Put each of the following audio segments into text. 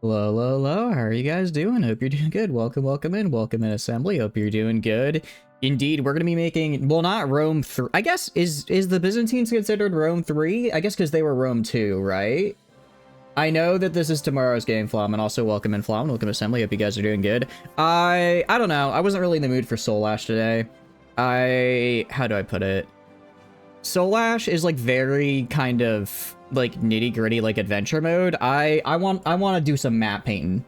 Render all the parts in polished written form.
Hello, hello, hello. How are you guys doing? Hope you're doing good. Welcome, welcome in assembly. Hope you're doing good. Indeed, we're gonna be making, well, not Rome 3. I guess is the Byzantines considered Rome 3? I guess because they were Rome 2, right? I know that this is tomorrow's game, Flom, and also welcome in, Flom. Welcome assembly. Hope you guys are doing good. I don't know. I wasn't really in the mood for Soul Ash today. How do I put it? Soul Ash is like very kind of like nitty gritty, like adventure mode. I want to do some map painting.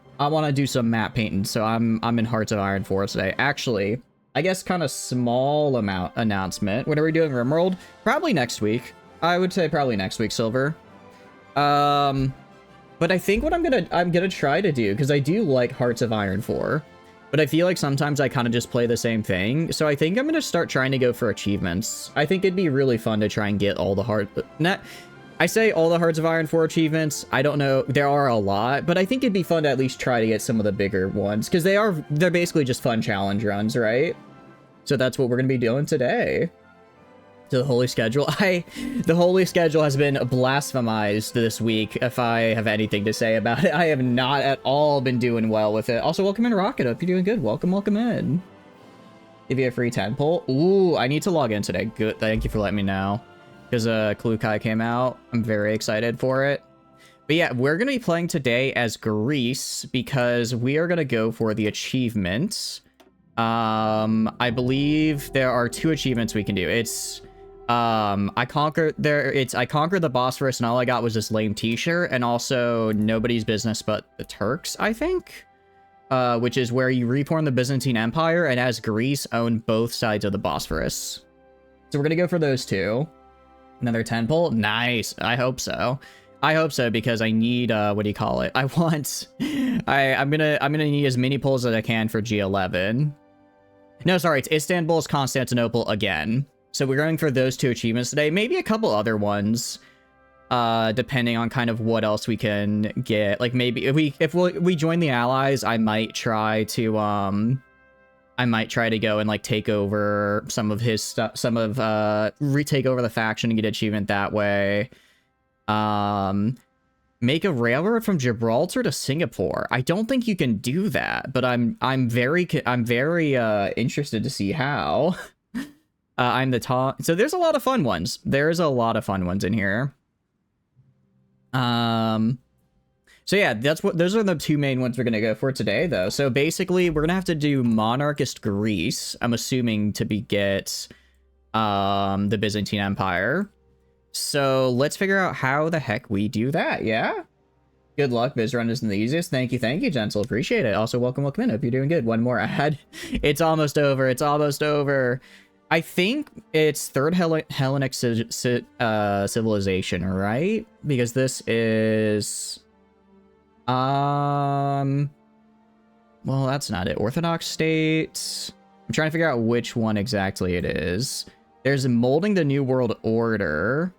So I'm in Hearts of Iron 4 today. Actually, I guess kind of small amount announcement. When are we doing RimWorld? Probably next week. I would say probably next week, Silver. But I think what I'm gonna try to do, because I do like Hearts of Iron 4, but I feel like sometimes I kind of just play the same thing. So I think I'm gonna start trying to go for achievements. I think it'd be really fun to try and get all the I say all the Hearts of Iron 4 achievements. I don't know. There are a lot, but I think it'd be fun to at least try to get some of the bigger ones, because they're basically just fun challenge runs, right? So that's what we're gonna be doing today. To the holy schedule. The holy schedule has been blasphemized this week, if I have anything to say about it. I have not at all been doing well with it. Also, welcome in, Rocket. Hope you're doing good. Welcome in. Give you a free 10 pull. Ooh, I need to log in today. Good. Thank you for letting me know. Because Klukai came out. I'm very excited for it. But yeah, we're going to be playing today as Greece because we are going to go for the achievements. I believe there are 2 achievements we can do. It's I conquered the Bosphorus and all I got was this lame t-shirt, and also nobody's business but the Turks, I think, which is where you reform the Byzantine Empire and as Greece own both sides of the Bosphorus. So we're gonna go for those 2. Another 10 pull. Nice. I hope so because I need what do you call it? I'm gonna need as many pulls as I can for G11. No, sorry, it's Istanbul's Constantinople again. So we're going for those 2 achievements today. Maybe a couple other ones, depending on kind of what else we can get. Like maybe if we join the Allies, I might try to go and like take over some of his stuff, retake over the faction and get achievement that way. Make a railroad from Gibraltar to Singapore. I don't think you can do that, but I'm very interested to see how. I'm the top. So there's a lot of fun ones. There's a lot of fun ones in here. So yeah, those are the 2 main ones we're gonna go for today, though. So basically, we're gonna have to do monarchist Greece. I'm assuming to get the Byzantine Empire. So let's figure out how the heck we do that. Yeah. Good luck. Bizrun isn't the easiest. Thank you, Gentle. Appreciate it. Also, welcome in. Hope you're doing good. One more ad. It's almost over. I think it's Third Hellenic civilization, right? Because this is... Well, that's not it. Orthodox state. I'm trying to figure out which one exactly it is. There's Molding the New World Order.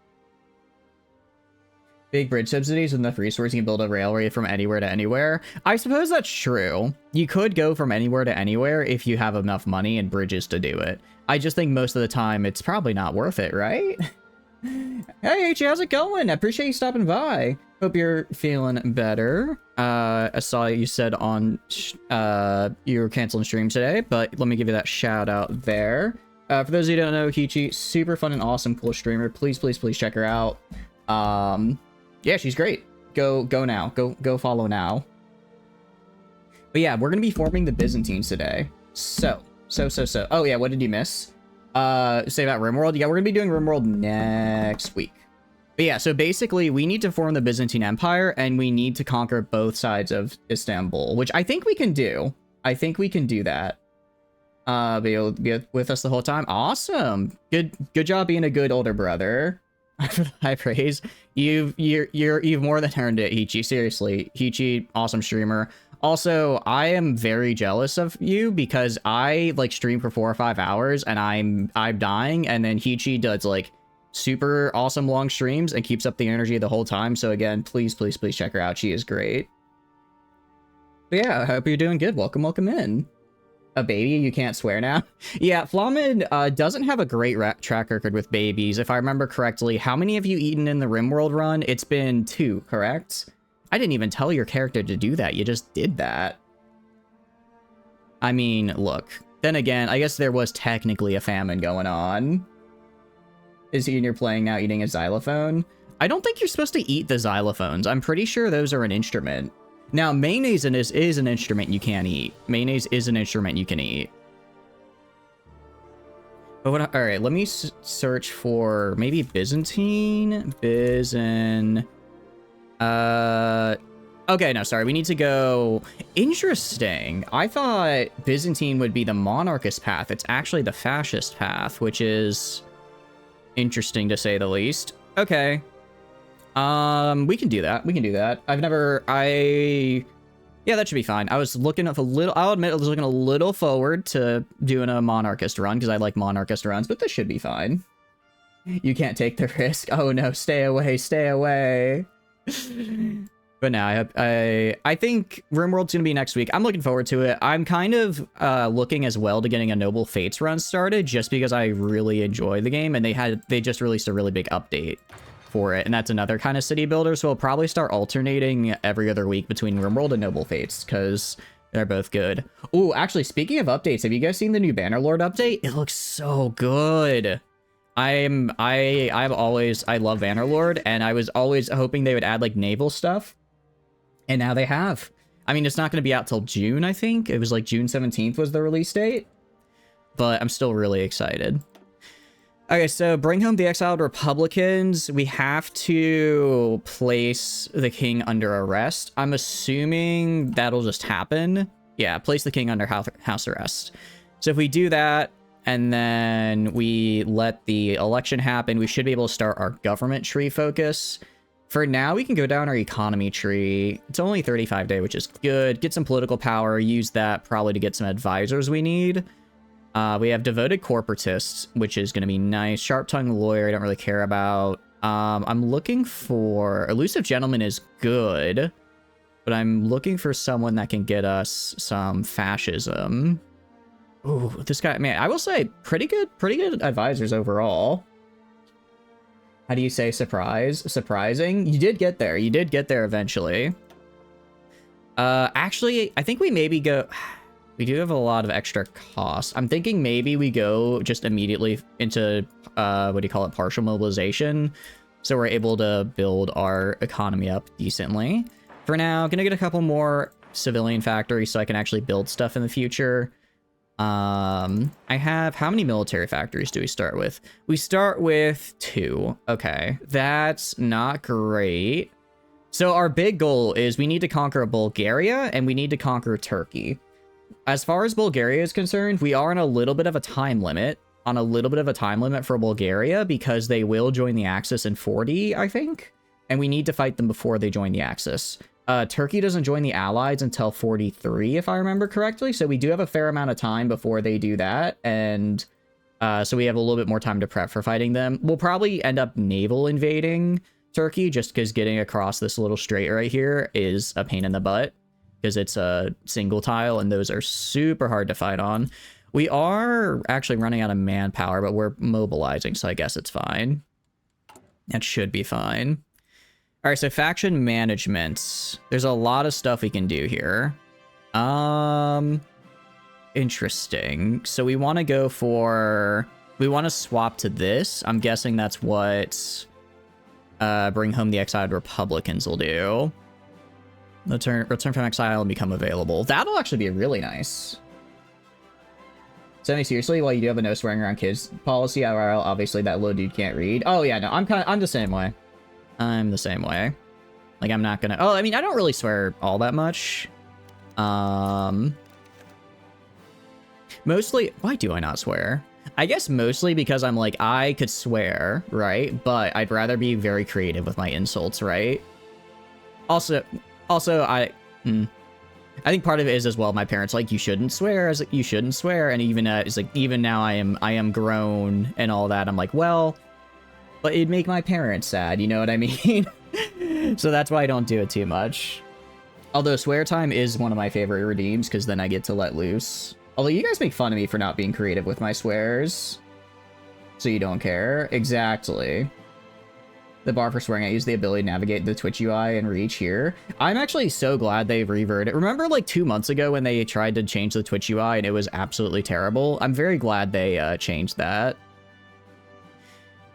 Big bridge subsidies with enough resources, you can build a railway from anywhere to anywhere. I suppose that's true. You could go from anywhere to anywhere if you have enough money and bridges to do it. I just think most of the time it's probably not worth it, right? Hey, H, how's it going? I appreciate you stopping by. Hope you're feeling better. I saw you said on you were canceling stream today, but let me give you that shout out there. For those of you who don't know, Hichi, super fun and awesome, cool streamer. Please check her out. Yeah, she's great. Go now. Go follow now. But yeah, we're gonna be forming the Byzantines today. So. Oh yeah, what did you miss? Say about RimWorld? Yeah, we're gonna be doing RimWorld next week. But yeah, so basically we need to form the Byzantine Empire and we need to conquer both sides of Istanbul, which I think we can do. I think we can do that. But you'll be with us the whole time. Awesome. Good job being a good older brother. High praise. You've more than earned it, Hichi. Seriously, Hichi, awesome streamer. Also, I am very jealous of you because I like stream for 4 or 5 hours and I'm dying, and then Hichi does like super awesome long streams and keeps up the energy the whole time. So again, please check her out. She is great. But yeah, I hope you're doing good. Welcome in. A baby? You can't swear now? Yeah, Flamin doesn't have a great track record with babies. If I remember correctly, how many have you eaten in the RimWorld run? It's been 2, correct? I didn't even tell your character to do that. You just did that. I mean, look. Then again, I guess there was technically a famine going on. Is he and you're playing now eating a xylophone? I don't think you're supposed to eat the xylophones. I'm pretty sure those are an instrument. Now, mayonnaise is an instrument you can't eat. Mayonnaise is an instrument you can eat. But what? All right, let me search for maybe Byzantine. Okay, no, sorry. We need to go... Interesting. I thought Byzantine would be the monarchist path. It's actually the fascist path, which is interesting to say the least. Okay. We can do that. We can do that. Yeah, that should be fine. I was looking up a little... I'll admit I was looking a little forward to doing a monarchist run, because I like monarchist runs, but this should be fine. You can't take the risk. Oh no, stay away, stay away. But no, I think RimWorld's gonna be next week. I'm looking forward to it. I'm kind of looking as well to getting a Noble Fates run started, just because I really enjoy the game, and they just released a really big update for it, and that's another kind of city builder, so we'll probably start alternating every other week between RimWorld and Noble Fates, because they're both good. Ooh, actually, speaking of updates, have you guys seen the new Bannerlord update? It looks so good. I love Bannerlord, and I was always hoping they would add like naval stuff, and now they have. I mean, it's not going to be out till June, I think. It was like June 17th was the release date, but I'm still really excited. Okay, so bring home the exiled Republicans. We have to place the king under arrest. I'm assuming that'll just happen. Yeah, place the king under house arrest. So if we do that, and then we let the election happen, we should be able to start our government tree focus. For now, we can go down our economy tree. It's only 35 day, which is good. Get some political power, use that probably to get some advisors we need. We have devoted corporatists, which is going to be nice. Sharp-tongued lawyer, I don't really care about. I'm looking for... Elusive gentleman is good, but I'm looking for someone that can get us some fascism. Ooh, this guy, man, I will say pretty good advisors overall. How do you say surprising? You did get there. You did get there eventually. Actually, I think we maybe go... We do have a lot of extra costs. I'm thinking maybe we go just immediately into, what do you call it, partial mobilization. So we're able to build our economy up decently. For now, gonna get a couple more civilian factories so I can actually build stuff in the future. I have, how many military factories do we start with? We start with 2. Okay, that's not great. So our big goal is we need to conquer Bulgaria and we need to conquer Turkey. As far as Bulgaria is concerned, we are on a little bit of a time limit. For Bulgaria because they will join the Axis in 40, I think. And we need to fight them before they join the Axis. Turkey doesn't join the Allies until 43, if I remember correctly. So we do have a fair amount of time before they do that. And so we have a little bit more time to prep for fighting them. We'll probably end up naval invading Turkey just because getting across this little strait right here is a pain in the butt. Because it's a single tile, and those are super hard to fight on. We are actually running out of manpower, but we're mobilizing, so I guess it's fine. That should be fine. All right, so faction management. There's a lot of stuff we can do here. Interesting. So we want to go for... We want to swap to this. I'm guessing that's what bring home the exiled Republicans will do. Return from exile and become available. That'll actually be really nice. Semi-seriously, while you do have a no swearing around kids policy, IRL, obviously that little dude can't read. Oh yeah, no, I'm the same way. I'm the same way. Like, I'm not gonna... Oh, I mean, I don't really swear all that much. Mostly... Why do I not swear? I guess mostly because I'm like, I could swear, right? But I'd rather be very creative with my insults, right? Also, I think part of it is as well, my parents like, you shouldn't swear, as you shouldn't swear, and even it's like, even now I am grown and all that, I'm like, well, but it'd make my parents sad, you know what I mean? So that's why I don't do it too much. Although swear time is one of my favorite redeems, because then I get to let loose. Although you guys make fun of me for not being creative with my swears, so you don't care. Exactly. The bar for swearing, I use the ability to navigate the Twitch UI and reach here. I'm actually so glad they reverted it. Remember like 2 months ago when they tried to change the Twitch UI and it was absolutely terrible? I'm very glad they changed that.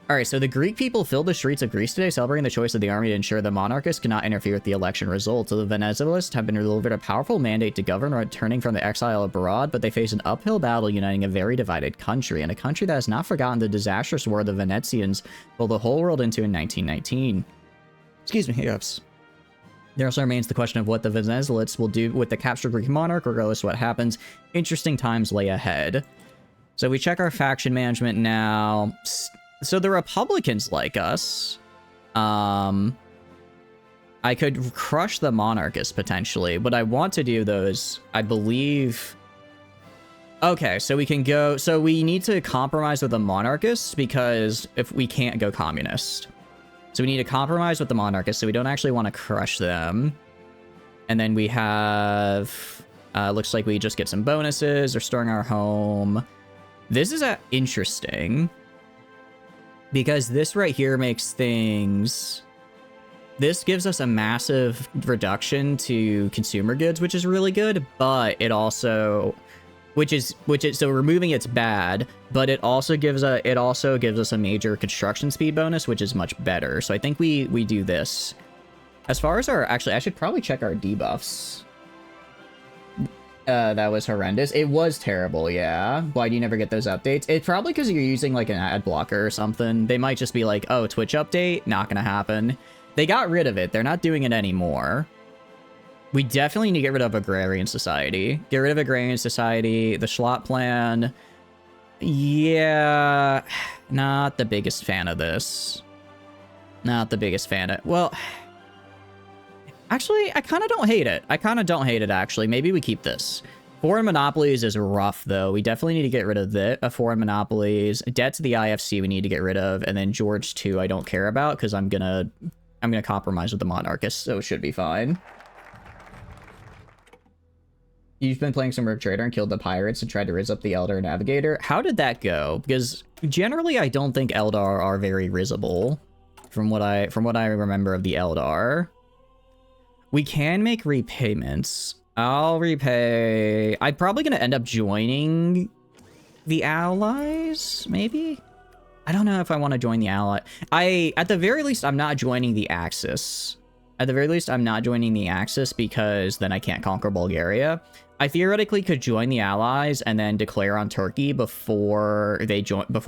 All right, so the Greek people filled the streets of Greece today, celebrating the choice of the army to ensure the monarchists cannot interfere with the election results. So the Venezuelans have been delivered a powerful mandate to govern, returning from the exile abroad, but they face an uphill battle uniting a very divided country, and a country that has not forgotten the disastrous war the Venetians pulled the whole world into in 1919. Excuse me, hiccups. There also remains the question of what the Venezuelans will do with the captured Greek monarch, regardless of what happens. Interesting times lay ahead. So we check our faction management now. So the Republicans like us. I could crush the monarchists potentially. What I want to do though is, I believe... Okay, so we can go... So we need to compromise with the monarchists because if we can't go communist. So we need to compromise with the monarchists, so we don't actually want to crush them. And then we have... looks like we just get some bonuses, restoring our home. This is interesting. Because this right here makes things... This gives us a massive reduction to consumer goods, which is really good, but it also... So removing it's bad, but it also gives us a major construction speed bonus, which is much better. So I think we do this. As far as our... Actually, I should probably check our debuffs. That was horrendous. It was terrible, yeah. Why do you never get those updates? It's probably because you're using like an ad blocker or something. They might just be like, oh, Twitch update? Not gonna happen. They got rid of it. They're not doing it anymore. We definitely need to get rid of Agrarian Society. Get rid of Agrarian Society. The Schlott plan. Yeah. Not the biggest fan of this. Not the biggest fan of... Well... Actually, I kind of don't hate it. Actually. Maybe we keep this. Foreign monopolies is rough, though. We definitely need to get rid of the foreign monopolies. Debt to the IFC we need to get rid of. And then George 2 I don't care about because I'm gonna compromise with the monarchists, so it should be fine. You've been playing some Rogue Trader and killed the pirates and tried to riz up the Eldar Navigator. How did that go? Because generally I don't think Eldar are very rizzable from what I remember of the Eldar. We can make repayments. I'll repay... I'm probably going to end up joining the Allies, maybe? I don't know if I want to join the Ally. At the very least, I'm not joining the Axis. At the very least, I'm not joining the Axis because then I can't conquer Bulgaria. I theoretically could join the Allies and then declare on Turkey before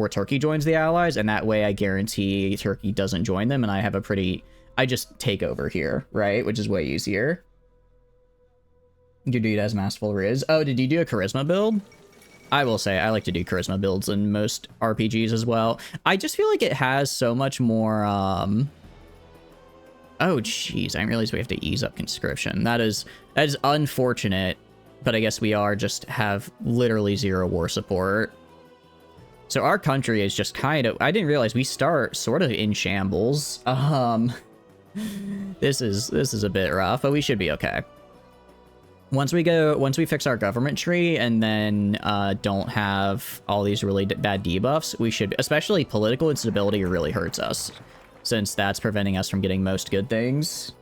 Turkey joins the Allies, and that way I guarantee Turkey doesn't join them, and I have a pretty... I just take over here, right? Which is way easier. Your dude has Masterful Riz. Oh, did you do a Charisma build? I will say, I like to do Charisma builds in most RPGs as well. I just feel like it has so much more, Oh, jeez, I didn't realize we have to ease up conscription. That is unfortunate, but I guess we have literally 0 war support. So our country is just kind of... I didn't realize we start sort of in shambles. This is a bit rough, but we should be okay. Once we fix our government tree and then don't have all these really bad debuffs, we should, especially political instability really hurts us, since that's preventing us from getting most good things.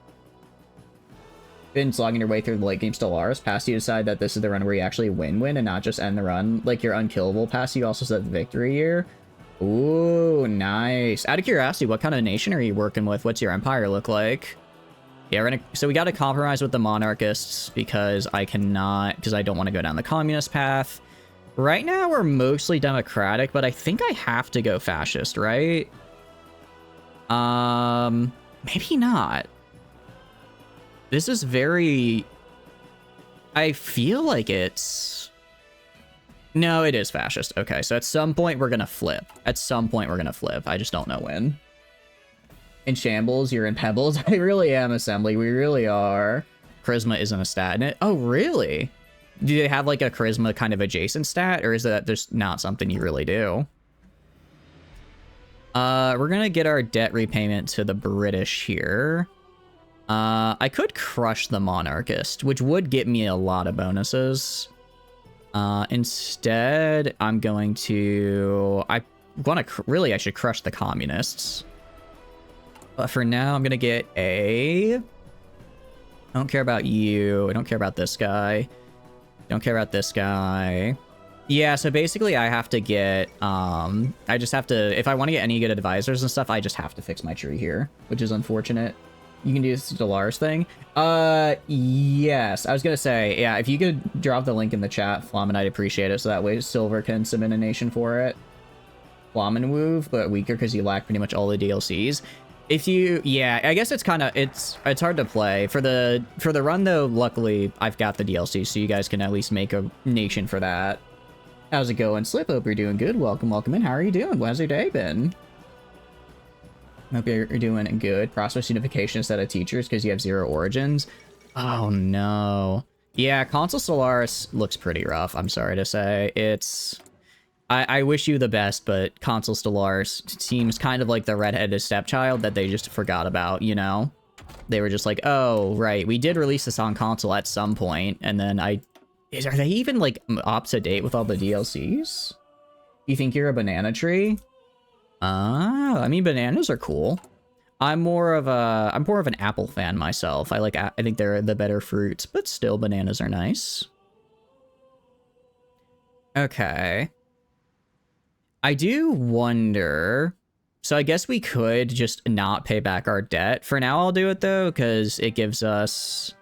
Been slogging your way through the late game Stellaris. Past you decide that this is the run where you actually win and not just end the run. Like your unkillable pass, you also set the victory here. Ooh, nice. Out of curiosity, what kind of nation are you working with? What's your empire look like? Yeah, so we got to compromise with the monarchists because I don't want to go down the communist path. Right now, we're mostly democratic, but I think I have to go fascist, right? Maybe not. This is very... I feel like it's... No, it is fascist. Okay, so at some point we're gonna flip. I just don't know when. In shambles, you're in pebbles. I really am, Assembly. We really are. Charisma isn't a stat in it. Oh, really? Do they have like a charisma kind of adjacent stat, or is that just not something you really do? We're gonna get our debt repayment to the British here. I could crush the monarchist, which would get me a lot of bonuses. Instead, I'm going to... I should crush the communists. But for now, I'm gonna get a... I don't care about you. I don't care about this guy. Don't care about this guy. Yeah, so basically I have to get, I just have to, if I want to get any good advisors and stuff, I just have to fix my tree here, which is unfortunate. You can do this Stellaris thing. Yes, I was gonna say, yeah, if you could drop the link in the chat, Flamin, I'd appreciate it, so that way Silver can submit a nation for it. Flamin move, but weaker because you lack pretty much all the DLCs. If you, yeah, I guess it's kind of, it's hard to play. For the run, though, luckily, I've got the DLC, so you guys can at least make a nation for that. How's it going, Slip? Hope you're doing good. Welcome in. How are you doing? How's your day been? Hope you're doing good. Process unification instead of teachers because you have 0 origins. Oh, no. Yeah, Consul Stellaris looks pretty rough, I'm sorry to say. It's... I wish you the best, but Consul Stellaris seems kind of like the redheaded stepchild that they just forgot about, you know? They were just like, oh, right, we did release this on console at some point, and then are they even, like, up to date with all the DLCs? You think you're a banana tree? I mean, bananas are cool. I'm more of an apple fan myself. I think they're the better fruits, but still, bananas are nice. Okay. I do wonder... So I guess we could just not pay back our debt. For now, I'll do it, though, because it gives us...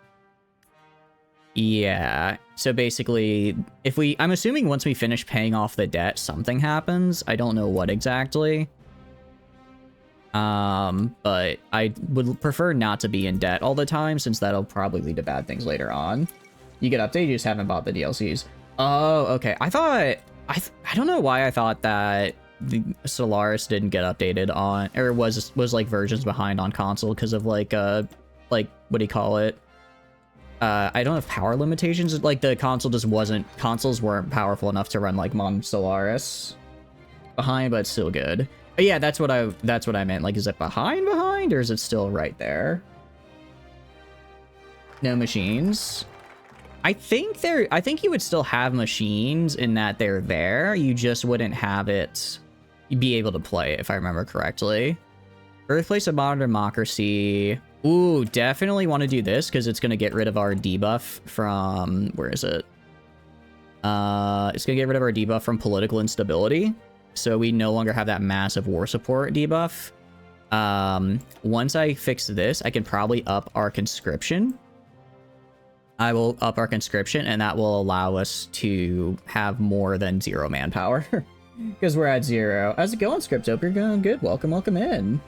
Yeah. So basically, if we... I'm assuming once we finish paying off the debt, something happens. I don't know what exactly. But I would prefer not to be in debt all the time, since that'll probably lead to bad things later on. You get updated, you just haven't bought the DLCs. Oh, okay. I thought... I don't know why I thought that the Stellaris didn't get updated on, or was like versions behind on console because of like what do you call it? I don't have power limitations. Like the console just wasn't, consoles weren't powerful enough to run like Mon Stellaris behind, but it's still good. But yeah, that's what I meant. Like, is it behind, or is it still right there? No machines. I think you would still have machines in that they're there. You just wouldn't have it, you'd be able to play it, if I remember correctly. Birthplace of Modern Democracy. Ooh, definitely want to do this because it's going to get rid of our debuff from, where is it? It's going to get rid of our debuff from political instability. So we no longer have that massive war support debuff. Once I fix this, I can probably up our conscription. I will up our conscription, and that will allow us to have more than 0 manpower. Because we're at 0. How's it going, Script? Hope you're going good. Welcome in.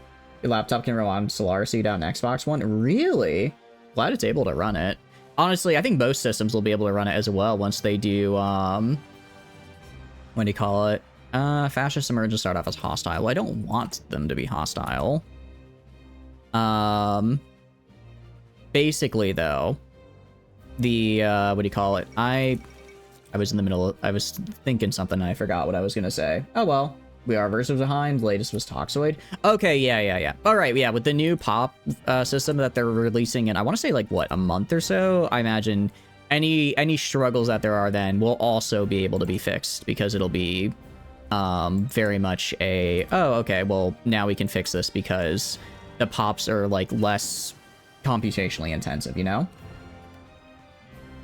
Your laptop can run on Stellaris, so you down an Xbox One? Really? Glad it's able to run it. Honestly, I think most systems will be able to run it as well once they do, what do you call it? Fascist emerge and start off as hostile. Well, I don't want them to be hostile. Basically, though... The, what do you call it? I was in the middle of, I was thinking something and I forgot what I was gonna say. Oh well, we are versus behind, latest was Toxoid. Okay, yeah. Alright, yeah, with the new pop system that they're releasing in, I want to say like, what, a month or so? I imagine any struggles that there are then will also be able to be fixed because it'll be very much a, oh, okay, well, now we can fix this because the pops are like less computationally intensive, you know?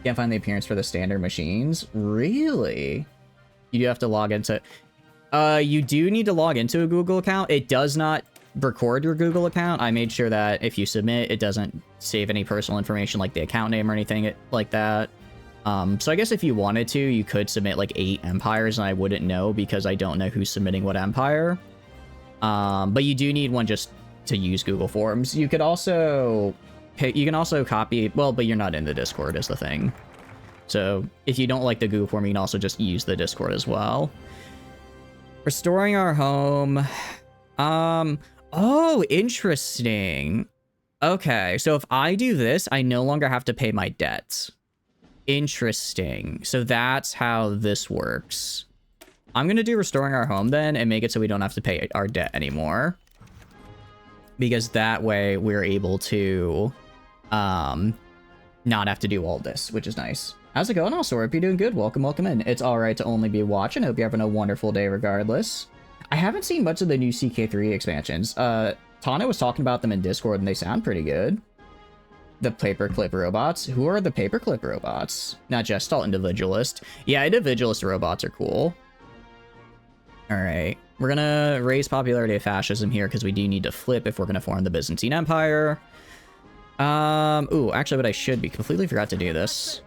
Can't find the appearance for the standard machines. Really? You do have to log into... you do need to log into a Google account. It does not record your Google account. I made sure that if you submit, it doesn't save any personal information like the account name or anything like that. So I guess if you wanted to, you could submit like 8 empires and I wouldn't know because I don't know who's submitting what empire. But you do need one just to use Google Forms. You could also... You can also copy, well, but you're not in the Discord is the thing. So if you don't like the Google form, you can also just use the Discord as well. Restoring our home. Oh, interesting. Okay, so if I do this, I no longer have to pay my debts. Interesting. So that's how this works. I'm going to do restoring our home then and make it so we don't have to pay our debt anymore. Because that way we're able to... not have to do all this, which is nice. How's it going, also? Hope you're doing good. Welcome in. It's alright to only be watching. Hope you're having a wonderful day regardless. I haven't seen much of the new CK3 expansions. Tana was talking about them in Discord, and they sound pretty good. The paperclip robots. Who are the paperclip robots? Not Gestalt Individualist. Yeah, Individualist robots are cool. Alright. We're gonna raise popularity of fascism here because we do need to flip if we're gonna form the Byzantine Empire. Ooh, actually what I should be. Completely forgot to do this.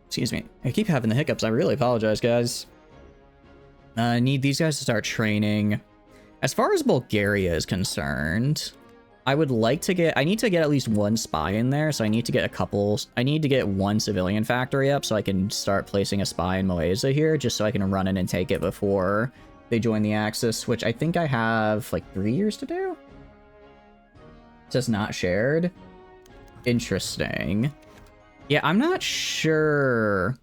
Excuse me. I keep having the hiccups. I really apologize, guys. I need these guys to start training. As far as Bulgaria is concerned, I would like to get... I need to get at least one spy in there, so I need to get a couple... I need to get one civilian factory up so I can start placing a spy in Malaysia here, just so I can run in and take it before they join the Axis, which I think I have, like, 3 years to do? It says not shared. Interesting. Yeah, I'm not sure...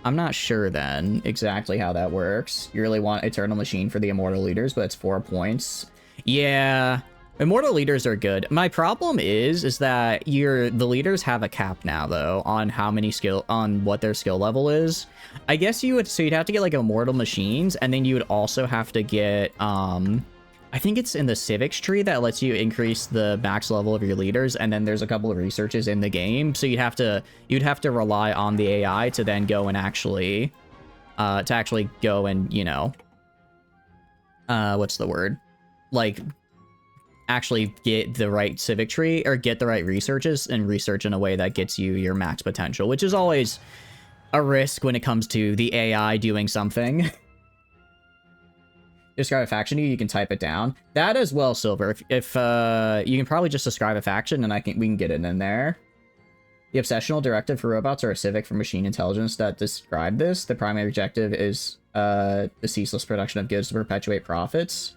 I'm not sure then exactly how that works. You really want Eternal Machine for the Immortal Leaders, but it's 4 points. Yeah, Immortal Leaders are good. My problem is that the leaders have a cap now though on how many on what their skill level is. I guess you would, so you'd have to get like Immortal Machines, and then you would also have to get I think it's in the civics tree that lets you increase the max level of your leaders, and then there's a couple of researches in the game, so you'd have to rely on the AI to then go and actually go and, you know, what's the word? Like, actually get the right civic tree, or get the right researches and research in a way that gets you your max potential, which is always a risk when it comes to the AI doing something. Describe a faction to you can type it down. That as well, Silver. If you can probably just describe a faction, and we can get it in there. The obsessional directive for robots are a civic for machine intelligence that describe this. The primary objective is the ceaseless production of goods to perpetuate profits.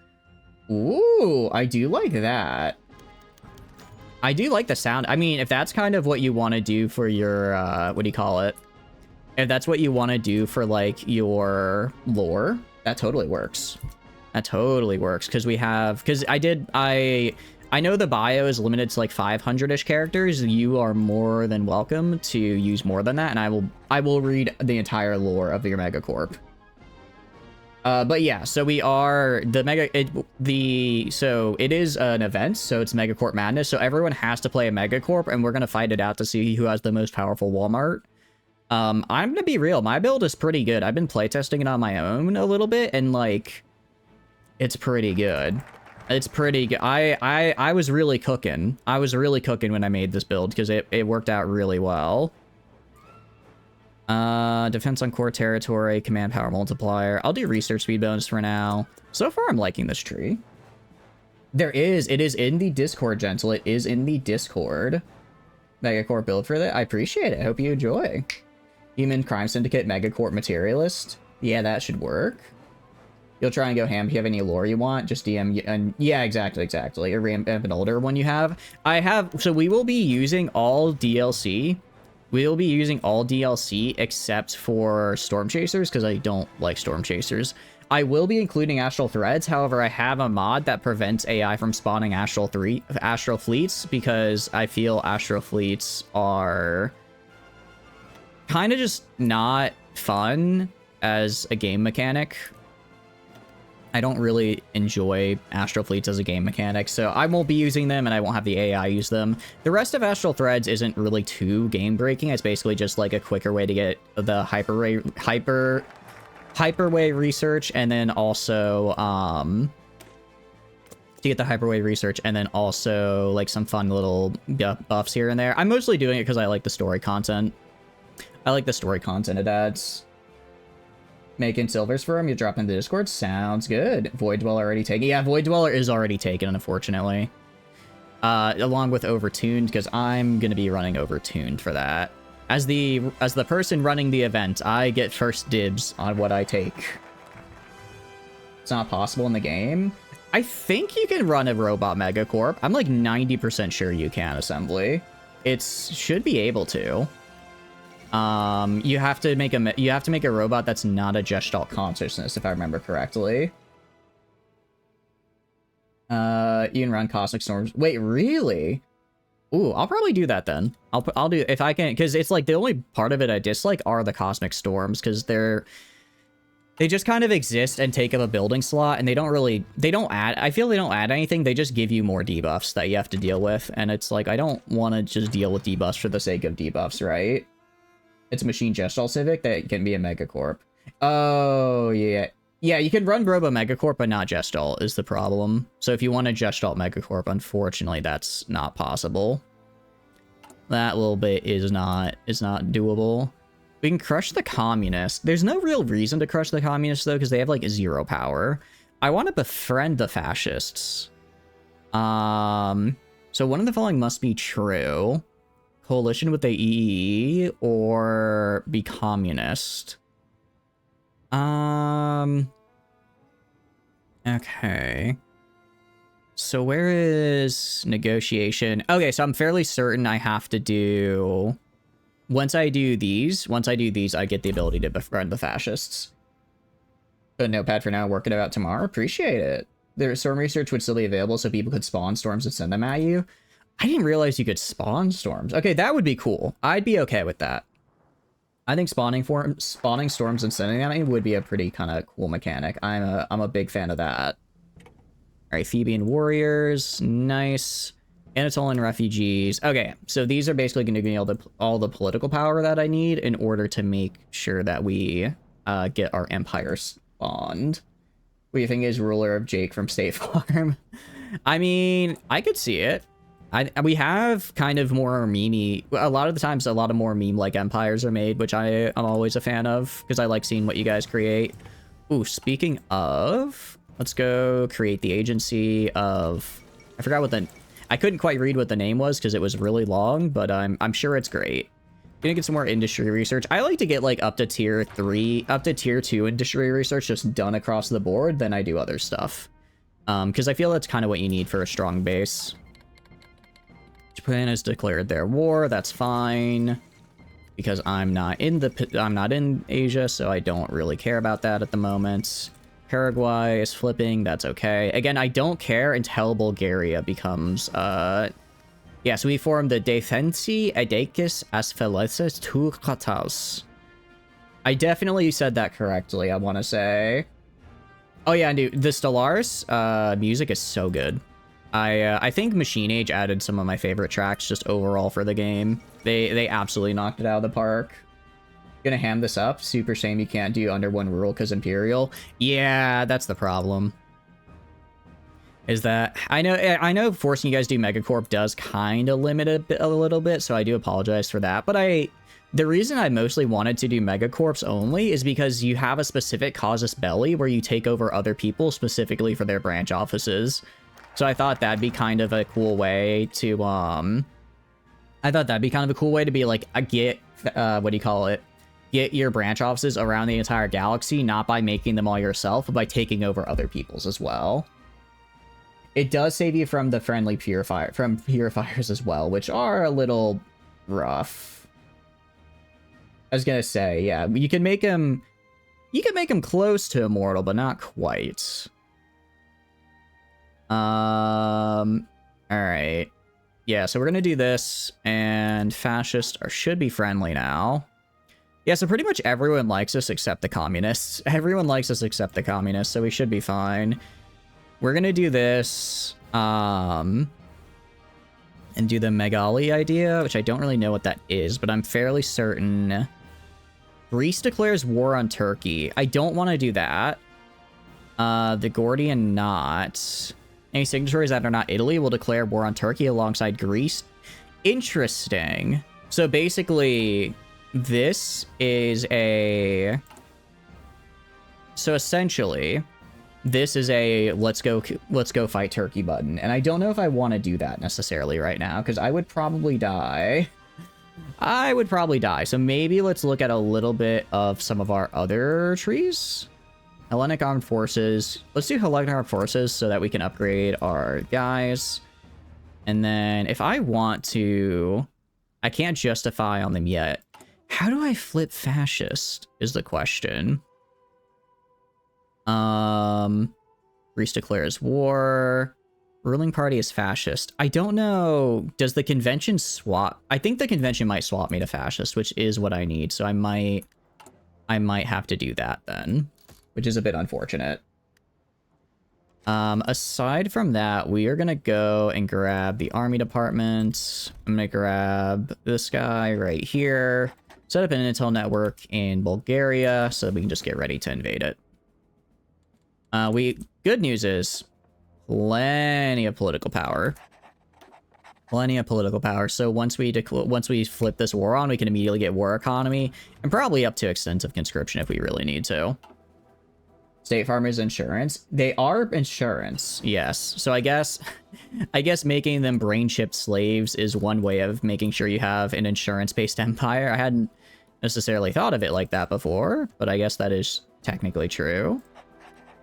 Ooh, I do like that. I do like the sound. I mean, if that's kind of what you want to do for your, what do you call it? If that's what you want to do for, like, your lore, that totally works. That totally works, because I know the bio is limited to like 500-ish characters. You are more than welcome to use more than that, and I will read the entire lore of your megacorp. But yeah, so we are so it is an event, so it's Megacorp Madness, so everyone has to play a Megacorp, and we're gonna fight it out to see who has the most powerful Walmart. I'm gonna be real, my build is pretty good. I've been playtesting it on my own a little bit, and like, it's pretty good. It's pretty good. I was really cooking. I was really cooking when I made this build, because it worked out really well. Defense on core territory, command power multiplier. I'll do research speed bonus for now. So far, I'm liking this tree. It is in the Discord, Gentle. It is in the Discord. Megacorp build for that. I appreciate it. Hope you enjoy. Human Crime Syndicate Megacorp Materialist. Yeah, that should work. You'll try and go ham if you have any lore you want. Just DM, and yeah, exactly. Or ramp an older one you have. So we will be using all DLC. We will be using all DLC except for Storm Chasers, because I don't like Storm Chasers. I will be including Astral Threads. However, I have a mod that prevents AI from spawning Astral Fleets, because I feel Astral Fleets are kind of just not fun as a game mechanic. I don't really enjoy Astral Fleets as a game mechanic, so I won't be using them, and I won't have the AI use them. The rest of Astral Threads isn't really too game-breaking. It's basically just like a quicker way to get the hyperway research, and then also to get the hyperway research, and then also like some fun little buffs here and there. I'm mostly doing it because I like the story content. I like the story content it adds. Making silvers for him, you drop in the Discord. Sounds good. Void Dweller already taken. Yeah, Void Dweller is already taken, unfortunately. Along with Overtuned, because I'm gonna be running Overtuned for that. As the person running the event, I get first dibs on what I take. It's not possible in the game. I think you can run a robot megacorp. I'm like 90% sure you can, Assembly. It should be able to. You have to make a robot that's not a Gestalt consciousness, if I remember correctly. You can run Cosmic Storms. Wait, really? Ooh, I'll probably do that then. I'll do, if I can, because it's like the only part of it I dislike are the Cosmic Storms, because they're They just kind of exist and take up a building slot, and they don't add, I feel they don't add anything, they just give you more debuffs that you have to deal with, and it's like, I don't want to just deal with debuffs for the sake of debuffs, right? It's a machine Gestalt Civic that can be a Megacorp. Oh, yeah. Yeah, you can run Robo Megacorp, but not Gestalt is the problem. So if you want a Gestalt Megacorp, unfortunately, that's not possible. That little bit is not doable. We can crush the communists. There's no real reason to crush the communists, though, because they have, like, 0 power. I want to befriend the fascists. So one of the following must be true. Coalition with the EE or be communist. Okay. So where is negotiation? Okay, so I'm fairly certain I have to do... Once I do these, I get the ability to befriend the fascists. A notepad for now, working about tomorrow. Appreciate it. Their storm research would still be available so people could spawn storms and send them at you. I didn't realize you could spawn storms. Okay, that would be cool. I'd be okay with that. I think spawning storms and sending them at me would be a pretty kind of cool mechanic. I'm a big fan of that. All right, Theban warriors, nice. Anatolian refugees. Okay, so these are basically going to give me all the political power that I need in order to make sure that we get our empire spawned. What do you think is ruler of Jake from State Farm? I mean, I could see it. We have kind of more meme-y... A lot of the times, a lot of more meme-like empires are made, which I'm always a fan of, because I like seeing what you guys create. Ooh, speaking of... Let's go create the agency of... I forgot what the... I couldn't quite read what the name was because it was really long, but I'm sure it's great. Gonna get some more industry research. I like to get like up to tier 2 industry research just done across the board, then I do other stuff. Because I feel that's kind of what you need for a strong base. Japan has declared their war, that's fine. Because I'm not in Asia, so I don't really care about that at the moment. Paraguay is flipping, that's okay. Again, I don't care until Bulgaria becomes, yeah, so we formed the Defensi Edekis as Felices Turkatas. I definitely said that correctly, I want to say. Oh yeah, dude, the Stellaris music is so good. I think Machine Age added some of my favorite tracks just overall for the game. They absolutely knocked it out of the park. Gonna ham this up. Super shame you can't do under one rule because Imperial. Yeah, that's the problem. Is that I know forcing you guys to do Megacorp does kind of limit it a little bit, so I do apologize for that. But the reason I mostly wanted to do Megacorps only is because you have a specific casus belli where you take over other people specifically for their branch offices. So I thought that'd be kind of a cool way to be like get what do you call it? Get your branch offices around the entire galaxy, not by making them all yourself, but by taking over other people's as well. It does save you from the friendly purifiers as well, which are a little rough. I was gonna say, yeah, you can make them close to immortal, but not quite. All right. Yeah, so we're gonna do this, and fascists should be friendly now. Yeah, so pretty much everyone likes us except the communists. Everyone likes us except the communists, so we should be fine. We're gonna do this, and do the Megali idea, which I don't really know what that is, but I'm fairly certain. Greece declares war on Turkey. I don't want to do that. The Gordian not. Any signatories that are not Italy will declare war on Turkey alongside Greece. Interesting. So basically... This is a... So essentially, this is a let's go fight Turkey button. And I don't know if I want to do that necessarily right now, because I would probably die. So maybe let's look at a little bit of some of our other trees. Hellenic Armed Forces. Let's do Hellenic Armed Forces so that we can upgrade our guys. And then if I want to... I can't justify on them yet. How do I flip fascist is the question. Greece declares war. Ruling party is fascist. I don't know. Does the convention swap? I think the convention might swap me to fascist, which is what I need. So I might have to do that then. which is a bit unfortunate. Aside from that, we are gonna go and grab the army department. I'm gonna grab this guy right here. Set up an intel network in Bulgaria so that we can just get ready to invade it. Good news is plenty of political power. Plenty of political power. So once we flip this war on, we can immediately get war economy and probably up to extensive conscription if we really need to. State farmers insurance. They are insurance, yes. So I guess making them brain chipped slaves is one way of making sure you have an insurance-based empire. I hadn't necessarily thought of it like that before, but I guess that is technically true.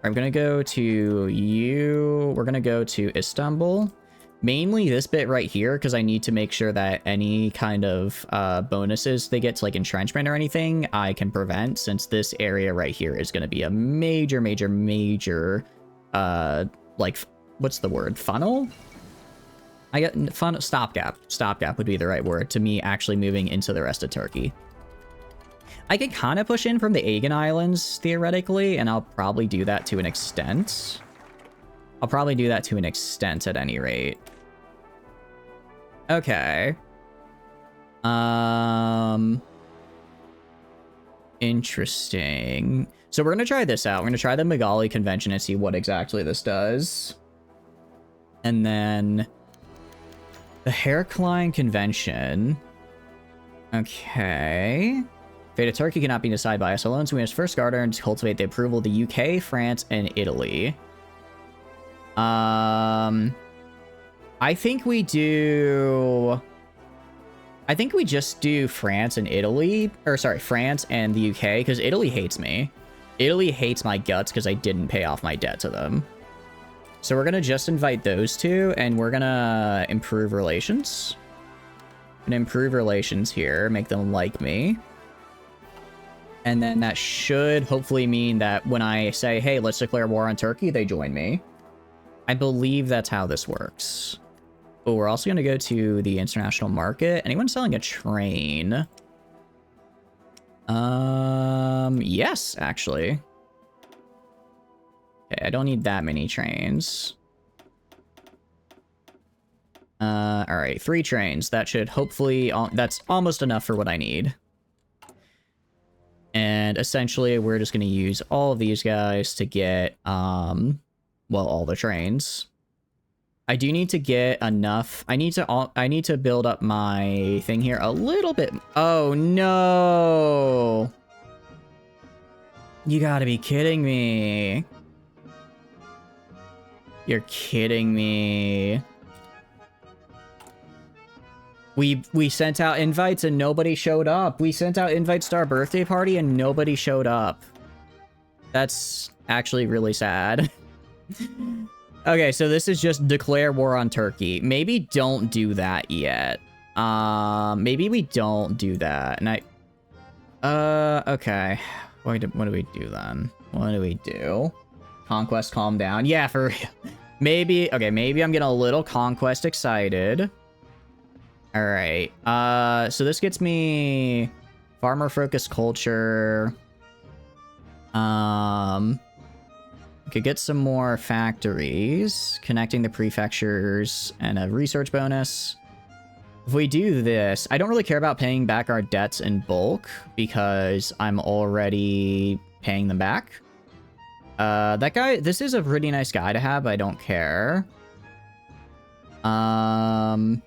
I'm gonna go to you. We're gonna go to Istanbul. Mainly this bit right here, because I need to make sure that any kind of bonuses they get to like entrenchment or anything, I can prevent, since this area right here is going to be a major, like, what's the word? Funnel? Stopgap. Stopgap would be the right word to me actually moving into the rest of Turkey. I could kind of push in from the Aegean Islands, theoretically, and I'll probably do that to an extent. At any rate. Okay. Interesting. So we're gonna try this out. We're gonna try the Magali Convention and see what exactly this does. And then the Heracline Convention. Okay. Fate of Turkey cannot be decided by us alone, so we must first guard and cultivate the approval of the UK, France, and Italy. I think we just do France and Italy, or sorry, France and the UK, because Italy hates me. Italy hates my guts because I didn't pay off my debt to them. So we're gonna just invite those two, and we're gonna improve relations. Here, make them like me. And then that should hopefully mean that when I say, hey, let's declare war on Turkey, they join me. I believe that's how this works. Oh, we're also going to go to the international market. Anyone selling a train? Yes, actually. Okay, I don't need that many trains. All right, 3 trains. That should hopefully, that's almost enough for what I need. And essentially, we're just going to use all of these guys to get, well, all the trains. I do need to get enough. I need to build up my thing here a little bit. Oh, no. You gotta be kidding me. You're kidding me. We sent out invites and nobody showed up. We sent out invites to our birthday party and nobody showed up. That's actually really sad. Okay, so this is just declare war on Turkey. Maybe don't do that yet. Maybe we don't do that. And okay. What do we do then? What do we do? Conquest, calm down. Yeah, for real. Maybe, okay, maybe I'm getting a little conquest excited. All right. So this gets me farmer focused culture. Could get some more factories, connecting the prefectures, and a research bonus. If we do this, I don't really care about paying back our debts in bulk because I'm already paying them back. That guy, this is a pretty nice guy to have. I don't care. I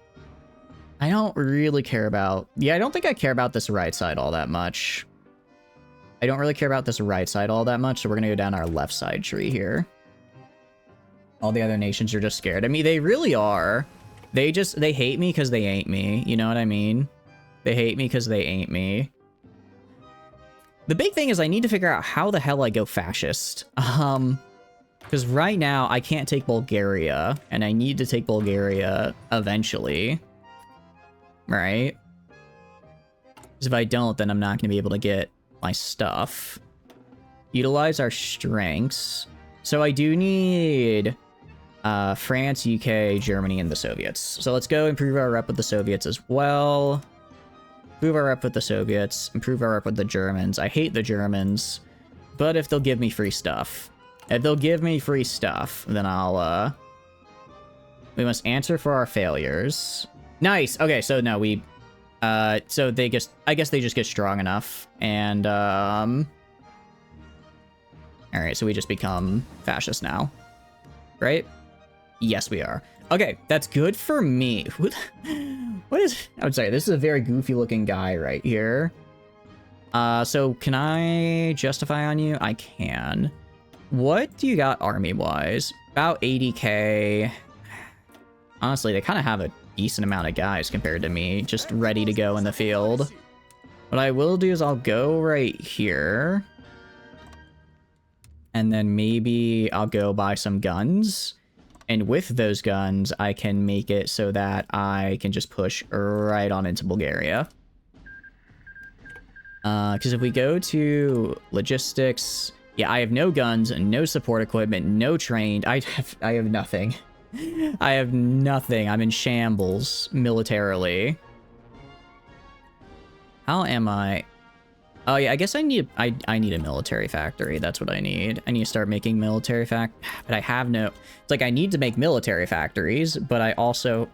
don't really care about... Yeah, I don't think I care about this right side all that much. I don't really care about this right side all that much, so we're gonna go down our left side tree here. All the other nations are just scared of me. They really are. They hate me because they ain't me. You know what I mean? They hate me because they ain't me. The big thing is I need to figure out how the hell I go fascist. Because right now I can't take Bulgaria, and I need to take Bulgaria eventually. Right? Because if I don't, then I'm not going to be able to get my stuff. Utilize our strengths. So I do need France, UK, Germany, and the Soviets. So let's go improve our rep with the Soviets as well. Improve our rep with the Soviets. Improve our rep with the Germans. I hate the Germans. But if they'll give me free stuff. If they'll give me free stuff, then I'll, we must answer for our failures. Nice! Okay, so no, we... so they just... I guess they just get strong enough. And, alright, so we just become fascist now. Right? Yes, we are. Okay, that's good for me. What is... I'm sorry, this is a very goofy-looking guy right here. So can I justify on you? I can. What do you got army-wise? About 80k. Honestly, they kind of have a decent amount of guys compared to me, just ready to go in the field. What I will do is I'll go right here. And then maybe I'll go buy some guns. And with those guns, I can make it so that I can just push right on into Bulgaria. Because if we go to logistics... Yeah, I have no guns, no support equipment, no trained. I have nothing. I have nothing. I'm in shambles militarily. How am I? Oh yeah, I guess I need a military factory. That's what I need. I need to start making military but I have no. It's like I need to make military factories, but I also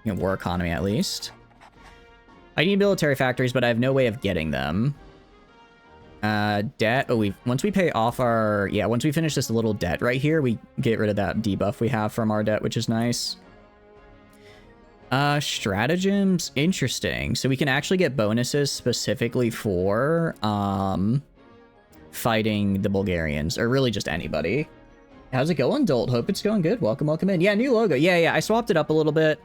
war economy at least. I need military factories, but I have no way of getting them. Debt. Oh, once we pay off our, once we finish this little debt right here, we get rid of that debuff we have from our debt, which is nice. Stratagems, interesting. So we can actually get bonuses specifically for, fighting the Bulgarians, or really just anybody. How's it going, Dolt? Hope it's going good. Welcome, welcome in. Yeah, new logo. Yeah, I swapped it up a little bit.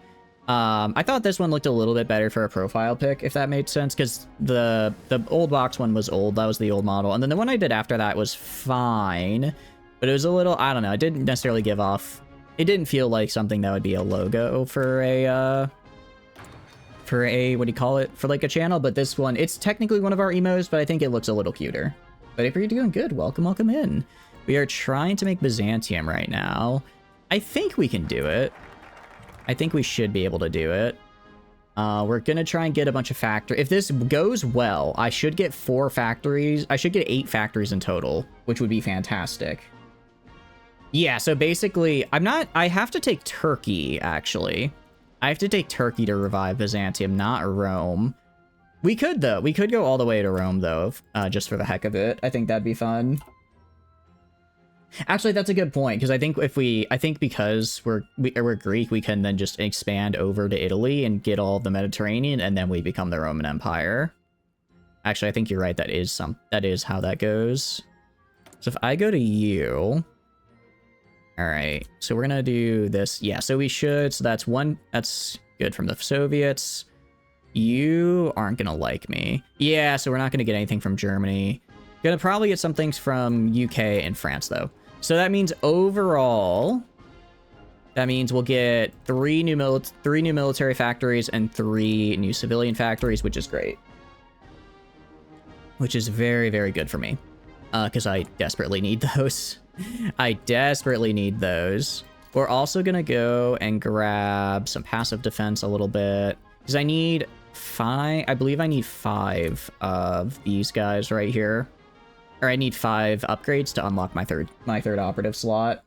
I thought this one looked a little bit better for a profile pic, if that made sense, because the old box one was old. That was the old model. And then the one I did after that was fine, but it was a little, I don't know, it didn't necessarily give off, it didn't feel like something that would be a logo for a, what do you call it? For like a channel, but this one, it's technically one of our emos, but I think it looks a little cuter. But if you're doing good, welcome, welcome in. We are trying to make Byzantium right now. I think we can do it. I think we should be able to do it. We're going to try and get a bunch of factories. If this goes well, I should get 4 factories. I should get 8 factories in total, which would be fantastic. Yeah, so basically, I have to take Turkey, actually. I have to take Turkey to revive Byzantium, not Rome. We could, though. We could go all the way to Rome, though, just for the heck of it. I think that'd be fun. Actually, that's a good point, because I think because we're Greek, we can then just expand over to Italy and get all the Mediterranean, and then we become the Roman Empire. Actually, I think you're right. That is how that goes. So if I go to you, all right. So we're gonna do this. Yeah. So we should. So that's good from the Soviets. You aren't gonna like me. Yeah. So we're not gonna get anything from Germany. Gonna probably get some things from UK and France though. So that means overall, we'll get 3 new military factories and 3 new civilian factories, which is great. Which is very, very good for me. Because I desperately need those. I desperately need those. We're also going to go and grab some passive defense a little bit. Because I believe I need 5 of these guys right here. Or I need 5 upgrades to unlock my third operative slot.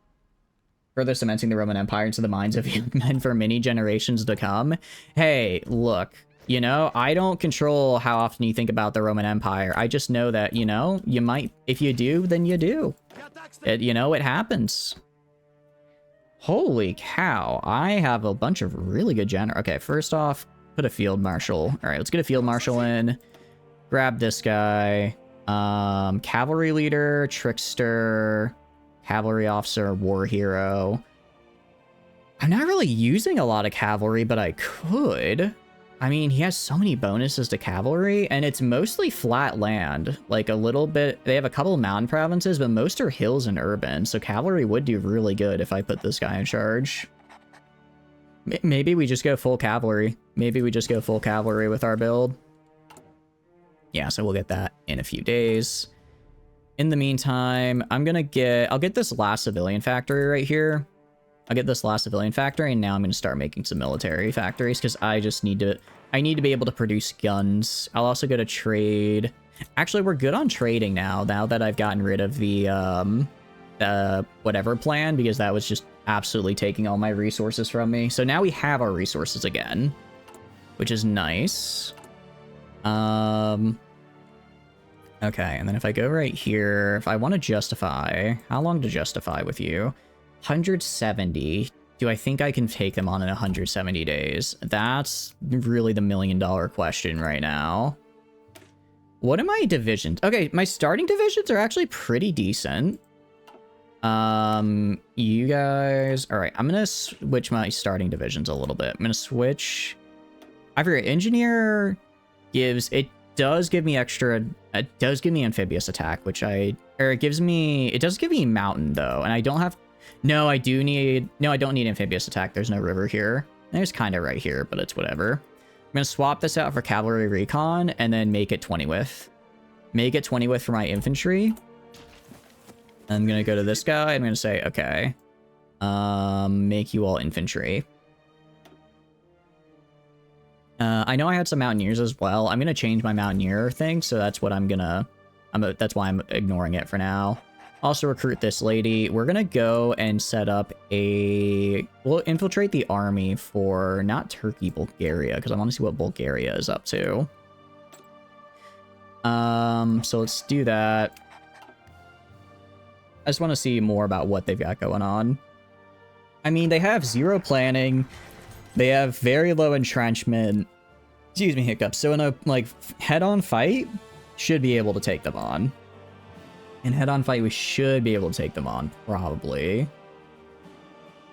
Further cementing the Roman Empire into the minds of young men for many generations to come. Hey, look, I don't control how often you think about the Roman Empire. I just know that, you might, if you do, then you do. It happens. Holy cow, I have a bunch of really good generals. Okay, first off, put a field marshal. All right, let's get a field marshal in. Grab this guy. Cavalry leader, trickster, cavalry officer, war hero. I'm not really using a lot of cavalry, but I could. I mean, he has so many bonuses to cavalry, and it's mostly flat land. Like a little bit, they have a couple of mountain provinces, but most are hills and urban, so cavalry would do really good if I put this guy in charge. Maybe we just go full cavalry. Maybe we just go full cavalry with our build. Yeah, so we'll get that in a few days. In the meantime, I'll get this last civilian factory right here. I'll get this last civilian factory, and now I'm going to start making some military factories, because I need to be able to produce guns. I'll also go to trade. Actually, we're good on trading now that I've gotten rid of the whatever plan, because that was just absolutely taking all my resources from me. So now we have our resources again, which is nice. Okay, and then if I go right here, if I want to justify, how long to justify with you? 170. Do I think I can take them on in 170 days? That's really the $1,000,000 question right now. What are my divisions? Okay, my starting divisions are actually pretty decent. You guys... All right, I'm going to switch my starting divisions a little bit. I'm going to switch... I forget, engineer gives... It does give me extra... It does give me amphibious attack, which I... Or it gives me... It does give me mountain, though, and I don't have... No, I do need... No, I don't need amphibious attack. There's no river here. There's kind of right here, but it's whatever. I'm going to swap this out for cavalry recon, and then make it 20 width. Make it 20 width for my infantry. I'm going to go to this guy. I'm going to say, okay. Make you all infantry. I know I had some mountaineers as well. I'm going to change my mountaineer thing, so that's what I'm going to... That's why I'm ignoring it for now. Also recruit this lady. We're going to go and set up a... We'll infiltrate the army for not Turkey, Bulgaria, because I want to see what Bulgaria is up to. So let's do that. I just want to see more about what they've got going on. I mean, they have 0 planning. They have very low entrenchment. Excuse me, hiccups. So in a, like, head-on fight, should be able to take them on. In head-on fight, we should be able to take them on, probably.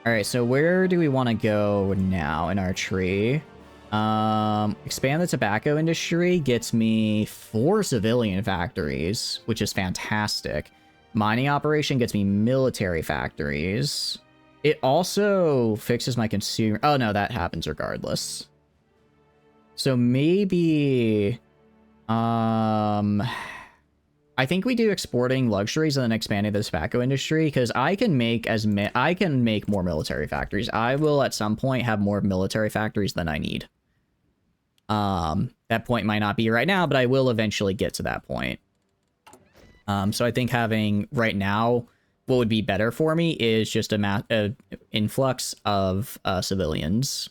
Alright, so where do we want to go now in our tree? Expand the tobacco industry gets me 4 civilian factories, which is fantastic. Mining operation gets me military factories. It also fixes my consumer... Oh, no, that happens regardless. So maybe... I think we do exporting luxuries and then expanding the tobacco industry, because I can make more military factories. I will at some point have more military factories than I need. That point might not be right now, but I will eventually get to that point. So I think having right now, what would be better for me is just a influx of civilians.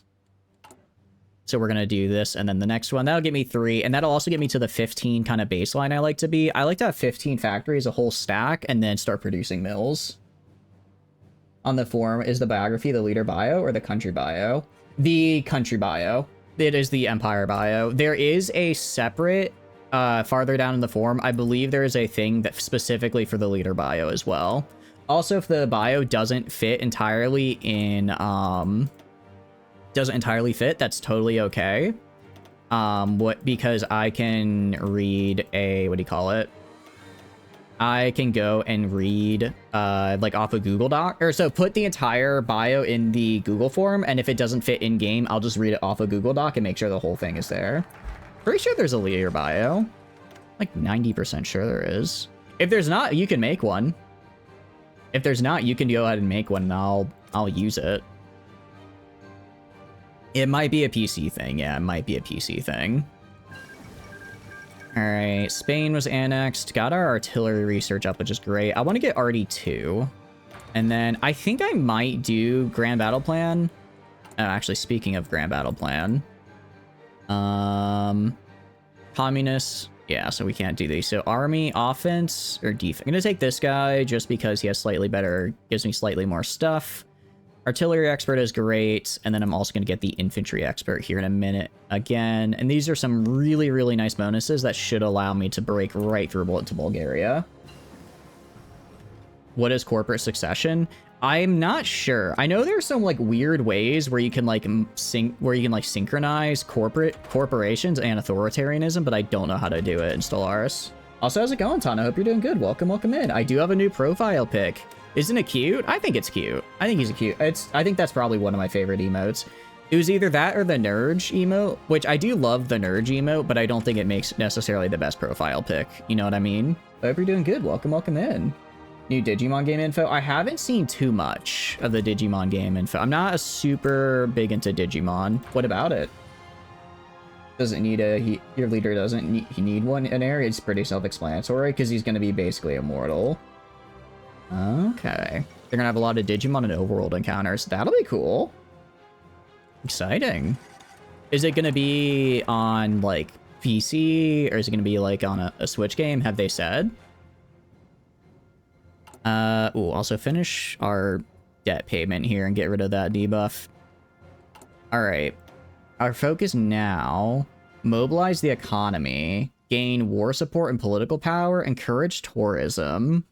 So we're going to do this, and then the next one, that'll get me 3, and that'll also get me to the 15 kind of baseline I like to be. I like to have 15 factories, a whole stack, and then start producing mills. On the form, is the biography the leader bio or the country bio? The country bio. It is the empire bio. There is a separate, farther down in the form, I believe there is a thing that specifically for the leader bio as well. Also, if the bio doesn't fit entirely in, that's totally okay. Because I can read a, what do you call it? I can go and read, like off of Google Doc, or so put the entire bio in the Google form, and if it doesn't fit in game, I'll just read it off of Google Doc and make sure the whole thing is there. Pretty sure there's a leader bio. Like 90% sure there is. If there's not, you can make one. If there's not, you can go ahead and make one, and I'll use it. It might be a PC thing. Yeah, it might be a PC thing. All right, Spain was annexed. Got our artillery research up, which is great. I want to get RD2. And then I think I might do Grand Battle Plan. Actually, speaking of Grand Battle Plan. Communists. Yeah, so we can't do these. So army, offense, or defense. I'm going to take this guy just because he has slightly better, gives me slightly more stuff. Artillery expert is great, and then I'm also going to get the infantry expert here in a minute again. And these are some really, really nice bonuses that should allow me to break right through into Bulgaria. What is corporate succession? I'm not sure. I know there's some like weird ways where you can like synchronize corporations and authoritarianism, but I don't know how to do it in Stellaris. Also, how's it going, Ton? I hope you're doing good. Welcome in. I do have a new profile pic. Isn't it cute? I think it's cute. I think he's a cute. I think that's probably one of my favorite emotes. It was either that or the Nurge emote, which I do love the Nurge emote, but I don't think it makes necessarily the best profile pic. You know what I mean? I hope you're doing good. Welcome in. New Digimon game info. I haven't seen too much of the Digimon game info. I'm not a super big into Digimon. What about it? Doesn't need your leader doesn't need one in area. It's pretty self-explanatory because he's going to be basically immortal. Okay. They're going to have a lot of Digimon and overworld encounters. That'll be cool. Exciting. Is it going to be on, like, PC, or is it going to be, like, on a Switch game? Have they said? Ooh, also finish our debt payment here and get rid of that debuff. Alright. Our focus now, mobilize the economy, gain war support and political power, encourage tourism.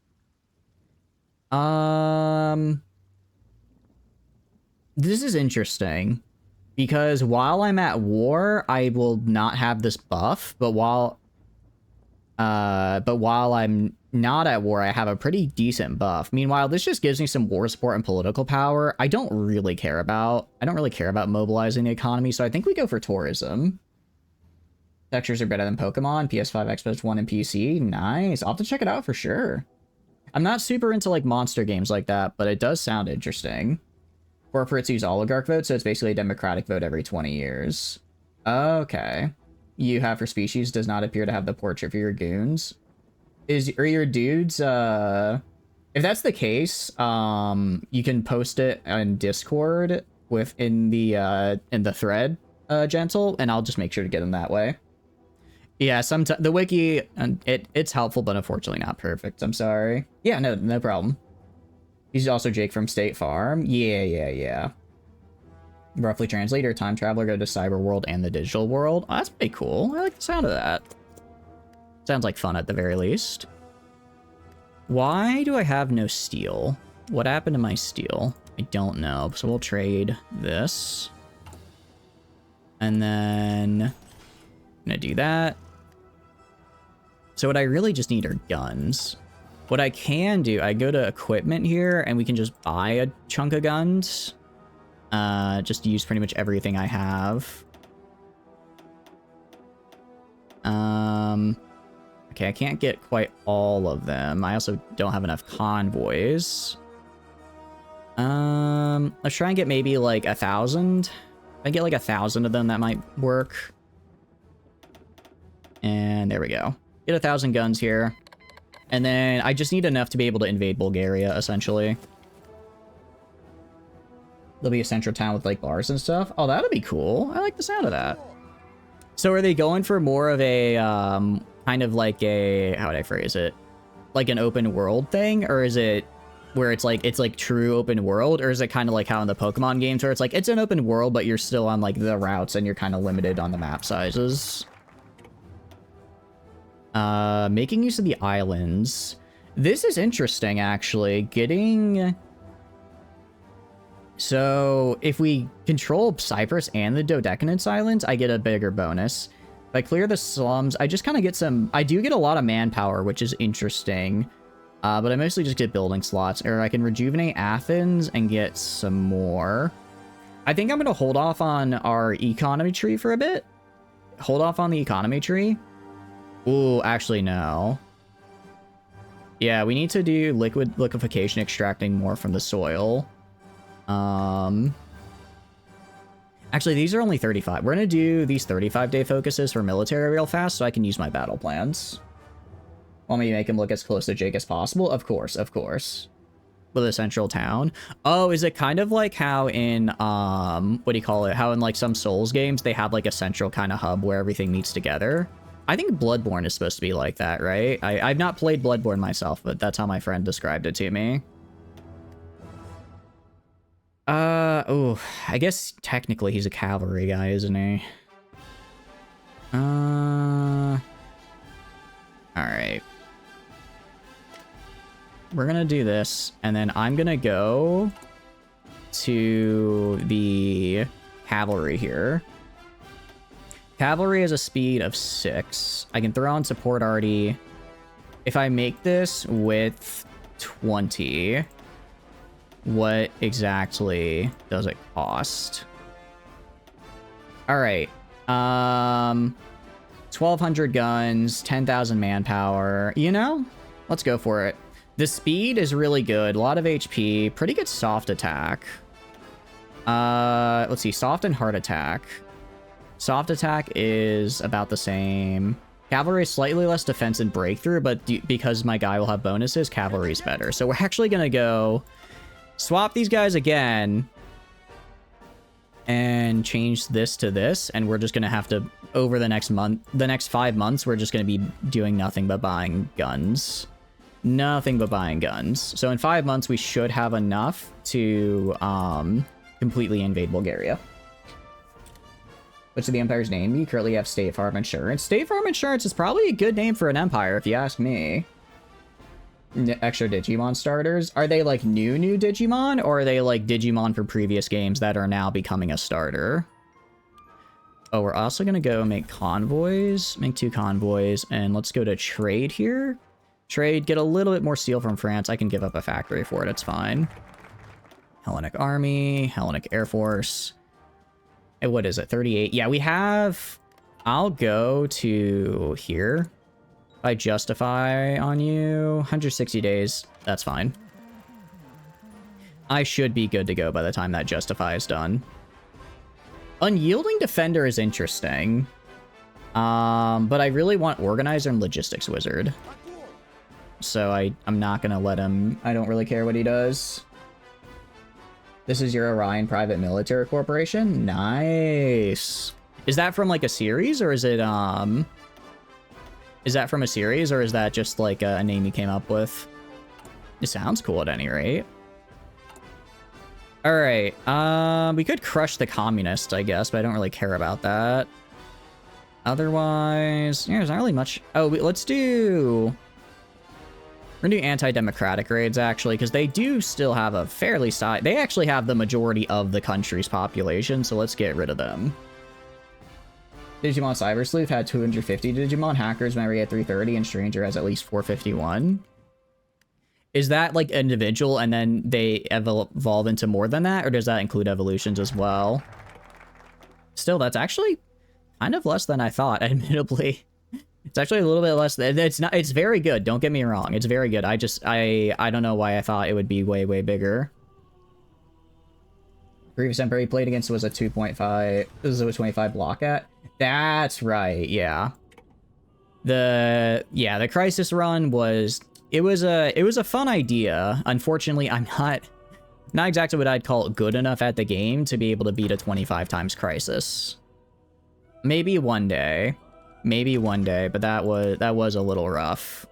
This is interesting because while I'm at war, I will not have this buff, but while I'm not at war, I have a pretty decent buff. Meanwhile, this just gives me some war support and political power. I don't really care about mobilizing the economy, so I think we go for tourism. Textures are better than Pokemon, PS5, Xbox One, and PC. Nice. I'll have to check it out for sure. I'm not super into like monster games like that, but it does sound interesting. Corporates use oligarch votes, so it's basically a democratic vote every 20 years. Okay. You have for species does not appear to have the portrait for your goons. Are your dudes, if that's the case, you can post it on Discord in the thread, Gentle, and I'll just make sure to get them that way. Yeah, sometimes the wiki, it's helpful, but unfortunately not perfect. I'm sorry. Yeah, no problem. He's also Jake from State Farm. Yeah. Roughly translator, time traveler, go to cyber world and the digital world. Oh, that's pretty cool. I like the sound of that. Sounds like fun at the very least. Why do I have no steel? What happened to my steel? I don't know. So we'll trade this. And then I'm gonna do that. So what I really just need are guns. What I can do, I go to equipment here and we can just buy a chunk of guns. Just use pretty much everything I have. Okay, I can't get quite all of them. I also don't have enough convoys. Let's try and get maybe like 1,000. If I get like 1,000 of them, that might work. And there we go. Get 1,000 guns here. And then I just need enough to be able to invade Bulgaria, essentially. There'll be a central town with like bars and stuff. Oh, that'll be cool. I like the sound of that. So are they going for more of a, kind of like a, how would I phrase it? Like an open world thing? Or is it where it's like true open world? Or is it kind of like how in the Pokemon games where it's like, it's an open world, but you're still on like the routes and you're kind of limited on the map sizes? Making use of the islands. This is interesting, actually. So, if we control Cyprus and the Dodecanence Islands, I get a bigger bonus. If I clear the slums, I just kind of get some... I do get a lot of manpower, which is interesting. But I mostly just get building slots. Or I can rejuvenate Athens and get some more. I think I'm going to hold off on our economy tree for a bit. Hold off on the economy tree. Ooh, actually, no. Yeah, we need to do liquefaction, extracting more from the soil. Actually, these are only 35. We're gonna do these 35-day focuses for military real fast so I can use my battle plans. Want me to make him look as close to Jake as possible? Of course. With a central town. Oh, is it kind of like how in, what do you call it? How in like some Souls games, they have like a central kind of hub where everything meets together? I think Bloodborne is supposed to be like that, right? I've not played Bloodborne myself, but that's how my friend described it to me. Oh, I guess technically he's a cavalry guy, isn't he? Alright. We're gonna do this, and then I'm gonna go to the cavalry here. Cavalry has a speed of 6. I can throw on support already. If I make this with 20... what exactly does it cost? All right. 1,200 guns, 10,000 manpower. You know, let's go for it. The speed is really good. A lot of HP. Pretty good soft attack. Let's see. Soft and hard attack. Soft attack is about the same. Cavalry is slightly less defense and breakthrough, but because my guy will have bonuses, cavalry is better. So we're actually going to go swap these guys again and change this to this. And we're just going to have to, over the next 5 months, we're just going to be doing nothing but buying guns. Nothing but buying guns. So in 5 months, we should have enough to completely invade Bulgaria. What's the empire's name? You currently have State Farm Insurance. State Farm Insurance is probably a good name for an empire, if you ask me. Extra Digimon starters. Are they like new Digimon, or are they like Digimon from previous games that are now becoming a starter? Oh, we're also going to go make convoys. Make 2 convoys. And let's go to trade here. Trade, get a little bit more steel from France. I can give up a factory for it. It's fine. Hellenic Army, Hellenic Air Force. And what is it? 38. Yeah, we have... I'll go to here. If I justify on you, 160 days. That's fine. I should be good to go by the time that justify is done. Unyielding Defender is interesting. But I really want Organizer and Logistics Wizard. So I'm not going to let him... I don't really care what he does. This is your Orion Private Military Corporation? Nice. Is that from, like, a series, or is it, Is that from a series, or is that just, like, a name you came up with? It sounds cool at any rate. Alright, we could crush the communists, I guess, but I don't really care about that. Otherwise, yeah, there's not really much... Oh, let's do... We're gonna do anti-democratic raids, actually, because they do still have a fairly size... They actually have the majority of the country's population, so let's get rid of them. Digimon Cyber Sleuth had 250 Digimon. Hackers Memory at 330, and Stranger has at least 451. Is that, like, individual, and then they evolve into more than that, or does that include evolutions as well? Still, that's actually kind of less than I thought, admittedly. It's actually a little bit less. It's very good. Don't get me wrong. It's very good. I don't know why I thought it would be way, way bigger. Previous Emperor he played against was a 2.5. This is a 25 block at. That's right. Yeah. The Crisis run was, it was a fun idea. Unfortunately, I'm not exactly what I'd call good enough at the game to be able to beat a 25 times Crisis. Maybe one day. Maybe one day, but that was a little rough.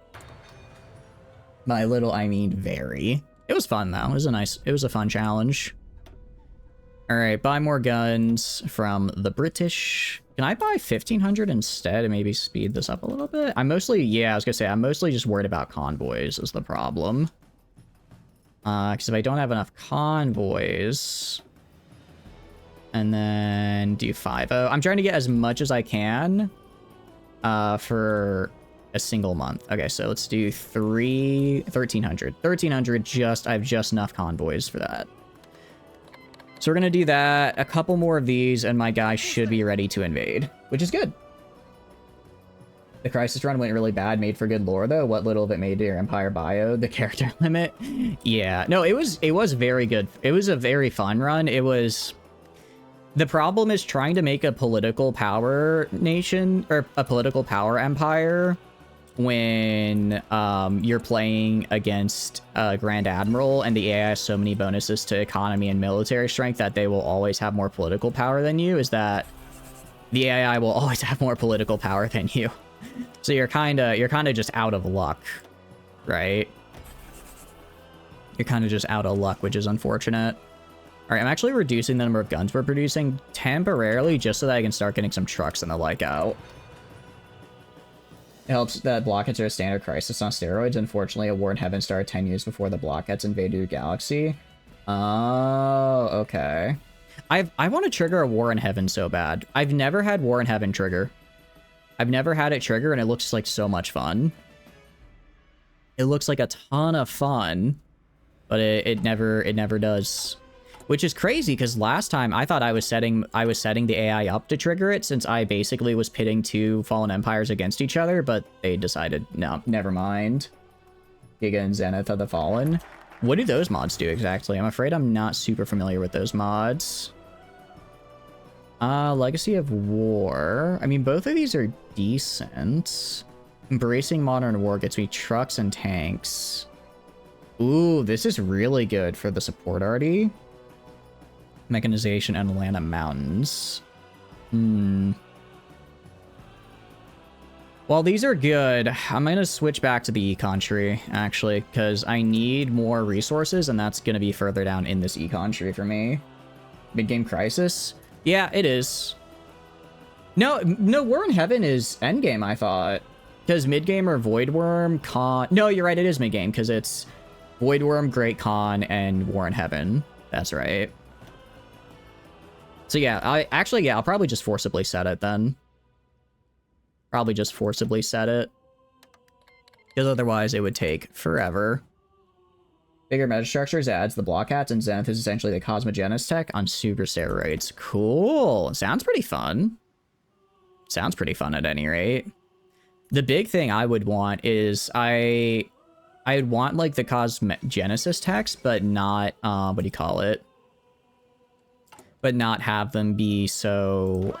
By little, I mean very. It was fun though. It was a fun challenge. All right, buy more guns from the British. Can I buy 1,500 instead and maybe speed this up a little bit? I was gonna say, I'm mostly just worried about convoys is the problem. Because if I don't have enough convoys, and then do 5-0. I'm trying to get as much as I can. For a single month. Okay, so let's do 1,300. 1,300, I have just enough convoys for that. So we're gonna do that, a couple more of these, and my guy should be ready to invade, which is good. The Crisis run went really bad, made for good lore though. What little of it made to your Empire bio, the character limit. Yeah, no, it was very good. It was a very fun run. The problem is trying to make a political power nation, or a political power empire, when you're playing against a Grand Admiral and the AI has so many bonuses to economy and military strength that they will always have more political power than you, is that the AI will always have more political power than you. So you're kind of just out of luck, right? You're kind of just out of luck, which is unfortunate. All right, I'm actually reducing the number of guns we're producing temporarily just so that I can start getting some trucks and the like out. It helps that blockheads are a standard Crisis on steroids. Unfortunately, a war in heaven started 10 years before the blockheads invaded your galaxy. Oh, okay. I want to trigger a war in heaven so bad. I've never had war in heaven trigger. I've never had it trigger, and it looks like so much fun. It looks like a ton of fun, but it never does. Which is crazy, because last time I thought I was setting the AI up to trigger it, since I basically was pitting 2 fallen empires against each other, but they decided, no, never mind. Giga and Zenith of the Fallen. What do those mods do exactly? I'm afraid I'm not super familiar with those mods. Legacy of War. I mean, both of these are decent. Embracing Modern War gets me trucks and tanks. Ooh, this is really good for the support arty. Mechanization and Atlanta Mountains. Well, these are good. I'm going to switch back to the econ tree, actually, because I need more resources, and that's going to be further down in this econ tree for me. Mid-game crisis? Yeah, it is. No, War in Heaven is endgame, I thought. Because mid-game or Void Worm, Con... No, you're right, it is mid-game, because it's Void Worm, Great Con, and War in Heaven. That's right. So yeah, I'll probably just forcibly set it then. Probably just forcibly set it. Because otherwise it would take forever. Bigger metastructures adds the block hats, and Zenith is essentially the Cosmogenis tech on super steroids. Cool. Sounds pretty fun. Sounds pretty fun at any rate. The big thing I would want is I'd want like the Cosmogenesis techs, but not what do you call it? But not have them be so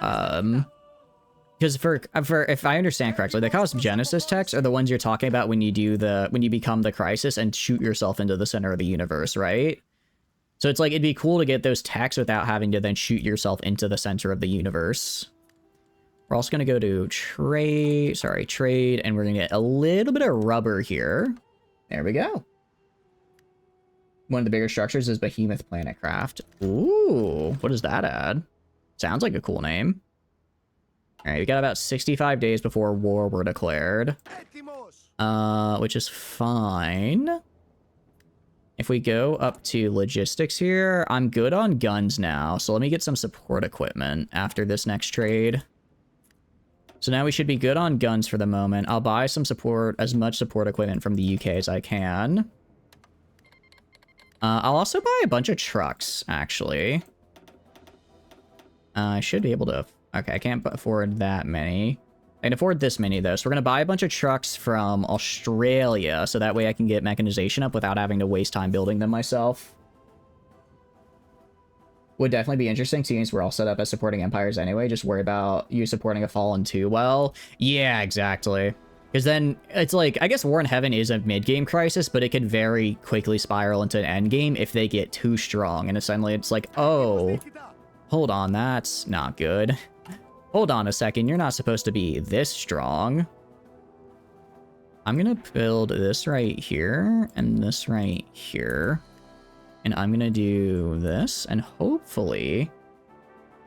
because for if I understand correctly, the Cosmogenesis techs are the ones you're talking about when you become the Crisis and shoot yourself into the center of the universe, right? So it's like it'd be cool to get those techs without having to then shoot yourself into the center of the universe. We're also gonna go to trade, and we're gonna get a little bit of rubber here. There we go. One of the bigger structures is Behemoth Planetcraft. Ooh, what does that add? Sounds like a cool name. All right, we got about 65 days before war were declared. Which is fine. If we go up to logistics here, I'm good on guns now. So let me get some support equipment after this next trade. So now we should be good on guns for the moment. I'll buy some support, as much support equipment from the UK as I can. I'll also buy a bunch of trucks, actually. I should be able to... Okay, I can't afford that many. I can afford this many, though. So we're going to buy a bunch of trucks from Australia, so that way I can get mechanization up without having to waste time building them myself. Would definitely be interesting, since we're all set up as supporting empires anyway. Just worry about you supporting a fallen too well. Yeah, exactly. Because then, it's like, I guess War in Heaven is a mid-game crisis, but it could very quickly spiral into an endgame if they get too strong. And suddenly it's like, oh, hold on, that's not good. Hold on a second, you're not supposed to be this strong. I'm gonna build this right here, and this right here. And I'm gonna do this, and hopefully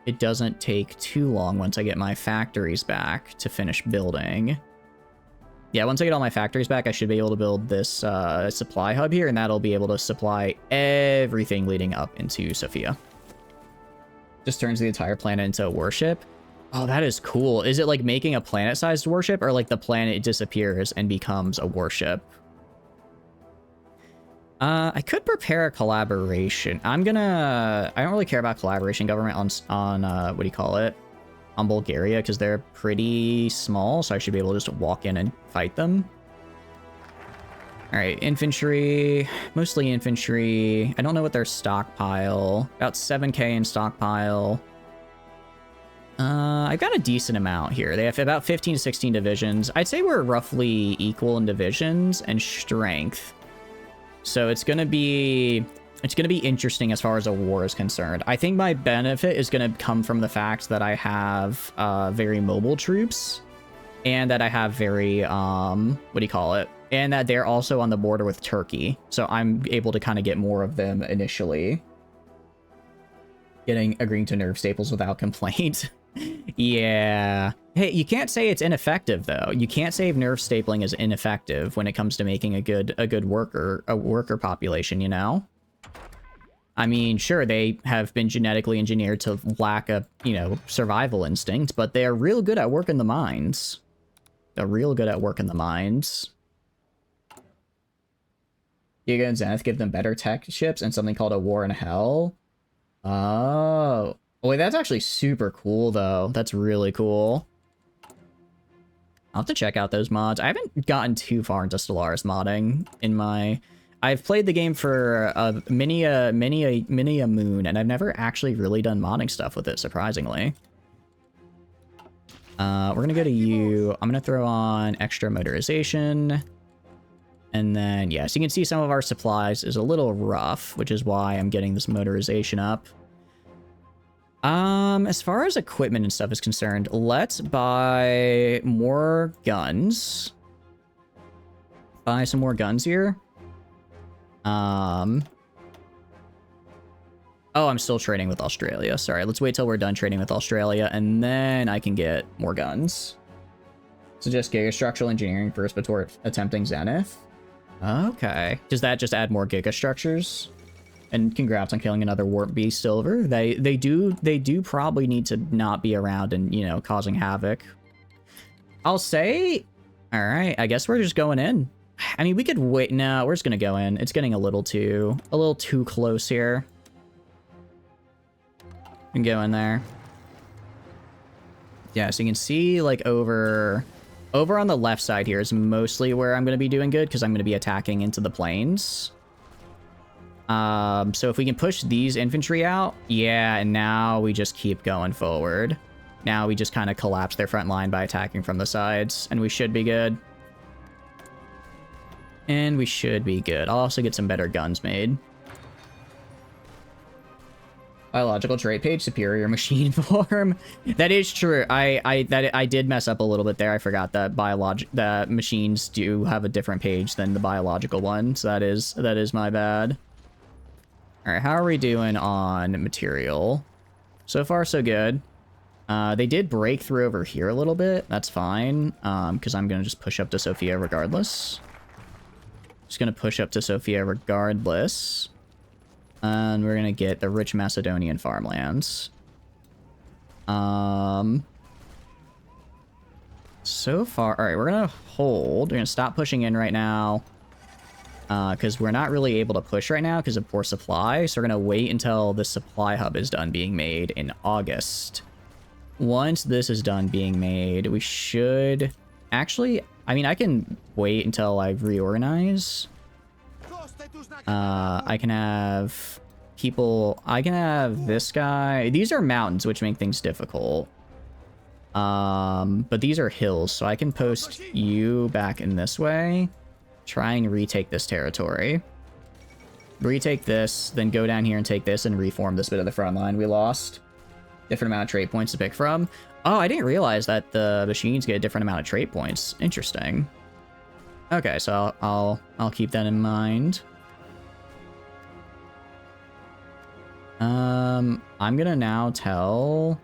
it doesn't take too long once I get my factories back to finish building. Yeah, once I get all my factories back, I should be able to build this supply hub here, and that'll be able to supply everything leading up into Sophia. Just turns the entire planet into a warship. Oh, that is cool. Is it like making a planet-sized warship, or like the planet disappears and becomes a warship? I could prepare a collaboration. I don't really care about collaboration government on what do you call it? On Bulgaria, because they're pretty small, so I should be able to just walk in and fight them. All right, infantry, mostly infantry. I don't know what their stockpile, about 7k in stockpile. I've got a decent amount here. They have about 15 to 16 divisions. I'd say we're roughly equal in divisions and strength. So it's gonna be interesting as far as a war is concerned. I think my benefit is gonna come from the fact that I have very mobile troops, and that I have very what do you call it? And that they're also on the border with Turkey. So I'm able to kind of get more of them initially. Agreeing to nerve staples without complaint. Yeah. Hey, you can't say it's ineffective though. You can't say nerve stapling is ineffective when it comes to making a good worker population, you know? I mean, sure, they have been genetically engineered to lack a, survival instinct, but they are real good at working the mines. They're real good at working the mines. Giga and Zenith give them better tech ships and something called a War in Hell. Oh. Wait, that's actually super cool, though. That's really cool. I'll have to check out those mods. I haven't gotten too far into Stellaris modding in my... I've played the game for many a moon, and I've never actually really done modding stuff with it, surprisingly. We're gonna go to you. I'm gonna throw on extra motorization. And then, yeah, so you can see some of our supplies is a little rough, which is why I'm getting this motorization up. As far as equipment and stuff is concerned, let's buy more guns. Buy some more guns here. Oh, I'm still trading with Australia. Sorry, let's wait till we're done trading with Australia, and then I can get more guns. Suggest Giga Structural Engineering first before attempting Zenith. Okay. Does that just add more Giga Structures? And congrats on killing another Warp Beast Silver. They do probably need to not be around and, you know, causing havoc. I'll say, all right, I guess we're just going in. I mean, we could wait. No, we're just gonna go in. It's getting a little too close here. We can go in there. Yeah, so you can see like over on the left side here is mostly where I'm gonna be doing good because I'm gonna be attacking into the plains. So if we can push these infantry out, yeah, and now we just keep going forward. Now we just kind of collapse their front line by attacking from the sides, and we should be good. And we should be good. I'll also get some better guns made. Biological trait page, superior machine form. That is true. I did mess up a little bit there. I forgot that that machines do have a different page than the biological one. So that is my bad. All right, how are we doing on material? So far, so good. They did break through over here a little bit. That's fine, because I'm gonna just push up to Sofia regardless. Just gonna push up to Sofia regardless. And we're gonna get the rich Macedonian farmlands. So far, all right, we're gonna hold. We're gonna stop pushing in right now. Because we're not really able to push right now because of poor supply. So we're gonna wait until the supply hub is done being made in August. Once this is done being made, we should... Actually, I mean, I can wait until I reorganize. I can have people... I can have this guy... These are mountains, which make things difficult. But these are hills, so I can post you back in this way. Try and retake this territory. Retake this, then go down here and take this and reform this bit of the front line we lost. Different amount of trait points to pick from. Oh, I didn't realize that the machines get a different amount of trait points. Interesting. Okay, so I'll keep that in mind. I'm gonna now tell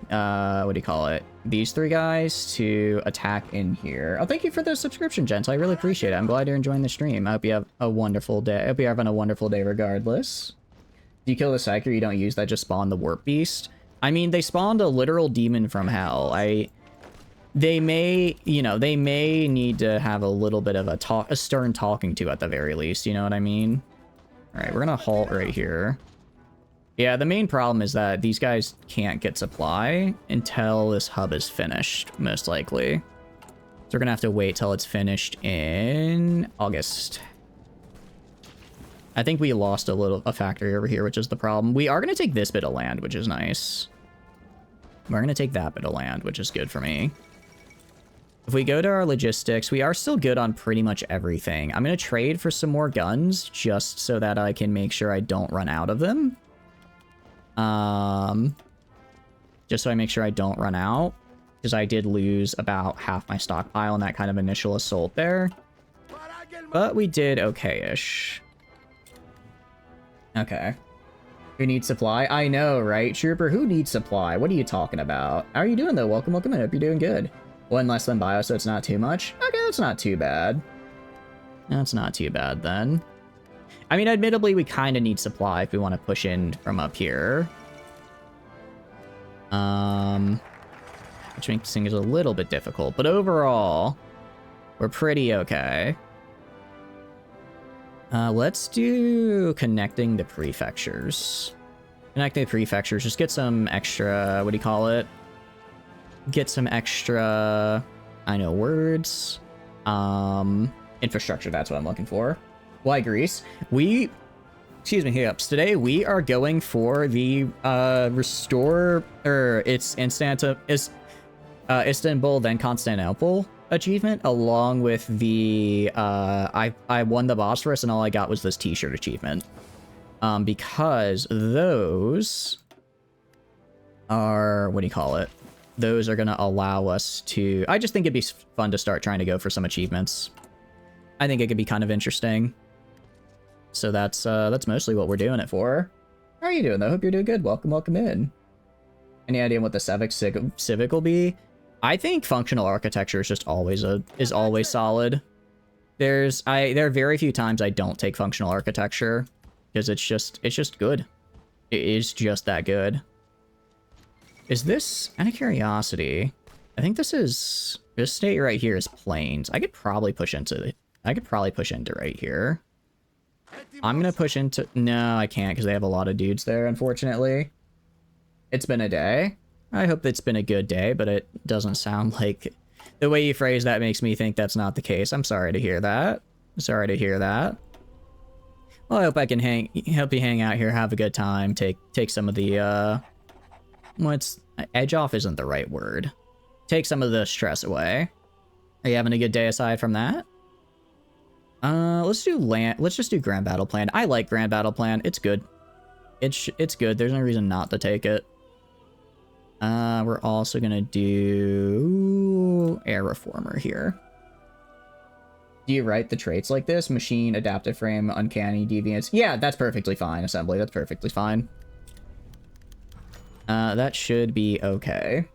what do you call it? These three guys to attack in here. Oh, thank you for the subscription, gents. I really appreciate it. I'm glad you're enjoying the stream. I hope you have a wonderful day. I hope you're having a wonderful day regardless. Do you kill the Psyker? You don't use that, just spawn the Warp Beast? I mean, they spawned a literal demon from hell. They may, you know, they may need to have a little bit of a stern talking to at the very least, you know what I mean? All right, we're gonna halt right here. Yeah, the main problem is that these guys can't get supply until this hub is finished, most likely. So we're gonna have to wait till it's finished in August. I think we lost a factory over here, which is the problem. We are gonna take this bit of land, which is nice. We're gonna take that bit of land, which is good for me. If we go to our logistics, we are still good on pretty much everything. I'm gonna trade for some more guns just so that I can make sure I don't run out of them. Just so I make sure I don't run out, because I did lose about half my stockpile in that kind of initial assault there. But we did okay-ish. Okay. Who needs supply? I know, right? Trooper, who needs supply? What are you talking about? How are you doing, though? Welcome, welcome. I hope you're doing good. One less than bio, so it's not too much. Okay, that's not too bad. That's not too bad, then. I mean, admittedly, we kind of need supply if we want to push in from up here. Which makes things a little bit difficult. But overall, we're pretty okay. Let's do connecting the prefectures. Connecting the prefectures, just get some extra, what do you call it? Get some extra, I know, words. Infrastructure, that's what I'm looking for. Why Greece? Excuse me, hiccups. Today we are going for the restore, or it's Istanbul, then Constantinople achievement, along with the I won the Bosphorus and all I got was this t-shirt achievement. Because those are, what do you call it? Those are gonna allow us to, I just think it'd be fun to start trying to go for some achievements. I think it could be kind of interesting. So that's mostly what we're doing it for. How are you doing though? Hope you're doing good. Welcome in. Any idea what the civic will be? I think functional architecture is just always solid. There are very few times I don't take functional architecture because it's just good. It is just that good. Is this, out of curiosity, I think this state right here is plains. I could probably push into right here. I'm gonna push into, no, I can't because they have a lot of dudes there, unfortunately. It's been a day. I hope it's been a good day, but it doesn't sound like, the way you phrase that makes me think that's not the case. I'm sorry to hear that. Sorry to hear that. Well, I hope I can help you hang out here, have a good time, take some of the, edge off isn't the right word. Take some of the stress away. Are you having a good day aside from that? Let's just do Grand Battle Plan. I like Grand Battle Plan. It's good. It's good. There's no reason not to take it. We're also gonna do Air Reformer here. Do you write the traits like this? Machine, adaptive frame, uncanny, deviance. Yeah, that's perfectly fine. Assembly, that's perfectly fine. That should be okay.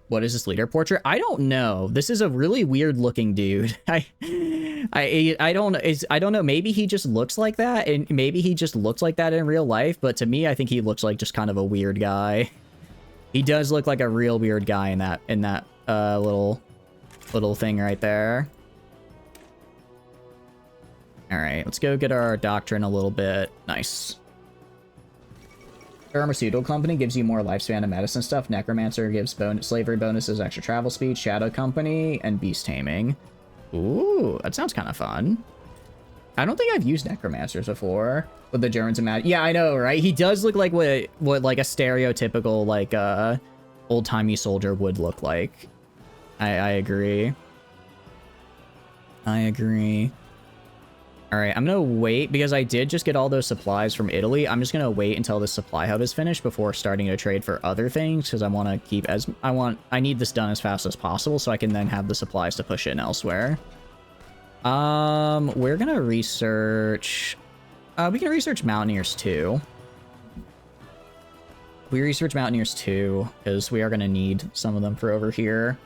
What is this leader portrait? I don't know. This is a really weird looking dude. I don't know. Maybe he just looks like that, and maybe he just looks like that in real life. But to me, I think he looks like just kind of a weird guy. He does look like a real weird guy in that little thing right there. All right, let's go get our doctrine a little bit. Nice. Pharmaceutical company gives you more lifespan and medicine stuff. Necromancer gives slavery bonuses, extra travel speed. Shadow company and beast taming. Ooh, that sounds kind of fun. I don't think I've used necromancers before with the Germans and Mad. Yeah, I know, right? He does look like what like a stereotypical like old-timey soldier would look like. I agree. I agree. All right, I'm gonna wait because I did just get all those supplies from Italy. I'm just gonna wait until the supply hub is finished before starting to trade for other things because I want to keep I need this done as fast as possible so I can then have the supplies to push in elsewhere. We're gonna research. We can research Mountaineers too. We research Mountaineers too because we are gonna need some of them for over here.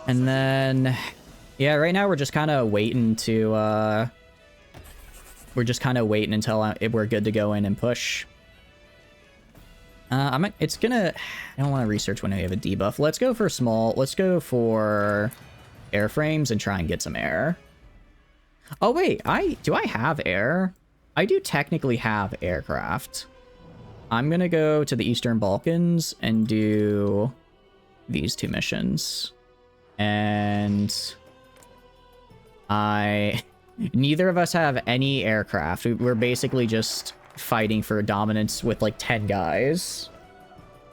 And then. Yeah, right now we're just kind of waiting to, we're just kind of waiting until we're good to go in and push. I don't want to research when we have a debuff. Let's go for airframes and try and get some air. Oh wait, do I have air? I do technically have aircraft. I'm gonna go to the Eastern Balkans and do these two missions. And neither of us have any aircraft. We're basically just fighting for dominance with like 10 guys.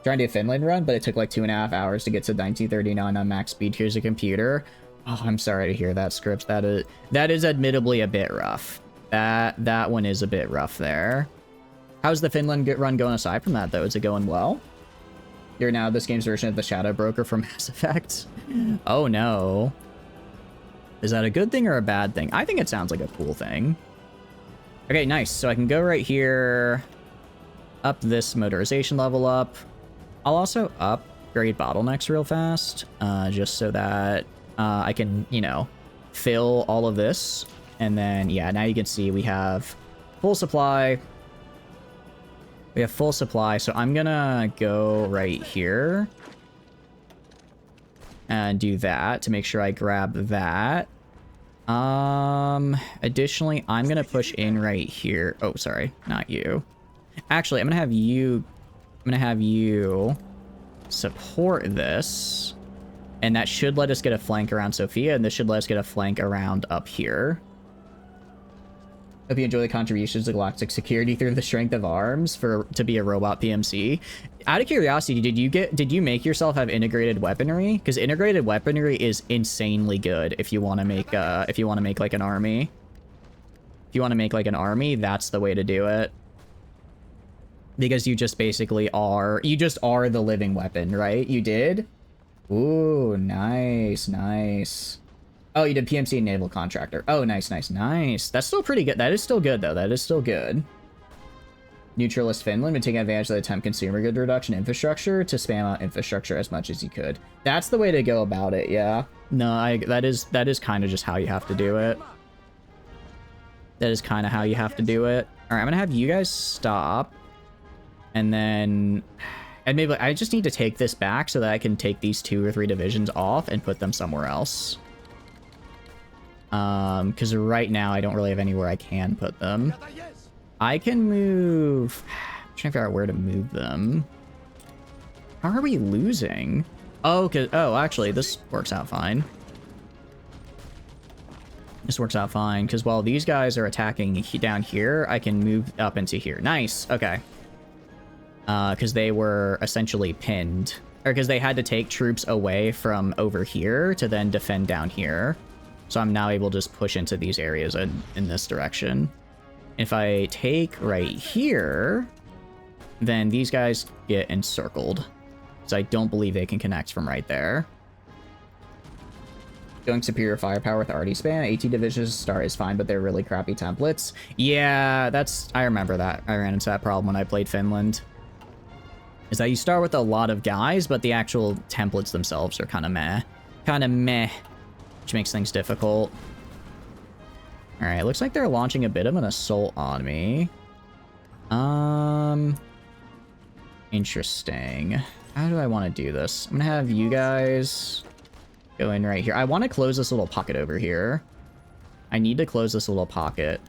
Trying to do a Finland run, but it took like 2.5 hours to get to 1939 on max speed. Here's a computer. Oh, I'm sorry to hear that, Scripps. That is admittedly a bit rough. That one is a bit rough there. How's the Finland run going aside from that, though? Is it going well? You're now this game's version of the Shadow Broker from Mass Effect. Oh, no. Is that a good thing or a bad thing? I think it sounds like a cool thing. Okay, nice. So I can go right here, up this motorization level up. I'll also upgrade bottlenecks real fast, just so that I can, fill all of this. And then, yeah, now you can see we have full supply. We have full supply, so I'm gonna go right here and do that to make sure I grab that. Additionally, I'm gonna push in right here. Oh, sorry, not you. Actually, I'm gonna have you support this. And that should let us get a flank around Sofia, and this should let us get a flank around up here. Hope you enjoy the contributions to galactic security through the strength of arms to be a robot PMC. Out of curiosity, did you make yourself have integrated weaponry? Because integrated weaponry is insanely good if you want to make like an army. If you want to make like an army, that's the way to do it. Because you just basically are the living weapon, right? You did? Ooh, nice, nice. Oh, you did PMC and Naval Contractor. Oh, nice, nice, nice. That's still pretty good. That is still good, though. That is still good. Neutralist Finland would take advantage of the temp consumer good reduction infrastructure to spam out infrastructure as much as you could. That's the way to go about it, yeah. No, that is kind of just how you have to do it. That is kind of how you have to do it. All right, I'm going to have you guys stop. And then... And maybe I just need to take this back so that I can take these 2 or 3 divisions off and put them somewhere else. Because right now I don't really have anywhere I can put them. I can move... I'm trying to figure out where to move them. How are we losing? Oh, actually, this works out fine. This works out fine, because while these guys are attacking down here, I can move up into here. Nice, okay. Because they were essentially pinned. Or because they had to take troops away from over here to then defend down here. So I'm now able to just push into these areas in this direction. If I take right here, then these guys get encircled. So I don't believe they can connect from right there. Going superior firepower with arty span. 18 divisions start is fine, but they're really crappy templates. Yeah, I remember that. I ran into that problem when I played Finland. Is that you start with a lot of guys, but the actual templates themselves are kind of meh. Kind of meh. Which makes things difficult. Alright, looks like they're launching a bit of an assault on me. Interesting. How do I want to do this? I'm gonna have you guys go in right here. I want to close this little pocket over here. I need to close this little pocket.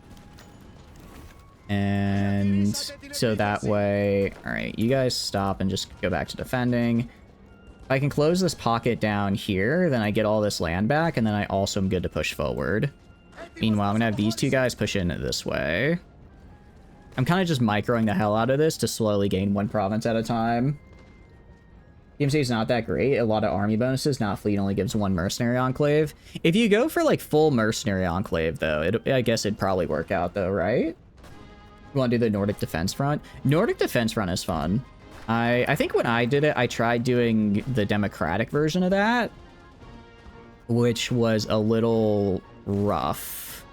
And so that way... Alright, you guys stop and just go back to defending. If I can close this pocket down here, then I get all this land back, and then I also am good to push forward. Meanwhile, I'm gonna have these 2 guys push in this way. I'm kind of just microing the hell out of this to slowly gain 1 province at a time. PMC is not that great. A lot of army bonuses. Not fleet only gives 1 mercenary enclave. If you go for like full mercenary enclave, though, I guess it'd probably work out, though, right? You want to do the Nordic Defense Front? Nordic Defense Front is fun. I think when I did it, I tried doing the democratic version of that, which was a little rough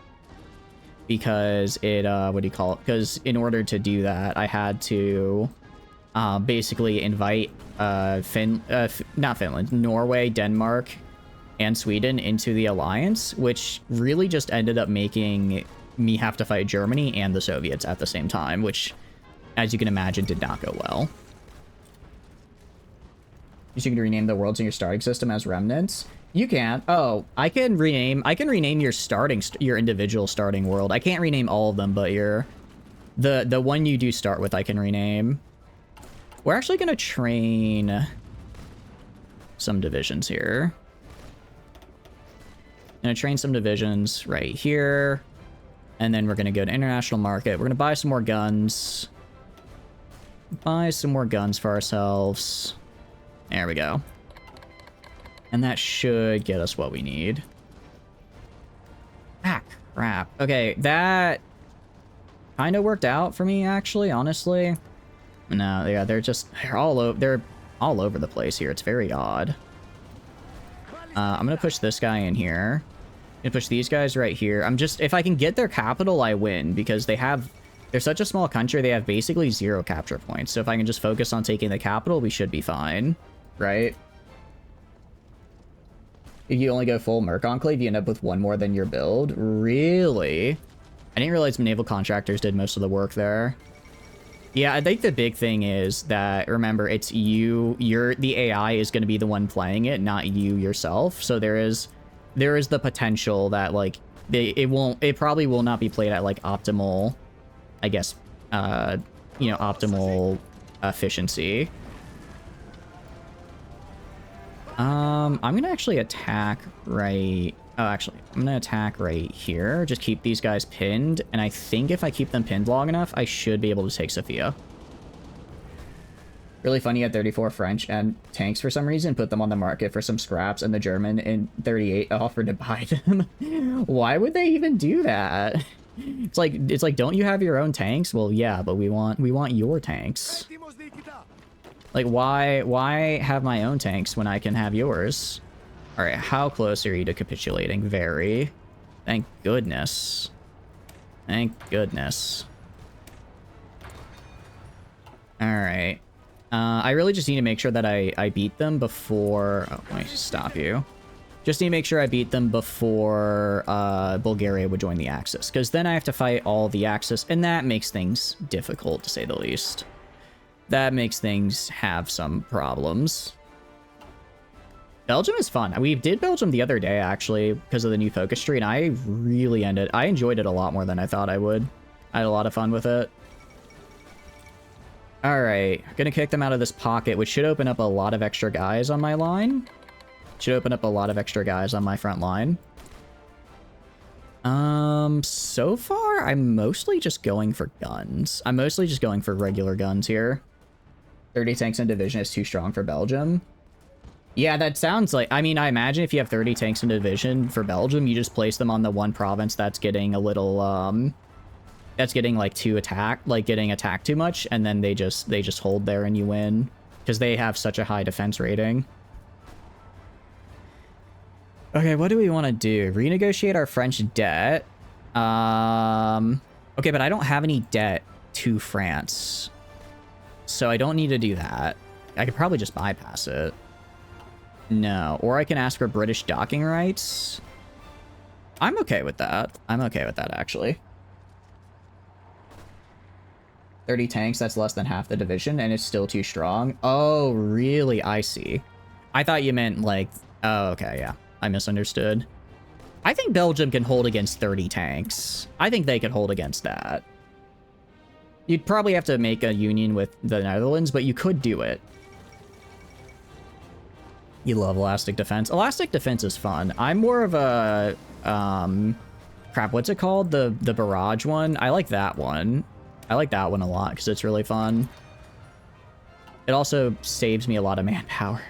because it, what do you call it? Because in order to do that, I had to basically invite not Finland, Norway, Denmark, and Sweden into the alliance, which really just ended up making me have to fight Germany and the Soviets at the same time, which, as you can imagine, did not go well. You can rename the worlds in your starting system as remnants. You can't. Oh, I can rename your individual starting world. I can't rename all of them, but the one you do start with, I can rename. We're actually gonna train some divisions here. Gonna train some divisions right here. And then we're going to go to international market. We're going to buy some more guns. Buy some more guns for ourselves. There we go. And that should get us what we need. Ah, crap. Okay, that kind of worked out for me, actually, honestly. No, yeah, they're all over the place here. It's very odd. I'm going to push this guy in here. And push these guys right here. If I can get their capital, I win, because they're such a small country, they have basically 0 capture points. So if I can just focus on taking the capital, we should be fine, right? If you only go full Merc Enclave, you end up with 1 more than your build. Really? I didn't realize naval contractors did most of the work there. Yeah, I think the big thing is that, remember, it's the AI is going to be the one playing it, not you yourself. So there is the potential that, like, it probably will not be played at, like, optimal, I guess, optimal efficiency. I'm gonna actually attack right... Oh, actually, I'm gonna attack right here. Just keep these guys pinned. And I think if I keep them pinned long enough, I should be able to take Sofia. Really funny, at 34 French and tanks for some reason, put them on the market for some scraps, and the German in 38 offered to buy them. Why would they even do that? It's like, don't you have your own tanks? Well, yeah, but we want your tanks. Like, why have my own tanks when I can have yours? All right, how close are you to capitulating? Very. Thank goodness. Thank goodness. All right. I really just need to make sure that I beat them before... Oh, let me stop you. Just need to make sure I beat them before Bulgaria would join the Axis. Because then I have to fight all the Axis, and that makes things difficult, to say the least. That makes things have some problems. Belgium is fun. We did Belgium the other day, actually, because of the new focus tree, and I really I enjoyed it a lot more than I thought I would. I had a lot of fun with it. Alright, gonna kick them out of this pocket, which should open up a lot of extra guys on my line. Should open up a lot of extra guys on my front line. So far, I'm mostly just going for guns. I'm mostly just going for regular guns here. 30 tanks in division is too strong for Belgium. Yeah, that sounds like... I mean, I imagine if you have 30 tanks in division for Belgium, you just place them on the one province that's getting a little, that's getting like getting attacked too much, and then they just hold there and you win because they have such a high defense rating. Okay, what do we want to do? Renegotiate our French debt. Okay, but I don't have any debt to France, so I don't need to do that. I could probably just bypass it. No, or I can ask for British docking rights. I'm okay with that. I'm okay with that, actually. 30 tanks, that's less than half the division, and it's still too strong. Oh, really? I see. I thought you meant, like... Oh, okay, yeah. I misunderstood. I think Belgium can hold against 30 tanks. I think they could hold against that. You'd probably have to make a union with the Netherlands, but you could do it. You love elastic defense. Elastic defense is fun. I'm more of a... crap, what's it called? The barrage one? I like that one. I like that one a lot because it's really fun. It also saves me a lot of manpower.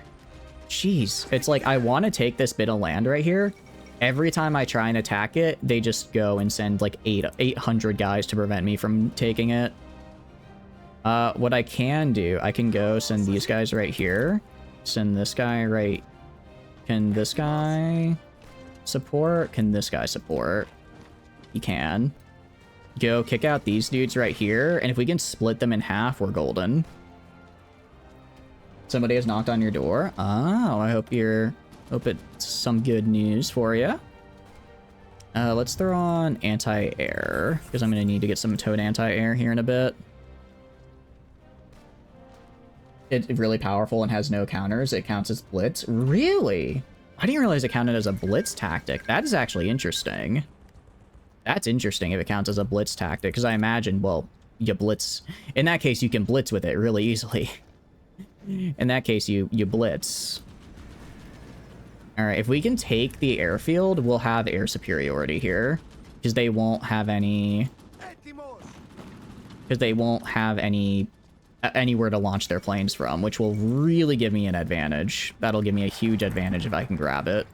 Jeez. It's like, I want to take this bit of land right here. Every time I try and attack it, they just go and send like 800 guys to prevent me from taking it. What I can do, I can go send these guys right here. Send this guy right... Can this guy support? Can this guy support? He can. Go kick out these dudes right here, and if we can split them in half, we're golden. Somebody has knocked on your door. Oh, I hope it's some good news for you. Let's throw on anti-air, because I'm going to need to get some towed anti-air here in a bit. It's really powerful and has no counters. It counts as blitz. Really? I didn't realize it counted as a blitz tactic. That is actually interesting. That's interesting if it counts as a blitz tactic, because I imagine, well, you blitz. In that case, you can blitz with it really easily. In that case, you blitz. All right, if we can take the airfield, we'll have air superiority here, because they won't have any... Because they won't have anywhere to launch their planes from, which will really give me an advantage. That'll give me a huge advantage if I can grab it.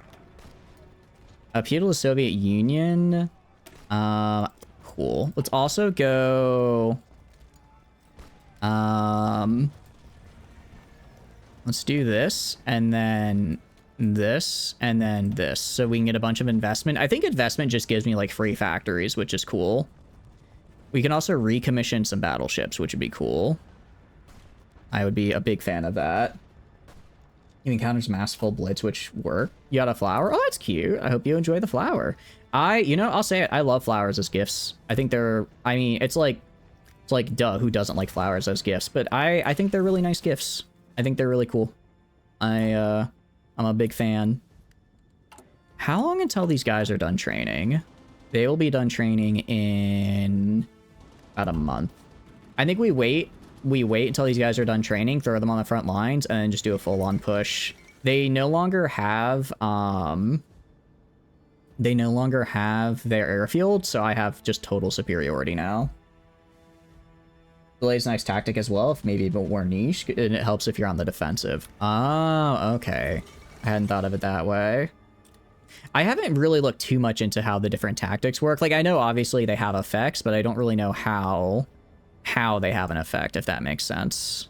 Appeal to the Soviet Union. Cool. Let's also go... Let's do this, and then this, and then this, so we can get a bunch of investment. I think investment just gives me, like, free factories, which is cool. We can also recommission some battleships, which would be cool. I would be a big fan of that. You encounters masterful blitz, which work. You got a flower? Oh, that's cute. I hope you enjoy the flower. You know, I'll say it. I love flowers as gifts. I think they're... I mean, it's like, duh, who doesn't like flowers as gifts? But I think they're really nice gifts. I think they're really cool. I'm a big fan. How long until these guys are done training? They will be done training in about a month. I think we wait until these guys are done training, throw them on the front lines, and then just do a full-on push They no longer have their airfield, so I have just total superiority now. Delay's a nice tactic as well, if maybe a bit more niche, and it helps if you're on the defensive. Oh, okay. I hadn't thought of it that way. I haven't really looked too much into how the different tactics work. Like, I know obviously they have effects, but I don't really know how they have an effect, if that makes sense.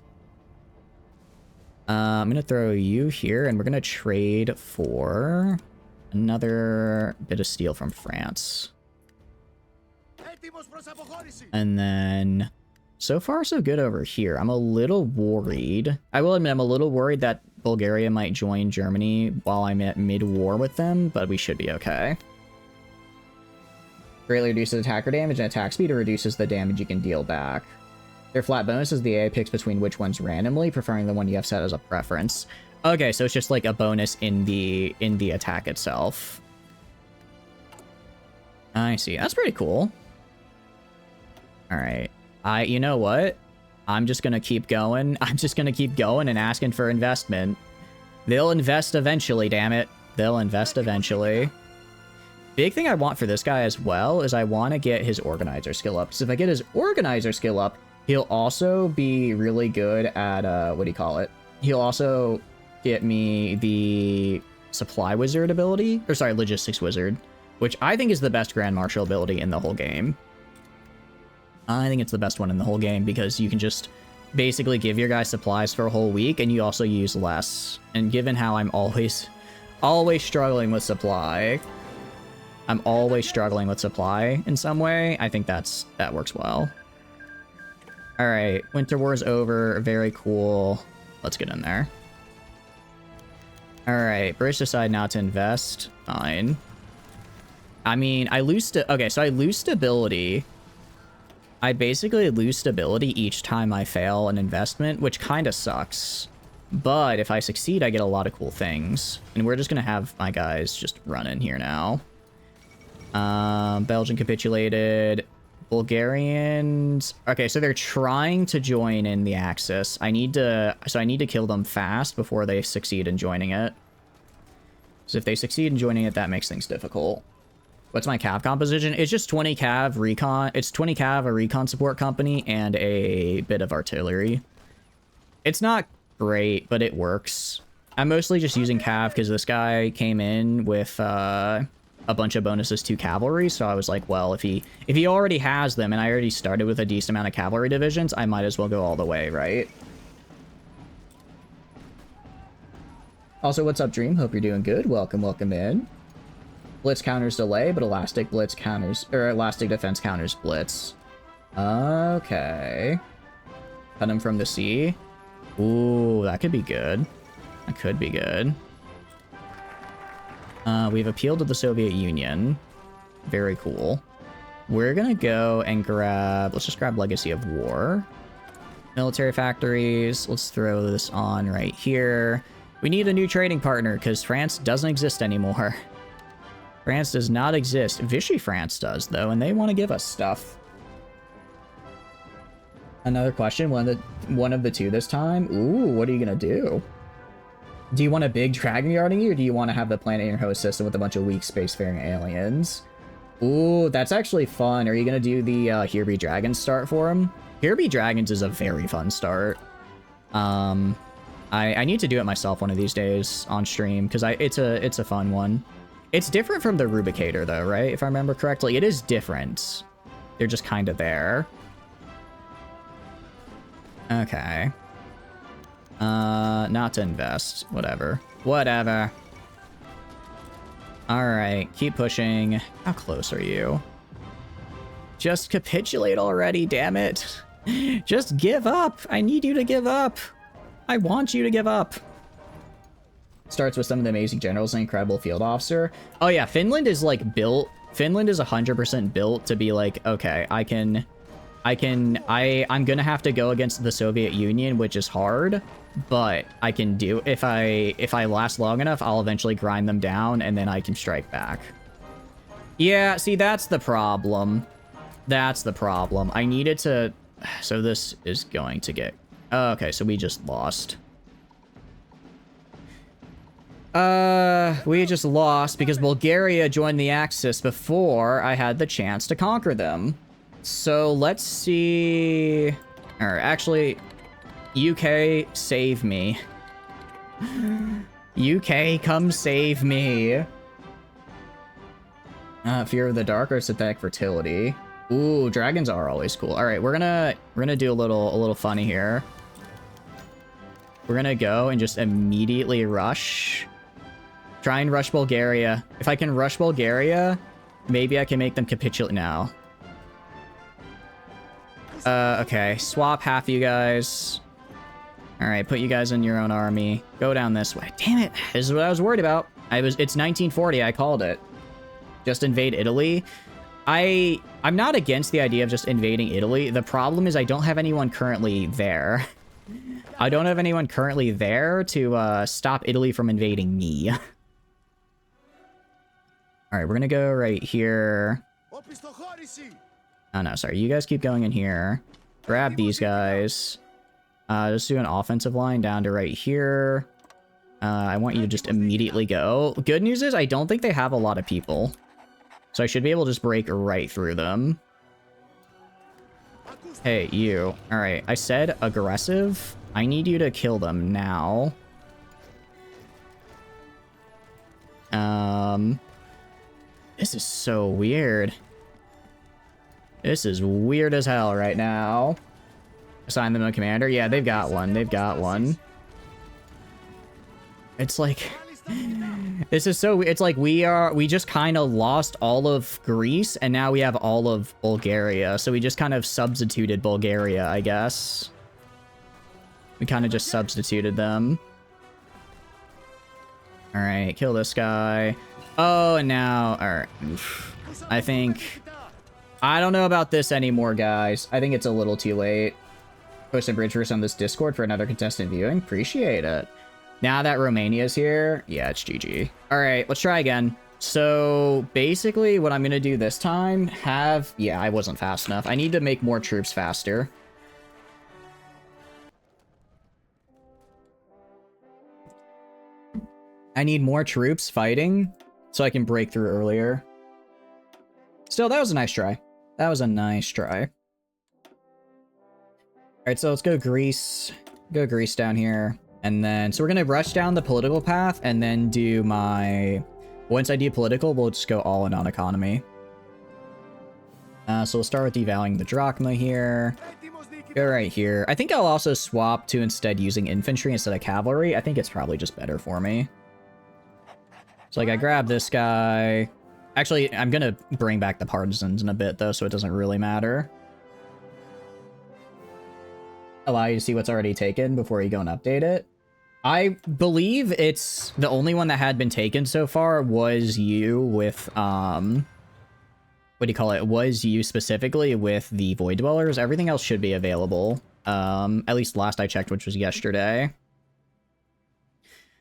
I'm gonna throw you here, and we're gonna trade for another bit of steel from France. And then, so far so good over here. I'm a little worried. I will admit I'm a little worried that Bulgaria might join Germany while I'm at mid-war with them, but we should be okay. Greatly reduces attacker damage and attack speed, or reduces the damage you can deal back. Their flat bonus is the AI picks between which ones randomly, preferring the one you have set as a preference. Okay, so it's just like a bonus in the attack itself. I see. That's pretty cool. All right. You know what? I'm just gonna keep going. I'm just gonna keep going and asking for investment. They'll invest eventually, damn it. They'll invest eventually. Big thing I want for this guy as well is I want to get his organizer skill up. So if I get his organizer skill up, he'll also be really good at, what do you call it? He'll also get me the supply wizard ability, or sorry, logistics wizard, which I think is the best Grand Marshal ability in the whole game. I think it's the best one in the whole game because you can just basically give your guys supplies for a whole week and you also use less. And given how I'm always struggling with supply, in some way, I think that works well. All right, Winter War's over. Very cool. Let's get in there. All right, British decide not to invest. Fine. I mean, I lose stability. I basically lose stability each time I fail an investment, which kind of sucks. But if I succeed, I get a lot of cool things. And we're just going to have my guys just run in here now. Belgium capitulated. Bulgarians. Okay, so they're trying to join in the Axis. I need to kill them fast before they succeed in joining it. So if they succeed in joining it, that makes things difficult. What's my cav composition? It's just 20 cav recon. It's 20 cav, a recon support company, and a bit of artillery. It's not great, but it works. I'm mostly just using cav because this guy came in with a bunch of bonuses to cavalry, so I was like, well, if he already has them, and I already started with a decent amount of cavalry divisions, I might as well go all the way, right? Also, what's up, Dream? Hope you're doing good. Welcome in. Blitz counters delay, but elastic blitz counters, or elastic defense counters blitz. Okay. Cut him from the sea. Ooh, that could be good. That could be good. We've appealed to the Soviet Union. Very cool. We're gonna go and grab, let's just grab Legacy of War. Military factories. Let's throw this on right here. We need a new trading partner because France doesn't exist anymore. France does not exist. Vichy France does, though, and they want to give us stuff. Another question, one of the two this time. Ooh, what are you gonna do? Do you want a big dragon guarding you, or do you want to have the planet in your host system with a bunch of weak spacefaring aliens? Ooh, that's actually fun. Are you gonna do the Here Be Dragons start for him? Here Be Dragons is a very fun start. I need to do it myself one of these days on stream because it's a fun one. It's different from the Rubicator, though, right? If I remember correctly, it is different. They're just kind of there. Okay. Not to invest. Whatever. Whatever. Alright, keep pushing. How close are you? Just capitulate already, damn it. Just give up. I need you to give up. I want you to give up. Starts with some of the amazing generals and incredible field officer. Oh yeah, Finland is like built. Finland is 100% built to be like, okay, I'm gonna have to go against the Soviet Union, which is hard, but I can do, if I last long enough, I'll eventually grind them down and then I can strike back. Yeah, see, that's the problem. That's the problem. I needed to, so this is going to get, okay, so we just lost. We just lost because Bulgaria joined the Axis before I had the chance to conquer them. So let's see... Or actually, UK, save me. UK, come save me. Fear of the Dark or Synthetic Fertility. Ooh, dragons are always cool. All right, we're gonna do a little funny here. We're gonna go and just immediately rush. Try and rush Bulgaria. If I can rush Bulgaria, maybe I can make them capitulate now. Okay, swap half you guys. All right, put you guys in your own army. Go down this way. Damn it, this is what I was worried about. It's 1940, I called it. Just invade Italy. I'm not against the idea of just invading Italy. The problem is I don't have anyone currently there. I don't have anyone currently there to stop Italy from invading me. All right, we're gonna go right here. Oh no, sorry. You guys keep going in here. Grab these guys. Just do an offensive line down to right here. I want you to just immediately go. Good news is I don't think they have a lot of people. So I should be able to just break right through them. Hey, you. All right, I said aggressive. I need you to kill them now. This is so weird. This is weird as hell right now. Assign them a commander. Yeah, they've got one. They've got one. It's like... This is so... It's like we just kind of lost all of Greece, and now we have all of Bulgaria. So we just kind of substituted Bulgaria, I guess. We kind of just substituted them. Alright, kill this guy. Oh, and now... Alright. I think... I don't know about this anymore, guys. I think it's a little too late. Post a bridge verse on this Discord for another contestant viewing. Appreciate it. Now that Romania's here, yeah, it's GG. All right, let's try again. So basically what I'm going to do this time, yeah, I wasn't fast enough. I need to make more troops faster. I need more troops fighting so I can break through earlier. Still, that was a nice try. That was a nice try. All right, so let's go Greece. Go Greece down here. And then, so we're going to rush down the political path and then do my... Once I do political, we'll just go all in on economy. So we'll start with devaluing the drachma here. Go right here. I think I'll also swap to instead using infantry instead of cavalry. I think it's probably just better for me. So like I grab this guy. Actually, I'm going to bring back the partisans in a bit though, so it doesn't really matter. Allow you to see what's already taken before you go and update it. I believe it's the only one that had been taken so far was you with, what do you call it? Was you specifically with the Void Dwellers. Everything else should be available. At least last I checked, which was yesterday.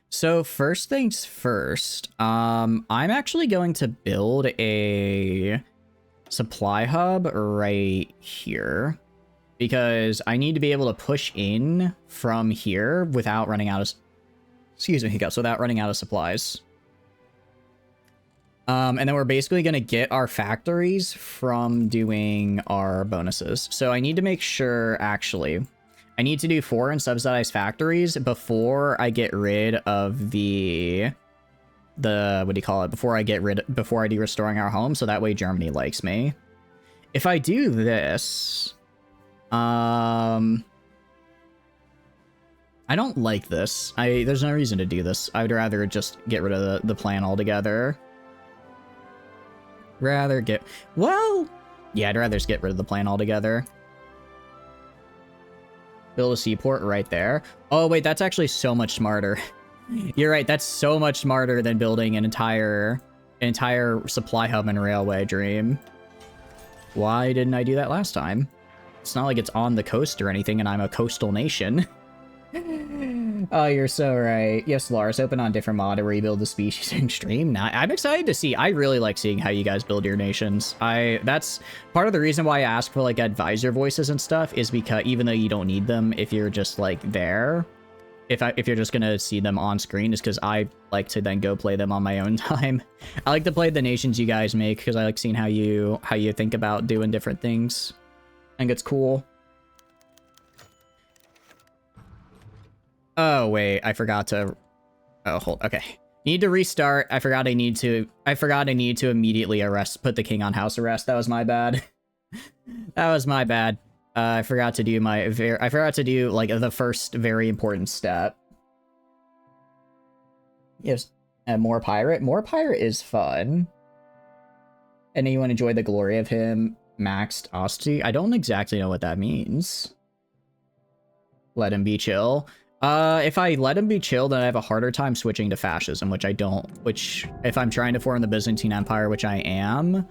So first things first, I'm actually going to build a supply hub right here. Because I need to be able to push in from here without running out of... Excuse me, hiccups. Without running out of supplies. And then we're basically going to get our factories from doing our bonuses. So I need to make sure, actually... I need to do foreign subsidized factories before I get rid of the... What do you call it? Before I do restoring our home, so that way Germany likes me. If I do this... I don't like this. There's no reason to do this. I would rather just get rid of the plan altogether. Well, yeah, I'd rather just get rid of the plan altogether. Build a seaport right there. Oh, wait, that's actually so much smarter. You're right, that's so much smarter than building an entire supply hub and railway dream. Why didn't I do that last time? It's not like it's on the coast or anything, and I'm a coastal nation. Oh, you're so right. Yes, Lars, open on different mod to rebuild the species in stream. Now, I'm excited to see. I really like seeing how you guys build your nations. That's part of the reason why I ask for, like, advisor voices and stuff, is because even though you don't need them if you're just, like, there, if you're just gonna see them on screen, is because I like to then go play them on my own time. I like to play the nations you guys make because I like seeing how you think about doing different things. I think it's cool. Oh wait, I forgot to. Oh, hold. Okay, need to restart. I forgot I need to immediately put the king on house arrest. That was my bad. That was my bad. I forgot to do like the first very important step. Yes, and more pirate. More pirate is fun. Anyone enjoy the glory of him? Maxed Osti? I don't exactly know what that means. Let him be chill. If I let him be chill, then I have a harder time switching to fascism, which I don't. Which, if I'm trying to form the Byzantine Empire, which I am,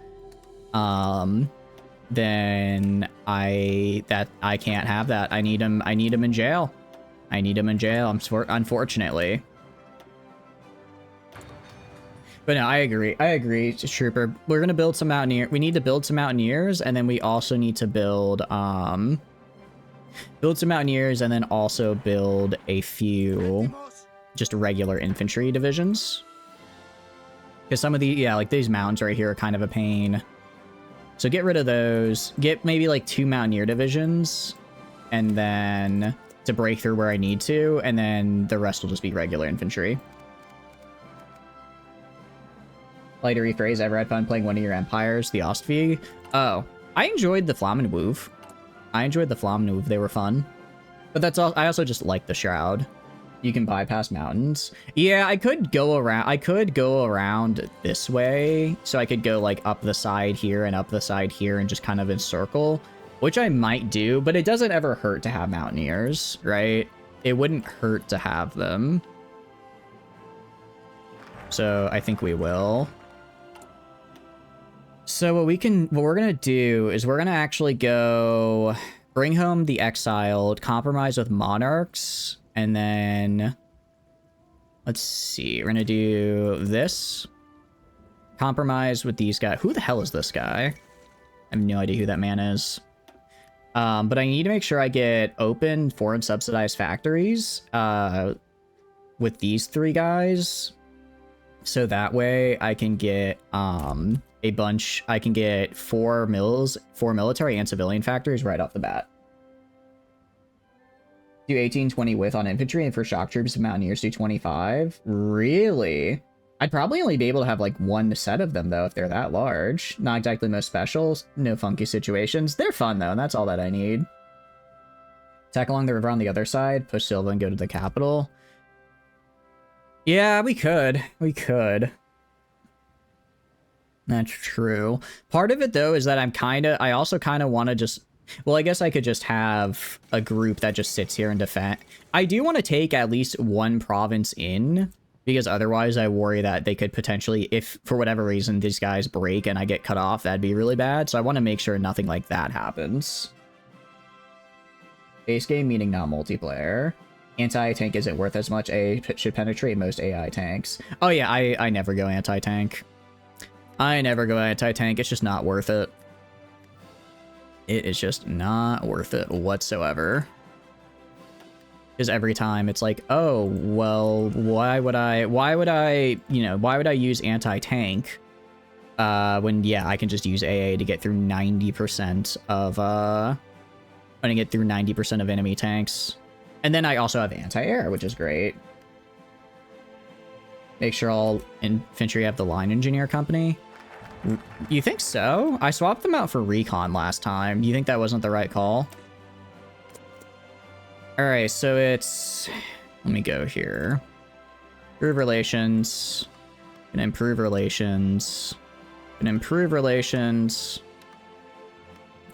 then I can't have that. I need him in jail. I need him in jail. Unfortunately. But no, I agree, Trooper. We're gonna build some mountaineers. We need to build some mountaineers, and then we also need to build some mountaineers, and then also build a few just regular infantry divisions. Because some of the, yeah, like these mountains right here are kind of a pain. So get rid of those. Get maybe like 2 mountaineer divisions, and then to break through where I need to, and then the rest will just be regular infantry. Like to rephrase, ever had fun playing one of your empires, the Ostvieh? Oh, I enjoyed the Flammenwolf. They were fun. But that's all. I also just like the Shroud. You can bypass mountains. Yeah, I could go around this way. So I could go like up the side here and up the side here and just kind of encircle, which I might do, but it doesn't ever hurt to have mountaineers, right? It wouldn't hurt to have them. So I think we will. So what we're gonna do is we're gonna actually go bring home the exiled, compromise with monarchs, and then let's see, we're gonna do this. Compromise with these guys. Who the hell is this guy? I have no idea who that man is. But I need to make sure I get open foreign subsidized factories with these 3 guys. So that way I can get a bunch. I can get 4 military and civilian factories right off the bat. Do 18-20 width on infantry, and for shock troops and mountaineers do 25. Really? I'd probably only be able to have like 1 set of them though if they're that large. Not exactly most specials. No funky situations. They're fun though, and that's all that I need. Attack along the river on the other side. Push Silva and go to the capital. Yeah, we could. That's true. Part of it though is that I also kind of want to just, well, I guess I could just have a group that just sits here and defend. I do want to take at least 1 province in, because otherwise I worry that they could potentially, if for whatever reason these guys break and I get cut off, that'd be really bad. So I want to make sure nothing like that happens. Base game meaning not multiplayer. Anti-tank isn't worth as much. Should penetrate most AI tanks. Oh yeah, I never go anti-tank. It's just not worth it. It is just not worth it whatsoever. Because every time it's like, oh, well, why would I use anti-tank? When, yeah, I can just use AA to get through 90% of, enemy tanks. And then I also have anti-air, which is great. Make sure all infantry have the line engineer company. You think so? I swapped them out for recon last time. You think that wasn't the right call? Alright, so it's... Let me go here. Improve relations. And improve relations. And improve relations.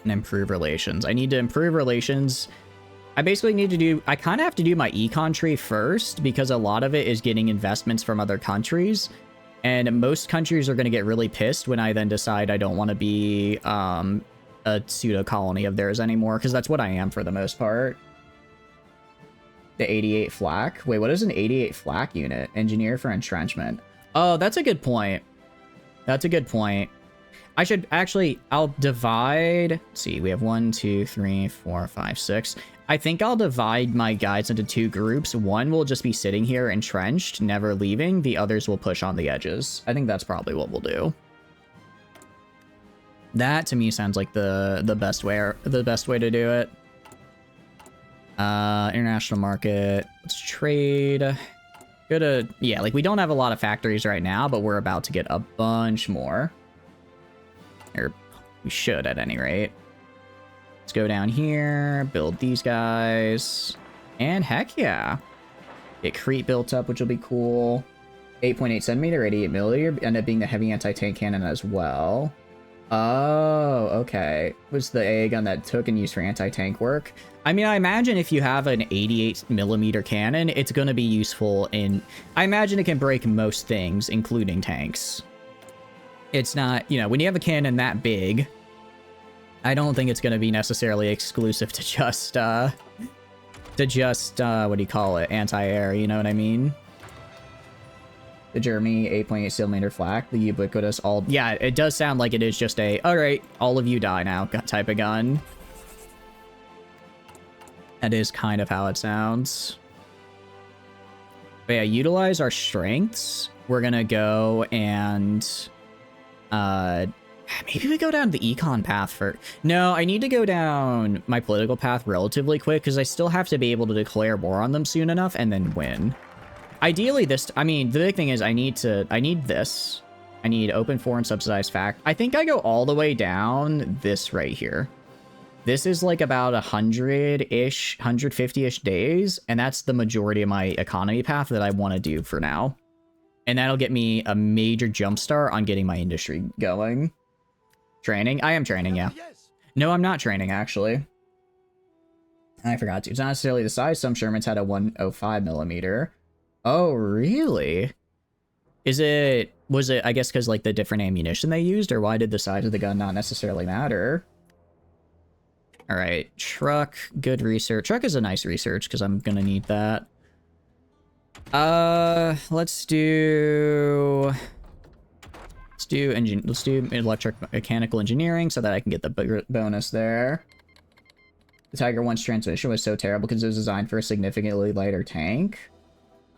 And improve relations. I need to improve relations. I basically need to do... I kind of have to do my econ tree first, because a lot of it is getting investments from other countries. And most countries are going to get really pissed when I then decide I don't want to be a pseudo-colony of theirs anymore, because that's what I am for the most part. The 88 flak? Wait, what is an 88 flak unit? Engineer for entrenchment. Oh, that's a good point. That's a good point. I should actually... I'll divide... Let's see, we have 1, 2, 3, 4, 5, 6. I think I'll divide my guys into 2 groups. One will just be sitting here entrenched, never leaving. The others will push on the edges. I think that's probably what we'll do. That to me sounds like the best way to do it. International market. Let's trade. Go to, yeah, like we don't have a lot of factories right now, but we're about to get a bunch more. Or we should at any rate. Let's go down here, build these guys, and heck yeah. Get Crete built up, which will be cool. 8.8 centimeter, 88 millimeter, end up being the heavy anti-tank cannon as well. Oh, okay. Was the AA gun that took and used for anti-tank work? I mean, I imagine if you have an 88 millimeter cannon, it's going to be useful in... I imagine it can break most things, including tanks. It's not, you know, when you have a cannon that big, I don't think it's going to be necessarily exclusive to just, what do you call it? Anti-air, you know what I mean? The Germany 8.8 centimeter flak, the ubiquitous all... Yeah, it does sound like it is just a, alright, all of you die now type of gun. That is kind of how it sounds. But yeah, utilize our strengths. We're gonna go and... maybe we go down the econ path for... No, I need to go down my political path relatively quick, because I still have to be able to declare war on them soon enough and then win. Ideally, this... I mean, the big thing is I need this. I need open foreign subsidized fact. I think I go all the way down this right here. This is like about 100-ish, 150-ish days, and that's the majority of my economy path that I want to do for now. And that'll get me a major jumpstart on getting my industry going. Training? I am training, yeah. No, I'm not training, actually. I forgot to. It's not necessarily the size. Some Shermans had a 105 millimeter. Oh, really? Was it, I guess, because, like, the different ammunition they used? Or why did the size of the gun not necessarily matter? Alright, truck, good research. Truck is a nice research, because I'm gonna need that. Let's do electric mechanical engineering so that I can get the bonus there. The Tiger 1's transmission was so terrible because it was designed for a significantly lighter tank.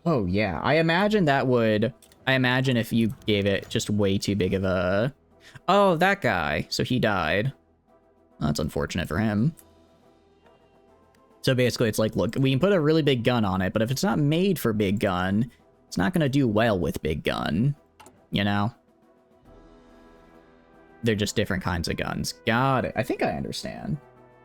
Oh yeah, I imagine if you gave it just way too big of a... Oh, that guy. So he died. Well, that's unfortunate for him. So basically it's like, look, we can put a really big gun on it, but if it's not made for big gun, it's not going to do well with big gun, you know? They're just different kinds of guns. Got it. I think I understand.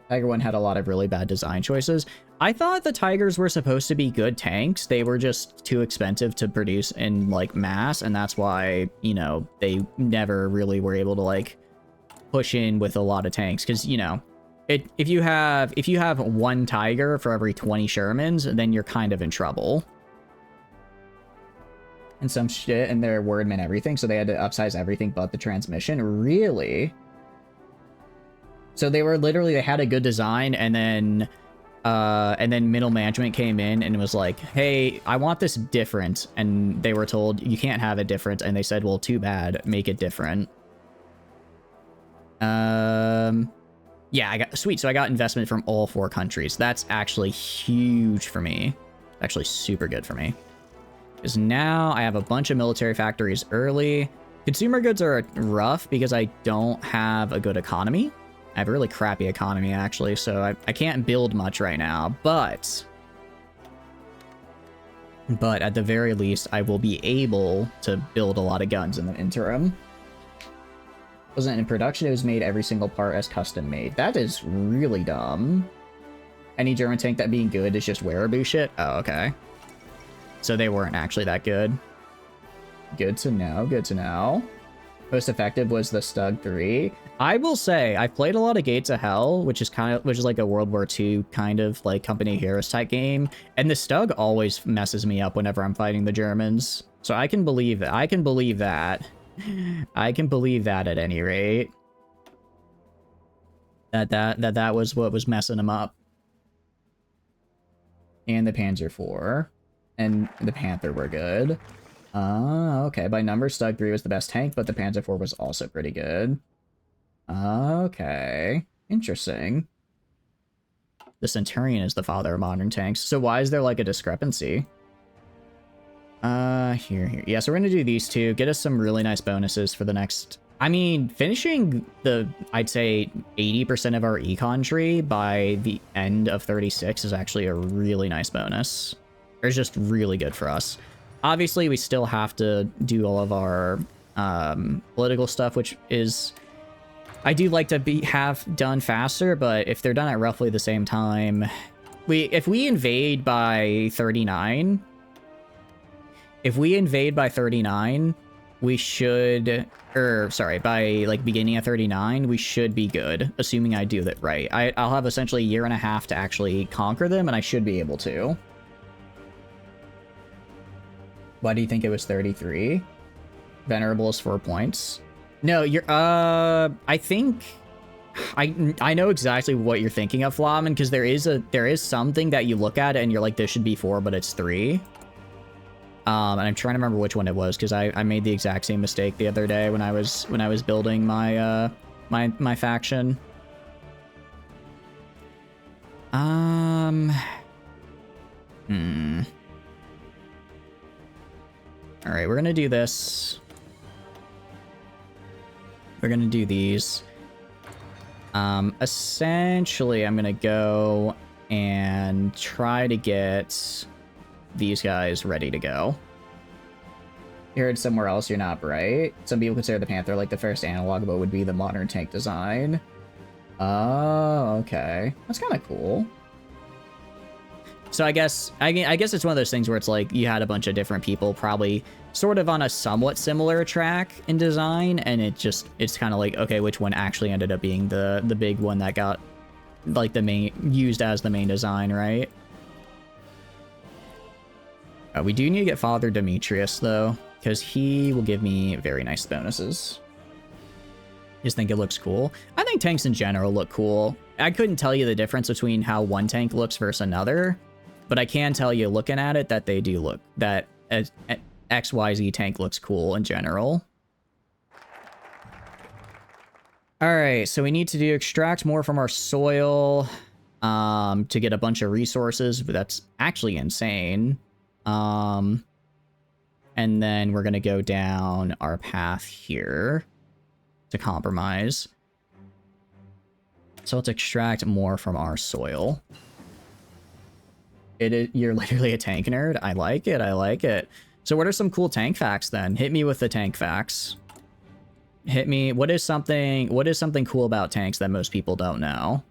Tiger 1 had a lot of really bad design choices. I thought the Tigers were supposed to be good tanks. They were just too expensive to produce in, like, mass, and that's why, you know, they never really were able to, like, push in with a lot of tanks. Because, you know, if you have one Tiger for every 20 Shermans, then you're kind of in trouble. And some shit, and their word meant everything, so they had to upsize everything but the transmission. Really? So they had a good design, and then middle management came in and was like, hey, I want this different. And they were told, you can't have it different. And they said, well, too bad, make it different. Yeah, sweet. So I got investment from all 4 countries. That's actually huge for me. Actually super good for me. Because now I have a bunch of military factories early. Consumer goods are rough because I don't have a good economy. I have a really crappy economy, actually, so I can't build much right now, but at the very least, I will be able to build a lot of guns in the interim. Wasn't in production, it was made every single part as custom made. That is really dumb. Any German tank that being good is just wearaboo shit? Oh, okay. So they weren't actually that good. Good to know, good to know. Most effective was the Stug 3. I will say, I've played a lot of Gates of Hell, which is like a World War II kind of like Company of Heroes type game, and the Stug always messes me up whenever I'm fighting the Germans. So I can believe that. I can believe that. I can believe that at any rate. That was what was messing him up. And the Panzer IV. And the Panther were good. Okay. By numbers, Stug 3 was the best tank, but the Panzer IV was also pretty good. Okay. Interesting. The Centurion is the father of modern tanks. So why is there like a discrepancy? Here. Yeah, so we're gonna do these two. Get us some really nice bonuses for the next... I mean, finishing the, I'd say, 80% of our econ tree by the end of 36 is actually a really nice bonus. It's just really good for us. Obviously, we still have to do all of our political stuff, which is... I do like to have done faster, but if they're done at roughly the same time... If we invade by 39... If we invade by 39, we should... by, like, beginning of 39, we should be good, assuming I do that right. I'll have essentially a year and a half to actually conquer them, and I should be able to. Why do you think it was 33? Venerable is 4 points. No, you're... I think... I know exactly what you're thinking of, Flamen, because there is something that you look at and you're like, this should be 4, but it's 3. And I'm trying to remember which one it was, because I made the exact same mistake the other day when I was building my my faction. All right, we're gonna do this. We're gonna do these. Essentially, I'm gonna go and try to get these guys ready to go. You heard somewhere else you're not bright. Some people consider the Panther like the first analog, but would be the modern tank design. Oh, okay. That's kind of cool. So I guess it's one of those things where it's like you had a bunch of different people probably sort of on a somewhat similar track in design, and it's kind of like, okay, which one actually ended up being the big one that got like used as the main design, right? We do need to get Father Demetrius, though, because he will give me very nice bonuses. Just think it looks cool. I think tanks in general look cool. I couldn't tell you the difference between how one tank looks versus another, but I can tell you, looking at it, that they do look... that XYZ tank looks cool in general. Alright, so we need to extract more from our soil to get a bunch of resources, but that's actually insane. And then we're gonna go down our path here to compromise. So let's extract more from our soil. You're literally a tank nerd. I like it. I like it. So what are some cool tank facts then? Hit me with the tank facts. Hit me. What is something cool about tanks that most people don't know?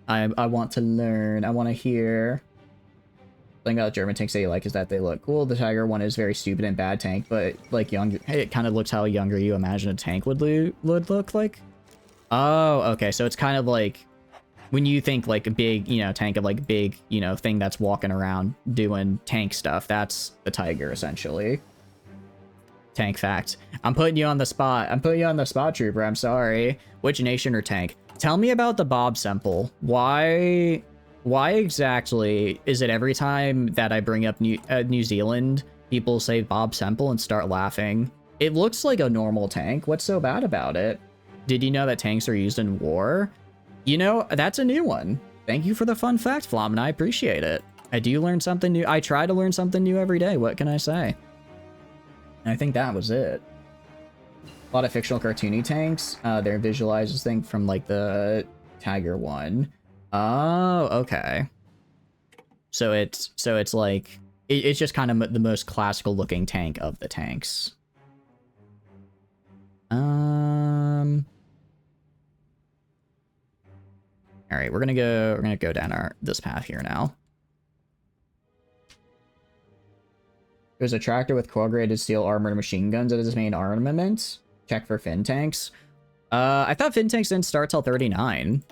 I want to learn. I want to hear. Thing about German tanks that you like is that they look cool. The Tiger one is very stupid and bad tank, but like younger, it kind of looks how younger you imagine a tank would look like. Oh, okay. So it's kind of like when you think like a big, tank of like big, thing that's walking around doing tank stuff. That's the Tiger essentially. Tank fact. I'm putting you on the spot. Trooper. I'm sorry. Which nation or tank? Tell me about the Bob Semple. Why exactly is it every time that I bring up New Zealand, people say Bob Semple and start laughing? It looks like a normal tank. What's so bad about it? Did you know that tanks are used in war? That's a new one. Thank you for the fun fact, Flamen. I appreciate it. I do learn something new. I try to learn something new every day. What can I say? I think that was it. A lot of fictional cartoony tanks. They're visualized as thing from like the Tiger one. Oh, okay. So it's like it's just kind of the most classical looking tank of the tanks. All right, we're gonna go down this path here now. There's a tractor with coil-graded steel armored machine guns as its main armament. Check for fin tanks. I thought fin tanks didn't start till 39.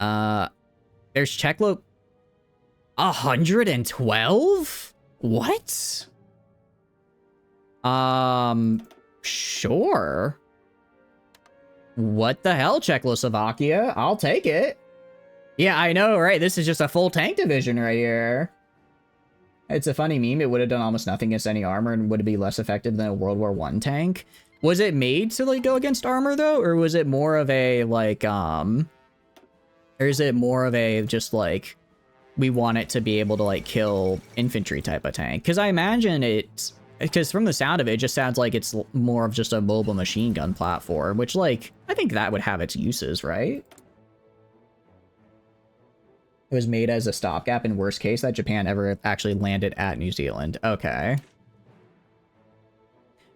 There's Czechlo... 112? What? Sure. What the hell, Czechoslovakia? I'll take it. Yeah, I know, right? This is just a full tank division right here. It's a funny meme. It would have done almost nothing against any armor and would it be less effective than a World War I tank. Was it made to like go against armor though? Or was it more of a like, or Or is it more of a just like, we want it to be able to like kill infantry type of tank? Because I imagine it's, because from the sound of it, it just sounds like it's more of just a mobile machine gun platform, which like, I think that would have its uses, right? It was made as a stopgap in worst case that Japan ever actually landed at New Zealand. Okay.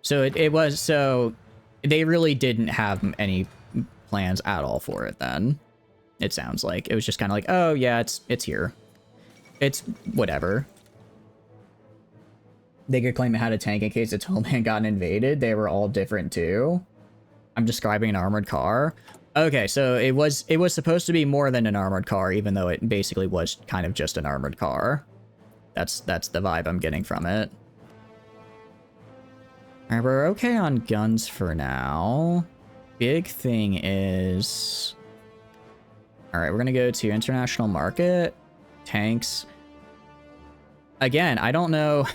So it was, so they really didn't have any plans at all for it then. It sounds like it was just kind of like, oh yeah, it's here. It's whatever. They could claim it had a tank in case its homeland got invaded. They were all different too. I'm describing an armored car. Okay, so it was supposed to be more than an armored car, even though it basically was kind of just an armored car. That's the vibe I'm getting from it. Alright, we're okay on guns for now. Big thing is... Alright, we're gonna go to international market. Tanks. Again, I don't know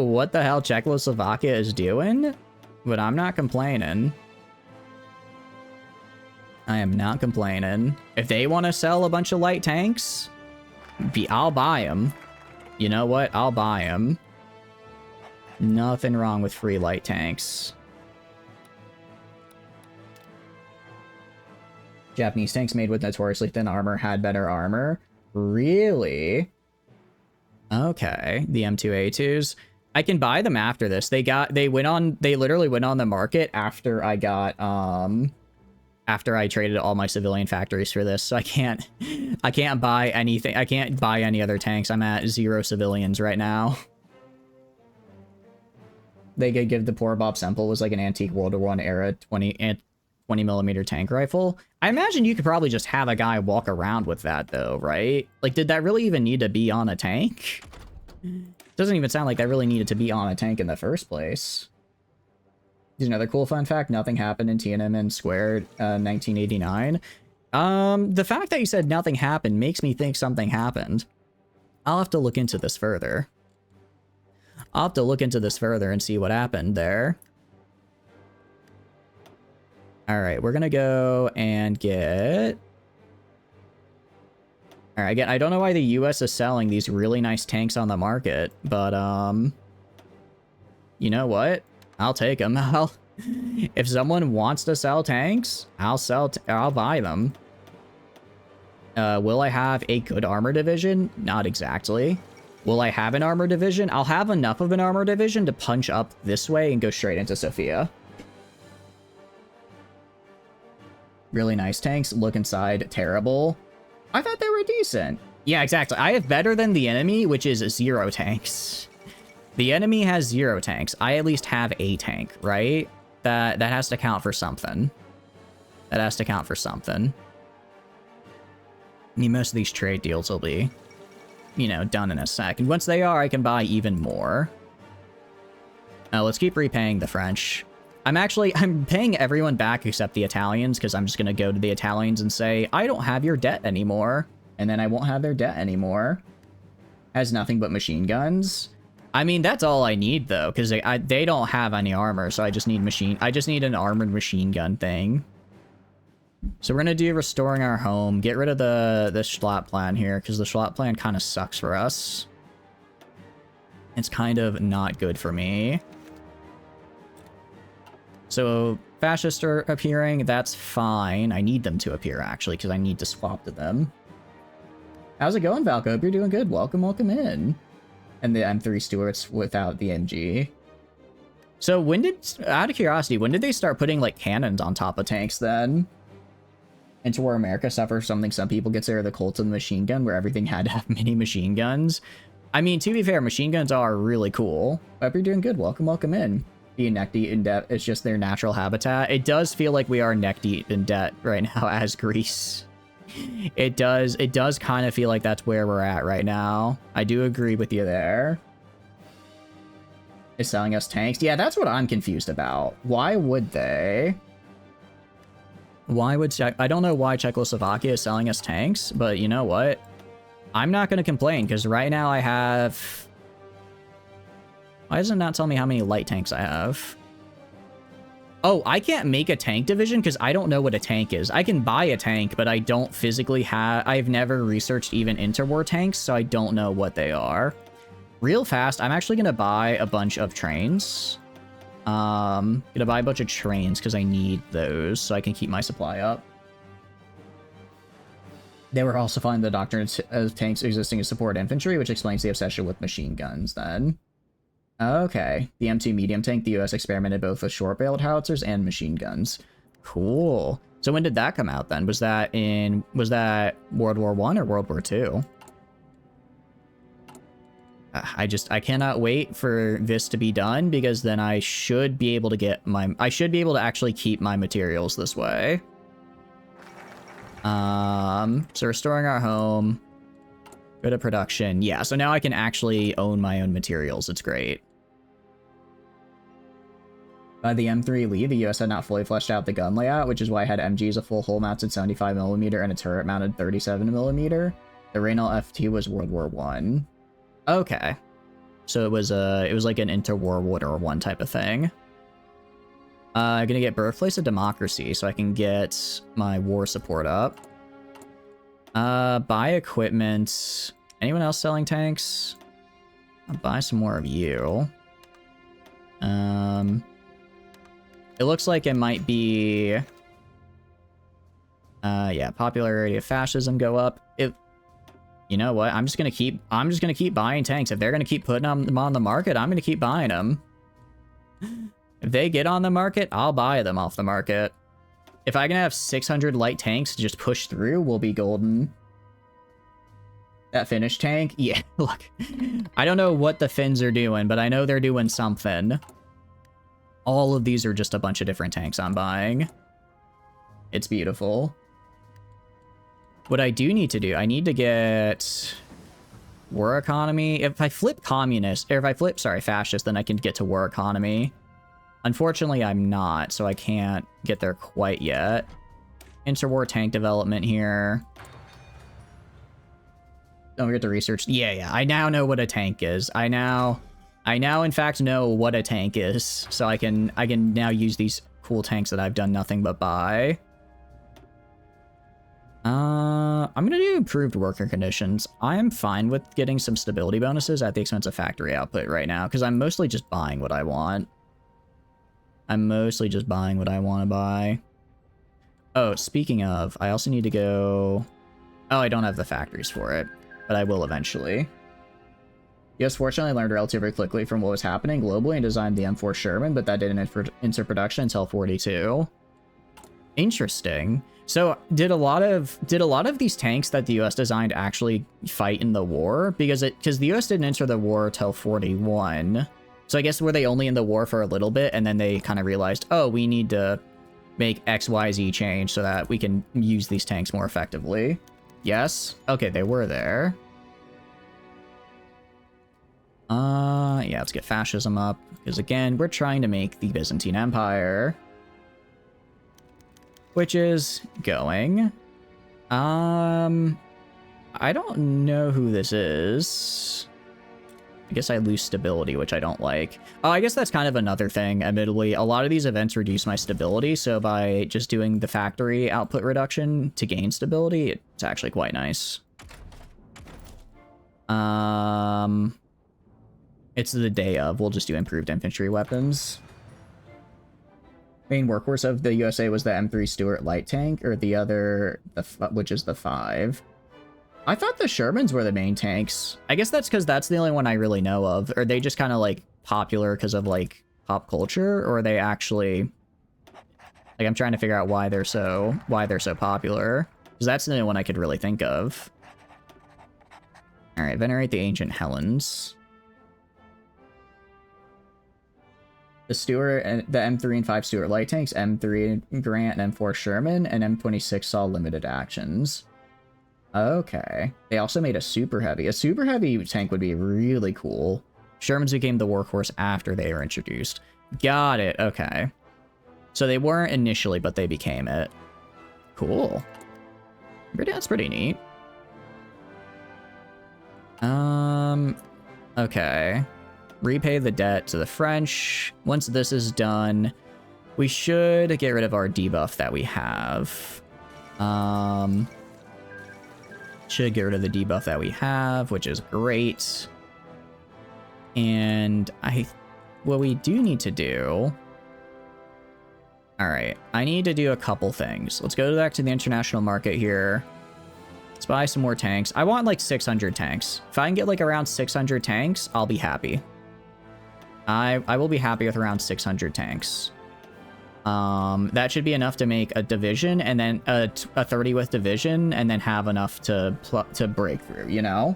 what the hell Czechoslovakia is doing, but I'm not complaining. I am not complaining. If they want to sell a bunch of light tanks, I'll buy them. You know what? I'll buy them. Nothing wrong with free light tanks. Japanese tanks made with notoriously thin armor had better armor. Really? Okay, the M2A2s. I can buy them after this. They literally went on the market after I got, after I traded all my civilian factories for this, so I can't buy anything. I can't buy any other tanks. I'm at 0 civilians right now. They could give the poor Bob Semple was like an antique World War I era 20 millimeter tank rifle. I imagine you could probably just have a guy walk around with that though, right? Like, did that really even need to be on a tank? Doesn't even sound like that really needed to be on a tank in the first place. Here's another cool fun fact. Nothing happened in Tiananmen Square 1989. The fact that you said nothing happened makes me think something happened. I'll have to look into this further. I'll have to look into this further and see what happened there. Alright, we're gonna go and get... Alright, again, I don't know why the US is selling these really nice tanks on the market, but, you know what? I'll take them. If someone wants to sell tanks, I'll buy them. Will I have a good armor division? Not exactly. Will I have an armor division? I'll have enough of an armor division to punch up this way and go straight into Sofia. Really nice tanks. Look inside. Terrible. I thought they were decent. Yeah, exactly. I have better than the enemy, which is 0 tanks. The enemy has 0 tanks. I at least have a tank, right? That has to count for something. That has to count for something. I mean, most of these trade deals will be, you know, done in a sec. And once they are, I can buy even more. Let's keep repaying the French. I'm paying everyone back except the Italians, because I'm just going to go to the Italians and say, I don't have your debt anymore. And then I won't have their debt anymore. Has nothing but machine guns. I mean, that's all I need, though, because they don't have any armor, so I just need an armored machine gun thing. So we're going to do restoring our home, get rid of the Schlatt plan here, because the Schlatt plan kind of sucks for us. It's kind of not good for me. So fascists are appearing, that's fine. I need them to appear, actually, because I need to swap to them. How's it going, Valko? Hope you're doing good. Welcome in. And the M3 Stuarts without the MG. So out of curiosity, when did they start putting, like, cannons on top of tanks, then? Into where America suffers something some people consider the cult of the machine gun, where everything had to have mini machine guns. I mean, to be fair, machine guns are really cool. Hope you're doing good. Welcome in. Being neck deep in debt, it's just their natural habitat. It does feel like we are neck deep in debt right now as Greece. It does kind of feel like that's where we're at right now. I do agree with you there. Is selling us tanks? Yeah, that's what I'm confused about. Why would they? I don't know why Czechoslovakia is selling us tanks, but you know what? I'm not going to complain, because right now I have... Why does it not tell me how many light tanks I have? Oh, I can't make a tank division because I don't know what a tank is. I can buy a tank, but I don't physically have... I've never researched even interwar tanks, so I don't know what they are. Real fast, I'm actually going to buy a bunch of trains. Gonna buy a bunch of trains because I need those so I can keep my supply up. They were also finding the doctrine of tanks existing as support infantry, which explains the obsession with machine guns then. Okay, the M2 medium tank, the US experimented both with short-barreled howitzers and machine guns. Cool. So when did that come out then? Was that World War I or World War II? I cannot wait for this to be done because then I should be able to get I should be able to actually keep my materials this way. So restoring our home. Go to production. Yeah, so now I can actually own my own materials. It's great. By the M3 Lee, the US had not fully fleshed out the gun layout, which is why I had MGs a full hull-mounted 75mm and a turret-mounted 37mm. The Raynal FT was World War I. Okay. So it was like an interwar World War I type of thing. I'm gonna get Birthplace of Democracy so I can get my war support up. Buy equipment. Anyone else selling tanks? I'll buy some more of you. It looks like it might be... yeah, popularity of fascism go up. You know what? I'm just gonna keep buying tanks. If they're gonna keep putting them on the market, I'm gonna keep buying them. If they get on the market, I'll buy them off the market. If I can have 600 light tanks to just push through, we'll be golden. That Finnish tank? Yeah, look. I don't know what the Finns are doing, but I know they're doing something. All of these are just a bunch of different tanks I'm buying. It's beautiful. What I do need to do, I need to get war economy. If I flip communist, or if I flip, sorry, fascist, then I can get to war economy. Unfortunately, I'm not, so I can't get there quite yet. Interwar tank development here. Don't forget to research. Yeah, I now know what a tank is. I now in fact know what a tank is, so I can now use these cool tanks that I've done nothing but buy. I'm gonna do improved worker conditions. I am fine with getting some stability bonuses at the expense of factory output right now, because I'm mostly just buying what I want. I'm mostly just buying what I want to buy. Oh, speaking of, I also need to go... Oh, I don't have the factories for it, but I will eventually. US fortunately learned relatively quickly from what was happening globally and designed the M4 Sherman, but that didn't enter production until 42. Interesting. So did a lot of these tanks that the US designed actually fight in the war? Because the US didn't enter the war till 41. So I guess were they only in the war for a little bit and then they kind of realized, oh, we need to make XYZ change so that we can use these tanks more effectively. Yes? Okay, they were there. Yeah, let's get fascism up. Because again, we're trying to make the Byzantine Empire. Which is going. I don't know who this is. I guess I lose stability, which I don't like. Oh, I guess that's kind of another thing, admittedly. A lot of these events reduce my stability, so by just doing the factory output reduction to gain stability, it's actually quite nice. It's the day of. We'll just do improved infantry weapons. Main workhorse of the USA was the M3 Stuart light tank, or the other, which is the 5. I thought the Shermans were the main tanks. I guess that's because that's the only one I really know of. Are they just kind of like popular because of like pop culture, or are they actually like, I'm trying to figure out why they're so popular, because that's the only one I could really think of. All right, venerate the ancient Helens. The Stuart and the M3 and 5 Stuart light tanks, M3 Grant and M4 Sherman, and M26 saw limited actions. Okay. They also made a super heavy. A super heavy tank would be really cool. Shermans became the workhorse after they were introduced. Got it. Okay. So they weren't initially, but they became it. Cool. That's pretty neat. Okay. Repay the debt to the French. Once this is done, We should get rid of our debuff that we have. Should get rid of the debuff that we have, which is great. And what we do need to do... Alright, I need to do a couple things. Let's go back to the international market here. Let's buy some more tanks. I want like 600 tanks. If I can get like around 600 tanks, I'll be happy. I will be happy with around 600 tanks. That should be enough to make a division, and then a 30 with division, and then have enough to break through, you know?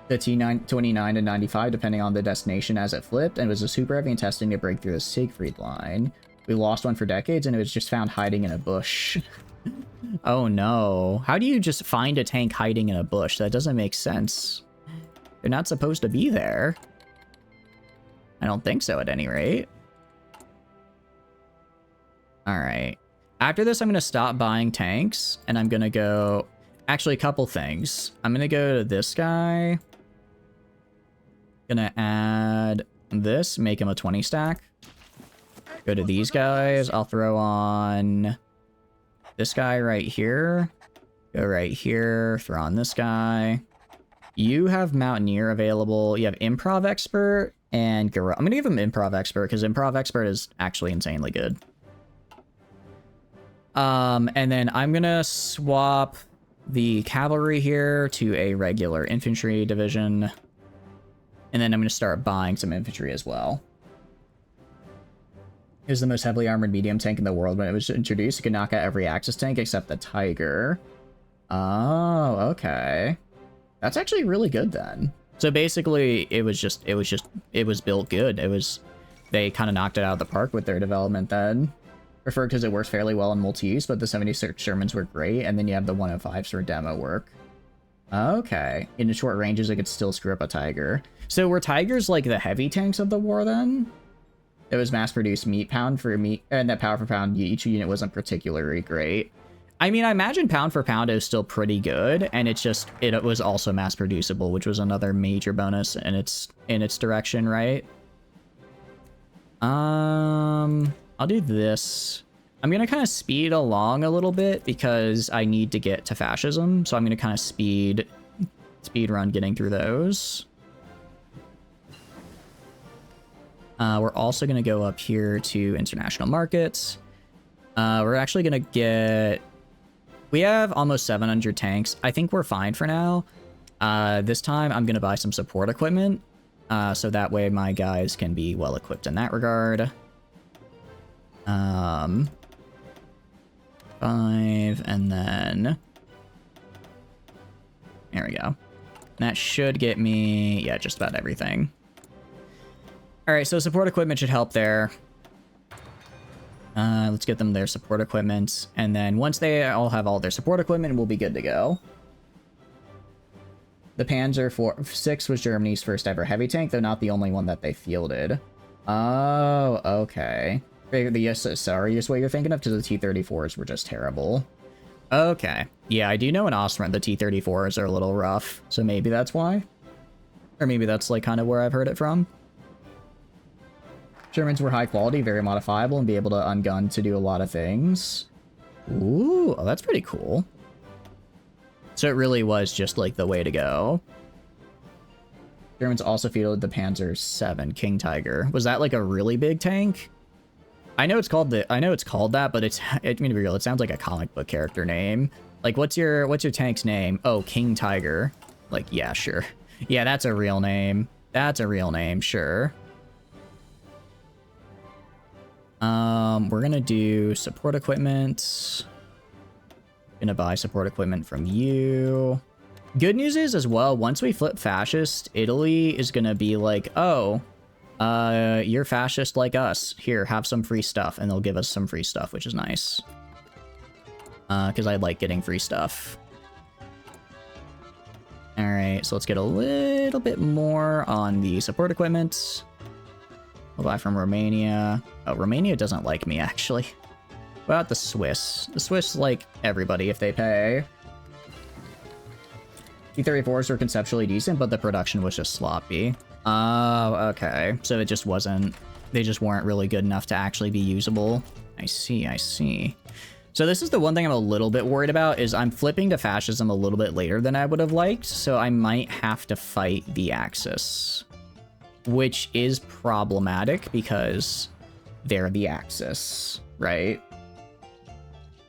The T29 and 95, depending on the destination as it flipped, and it was a super heavy in testing to break through the Siegfried line. We lost one for decades, and it was just found hiding in a bush. Oh no. How do you just find a tank hiding in a bush? That doesn't make sense. They're not supposed to be there. I don't think so, at any rate. Alright. After this, I'm going to stop buying tanks, and I'm going to go... Actually, a couple things. I'm going to go to this guy. Gonna add this, make him a 20 stack. Go to these guys. I'll throw on this guy right here. Go right here. Throw on this guy. You have Mountaineer available. You have Improv Expert and I'm gonna give him Improv Expert because Improv Expert is actually insanely good. And then I'm gonna swap the cavalry here to a regular infantry division. And then I'm gonna start buying some infantry as well. It was the most heavily armored medium tank in the world when it was introduced. It could knock out every Axis tank except the Tiger. Oh, okay. That's actually really good then. So basically, it was built good. They kind of knocked it out of the park with their development then. Preferred because it works fairly well in multi-use, but the 76 Shermans were great, and then you have the 105s for demo work. Okay. In short ranges, it could still screw up a Tiger. So were Tigers like the heavy tanks of the war then? It was mass-produced meat pound for meat, and that power for pound, each unit wasn't particularly great. I mean, I imagine pound for pound is still pretty good, and it was also mass-producible, which was another major bonus in its direction, right? I'll do this. I'm gonna kind of speed along a little bit because I need to get to fascism, so I'm gonna kind of speed run getting through those. We're also gonna go up here to international markets. We're actually gonna get... We have almost 700 tanks. I think we're fine for now. This time I'm gonna buy some support equipment, so that way my guys can be well equipped in that regard. 5, and then... There we go. That should get me, yeah, just about everything. Alright, so support equipment should help there. Let's get them their support equipment, and then once they all have all their support equipment, we'll be good to go. The Panzer IV was Germany's first ever heavy tank, though not the only one that they fielded. Oh, okay. The SSR is what you're thinking of, because the T-34s were just terrible. Okay. Yeah, I do know in Ostrand the T-34s are a little rough, so maybe that's why. Or maybe that's like kind of where I've heard it from. Germans were high quality, very modifiable, and be able to ungun to do a lot of things. Ooh, oh, that's pretty cool. So it really was just like the way to go. Germans also fielded the Panzer VII King Tiger. Was that like a really big tank? I know it's called that, but I mean, to be real, it sounds like a comic book character name. Like, what's your tank's name? Oh, King Tiger. Like, yeah, sure. Yeah, that's a real name. That's a real name, sure. We're gonna do support equipment. Gonna buy support equipment from you. Good news is, as well, once we flip fascist, Italy is gonna be like, oh, you're fascist like us. Here, have some free stuff, and they'll give us some free stuff, which is nice. Because I like getting free stuff. Alright, so let's get a little bit more on the support equipment. We'll buy from Romania. Oh, Romania doesn't like me, actually. What about the Swiss? The Swiss like everybody if they pay. T-34s were conceptually decent, but the production was just sloppy. Oh, okay. So it just wasn't... They just weren't really good enough to actually be usable. I see, I see. So this is the one thing I'm a little bit worried about, is I'm flipping to fascism a little bit later than I would have liked, so I might have to fight the Axis. Which is problematic because they're the Axis, right?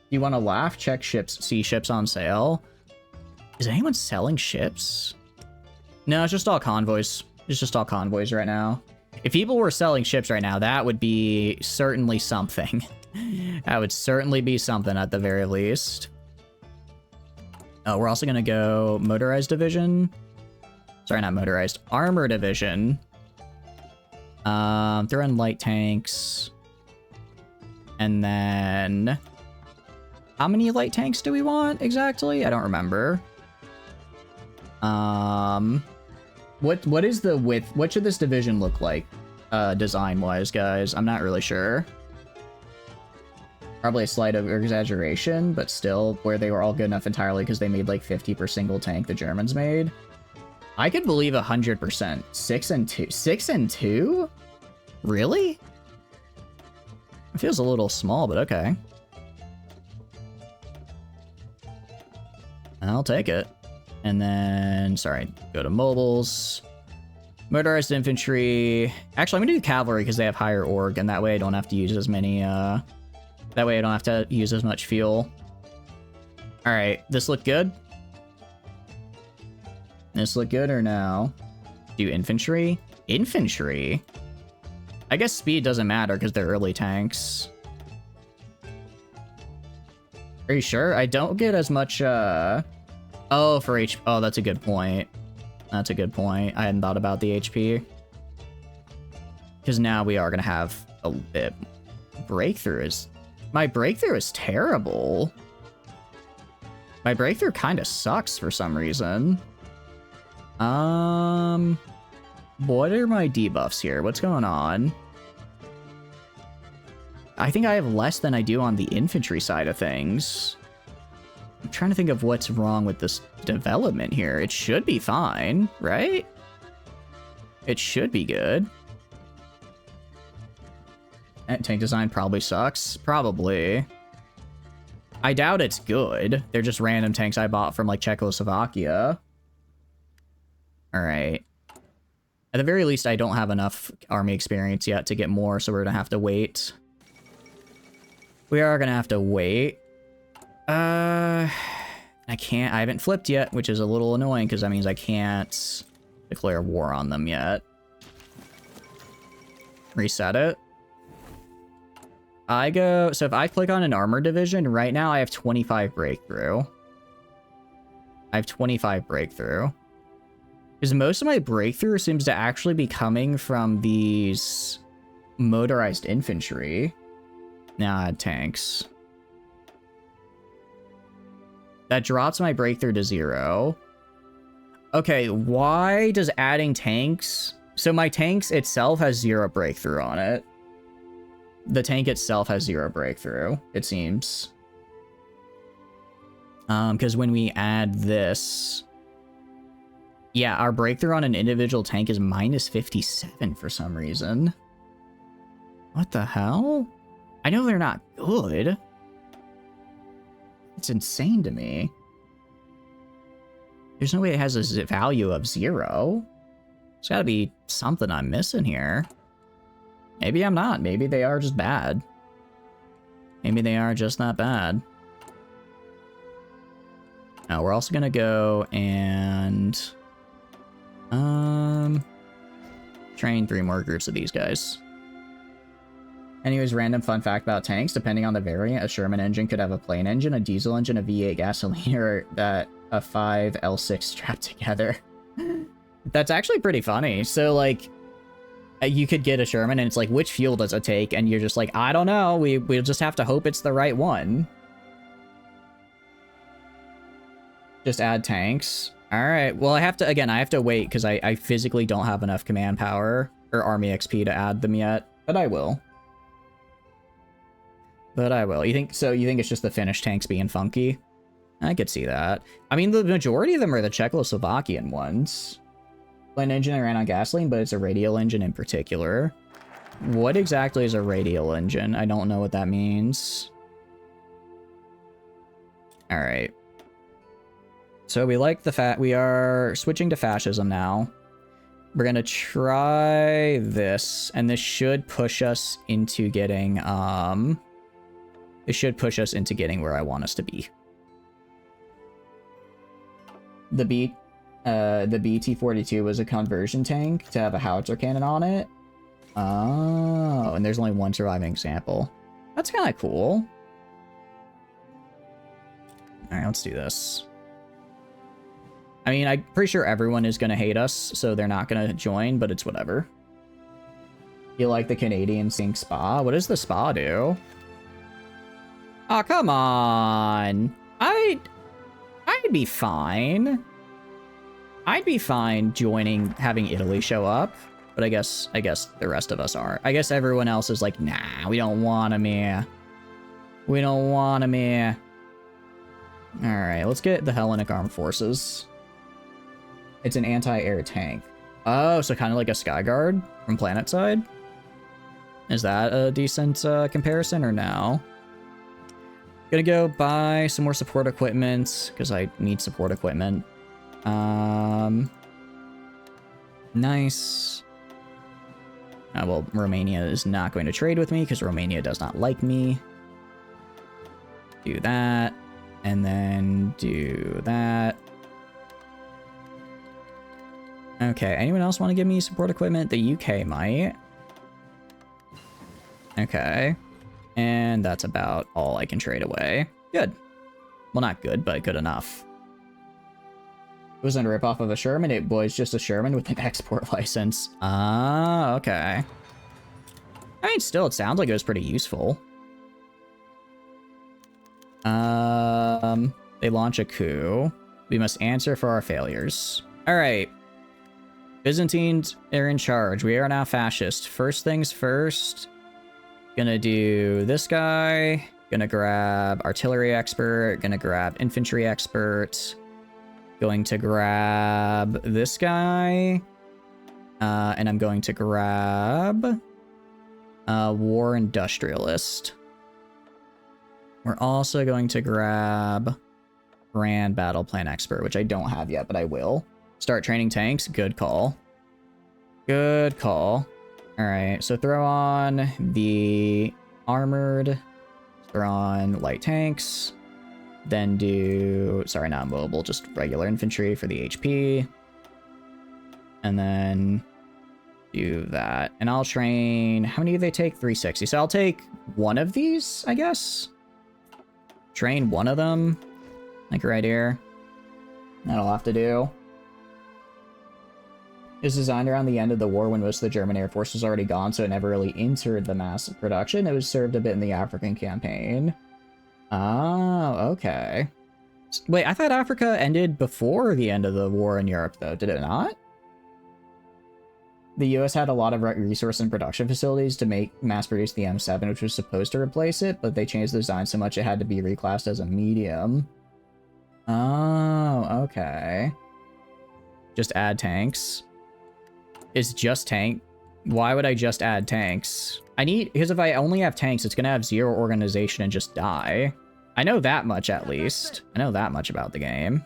You want to laugh? Check ships, see ships on sale. Is anyone selling ships? No, it's just all convoys. It's just all convoys right now. If people were selling ships right now, that would be certainly something. That would certainly be something at the very least. Oh, we're also going to go motorized division. Sorry, not motorized. Armor division. Throw in light tanks. And then... how many light tanks do we want exactly? I don't remember. What is the width? What should this division look like, design-wise, guys? I'm not really sure. Probably a slight of exaggeration, but still, where they were all good enough entirely because they made like 50 per single tank the Germans made. I could believe 100%. 6 and 2. 6 and 2? Really? It feels a little small, but okay. I'll take it. And then, sorry, go to mobiles. Motorized infantry. Actually, I'm gonna do cavalry because they have higher org, and that way I don't have to use as many, that way I don't have to use as much fuel. Alright, this look good? This look good or no? Do infantry? Infantry? I guess speed doesn't matter because they're early tanks. Are you sure? I don't get as much, oh, for HP. Oh, that's a good point. That's a good point. I hadn't thought about the HP. Because now we are going to have a bit. Breakthrough is... my breakthrough is terrible. My breakthrough kind of sucks for some reason. What are my debuffs here? What's going on? I think I have less than I do on the infantry side of things. I'm trying to think of what's wrong with this development here. It should be fine, right? It should be good. Tank design probably sucks. Probably. I doubt it's good. They're just random tanks I bought from, like, Czechoslovakia. Alright. At the very least, I don't have enough army experience yet to get more, so we're gonna have to wait. We are gonna have to wait. I haven't flipped yet, which is a little annoying, because that means I can't declare war on them yet. Reset it. So if I click on an armor division, right now I have 25 breakthrough. I have 25 breakthrough. Because most of my breakthrough seems to actually be coming from these motorized infantry. Now I add tanks. That drops my breakthrough to 0. Okay, why does adding tanks... so my tanks itself has 0 breakthrough on it. The tank itself has 0 breakthrough, it seems. Because when we add this... yeah, our breakthrough on an individual tank is minus 57 for some reason. What the hell? I know they're not good. It's insane to me. There's no way it has a value of 0. There's gotta be something I'm missing here. Maybe I'm not. Maybe they are just bad. Maybe they are just not bad. Now, we're also gonna go and... train 3 more groups of these guys. Anyways, random fun fact about tanks. Depending on the variant, a Sherman engine could have a plane engine, a diesel engine, a V8 gasoline, or a 5 L6 strapped together. That's actually pretty funny. So, like, you could get a Sherman, and it's like, which fuel does it take? And you're just like, I don't know. We'll just have to hope it's the right one. Just add tanks. Alright, well, I have to wait, because I physically don't have enough command power or army XP to add them yet. But I will. You think it's just the Finnish tanks being funky? I could see that. I mean, the majority of them are the Czechoslovakian ones. Plane engine that ran on gasoline, but it's a radial engine in particular. What exactly is a radial engine? I don't know what that means. Alright. So we like the fact we are switching to fascism now. We're gonna try this, and this should push us into getting, it should push us into getting where I want us to be. The BT-42 was a conversion tank to have a howitzer cannon on it. Oh, and there's only one surviving example. That's kind of cool. Alright, let's do this. I mean, I'm pretty sure everyone is going to hate us, so they're not going to join, but it's whatever. You like the Canadian Sink Spa? What does the spa do? Oh, come on. I'd be fine. I'd be fine joining, having Italy show up. But I guess the rest of us aren't. I guess everyone else is like, nah, we don't want him here. We don't want him here. Alright, let's get the Hellenic Armed Forces. It's an anti-air tank. Oh, so kind of like a Skyguard from Planetside? Is that a decent comparison or no? Gonna go buy some more support equipment, because I need support equipment. Nice. Well, Romania is not going to trade with me, because Romania does not like me. Do that. And then do that. Okay, anyone else want to give me support equipment? The UK might. Okay. And that's about all I can trade away. Good. Well, not good, but good enough. It wasn't a ripoff of a Sherman, it was just a Sherman with an export license. Ah, okay. I mean, still, it sounds like it was pretty useful. They launch a coup. We must answer for our failures. Alright. Byzantines are in charge. We are now fascist. First things first. Gonna do this guy. Gonna grab artillery expert. Gonna grab infantry expert. Going to grab this guy. And I'm going to grab war industrialist. We're also going to grab grand battle plan expert, which I don't have yet, but I will. Start training tanks. Good call. Good call. All right, so throw on the armored. Throw on light tanks. Then do, sorry, not mobile, just regular infantry for the HP. And then do that. And I'll train, how many do they take? 360. So I'll take one of these, I guess. Train one of them, like right here. That'll have to do. It was designed around the end of the war when most of the German Air Force was already gone, so it never really entered the mass production. It was served a bit in the African campaign. Oh, okay. Wait, I thought Africa ended before the end of the war in Europe, though. Did it not? The US had a lot of resource and production facilities to mass-produce the M7, which was supposed to replace it, but they changed the design so much it had to be reclassed as a medium. Oh, okay. Just add tanks. Is just tank? Why would I just add tanks? Because if I only have tanks, it's gonna have 0 organization and just die. I know that much at least. I know that much about the game.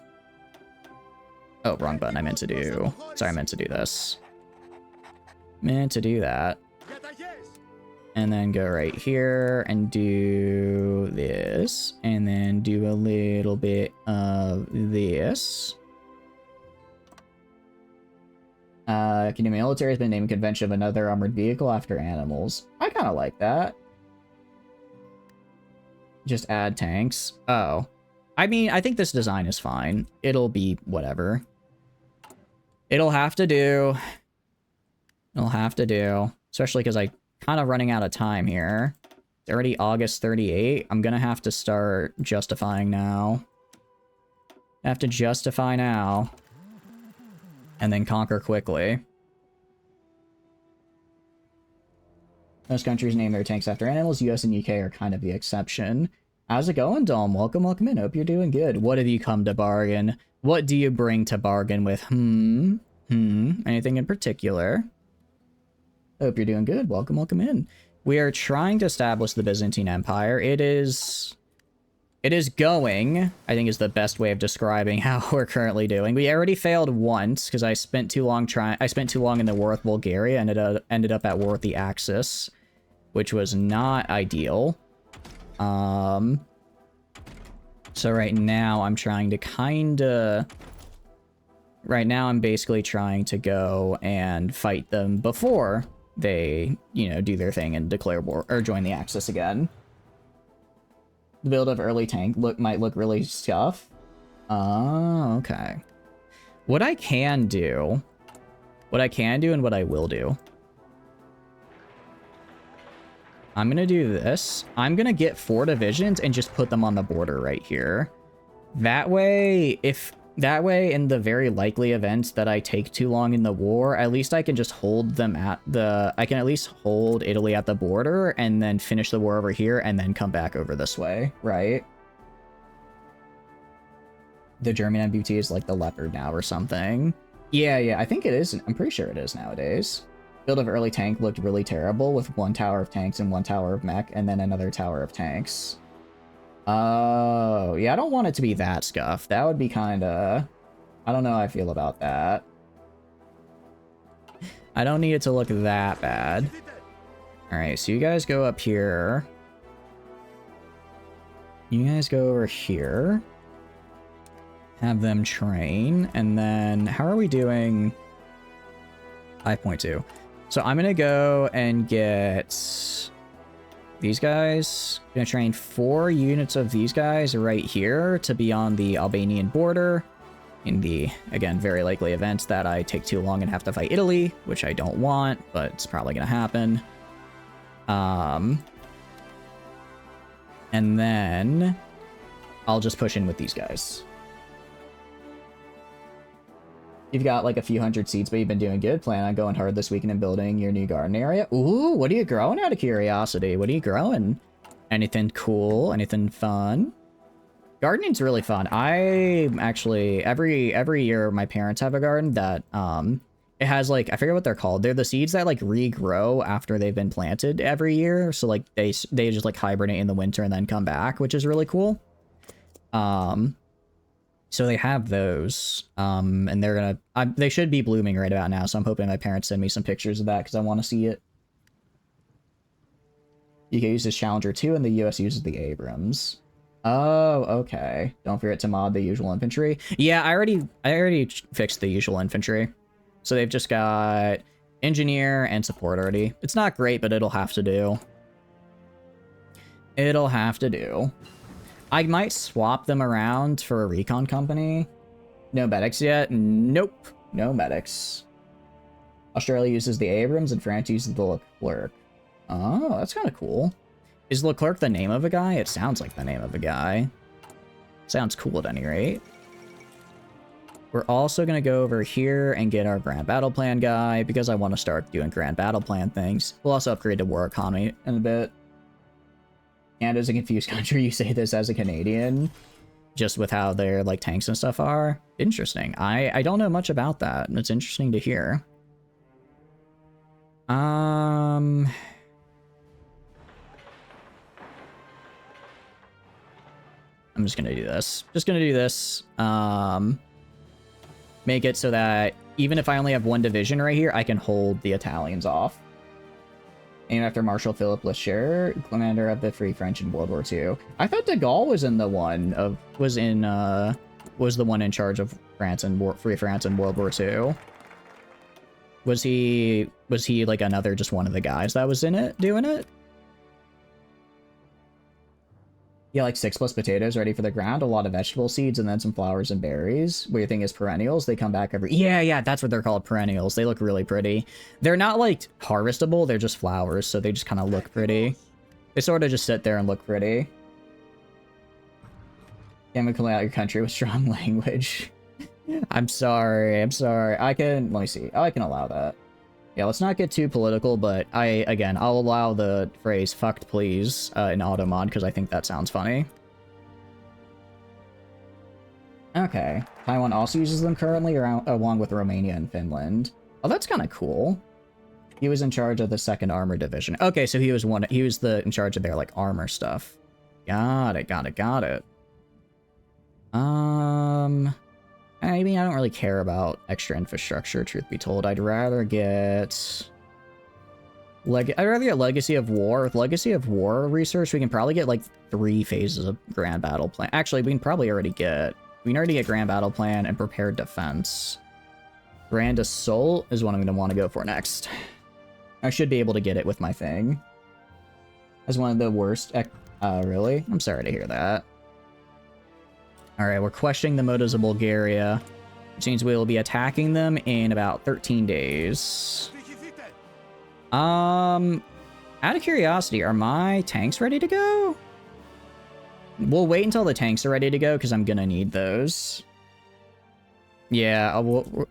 Oh, wrong button. I meant to do. Sorry, I meant to do this. Meant to do that. And then go right here and do this. And then do a little bit of this. Canadian military has been named convention of another armored vehicle after animals. I kind of like that. Just add tanks. Oh. I mean, I think this design is fine. It'll be whatever. It'll have to do. It'll have to do. Especially because I'm kind of running out of time here. It's already August 38. I'm going to have to start justifying now. I have to justify now. And then conquer quickly. Most countries name their tanks after animals. US and UK are kind of the exception. How's it going, Dom? Welcome in. Hope you're doing good. What have you come to bargain? What do you bring to bargain with? Anything in particular? Hope you're doing good. Welcome, welcome in. We are trying to establish the Byzantine Empire. It is going, I think is the best way of describing how we're currently doing. We already failed once because I spent too long in the war with Bulgaria and ended up at war with the Axis, which was not ideal. So right now I'm trying to right now I'm basically trying to go and fight them before they, you know, do their thing and declare war or join the Axis again. The build of early tank might look really scuff. Oh, okay. What I can do and what I will do. I'm gonna do this. I'm gonna get 4 divisions and just put them on the border right here. That way, in the very likely event that I take too long in the war, at least I can just hold them I can at least hold Italy at the border and then finish the war over here and then come back over this way, right? The German MBT is like the leopard now or something. Yeah, I think it is. I'm pretty sure it is nowadays. Build of early tank looked really terrible with 1 tower of tanks and 1 tower of mech and then another tower of tanks. Oh, yeah, I don't want it to be that scuffed. That would be kinda... I don't know how I feel about that. I don't need it to look that bad. Alright, so you guys go up here. You guys go over here. Have them train, and then... How are we doing? 5.2. So I'm gonna go and get... these guys. I'm gonna train 4 units of these guys right here to be on the Albanian border in the, again, very likely event that I take too long and have to fight Italy, which I don't want, but it's probably gonna happen. And then I'll just push in with these guys. You've got like a few hundred seeds, but you've been doing good. Plan on going hard this weekend and building your new garden area. Ooh, what are you growing out of curiosity? What are you growing? Anything cool? Anything fun? Gardening's really fun. I actually, every year my parents have a garden that, it has like, I forget what they're called. They're the seeds that like regrow after they've been planted every year. So like they just like hibernate in the winter and then come back, which is really cool. So they have those, and they're gonna, they should be blooming right about now, so I'm hoping my parents send me some pictures of that, because I want to see it. UK uses Challenger 2, and the US uses the Abrams. Oh, okay. Don't forget to mod the usual infantry. Yeah, I already fixed the usual infantry. So they've just got engineer and support already. It's not great, but it'll have to do. It'll have to do. I might swap them around for a recon company. No medics yet? Nope. No medics. Australia uses the Abrams and France uses the Leclerc. Oh, that's kind of cool. Is Leclerc the name of a guy? It sounds like the name of a guy. Sounds cool at any rate. We're also going to go over here and get our Grand Battle Plan guy because I want to start doing Grand Battle Plan things. We'll also upgrade to War Economy in a bit. Canada's a confused country. You say this as a Canadian, just with how their like tanks and stuff are. Interesting. I don't know much about that, and it's interesting to hear. I'm just gonna do this. Just gonna do this. Make it so that even if I only have 1 division right here, I can hold the Italians off. Named after Marshal Philippe Lecher, commander of the Free French in World War II. I thought de Gaulle was in the one of was the one in charge of France and Free France in World War II. Was he like another just one of the guys that was in it doing it? Yeah, like 6+ potatoes ready for the ground, a lot of vegetable seeds, and then some flowers and berries. Weird thing is perennials, they come back every... Yeah, that's what they're called, perennials. They look really pretty. They're not, like, harvestable, they're just flowers, so they just kind of look pretty. They sort of just sit there and look pretty. Chemically out your country with strong language. I'm sorry. Let me see. I can allow that. Yeah, let's not get too political, but I'll allow the phrase "fucked please" in auto mod because I think that sounds funny. Okay. Taiwan also uses them currently, along with Romania and Finland. Oh, that's kind of cool. He was in charge of the 2nd Armor Division. Okay, so he was in charge of their, like, armor stuff. Got it. I mean, I don't really care about extra infrastructure, truth be told. I'd rather get Legacy of War. With Legacy of War research, we can probably get, like, 3 phases of Grand Battle Plan. Actually, we can already get Grand Battle Plan and Prepared Defense. Grand Assault is what I'm going to want to go for next. I should be able to get it with my thing. As one of the worst... really? I'm sorry to hear that. Alright, we're questioning the motives of Bulgaria, which means we will be attacking them in about 13 days. Out of curiosity, are my tanks ready to go? We'll wait until the tanks are ready to go, because I'm gonna need those. Yeah,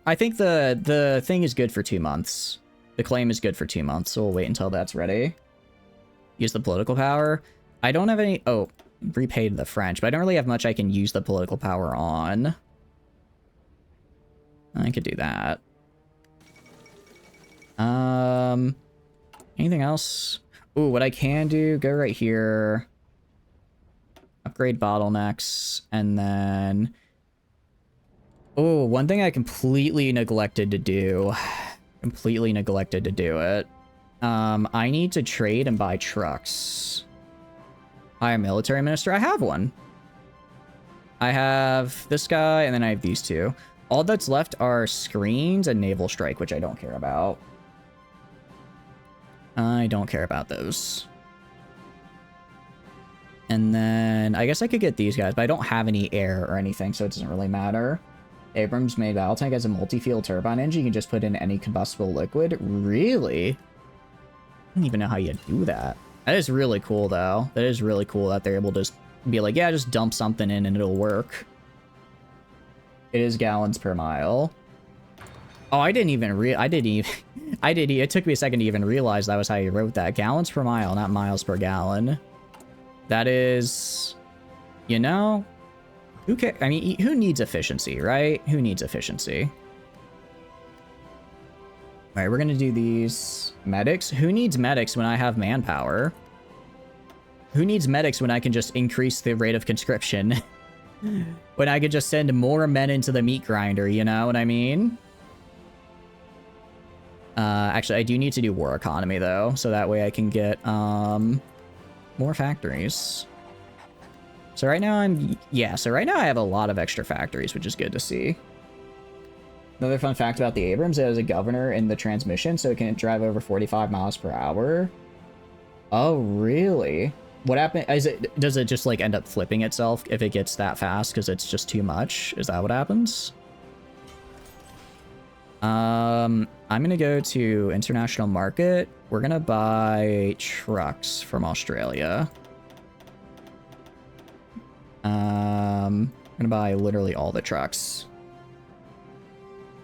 I think the thing is good for 2 months. The claim is good for 2 months, so we'll wait until that's ready. Use the political power. I don't have any... Oh, repaid the French, but I don't really have much I can use the political power on. I could do that. Anything else? Ooh, what I can do, go right here. Upgrade bottlenecks, and then... Oh, one thing I completely neglected to do. Completely neglected to do it. I need to trade and buy trucks. Hire military minister. I have one. I have this guy, and then I have these 2. All that's left are screens and naval strike, which I don't care about. I don't care about those. And then I guess I could get these guys, but I don't have any air or anything, so it doesn't really matter. Abrams made battle tank as a multi-fuel turbine engine. You can just put in any combustible liquid. Really? I don't even know how you do that. That is really cool, though. That is really cool that they're able to just be like, yeah, just dump something in and it'll work. It is gallons per mile. Oh, it took me a second to even realize that was how you wrote that. Gallons per mile, not miles per gallon. That is, you know, who cares? I mean, who needs efficiency, right? Who needs efficiency? All right, we're going to do these medics. Who needs medics when I have manpower? Who needs medics when I can just increase the rate of conscription? When I could just send more men into the meat grinder, you know what I mean? Actually, I do need to do war economy, though, so that way I can get more factories. So right now right now I have a lot of extra factories, which is good to see. Another fun fact about the Abrams, it has a governor in the transmission, so it can drive over 45 miles per hour. Oh, really? What happened? Does it just, like, end up flipping itself if it gets that fast because it's just too much? Is that what happens? I'm gonna go to international market. We're gonna buy trucks from Australia. I'm gonna buy literally all the trucks.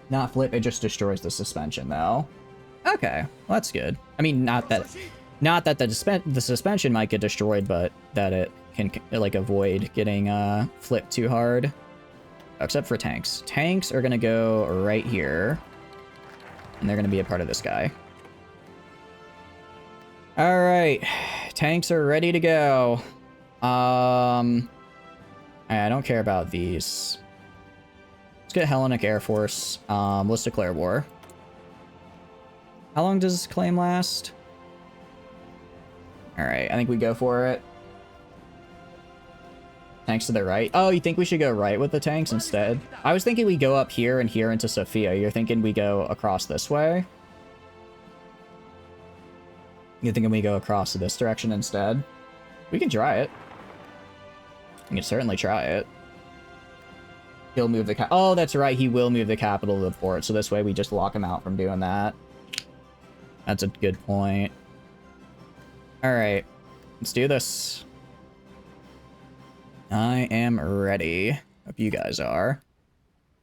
Not flip, it just destroys the suspension, though. Okay, well, that's good. I mean, not that the suspension might get destroyed, but that it can, like, avoid getting flipped too hard. Except for tanks. Tanks are gonna go right here, and they're gonna be a part of this guy. All right, tanks are ready to go. I don't care about these. Let's get Hellenic Air Force. Let's declare war. How long does this claim last? All right, I think we go for it. Tanks to the right. Oh, you think we should go right with the tanks instead? I was thinking we go up here and here into Sofia. You're thinking we go across this way? You're thinking we go across to this direction instead? We can try it. We can certainly try it. He'll move the oh, that's right. He will move the capital to the port. So this way we just lock him out from doing that. That's a good point. All right. Let's do this. I am ready. Hope you guys are.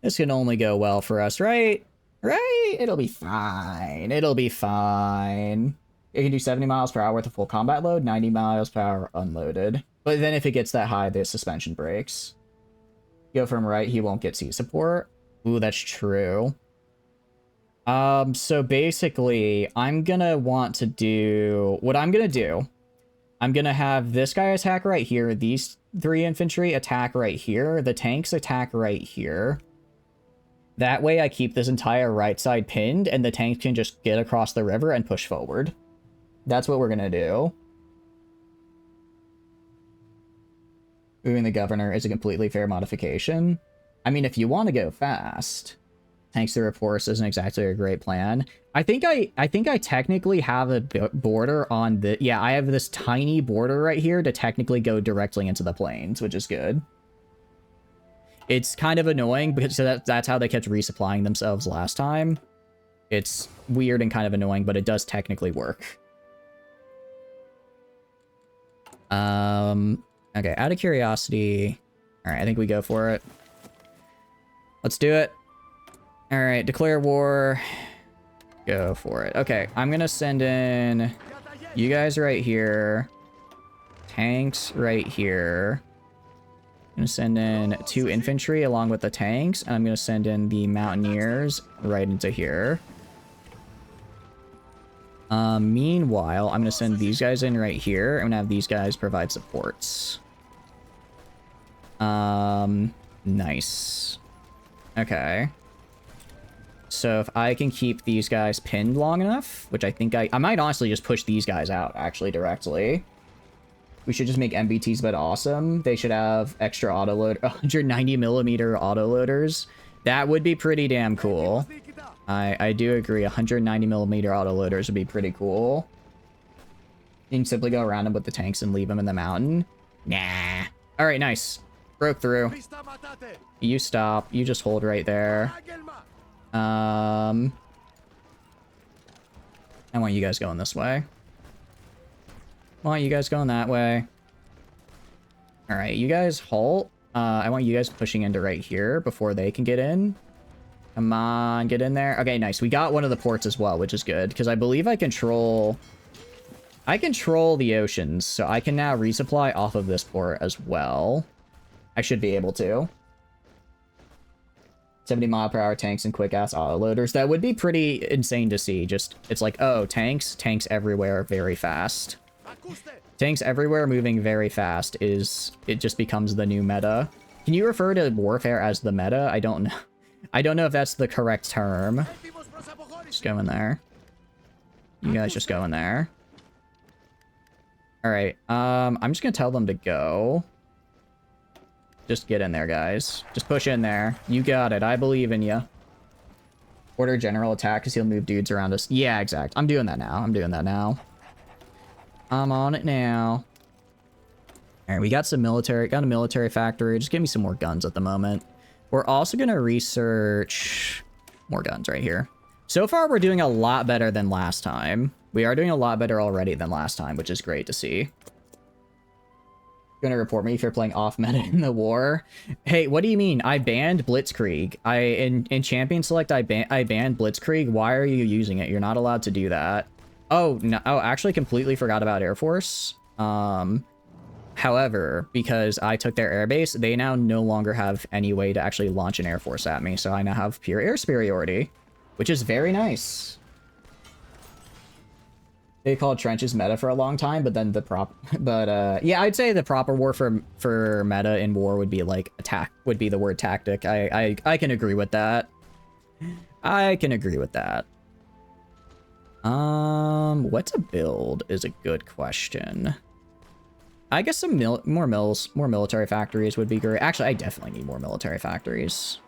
This can only go well for us, right? Right? It'll be fine. It'll be fine. It can do 70 miles per hour with a full combat load, 90 miles per hour unloaded. But then if it gets that high, the suspension breaks. Go from right, he won't get sea support. Ooh, that's true. So basically, I'm gonna want to do... What I'm gonna do, I'm gonna have this guy attack right here, these 3 infantry attack right here, the tanks attack right here. That way I keep this entire right side pinned, and the tanks can just get across the river and push forward. That's what we're gonna do. Moving the governor is a completely fair modification. I mean, if you want to go fast... Tanks to Force isn't exactly a great plan. I think I technically have a border on the... Yeah, I have this tiny border right here to technically go directly into the plains, which is good. It's kind of annoying because that's how they kept resupplying themselves last time. It's weird and kind of annoying, but it does technically work. Okay, out of curiosity... Alright, I think we go for it. Let's do it. Alright, declare war. Go for it. Okay, I'm gonna send in you guys right here. Tanks right here. I'm gonna send in 2 infantry along with the tanks. And I'm gonna send in the mountaineers right into here. Meanwhile, I'm gonna send these guys in right here. I'm gonna have these guys provide supports. Nice. Okay. So if I can keep these guys pinned long enough, which I think I might honestly just push these guys out, actually, directly. We should just make MBTs but awesome. They should have extra autoload, 190mm autoloaders. That would be pretty damn cool. I do agree, 190mm autoloaders would be pretty cool. You can simply go around them with the tanks and leave them in the mountain. Nah. Alright, nice. Broke through. You stop. You just hold right there. I want you guys going this way. I want you guys going that way. Alright, you guys halt. I want you guys pushing into right here before they can get in. Come on, get in there. Okay, nice. We got one of the ports as well, which is good, because I believe I control the oceans, so I can now resupply off of this port as well. I should be able to. 70-mile-per-hour tanks and quick-ass autoloaders. That would be pretty insane to see. Just, it's like, oh, tanks everywhere very fast. Tanks everywhere moving very fast it just becomes the new meta. Can you refer to warfare as the meta? I don't know. I don't know if that's the correct term. Just go in there. You guys just go in there. Alright, I'm just gonna tell them to go. Just get in there, guys. Just push in there. You got it. I believe in you. Order general attack because he'll move dudes around us. Yeah, exact. I'm doing that now. I'm doing that now. I'm on it now. Alright, we got some military. Got a military factory. Just give me some more guns at the moment. We're also going to research more guns right here. So far, we're doing a lot better than last time. We are doing a lot better already than last time, which is great to see. Gonna report me if you're playing off meta in the war. Hey, what do you mean? I banned Blitzkrieg. In Champion Select I banned Blitzkrieg. Why are you using it? You're not allowed to do that. Oh no! Oh, actually, completely forgot about Air Force. However, because I took their airbase, they now no longer have any way to actually launch an Air Force at me. So I now have pure air superiority, which is very nice. They called trenches meta for a long time, but then yeah, I'd say the proper war for meta in war would be like attack, would be the word tactic. I can agree with that. I can agree with that. What to build is a good question. I guess some more military factories would be great. Actually, I definitely need more military factories.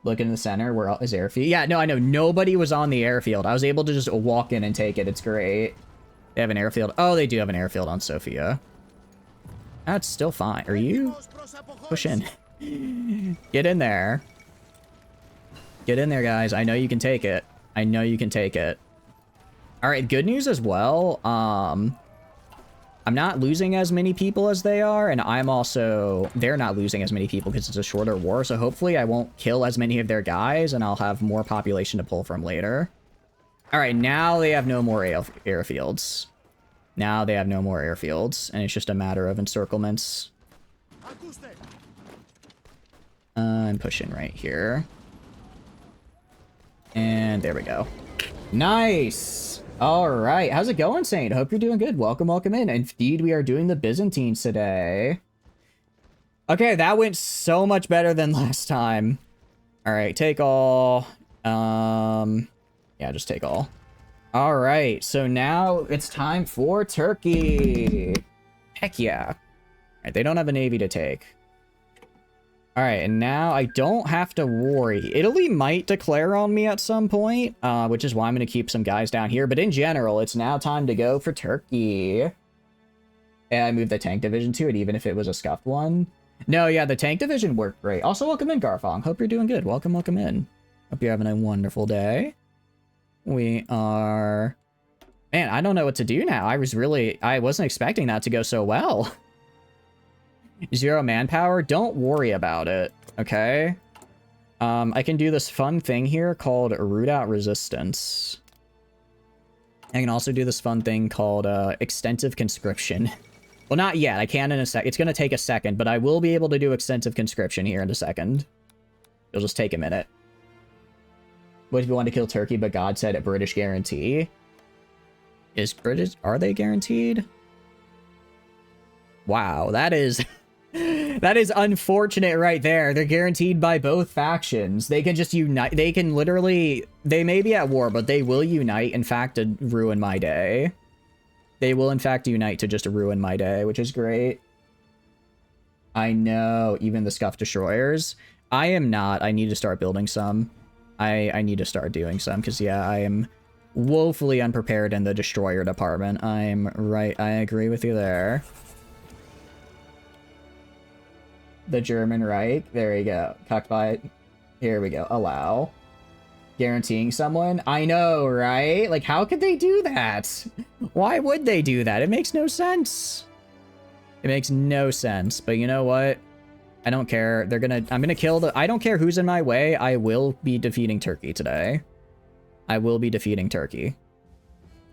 Look in the center, where is airfield? Yeah, no, I know. Nobody was on the airfield. I was able to just walk in and take it. It's great. They have an airfield. Oh, they do have an airfield on Sofia. That's still fine. Are you? Push in. Get in there. Get in there, guys. I know you can take it. I know you can take it. All right, good news as well. I'm not losing as many people as they are, and they're not losing as many people because it's a shorter war, so hopefully I won't kill as many of their guys, and I'll have more population to pull from later. Alright, now they have no more airfields. Now they have no more airfields, and it's just a matter of encirclements. And push in right here. And there we go. Nice. All right. How's it going, Saint? Hope you're doing good. Welcome, welcome in. Indeed, we are doing the Byzantines today. Okay, that went so much better than last time. All right, take all. Yeah, just take all. All right, so now it's time for Turkey. Heck yeah. All right, they don't have a navy to take. All right, and now I don't have to worry. Italy might declare on me at some point, which is why I'm going to keep some guys down here. But in general, it's now time to go for Turkey. And I moved the tank division to it, even if it was a scuffed one. No, yeah, the tank division worked great. Also, welcome in, Garfong. Hope you're doing good. Welcome, welcome in. Hope you're having a wonderful day. We are... Man, I don't know what to do now. I wasn't expecting that to go so well. 0 manpower? Don't worry about it, okay? I can do this fun thing here called root out resistance. I can also do this fun thing called extensive conscription. Well, not yet. I can in a sec. It's going to take a second, but I will be able to do extensive conscription here in a second. It'll just take a minute. What if you want to kill Turkey, but God said a British guarantee? Are they guaranteed? Wow, that is... that is unfortunate right there. They're guaranteed by both factions. They can just unite. They can literally... They may be at war, but they will unite, in fact, to ruin my day. They will, in fact, unite to just ruin my day, which is great. I know, even the scuffed destroyers. I am not. I need to start building some. I need to start doing some, because, yeah, I am woefully unprepared in the destroyer department. I'm right. I agree with you there. The German Reich. There you go. Cockbite. Here we go. Allow. Guaranteeing someone? I know, right? Like, how could they do that? Why would they do that? It makes no sense. It makes no sense. But you know what? I don't care. I'm gonna kill the... I don't care who's in my way. I will be defeating Turkey today. I will be defeating Turkey.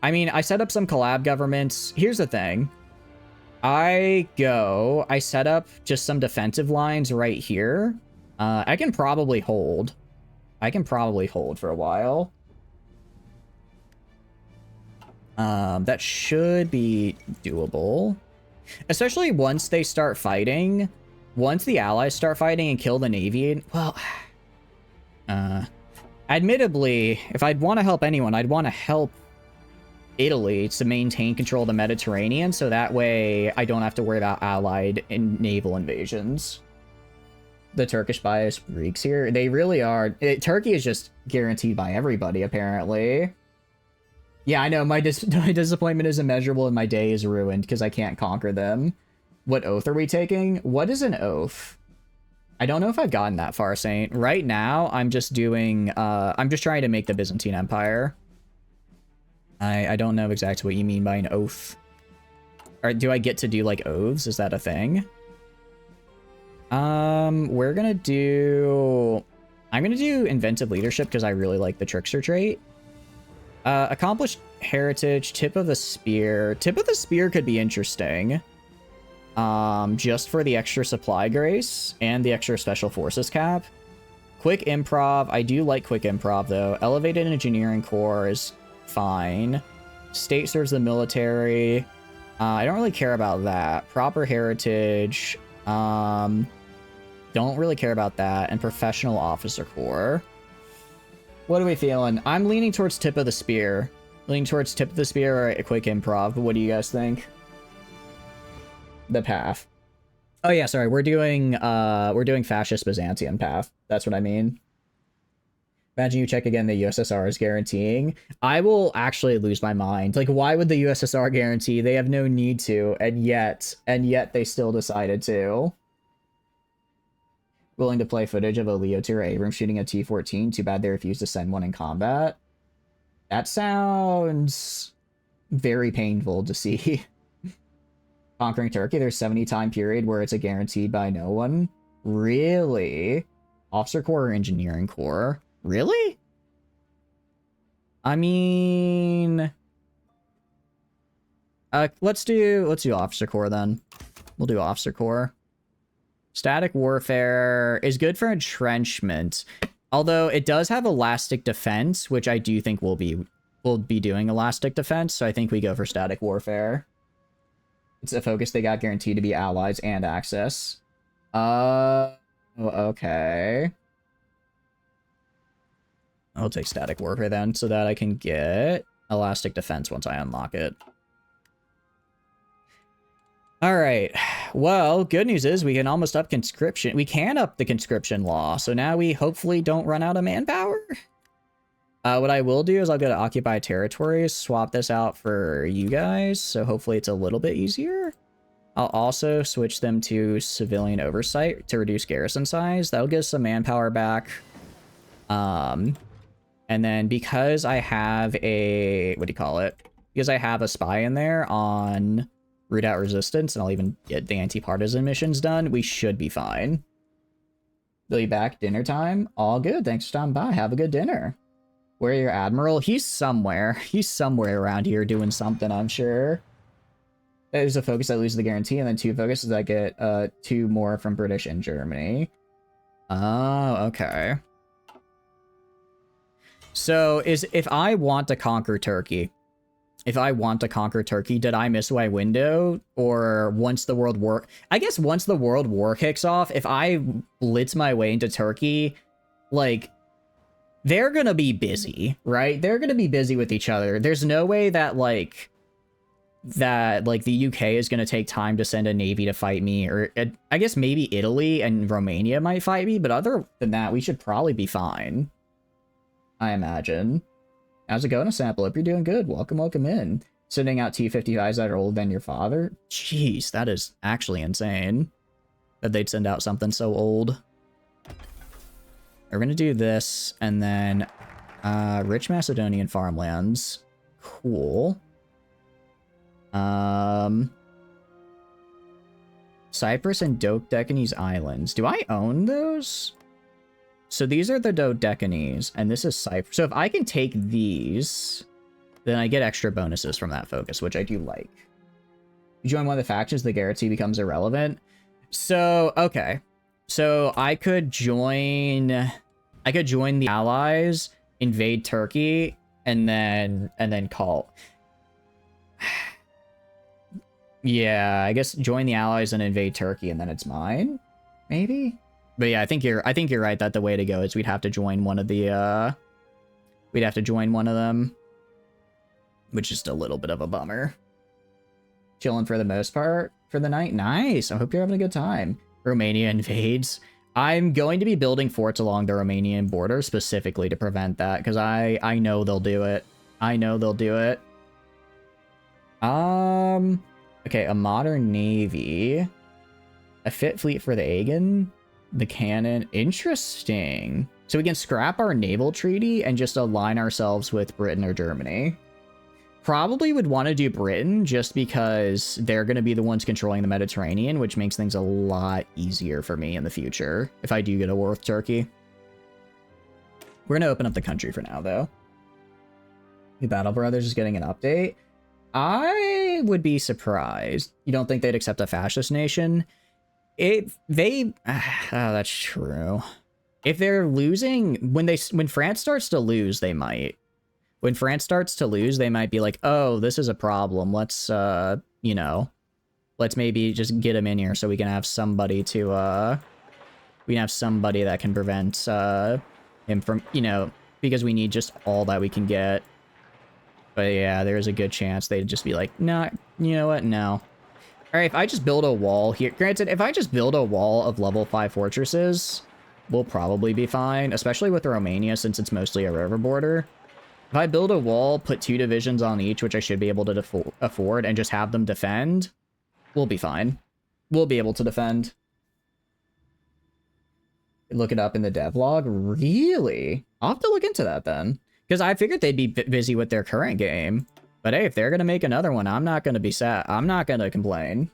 I mean, I set up some collab governments. Here's the thing. I set up just some defensive lines right here. I can probably hold. I can probably hold for a while. That should be doable. Especially once they start fighting. Once the allies start fighting and kill the navy. Well, admittedly, if I'd want to help anyone, I'd want to help Italy to maintain control of the Mediterranean, so that way I don't have to worry about allied naval invasions. The Turkish bias Greeks here, they really are. Turkey is just guaranteed by everybody, apparently. Yeah, I know, my disappointment is immeasurable and my day is ruined because I can't conquer them. What oath are we taking? What is an oath? I don't know if I've gotten that far, Saint. Right now, I'm just doing, I'm just trying to make the Byzantine Empire. I don't know exactly what you mean by an oath. Or do I get to do, like, oaths? Is that a thing? We're gonna do... I'm gonna do inventive leadership because I really like the trickster trait. Accomplished heritage, tip of the spear. Tip of the spear could be interesting. Just for the extra supply grace and the extra special forces cap. Quick improv. I do like quick improv, though. Elevated engineering corps is fine. State serves the military. I don't really care about that. Proper heritage. Don't really care about that. And professional officer corps. What are we feeling? I'm leaning towards tip of the spear. Leaning towards tip of the spear or a quick improv. What do you guys think? The path. Oh yeah, sorry. We're doing fascist Byzantium path. That's what I mean. Imagine you check again the USSR is guaranteeing. I will actually lose my mind. Like, why would the USSR guarantee? They have no need to, and yet they still decided to. Willing to play footage of a Leotier Abrams shooting a T-14. Too bad they refused to send one in combat. That sounds very painful to see. Conquering Turkey, there's 70 time period where it's a guaranteed by no one. Really? Officer Corps or Engineering Corps? Really? I mean... let's do Officer Corps then. We'll do Officer Corps. Static Warfare is good for entrenchment. Although it does have elastic defense, which I do think will be doing elastic defense, so I think we go for static warfare. It's a focus they got guaranteed to be allies and access. Okay. I'll take static warfare then, so that I can get elastic defense once I unlock it. Alright, well, good news is we can almost up conscription. We can up the conscription law, so now we hopefully don't run out of manpower. What I will do is I'll go to occupy territories, swap this out for you guys, so hopefully it's a little bit easier. I'll also switch them to civilian oversight to reduce garrison size. That'll give us some manpower back. And then because I have a, what do you call it? Because I have a spy in there on root out resistance, and I'll even get the anti-partisan missions done, we should be fine. They'll be back dinner time. All good. Thanks for stopping by. Have a good dinner. Where are your admiral? He's somewhere. He's somewhere around here doing something, I'm sure. There's a focus that loses the guarantee, and then 2 focuses that get 2 more from British and Germany. Oh, okay. So if I want to conquer Turkey, did I miss my window? Or once the world war... I guess once the world war kicks off, if I blitz my way into Turkey, like, they're gonna be busy, right? They're gonna be busy with each other. There's no way that, the UK is gonna take time to send a navy to fight me, or I guess maybe Italy and Romania might fight me, but other than that, we should probably be fine, I imagine. How's it going, Sample? Hope you're doing good. Welcome, welcome in. Sending out T-55s that are older than your father? Jeez, that is actually insane that they'd send out something so old. We're gonna do this, and then rich Macedonian farmlands. Cool. Cyprus and Dodecanese Islands. Do I own those? So these are the Dodecanese, and this is Cyprus. So if I can take these, then I get extra bonuses from that focus, which I do like. You join one of the factions, the guarantee becomes irrelevant. So, okay. So I could join the allies, invade Turkey, and then call. Yeah, I guess join the allies and invade Turkey, and then it's mine, maybe. But yeah, I think you're right that the way to go is we'd have to join one of them, which is just a little bit of a bummer. Chilling for the most part for the night. Nice. I hope you're having a good time. Romania invades. I'm going to be building forts along the Romanian border specifically to prevent that, because I know they'll do it. I know they'll do it. Okay, a modern navy. A fit fleet for the Aegean. The cannon. Interesting. So we can scrap our naval treaty and just align ourselves with Britain or Germany. Probably would want to do Britain just because they're going to be the ones controlling the Mediterranean, which makes things a lot easier for me in the future if I do get a war with Turkey. We're going to open up the country for now, though. The Battle Brothers is getting an update. I would be surprised. You don't think they'd accept a fascist nation? That's true. If they're losing, when France starts to lose, they might. When France starts to lose, they might be like, oh, this is a problem. Let's, let's maybe just get him in here so we can have somebody to, that can prevent, him from, because we need just all that we can get. But yeah, there's a good chance they'd just be like, nah, you know what? No. All right, if I just build a wall here, granted, if I just build a wall of level 5 fortresses, we'll probably be fine, especially with Romania since it's mostly a river border. If I build a wall, put 2 divisions on each, which I should be able to afford, and just have them defend, we'll be fine. We'll be able to defend. Look it up in the devlog? Really? I'll have to look into that then. Because I figured they'd be busy with their current game. But hey, if they're going to make another one, I'm not going to be sad. I'm not going to complain.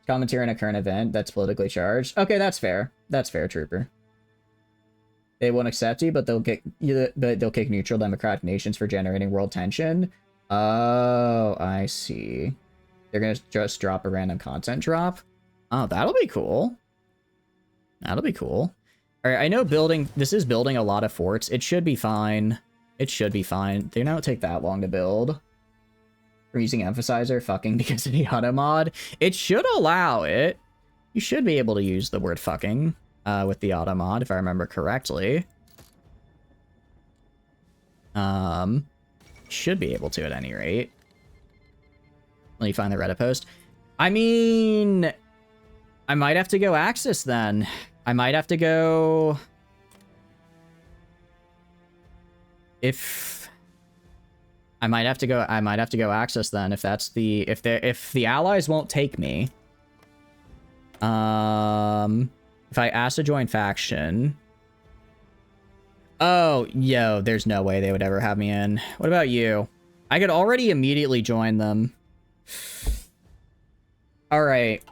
Commentary on a current event that's politically charged. Okay, that's fair. That's fair, Trooper. They won't accept you, but they'll kick neutral democratic nations for generating world tension. Oh, I see. They're going to just drop a random content drop. Oh, that'll be cool. That'll be cool. All right, I know this is building a lot of forts. It should be fine. It should be fine. They don't take that long to build. We're using emphasizer fucking because of the auto mod. It should allow it. You should be able to use the word fucking with the auto mod, if I remember correctly. Should be able to at any rate. Let me find the Reddit post. I mean, I might have to go Axis then. I might have to go... I might have to go Axis then if that's the... If the allies won't take me. If I ask to join faction... Oh, yo, there's no way they would ever have me in. What about you? I could already immediately join them. Alright.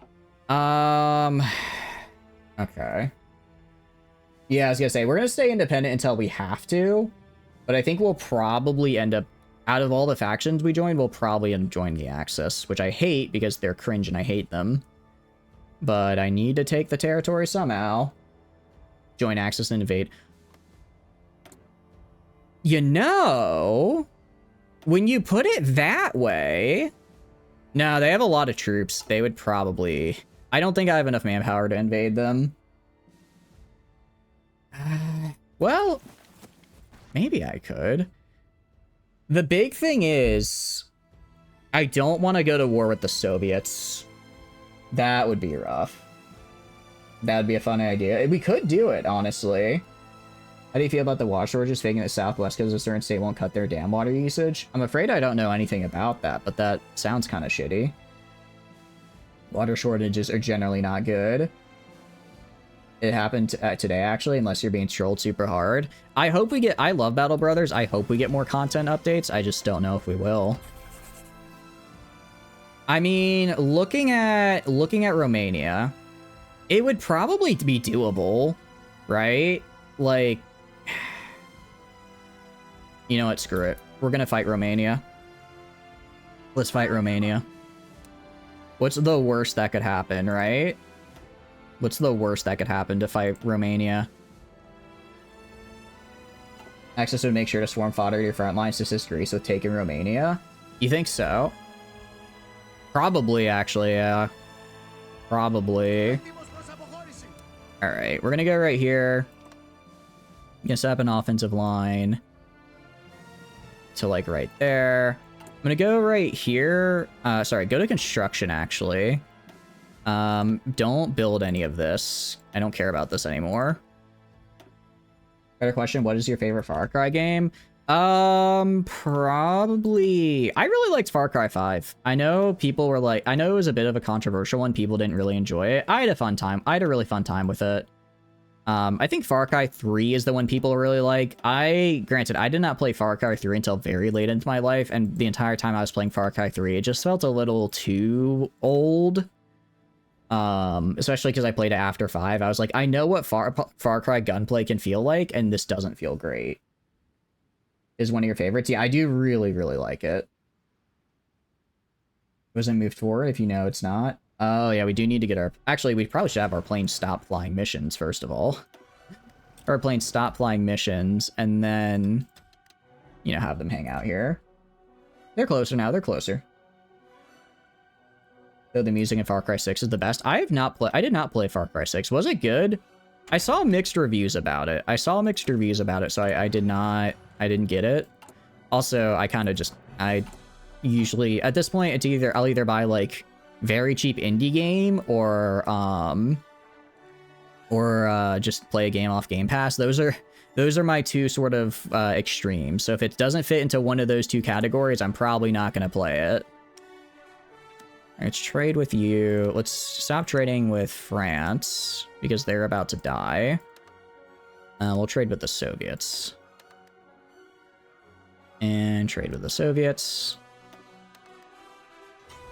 Okay. Yeah, I was gonna say, we're gonna stay independent until we have to. But I think we'll probably end up... Out of all the factions we join, we'll probably end up joining the Axis. Which I hate, because they're cringe and I hate them. But I need to take the territory somehow. Join Axis and invade. You know, when you put it that way... No, they have a lot of troops. They would probably... I don't think I have enough manpower to invade them. Well, maybe I could. The big thing is... I don't want to go to war with the Soviets. That would be rough. That would be a fun idea. We could do it, honestly. How do you feel about the water shortages faking the Southwest because a certain state won't cut their dam water usage? I'm afraid I don't know anything about that, but that sounds kind of shitty. Water shortages are generally not good. It happened today, actually, unless you're being trolled super hard. I hope we get... I love Battle Brothers. I hope we get more content updates. I just don't know if we will. I mean, looking at Romania, it would probably be doable, right? Like... You know what? Screw it. We're gonna fight Romania. Let's fight Romania. What's the worst that could happen, right? What's the worst that could happen to fight Romania? Axis would make sure to swarm fodder to your front lines to assist Greece with taking Romania? You think so? Probably, actually, yeah. Probably. Alright, we're gonna go right here. Gonna set up an offensive line. To, like, right there. I'm gonna go right here. Sorry, go to construction, actually. Don't build any of this. I don't care about this anymore. Better question, what is your favorite Far Cry game? Probably... I really liked Far Cry 5. I know people were like... I know it was a bit of a controversial one. People didn't really enjoy it. I had a fun time. I had a really fun time with it. I think Far Cry 3 is the one people really like. Granted, I did not play Far Cry 3 until very late into my life, and the entire time I was playing Far Cry 3, it just felt a little too old. Especially because I played it after 5. I was like, I know what Far Cry gunplay can feel like, and this doesn't feel great. Is one of your favorites? Yeah, I do really, really like it. Wasn't moved forward if you know it's not. Oh, yeah, we do need to get our... Actually, we probably should have our plane stop flying missions, first of all. Our plane stop flying missions, and then, you know, have them hang out here. They're closer now, they're closer. Though the music in Far Cry 6 is the best. I did not play Far Cry 6. Was it good? I saw mixed reviews about it. So I didn't get it. Also, I usually, at this point, I'll either buy, like, very cheap indie game or just play a game off Game Pass. Those are my two sort of extremes. So if it doesn't fit into one of those two categories, I'm probably not going to play it. Let's trade with you. Let's stop trading with France because they're about to die. We'll trade with the Soviets. And trade with the Soviets.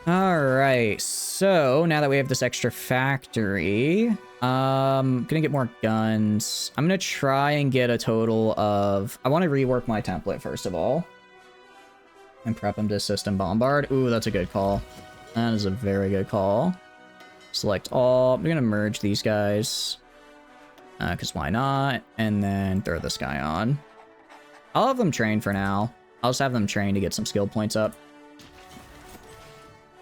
Alright, so now that we have this extra factory, gonna get more guns. I'm gonna try and get a total of... I want to rework my template, first of all. And prep them to system bombard. Ooh, that's a good call. That is a very good call. Select all. I'm gonna merge these guys. Because why not? And then throw this guy on. I'll have them train for now. I'll just have them train to get some skill points up.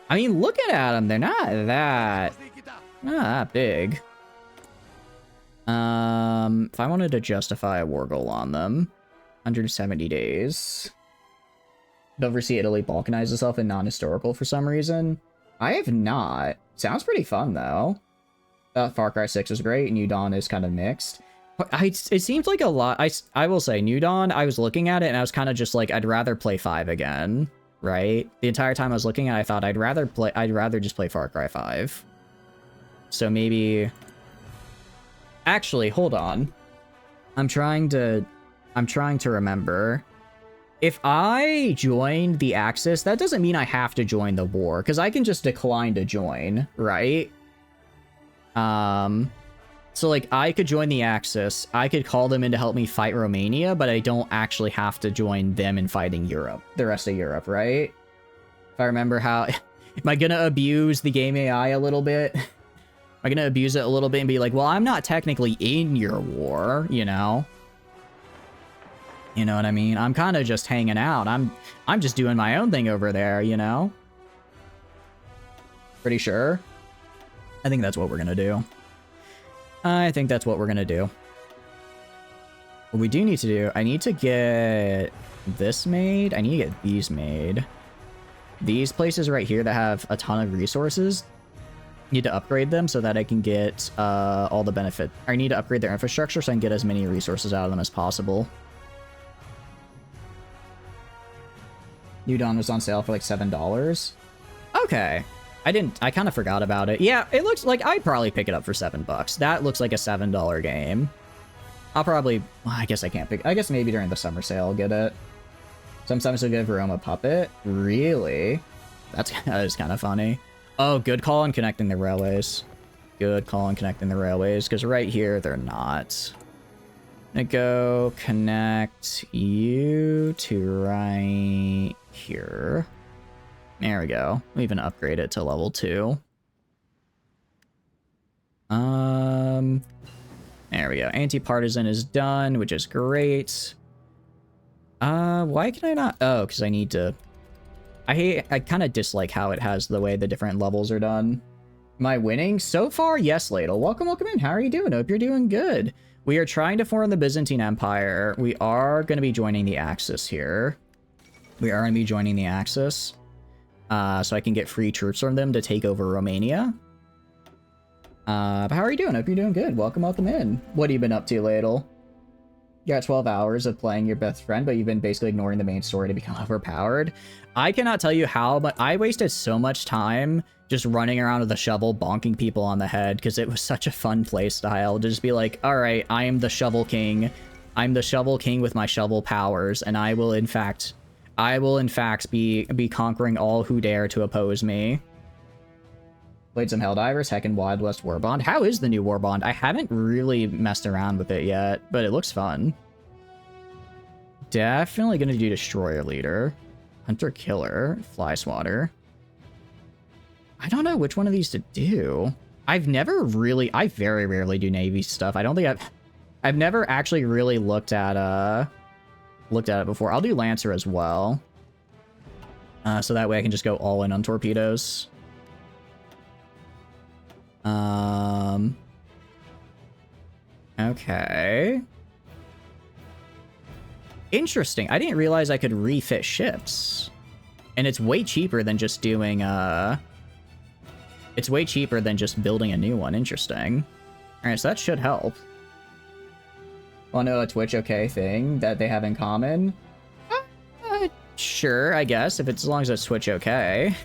I mean, looking at them, they're not that big. If I wanted to justify a war goal on them, 170 days. Don't see Italy balkanize itself in non-historical for some reason. I have not. Sounds pretty fun, though. Far Cry 6 is great, New Dawn is kind of mixed. It seems like a lot. I will say, New Dawn, I was looking at it, and I was kind of just like, I'd rather play 5 again, right? The entire time I was looking at it, I thought I'd rather just play Far Cry 5. So maybe... Actually, hold on. I'm trying to remember. If I join the Axis, that doesn't mean I have to join the war, because I can just decline to join, right? So like I could join the Axis, I could call them in to help me fight Romania, but I don't actually have to join them in fighting Europe, the rest of Europe, right? If I remember how, am I gonna abuse the game AI a little bit? Am I gonna abuse it a little bit and be like, well, I'm not technically in your war, you know? You know what I mean? I'm kind of just hanging out. I'm just doing my own thing over there, you know? Pretty sure. I think that's what we're gonna do. I think that's what we're gonna do. What we do need to do, I need to get this made. I need to get these made. These places right here that have a ton of resources, need to upgrade them so that I can get all the benefit. I need to upgrade their infrastructure so I can get as many resources out of them as possible. New Dawn was on sale for like $7. Okay. I kind of forgot about it. Yeah, it looks like I'd probably pick it up for $7. That looks like a $7 game. I'll probably, well, I guess I can't pick, I guess maybe during the summer sale I'll get it. Sometimes I'll get Roma Puppet. Really? That is kind of funny. Oh, good call on connecting the railways. Good call on connecting the railways, because right here they're not. I'm gonna go connect you to right here. There we go. We even upgrade it to level 2. There we go. Anti-partisan is done, which is great. Why can I not? Oh, because I need to... I kind of dislike how it has the way the different levels are done. Am I winning? So far, yes, Ladle. Welcome in. How are you doing? Hope you're doing good. We are trying to form the Byzantine Empire. We are going to be joining the Axis here. We are going to be joining the Axis. So I can get free troops from them to take over Romania. But how are you doing? Hope you're doing good. Welcome in. What have you been up to, Ladle? You got 12 hours of playing your best friend, but you've been basically ignoring the main story to become overpowered. I cannot tell you how, but I wasted so much time just running around with a shovel, bonking people on the head, because it was such a fun play style to just be like, all right, I am the Shovel King. I'm the Shovel King with my shovel powers, and I will in fact be conquering all who dare to oppose me. Played some Helldivers, Heckin' Wild West Warbond. How is the new Warbond? I haven't really messed around with it yet, but it looks fun. Definitely gonna do Destroyer Leader, Hunter Killer, Fly Swatter. I don't know which one of these to do. I very rarely do Navy stuff. I don't think I've never actually really looked at it before. I'll do Lancer as well. So that way I can just go all in on torpedoes. Okay. Interesting. I didn't realize I could refit ships. And it's way cheaper than just doing, it's way cheaper than just building a new one. Interesting. Alright, so that should help. Want to know a Twitch okay thing that they have in common? Sure, I guess, if it's as long as it's Twitch okay.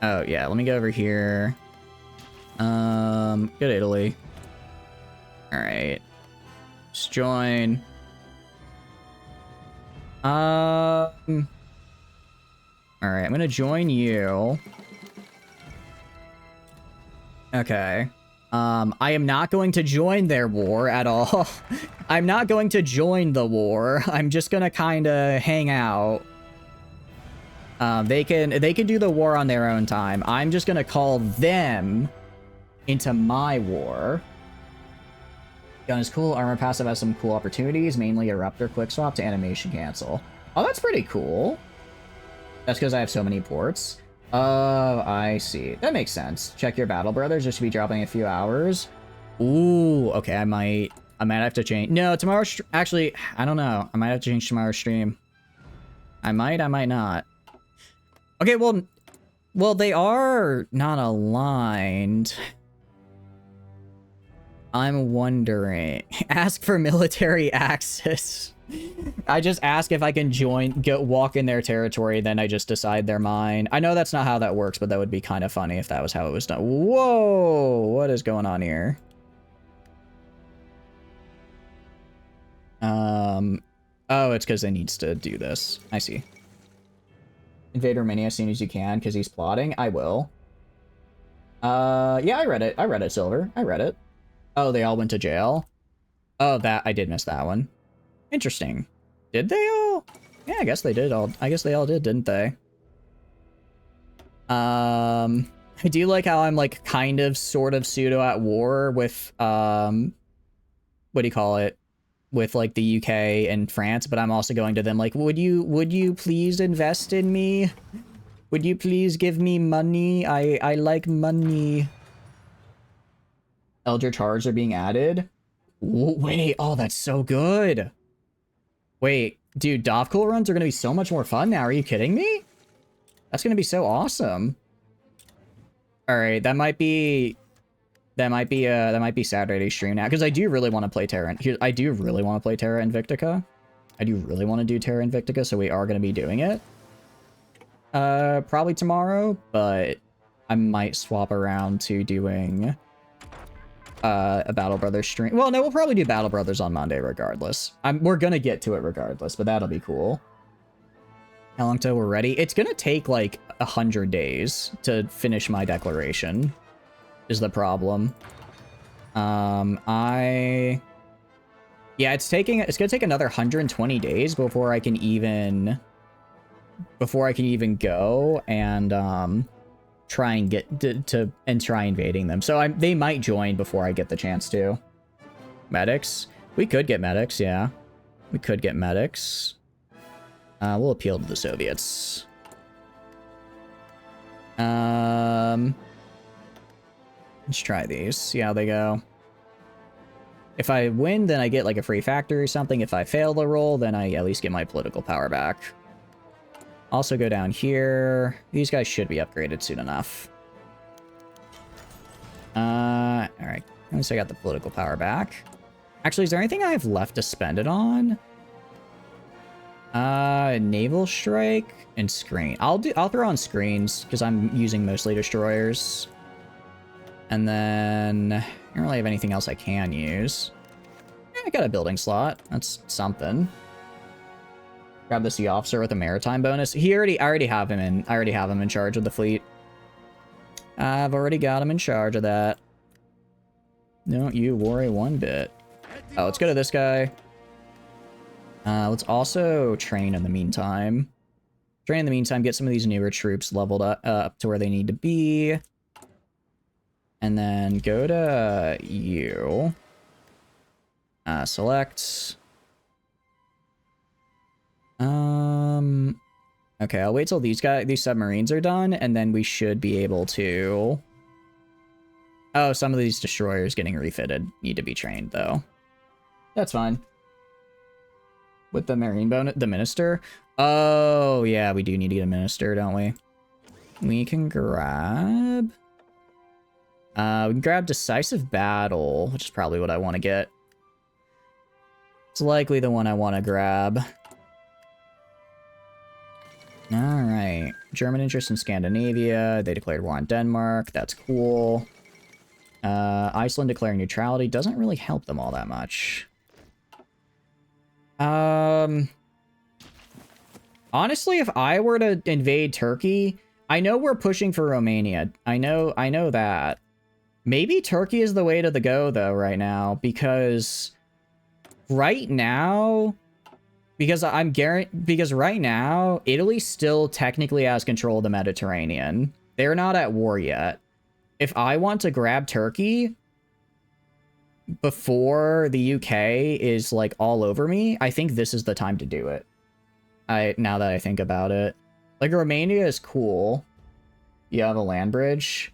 Oh, yeah, let me go over here. Good Italy. Alright. Just join. Alright, I'm gonna join you. Okay. I am not going to join their war at all. I'm not going to join the war. I'm just gonna kinda hang out. They can do the war on their own time. I'm just gonna call them into my war. Gun is cool. Armor passive has some cool opportunities, mainly Eruptor quick swap to animation cancel. Oh, that's pretty cool. That's because I have so many ports. Oh, I see. That makes sense. Check your battle brothers. Just should be dropping a few hours. Ooh, okay. I might have to change. No, tomorrow's actually, I don't know. I might have to change tomorrow's stream. I might not. Okay, well, they are not aligned. I'm wondering. Ask for military access. I just ask if I can walk in their territory, then I just decide they're mine. I know that's not how that works, but that would be kind of funny if that was how it was done. Whoa! What is going on here? Oh, it's because it needs to do this. I see. Invade Romania as soon as you can, because he's plotting. I will. Yeah, I read it. I read it, Silver. I read it. Oh, they all went to jail? Oh, I did miss that one. Interesting. Did they all? Yeah, I guess they did all. I guess they all did, didn't they? I do like how I'm like kind of sort of pseudo at war with what do you call it? With like the UK and France, but I'm also going to them like, would you please invest in me? Would you please give me money? I like money. Elder Charge are being added. Ooh, wait, oh, that's so good. Wait, dude, Dovkul runs are going to be so much more fun now. Are you kidding me? That's going to be so awesome. All right, that might be Saturday stream now, because I do really want to play Terra. I do really want to play Terra Invictica. I do really want to do Terra Invictica, so we are going to be doing it. Probably tomorrow, but I might swap around to doing a Battle Brothers stream. Well, no, we'll probably do Battle Brothers on Monday regardless. We're gonna get to it regardless, but that'll be cool. How long till we're ready? It's gonna take like 100 days to finish my declaration, is the problem. Yeah, it's gonna take another 120 days before I can even go and try and get to try invading them. So they might join before I get the chance to. Medics. We could get medics, yeah. We could get medics. We'll appeal to the Soviets. Let's try these, see how they go. If I win, then I get like a free factory or something. If I fail the roll, then I at least get my political power back. Also go down here. These guys should be upgraded soon enough. Alright. At least I got the political power back. Actually, is there anything I have left to spend it on? Naval strike and screen. I'll throw on screens because I'm using mostly destroyers. And then I don't really have anything else I can use. Yeah, I got a building slot. That's something. Grab the sea officer with a maritime bonus. I already have him in. I already have him in charge of the fleet. I've already got him in charge of that. Don't you worry one bit. Oh, let's go to this guy. Let's also train in the meantime. Train in the meantime, get some of these newer troops leveled up to where they need to be. And then go to you. Select. Okay, I'll wait till these submarines are done, and then we should be able to... Oh, some of these destroyers getting refitted need to be trained, though. That's fine. With the marine bonus, the minister? Oh, yeah, we do need to get a minister, don't we? We can grab... we can grab Decisive Battle, which is probably what I want to get. It's likely the one I want to grab. Alright. German interest in Scandinavia. They declared war on Denmark. That's cool. Iceland declaring neutrality doesn't really help them all that much. Honestly, if I were to invade Turkey, I know we're pushing for Romania. I know that. Maybe Turkey is the way to go, though, right now, because right now... Because right now, Italy still technically has control of the Mediterranean. They're not at war yet. If I want to grab Turkey, before the UK is like all over me, I think this is the time to do it. Now that I think about it. Like, Romania is cool. You have a land bridge.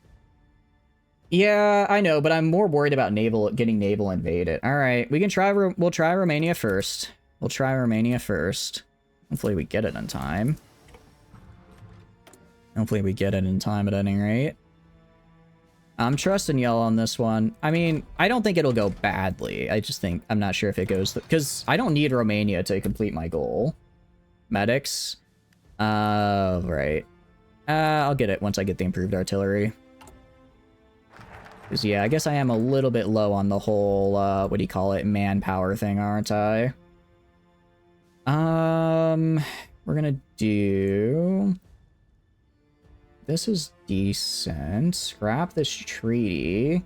Yeah, I know, but I'm more worried about getting naval invaded. All right, we'll try Romania first. We'll try Romania first. Hopefully we get it in time. Hopefully we get it in time at any rate. I'm trusting y'all on this one. I mean, I don't think it'll go badly. I just think, I'm not sure if it goes, because I don't need Romania to complete my goal. Medics. Right. I'll get it once I get the improved artillery. Because, yeah, I guess I am a little bit low on the whole, what do you call it, manpower thing, aren't I? We're gonna do... This is decent. Scrap this treaty.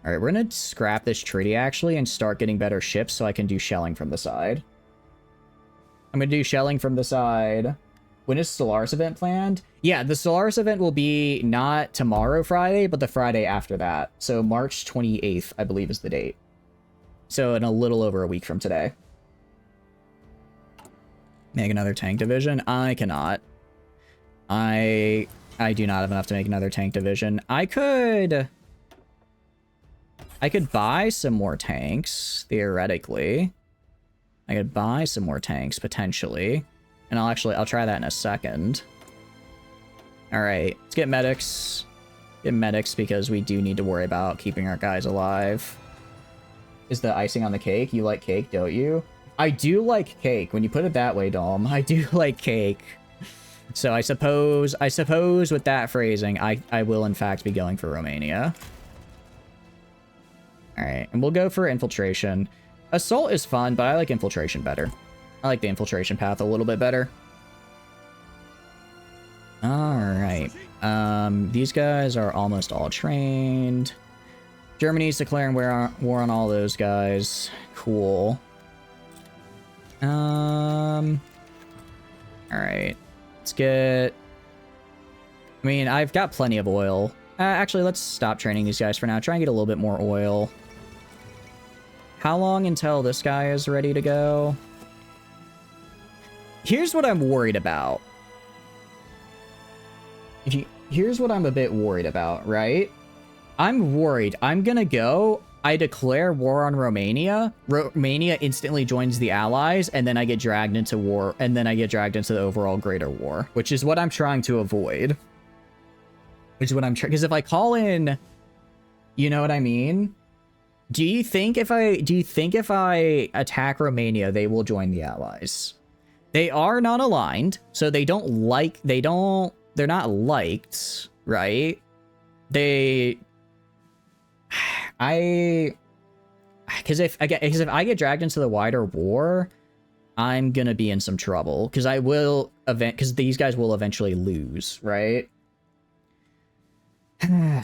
Alright, we're gonna scrap this treaty, actually, and start getting better ships so I can do shelling from the side. I'm gonna do shelling from the side. When is Solaris event planned? Yeah, the Solaris event will be not tomorrow Friday, but the Friday after that. So March 28th, I believe, is the date. So in a little over a week from today. Make another tank division? I cannot. I do not have enough to make another tank division. I could buy some more tanks, theoretically. I could buy some more tanks, potentially. And I'll try that in a second. Alright, let's get medics. Get medics because we do need to worry about keeping our guys alive. Is the icing on the cake? You like cake, don't you? I do like cake. When you put it that way, Dom, I do like cake. So I suppose with that phrasing, I will in fact be going for Romania. Alright, and we'll go for infiltration. Assault is fun, but I like infiltration better. I like the infiltration path a little bit better. Alright. These guys are almost all trained. Germany's declaring war on all those guys. Cool. Alright. Let's get... I mean, I've got plenty of oil. Actually, let's stop training these guys for now. Try and get a little bit more oil. How long until this guy is ready to go? Here's what I'm worried about. Here's what I'm a bit worried about, right? I'm worried. I'm gonna go... I declare war on Romania. Romania instantly joins the Allies, and then I get dragged into war, and then I get dragged into the overall greater war, which is what I'm trying to avoid. Which is what I'm trying, because if I call in, you know what I mean? Do you think if I attack Romania, they will join the Allies? They are not aligned, so they're not liked, right? Because if I get dragged into the wider war, I'm gonna be in some trouble because because these guys will eventually lose, right?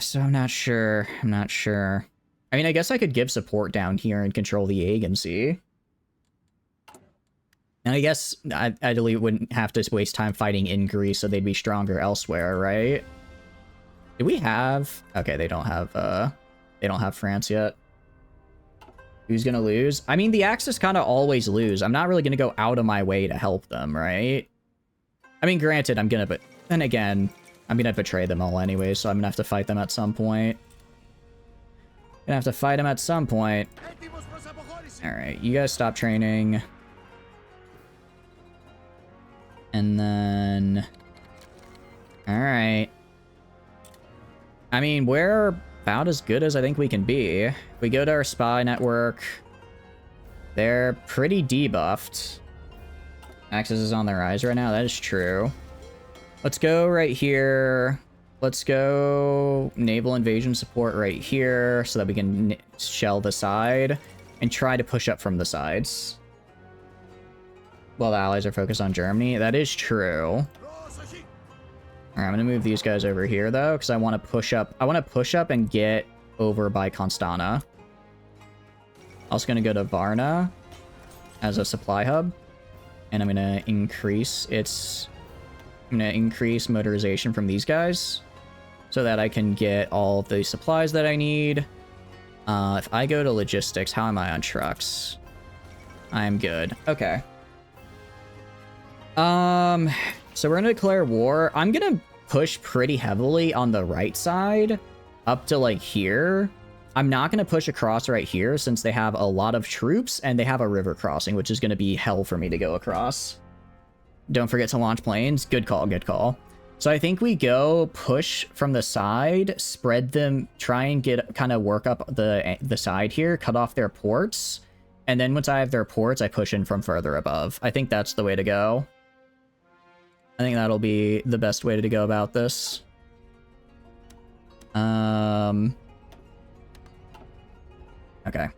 So I'm not sure. I mean, I guess I could give support down here and control the agency. And I guess I wouldn't have to waste time fighting in Greece, so they'd be stronger elsewhere, right? Do we have... Okay, they don't have France yet. Who's gonna lose? I mean, the Axis kind of always lose. I'm not really gonna go out of my way to help them, right? I mean, granted, but then again, I'm gonna betray them all anyway, so I'm gonna have to fight them at some point. Alright, you guys stop training. And then... Alright. I mean, we're about as good as I think we can be. If we go to our spy network, they're pretty debuffed. Axis is on the rise right now, that is true. Let's go right here. Let's go naval invasion support right here so that we can shell the side and try to push up from the sides. Well, the Allies are focused on Germany. That is true. Alright, I'm gonna move these guys over here, though, because I want to push up. I want to push up and get over by Constanta. Also gonna go to Varna as a supply hub. And I'm gonna increase motorization from these guys so that I can get all of the supplies that I need. If I go to logistics, how am I on trucks? I'm good. Okay. So we're gonna declare war. I'm gonna push pretty heavily on the right side up to like here. I'm not gonna push across right here since they have a lot of troops and they have a river crossing, which is gonna be hell for me to go across. Don't forget to launch planes. Good call, good call. So I think we go push from the side, spread them, try and get kind of work up the side here, cut off their ports, and then once I have their ports, I push in from further above. I think that's the way to go. I think that'll be the best way to go about this. Okay.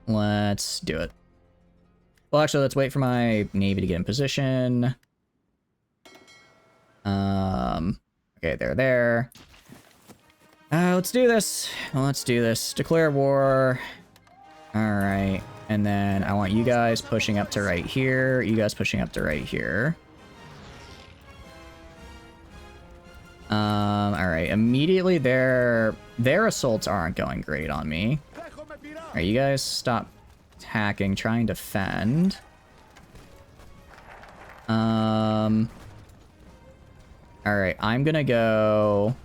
Let's do it. Well, actually, let's wait for my navy to get in position. Okay, they're there. Let's do this. Let's do this. Declare war. All right. And then I want you guys pushing up to right here. You guys pushing up to right here. All right. Immediately their assaults aren't going great on me. All right, you guys stop attacking, try and defend. All right, I'm gonna go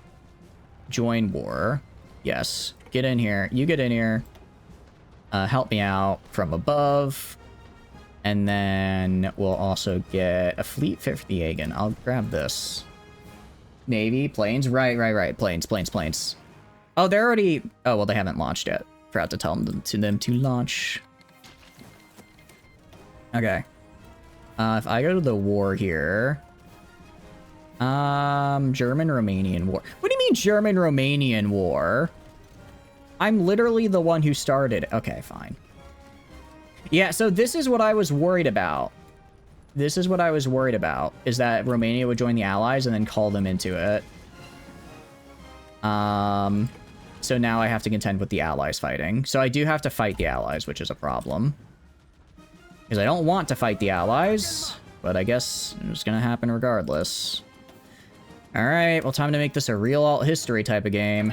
join war. Yes, get in here. You get in here. Help me out from above. And then we'll also get a fleet fit for the Aegon. I'll grab this. Navy, planes. Right. Planes. Oh, they're already... Oh, well, they haven't launched yet. Forgot to tell them to launch. Okay. If I go to the war here... German-Romanian war. What do you mean German-Romanian war? I'm literally the one who started. Okay, fine. Yeah, so this is what I was worried about. This is what I was worried about, is that Romania would join the Allies and then call them into it. So now I have to contend with the Allies fighting. So I do have to fight the Allies, which is a problem. Because I don't want to fight the Allies, but I guess it's gonna happen regardless. Alright, well, time to make this a real alt history type of game.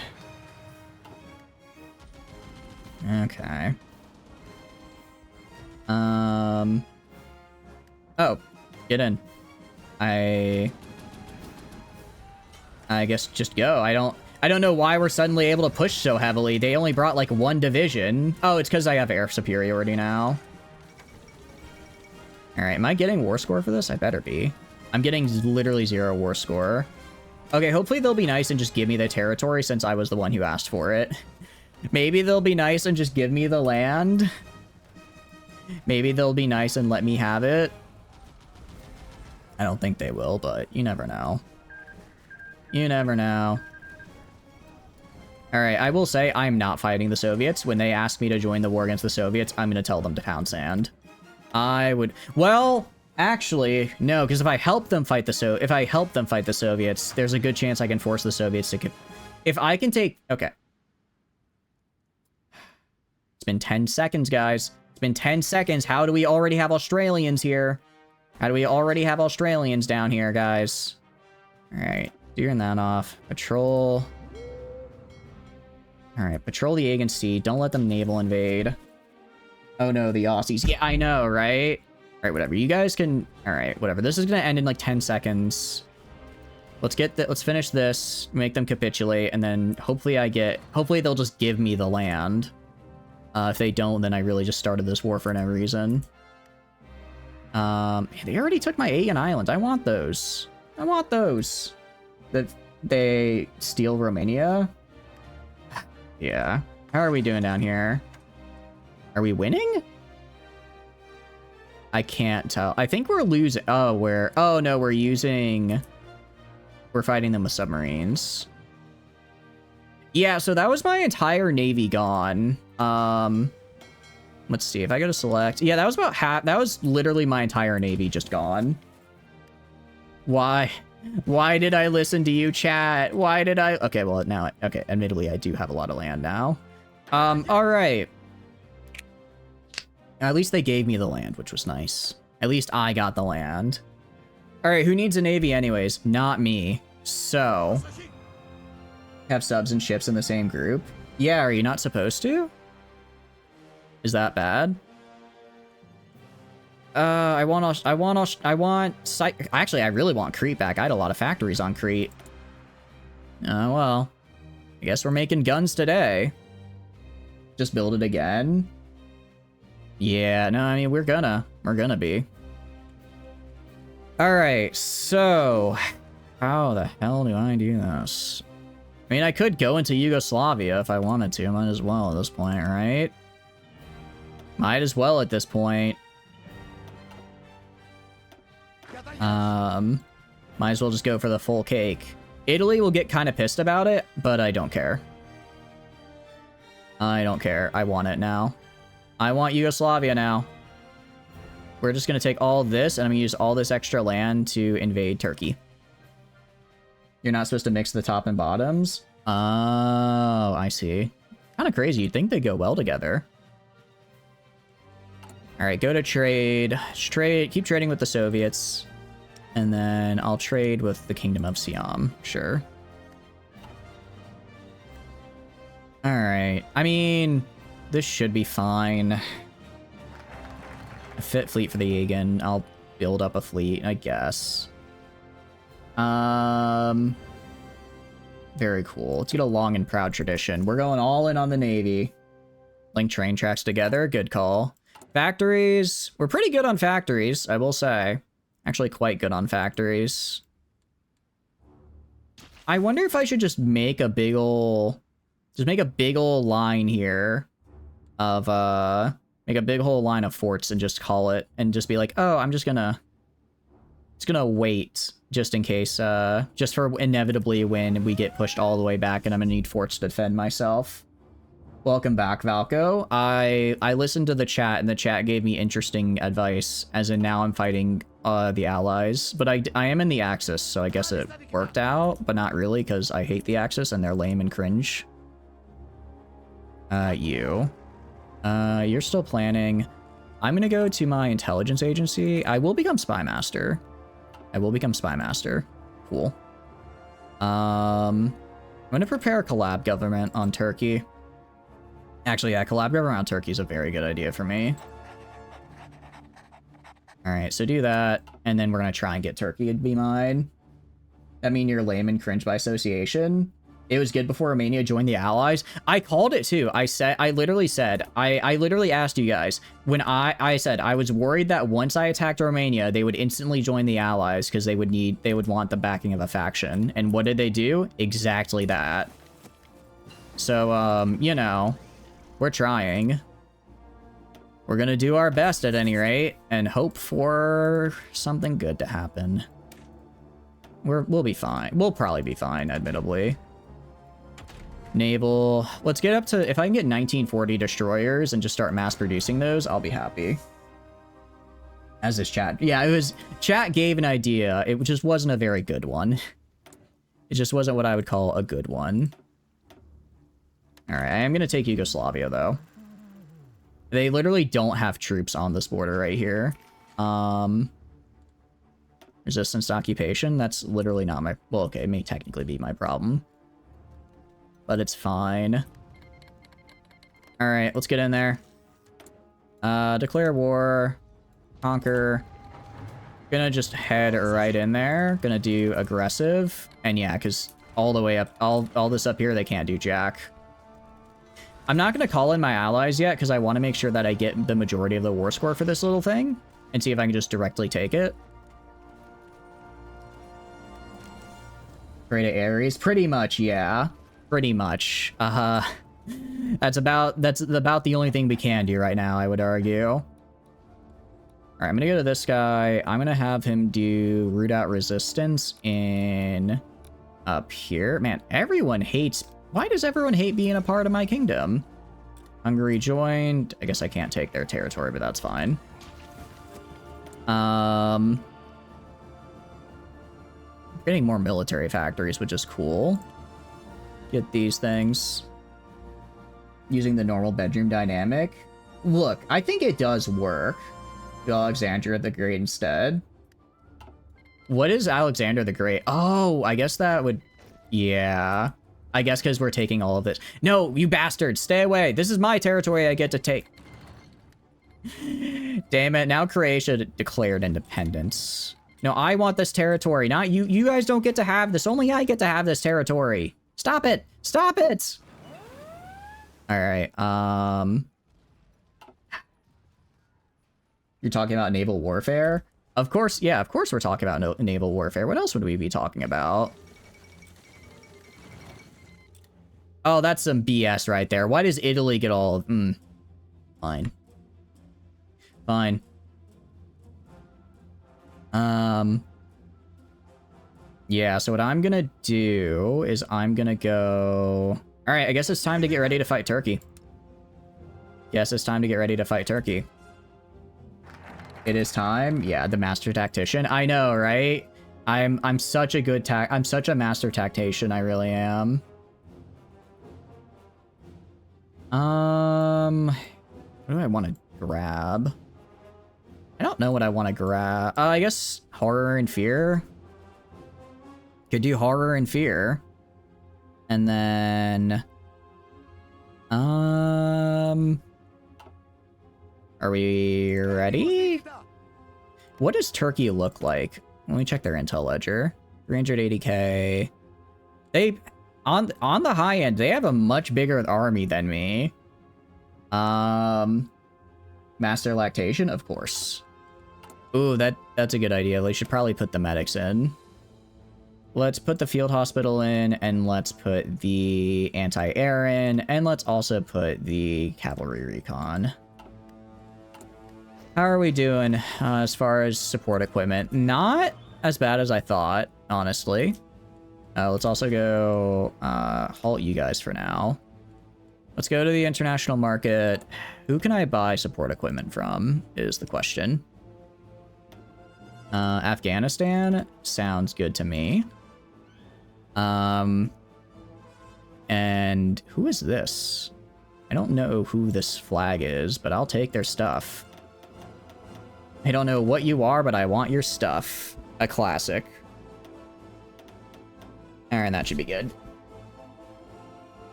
Okay. Oh, get in. I guess just go. I don't know why we're suddenly able to push so heavily. They only brought like one division. Oh, it's because I have air superiority now. Alright, am I getting war score for this? I better be. I'm getting literally 0 war score. Okay, hopefully they'll be nice and just give me the territory since I was the one who asked for it. Maybe they'll be nice and just give me the land. Maybe they'll be nice and let me have it. I don't think they will, but you never know. You never know. Alright, I will say I'm not fighting the Soviets. When they ask me to join the war against the Soviets, I'm going to tell them to pound sand. I would... Well, actually, no, because if I help them fight the Soviets, there's a good chance I can force the Soviets to... If I can take... Okay. It's been 10 seconds, guys. It's been 10 seconds. How do we already have Australians here? How do we already have Australians down here, guys? Alright, steering that off. Patrol... Alright, patrol the Aegean Sea. Don't let them naval invade. Oh no, the Aussies. Yeah, I know, right? Alright, whatever. You guys can... Alright, whatever. This is gonna end in like 10 seconds. Let's finish this, make them capitulate, and then hopefully they'll just give me the land. If they don't, then I really just started this war for no reason. They already took my Aegean Islands. I want those. I want those. That they steal Romania? Yeah. How are we doing down here? Are we winning? I can't tell. I think we're losing. Oh, oh no, we're fighting them with submarines. Yeah, so that was my entire navy gone. Let's see if I go to select. Yeah, that was about half. That was literally my entire navy just gone. Why did I listen to you, chat? Why did I? Okay, well now, okay, admittedly I do have a lot of land now. All right. At least they gave me the land, which was nice. At least I got the land. All right, who needs a navy anyways? Not me. So, have subs and ships in the same group. Yeah, are you not supposed to? Is that bad? Actually, I really want Crete back. I had a lot of factories on Crete. Oh, well. I guess we're making guns today. Just build it again. Yeah, no, I mean, we're gonna be. Alright, so... how the hell do I do this? I mean, I could go into Yugoslavia if I wanted to. Might as well at this point, right? Might as well at this point. Might as well just go for the full cake. Italy will get kind of pissed about it, but I don't care. I don't care. I want it now. I want Yugoslavia now. We're just going to take all this, and I'm going to use all this extra land to invade Turkey. You're not supposed to mix the top and bottoms? Oh, I see. Kind of crazy. You'd think they go well together. All right, go to trade. Keep trading with the Soviets. And then I'll trade with the Kingdom of Siam. Sure. All right. I mean, this should be fine. A fit fleet for the Aegean. I'll build up a fleet, I guess. Very cool. Let's get a long and proud tradition. We're going all in on the Navy. Link train tracks together. Good call. Factories. We're pretty good on factories, I will say. Actually quite good on factories. I wonder if I should just make a big ol' line here of make a big whole line of forts and just call it and just be like, oh, I'm just gonna wait just in case, just for inevitably when we get pushed all the way back and I'm gonna need forts to defend myself. Welcome back, Valko. I listened to the chat, and the chat gave me interesting advice, as in now I'm fighting the Allies. But I am in the Axis, so I guess it worked out, but not really, because I hate the Axis, and they're lame and cringe. You're still planning. I'm gonna go to my intelligence agency. I will become Spy Master. Cool. I'm gonna prepare a collab government on Turkey. Actually, yeah, collab government on Turkey is a very good idea for me. Alright, so do that, and then we're gonna try and get Turkey to be mine. I mean, you're lame and cringe by association. It was good before Romania joined the Allies. I called it too. I literally asked you guys, when I said I was worried that once I attacked Romania, they would instantly join the Allies because they would want the backing of a faction. And what did they do? Exactly that. So, you know, we're trying. We're gonna do our best at any rate and hope for something good to happen. We'll be fine. We'll probably be fine, admittedly. Naval. Let's get up to, if I can get 1940 destroyers and just start mass producing those, I'll be happy. As this chat. Yeah, it was, chat gave an idea. It just wasn't a very good one. It just wasn't what I would call a good one. Alright, I am going to take Yugoslavia, though. They literally don't have troops on this border right here. Resistance to occupation? That's literally not my... Well, okay, it may technically be my problem. But it's fine. Alright, let's get in there. Declare war. Conquer. Gonna just head right in there. Gonna do aggressive. And yeah, because all the way up... All this up here, they can't do jack. I'm not going to call in my allies yet, because I want to make sure that I get the majority of the war score for this little thing. And see if I can just directly take it. Great Ares? Pretty much, yeah. Pretty much. That's about the only thing we can do right now, I would argue. Alright, I'm gonna go to this guy. I'm gonna have him do root out resistance in up here. Man, everyone hates... Why does everyone hate being a part of my kingdom? Hungary joined. I guess I can't take their territory, but that's fine. Getting more military factories, which is cool. Get these things. Using the normal bedroom dynamic. Look, I think it does work. Do Alexander the Great instead. What is Alexander the Great? Oh, I guess that would... Yeah. I guess because we're taking all of this. No, you bastards, stay away. This is my territory I get to take. Damn it, now Croatia declared independence. No, I want this territory, not you. You guys don't get to have this. Only I get to have this territory. Stop it! Stop it! Alright, you're talking about naval warfare? Of course, yeah, of course we're talking about naval warfare. What else would we be talking about? Oh, that's some BS right there. Why does Italy get all of... Fine. Fine. Yeah, so what I'm gonna do is I'm gonna go... Alright, I guess it's time to get ready to fight Turkey. Yes, it's time to get ready to fight Turkey. It is time. Yeah, the master tactician. I know, right? I'm such a good I'm such a master tactician, I really am. What do I want to grab? I don't know what I want to grab. I guess horror and fear. Could do horror and fear. And then... Are we ready? What does Turkey look like? Let me check their intel ledger. 380k. They... On the high end, they have a much bigger army than me. Master lactation, of course. Ooh, that's a good idea. They should probably put the medics in. Let's put the field hospital in, and let's put the anti-air in, and let's also put the cavalry recon. How are we doing as far as support equipment? Not as bad as I thought, honestly. Let's also go halt you guys for now. Let's go to the international market. Who can I buy support equipment from is the question. Afghanistan sounds good to me. And who is this? I don't know who this flag is, but I'll take their stuff. I don't know what you are, but I want your stuff. A classic. Alright, that should be good.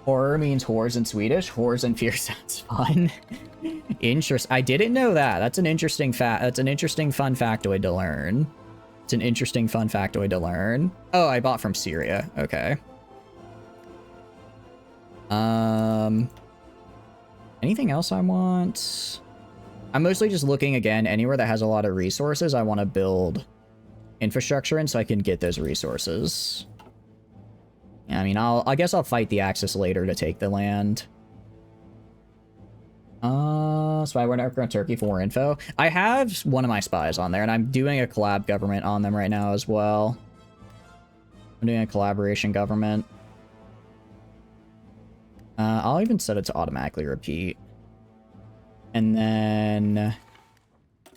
Horror means whores in Swedish. Whores and fear sounds fun. Interest. I didn't know that. That's an interesting fact. That's an interesting fun factoid to learn. It's an interesting fun factoid to learn. Oh, I bought from Syria. Okay. Anything else I want? I'm mostly just looking again anywhere that has a lot of resources. I want to build infrastructure in so I can get those resources. I mean, I guess I'll fight the Axis later to take the land. Spyware network on Turkey for more info. I have one of my spies on there, and I'm doing a collab government on them right now as well. I'm doing a collaboration government. I'll even set it to automatically repeat. And then...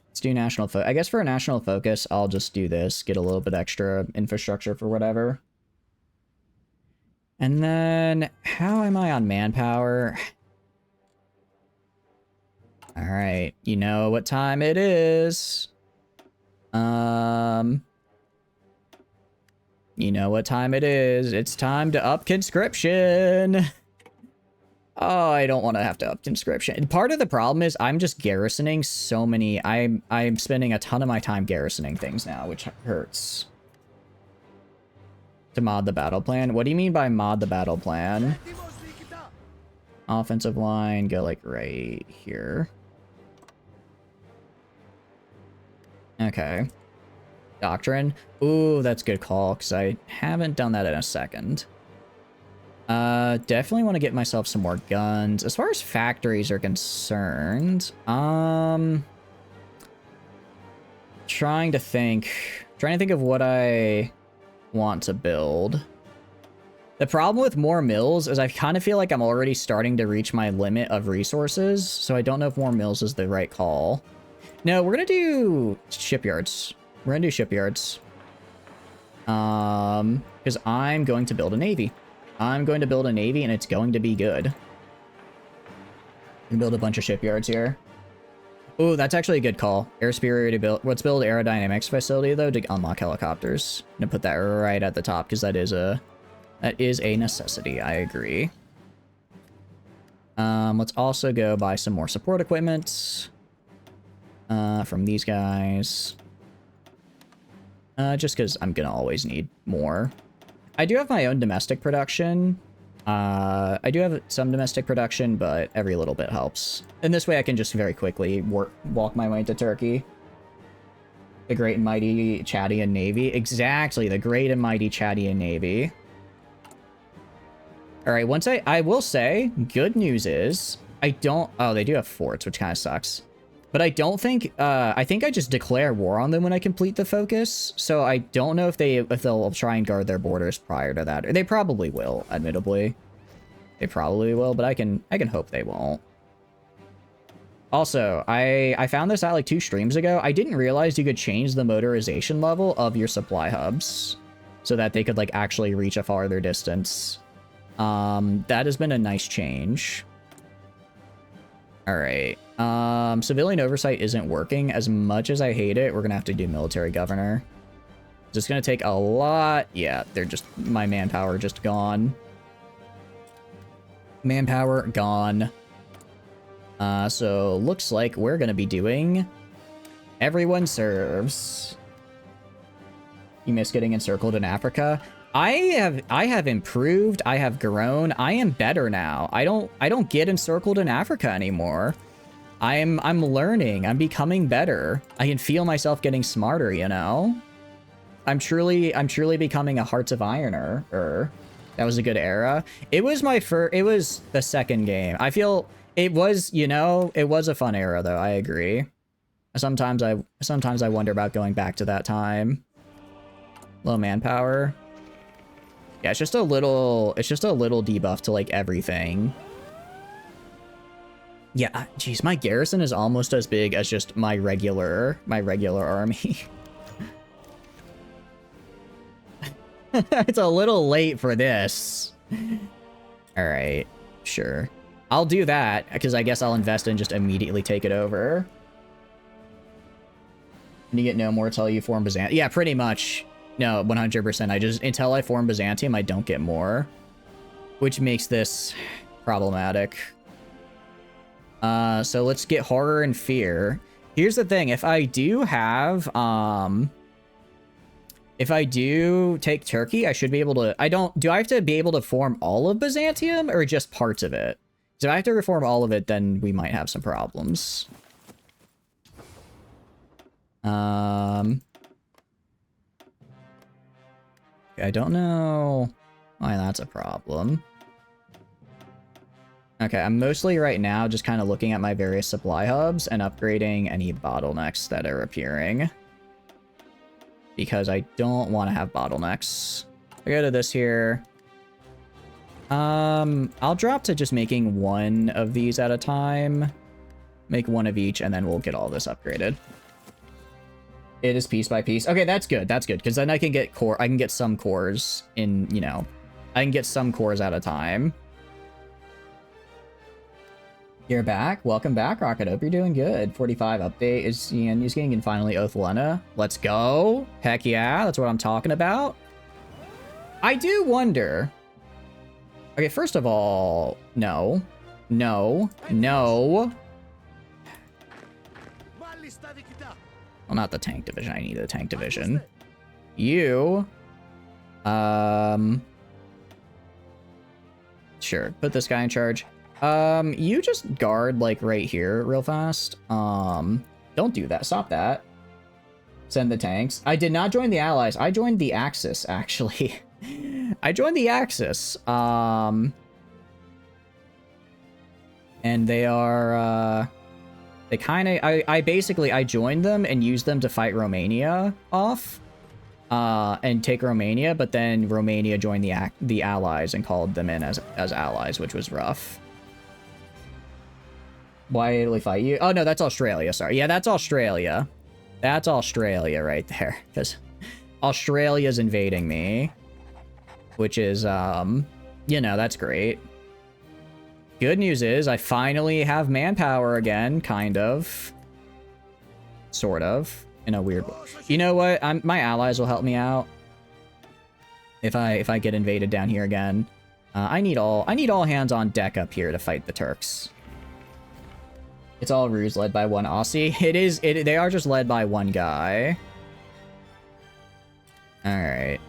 let's do national focus. I guess for a national focus, I'll just do this. Get a little bit extra infrastructure for whatever. And then, how am I on manpower? Alright, you know what time it is. You know what time it is. It's time to up conscription. Oh, I don't want to have to up conscription. And part of the problem is I'm just garrisoning so many... I'm spending a ton of my time garrisoning things now, which hurts. To mod the battle plan? What do you mean by mod the battle plan? Offensive line, go like right here. Okay. Doctrine? Ooh, that's a good call, because I haven't done that in a second. Definitely want to get myself some more guns. As far as factories are concerned, trying to think of what I want to build. The problem with more mills is I kind of feel like I'm already starting to reach my limit of resources, so I don't know if more mills is the right call. No, we're gonna do shipyards. We're gonna do shipyards. Because I'm going to build a navy. I'm going to build a navy, and it's going to be good. I'm gonna build a bunch of shipyards here. Ooh, that's actually a good call. Air superiority build. Let's build aerodynamics facility though to unlock helicopters. I'm gonna put that right at the top because that is a necessity. I agree. Let's also go buy some more support equipment. from these guys. Just because I'm gonna always need more. I do have my own domestic production. I do have some domestic production, but every little bit helps. And this way I can just very quickly walk my way into Turkey. The Great and Mighty Chadian Navy. Exactly, the Great and Mighty Chadian Navy. Alright, once I will say, good news is, I don't... Oh, they do have forts, which kind of sucks. But I don't think... I think I just declare war on them when I complete the focus. So I don't know if they'll try and guard their borders prior to that. They probably will, admittedly. They probably will, but I can hope they won't. Also, I found this out like 2 streams ago. I didn't realize you could change the motorization level of your supply hubs so that they could like actually reach a farther distance. That has been a nice change. All right. Civilian oversight isn't working. As much as I hate it, we're gonna have to do military governor. It's gonna take a lot. Yeah, they're just, my manpower just gone. Manpower gone. So looks like we're gonna be doing everyone serves. You miss getting encircled in Africa. I have improved. I have grown. I am better now. I don't get encircled in Africa anymore. I'm learning. I'm becoming better. I can feel myself getting smarter, you know? I'm truly becoming a Hearts of Ironer. That was a good era. It was it was the second game. I feel it was, you know, it was a fun era though. I agree. Sometimes I wonder about going back to that time. Low manpower. Yeah, it's just a little debuff to like everything. Yeah, geez, my garrison is almost as big as just my regular army. It's a little late for this. All right, sure. I'll do that because I guess I'll invest and just immediately take it over. And you get no more till you form Byzantium. Yeah, pretty much. No, 100%. Until I form Byzantium, I don't get more, which makes this problematic. So let's get horror and fear. Here's the thing. If I do have, if I do take Turkey, I should be able to, do I have to be able to form all of Byzantium or just parts of it? If I have to reform all of it, then we might have some problems. I don't know why that's a problem. Okay, I'm mostly right now just kind of looking at my various supply hubs and upgrading any bottlenecks that are appearing. Because I don't want to have bottlenecks. I go to this here. I'll drop to just making one of these at a time. Make one of each, and then we'll get all this upgraded. It is piece by piece. Okay, that's good. That's good, because then I can get core. I can get some cores in, you know, I can get some cores at a time. You're back. Welcome back, Rocket. Hope you're doing good. 45 update is Ian Newsking and finally Othlena. Let's go. Heck yeah, that's what I'm talking about. I do wonder. Okay, first of all, no. No. No. Well, not the tank division. I need the tank division. You. Sure. Put this guy in charge. You just guard, like, right here real fast. Don't do that. Stop that. Send the tanks. I did not join the Allies. I joined the Axis, actually. I joined the Axis. And they are, they kind of, I basically, I joined them and used them to fight Romania off, and take Romania, but then Romania joined the Allies and called them in as allies, which was rough. Why Italy fight you? Oh, no, that's Australia, sorry. Yeah, that's Australia. That's Australia right there, because Australia's invading me, which is, you know, that's great. Good news is I finally have manpower again, kind of. Sort of. In a weird way. You know what? My allies will help me out. If I get invaded down here again. I need all hands on deck up here to fight the Turks. It's all ruse led by one Aussie. They are just led by one guy. Alright.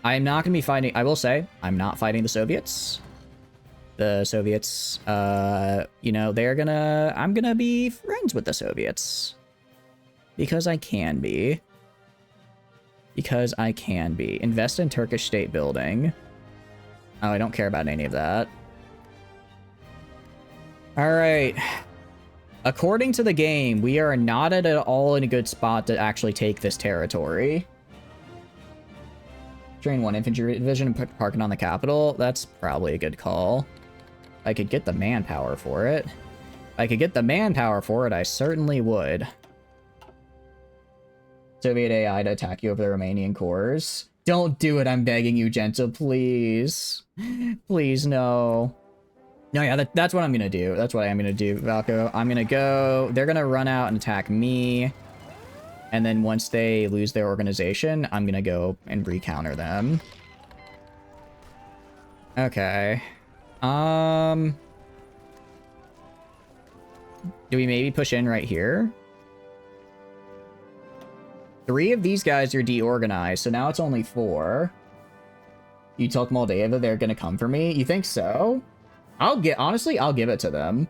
I'm not going to be fighting... I will say, I'm not fighting the Soviets. The Soviets, you know, they're gonna... I'm gonna be friends with the Soviets. Because I can be. Because I can be. Invest in Turkish state building. Oh, I don't care about any of that. Alright. According to the game, we are not at all in a good spot to actually take this territory. Train 1 infantry division and put parking on the capital. That's probably a good call. I could get the manpower for it. I could get the manpower for it, I certainly would. Soviet AI to attack you over the Romanian cores. Don't do it, I'm begging you, Gentle, please. Please, no. No, yeah, that's what I'm gonna do. That's what I'm gonna do, Valko. I'm gonna go... They're gonna run out and attack me. And then once they lose their organization, I'm gonna go and re-counter them. Okay. Do we maybe push in right here? 3 of these guys are deorganized, so now it's only 4. You took Moldova, they're gonna come for me? You think so? Honestly, I'll give it to them.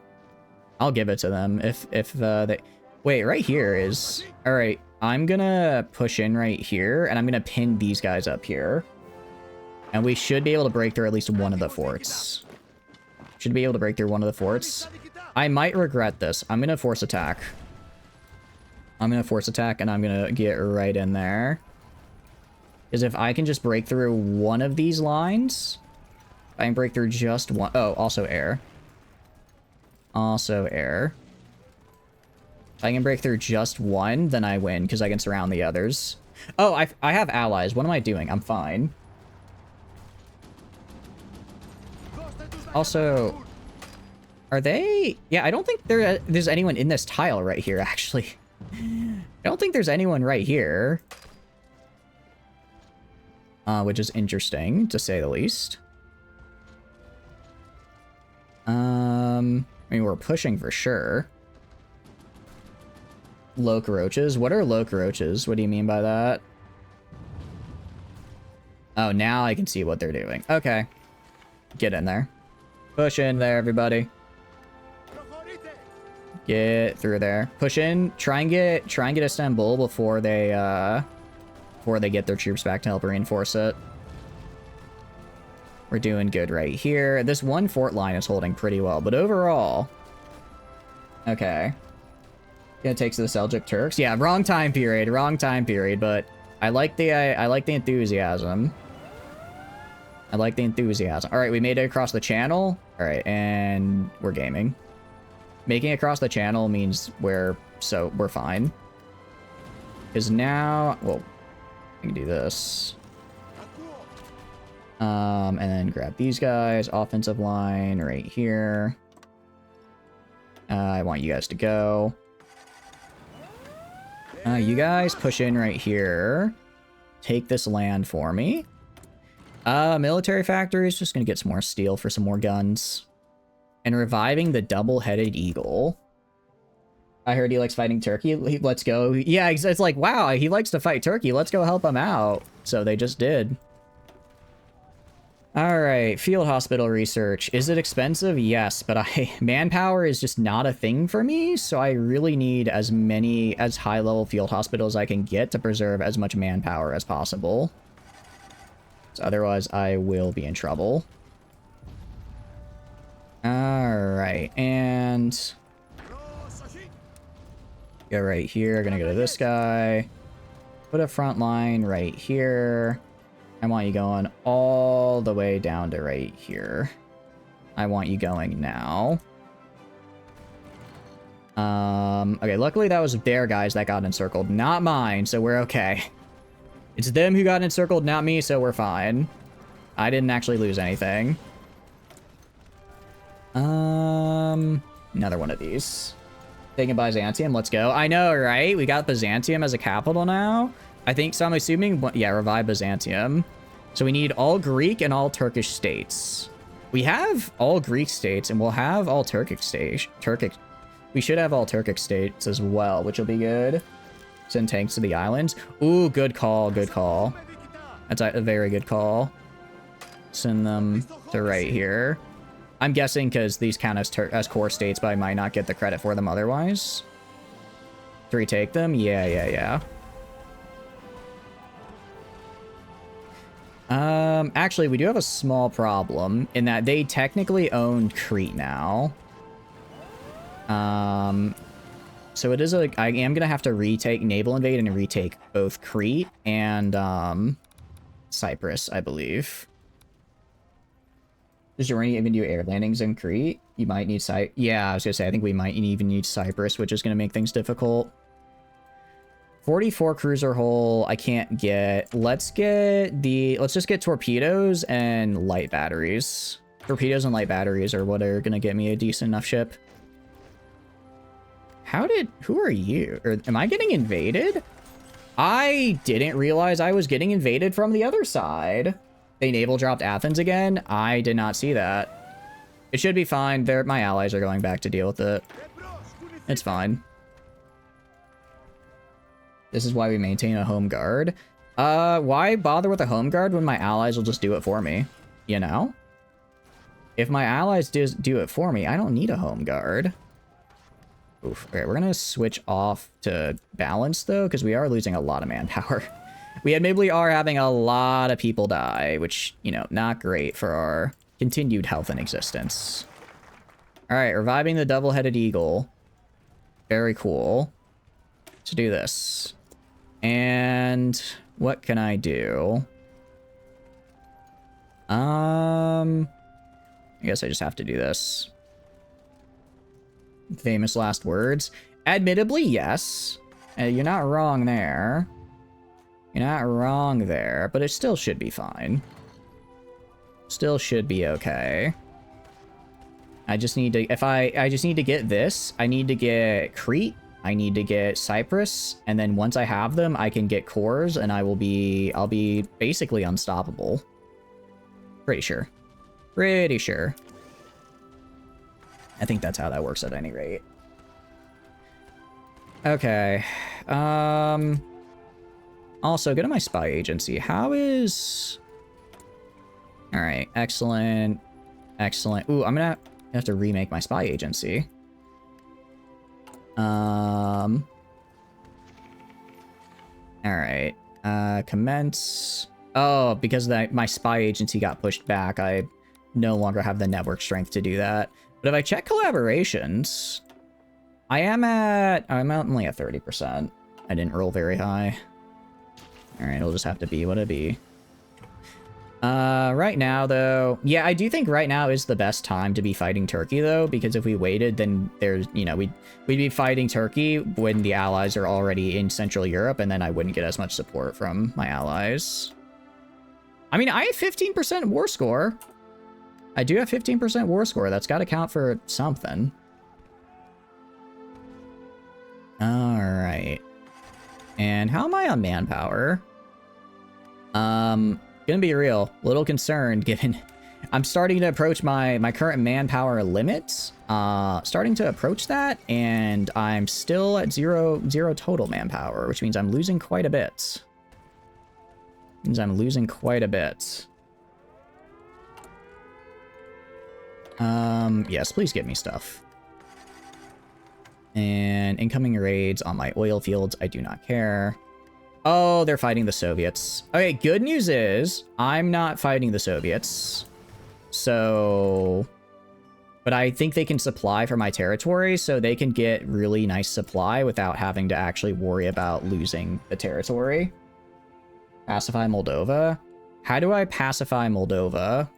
I'll give it to them if they... Wait, right here is... Alright, I'm gonna push in right here, and I'm gonna pin these guys up here. And we should be able to break through at least one of the forts. Should be able to break through one of the forts. I might regret this. I'm gonna force attack. I'm gonna force attack, and I'm gonna get right in there. Because if I can just break through one of these lines... I can break through just one... Oh, also air. Also air. If I can break through just one, then I win, because I can surround the others. Oh, I have allies. What am I doing? I'm fine. Also... Are they... Yeah, I don't think there's anyone in this tile right here, actually. I don't think there's anyone right here. Which is interesting, to say the least. I mean, we're pushing for sure. Loc roaches? What are loc roaches? What do you mean by that? Oh, now I can see what they're doing. Okay. Get in there. Push in there, everybody. Get through there. Push in. Try and get Istanbul before they get their troops back to help reinforce it. We're doing good right here. This one fort line is holding pretty well, but overall... Okay. Gonna take to the Seljuk Turks. Yeah, wrong time period, but I like the enthusiasm. I like the enthusiasm. All right, we made it across the channel. All right, and we're gaming. Making it across the channel means we're fine. Because now, well, I can do this. And then grab these guys. Offensive line right here. I want you guys to go. You guys push in right here. Take this land for me. Military factories. Just gonna get some more steel for some more guns. And reviving the double-headed eagle. I heard he likes fighting Turkey. Let's go. Yeah, it's like, wow, he likes to fight Turkey. Let's go help him out. So they just did. All right, field hospital research. Is it expensive? Yes, but manpower is just not a thing for me, so I really need as high-level field hospitals as I can get to preserve as much manpower as possible. So otherwise, I will be in trouble. All right, and go right here. Gonna go to this guy. Put a front line right here. I want you going all the way down to right here. I want you going now. Okay, luckily that was their guys that got encircled, not mine, so we're okay. It's them who got encircled, not me, so we're fine. I didn't actually lose anything. Another one of these. Taking Byzantium, let's go. I know, right? We got Byzantium as a capital now. I think, so I'm assuming, yeah, revive Byzantium. So we need all Greek and all Turkish states. We have all Greek states, and we'll have all Turkic states. We should have all Turkic states as well, which will be good. Send tanks to the islands. Ooh, good call, good call. That's a very good call. Send them to right here. I'm guessing because these count as core states, but I might not get the credit for them otherwise. To retake them? Yeah. Actually, we do have a small problem in that they technically own Crete now. So it is I am gonna have to retake, naval invade, and retake both Crete and, Cyprus, I believe. Does Germany even do air landings in Crete? You might need yeah, I was gonna say, I think we might even need Cyprus, which is gonna make things difficult. 44 cruiser hull, I can't get. Let's just get torpedoes and light batteries. Torpedoes and light batteries are what are gonna get me a decent enough ship. Who are you? Or am I getting invaded? I didn't realize I was getting invaded from the other side. They naval dropped Athens again? I did not see that. It should be fine. My allies are going back to deal with it. It's fine. This is why we maintain a home guard. Why bother with a home guard when my allies will just do it for me? You know? If my allies do it for me, I don't need a home guard. Oof. Okay, we're gonna switch off to balance, though, because we are losing a lot of manpower. We admittedly are having a lot of people die, which, you know, not great for our continued health and existence. Alright, reviving the double-headed eagle. Very cool. Let's do this. And what can I do? I guess I just have to do this. Famous last words. Admittedly, yes. You're not wrong there. You're not wrong there, but it still should be fine. Still should be okay. I just need to, I just need to get this. I need to get Crete. I need to get Cyprus. And then once I have them, I can get cores and I'll be basically unstoppable. Pretty sure. Pretty sure. I think that's how that works at any rate. Okay. Also, go to my spy agency. How is... Alright, excellent. Excellent. Ooh, I'm gonna have to remake my spy agency. Alright. Commence. Oh, because my spy agency got pushed back, I no longer have the network strength to do that. But if I check collaborations, I'm only at 30%. I didn't roll very high. Alright, it'll just have to be what it be. Right now, though... Yeah, I do think right now is the best time to be fighting Turkey, though, because if we waited, then there's, you know, we'd be fighting Turkey when the allies are already in Central Europe, and then I wouldn't get as much support from my allies. I mean, I have 15% war score. I do have 15% war score. That's got to count for something. Alright. And how am I on manpower? Gonna be real. Little concerned given I'm starting to approach my current manpower limit. Starting to approach that, and I'm still at zero total manpower, which means I'm losing quite a bit. Yes, please give me stuff. And incoming raids on my oil fields, I do not care. Oh, they're fighting the Soviets. Okay, good news is, I'm not fighting the Soviets. So... But I think they can supply for my territory, so they can get really nice supply without having to actually worry about losing the territory. Pacify Moldova? How do I pacify Moldova?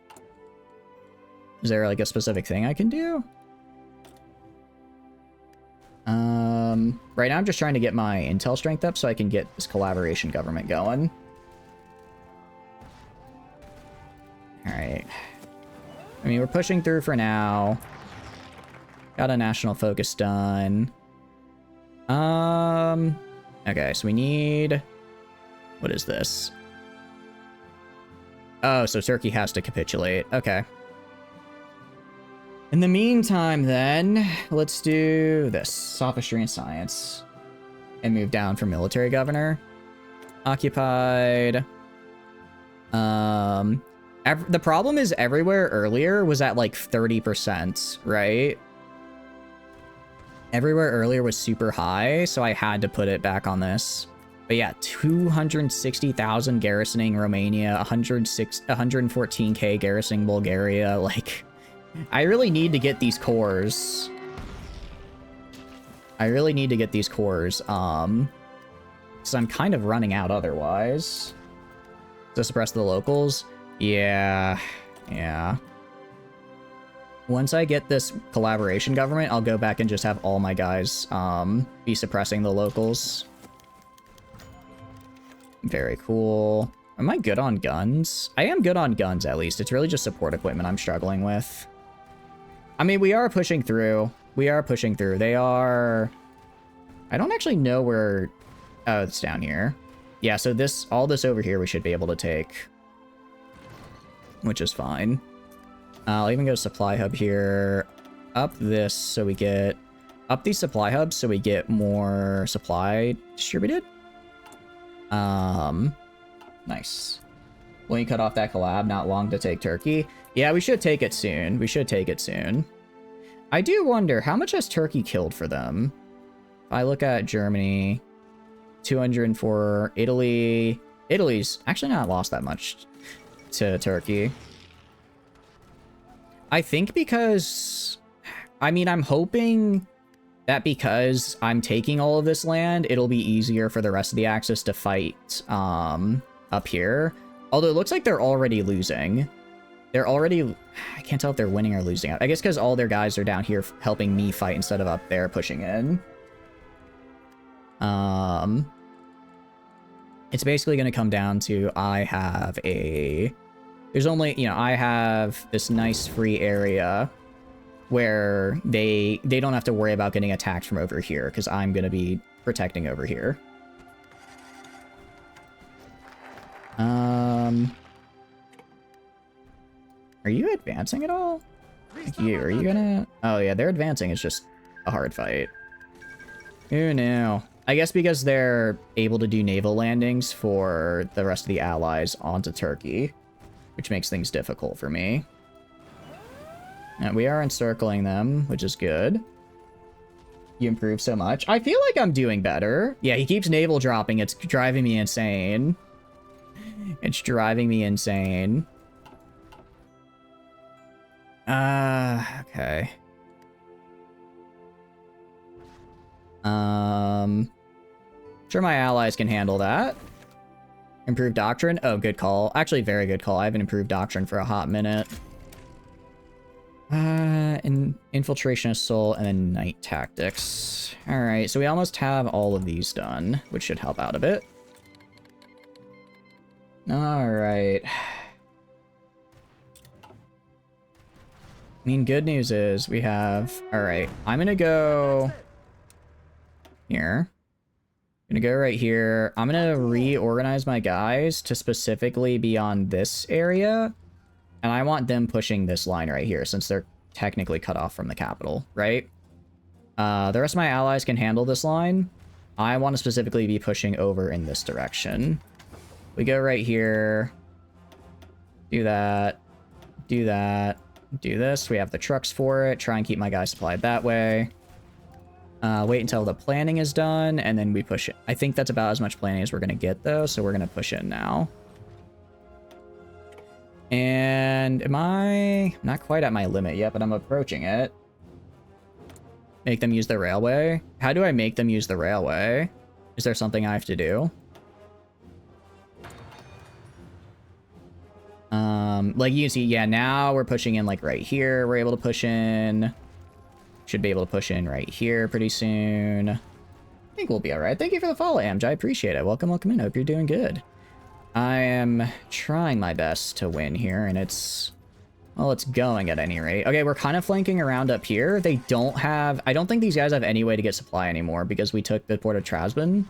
Is there, like, a specific thing I can do? Right now I'm just trying to get my intel strength up so I can get this collaboration government going. Alright. I mean, we're pushing through for now. Got a national focus done. Okay, so we need... What is this? Oh, so Turkey has to capitulate. Okay. In the meantime, then, let's do this. Sophistry and science. And move down for military governor. Occupied. The problem is everywhere earlier was at like 30%, right? Everywhere earlier was super high, so I had to put it back on this. But yeah, 260,000 garrisoning Romania, 114k garrisoning Bulgaria. Like, I really need to get these cores. I really need to get these cores, because I'm kind of running out otherwise. To suppress the locals? Yeah. Once I get this collaboration government, I'll go back and just have all my guys, be suppressing the locals. Very cool. Am I good on guns? I am good on guns, at least. It's really just support equipment I'm struggling with. I mean, we are pushing through. We are pushing through. They are... I don't actually know where... Oh, it's down here. Yeah, so this, all this over here we should be able to take. Which is fine. I'll even go supply hub here. Up this so we get... Up these supply hubs so we get more supply distributed. Nice. When you cut off that collab, not long to take Turkey. Yeah, we should take it soon. We should take it soon. I do wonder, how much has Turkey killed for them? If I look at Germany, 204, Italy. Italy's actually not lost that much to Turkey. I think because... I mean, I'm hoping that because I'm taking all of this land, it'll be easier for the rest of the Axis to fight up here. Although it looks like they're already losing. They're already... I can't tell if they're winning or losing. I guess because all their guys are down here helping me fight instead of up there pushing in. It's basically going to come down to I have a... There's only, you know, I have this nice free area where they don't have to worry about getting attacked from over here because I'm going to be protecting over here. Are you advancing at all? Like you, are you gonna... Oh yeah, they're advancing. It's just a hard fight. Who knew? I guess because they're able to do naval landings for the rest of the allies onto Turkey, which makes things difficult for me. And we are encircling them, which is good. You improved so much. I feel like I'm doing better. Yeah, he keeps naval dropping. It's driving me insane. It's driving me insane. Okay. Sure my allies can handle that. Improved doctrine? Oh, good call. Actually, very good call. I haven't improved doctrine for a hot minute. Infiltration assault and then night tactics. Alright, so we almost have all of these done, which should help out a bit. Alright. I mean, good news is we have... Alright, I'm gonna go... Here. I'm gonna go right here. I'm gonna reorganize my guys to specifically be on this area. And I want them pushing this line right here, since they're technically cut off from the capital, right? The rest of my allies can handle this line. I want to specifically be pushing over in this direction. We go right here. Do that. Do that. Do this. We have the trucks for it. Try and keep my guys supplied that way. Wait until the planning is done, and then we push it. I think that's about as much planning as we're going to get, though, so we're going to push in now. And am I... not quite at my limit yet, but I'm approaching it. Make them use the railway? How do I make them use the railway? Is there something I have to do? Like you can see, yeah, now we're pushing in like right here. We're able to push in. Should be able to push in right here pretty soon. I think we'll be all right. Thank you for the follow, Amj. I appreciate it. Welcome, welcome in. Hope you're doing good. I am trying my best to win here, and it's... well, it's going at any rate. Okay, we're kind of flanking around up here. They don't have... I don't think these guys have any way to get supply anymore because we took the port of Trabzon.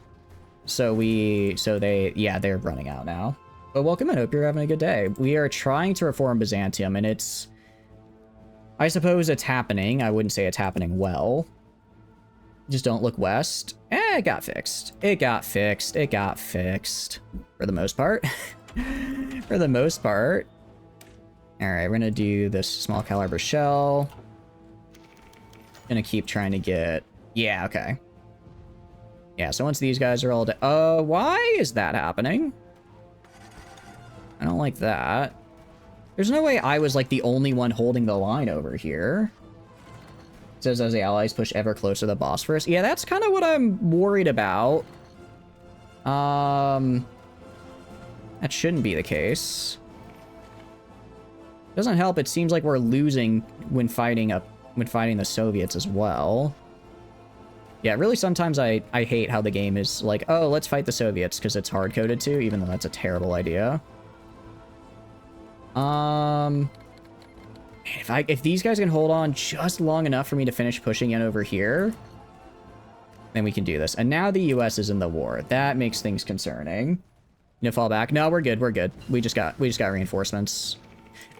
So they... yeah, they're running out now. But welcome in. Hope you're having a good day. We are trying to reform Byzantium, and it's... I suppose it's happening. I wouldn't say it's happening well. Just don't look west. It got fixed. It got fixed. It got fixed. For the most part. For the most part. Alright, we're gonna do this small caliber shell. Gonna keep trying to get... Yeah, okay. Yeah, so once these guys are all dead... why is that happening? I don't like that. There's no way I was, like, the only one holding the line over here. It says as the allies push ever closer to the Bosphorus. Yeah, that's kind of what I'm worried about. That shouldn't be the case. Doesn't help. It seems like we're losing when fighting the Soviets as well. Yeah, really sometimes I hate how the game is like, oh, let's fight the Soviets because it's hard-coded to, even though that's a terrible idea. If these guys can hold on just long enough for me to finish pushing in over here, then we can do this. And now the US is in the war. That makes things concerning. You know, fall back. No, we're good. We're good. We just got reinforcements.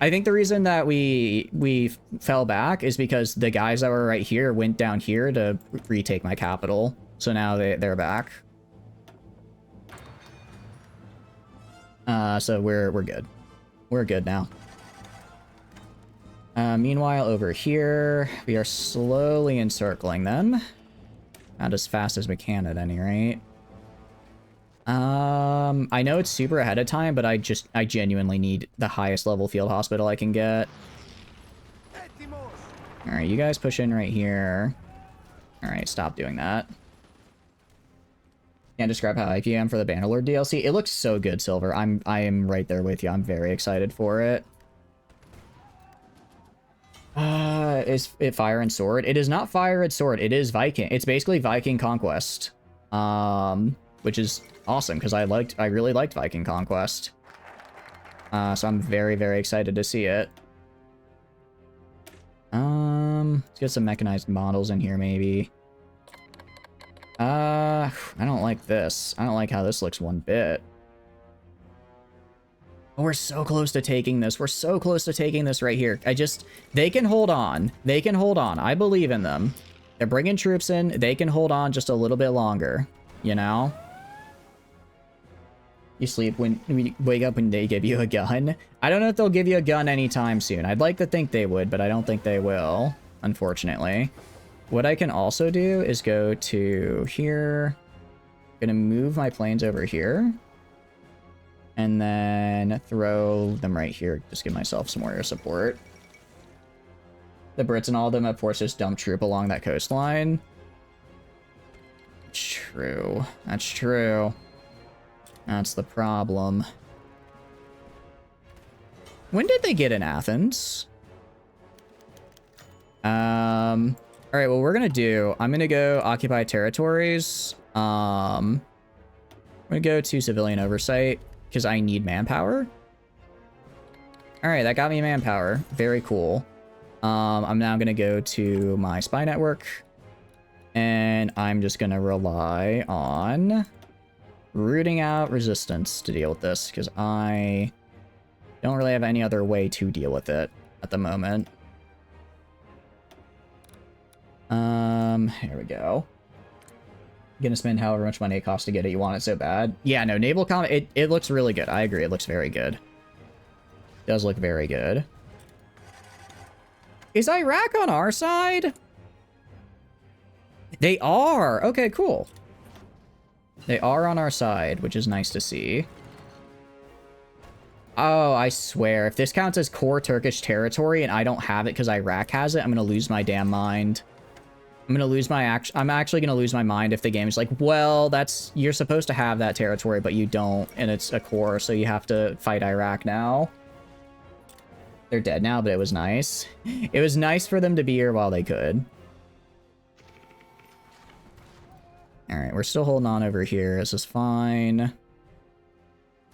I think the reason that we fell back is because the guys that were right here went down here to retake my capital. So now they're back. So we're good. We're good now. Meanwhile, over here, we are slowly encircling them. Not as fast as we can at any rate. I know it's super ahead of time, but I genuinely need the highest level field hospital I can get. Alright, you guys push in right here. Alright, stop doing that. Can't describe how hyped I am for the Bannerlord DLC. It looks so good, Silver. I am right there with you. I'm very excited for it. Is it Fire and Sword? It is not Fire and Sword. It is Viking. It's basically Viking Conquest. Which is awesome because I really liked Viking Conquest. So I'm very, very excited to see it. Let's get some mechanized models in here, maybe. I don't like this. I don't like how this looks one bit. Oh, we're so close to taking this. We're so close to taking this right here. They can hold on. They can hold on. I believe in them. They're bringing troops in. They can hold on just a little bit longer, you know? You sleep when you wake up when they give you a gun. I don't know if they'll give you a gun anytime soon. I'd like to think they would, but I don't think they will, unfortunately. What I can also do is go to here. I'm gonna move my planes over here. And then throw them right here. Just give myself some more air support. The Brits and all of them have forced this dump troop along that coastline. True. That's true. That's the problem. When did they get in Athens? Alright, what we're gonna do, I'm gonna go occupy territories. I'm gonna go to civilian oversight, because I need manpower. Alright, that got me manpower. Very cool. I'm now gonna go to my spy network. And I'm just gonna rely on rooting out resistance to deal with this, because I don't really have any other way to deal with it at the moment. Here we go. Gonna spend however much money it costs to get it. You want it so bad. Yeah, no, naval combat, it looks really good. I agree, it looks very good. It does look very good. Is Iraq on our side? They are! Okay, cool. They are on our side, which is nice to see. Oh, I swear, if this counts as core Turkish territory and I don't have it because Iraq has it, I'm gonna lose my damn mind. I'm actually gonna lose my mind if the game is like, well, you're supposed to have that territory, but you don't, and it's a core, so you have to fight Iraq now. They're dead now, but it was nice. It was nice for them to be here while they could. Alright, we're still holding on over here. This is fine.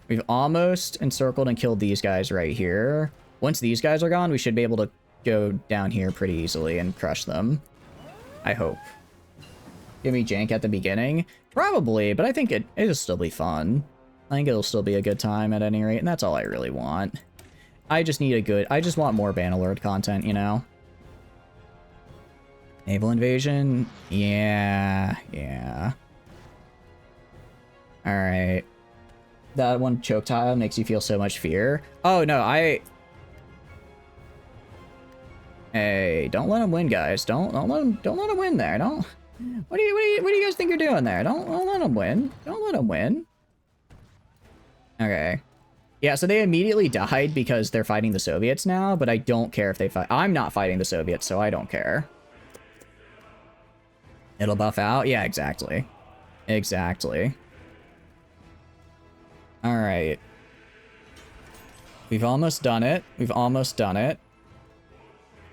We've almost encircled and killed these guys right here. Once these guys are gone, we should be able to go down here pretty easily and crush them. I hope. Give me jank at the beginning? Probably, but I think it'll still be fun. I think it'll still be a good time at any rate, and that's all I really want. I just want more Bannerlord content, you know? Naval invasion? Yeah, yeah. Alright. That one choke tile makes you feel so much fear. Oh, no, Hey, don't let him win, guys. Don't let him win there. Don't... What do you guys think you're doing there? Don't let him win. Don't let him win. Okay. Yeah, so they immediately died because they're fighting the Soviets now, but I don't care if they fight. I'm not fighting the Soviets, so I don't care. It'll buff out? Yeah, exactly. Exactly. Alright. We've almost done it. We've almost done it.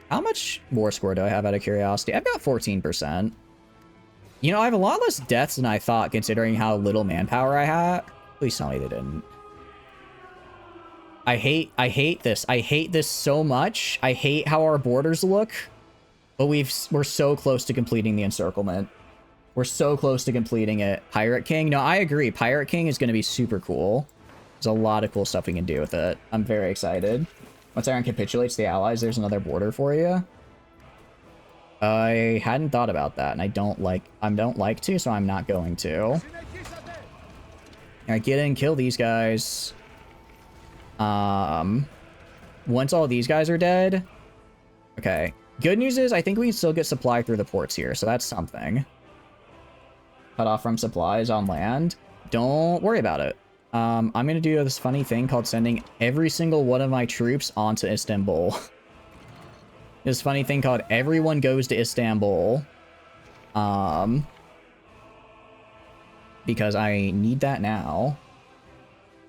How much war score do I have out of curiosity? I've got 14%. You know, I have a lot less deaths than I thought, considering how little manpower I had. Please tell me they didn't. I hate this. I hate this so much. I hate how our borders look. But we're so close to completing the encirclement. We're so close to completing it. Pirate King? No, I agree. Pirate King is going to be super cool. There's a lot of cool stuff we can do with it. I'm very excited. Once Iran capitulates the Allies, there's another border for you. I hadn't thought about that, and I don't like to, so I'm not going to. Alright, get in, kill these guys. Once all these guys are dead... Okay. Good news is, I think we can still get supply through the ports here, so that's something. Cut off from supplies on land. Don't worry about it. I'm gonna do this funny thing called sending every single one of my troops onto Istanbul. This funny thing called everyone goes to Istanbul. Because I need that now.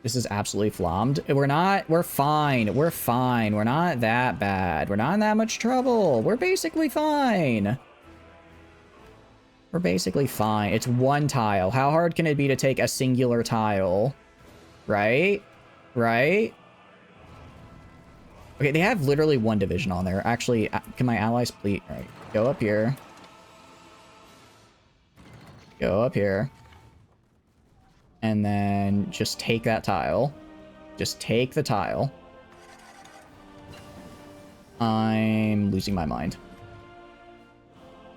This is absolutely flommed. We're fine. We're fine. We're not that bad. We're not in that much trouble. We're basically fine. We're basically fine. It's one tile. How hard can it be to take a singular tile? Right? Right? Okay, they have literally one division on there. Actually, can my allies please... Alright, go up here. Go up here. And then just take that tile. Just take the tile. I'm losing my mind.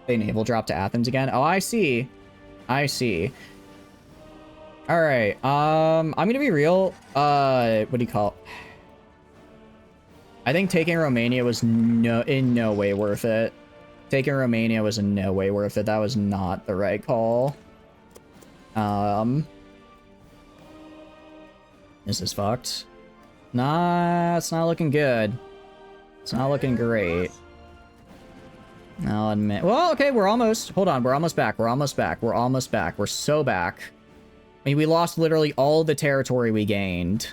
They naval drop to Athens again. Oh, I see. I see. All right. I'm gonna be real. What do you call it? I think taking Romania was in no way worth it. Taking Romania was in no way worth it. That was not the right call. This is fucked. Nah, it's not looking good. It's not looking great. I'll admit. Well, okay, we're almost. Hold on, we're almost back. We're almost back. We're almost back. We're so back. I mean, we lost literally all the territory we gained.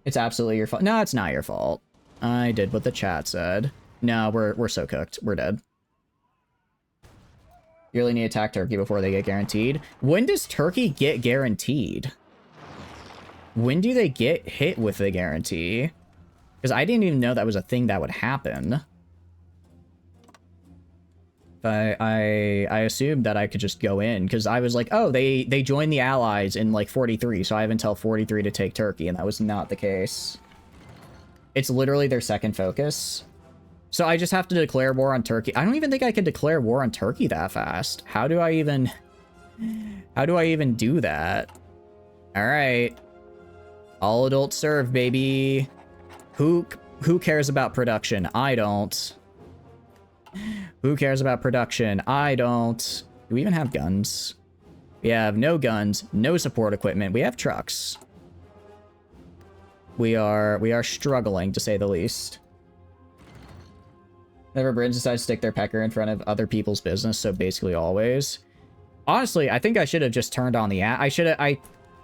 It's absolutely your fault. No, it's not your fault. I did what the chat said. No, we're so cooked. We're dead. You really need to attack Turkey before they get guaranteed. When does Turkey get guaranteed? When do they get hit with the guarantee? Because I didn't even know that was a thing that would happen. But I assumed that I could just go in, because I was like, oh, they joined the Allies in like 43, so I have until 43 to take Turkey, and that was not the case. It's literally their second focus. So I just have to declare war on Turkey. I don't even think I can declare war on Turkey that fast. How do I even do that? All right. All adults serve, baby. Who cares about production? I don't. Who cares about production? I don't. Do we even have guns? We have no guns, no support equipment. We have trucks. We are struggling, to say the least. Never Brits decide to stick their pecker in front of other people's business, so basically always. Honestly, I think I should have just turned on the... I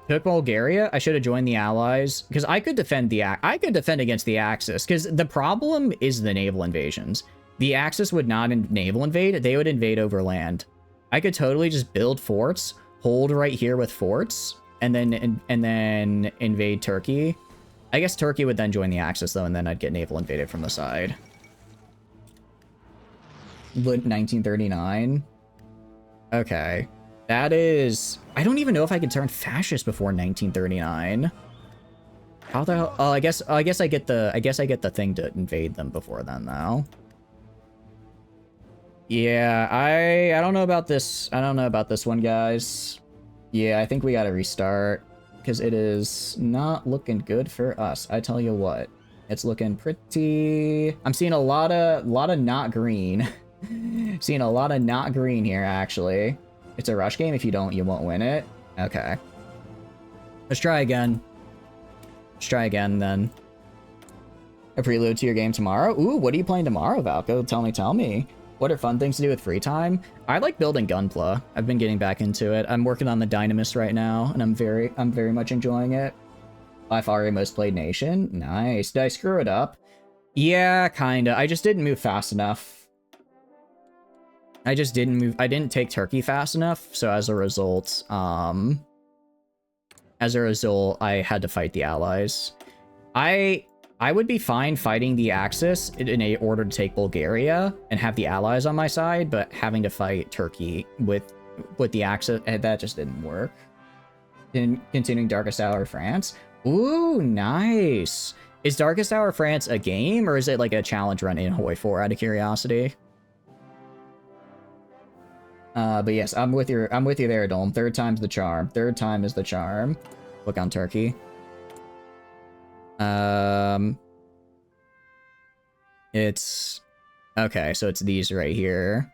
took Bulgaria. I should have joined the Allies, because I could defend against the Axis, because the problem is the naval invasions. The Axis would not naval invade, they would invade over land. I could totally just build forts, hold right here with forts, and then invade Turkey. I guess Turkey would then join the Axis, though, and then I'd get naval invaded from the side. 1939. Okay. That is... I don't even know if I can turn fascist before 1939. How the hell... Oh, I guess I get the thing to invade them before then, though. Yeah, I don't know about this. I don't know about this one, guys. Yeah, I think we gotta restart because it is not looking good for us. I tell you what, it's looking pretty. I'm seeing a lot of not green. Seeing a lot of not green here, actually. It's a rush game. If you don't, you won't win it. Okay. Let's try again. Let's try again then. A prelude to your game tomorrow? Ooh, what are you playing tomorrow, Valko? Tell me. What are fun things to do with free time? I like building Gunpla. I've been getting back into it. I'm working on the Dynamis right now, and I'm very much enjoying it. By far your most played nation? Nice. Did I screw it up? Yeah, kinda. I just didn't move fast enough. I didn't take Turkey fast enough, so as a result, I had to fight the allies. I would be fine fighting the Axis in order to take Bulgaria and have the allies on my side, but having to fight Turkey with the Axis, that just didn't work. Continuing Darkest Hour France. Ooh, nice. Is Darkest Hour France a game, or is it like a challenge run in Hoi 4 out of curiosity? But yes, I'm with you there, Dome. Third time's the charm. Third time is the charm. Look on Turkey. It's okay, so it's these right here.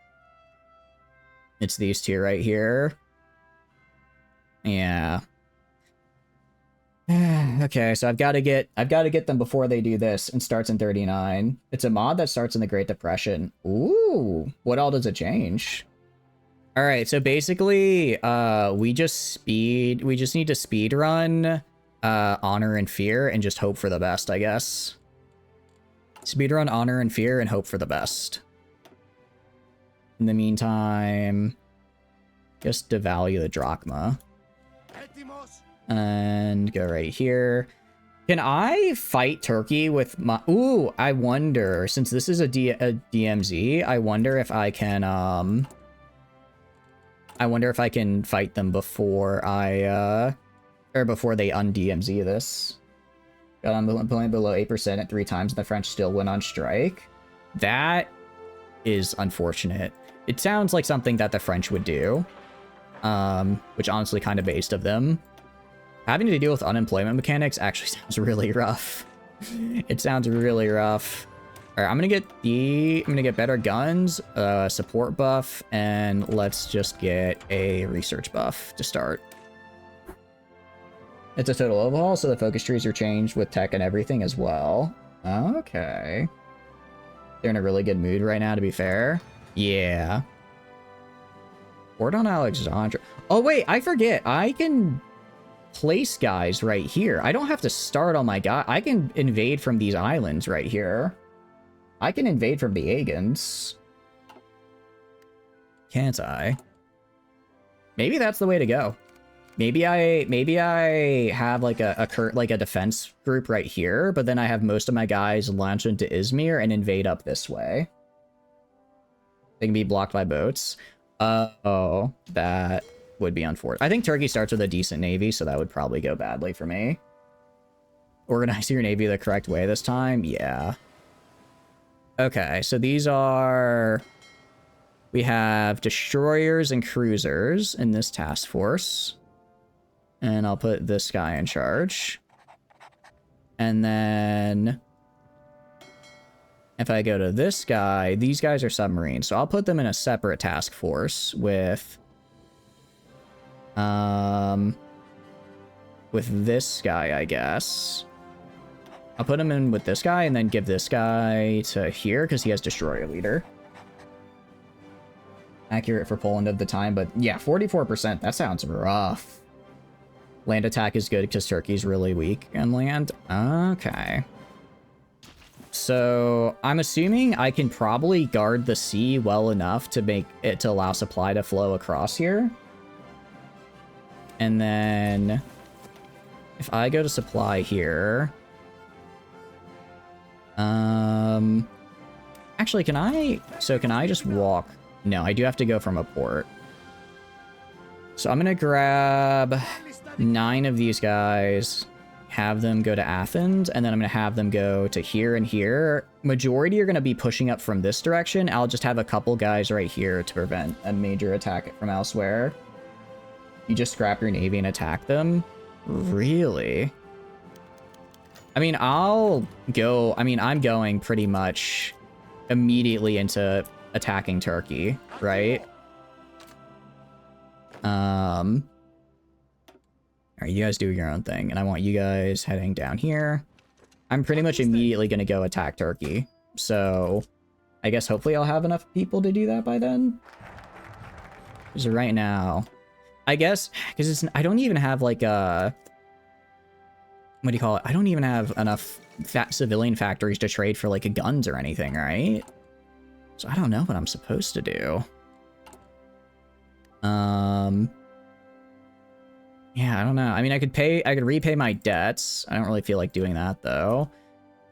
It's these two right here. Yeah. Okay, so I've got to get them before they do this, and starts in 39. It's a mod that starts in the Great Depression. Ooh, what all does it change? All right, so basically, we just need to speed run Honor and Fear and just hope for the best, I guess. Speedrun Honor and Fear and hope for the best. In the meantime, just devalue the drachma. And go right here. Can I fight Turkey with my... Ooh, I wonder, since this is a DMZ, I wonder if I can, fight them before before they un-DMZ this. I'm playing below 8% at 3 times, and the French still went on strike. That is unfortunate. It sounds like something that the French would do, which honestly kind of based of them. Having to deal with unemployment mechanics actually sounds really rough. It sounds really rough. All right, I'm gonna get better guns, support buff, and let's just get a research buff to start. It's a total overhaul, so the focus trees are changed with tech and everything as well. Okay. They're in a really good mood right now, to be fair. Yeah. Port on Alexandria. Oh, wait, I forget. I can place guys right here. I don't have to start on my guy. I can invade from these islands right here. I can invade from the Agans. Can't I? Maybe that's the way to go. Maybe I have like a defense group right here, but then I have most of my guys launch into Izmir and invade up this way. They can be blocked by boats. Oh, that would be unfortunate. I think Turkey starts with a decent navy, so that would probably go badly for me. Organize your navy the correct way this time? Yeah. Okay, so these are... We have destroyers and cruisers in this task force. And I'll put this guy in charge. And then... If I go to this guy, these guys are submarines. So I'll put them in a separate task force with this guy, I guess. I'll put him in with this guy and then give this guy to here because he has destroyer leader. Accurate for Poland of the time, but yeah, 44%. That sounds rough. Land attack is good because Turkey's really weak on land. Okay. So I'm assuming I can probably guard the sea well enough to make it to allow supply to flow across here. And then if I go to supply here, actually, can I just walk? No, I do have to go from a port. So I'm gonna grab 9 of these guys. have them go to Athens, and then I'm going to have them go to here and here. Majority are going to be pushing up from this direction. I'll just have a couple guys right here to prevent a major attack from elsewhere. You just scrap your navy and attack them? Really? I mean, I'm going pretty much immediately into attacking Turkey, right? Alright, you guys do your own thing, and I want you guys heading down here. I'm pretty much immediately going to go attack Turkey, so I guess hopefully I'll have enough people to do that by then. Because right now, I guess, because I don't even have like a, what do you call it? I don't even have enough civilian factories to trade for like guns or anything, right? So I don't know what I'm supposed to do. Yeah, I don't know. I mean, I could repay my debts. I don't really feel like doing that, though.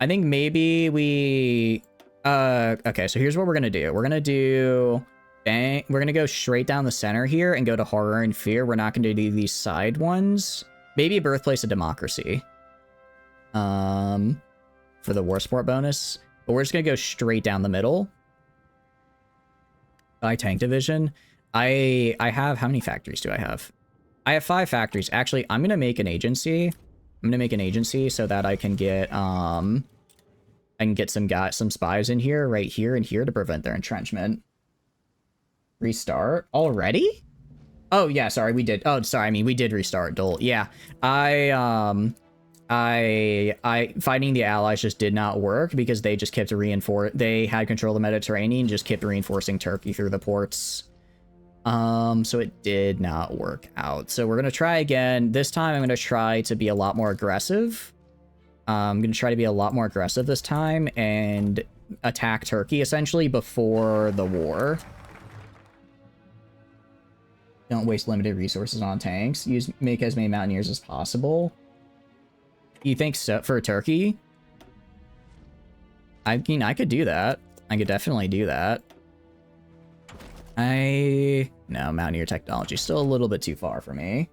I think maybe we... okay, so here's what we're gonna do. We're gonna do... We're gonna go straight down the center here and go to Horror and Fear. We're not gonna do these side ones. Maybe Birthplace of Democracy. For the War Sport bonus. But we're just gonna go straight down the middle. By Tank Division. I have... How many factories do I have? I have 5 factories. Actually, I'm gonna make an agency. I'm gonna make an agency so that I can get some spies in here, right here and here, to prevent their entrenchment. Restart already? Oh yeah, sorry, we did. Oh, sorry, I mean we did restart Dole. Yeah, I fighting the allies just did not work because they just kept they had control of the Mediterranean, just kept reinforcing Turkey through the ports. So it did not work out. So we're going to try again. This time I'm going to try to be a lot more aggressive. I'm going to try to be a lot more aggressive this time and attack Turkey essentially before the war. Don't waste limited resources on tanks. Make as many mountaineers as possible. You think so for Turkey? I mean, I could do that. I could definitely do that. No, Mountaineer technology still a little bit too far for me.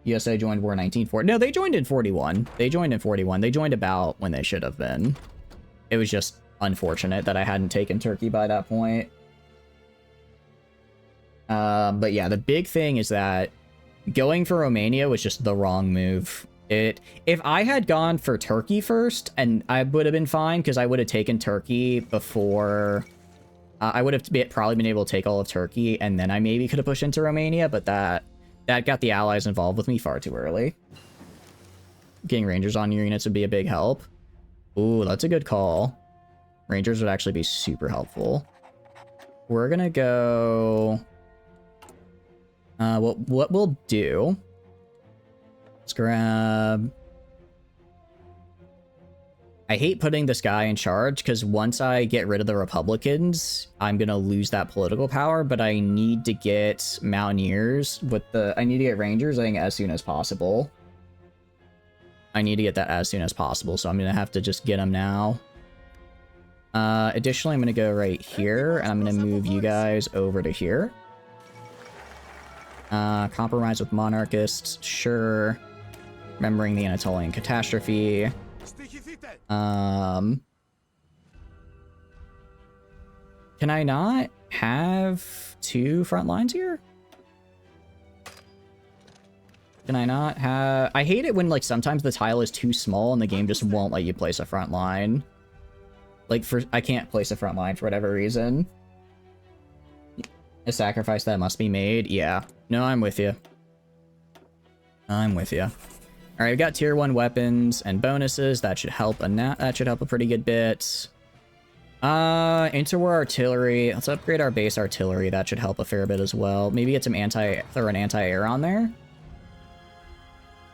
USA joined war in 1940. No, they joined in 41. They joined in 41. They joined about when they should have been. It was just unfortunate that I hadn't taken Turkey by that point. But yeah, the big thing is that going for Romania was just the wrong move. If I had gone for Turkey first, and I would have been fine because I would have taken Turkey before... I would have probably been able to take all of Turkey, and then I maybe could have pushed into Romania, but that got the allies involved with me far too early. Getting Rangers on your units would be a big help. Ooh, that's a good call. Rangers would actually be super helpful. We're gonna go... what we'll do... Let's grab... I hate putting this guy in charge, because once I get rid of the Republicans, I'm gonna lose that political power, but I need to get Mountaineers I need to get Rangers, I think, as soon as possible. I need to get that as soon as possible, so I'm gonna have to just get them now. Additionally, I'm gonna go right here, and I'm gonna move you guys over to here. Compromise with monarchists, sure. Remembering the Anatolian catastrophe. Can I not have 2 front lines here? Can I not have... I hate it when, like, sometimes the tile is too small and the game just won't let you place a front line. Like, I can't place a front line for whatever reason. A sacrifice that must be made? Yeah. No, I'm with you. I'm with you. Alright, we've got tier 1 weapons and bonuses. That should help a pretty good bit. Interwar artillery. Let's upgrade our base artillery. That should help a fair bit as well. Maybe get some throw an anti-air on there.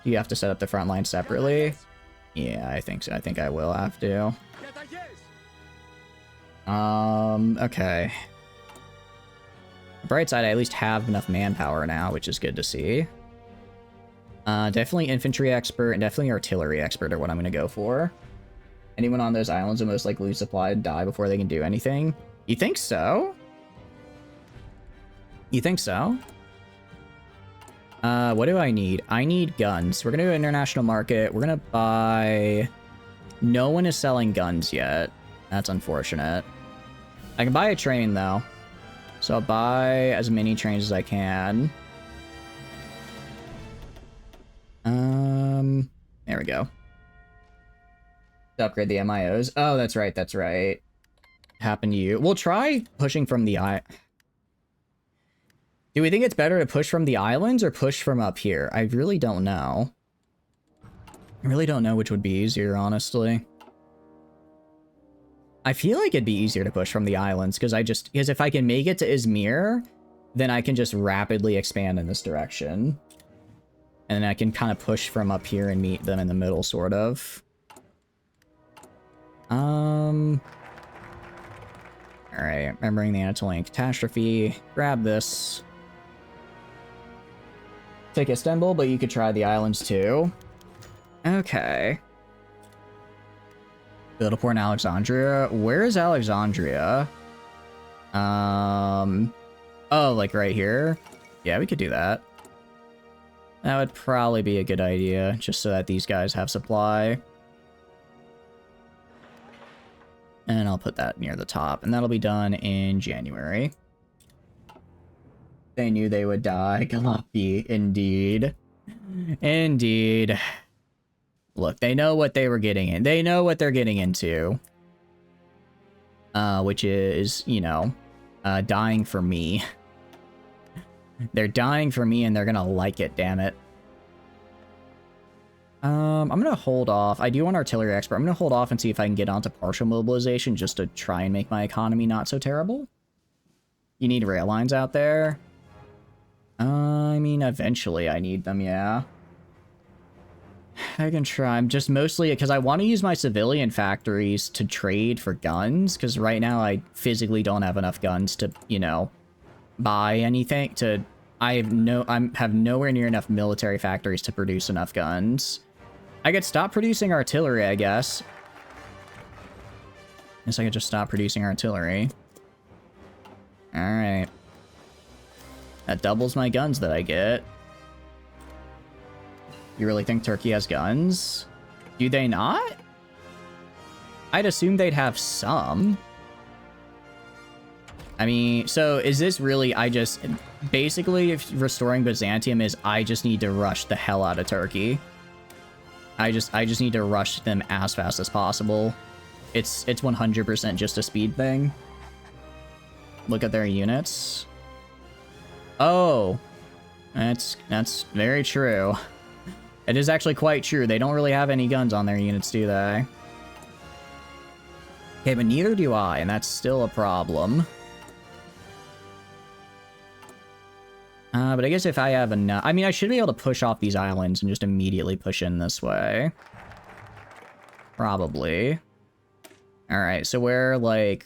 Do you have to set up the front line separately? Yeah, I think so. I think I will have to. Okay. Bright side, I at least have enough manpower now, which is good to see. Definitely infantry expert and definitely artillery expert are what I'm going to go for. Anyone on those islands will most likely lose supply and die before they can do anything. You think so? You think so? What do I need? I need guns. We're gonna go to international market. We're gonna buy... No one is selling guns yet. That's unfortunate. I can buy a train, though. So I'll buy as many trains as I can. There we go. To upgrade the MIOs. Oh, that's right, that's right. Happened to you. We'll try pushing from the Do we think it's better to push from the islands or push from up here? I really don't know. I really don't know which would be easier, honestly. I feel like it'd be easier to push from the islands, because if I can make it to Izmir, then I can just rapidly expand in this direction. And then I can kind of push from up here and meet them in the middle, sort of. Alright, remembering the Anatolian catastrophe. Grab this. Take Istanbul, but you could try the islands too. Okay. Build a port in Alexandria. Where is Alexandria? Oh, like right here? Yeah, we could do that. That would probably be a good idea, just so that these guys have supply. And I'll put that near the top, and that'll be done in January. They knew they would die. Galapi, indeed. Indeed. Look, they know what they were getting in. They know what they're getting into. Which is, you know, dying for me. They're dying for me and they're gonna like it, damn it. I'm gonna hold off. I do want artillery expert. I'm gonna hold off and see if I can get onto partial mobilization just to try and make my economy not so terrible. You need rail lines out there? I mean, eventually I need them, yeah. I can try. I'm just mostly because I want to use my civilian factories to trade for guns, because right now I physically don't have enough guns to, you know, buy anything. I have nowhere near enough military factories to produce enough guns. I could stop producing artillery, I guess. Guess I could just stop producing artillery. Alright. That doubles my guns that I get. You really think Turkey has guns? Do they not? I'd assume they'd have some. I mean, so is this really, basically if restoring Byzantium is I just need to rush the hell out of Turkey. I just need to rush them as fast as possible. It's 100% just a speed thing. Look at their units. Oh, that's very true. It is actually quite true. They don't really have any guns on their units, do they? Okay, but neither do I, and that's still a problem. But I guess if I have enough... I mean, I should be able to push off these islands and just immediately push in this way. Probably. Alright, so we're, like...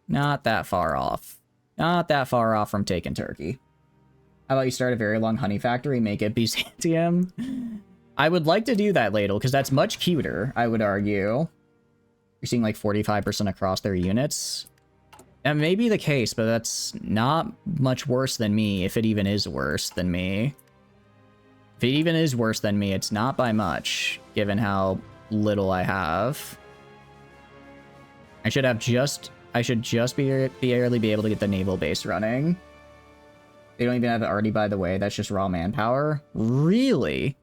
not that far off. Not that far off from taking Turkey. How about you start a very long honey factory, make it Byzantium? I would like to do that, Ladle, because that's much cuter, I would argue. You're seeing like 45% across their units. That may be the case, but that's not much worse than me, if it even is worse than me. If it even is worse than me, it's not by much, given how little I have. I should just barely be able to get the naval base running. They don't even have it already, by the way. That's just raw manpower. Really?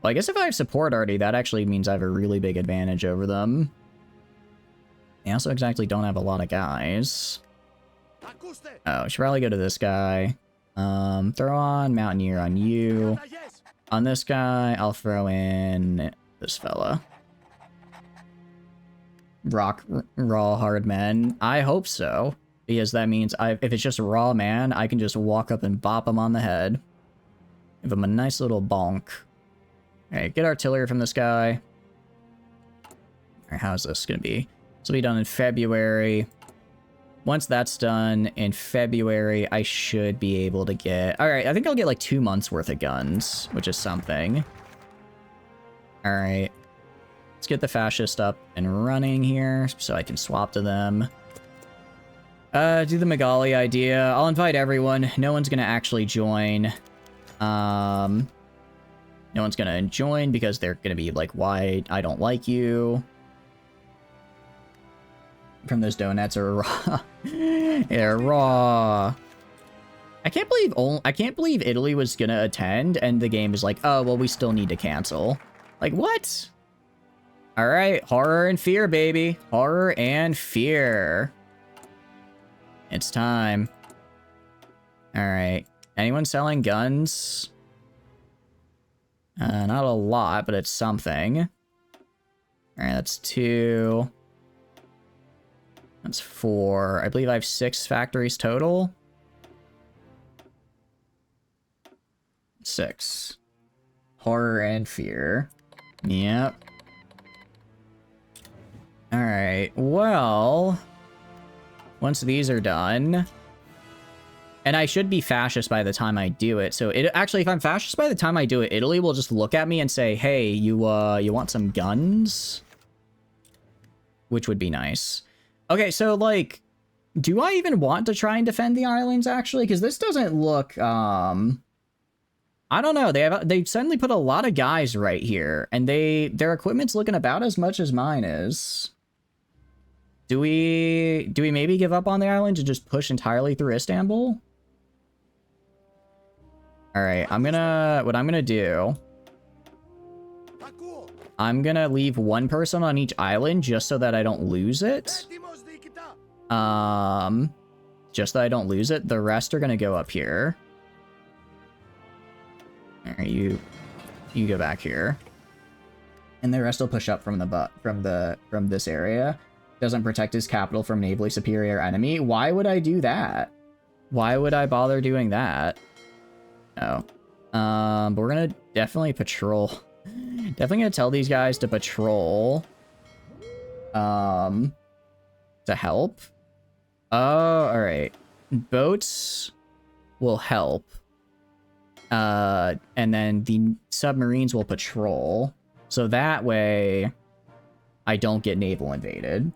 Well, I guess if I have support already, that actually means I have a really big advantage over them. They also exactly don't have a lot of guys. Oh, should probably go to this guy. Throw on Mountaineer on you. On this guy, I'll throw in this fella. Raw hard men. I hope so. Because that means if it's just raw man, I can just walk up and bop him on the head. Give him a nice little bonk. Alright, get artillery from this guy. Alright, how's this gonna be? This will be done in February. Once that's done in February, I should be able to get... Alright, I think I'll get like 2 months worth of guns, which is something. Alright. Let's get the fascist up and running here, so I can swap to them. Do the Megali idea. I'll invite everyone. No one's gonna actually join. No one's gonna join because they're gonna be like, why I don't like you. From those donuts are raw. They're raw. I can't believe Italy was gonna attend and the game is like, oh well, we still need to cancel. Like what? All right, horror and fear, baby. Horror and fear. It's time. All right. Anyone selling guns? Not a lot, but it's something. All right, that's 2. That's 4. I believe I have 6 factories total. 6. Horror and fear. Yep. Alright, well... Once these are done... And I should be fascist by the time I do it, so actually, if I'm fascist by the time I do it, Italy will just look at me and say, hey, you want some guns? Which would be nice. Okay, so, like, do I even want to try and defend the islands, actually? Because this doesn't look, I don't know, they've suddenly put a lot of guys right here, and their equipment's looking about as much as mine is. Do we maybe give up on the island and just push entirely through Istanbul? Alright, what I'm gonna do... I'm gonna leave one person on each island just so that I don't lose it. Just so I don't lose it. The rest are gonna go up here. Alright, you go back here. And the rest will push up from this area. Doesn't protect his capital from navally superior enemy. Why would I do that? Why would I bother doing that? No. But we're gonna definitely patrol. Definitely gonna tell these guys to patrol. To help. Oh, alright. Boats will help. And then the submarines will patrol. So that way I don't get naval invaded.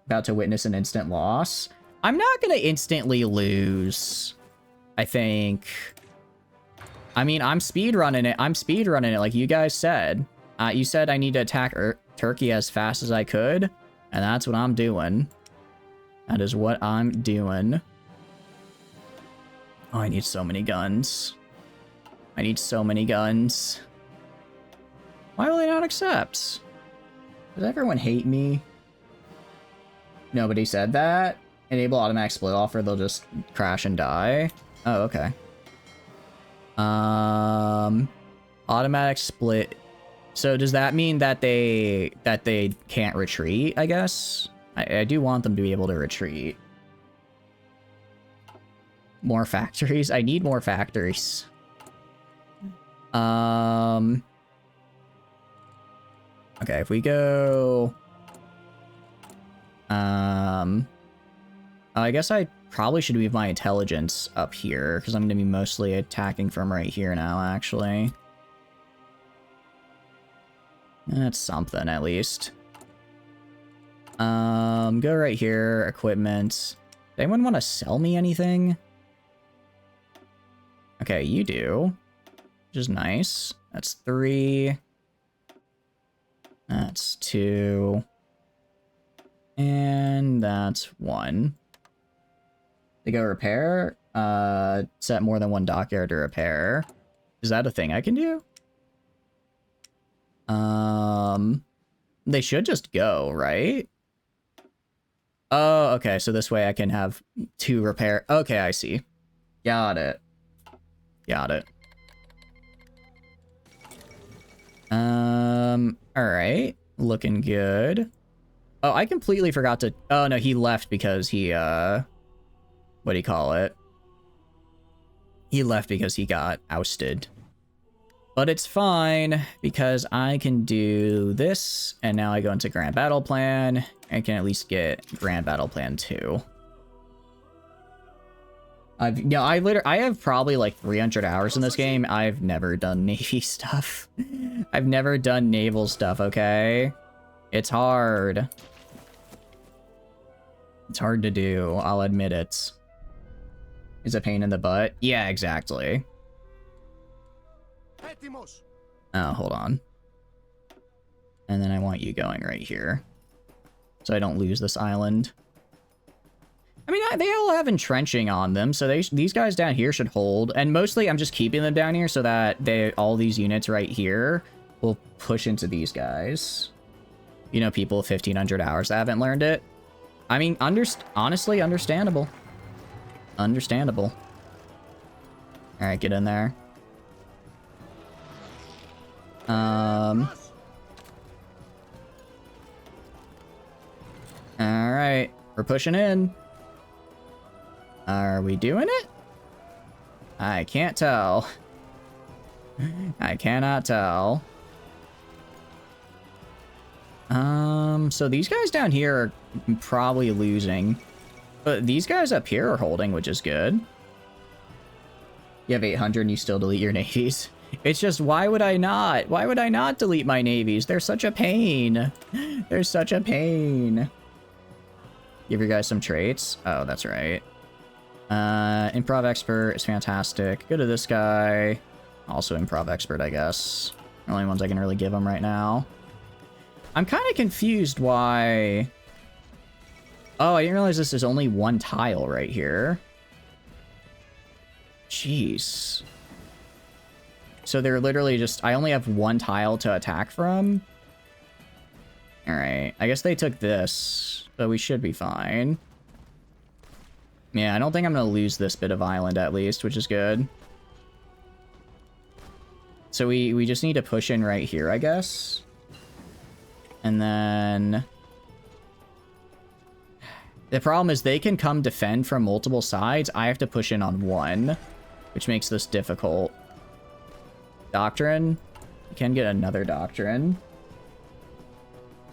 About to witness an instant loss. I'm not gonna instantly lose, I think. I mean, I'm speedrunning it. I'm speedrunning it like you guys said. You said I need to attack Turkey as fast as I could. And that's what I'm doing. That is what I'm doing. Oh, I need so many guns. I need so many guns. Why will they not accept? Does everyone hate me? Nobody said that. Enable automatic split off or they'll just crash and die. Oh, okay. Automatic split. So does that mean that they can't retreat, I guess? I do want them to be able to retreat. More factories? I need more factories. Okay, if we go... I guess I probably should leave my intelligence up here, because I'm going to be mostly attacking from right here now, actually. That's something, at least. Go right here, equipment. Does anyone want to sell me anything? Okay, you do. Which is nice. That's 3. That's 2. And that's 1. They go repair. Set more than one dockyard to repair. Is that a thing I can do? They should just go, right? Oh, okay. So this way I can have 2 repair. Okay, I see. Got it. Got it. Alright. Looking good. Oh, I completely forgot to... Oh, no, he left because he, what do you call it? He left because he got ousted. But it's fine, because I can do this, and now I go into Grand Battle Plan, and can at least get Grand Battle Plan 2. I have probably like 300 hours in this game. I've never done Navy stuff. I've never done naval stuff, okay? It's hard. It's hard to do, I'll admit it. It's a pain in the butt. Yeah, exactly. Oh, hold on. And then I want you going right here, so I don't lose this island. I mean, they all have entrenching on them, so these guys down here should hold. And mostly, I'm just keeping them down here so that all these units right here will push into these guys. You know, people 1,500 hours that haven't learned it. I mean, honestly, understandable. Understandable. All right, get in there. All right, we're pushing in. Are we doing it? I can't tell. I cannot tell. So these guys down here are probably losing. But these guys up here are holding, which is good. You have 800 and you still delete your navies. It's just, why would I not? Why would I not delete my navies? They're such a pain. They're such a pain. Give you guys some traits. Oh, that's right. Improv expert is fantastic. Go to this guy. Also improv expert, I guess. The only ones I can really give him right now. I'm kind of confused why... Oh, I didn't realize this is only one tile right here. Jeez. So they're literally just... I only have one tile to attack from? Alright. I guess they took this, but we should be fine. Yeah, I don't think I'm going to lose this bit of island at least, which is good. So we just need to push in right here, I guess. And then... The problem is they can come defend from multiple sides. I have to push in on one, which makes this difficult. Doctrine. You can get another doctrine.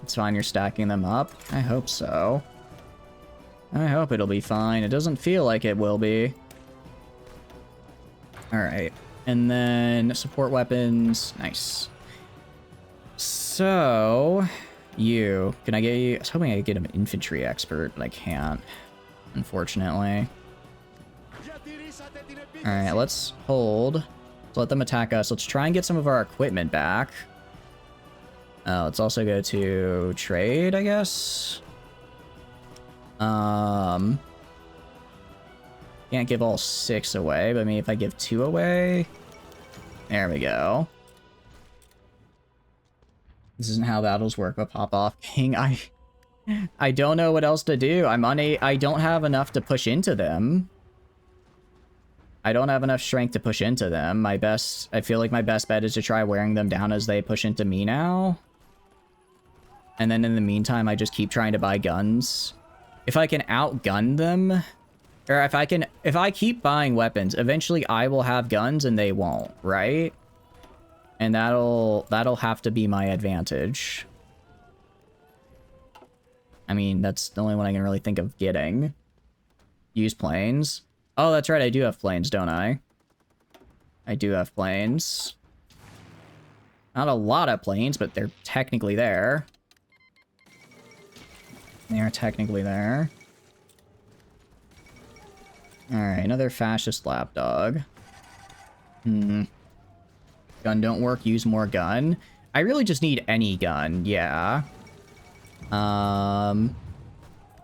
It's fine, you're stacking them up. I hope so. I hope it'll be fine. It doesn't feel like it will be. Alright. And then support weapons. Nice. So... You. Can I get you? I was hoping I could get an infantry expert, but I can't. Unfortunately. Alright, let's hold. Let's let them attack us. Let's try and get some of our equipment back. Let's also go to trade, I guess. Can't give all 6 away, but maybe if I give 2 away. There we go. This isn't how battles work, but pop off king. I don't know what else to do. I don't have enough to push into them. I don't have enough strength to push into them. I feel like my best bet is to try wearing them down as they push into me now. And then in the meantime, I just keep trying to buy guns. If I can outgun them, or if I keep buying weapons, eventually I will have guns and they won't, right? And that'll have to be my advantage. I mean, that's the only one I can really think of getting. Use planes. Oh, that's right, I do have planes, don't I? I do have planes. Not a lot of planes, but they're technically there. They are technically there. Alright, another fascist lapdog. Gun don't work, use more gun. I really just need any gun, yeah.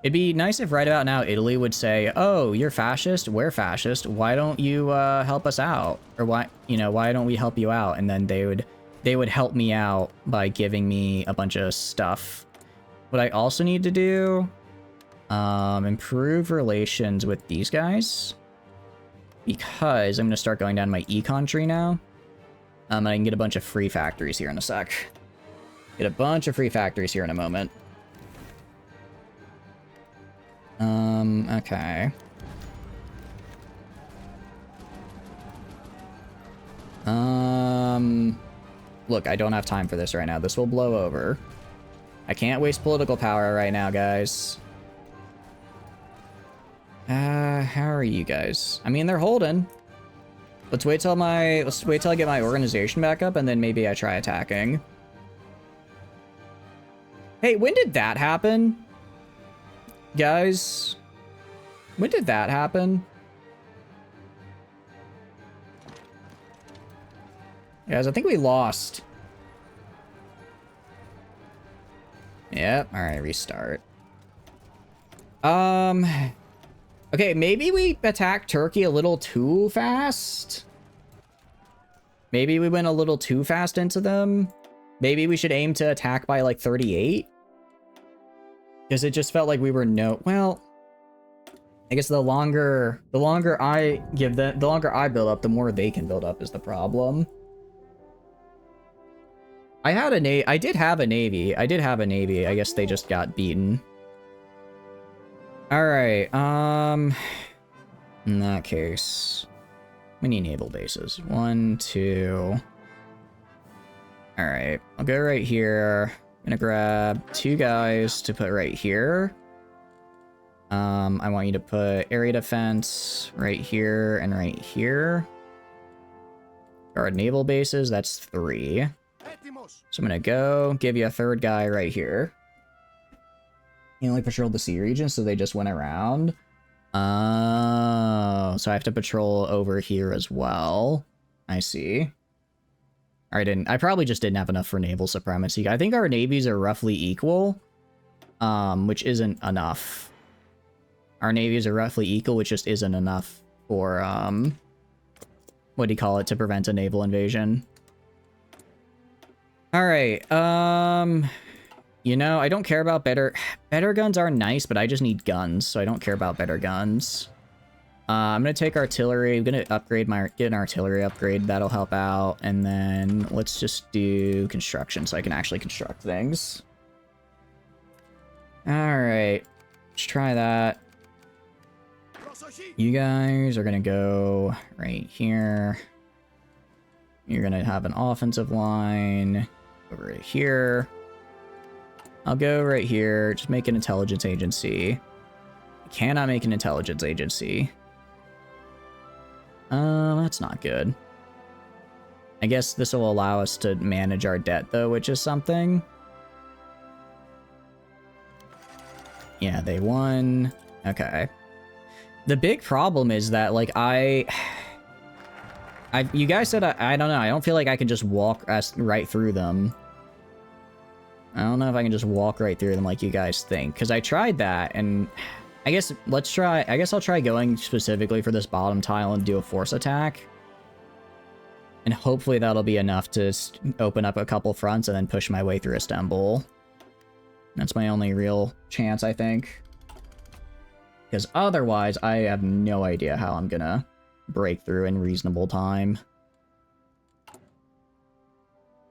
It'd be nice if right about now Italy would say, oh, you're fascist, we're fascist, why don't you help us out? Or why don't we help you out? And then they would help me out by giving me a bunch of stuff. What I also need to do, improve relations with these guys. Because I'm going to start going down my econ tree now. And I can get a bunch of free factories here in a sec. Get a bunch of free factories here in a moment. Okay. Look, I don't have time for this right now. This will blow over. I can't waste political power right now, guys. How are you guys? I mean, they're holding. Let's wait till I get my organization back up, and then maybe I try attacking. Hey, when did that happen? Guys, when did that happen? Guys, I think we lost. Yep. All right, restart. Okay, maybe we attacked Turkey a little too fast. Maybe we went a little too fast into them. Maybe we should aim to attack by like 38. Because it just felt like we were well, I guess the longer I give them, the longer I build up, the more they can build up is the problem. I did have a navy. I guess they just got beaten. All right. In that case, we need naval bases. 1, 2. All right. I'll go right here. I'm gonna grab 2 guys to put right here. I want you to put area defense right here and right here. Guard naval bases. That's 3. So I'm gonna go give you a 3rd guy right here. He only patrolled the sea region, so they just went around. Oh, so I have to patrol over here as well. I see. I probably just didn't have enough for naval supremacy. I think our navies are roughly equal, which isn't enough. Our navies are roughly equal, which just isn't enough for, what do you call it, to prevent a naval invasion. All right, you know, I don't care about better guns are nice, but I just need guns, so I don't care about better guns. I'm gonna take artillery. I'm gonna get an artillery upgrade. That'll help out, and then let's just do construction so I can actually construct things. All right, let's try that. You guys are gonna go right here. You're gonna have an offensive line over here. I'll go right here. Just make an intelligence agency. I cannot make an intelligence agency. That's not good. I guess this will allow us to manage our debt, though, which is something. Yeah, they won. Okay. The big problem is that, like, you guys said, I don't know, I don't feel like I can just walk right through them. I don't know if I can just walk right through them like you guys think, because I tried that, and I guess I'll try going specifically for this bottom tile and do a force attack. And hopefully that'll be enough to open up a couple fronts and then push my way through Istanbul. That's my only real chance, I think. Because otherwise, I have no idea how I'm gonna break through in reasonable time.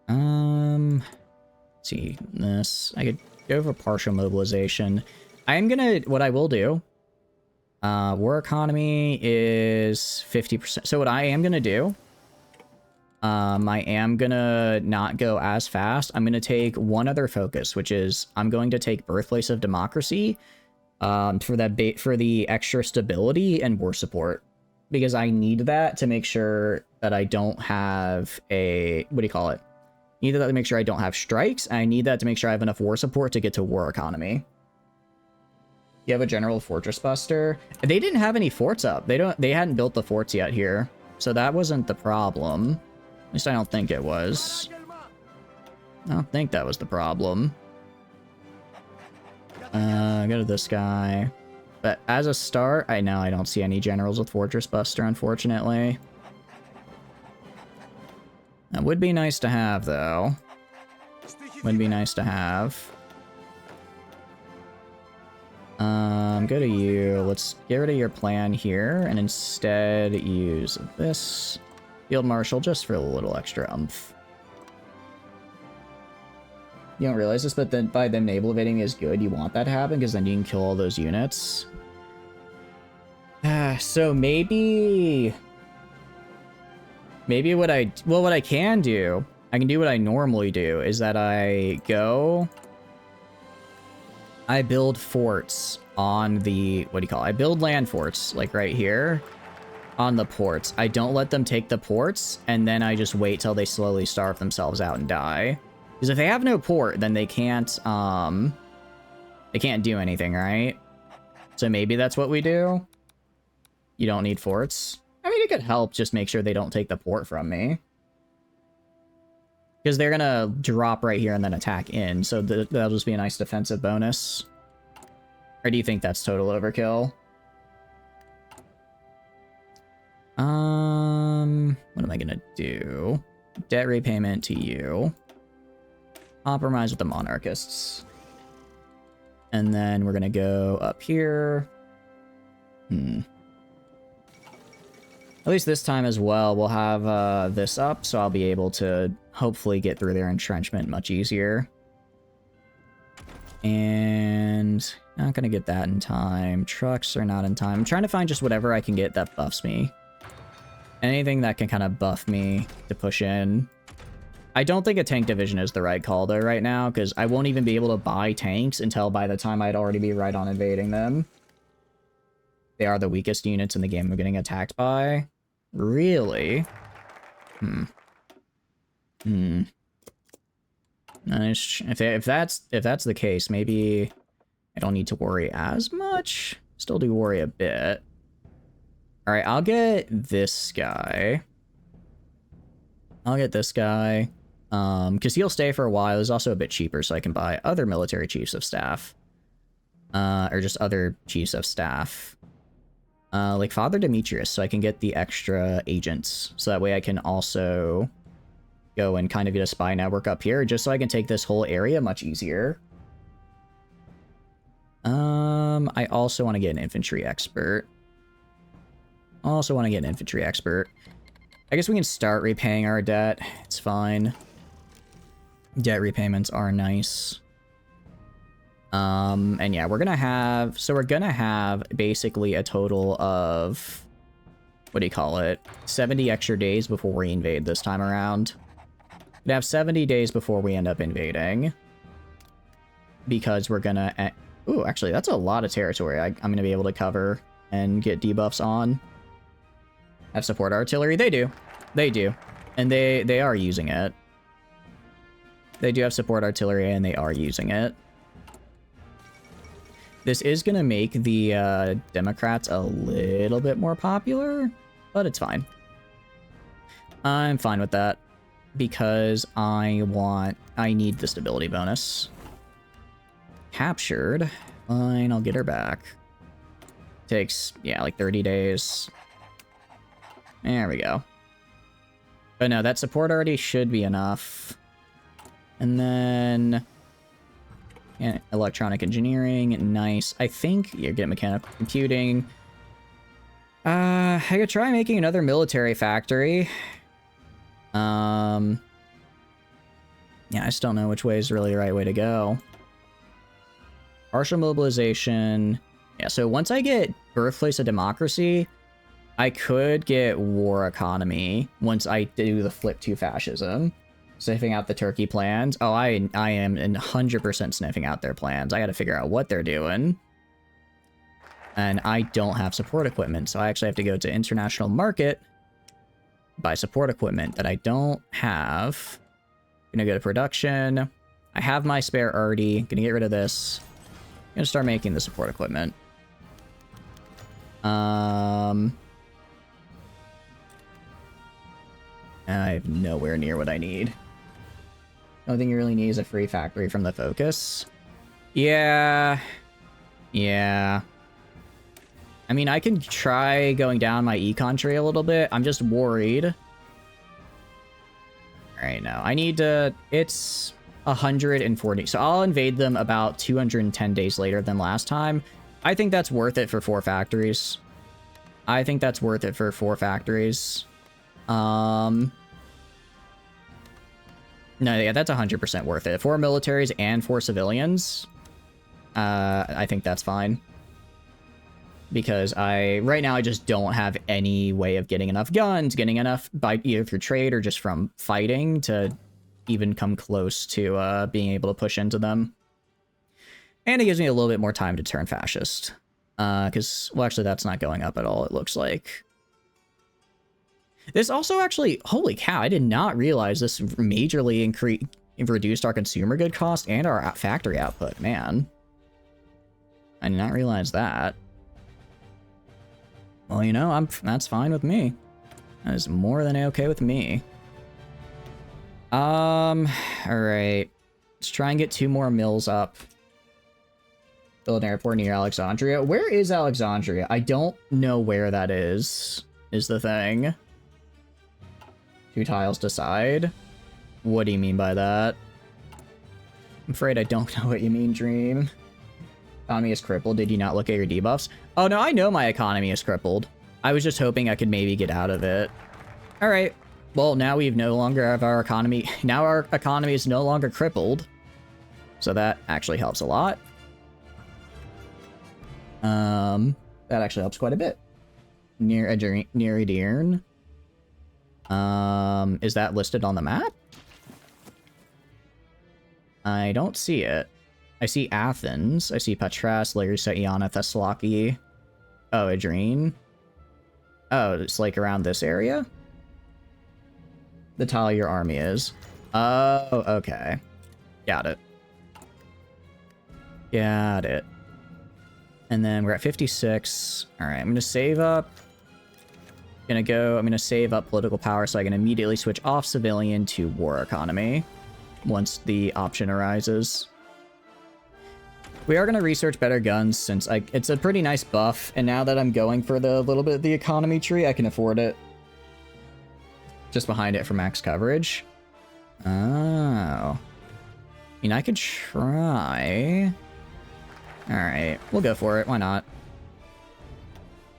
Let's see this. I could go for partial mobilization. What I will do, war economy is 50%. So what I am gonna do, I am gonna not go as fast. I'm gonna take one other focus, which is I'm going to take Birthplace of Democracy, for the extra stability and war support, because I need that to make sure that I don't have a, what do you call it? I need that to make sure I don't have strikes. And I need that to make sure I have enough war support to get to war economy. You have a general fortress buster. They didn't have any forts up. They hadn't built the forts yet here, so that wasn't the problem. At least I don't think it was. I don't think that was the problem. Go to this guy. But as a start, I don't see any generals with fortress buster, unfortunately. That would be nice to have, though. Would be nice to have. Go to you. Let's get rid of your plan here and instead use this field marshal just for a little extra oomph. You don't realize this, but then by them naval evading is good. You want that to happen because then you can kill all those units. So maybe what I can do, I can do what I normally do, is that I build forts on the, what do you call it? I build land forts, like right here, on the ports. I don't let them take the ports, and then I just wait till they slowly starve themselves out and die. Because if they have no port, then they can't do anything, right? So maybe that's what we do. You don't need forts. I mean, it could help just make sure they don't take the port from me. Because they're gonna drop right here and then attack in, so that'll just be a nice defensive bonus. Or do you think that's total overkill? What am I gonna do? Debt repayment to you. Compromise with the monarchists. And then we're gonna go up here. At least this time as well, we'll have this up, so I'll be able to hopefully get through their entrenchment much easier. And not gonna get that in time. Trucks are not in time. I'm trying to find just whatever I can get that buffs me. Anything that can kind of buff me to push in. I don't think a tank division is the right call though right now, because I won't even be able to buy tanks until by the time I'd already be right on invading them. They are the weakest units in the game I'm getting attacked by. Really? If that's the case, maybe I don't need to worry as much. Still do worry a bit. All right, I'll get this guy. Because he'll stay for a while. He's also a bit cheaper, so I can buy other military chiefs of staff. Or just other chiefs of staff. Like Father Demetrius, so I can get the extra agents. So that way I can also go and kind of get a spy network up here, just so I can take this whole area much easier. I also want to get an infantry expert. I guess we can start repaying our debt. It's fine. Debt repayments are nice. And yeah, we're gonna have basically a total of, what do you call it? 70 extra days before we invade this time around. We'd have 70 days before we end up invading. Because we're gonna, ooh, actually, that's a lot of territory I'm gonna be able to cover and get debuffs on. Have support artillery? They do. And they are using it. They do have support artillery and they are using it. This is going to make the Democrats a little bit more popular, but it's fine. I'm fine with that because I need the stability bonus. Captured. Fine, I'll get her back. Takes, yeah, like 30 days. There we go. But no, that support already should be enough. And then electronic engineering, nice. I think you get mechanical computing. I could try making another military factory. Yeah, I just don't know which way is really the right way to go. Partial mobilization. Yeah, so once I get Birthplace of Democracy, I could get war economy once I do the flip to fascism. Sniffing out the Turkey plans. Oh, I am 100% sniffing out their plans. I gotta figure out what they're doing. And I don't have support equipment, so I actually have to go to international market, buy support equipment that I don't have. Gonna go to production. I have my spare already. Gonna get rid of this. Gonna start making the support equipment. I have nowhere near what I need. The only thing you really need is a free factory from the focus. Yeah. I mean, I can try going down my econ tree a little bit. I'm just worried. Alright, now I need to... It's 140. So I'll invade them about 210 days later than last time. I think that's worth it for 4 factories. No, yeah, that's 100% worth it. 4 militaries and 4 civilians. I think that's fine. Because right now I just don't have any way of getting enough guns, getting enough by either through trade or just from fighting to even come close to being able to push into them. And it gives me a little bit more time to turn fascist. Because, well, actually, that's not going up at all, it looks like. This also actually, holy cow, I did not realize this majorly reduced our consumer good cost and our factory output, man. I did not realize that. Well, you know, that's fine with me. That is more than okay with me. Alright. Let's try and get 2 more mills up. Build an airport near Alexandria. Where is Alexandria? I don't know where that is the thing. 2 tiles decide. What do you mean by that? I'm afraid I don't know what you mean, Dream. Economy is crippled. Did you not look at your debuffs? Oh, no, I know my economy is crippled. I was just hoping I could maybe get out of it. Alright. Well, now we've no longer have our economy. Now our economy is no longer crippled. So that actually helps a lot. That actually helps quite a bit. Near Edirne. Is that listed on the map? I don't see it. I see Athens. I see Patras, Larissa, Iana, Thessaloniki. Oh, Edirne. Oh, it's like around this area? The tile your army is. Oh, okay. Got it. Got it. And then we're at 56. Alright, I'm gonna save up. I'm gonna save up political power so I can immediately switch off civilian to war economy once the option arises. We are gonna research better guns since it's a pretty nice buff, and now that I'm going for the little bit of the economy tree, I can afford it. Just behind it for max coverage. Oh. I mean, I could try. Alright, we'll go for it. Why not?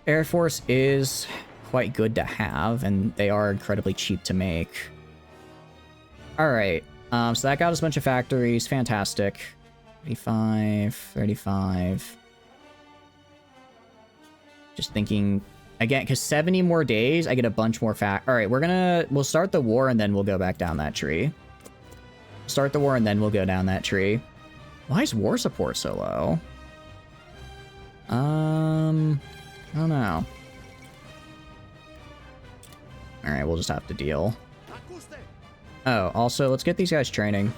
Air Force is quite good to have, and they are incredibly cheap to make. Alright, so that got us a bunch of factories. Fantastic. 35, 35. Just thinking, again, because 70 more days, I get a bunch more Alright, we'll start the war, and then we'll go back down that tree. Start the war, and then we'll go down that tree. Why is war support so low? I don't know. Alright, we'll just have to deal. Oh, also, let's get these guys training.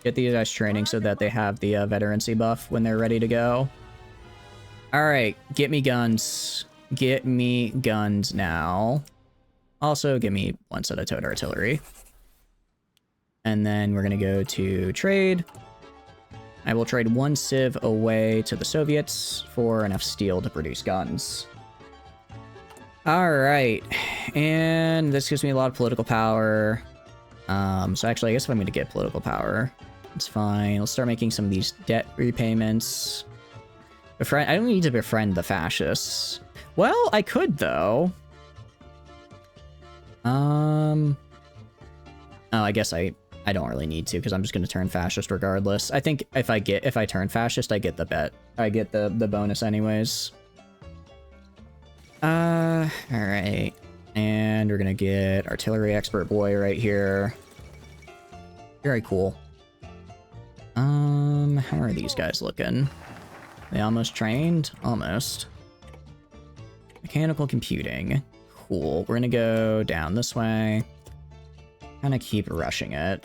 Get these guys training so that they have the veterancy buff when they're ready to go. Alright, get me guns. Get me guns now. Also, give me 1 set of towed artillery. And then we're gonna go to trade. I will trade 1 civ away to the Soviets for enough steel to produce guns. Alright, and this gives me a lot of political power. So actually, I guess if I'm going to get political power, it's fine. Let's start making some of these debt repayments. I don't need to befriend the fascists. Well, I could, though. Oh, I guess I don't really need to, because I'm just going to turn fascist regardless. I think if I turn fascist, I get the bet. I get the bonus anyways. Alright. And we're gonna get artillery expert boy right here. Very cool. How are these guys looking? They almost trained? Almost. Mechanical computing. Cool. We're gonna go down this way. Kind of keep rushing it.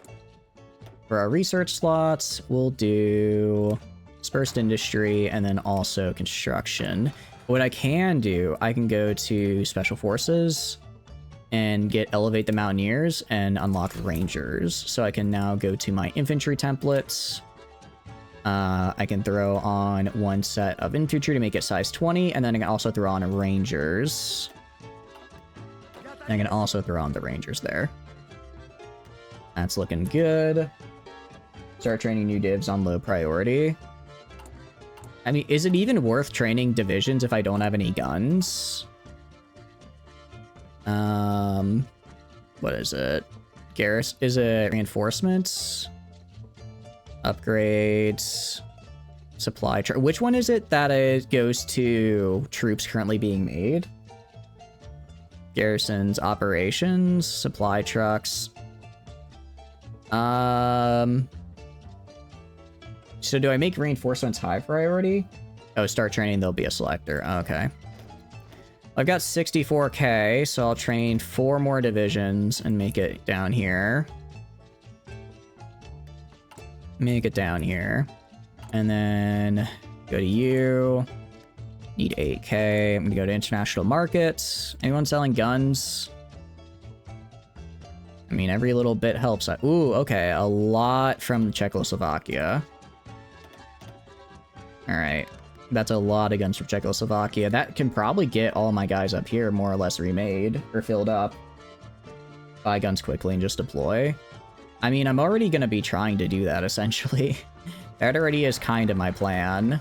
For our research slots, we'll do dispersed industry and then also construction. What I can do, I can go to Special Forces and elevate the Mountaineers and unlock Rangers. So I can now go to my infantry templates. I can throw on 1 set of infantry to make it size 20, and then I can also throw on Rangers. And I can also throw on the Rangers there. That's looking good. Start training new divs on low priority. I mean, is it even worth training divisions if I don't have any guns? What is it? Garrison? Is it reinforcements? Upgrades? Supply truck? Which one is it that goes to troops currently being made? Garrisons, operations, supply trucks. So do I make reinforcements high priority? Oh, start training, there'll be a selector. Okay. I've got 64k, so I'll train 4 more divisions and make it down here. Make it down here. And then go to you. Need 8k. I'm gonna go to international markets. Anyone selling guns? I mean, every little bit helps. Ooh, okay, a lot from Czechoslovakia. Alright, that's a lot of guns from Czechoslovakia. That can probably get all my guys up here more or less remade, or filled up. Buy guns quickly and just deploy. I mean, I'm already going to be trying to do that, essentially. That already is kind of my plan.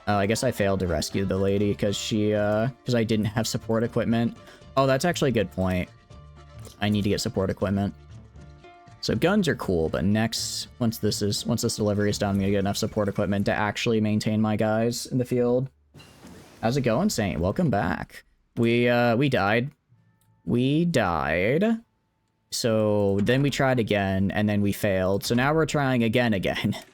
Oh, I guess I failed to rescue the lady because I didn't have support equipment. Oh, that's actually a good point. I need to get support equipment. So guns are cool, but next, once this delivery is done, I'm gonna get enough support equipment to actually maintain my guys in the field. How's it going, Saint? Welcome back. We died. We died. So then we tried again, and then we failed. So now we're trying again.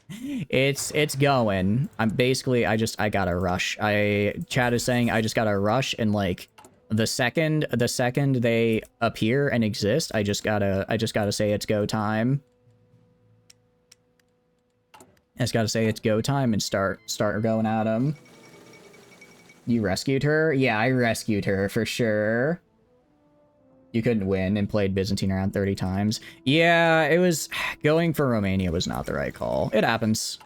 It's going. I gotta rush. Chad is saying I just gotta rush, and like the second they appear and exist, I just gotta say it's go time. I just gotta say it's go time and start going at them. You rescued her? Yeah, I rescued her for sure. You couldn't win and played Byzantine around 30 times. Yeah, it was... Going for Romania was not the right call. It happens.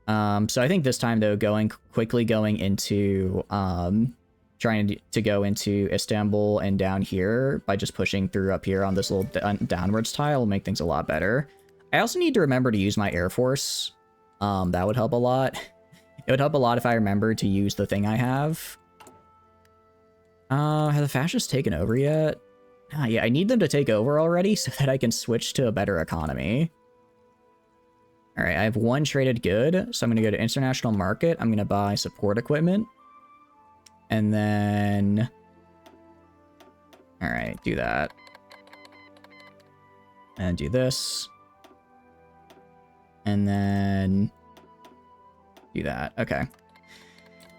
So I think this time, though, quickly going into... trying to go into Istanbul and down here by just pushing through up here on this little downwards tile will make things a lot better. I also need to remember to use my Air Force. That would help a lot. It would help a lot if I remembered to use the thing I have. Have the fascists taken over yet? Yeah, I need them to take over already so that I can switch to a better economy. Alright, I have one traded good, so I'm going to go to international market. I'm going to buy support equipment. And then... Alright, do that. And do this. And then... do that. Okay.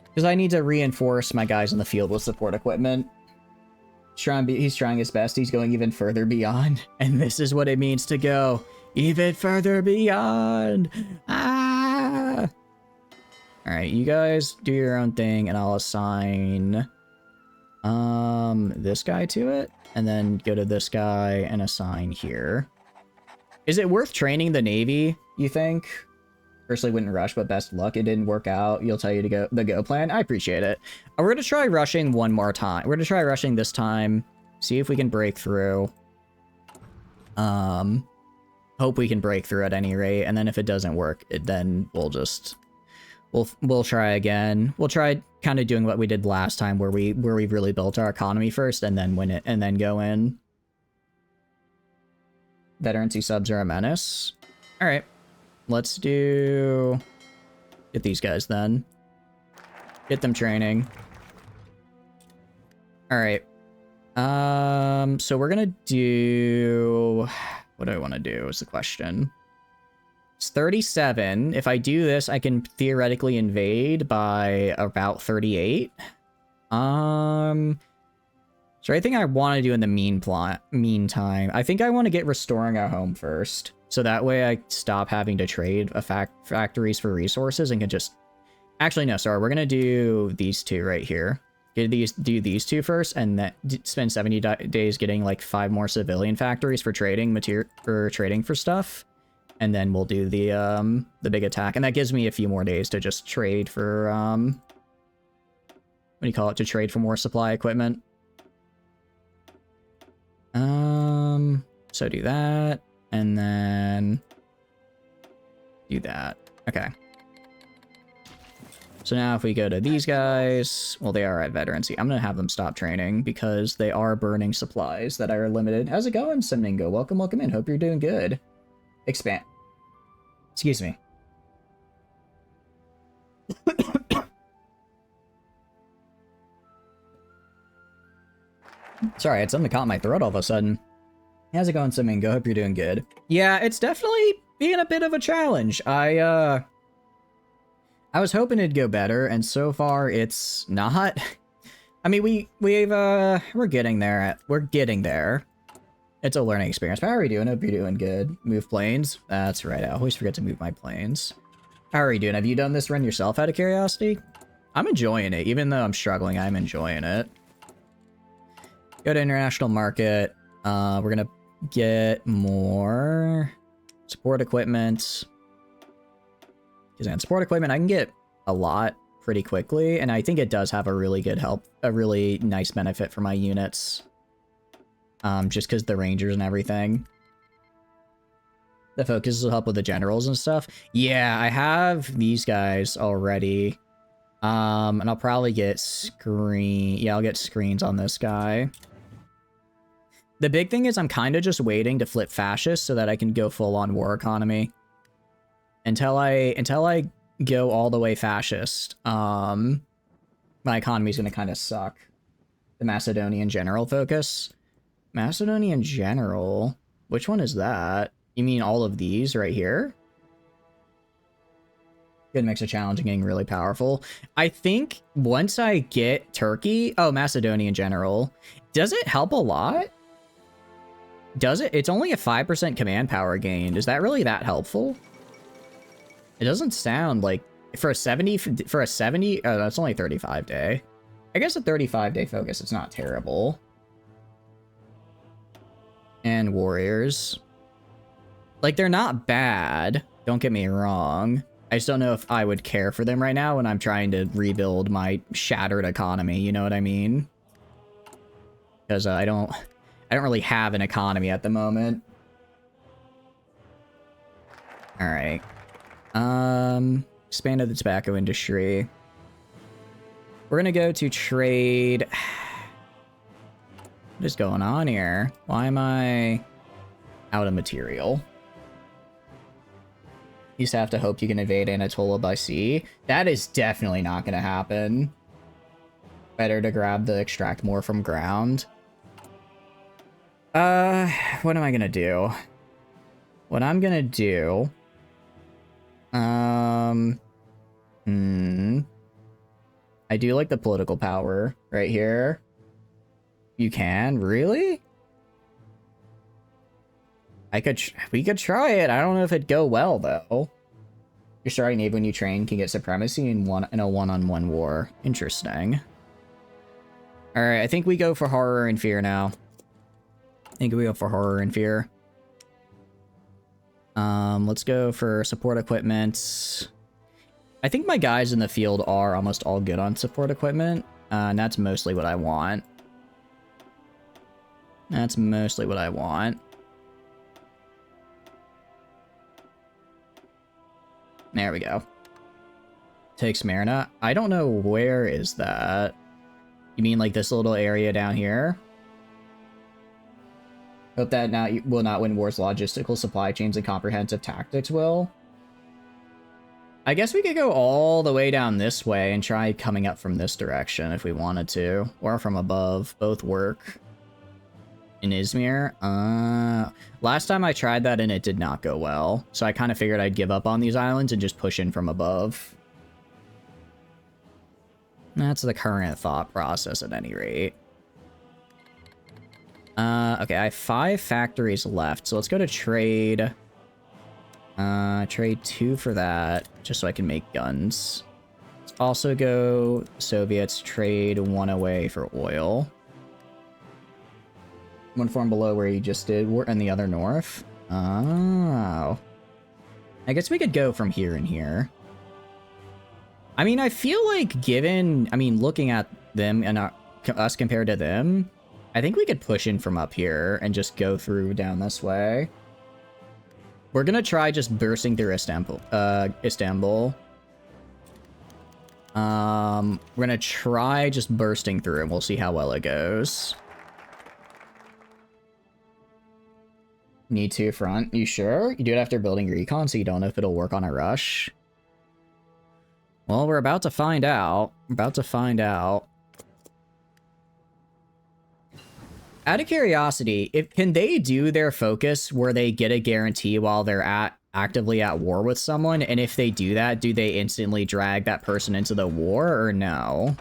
Because I need to reinforce my guys in the field with support equipment. He's trying his best. He's going even further beyond. And this is what it means to go even further beyond. Ah! Alright, you guys do your own thing, and I'll assign this guy to it. And then go to this guy and assign here. Is it worth training the Navy, you think? Personally wouldn't rush, but best luck. It didn't work out. You'll tell you to go the go plan. I appreciate it. We're going to try rushing one more time. We're going to try rushing this time. See if we can break through. Hope we can break through at any rate. And then if it doesn't work, then we'll just... We'll try again. We'll try kind of doing what we did last time where we really built our economy first and then win it and then go in. Veterancy subs are a menace. All right. Let's get these guys then. Get them training. All right. So we're gonna do... What do I want to do is the question. It's 37. If I do this, I can theoretically invade by about 38. So anything I want to do in the meantime, I think I want to get restoring our home first. So that way I stop having to trade factories for resources and can just... Actually, no, sorry. We're going to do these two right here. Do these two first and then spend 70 days getting like 5 more civilian factories for trading for stuff. And then we'll do the big attack. And that gives me a few more days to just trade for, what do you call it? To trade for more supply equipment. So do that. And then do that. Okay. So now if we go to these guys, well, they are at veterancy. I'm going to have them stop training because they are burning supplies that are limited. How's it going, Simningo? Welcome in. Hope you're doing good. Expand. Excuse me. Sorry, I had something caught in my throat all of a sudden. How's it going, Simingo? Hope you're doing good. Yeah, it's definitely being a bit of a challenge. I was hoping it'd go better, and so far it's not. I mean, we're getting there. We're getting there. It's a learning experience. How are you doing? Hope you're doing good. Move planes. That's right. I always forget to move my planes. How are you doing? Have you done this run yourself out of curiosity? I'm enjoying it. Even though I'm struggling, I'm enjoying it. Go to international market. We're gonna get more support equipment. Because on support equipment, I can get a lot pretty quickly, and I think it does have a really good a really nice benefit for my units. Just because the rangers and everything. The focus will help with the generals and stuff. Yeah, I have these guys already. And I'll probably get I'll get screens on this guy. The big thing is I'm kind of just waiting to flip fascist so that I can go full on war economy. Until I go all the way fascist, my economy is going to kind of suck. The Macedonian general focus. Macedonian general? Which one is that? You mean all of these right here? Good mix of challenging getting really powerful. I think once I get Turkey... Oh, Macedonian general. Does it help a lot? Does it? It's only a 5% command power gained. Is that really that helpful? It doesn't sound like... For a 70... Oh, that's only 35 day. I guess a 35 day focus, it's not terrible. And warriors. Like, they're not bad. Don't get me wrong. I just don't know if I would care for them right now when I'm trying to rebuild my shattered economy. You know what I mean? Because I don't really have an economy at the moment. All right. Expanded the tobacco industry. We're gonna go to trade. What is going on here? Why am I out of material? You just have to hope you can invade Anatolia by sea. That is definitely not gonna happen. Better to grab the extract more from ground. What am I gonna do? What I'm gonna do... I do like the political power right here. You can? Really? We could try it. I don't know if it'd go well, though. Your starting navy when you train can get supremacy in a one-on-one war. Interesting. Alright, I think we go for horror and fear now. Let's go for support equipment. I think my guys in the field are almost all good on support equipment. And that's mostly what I want. There we go. Take Smyrna. I don't know where is that. You mean like this little area down here? Hope that now will not win wars. Logistical supply chains and comprehensive tactics will. I guess we could go all the way down this way and try coming up from this direction if we wanted to. Or from above. Both work. In Izmir? Last time I tried that and it did not go well. So I kind of figured I'd give up on these islands and just push in from above. That's the current thought process at any rate. Okay, I have 5 factories left, so let's go to trade. Trade 2 for that, just so I can make guns. Let's also go Soviets, trade 1 away for oil. One form below where you just did, and the other north. Oh. I guess we could go from here and here. I mean, I feel like looking at them and us compared to them, I think we could push in from up here and just go through down this way. We're gonna try just bursting through Istanbul. We're gonna try just bursting through and we'll see how well it goes. Need to front. You sure? You do it after building recon, so you don't know if it'll work on a rush. Well, we're about to find out. Out of curiosity, can they do their focus where they get a guarantee while they're actively at war with someone? And if they do that, do they instantly drag that person into the war or no?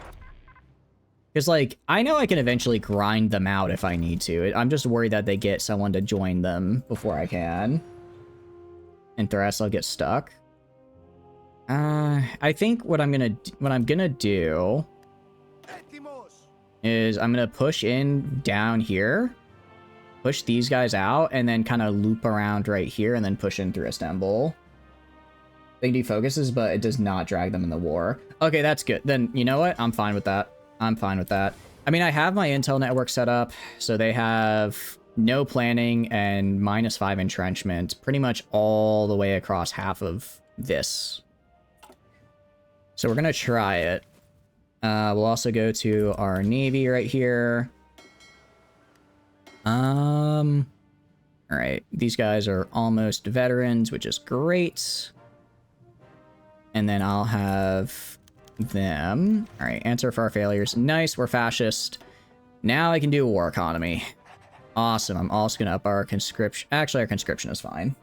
Because, like, I know I can eventually grind them out if I need to. I'm just worried that they get someone to join them before I can. And Thrace, I'll get stuck. I think what I'm gonna do is I'm gonna push in down here, push these guys out and then kind of loop around right here and then push in through Istanbul. They defocuses, but it does not drag them in the war. Okay, that's good. Then, you know what? I'm fine with that. I'm fine with that. I mean, I have my intel network set up, so they have no planning and -5 entrenchment pretty much all the way across half of this. So we're going to try it. We'll also go to our navy right here. All right, these guys are almost veterans, which is great. And then I'll have them. All right, answer for our failures. Nice, we're fascist. Now I can do a war economy. Awesome, I'm also gonna up our conscription. Actually, our conscription is fine.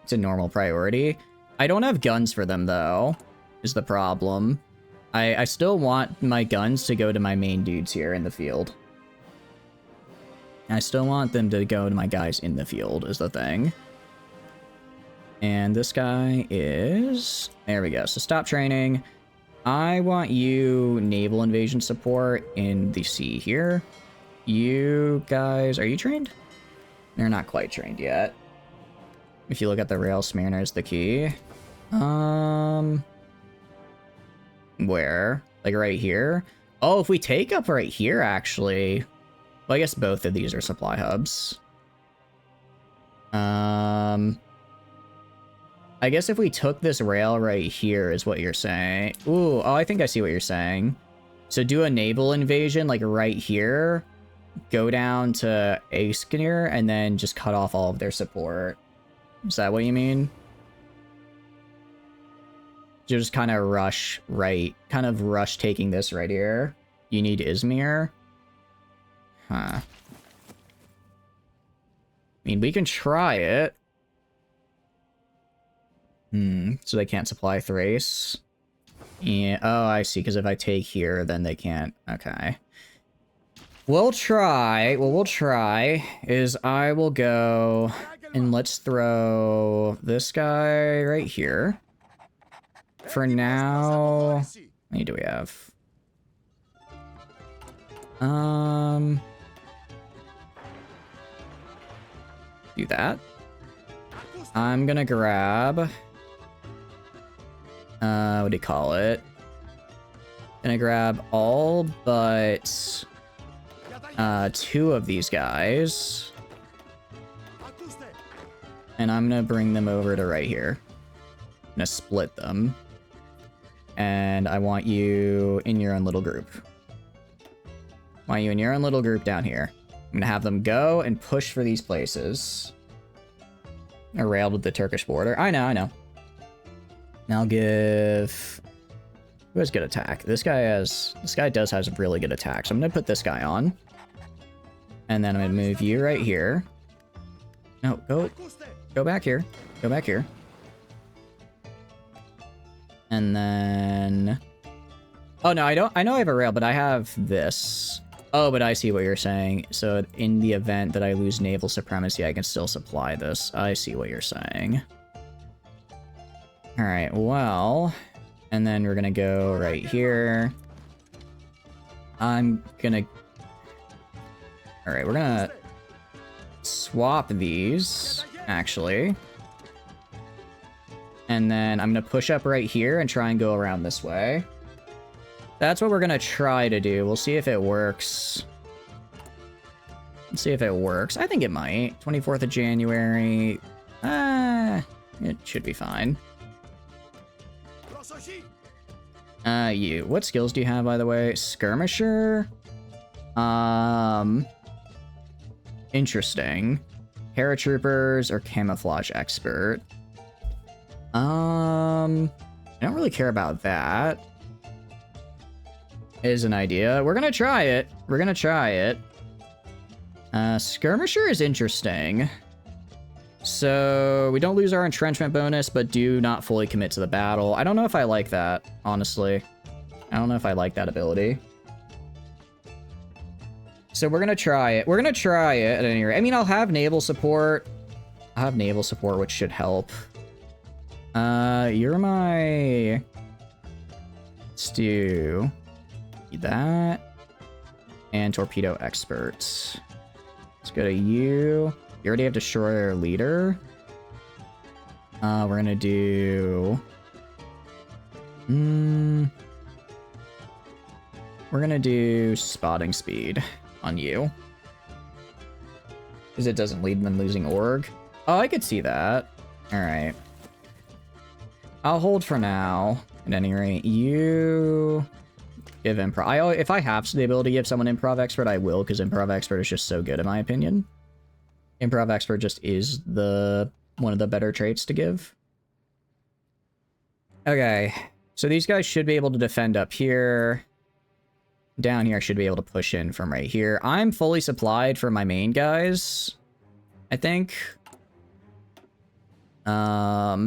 It's a normal priority. I don't have guns for them, though, is the problem. I still want my guns to go to my main dudes here in the field. I still want them to go to my guys in the field, is the thing. And this guy is... There we go. So stop training. I want you naval invasion support in the sea here. You guys... Are you trained? They're not quite trained yet. If you look at the rail, Smyrna is the key. Where? Like right here? Oh, if we take up right here, actually... Well, I guess both of these are supply hubs. I guess if we took this rail right here is what you're saying. Ooh, oh, I think I see what you're saying. So do a naval invasion, like right here. Go down to Asknir and then just cut off all of their support. Is that what you mean? You just kind of rush right. Kind of rush taking this right here. You need Izmir. Huh. I mean, we can try it. So they can't supply Thrace. Yeah. Oh, I see. Because if I take here, then they can't. Okay. We'll try. What we'll try is I will go and let's throw this guy right here. For now, how many do we have? Do that. I'm gonna grab... what do you call it? Gonna grab all but... 2 of these guys. And I'm gonna bring them over to right here. I'm gonna split them. And I want you in your own little group. Want you in your own little group down here. I'm gonna have them go and push for these places. I railed with the Turkish border. I know, I know. And I'll give... Who has good attack? This guy does have really good attack. So I'm gonna put this guy on. And then I'm gonna move you right here. No, go back here. Go back here. And then... Oh, no, I know I have a rail, but I have this. Oh, but I see what you're saying. So in the event that I lose naval supremacy, I can still supply this. I see what you're saying. All right, well... And then we're gonna go right here. I'm gonna... All right, we're gonna swap these, actually. And then I'm gonna push up right here and try and go around this way. That's what we're gonna try to do. We'll see if it works. Let's see if it works. I think it might. 24th of January. It should be fine. You. What skills do you have, by the way? Skirmisher? Interesting. Paratroopers or camouflage expert? I don't really care about that. Is an idea. We're gonna try it. We're gonna try it. Skirmisher is interesting. So, we don't lose our entrenchment bonus, but do not fully commit to the battle. I don't know if I like that, honestly. I don't know if I like that ability. So we're gonna try it. We're gonna try it at any rate. I mean, I'll have naval support. I'll have naval support, which should help. You're my... Let's do... That. And torpedo experts. go to you. You already have Destroyer Leader. We're gonna do... We're gonna do Spotting Speed on you. Because it doesn't lead them losing Org. Oh, I could see that. Alright. I'll hold for now. At any rate, you... give Improv. If I have the ability to give someone Improv Expert, I will, because Improv Expert is just so good in my opinion. Improv Expert just is one of the better traits to give. Okay, so these guys should be able to defend up here. Down here, I should be able to push in from right here. I'm fully supplied for my main guys, I think. How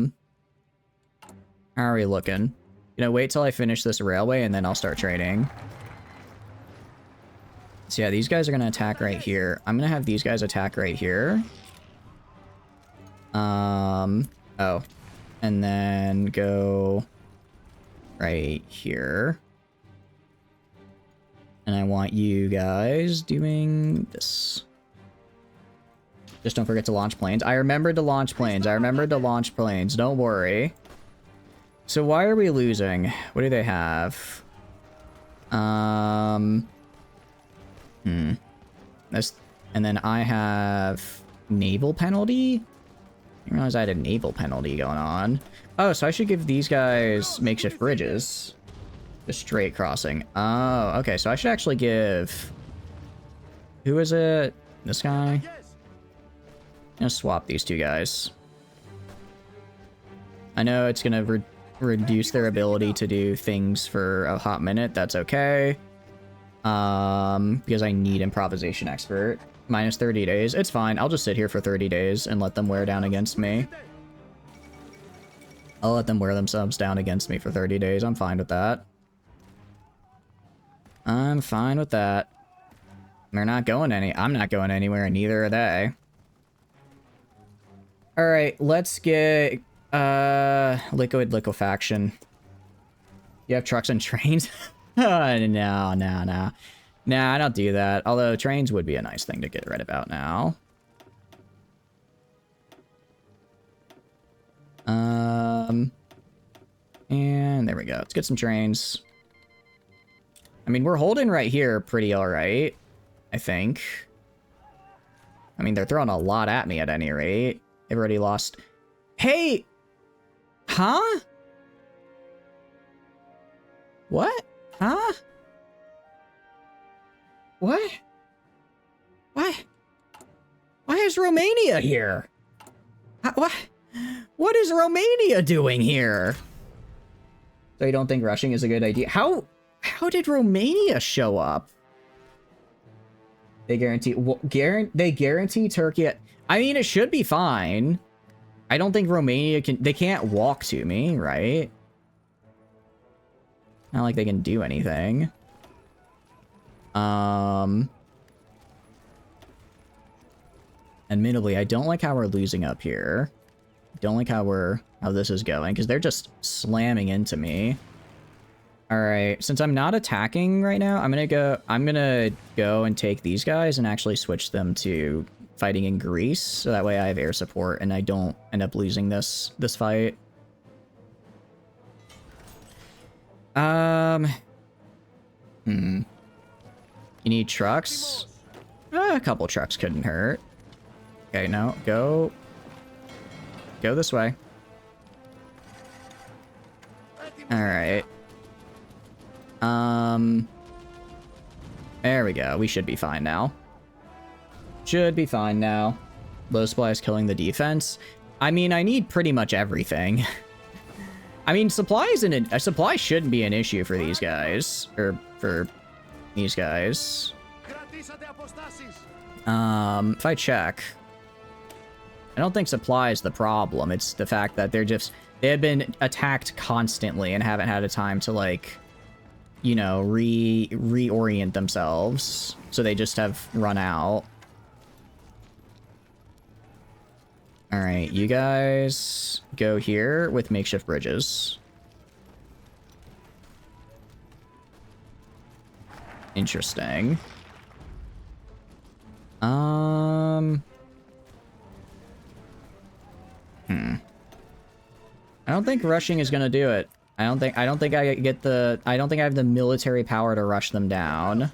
are we looking? You know, wait till I finish this railway and then I'll start trading. So yeah, these guys are going to attack right here. I'm going to have these guys attack right here. Oh. And then go right here. And I want you guys doing this. Just don't forget to launch planes. I remembered to launch planes. I remembered to launch planes. Don't worry. So why are we losing? What do they have? This, and then I have naval penalty? I didn't realize I had a naval penalty going on. Oh, so I should give these guys makeshift bridges. The straight crossing. Oh, okay, so I should actually give... Who is it? This guy? I'm gonna swap these two guys. I know it's gonna reduce their ability to do things for a hot minute. That's okay. Because I need Improvisation Expert. Minus 30 days. It's fine. I'll just sit here for 30 days and let them wear down against me. I'll let them wear themselves down against me for 30 days. I'm fine with that. I'm fine with that. They're not going I'm not going anywhere, and neither are they. Alright, let's get... liquid liquefaction. You have trucks and trains? No. Nah, I don't do that. Although trains would be a nice thing to get rid about now. And there we go. Let's get some trains. I mean, we're holding right here pretty alright, I think. I mean, they're throwing a lot at me at any rate. They've already lost... Hey! Huh? What? Huh? What? What? Why is Romania here? What is Romania doing here? So you don't think rushing is a good idea? How did Romania show up? They guarantee Turkey. I mean, it should be fine. I don't think Romania they can't walk to me, right? Not like they can do anything. Admittedly, I don't like how we're losing up here. Don't like how this is going, because they're just slamming into me. Alright, since I'm not attacking right now, I'm gonna go and take these guys and actually switch them to fighting in Greece, so that way I have air support and I don't end up losing this fight. You need trucks? A couple trucks couldn't hurt. Okay, no, go this way. Alright. There we go. We should be fine now. Should be fine now. Low supply is killing the defense. I mean, I need pretty much everything. I mean, supply shouldn't be an issue for these guys. Or for these guys. If I check, I don't think supply is the problem. It's the fact that they have been attacked constantly and haven't had a time to, like, you know, reorient themselves. So they just have run out. Alright, you guys go here with makeshift bridges. Interesting. I don't think rushing is gonna do it. I don't think I have the military power to rush them down.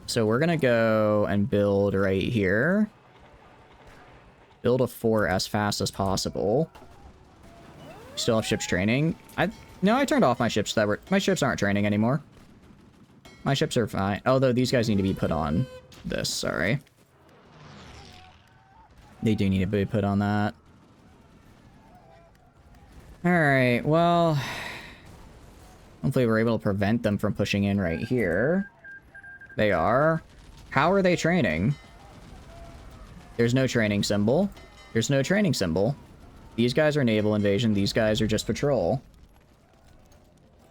So we're gonna go and build right here. Build a fort as fast as possible. Still have ships training. No, I turned off my ships my ships aren't training anymore. My ships are fine. Although these guys need to be put on this, sorry. They do need to be put on that. Alright, well... hopefully we're able to prevent them from pushing in right here. They are. How are they training? There's no training symbol. There's no training symbol. These guys are naval invasion. These guys are just patrol.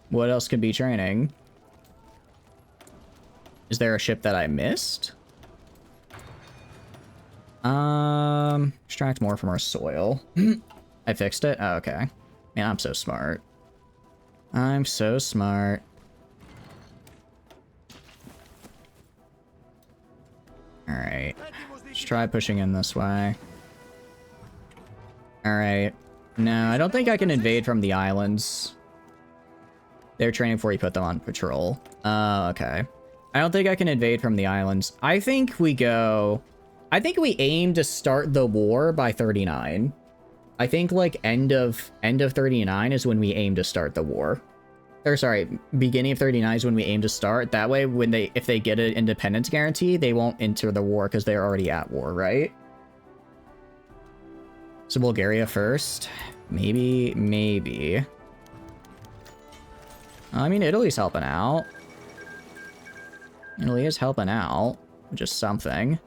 What else could be training? Is there a ship that I missed? Extract more from our soil. I fixed it? Oh, okay. Man, I'm so smart. I'm so smart. Alright. Let's try pushing in this way. Alright. No, I don't think I can invade from the islands. They're training before you put them on patrol. Okay. I don't think I can invade from the islands. I think we aim to start the war by 39. I think, like, end of 39 is when we aim to start the war. Or, sorry, beginning of 39 is when we aim to start. That way, if they get an independence guarantee, they won't enter the war because they're already at war, right? So Bulgaria first. Maybe. I mean, Italy's helping out. Italy is helping out. Just something.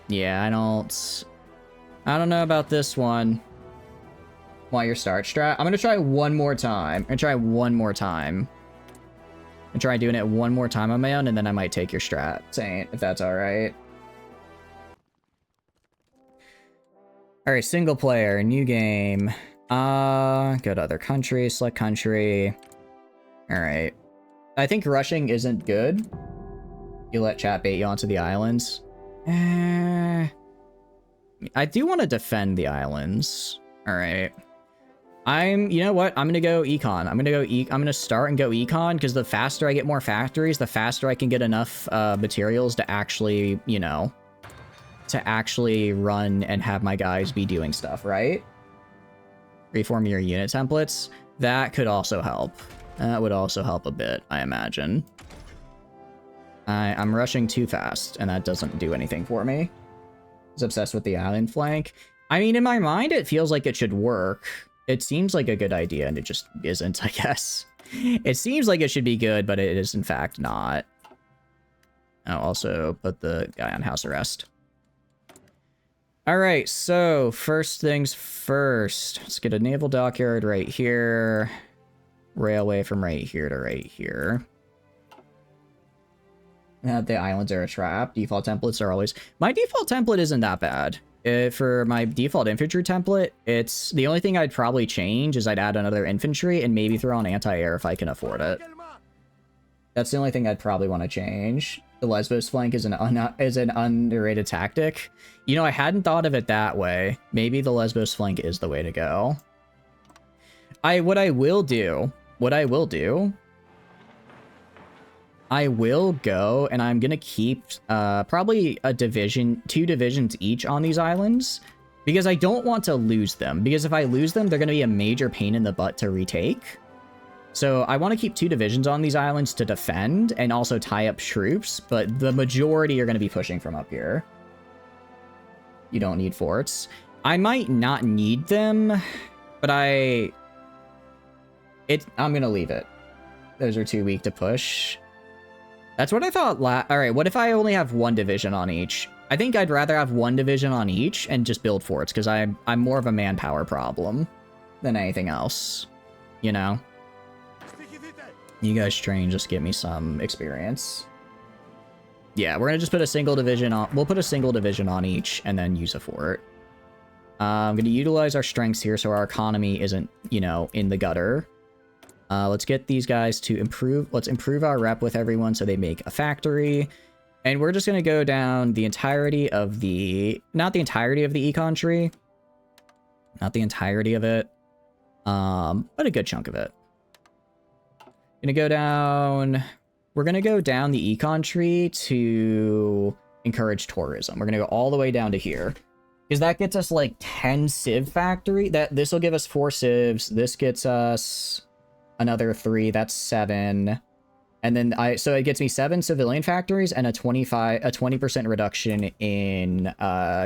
Yeah, I don't know about this one. Want your start strat? I'm gonna try one more time. I'm gonna try doing it one more time on my own, and then I might take your strat, Saint, if that's alright. Alright, single player, new game. Go to other country, select country. Alright. I think rushing isn't good. You let chat bait you onto the islands. I do want to defend the islands. Alright. You know what? I'm gonna go econ. I'm gonna start and go econ, because the faster I get more factories, the faster I can get enough materials to actually, you know, run and have my guys be doing stuff, right? Reform your unit templates. That could also help. That would also help a bit, I imagine. I'm rushing too fast, and that doesn't do anything for me. Is obsessed with the island flank. I mean, in my mind, it feels like it should work. It seems like a good idea, and it just isn't, I guess. It seems like it should be good, but it is, in fact, not. I'll also put the guy on house arrest. Alright, so, first things first. Let's get a naval dockyard right here. Railway from right here to right here. The islands are a trap. Default templates are always... My default template isn't that bad. For my default infantry template, it's... The only thing I'd probably change is I'd add another infantry and maybe throw on anti-air if I can afford it. That's the only thing I'd probably want to change. The Lesbos flank is an underrated tactic. You know, I hadn't thought of it that way. Maybe the Lesbos flank is the way to go. What I will do... I will go, and I'm gonna keep probably two divisions each on these islands, because I don't want to lose them. Because if I lose them, they're gonna be a major pain in the butt to retake. So I want to keep 2 divisions on these islands to defend, and also tie up troops, but the majority are gonna be pushing from up here. You don't need forts. I might not need them, but I'm gonna leave it. Those are too weak to push. That's what I thought. Alright, what if I only have 1 division on each? I think I'd rather have 1 division on each and just build forts, because I'm more of a manpower problem than anything else. You know? You guys train, just give me some experience. Yeah, we're gonna just put a single division on... We'll put a single division on each, and then use a fort. I'm gonna utilize our strengths here so our economy isn't, you know, in the gutter. Let's get these guys to improve. Let's improve our rep with everyone so they make a factory. And we're just going to go down the entirety of the... Not the entirety of the econ tree. Not the entirety of it. But a good chunk of it. Gonna go down... We're gonna go down the econ tree to encourage tourism. We're gonna go all the way down to here. Because that gets us like 10 civ factory. This will give us 4 civs. This gets us another 3. That's 7. And then so it gets me 7 civilian factories and a 20% reduction in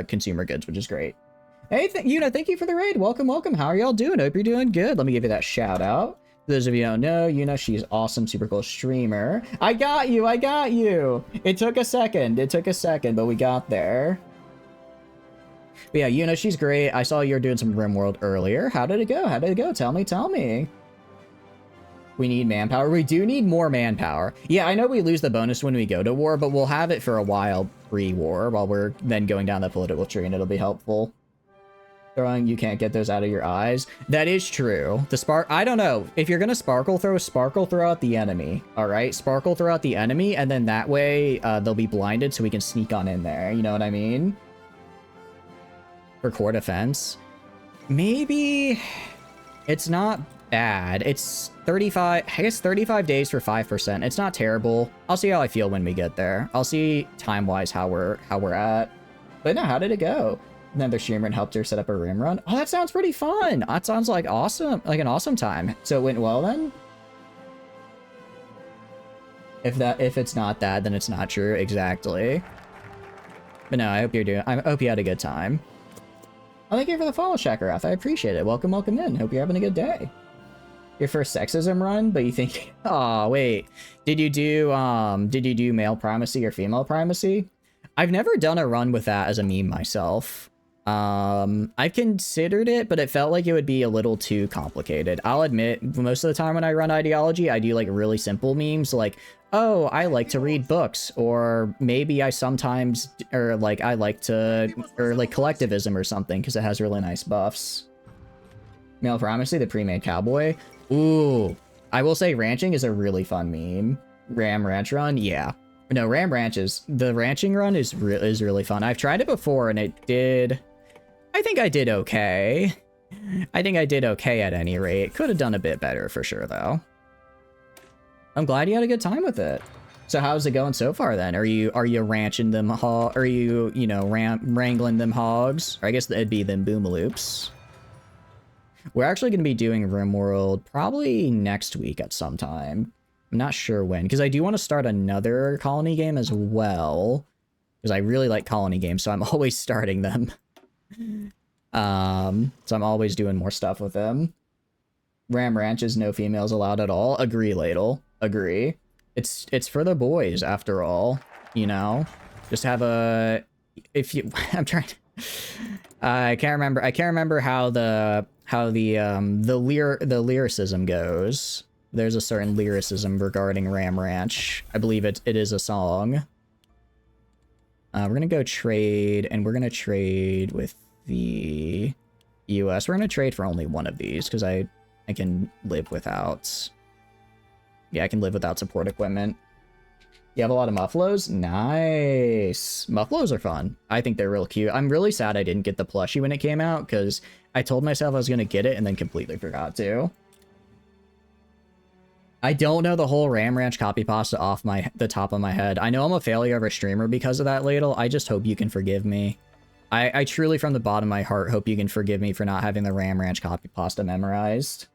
consumer goods, which is great. Hey, Yuna, thank you for the raid. Welcome, welcome. How are y'all doing? Hope you're doing good. Let me give you that shout out. For those of you who don't know, Yuna, she's awesome, super cool streamer. I got you, I got you. It took a second, but we got there. But yeah, Yuna, she's great. I saw you were doing some RimWorld earlier. How did it go? How did it go? Tell me. We need manpower. We do need more manpower. Yeah, I know we lose the bonus when we go to war, but we'll have it for a while pre-war while we're then going down the political tree, and it'll be helpful. Throwing, you can't get those out of your eyes. That is true. The spark, I don't know. If you're gonna sparkle throw out the enemy. All right, sparkle throw out the enemy, and then that way they'll be blinded so we can sneak on in there. You know what I mean? For core defense. Maybe it's not bad. It's 35, I guess 35 days for 5%. It's not terrible. I'll see how I feel when we get there. I'll see time-wise how we're at. But no, how did it go? Another streamer and helped her set up a rim run. Oh, that sounds pretty fun. That sounds like awesome, like an awesome time. So it went well then? If it's not that, then it's not true. Exactly. But no, I hope you had a good time. Oh, thank you for the follow, Shakarath. I appreciate it. Welcome in. Hope you're having a good day. Your first sexism run, but you think, oh wait, did you do male primacy or female primacy? I've never done a run with that as a meme myself. I've considered it, but it felt like it would be a little too complicated. I'll admit, most of the time when I run ideology, I do like really simple memes like, oh, I like to read books, or maybe I sometimes, or like I like to, or like collectivism or something, because it has really nice buffs. Male primacy, the pre-made cowboy. Ooh, I will say ranching is a really fun meme. Ram ranch run, yeah. No, Ram Ranches. The ranching run is really fun. I've tried it before and it did... I think I did okay. I think I did okay at any rate. Could have done a bit better for sure though. I'm glad you had a good time with it. So how's it going so far then? Are you ranching them are you know, wrangling them hogs? Or I guess it'd be them boomaloops. We're actually going to be doing RimWorld probably next week at some time. I'm not sure when, because I do want to start another colony game as well, because I really like colony games, so I'm always starting them. So I'm always doing more stuff with them. Ram Ranches, no females allowed at all. Agree, Ladle. Agree. It's for the boys, after all. You know, just have a. If you, I'm trying to. I can't remember how the lyricism goes. There's a certain lyricism regarding Ram Ranch. I believe it is a song. We're gonna go trade, and we're gonna trade with the US. We're gonna trade for only one of these, because I can live without... Yeah, I can live without support equipment. You have a lot of mufflos? Nice! Mufflos are fun. I think they're real cute. I'm really sad I didn't get the plushie when it came out, because I told myself I was gonna get it, and then completely forgot to. I don't know the whole Ram Ranch copy pasta off the top of my head. I know I'm a failure of a streamer because of that, Ladle. I just hope you can forgive me. I truly, from the bottom of my heart, hope you can forgive me for not having the Ram Ranch copy pasta memorized.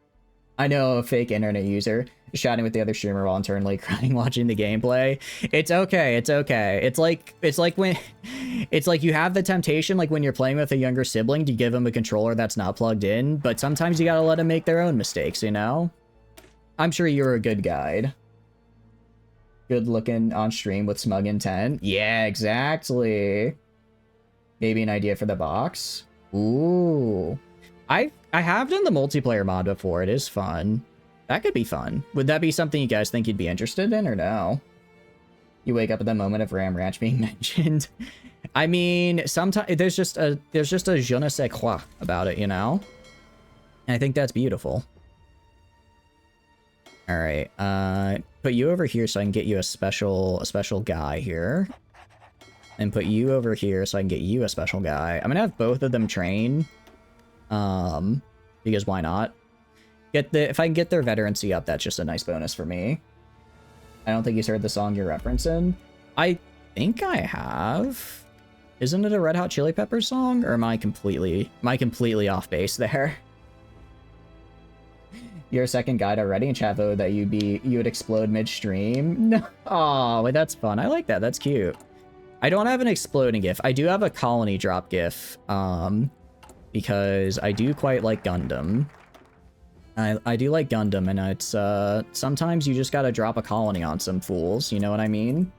I know, a fake internet user chatting with the other streamer while internally crying watching the gameplay. It's okay. It's okay. It's like when you have the temptation, like when you're playing with a younger sibling, to give them a controller that's not plugged in, but sometimes you gotta let them make their own mistakes, you know? I'm sure you're a good guide. Good looking on stream with smug intent. Yeah, exactly. Maybe an idea for the box. Ooh. I have done the multiplayer mod before. It is fun. That could be fun. Would that be something you guys think you'd be interested in, or no? You wake up at the moment of Ram Ranch being mentioned. I mean, sometimes there's just a je ne sais quoi about it, you know? And I think that's beautiful. All right, put you over here so I can get you a special guy here. And put you over here so I can get you a special guy. I'm gonna have both of them train. Because why not? If I can get their veterancy up, that's just a nice bonus for me. I don't think he's heard the song you're referencing. I think I have. Isn't it a Red Hot Chili Peppers song? Or am I completely off base there? You're a second guide already, and Chavo that you would explode midstream. No. Oh, wait, that's fun. I like that. That's cute. I don't have an exploding GIF. I do have a colony drop GIF. Because I do quite like Gundam. I do like Gundam, and it's sometimes you just gotta drop a colony on some fools, you know what I mean?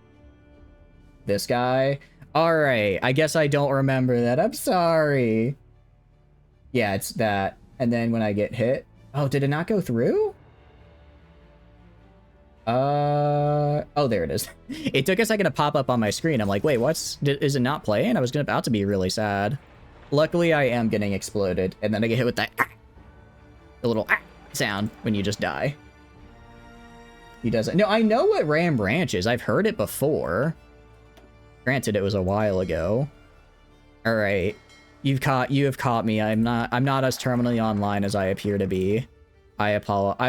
This guy. Alright, I guess I don't remember that. I'm sorry. Yeah, it's that. And then when I get hit... Oh, did it not go through? Oh, there it is. It took a second to pop up on my screen. I'm like, wait, is it not playing? I was about to be really sad. Luckily, I am getting exploded, and then I get hit with that the little sound when you just die. He doesn't. No, I know what Ram Ranch is. I've heard it before. Granted, it was a while ago. All right, you have caught me. I'm not as terminally online as I appear to be. I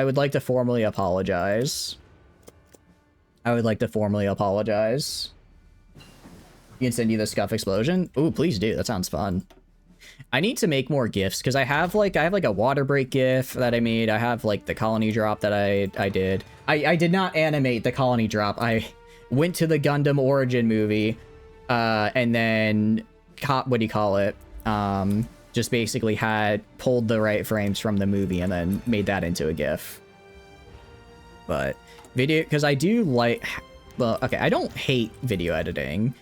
would like to formally apologize. You can send you the scuff explosion. Ooh, please do. That sounds fun. I need to make more GIFs because I have like a water break GIF that I made. I have like the colony drop that I did. I did not animate the colony drop. I went to the Gundam origin movie, and then what do you call it? Just basically pulled the right frames from the movie and then made that into a GIF. But video, because I do like, well, okay, I don't hate video editing.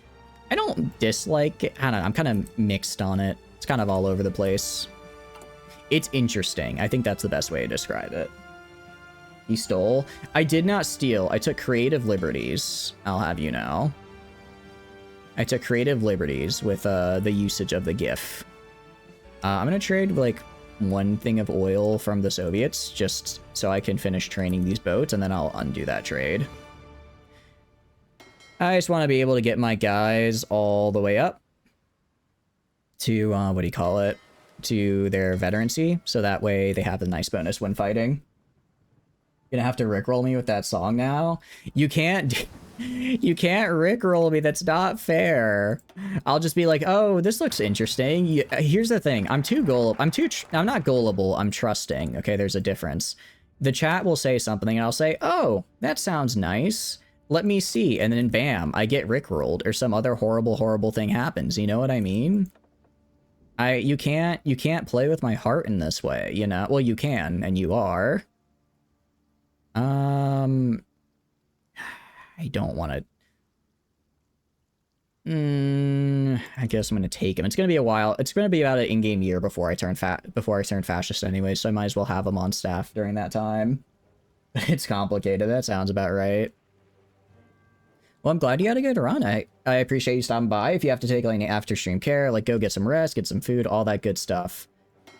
I don't dislike it. I don't know, I'm kind of mixed on it. It's kind of all over the place. It's interesting. I think that's the best way to describe it. He stole. I did not steal. I took creative liberties. I'll have you know. I took creative liberties with the usage of the GIF. I'm going to trade like one thing of oil from the Soviets just so I can finish training these boats, and then I'll undo that trade. I just want to be able to get my guys all the way up to, what do you call it? To their veterancy, so that way they have a nice bonus when fighting. Gonna have to rickroll me with that song now? You can't rickroll me, that's not fair. I'll just be like, oh, this looks interesting. Here's the thing, I'm not gullible, I'm trusting, okay, there's a difference. The chat will say something and I'll say, oh, that sounds nice. Let me see, and then bam, I get rickrolled or some other horrible thing happens, you know what I mean? You can't play with my heart in this way, you know? Well, you can, and you are. I don't want to... I guess I'm going to take him. It's going to be a while. It's going to be about an in-game year before I turn fascist anyway, so I might as well have him on staff during that time. It's complicated. That sounds about right. Well, I'm glad you had a good run. I appreciate you stopping by. If you have to take like after stream care, like go get some rest, get some food, all that good stuff.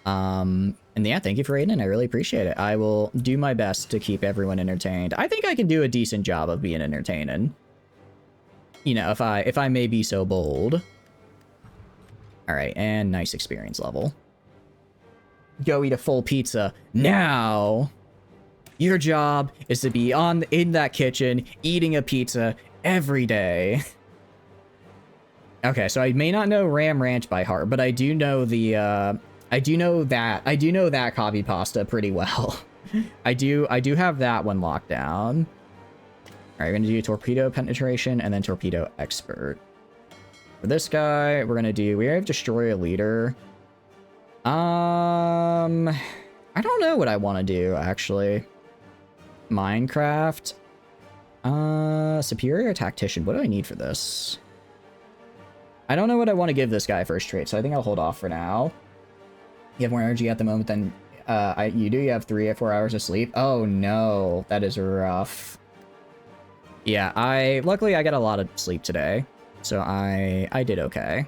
And yeah, thank you for raiding in. I really appreciate it. I will do my best to keep everyone entertained. I think I can do a decent job of being entertaining. You know, if I may be so bold. All right, and nice experience level. Go eat a full pizza now. Your job is to be in that kitchen eating a pizza every day. Okay, so I may not know Ram Ranch by heart, but I do know that copy pasta pretty well. I do have that one locked down. All right, we're gonna do torpedo penetration and then torpedo expert. For this guy, we have destroyer leader. I don't know what I want to do actually. Minecraft. Superior tactician. What do I need for this? I don't know what I want to give this guy first trait, so I think I'll hold off for now. You have more energy at the moment than you do. You have 3 or 4 hours of sleep. Oh no, that is rough. Yeah, luckily I got a lot of sleep today, so I did okay.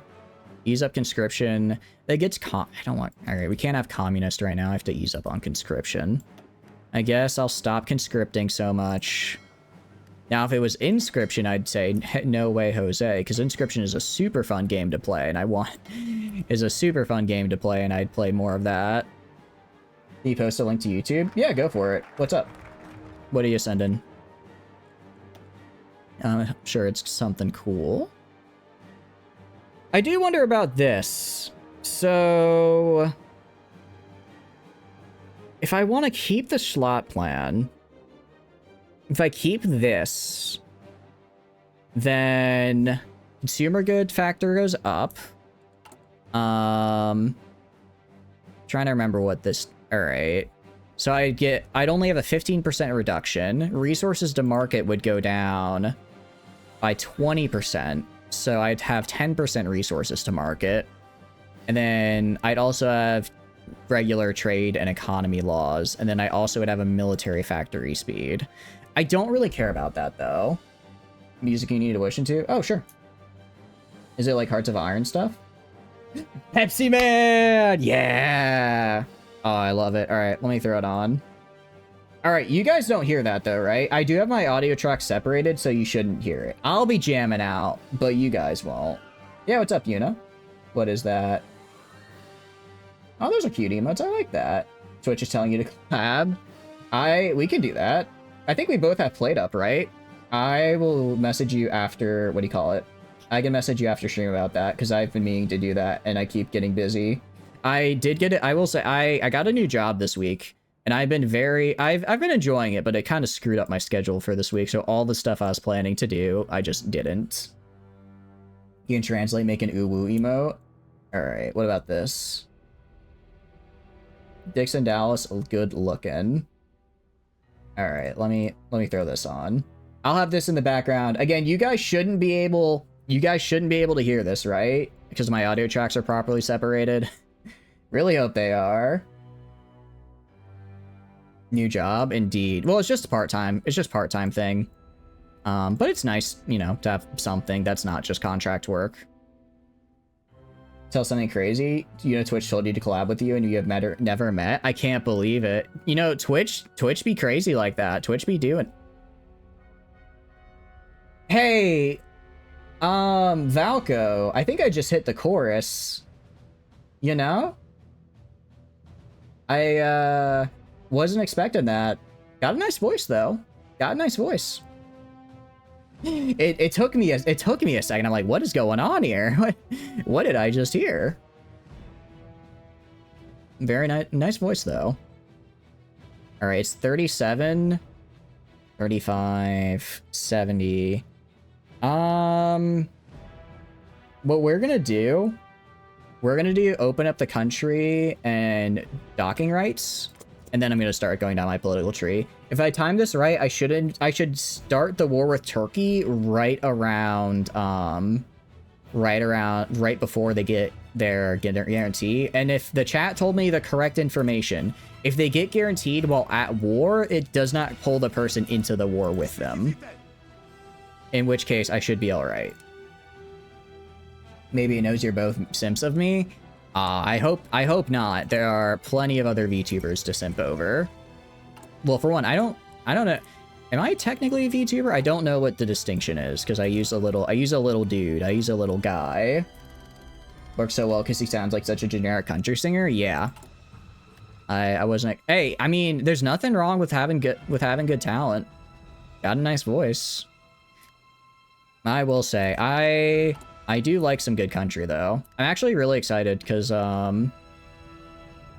Ease up conscription. That gets I don't want. All right, we can't have communist right now. I have to ease up on conscription. I guess I'll stop conscripting so much. Now, if it was Inscription, I'd say no way, Jose, because Inscription is a super fun game to play, and is a super fun game to play, and I'd play more of that. Can you post a link to YouTube? Yeah, go for it. What's up? What are you sending? I'm sure it's something cool. I do wonder about this. So, if I want to keep the slot plan, if I keep this, then consumer good factor goes up. Trying to remember what this, all right. So I'd only have a 15% reduction. Resources to market would go down by 20%. So I'd have 10% resources to market. And then I'd also have regular trade and economy laws. And then I also would have a military factory speed. I don't really care about that, though. Music you need to listen to? Oh, sure. Is it like Hearts of Iron stuff? Pepsi Man! Yeah! Oh, I love it. All right, let me throw it on. All right, you guys don't hear that, though, right? I do have my audio track separated, so you shouldn't hear it. I'll be jamming out, but you guys won't. Yeah, what's up, Yuna? What is that? Oh, those are cute emotes. I like that. Twitch is telling you to collab. We can do that. I think we both have Played Up, right? I will message you after, what do you call it? I can message you after stream about that, because I've been meaning to do that, and I keep getting busy. I did get it. I will say, I got a new job this week, and I've been I've been enjoying it, but it kind of screwed up my schedule for this week, so all the stuff I was planning to do, I just didn't. You can translate, make an ooh-woo emote. Alright, what about this? Dixon Dallas, good looking. Alright, let me throw this on. I'll have this in the background. Again, you guys shouldn't be able to hear this, right? Because my audio tracks are properly separated. Really hope they are. New job, indeed. Well, it's just part-time. It's just part-time thing. But it's nice, you know, to have something that's not just contract work. Tell something crazy. You know, Twitch told you to collab with you and you have never met. I can't believe it. You know, Twitch be crazy like that. Twitch be doing. Hey, Valko, I think I just hit the chorus. You know? I, wasn't expecting that. Got a nice voice, though. Got a nice voice. It took me a second. I'm like, what is going on here? What did I just hear? Very nice voice, though. All right, it's 37, 35, 70. What we're gonna do open up the country and docking rights, and then I'm gonna start going down my political tree. If I time this right, I should start the war with Turkey right before they get their guarantee. And if the chat told me the correct information, if they get guaranteed while at war, it does not pull the person into the war with them. In which case, I should be all right. Maybe it knows you're both simps of me. I hope not. There are plenty of other VTubers to simp over. Well, for one, I don't know. Am I technically a VTuber? I don't know what the distinction is, because I use a little dude. I use a little guy. Works so well because he sounds like such a generic country singer. Yeah. I wasn't. Hey, I mean, there's nothing wrong with having good talent. Got a nice voice. I will say, I do like some good country, though. I'm actually really excited because, well,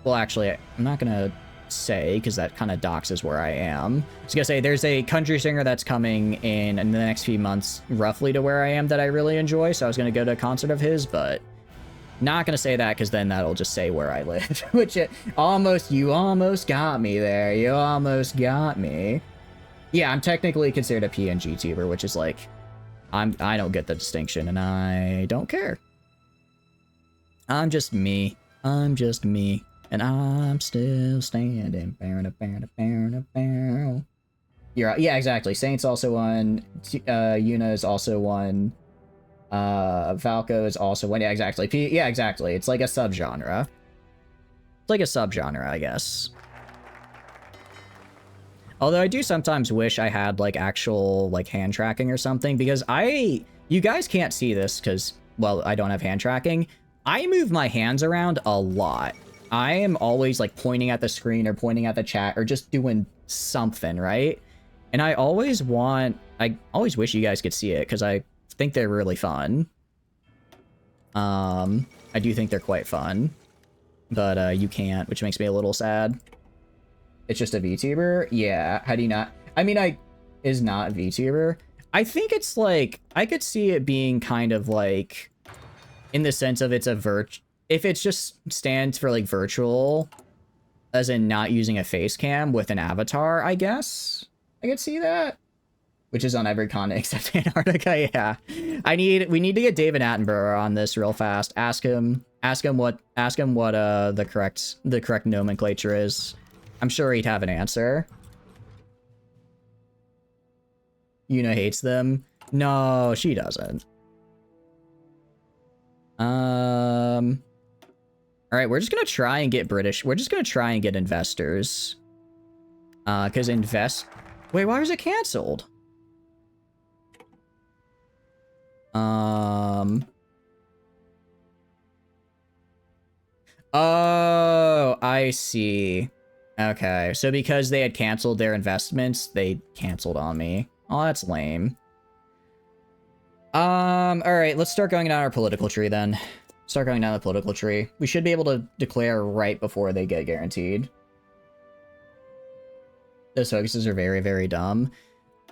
actually, I'm not gonna say, because that kind of doxes where I am. I was gonna say, there's a country singer that's coming in the next few months, roughly to where I am, that I really enjoy, so I was gonna go to a concert of his, but not gonna say that, because then that'll just say where I live, which you almost got me there. You almost got me. Yeah, I'm technically considered a PNG tuber, which is like, I don't get the distinction, and I don't care. I'm just me. I'm just me. And I'm still standing. You're right. Yeah, exactly. Saint's also one. Yuna is also one. Valko is also one. Yeah, exactly. Yeah, exactly. It's like a subgenre. It's like a subgenre, I guess. Although I do sometimes wish I had like actual like hand tracking or something, because you guys can't see this because, well, I don't have hand tracking. I move my hands around a lot. I am always like pointing at the screen or pointing at the chat or just doing something, right? And I always wish you guys could see it because I think they're really fun. I do think they're quite fun, but you can't, which makes me a little sad. It's just a VTuber? Yeah, how do you not? I mean, is not VTuber. I think it's like, I could see it being kind of like, in the sense of it's a if it just stands for like virtual, as in not using a face cam with an avatar, I guess. I could see that. Which is on every continent except Antarctica, yeah. We need to get David Attenborough on this real fast. Ask him what the correct nomenclature is. I'm sure he'd have an answer. Yuna hates them. No, she doesn't. All right, we're just gonna try and get British. We're just gonna try and get investors. Because wait, why was it canceled? Oh, I see. Okay, so because they had canceled their investments, they canceled on me. Oh, that's lame. All right, let's start going down our political tree then. Start going down the political tree. We should be able to declare right before they get guaranteed. Those focuses are very, very dumb.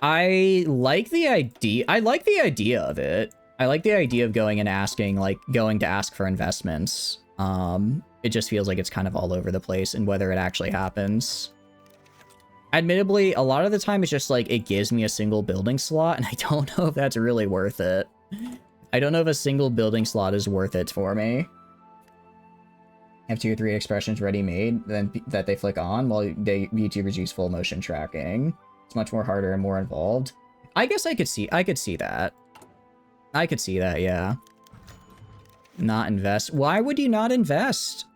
I like the idea. I like the idea of it. I like the idea of going and asking, like, going to ask for investments. It just feels like it's kind of all over the place and whether it actually happens. Admittedly, a lot of the time it's just like it gives me a single building slot, and I don't know if that's really worth it. I don't know if a single building slot is worth it for me. Have 2 or 3 expressions ready-made then that they flick on while YouTubers use full motion tracking. It's much more harder and more involved. I guess I could see that. I could see that, yeah. Not invest. Why would you not invest?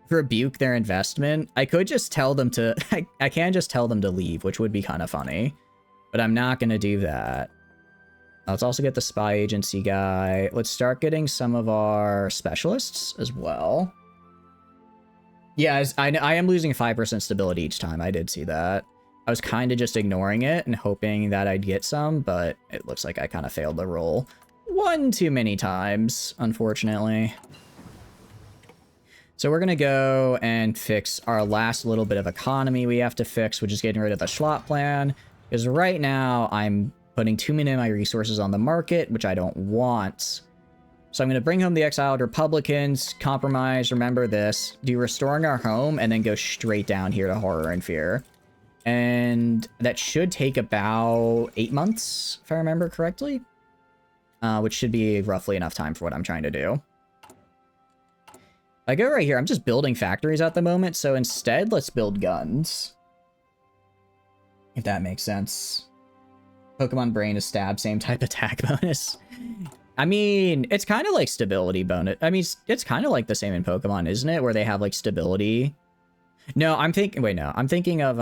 Rebuke their investment? I could just tell them to... I can just tell them to leave, which would be kind of funny. But I'm not going to do that. Let's also get the spy agency guy. Let's start getting some of our specialists as well. Yeah, I am losing 5% stability each time. I did see that. I was kind of just ignoring it and hoping that I'd get some, but it looks like I kind of failed the roll. One too many times, unfortunately. So we're going to go and fix our last little bit of economy we have to fix, which is getting rid of the Schlott plan. Because right now, I'm putting too many of my resources on the market, which I don't want. So I'm going to bring home the exiled Republicans, compromise, remember this, do restoring our home, and then go straight down here to horror and fear. And that should take about 8 months, if I remember correctly. Which should be roughly enough time for what I'm trying to do. I go right here, I'm just building factories at the moment, so instead, let's build guns. If that makes sense. Pokemon Brain is stab, same type attack bonus. I mean, it's kind of like stability bonus. I mean, it's kind of like the same in Pokemon, isn't it? Where they have like stability. No, I'm thinking, wait, no, I'm thinking of,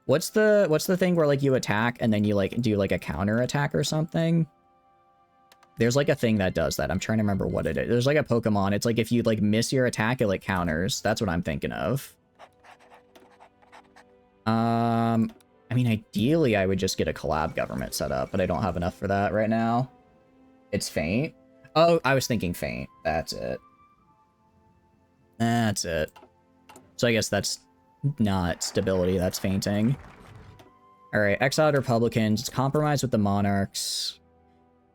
what's the thing where like you attack and then you like do like a counter attack or something? There's like a thing that does that. I'm trying to remember what it is. There's like a Pokemon. It's like if you like miss your attack, it like counters. That's what I'm thinking of. I mean, ideally I would just get a collab government set up, but I don't have enough for that right now. It's Faint. Oh, I was thinking Faint. That's it. That's it. So I guess that's not stability, that's fainting. All right, exiled Republicans, compromise with the monarchs.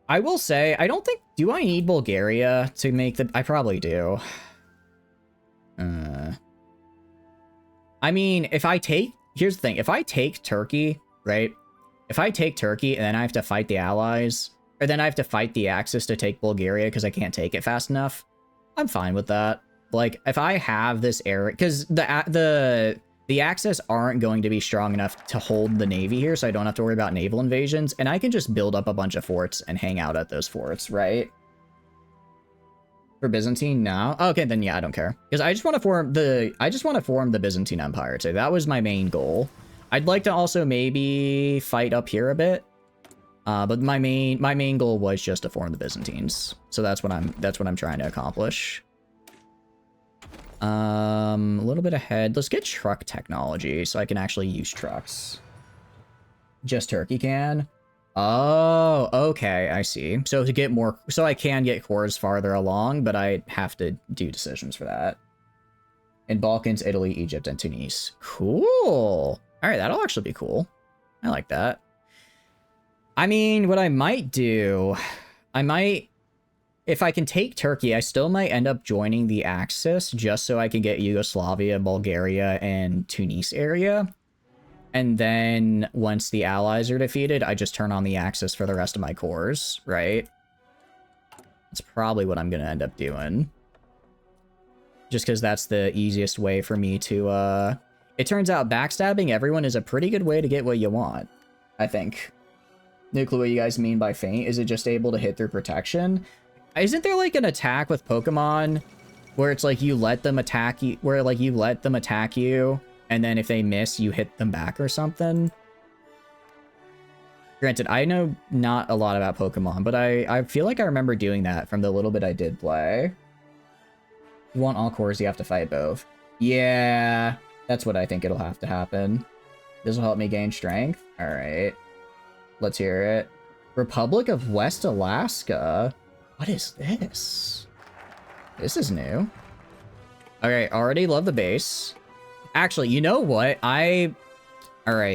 I will say, I don't think, do I need Bulgaria to make the, I probably do. I mean, if I take, here's the thing, if I take Turkey, right? If I take Turkey and then I have to fight the allies, or then I have to fight the Axis to take Bulgaria because I can't take it fast enough, I'm fine with that. Like, if I have this area, because the Axis aren't going to be strong enough to hold the Navy here, so I don't have to worry about naval invasions, and I can just build up a bunch of forts and hang out at those forts, right? For Byzantine, no? Okay, then yeah, I don't care. Because I just want to form the Byzantine Empire, so that was my main goal. I'd like to also maybe fight up here a bit. But my main goal was just to form the Byzantines. So that's what I'm trying to accomplish. A little bit ahead. Let's get truck technology so I can actually use trucks. Just Turkey can. Oh, okay, I see. So to get more, so I can get cores farther along, but I have to do decisions for that. In Balkans, Italy, Egypt, and Tunis. Cool. All right, that'll actually be cool. I like that. I mean, what I might do, if I can take Turkey, I still might end up joining the Axis just so I can get Yugoslavia, Bulgaria, and Tunis area. And then once the allies are defeated, I just turn on the Axis for the rest of my cores, right? That's probably what I'm going to end up doing. Just because that's the easiest way for me to, It turns out backstabbing everyone is a pretty good way to get what you want, I think. No clue what you guys mean by feint. Is it just able to hit through protection? Isn't there like an attack with Pokemon where it's like you let them attack you, and then if they miss, you hit them back or something? Granted, I know not a lot about Pokemon, but I feel like I remember doing that from the little bit I did play. You want all cores, you have to fight both. Yeah, that's what I think it'll have to happen. This will help me gain strength. All right. Let's hear it. Republic of West Alaska. What is this? This is new. Okay, already love the base. Actually, you know what? Alright,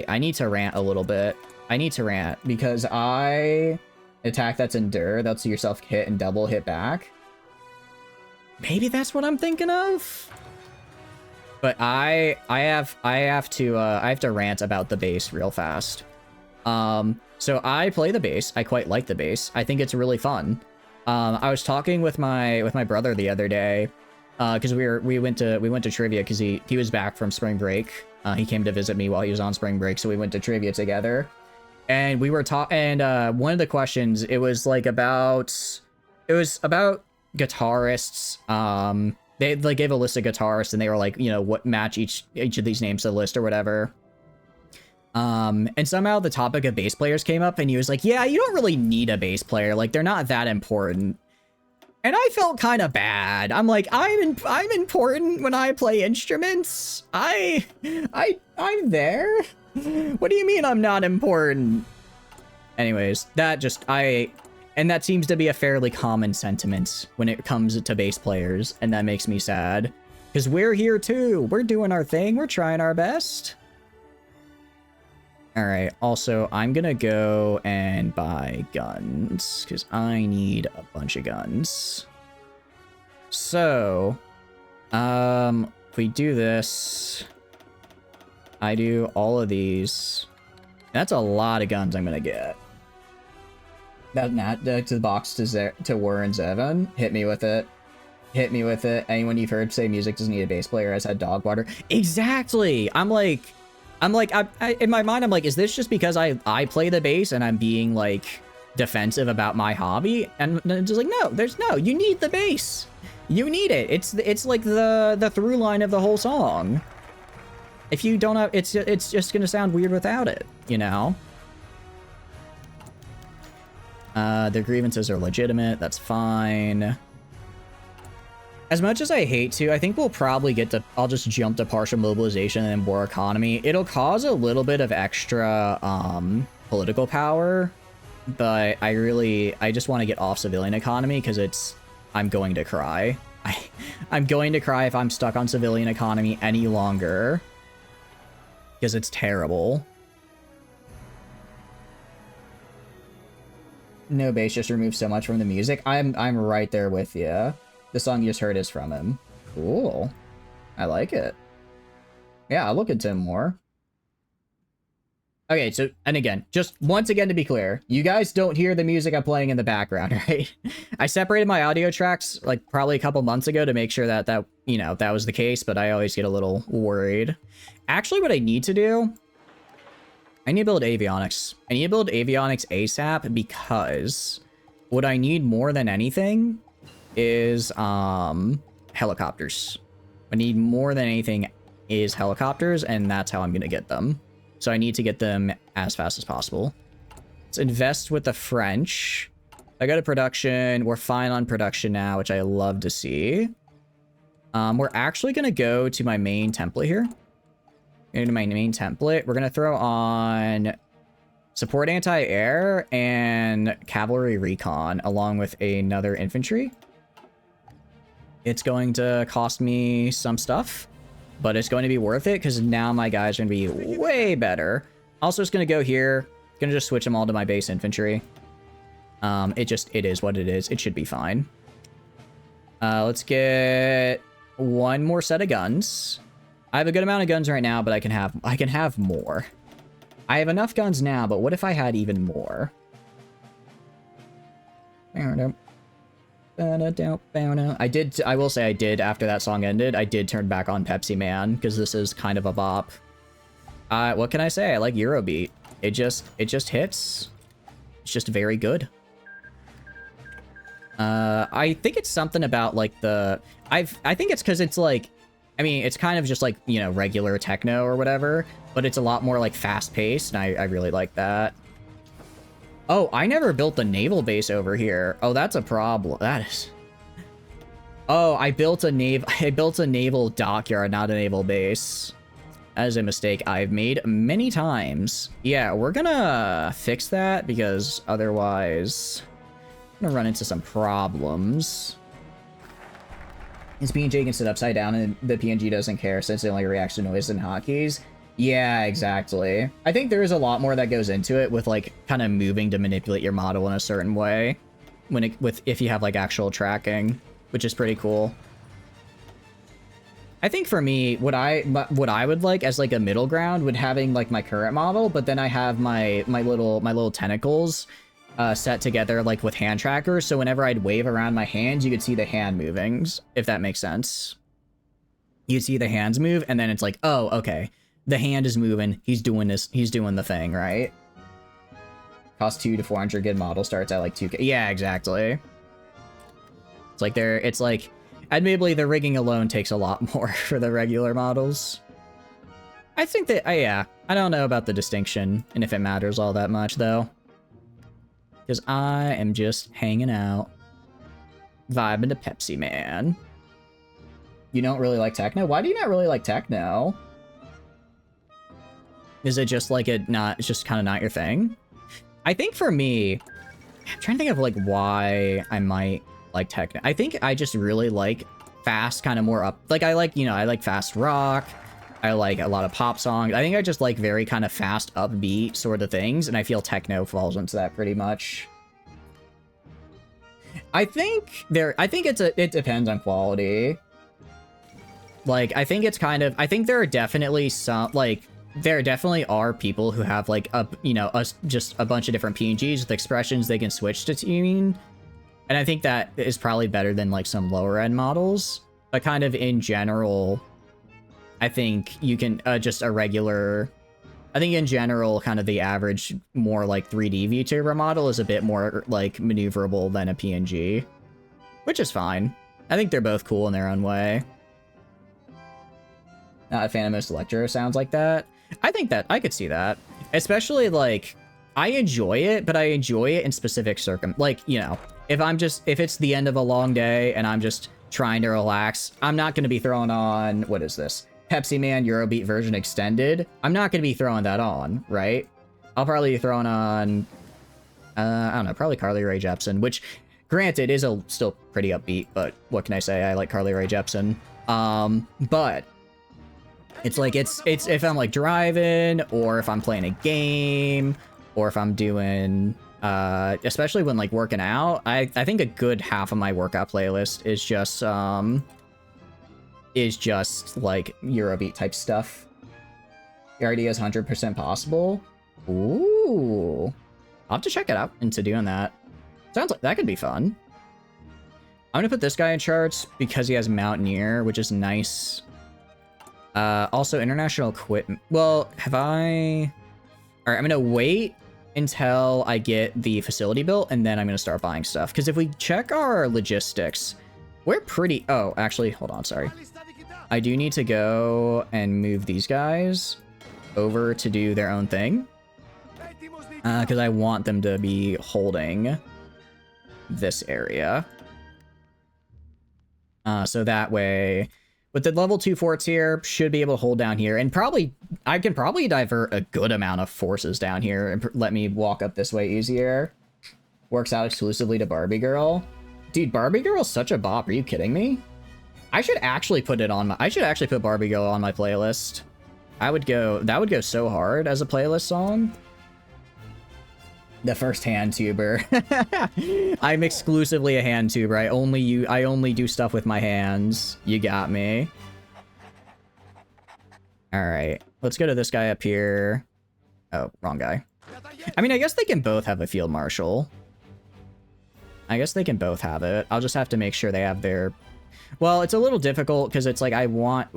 I need to rant a little bit. I need to rant because attack that's endure, that's yourself hit and double hit back. Maybe that's what I'm thinking of? But I have to rant about the base real fast. So I play the base. I quite like the base. I think it's really fun. I was talking with my brother the other day, because we went to trivia because he was back from spring break. He came to visit me while he was on spring break, so we went to trivia together. And we were one of the questions, it was about guitarists. They like gave a list of guitarists and they were like, you know, what match each of these names to the list or whatever. And somehow the topic of bass players came up and he was like, yeah, you don't really need a bass player. Like, they're not that important. And I felt kind of bad. I'm like, I'm important when I play instruments. I'm there. What do you mean I'm not important? Anyways, and that seems to be a fairly common sentiment when it comes to bass players. And that makes me sad because we're here too. We're doing our thing. We're trying our best. All right, also, I'm gonna go and buy guns, because I need a bunch of guns. So, if we do this, I do all of these. That's a lot of guns I'm gonna get. That to the box to Warren Zevon. Hit me with it. Hit me with it. Anyone you've heard say music doesn't need a bass player has had dog water. Exactly! I'm like, in my mind, I'm like, is this just because I play the bass and I'm being, like, defensive about my hobby? And it's just like, no, you need the bass. You need it. It's like the through line of the whole song. If you don't have, it's just gonna sound weird without it, you know? Their grievances are legitimate. That's fine. As much as I hate to, I think we'll probably I'll just jump to partial mobilization and war economy. It'll cause a little bit of extra, political power, but I just want to get off civilian economy because I'm going to cry. I'm going to cry if I'm stuck on civilian economy any longer because it's terrible. No bass just removes so much from the music. I'm right there with you. The song you just heard is from him. Cool. I like it. Yeah, I'll look into him more. Okay, so, and again, just once again to be clear, you guys don't hear the music I'm playing in the background, right? I separated my audio tracks, like, probably a couple months ago to make sure that you know, that was the case, but I always get a little worried. Actually, what I need to do, I need to build avionics. I need to build avionics ASAP because what I need more than anything is helicopters. I need more than anything is helicopters, and that's how I'm gonna get them. So I need to get them as fast as possible. Let's invest with the French. I go to production. We're fine on production now, which I love to see. We're actually going to go to my main template here. Into my main template. We're going to throw on support anti-air and cavalry recon along with another infantry. It's going to cost me some stuff, but it's going to be worth it because now my guys are going to be way better. Also, just going to go here. Going to just switch them all to my base infantry. It is what it is. It should be fine. Let's get one more set of guns. I have a good amount of guns right now, but I can have more. I have enough guns now, but what if I had even more? I will say I did, after that song ended, I did turn back on Pepsi Man, because this is kind of a bop. What can I say? I like Eurobeat. It just hits. It's just very good. I think it's something about, like, I think it's because it's, like, I mean, it's kind of just, like, you know, regular techno or whatever, but it's a lot more, like, fast-paced, and I really like that. Oh, I never built the naval base over here. Oh, that's a problem. That is... Oh, I built a naval dockyard, not a naval base. That is a mistake I've made many times. Yeah, we're gonna fix that, because otherwise... I'm gonna run into some problems. This PNG can sit upside down and the PNG doesn't care since it only reacts to noise and hotkeys. Yeah, exactly. I think there is a lot more that goes into it with, like, kind of moving to manipulate your model in a certain way if you have, like, actual tracking, which is pretty cool. I think for me, what I would like as, like, a middle ground would having, like, my current model, but then I have my little tentacles set together, like, with hand trackers, so whenever I'd wave around my hands, you could see the hand movings, if that makes sense. You'd see the hands move, and then it's like, oh, okay. The hand is moving, he's doing this, he's doing the thing, right? Cost 2 to 400 good model, starts at, like, 2K. Yeah, exactly. It's like, admittedly, the rigging alone takes a lot more for the regular models. I think that, yeah, I don't know about the distinction, and if it matters all that much, though. Because I am just hanging out, vibing to Pepsi Man. You don't really like techno? Why do you not really like techno? Is it just like it's just kind of not your thing? I think for me, I'm trying to think of like why I might like techno. I think I just really like fast, kind of more up. Like I like, you know, I like fast rock. I like a lot of pop songs. I think I just like very kind of fast, upbeat sort of things, and I feel techno falls into that pretty much. I think it depends on quality. Like, I think there are definitely some, like, there definitely are people who have, like, just a bunch of different PNGs with expressions they can switch to tuning. And I think that is probably better than, like, some lower-end models. But kind of in general... I think you can, just a regular... I think in general, kind of the average, more like 3D VTuber model is a bit more, like, maneuverable than a PNG. Which is fine. I think they're both cool in their own way. Not a fan of most electro sounds like that. I think that, I could see that. Especially, like, I enjoy it, but I enjoy it in specific like, you know, if it's the end of a long day and I'm just trying to relax, I'm not going to be throwing on, what is this? Pepsi Man Eurobeat version extended. I'm not going to be throwing that on, right? I'll probably be throwing on, I don't know, probably Carly Rae Jepsen, which, granted, is still pretty upbeat, but what can I say? I like Carly Rae Jepsen. But it's like, it's if I'm like driving, or if I'm playing a game, or if I'm doing, especially when like working out, I think a good half of my workout playlist is just like Eurobeat type stuff. Your idea is 100% possible. Ooh. I'll have to check it out into doing that. Sounds like that could be fun. I'm gonna put this guy in charts because he has Mountaineer, which is nice. Also international equipment. Well, have I... Alright, I'm gonna wait until I get the facility built, and then I'm gonna start buying stuff. Because if we check our logistics, we're pretty... Oh, actually, hold on, sorry. I do need to go and move these guys over to do their own thing. Because I want them to be holding this area. So that way, with the level 2 forts here, should be able to hold down here. And probably, I can probably divert a good amount of forces down here and let me walk up this way easier. Works out exclusively to Barbie Girl. Dude, Barbie Girl's such a bop. Are you kidding me? I should actually put it on my... I should actually put Barbie Girl on my playlist. That would go so hard as a playlist song. The first hand tuber. I'm exclusively a hand tuber. I only do stuff with my hands. You got me. Alright. Let's go to this guy up here. Oh, wrong guy. I mean, I guess they can both have a field marshal. I guess they can both have it. I'll just have to make sure they have their... Well, it's a little difficult because it's like I want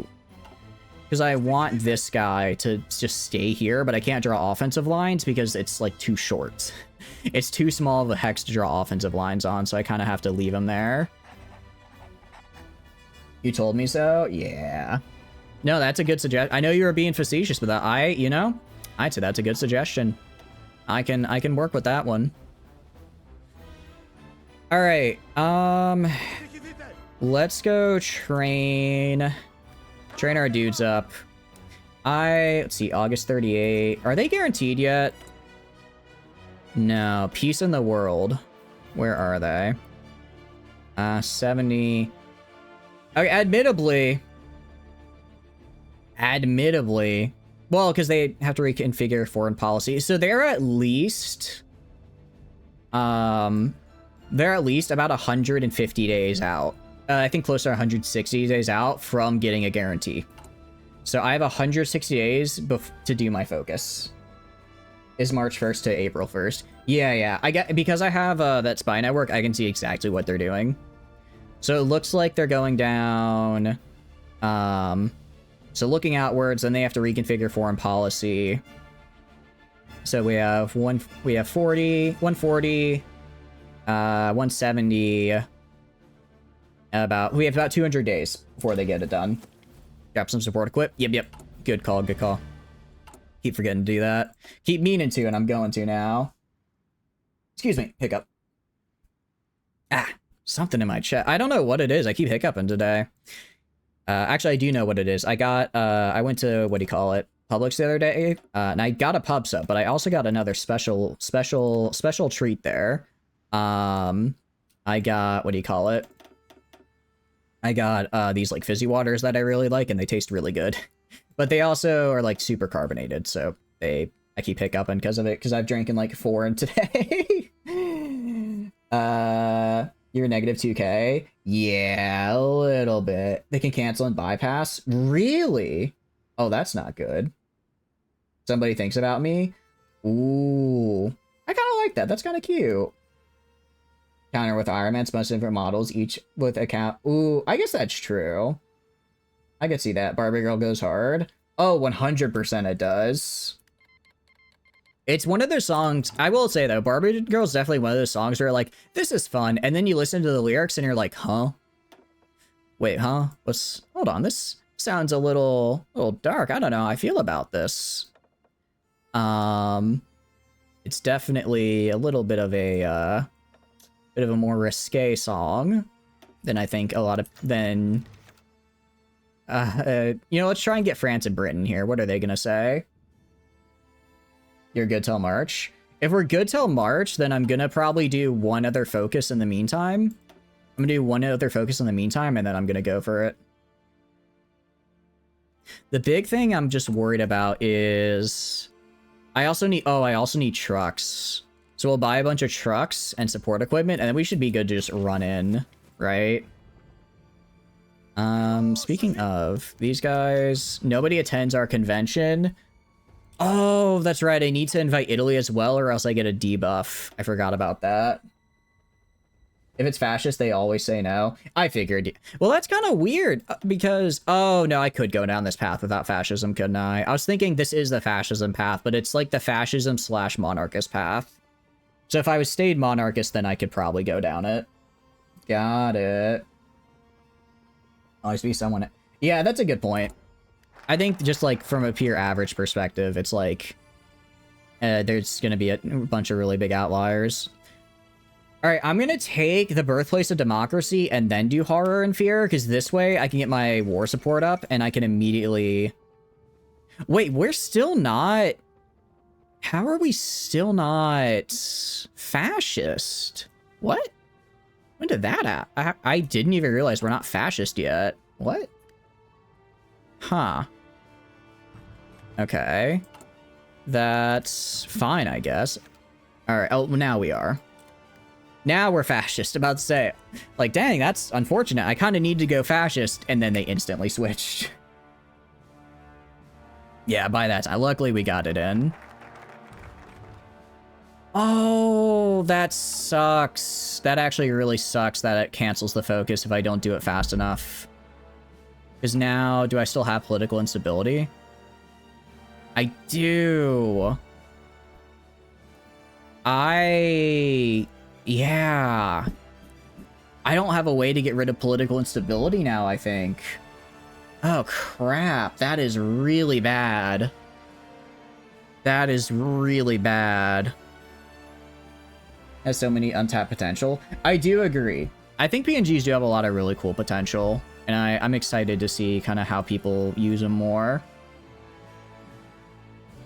this guy to just stay here, but I can't draw offensive lines because it's like too short. It's too small of a hex to draw offensive lines on, so I kind of have to leave him there. You told me so? Yeah. No, that's a good suggestion. I know you were being facetious, but I'd say that's a good suggestion. I can work with that one. All right. Let's go train our dudes up. Let's see, August 38. Are they guaranteed yet? No. Peace in the world. Where are they? 70. Okay, admittably. Well, because they have to reconfigure foreign policy. So they're at least about 150 days out. I think closer to 160 days out from getting a guarantee. So I have 160 days to do my focus. Is March 1st to April 1st. Yeah. Because I have that spy network, I can see exactly what they're doing. So it looks like they're going down. So looking outwards, then they have to reconfigure foreign policy. So we have 40, 140, 170. We have about 200 days before they get it done. Grab some support equip. Yep. Good call. Keep forgetting to do that. Keep meaning to, and I'm going to now. Excuse me. Hiccup. Something in my chat. I don't know what it is. I keep hiccuping today. Actually, I do know what it is. I went to, Publix the other day, and I got a pub sub, but I also got another special treat there. I got, I got these like fizzy waters that I really like, and they taste really good. But they also are like super carbonated, so I keep hiccuping because of it, because I've drinking like 4 in today. You're negative 2k? Yeah, a little bit. They can cancel and bypass? Really? Oh, that's not good. Somebody thinks about me? Ooh. I kind of like that. That's kind of cute. Counter with Iron Man's most different models, each with account. Ooh, I guess that's true. I could see that. Barbie Girl goes hard. Oh, 100% it does. It's one of those songs, I will say though, Barbie Girl's definitely one of those songs where like, this is fun, and then you listen to the lyrics and you're like, huh? Wait, huh? Hold on, this sounds a little dark. I don't know how I feel about this. It's definitely a little bit of a more risque song than I think let's try and get France and Britain here. What are they gonna say? You're good till March? If we're good till March, then I'm gonna probably do one other focus in the meantime. I'm gonna do one other focus in the meantime, and then I'm gonna go for it. The big thing I'm just worried about is I also need trucks. So we'll buy a bunch of trucks and support equipment, and then we should be good to just run in, right? Speaking of, these guys, nobody attends our convention. Oh, that's right. I need to invite Italy as well, or else I get a debuff. I forgot about that. If it's fascist, they always say no. I figured. Well, that's kind of weird because, oh no, I could go down this path without fascism, couldn't I? I was thinking this is the fascism path, but it's like the fascism / monarchist path. So if I was stayed monarchist, then I could probably go down it. Got it. Always be someone. Yeah, that's a good point. I think just like from a pure average perspective, it's like there's gonna be a bunch of really big outliers. All right, I'm gonna take the Birthplace of Democracy and then do Horror and Fear, because this way I can get my war support up and I can immediately... Wait, we're still not... How are we still not fascist? What? When did that happen? I didn't even realize we're not fascist yet. What? Huh. Okay. That's fine, I guess. All right, oh, now we are. Now we're fascist, about to say. Like, dang, that's unfortunate. I kind of need to go fascist, and then they instantly switched. Yeah, by that time. Luckily, we got it in. Oh, that sucks. That actually really sucks that it cancels the focus if I don't do it fast enough. Because now, do I still have political instability? I do. Yeah. I don't have a way to get rid of political instability now, I think. Oh, crap. That is really bad. That is really bad. Has so many untapped potential. I do agree. I think PNGs do have a lot of really cool potential. And I'm excited to see kind of how people use them more.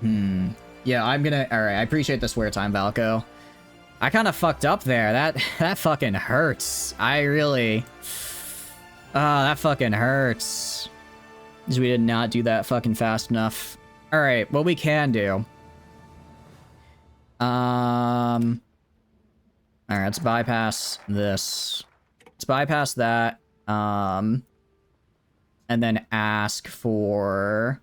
Yeah, I'm gonna... Alright, I appreciate the swear time, Valko. I kind of fucked up there. That fucking hurts. I really... that fucking hurts. Because we did not do that fucking fast enough. Alright, what we can do... Alright, let's bypass this. Let's bypass that. And then ask for...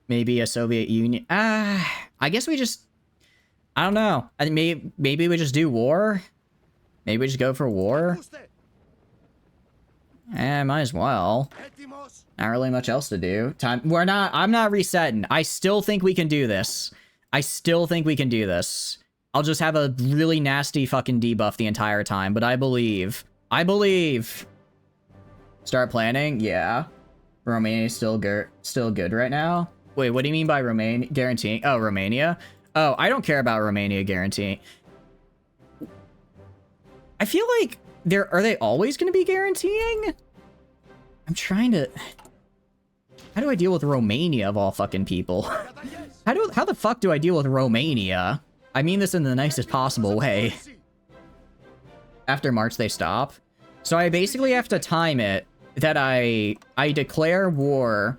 maybe a Soviet Union. I guess we just... I don't know. I think maybe we just do war? Maybe we just go for war? Might as well. Not really much else to do. I'm not resetting. I still think we can do this. I still think we can do this. I'll just have a really nasty fucking debuff the entire time, but I believe. I believe. Start planning? Yeah. Romania's still good right now? Wait, what do you mean by Romania guaranteeing? Oh, Romania? Oh, I don't care about Romania guaranteeing. I feel like are they always going to be guaranteeing? I'm trying to... How do I deal with Romania of all fucking people? How the fuck do I deal with Romania? I mean this in the nicest possible way. After March they stop. So I basically have to time it that I declare war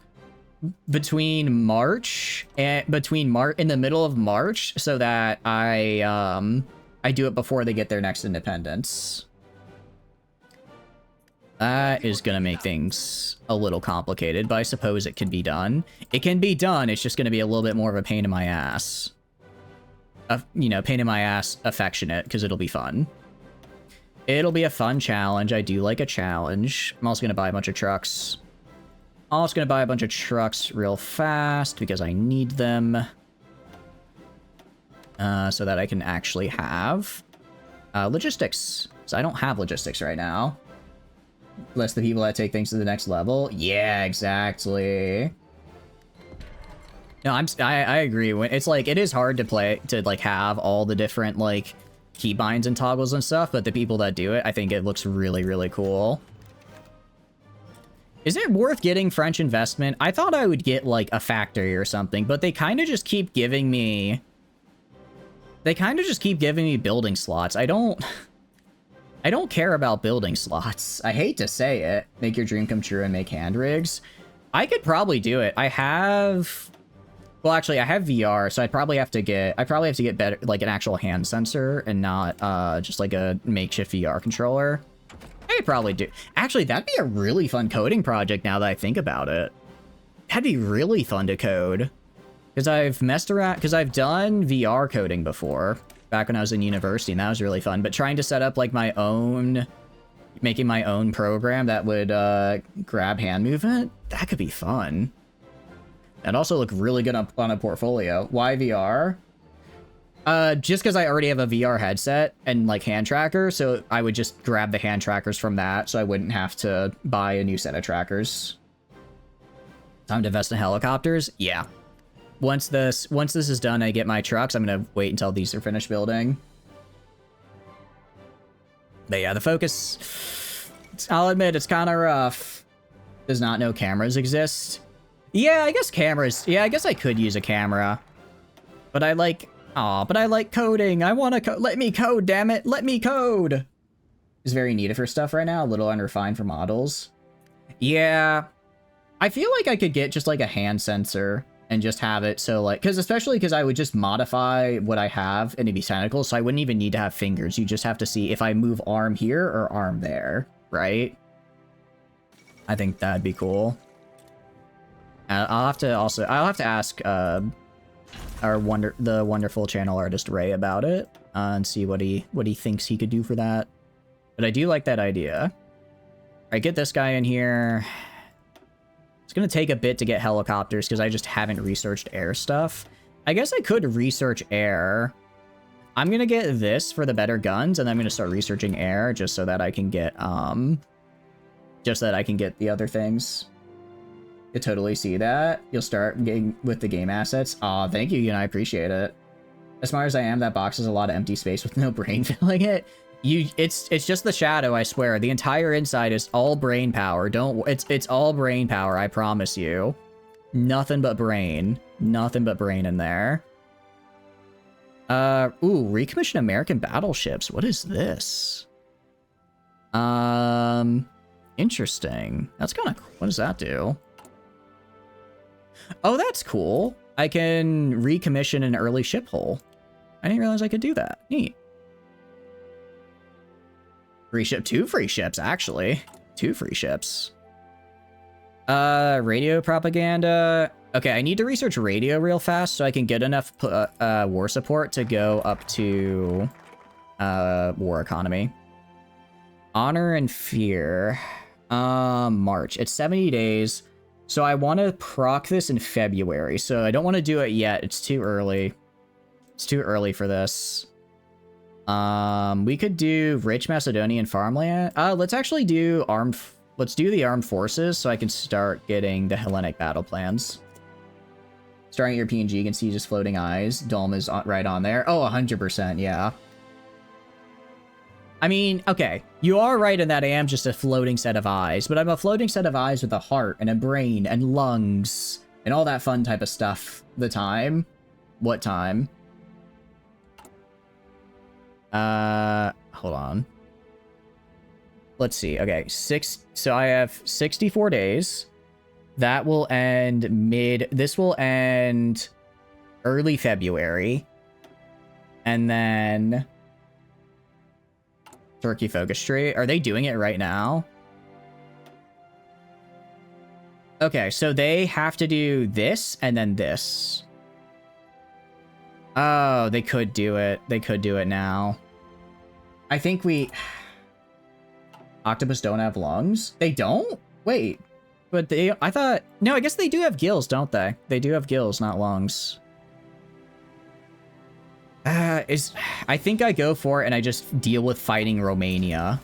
between March and in the middle of March, so that I do it before they get their next independence. That is gonna make things a little complicated, but I suppose it can be done. It can be done, it's just gonna be a little bit more of a pain in my ass. You know, pain in my ass affectionate, because it'll be fun. It'll be a fun challenge. I do like a challenge. I'm also gonna buy a bunch of trucks. Also gonna buy a bunch of trucks real fast because I need them. So that I can actually have logistics. So I don't have logistics right now. Less the people that take things to the next level. Yeah, exactly. No, I agree. When it's like, it is hard to play, to like have all the different like keybinds and toggles and stuff, but the people that do it, I think it looks really, really cool. Is it worth getting French investment? I thought I would get, like, a factory or something, but they kind of just keep giving me... They kind of just keep giving me building slots. I don't care about building slots. I hate to say it. Make your dream come true and make hand rigs. I could probably do it. I have... Well, actually, I have VR, so I'd probably have to get better, like, an actual hand sensor and not, just, like, a makeshift VR controller. I could probably do... Actually, that'd be a really fun coding project now that I think about it. That'd be really fun to code. Because I've messed around... Because I've done VR coding before, back when I was in university, and that was really fun. But trying to set up, like, my own... Making my own program that would, grab hand movement, that could be fun. That'd also look really good on a portfolio. Why VR? Just because I already have a VR headset and, like, hand tracker, so I would just grab the hand trackers from that, so I wouldn't have to buy a new set of trackers. Time to invest in helicopters? Yeah. Once this is done, I get my trucks, I'm gonna wait until these are finished building. But yeah, the focus, I'll admit, it's kind of rough. Does not know cameras exist. Yeah, I guess cameras. Yeah, I guess I could use a camera. But I like, but I like coding. I want to let me code, damn it. Let me code. Is very needed for stuff right now. A little unrefined for models. Yeah. I feel like I could get just like a hand sensor and just have it. So like, especially because I would just modify what I have and it'd be tentacles. So I wouldn't even need to have fingers. You just have to see if I move arm here or arm there, right? I think that'd be cool. I'll have to ask the wonderful channel artist Ray about it and see what he thinks he could do for that. But I do like that idea. All right, get this guy in here. It's gonna take a bit to get helicopters because I just haven't researched air stuff. I guess I could research air. I'm gonna get this for the better guns, and I'm gonna start researching air just so that I can get the other things. You totally see that. You'll start getting with the game assets. Aw, thank you, I appreciate it. As smart as I am, that box has a lot of empty space with no brain filling it. It's just the shadow, I swear. The entire inside is all brain power. It's all brain power, I promise you. Nothing but brain. Nothing but brain in there. Ooh, recommission American battleships. What is this? Interesting. That's kind of, what does that do? Oh, that's cool. I can recommission an early ship hull. I didn't realize I could do that. Neat. Free ship, 2 free ships, actually. 2 free ships. Radio propaganda. Okay, I need to research radio real fast so I can get enough war support to go up to war economy. Honor and fear. March. It's 70 days. So I want to proc this in February. So I don't want to do it yet. It's too early. It's too early for this. We could do rich Macedonian farmland. Let's actually do let's do the armed forces so I can start getting the Hellenic battle plans. Starting at your PNG, you can see just floating eyes. Dome is right on there. Oh, 100%, yeah. I mean, okay, you are right in that I am just a floating set of eyes, but I'm a floating set of eyes with a heart and a brain and lungs and all that fun type of stuff. The time? What time? Hold on. Let's see. Okay, so I have 64 days. That will end this will end early February. And then Turkey focus tree. Are they doing it right now? Okay, so they have to do this and then this. Oh, they could do it. They could do it now. I think Octopus don't have lungs? They don't? Wait. But I thought... No, I guess they do have gills, don't they? They do have gills, not lungs. I think I go for it and I just deal with fighting Romania.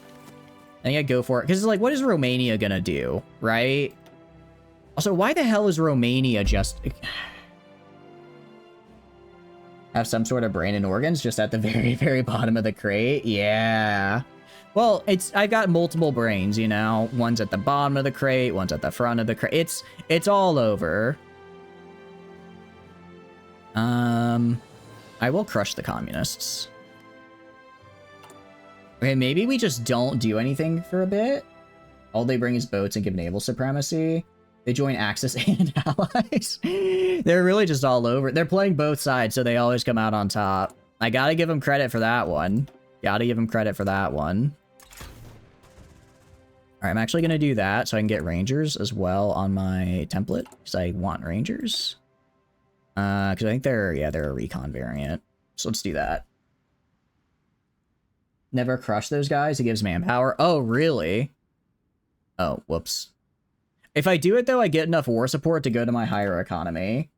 I think I go for it. Because it's like, what is Romania gonna do? Right? Also, why the hell is Romania just... have some sort of brain and organs just at the very, very bottom of the crate? Yeah. Well, I've got multiple brains, you know? One's at the bottom of the crate, one's at the front of the crate. It's all over. I will crush the communists. Okay, maybe we just don't do anything for a bit. All they bring is boats and give naval supremacy. They join Axis and allies. They're really just all over. They're playing both sides, so they always come out on top. I gotta give them credit for that one. Gotta give them credit for that one. Alright, I'm actually gonna do that so I can get Rangers as well on my template, because I want Rangers. Because I think they're a recon variant. So let's do that. Never crush those guys. It gives manpower. Oh, really? Oh, whoops. If I do it, though, I get enough war support to go to my higher economy.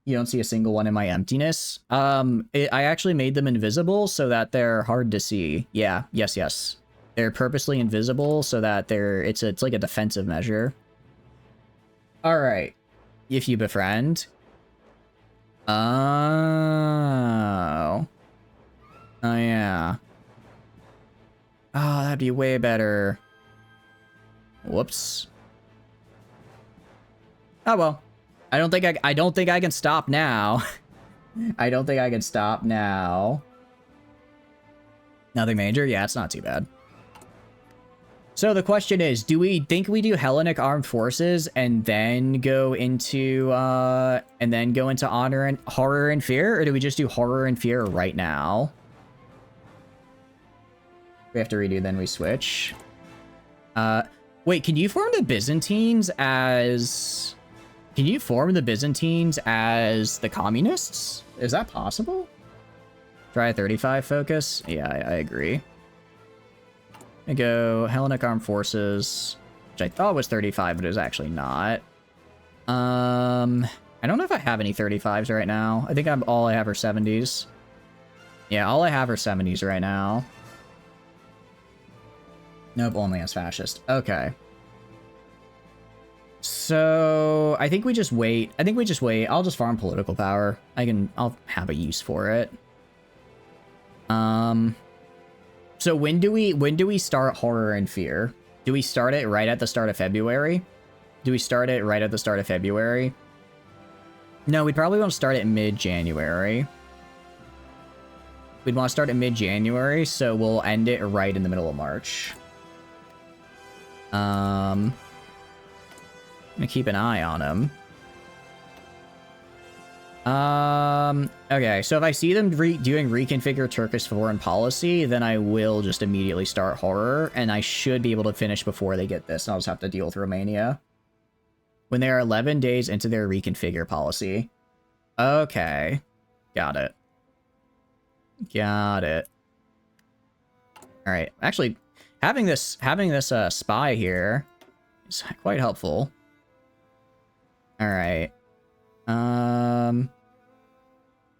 You don't see a single one in my emptiness. I actually made them invisible so that they're hard to see. Yeah, yes. They're purposely invisible so that it's like a defensive measure. Alright. If you befriend. Oh. Oh, yeah. Oh, that'd be way better. Whoops. Oh, well. I don't think I can stop now. I don't think I can stop now. Nothing major? Yeah, it's not too bad. So the question is, do we think we do Hellenic Armed Forces and then go into Honor and Horror and Fear, or do we just do Horror and Fear right now? We have to redo, then we switch. Wait, can you form the Byzantines as... Can you form the Byzantines as the communists? Is that possible? Try a 35 focus? Yeah, I agree. I go Hellenic Armed Forces, which I thought was 35, but it was actually not. I don't know if I have any 35s right now. I think all I have are 70s. Yeah, all I have are 70s right now. Nope, only as fascist. Okay. So, I think we just wait. I'll just farm political power. I'll have a use for it. So when do we start Horror and Fear? Do we start it right at the start of February? No, we'd probably want to start it mid-January. We'd want to start it mid-January, so we'll end it right in the middle of March. I'm gonna keep an eye on him. Okay, so if I see them doing reconfigure Turkish foreign policy, then I will just immediately start Horror, and I should be able to finish before they get this, and I'll just have to deal with Romania. When they are 11 days into their reconfigure policy. Okay. Got it. Alright, actually, having this spy here is quite helpful. Alright.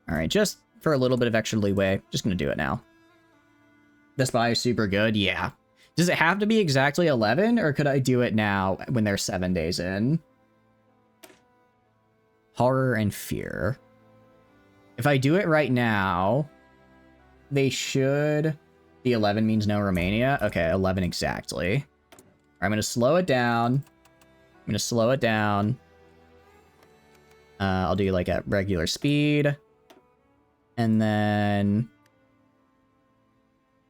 Alright, just for a little bit of extra leeway, just gonna do it now. The spy is super good, yeah. Does it have to be exactly 11, or could I do it now when they're 7 days in? Horror and Fear. If I do it right now, they should... The 11 means no Romania? Okay, 11 exactly. I'm gonna slow it down. I'll do like at regular speed. And then...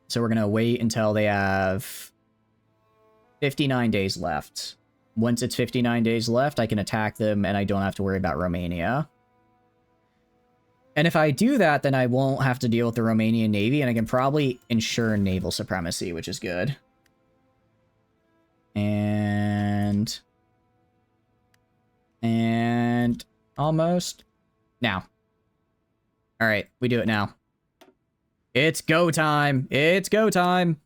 So we're gonna wait until they have 59 days left. Once it's 59 days left, I can attack them and I don't have to worry about Romania. And if I do that, then I won't have to deal with the Romanian Navy, and I can probably ensure naval supremacy, which is good. And almost. Now. Alright, we do it now. It's go time! It's go time!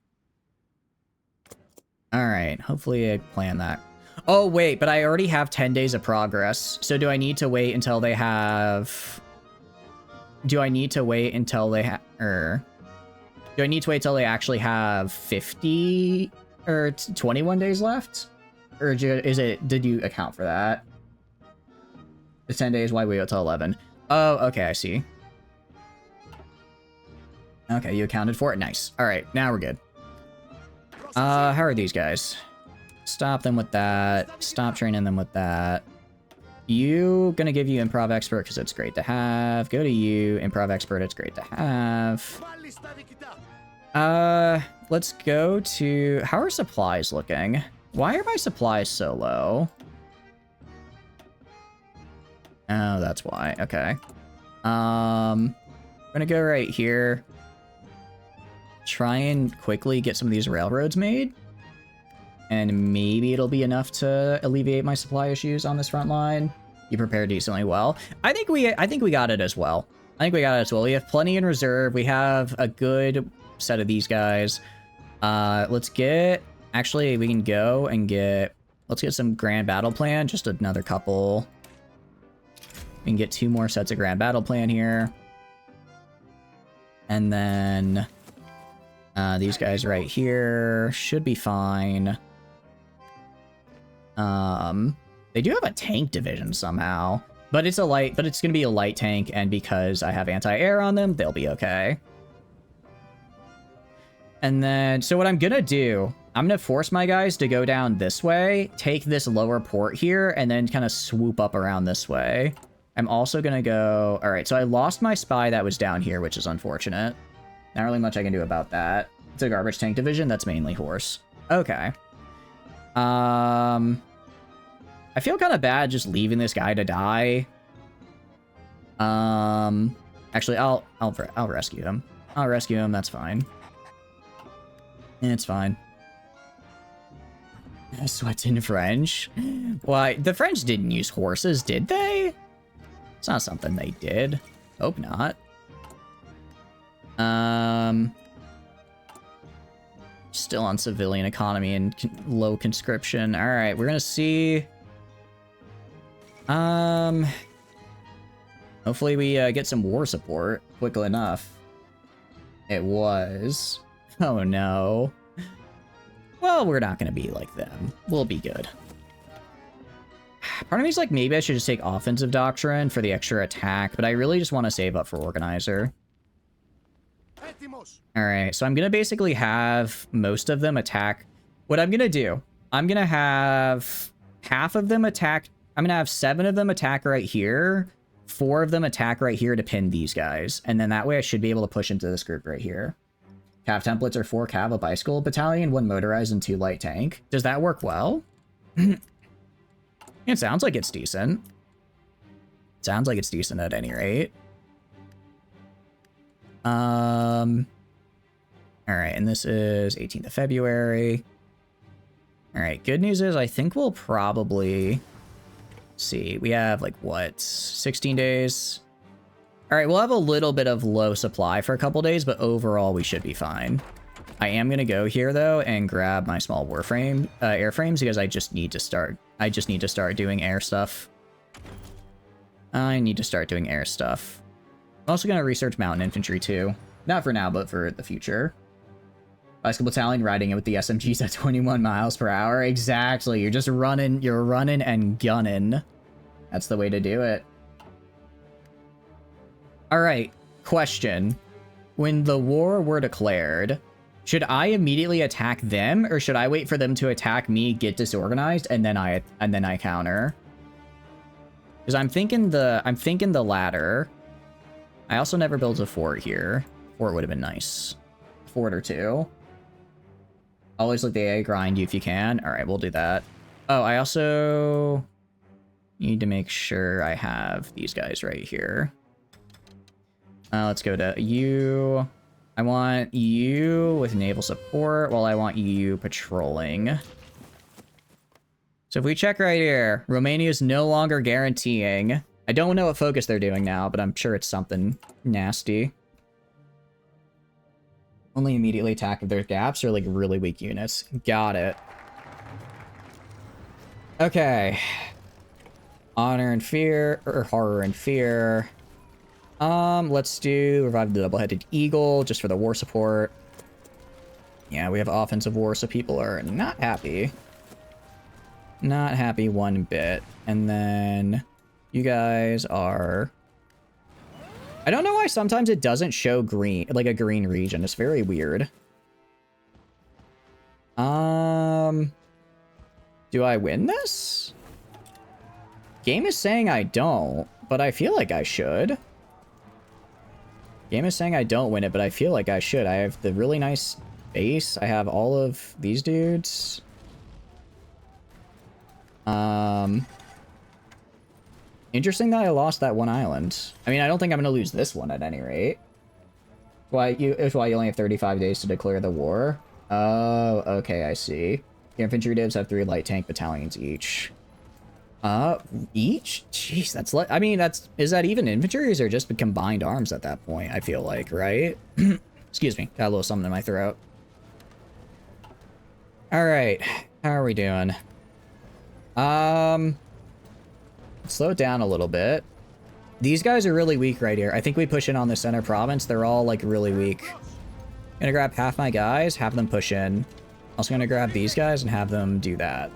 Alright, hopefully I plan that. Oh, wait, but I already have 10 days of progress. So do I need to wait until they have... Do I need to wait until they have... Do I need to wait till they actually have 50 or 21 days left? Or did you account for that? The 10 days, why wait until 11? Oh, okay, I see. Okay, you accounted for it. Nice. All right, now we're good. How are these guys? Stop them with that. Stop training them with that. You, gonna give you Improv Expert because it's great to have. Go to you, Improv Expert, it's great to have. Let's go to... How are supplies looking? Why are my supplies so low? Oh, that's why. Okay. I'm gonna go right here. Try and quickly get some of these railroads made. And maybe it'll be enough to alleviate my supply issues on this front line. You prepared decently well. I think we got it as well. We have plenty in reserve. We have a good set of these guys. Let's get... Actually, we can go and get... Let's get some Grand Battle Plan. Just another couple. We can get 2 more sets of Grand Battle Plan here. And then... these guys right here should be fine. They do have a tank division somehow. But it's gonna be a light tank, and because I have anti-air on them, they'll be okay. And then, so what I'm gonna do, I'm gonna force my guys to go down this way, take this lower port here, and then kind of swoop up around this way. I'm also gonna go, all right, so I lost my spy that was down here, which is unfortunate. Not really much I can do about that. It's a garbage tank division, that's mainly horse. Okay. I feel kind of bad just leaving this guy to die. Actually, I'll rescue him. I'll rescue him, that's fine. It's fine. Sweats in French? Why, the French didn't use horses, did they? It's not something they did. Hope not. Still on civilian economy and low conscription. All right, we're gonna see. Hopefully we get some war support quickly enough. It was. Oh no. Well, we're not gonna be like them. We'll be good. Part of me's like, maybe I should just take offensive doctrine for the extra attack, but I really just want to save up for organizer. Alright, so I'm gonna basically have most of them attack. What I'm gonna do, I'm gonna have half of them attack. I'm gonna have 7 of them attack right here, 4 of them attack right here to pin these guys, and then that way I should be able to push into this group right here. Cav templates are 4 cav, a bicycle battalion, 1 motorized, and 2 light tank. Does that work well? It sounds like it's decent. Sounds like it's decent at any rate. Alright, and this is 18th of February. Alright, good news is I think we'll probably... see, we have like, what, 16 days? Alright, we'll have a little bit of low supply for a couple days, but overall we should be fine. I am going to go here, though, and grab my small warframe, airframes, because I just need to start doing air stuff. I need to start doing air stuff. I'm also going to research mountain infantry, too. Not for now, but for the future. Bicycle battalion riding it with the SMGs at 21 miles per hour. Exactly. You're just running, and gunning. That's the way to do it. Alright, question. When the war were declared, should I immediately attack them, or should I wait for them to attack me, get disorganized, and then I counter? Because I'm thinking the latter. I also never built a fort here. Fort would have been nice. Fort or 2. Always let the AI grind you if you can. Alright, we'll do that. Oh, I also need to make sure I have these guys right here. Let's go to you. I want you with naval support while I want you patrolling. So if we check right here, Romania is no longer guaranteeing. I don't know what focus they're doing now, but I'm sure it's something nasty. Only immediately attack if there's gaps or like really weak units. Got it. Okay. Honor and fear, or horror and fear. Let's do revive the double-headed eagle just for the war support. Yeah, we have offensive war, so people are not happy. Not happy one bit. And then you guys are... I don't know why sometimes it doesn't show green, like a green region. It's very weird. Do I win this? Game is saying I don't, but I feel like I should. Game is saying I don't win it, but I feel like I should. I have the really nice base. I have all of these dudes. Interesting that I lost that one island. I mean, I don't think I'm going to lose this one at any rate. It's why you only have 35 days to declare the war. Oh, okay, I see. Your infantry divs have 3 light tank battalions each. Each? Jeez, that's like, I mean, is that even infantry, or is there just combined arms at that point? I feel like, right? Excuse me, got a little something in my throat. Alright, how are we doing? Slow it down a little bit. These guys are really weak right here. I think we push in on the center province. They're all, like, really weak. I'm gonna grab half my guys, have them push in. Also gonna grab these guys and have them do that.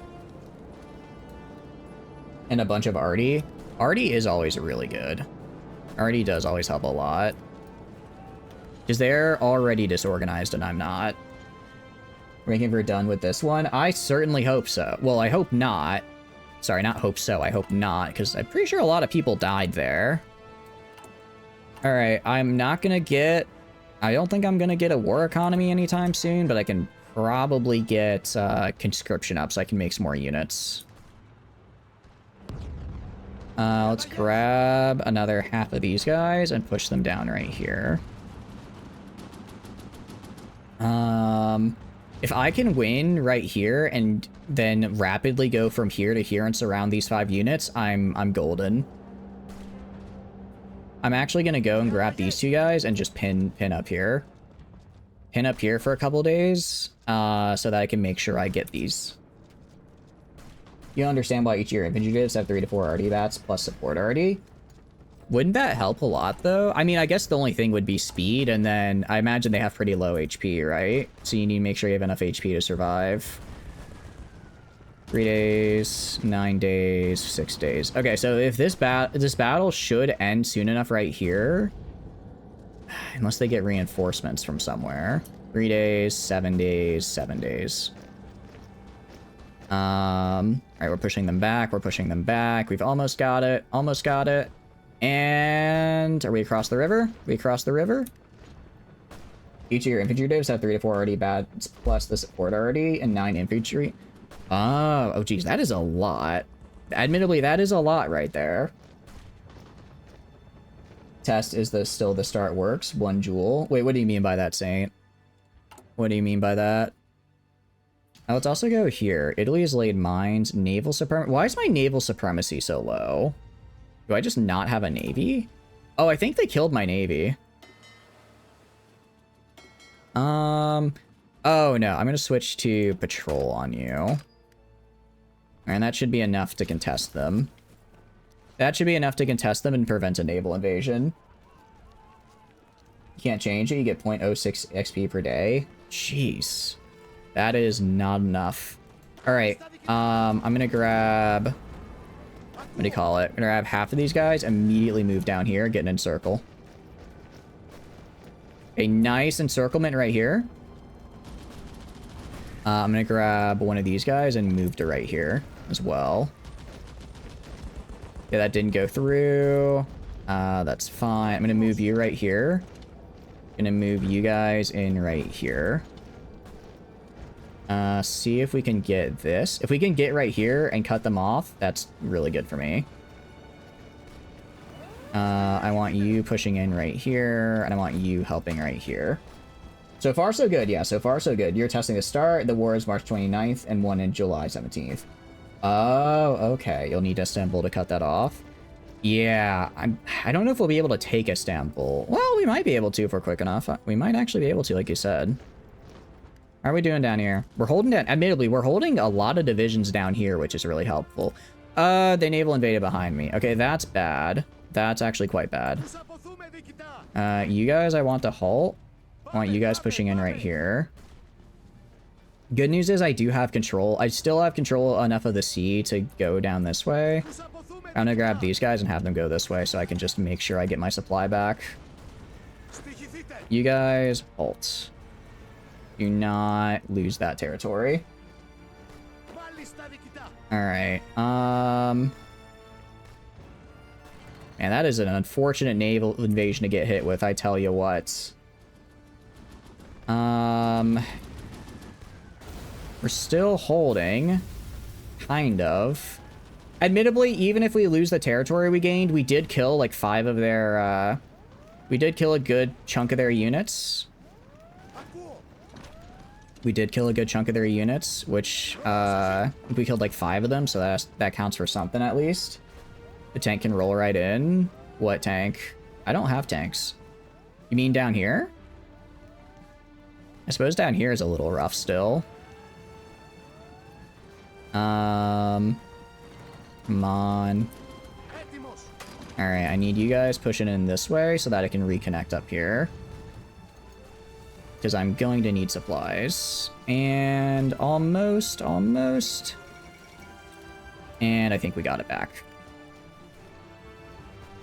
and a bunch of arty. Arty is always really good. Arty does always help a lot. Because they're already disorganized and I'm not. Ranking we're done with this one? I certainly hope so. Well, I hope not. Sorry, not hope so. I hope not, because I'm pretty sure a lot of people died there. Alright, I'm not gonna get... I don't think I'm gonna get a war economy anytime soon, but I can probably get conscription up so I can make some more units. Let's grab another half of these guys and push them down right here. If I can win right here and then rapidly go from here to here and surround these 5 units, I'm golden. I'm actually gonna go and grab these 2 guys and just pin up here. Pin up here for a couple days, so that I can make sure I get these. You understand why each of your infantry units have 3 to 4 RD bats plus support RD? Wouldn't that help a lot, though? I mean, I guess the only thing would be speed, and then I imagine they have pretty low HP, right? So you need to make sure you have enough HP to survive. 3 days, 9 days, 6 days. Okay, so if this battle should end soon enough right here, unless they get reinforcements from somewhere. 3 days, 7 days, 7 days. All right, we're pushing them back. We're pushing them back. We've almost got it. Almost got it. And are we across the river? We across the river? Each of your infantry divs have 3 to 4 RD bats plus the support RD and 9 infantry. Oh, geez, that is a lot. Admittedly, that is a lot right there. Test is still the start works. 1 joule. Wait, what do you mean by that, Saint? What do you mean by that? Now let's also go here. Italy has laid mines. Naval supremacy. Why is my naval supremacy so low? Do I just not have a navy? Oh, I think they killed my navy. Oh no, I'm gonna switch to patrol on you. And that should be enough to contest them. That should be enough to contest them and prevent a naval invasion. You can't change it, you get 0.06 XP per day. Jeez. That is not enough. Alright, I'm gonna grab... What do you call it? I'm gonna grab half of these guys, immediately move down here, get an encircle. A nice encirclement right here. I'm gonna grab one of these guys and move to right here as well. Yeah, that didn't go through. That's fine. I'm gonna move you right here. Gonna move you guys in right here. See if we can get this. If we can get right here and cut them off, that's really good for me. I want you pushing in right here, and I want you helping right here. So far, so good. Yeah, so far, so good. You're testing to start. The war is March 29th and one in July 17th. Oh, okay. You'll need Istanbul to cut that off. Yeah, I don't know if we'll be able to take Istanbul. Well, we might be able to if we're quick enough. We might actually be able to, like you said. How are we doing down here? We're holding down, admittedly, we're holding a lot of divisions down here, which is really helpful. They naval invaded behind me. Okay, that's bad. That's actually quite bad. You guys, I want to halt. I want you guys pushing in right here. Good news is I do have control. I still have control enough of the sea to go down this way. I'm gonna grab these guys and have them go this way so I can just make sure I get my supply back. You guys, halt. Do not lose that territory. Alright, man, that is an unfortunate naval invasion to get hit with, I tell you what. We're still holding. Kind of. Admittedly, even if we lose the territory we gained, we did kill like 5 of their, we did kill a good chunk of their units. We did kill a good chunk of their units, which, we killed like 5 of them, so that counts for something at least. The tank can roll right in. What tank? I don't have tanks. You mean down here? I suppose down here is a little rough still. Come on. Alright, I need you guys pushing in this way so that I can reconnect up here. Because I'm going to need supplies. And almost. And I think we got it back.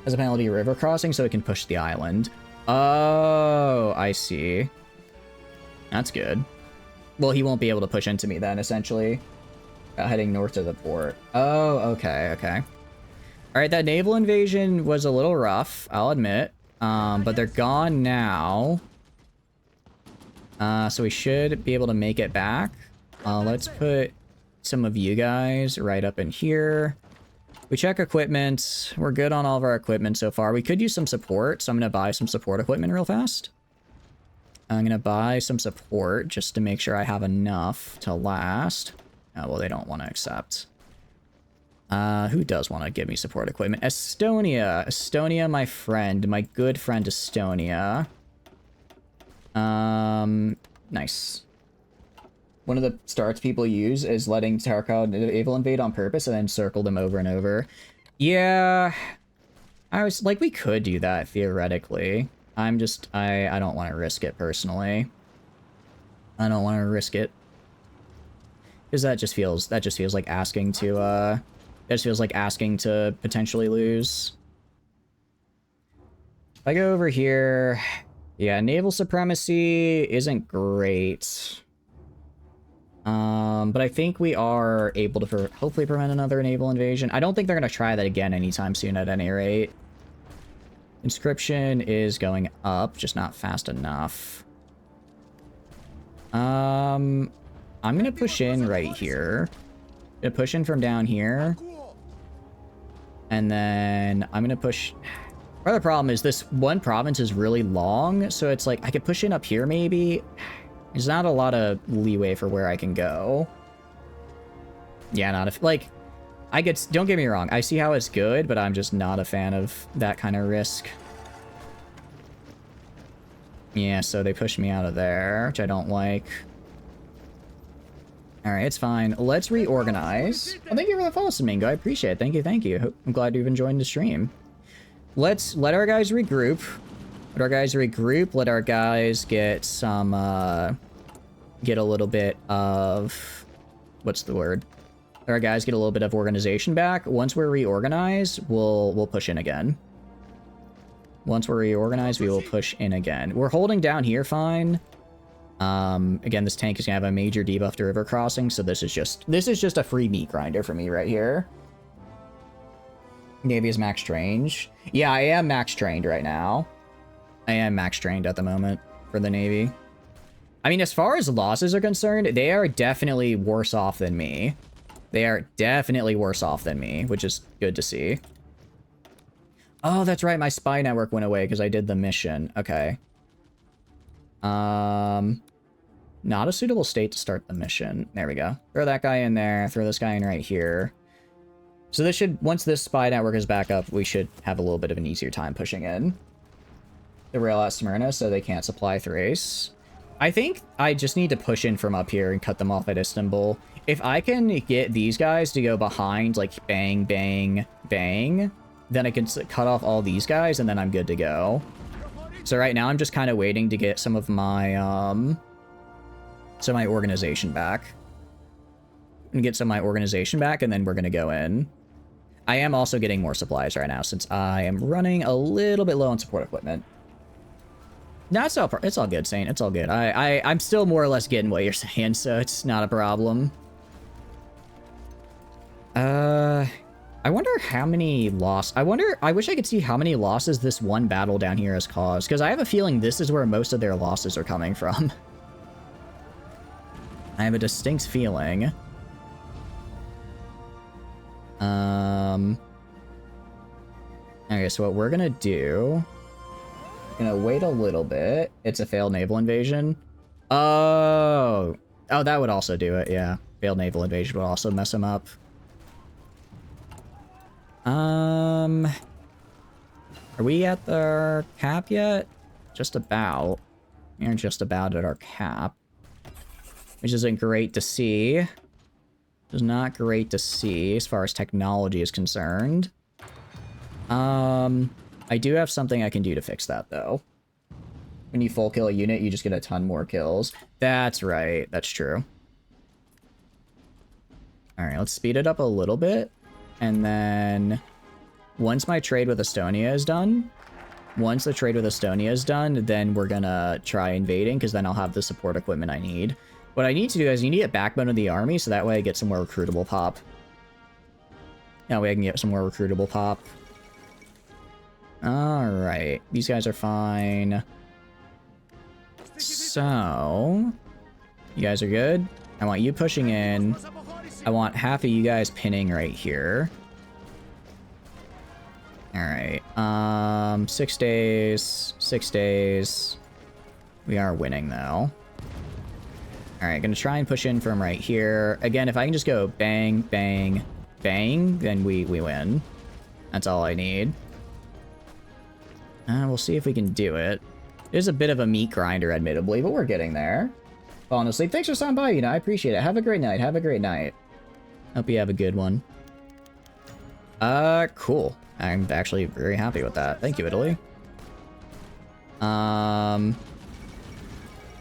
As a penalty, river crossing, so it can push the island. Oh, I see. That's good. Well, he won't be able to push into me then, essentially. Heading north to the port. Oh, okay, okay. Alright, that naval invasion was a little rough, I'll admit. But they're gone now. So we should be able to make it back. Let's put some of you guys right up in here. We check equipment. We're good on all of our equipment so far. We could use some support, so I'm going to buy some support equipment real fast. I'm going to buy some support just to make sure I have enough to last. Oh, well, they don't want to accept. Who does want to give me support equipment? Estonia. Estonia, my friend. My good friend Estonia. Nice. One of the starts people use is letting Tarkov Evil invade on purpose and then circle them over and over. Yeah. I was like, we could do that theoretically. I'm just, I don't want to risk it personally. I don't want to risk it. Because that just feels like asking to, that just feels like asking to potentially lose. If I go over here, yeah, naval supremacy isn't great. But I think we are able to hopefully prevent another naval invasion. I don't think they're going to try that again anytime soon at any rate. Inscription is going up, just not fast enough. I'm going to push in right here. Gonna push in from down here. And then I'm going to push... Part of the problem is this one province is really long, so it's like I could push in up here maybe. There's not a lot of leeway for where I can go. Yeah, not if like don't get me wrong, I see how it's good, but I'm just not a fan of that kind of risk. Yeah, so they pushed me out of there, which I don't like. Alright, it's fine. Let's reorganize. Well, thank you for the follow, Domingo. I appreciate it. Thank you, thank you. I'm glad you've enjoyed the stream. Let's let our guys regroup. Let our guys regroup. Let our guys get some, get a little bit of... What's the word? Let our guys get a little bit of organization back. Once we're reorganized, we'll push in again. Once we're reorganized, we will push in again. We're holding down here fine. Again, this tank is gonna have a major debuff to river crossing, so this is just a free meat grinder for me right here. Navy is max trained. Yeah, I am max trained right now. I am max trained at the moment for the Navy. I mean, as far as losses are concerned, they are definitely worse off than me. They are definitely worse off than me, which is good to see. Oh, that's right. My spy network went away because I did the mission. Okay. Not a suitable state to start the mission. There we go. Throw that guy in there. Throw this guy in right here. So this should, once this spy network is back up, we should have a little bit of an easier time pushing in. The rail at Smyrna so they can't supply Thrace. I think I just need to push in from up here and cut them off at Istanbul. If I can get these guys to go behind, like bang, bang, bang, then I can cut off all these guys and then I'm good to go. So right now I'm just kind of waiting to get some of my, my organization back. And get some of my organization back and then we're going to go in. I am also getting more supplies right now since I am running a little bit low on support equipment. No, it's all good, Saint. It's all good. I'm still more or less getting what you're saying, so it's not a problem. I wonder how many I wish I could see how many losses this one battle down here has caused, because I have a feeling this is where most of their losses are coming from. I have a distinct feeling. Okay, so what we're gonna do... Gonna wait a little bit. It's a failed naval invasion. Oh, that would also do it. Yeah, failed naval invasion would also mess him up. Are we at our cap yet? Just about. We're just about at our cap, which isn't great to see. It's not great to see as far as technology is concerned. I do have something I can do to fix that, though. When you full kill a unit, you just get a ton more kills. That's right. That's true. Alright, let's speed it up a little bit. And then once my trade with Estonia is done, once the trade with Estonia is done, then we're gonna try invading, because then I'll have the support equipment I need. What I need to do is you need a backbone of the army, so that way I get some more recruitable pop. That way I can get some more recruitable pop. Alright, these guys are fine. So, you guys are good. I want you pushing in. I want half of you guys pinning right here. Alright, 6 days, 6 days. We are winning, though. Alright, gonna try and push in from right here. Again, if I can just go bang, bang, bang, then we win. That's all I need. We'll see if we can do it. It is a bit of a meat grinder, admittedly, but we're getting there. Honestly, thanks for stopping by, I appreciate it. Have a great night, have a great night. Hope you have a good one. Cool. I'm actually very happy with that. Thank you, Italy.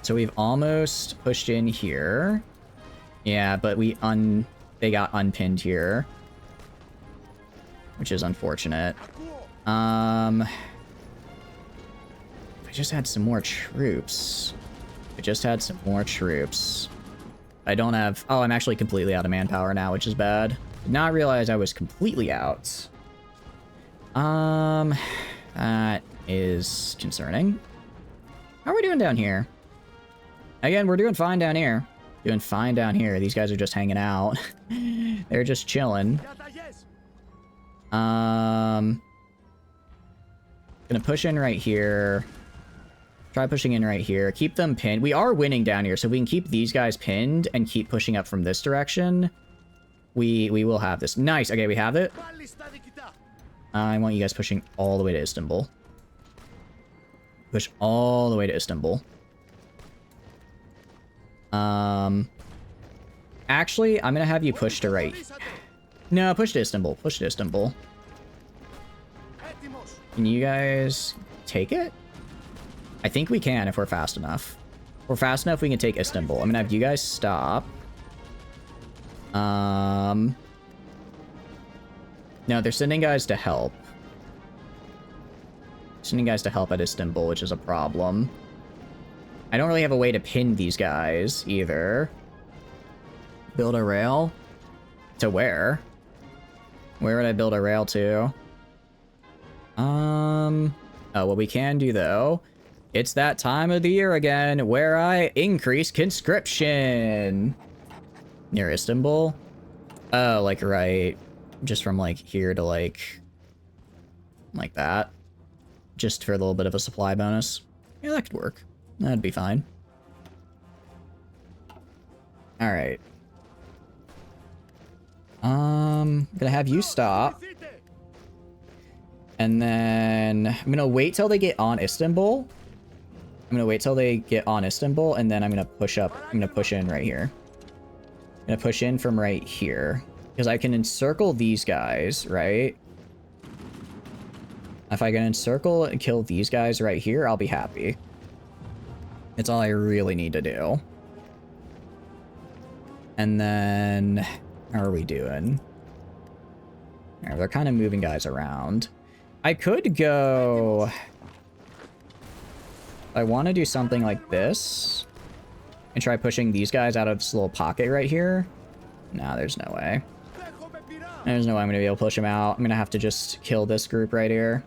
So we've almost pushed in here. Yeah, but they got unpinned here, which is unfortunate. If I just had some more troops. I just had some more troops. I don't have... Oh, I'm actually completely out of manpower now, which is bad. Did not realize I was completely out. That is concerning. How are we doing down here? Again, we're doing fine down here. Doing fine down here. These guys are just hanging out. They're just chilling. Gonna push in right here. Try pushing in right here. Keep them pinned. We are winning down here, so we can keep these guys pinned and keep pushing up from this direction. We will have this. Nice. Okay, we have it. I want you guys pushing all the way to Istanbul. Push all the way to Istanbul. Actually, I'm gonna have you push to right. No, push to Istanbul. Push to Istanbul. Can you guys take it? I think we can if we're fast enough. If we're fast enough, we can take Istanbul. I'm gonna have you guys stop. No, they're sending guys to help. Sending guys to help at Istanbul, which is a problem. I don't really have a way to pin these guys, either. Build a rail? To where? Where would I build a rail to? Oh, what we can do, though... It's that time of the year again, where I increase conscription! Near Istanbul? Oh, like, right. Just from, like, here to, like that. Just for a little bit of a supply bonus. Yeah, that could work. That'd be fine. Alright. I'm gonna have you stop. And then I'm gonna wait till they get on Istanbul. I'm gonna wait till they get on Istanbul, and then I'm gonna push up. I'm gonna push in right here. I'm gonna push in from right here. Because I can encircle these guys, right? If I can encircle and kill these guys right here, I'll be happy. It's all I really need to do. And then... How are we doing? Right, they're kind of moving guys around. I could go... I want to do something like this. And try pushing these guys out of this little pocket right here. No, there's no way. There's no way I'm going to be able to push them out. I'm going to have to just kill this group right here.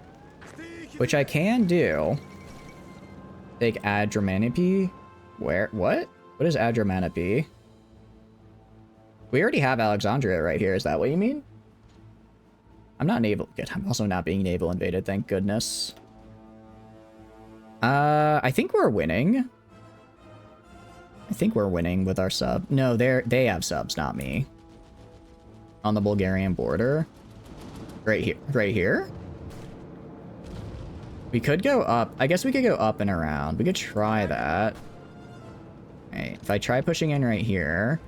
Which I can do. Take Adramanopi. Where? What? What is Adramanopi? We already have Alexandria right here. Is that what you mean? I'm not naval. Good. I'm also not being naval invaded. Thank goodness. I think we're winning. I think we're winning with our sub. No, they have subs, not me. On the Bulgarian border. Right here. Right here? We could go up. I guess we could go up and around. We could try that. Right. If I try pushing in right here.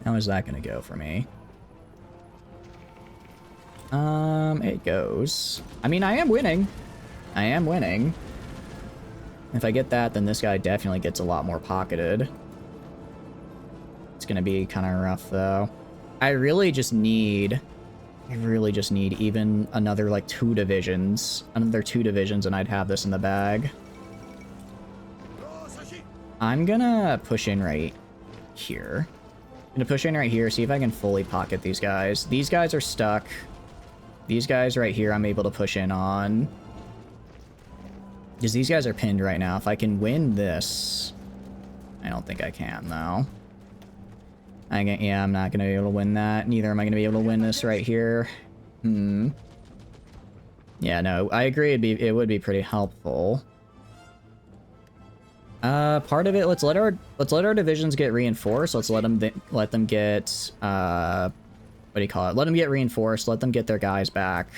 How is that going to go for me? It goes. I mean, I am winning. I am winning. If I get that, then this guy definitely gets a lot more pocketed. It's going to be kind of rough, though. I really just need even another, like, 2 divisions. Another 2 divisions, and I'd have this in the bag. I'm gonna push in right here. I'm gonna push in right here, see if I can fully pocket these guys. These guys are stuck. These guys right here I'm able to push in on. Because these guys are pinned right now. If I can win this... I don't think I can, though. Yeah, I'm not going to be able to win that. Neither am I going to be able to win this right here. Yeah, no, I agree it would be pretty helpful. Part of it, let's let our divisions get reinforced. Let's let them get, what do you call it? Let them get reinforced. Let them get their guys back.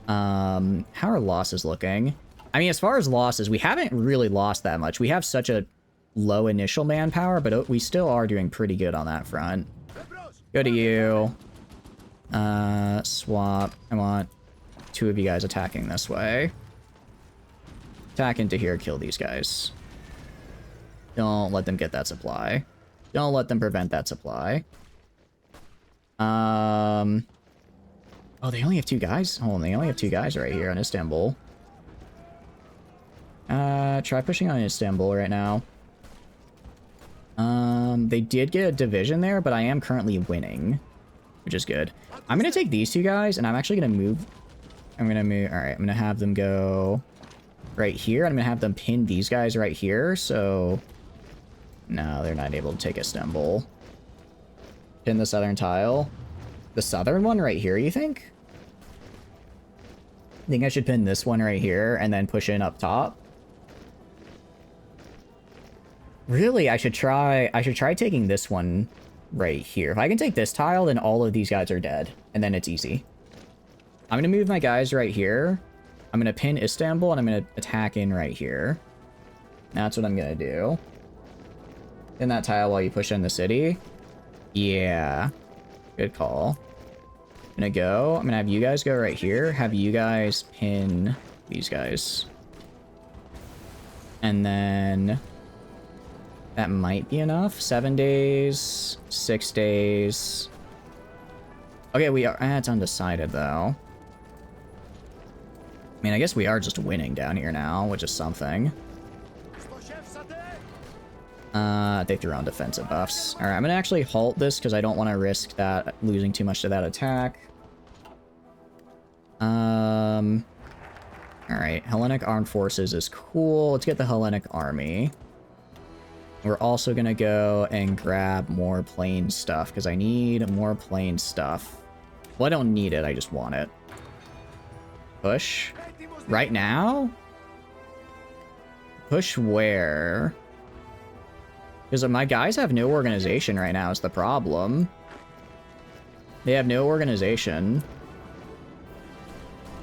How are losses looking? I mean, as far as losses, we haven't really lost that much. We have such a low initial manpower, but we still are doing pretty good on that front. Go to you. Swap. I want 2 of you guys attacking this way. Attack into here, kill these guys. Don't let them get that supply. Don't let them prevent that supply. Oh, they only have 2 guys? Hold on, they only have 2 guys right here on Istanbul. Try pushing on Istanbul right now. They did get a division there, but I am currently winning, which is good. I'm gonna take these 2 guys, and I'm actually gonna move. Alright, I'm gonna have them go right here. I'm gonna have them pin these guys right here, so... No, they're not able to take Istanbul. Pin the southern tile. The southern one right here, you think? I think I should pin this one right here, and then push in up top. Really, I should try taking this one right here. If I can take this tile, then all of these guys are dead, and then it's easy. I'm gonna move my guys right here. I'm gonna pin Istanbul, and I'm gonna attack in right here. That's what I'm gonna do. In that tile while you push in the city. Yeah. Good call. I'm gonna have you guys go right here. Have you guys pin these guys. And then... that might be enough. 7 days. 6 days. Okay, we are... it's undecided, though. I mean, I guess we are just winning down here now, which is something. They threw on defensive buffs. Alright, I'm gonna actually halt this because I don't want to risk that losing too much to that attack. Alright, Hellenic Armed Forces is cool. Let's get the Hellenic Army. We're also gonna go and grab more plain stuff because I need more plain stuff. Well, I don't need it, I just want it. Push? Right now? Push where? Because my guys have no organization right now is the problem. They have no organization.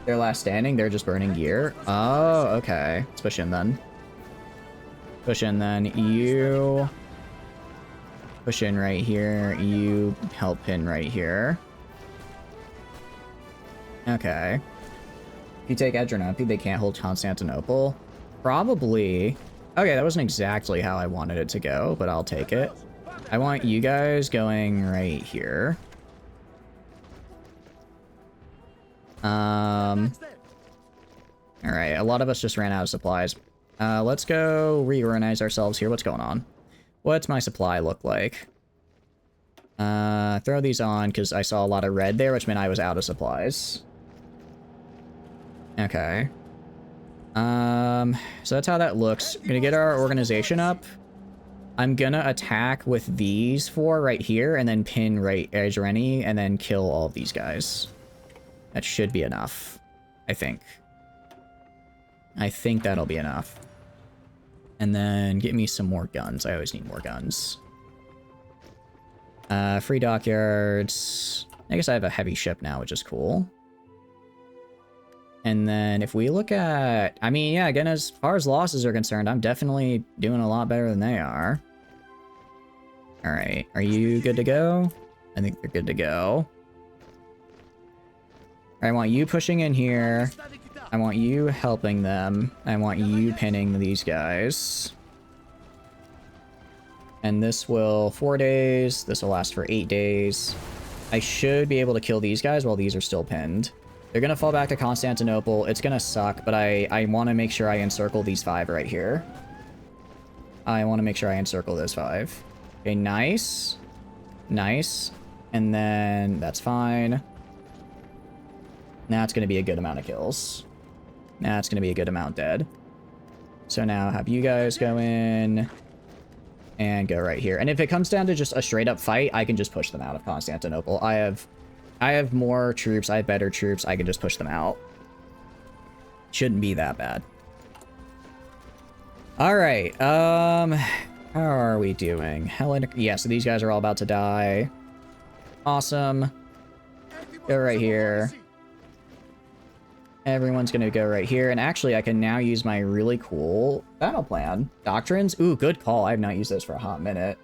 They're last standing, they're just burning gear. Oh, okay. Let's push in then. Push in then. You... push in right here. You help pin right here. Okay. If you take Adrianople, they can't hold Constantinople. Probably... okay, that wasn't exactly how I wanted it to go, but I'll take it. I want you guys going right here. Alright, a lot of us just ran out of supplies. Let's go reorganize ourselves here. What's going on? What's my supply look like? Throw these on, because I saw a lot of red there, which meant I was out of supplies. Okay. So that's how that looks. Gonna get our organization up. I'm gonna attack with these 4 right here, and then pin right Ejreni, and then kill all of these guys. That should be enough, I think. I think that'll be enough. And then get me some more guns. I always need more guns. Free dockyards. I guess I have a heavy ship now, which is cool. And then if we look at... I mean, yeah, again, as far as losses are concerned, I'm definitely doing a lot better than they are. Alright, are you good to go? I think they're good to go. I want you pushing in here. I want you helping them. I want you pinning these guys. And this will 4 days. This will last for 8 days. I should be able to kill these guys while these are still pinned. They're going to fall back to Constantinople. It's going to suck, but I want to make sure I encircle these 5 right here. I want to make sure I encircle those 5. Okay, nice. Nice. And then that's fine. Now it's going to be a good amount of kills. Now it's going to be a good amount dead. So now have you guys go in and go right here. And if it comes down to just a straight up fight, I can just push them out of Constantinople. I have more troops. I have better troops. I can just push them out. Shouldn't be that bad. All right. How are we doing? Helen. Yeah, so these guys are all about to die. Awesome. Go right here. Everyone's going to go right here. And actually, I can now use my really cool battle plan. Doctrines? Ooh, good call. I have not used this for a hot minute.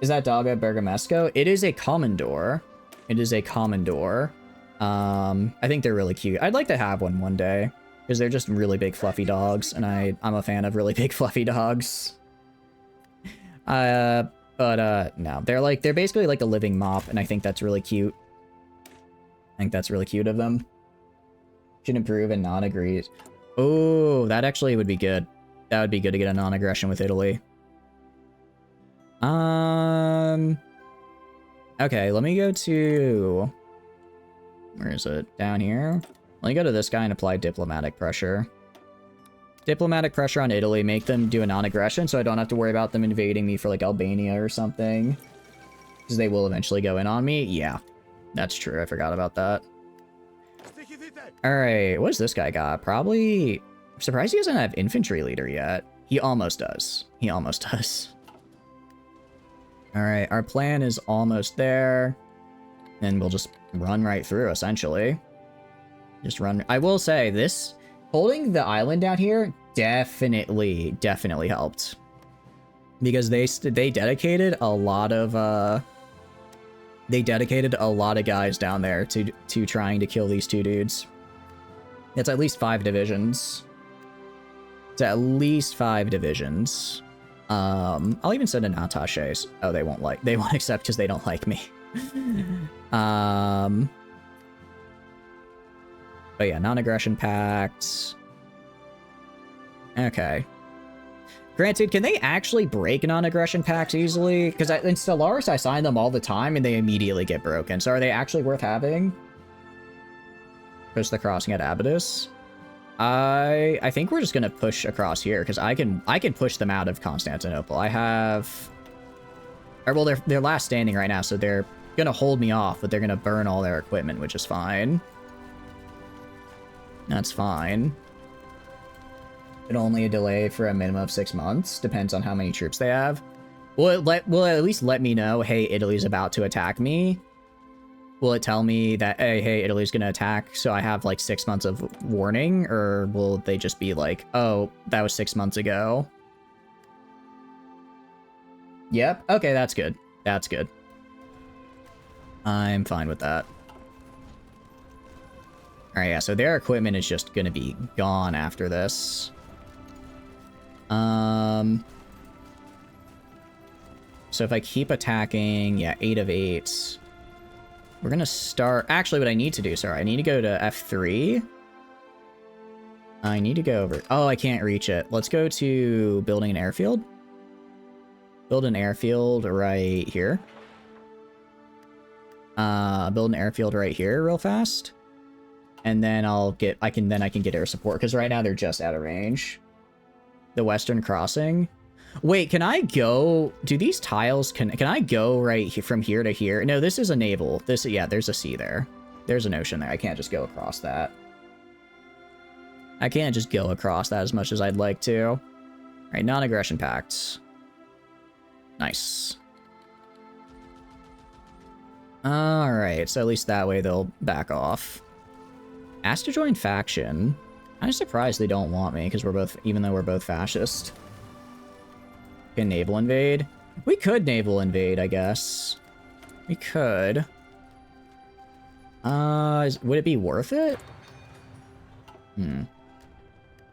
Is that dog a Bergamesco? It is a Commodore. It is a Commodore. I think they're really cute. I'd like to have one day. Because they're just really big fluffy dogs. And I'm a fan of really big fluffy dogs. No. They're basically like a living mop. And I think that's really cute. I think that's really cute of them. Should improve and non-agrees. Oh, that actually would be good. That would be good to get a non-aggression with Italy. Okay, let me go to... Where is it? Down here? Let me go to this guy and apply diplomatic pressure. Diplomatic pressure on Italy. Make them do a non-aggression so I don't have to worry about them invading me for like Albania or something. Because they will eventually go in on me. Yeah, that's true. I forgot about that. Alright, what does this guy got? Probably... I'm surprised he doesn't have infantry leader yet. He almost does. He almost does. Alright, our plan is almost there. And we'll just run right through, essentially. Just run... I will say, this... Holding the island down here definitely helped. Because they dedicated a lot of, They dedicated a lot of guys down there to trying to kill these 2 dudes. It's at least 5 divisions. It's at least 5 divisions. I'll even send an attaches. Oh, they won't accept because they don't like me. But yeah, non-aggression pact. Okay. Granted, can they actually break non-aggression pacts easily? Because in Stellaris, I sign them all the time and they immediately get broken. So are they actually worth having? Push the crossing at Abydos. I think we're just gonna push across here because I can push them out of Constantinople. I have, or well, they're last standing right now, so they're gonna hold me off, but they're gonna burn all their equipment, which is fine. That's fine. But only a delay for a minimum of 6 months. Depends on how many troops they have. Will it at least let me know, hey, Italy's about to attack me? Will it tell me that, hey, Italy's gonna attack, so I have like 6 months of warning? Or will they just be like, oh, that was 6 months ago? Yep. Okay, that's good. That's good. I'm fine with that. Alright, yeah, so their equipment is just gonna be gone after this. So if I keep attacking, yeah, 8 of 8. We're gonna start... Actually, what I need to do, sorry, I need to go to F3. I need to go over... Oh, I can't reach it. Let's go to building an airfield. Build an airfield right here. Build an airfield right here real fast. And then I can get air support, because right now they're just out of range. The Western Crossing. Wait, can I go... Do these tiles... Can I go right from here to here? No, this is a naval. Yeah, there's a sea there. There's an ocean there. I can't just go across that. I can't just go across that as much as I'd like to. All right, non-aggression pacts. Nice. All right, so at least that way they'll back off. Asked to join faction. I'm surprised they don't want me, because we're both... Even though we're both fascist. Can naval invade? We could naval invade, I guess. We could. Would it be worth it?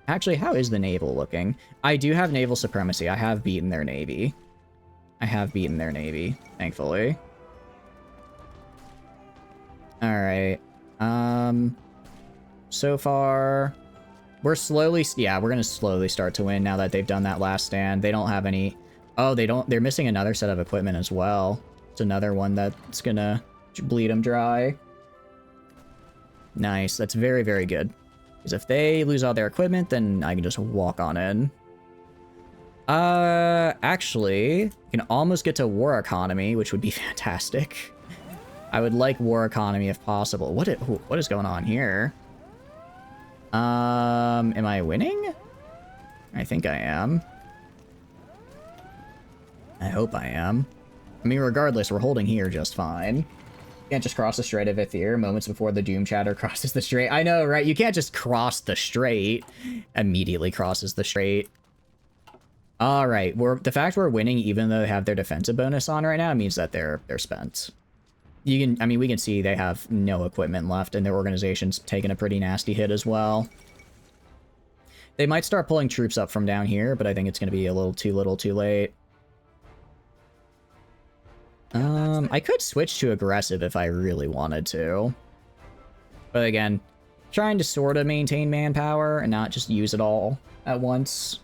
Actually, how is the naval looking? I do have naval supremacy. I have beaten their navy. Thankfully. Alright. So far, we're slowly... Yeah, we're gonna slowly start to win now that they've done that last stand. They don't have any... Oh, they don't... They're missing another set of equipment as well. It's another one that's gonna bleed them dry. Nice. That's very, very good. Because if they lose all their equipment, then I can just walk on in. Actually, can almost get to war economy, which would be fantastic. I would like war economy if possible. What is going on here? Am I winning? I think I am. I hope I am. I mean, regardless, we're holding here just fine. Can't just cross the Strait of Ithir moments before the Doom Chatter crosses the Strait. I know, right? You can't just cross the Strait. Immediately crosses the Strait. All right, the fact we're winning, even though they have their defensive bonus on right now, means that they're spent. I mean, we can see they have no equipment left, and their organization's taking a pretty nasty hit as well. They might start pulling troops up from down here, but I think it's going to be a little too late. I could switch to aggressive if I really wanted to. But again, trying to sort of maintain manpower and not just use it all at once.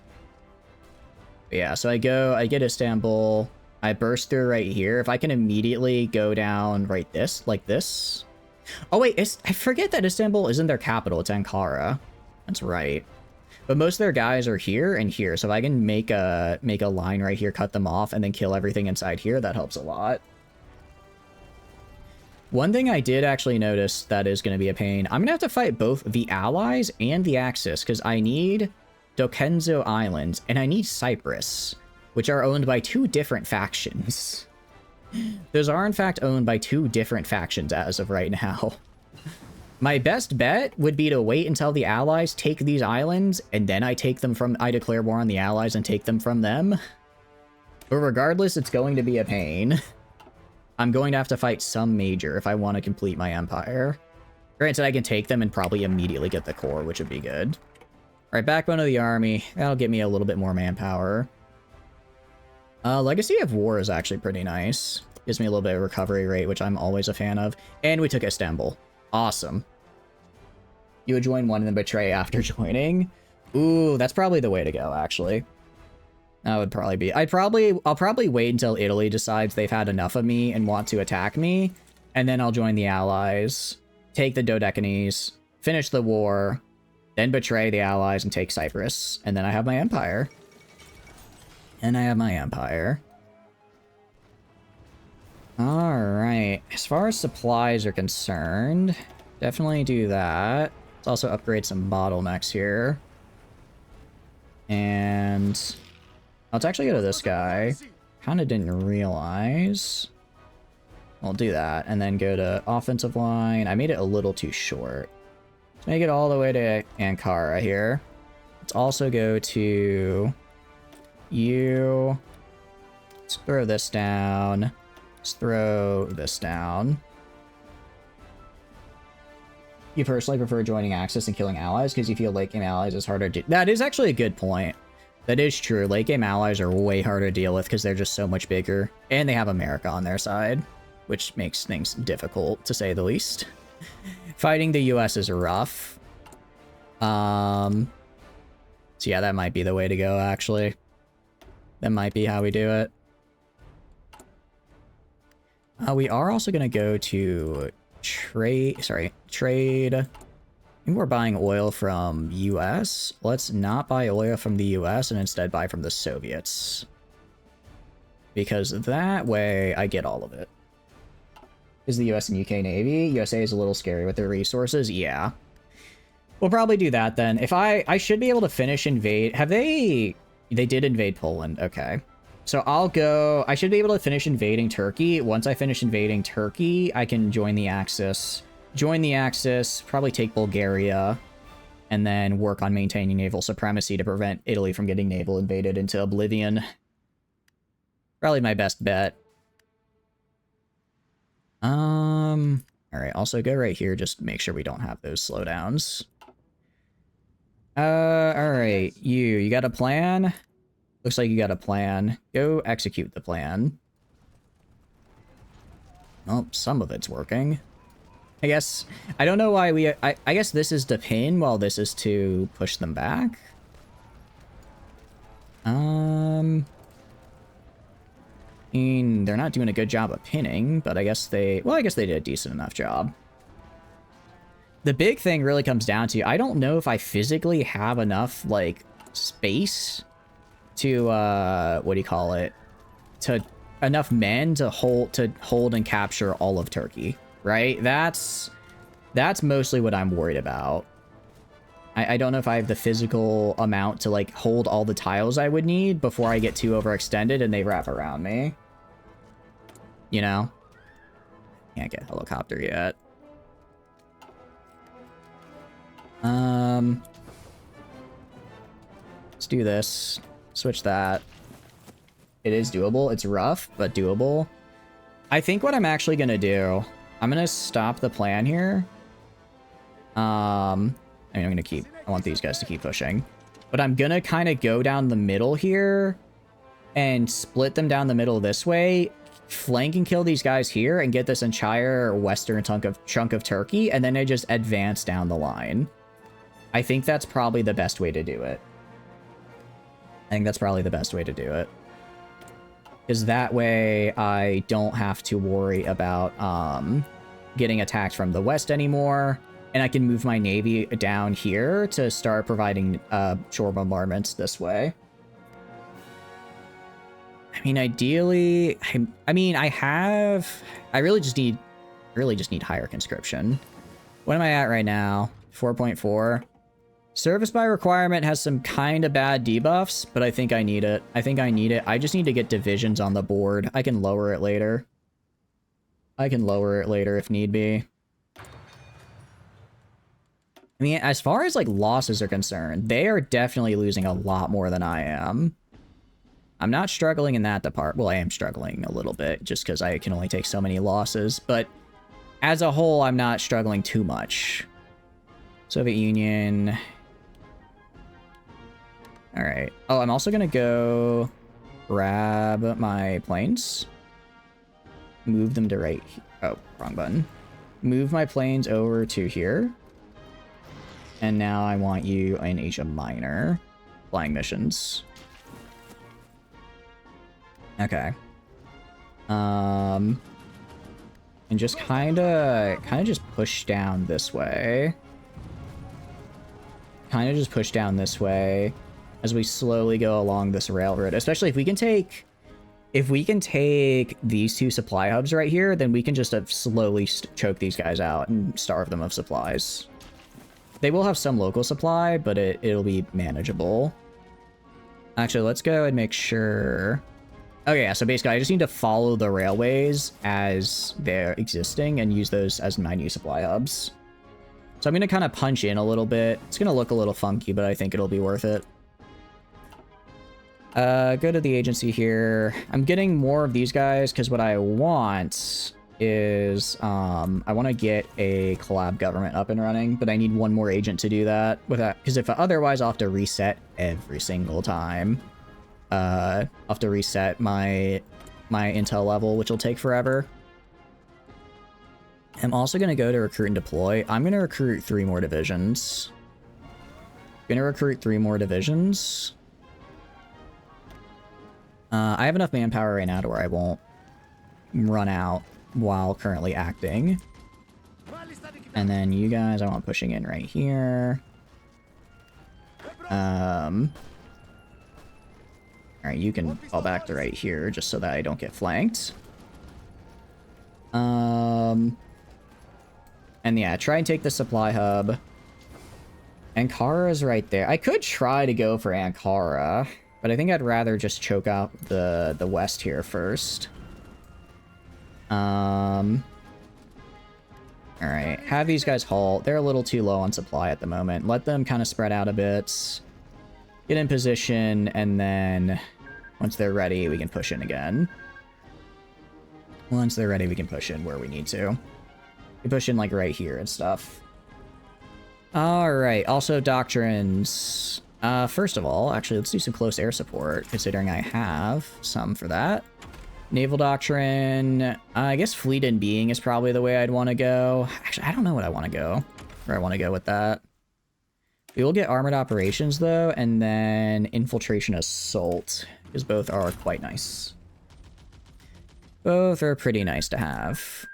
But yeah, so I get Istanbul. I burst through right here. If I can immediately go down like this. Oh wait, I forget that Istanbul isn't their capital, it's Ankara. That's right. But most of their guys are here and here, so if I can make a line right here, cut them off, and then kill everything inside here, that helps a lot. One thing I did actually notice that is going to be a pain, I'm going to have to fight both the Allies and the Axis, because I need Dokenzo Islands, and I need Cyprus, which are owned by two different factions. Those are, in fact, owned by two different factions as of right now. My best bet would be to wait until the Allies take these islands, and then I declare war on the Allies and take them from them. But regardless, it's going to be a pain. I'm going to have to fight some major if I want to complete my empire. Granted, I can take them and probably immediately get the core, which would be good. Alright, backbone of the army. That'll get me a little bit more manpower. Legacy of War is actually pretty nice. Gives me a little bit of recovery rate, which I'm always a fan of. And we took Istanbul. Awesome. You would join one and then betray after joining. Ooh, that's probably the way to go, actually. That would probably be... I'll probably wait until Italy decides they've had enough of me and want to attack me. And then I'll join the Allies, take the Dodecanese, finish the war, then betray the Allies and take Cyprus. And then I have my empire. Alright, as far as supplies are concerned, definitely do that. Let's also upgrade some bottlenecks here. And let's actually go to this guy. Kinda didn't realize. I'll do that, and then go to offensive line. I made it a little too short. Let's make it all the way to Ankara here. Let's also go to you. Let's throw this down. Let's throw this down. You personally prefer joining Axis and killing allies because you feel late game allies is harder to... That is actually a good point. That is true. Late game allies are way harder to deal with because they're just so much bigger. And they have America on their side, which makes things difficult, to say the least. Fighting the US is rough. So yeah, that might be the way to go, actually. That might be how we do it. We are also going to go to trade. I think we're buying oil from US. Let's not buy oil from the US and instead buy from the Soviets. Because that way I get all of it. Is the US and UK Navy? USA is a little scary with their resources. Yeah. We'll probably do that then. If I should be able to finish invade. Have they did invade Poland. Okay. So I should be able to finish invading Turkey. Once I finish invading Turkey, I can join the Axis. Probably take Bulgaria, and then work on maintaining naval supremacy to prevent Italy from getting naval invaded into oblivion. Probably my best bet. Alright, also go right here, just make sure we don't have those slowdowns. Alright, you got a plan? Looks like you got a plan. Go execute the plan. Oh, some of it's working. I guess, I don't know why we, I guess this is to pin while this is to push them back. I mean, they're not doing a good job of pinning, but I guess they, well, I guess they did a decent enough job. The big thing really comes down to, I don't know if I physically have enough, like, space to, what do you call it? To, enough men to hold and capture all of Turkey, right? That's mostly what I'm worried about. I don't know if I have the physical amount to, like, hold all the tiles I would need before I get too overextended and they wrap around me. You know? Can't get a helicopter yet. Let's do this. Switch that. It is doable. It's rough, but doable. I think what I'm actually gonna do, I'm gonna stop the plan here. I mean, I'm gonna keep, I want these guys to keep pushing. But I'm gonna kind of go down the middle here and split them down the middle this way, flank and kill these guys here and get this entire western chunk of Turkey, and then I just advance down the line. I think that's probably the best way to do it. Because that way I don't have to worry about getting attacked from the west anymore. And I can move my navy down here to start providing shore bombardments this way. I mean, ideally, I really just need higher conscription. What am I at right now? 4.4. Service by requirement has some kind of bad debuffs, but I think I need it. I just need to get divisions on the board. I can lower it later. If need be. I mean, as far as, like, losses are concerned, they are definitely losing a lot more than I am. I'm not struggling in that department. Well, I am struggling a little bit, just because I can only take so many losses. But as a whole, I'm not struggling too much. Soviet Union. Alright. Oh, I'm also going to go grab my planes. Move them to right. Oh, wrong button. Move my planes over to here. And now I want you in Asia Minor. Flying missions. Okay. And just kind of just push down this way. As we slowly go along this railroad. Especially if we can take these two supply hubs right here, then we can just slowly choke these guys out and starve them of supplies. They will have some local supply, but it'll be manageable. Actually, let's go and make sure. Okay, yeah, so basically I just need to follow the railways as they're existing and use those as my new supply hubs. So I'm going to kind of punch in a little bit. It's going to look a little funky, but I think it'll be worth it. Go to the agency here. I'm getting more of these guys because what I want is I want to get a collab government up and running, but I need one more agent to do that because if otherwise I'll have to reset every single time. I'll have to reset my intel level, which will take forever. I'm also going to go to recruit and deploy. I'm going to recruit 3 more divisions. I have enough manpower right now to where I won't run out while currently acting. And then you guys, I want pushing in right here. Alright, you can fall back to right here just so that I don't get flanked. And yeah, try and take the supply hub. Ankara's right there. I could try to go for Ankara, but I think I'd rather just choke out the west here first. Alright, have these guys halt. They're a little too low on supply at the moment. Let them kind of spread out a bit. Get in position, and then once they're ready, we can push in again. Once they're ready, we can push in where we need to. We push in, like, right here and stuff. Alright, also doctrines. First of all, actually, let's do some close air support, considering I have some for that. Naval Doctrine. I guess Fleet and Being is probably the way I'd want to go. Actually, I don't know what I want to go. Where I want to go with that. We will get Armored Operations, though, and then Infiltration Assault, because both are quite nice. Both are pretty nice to have.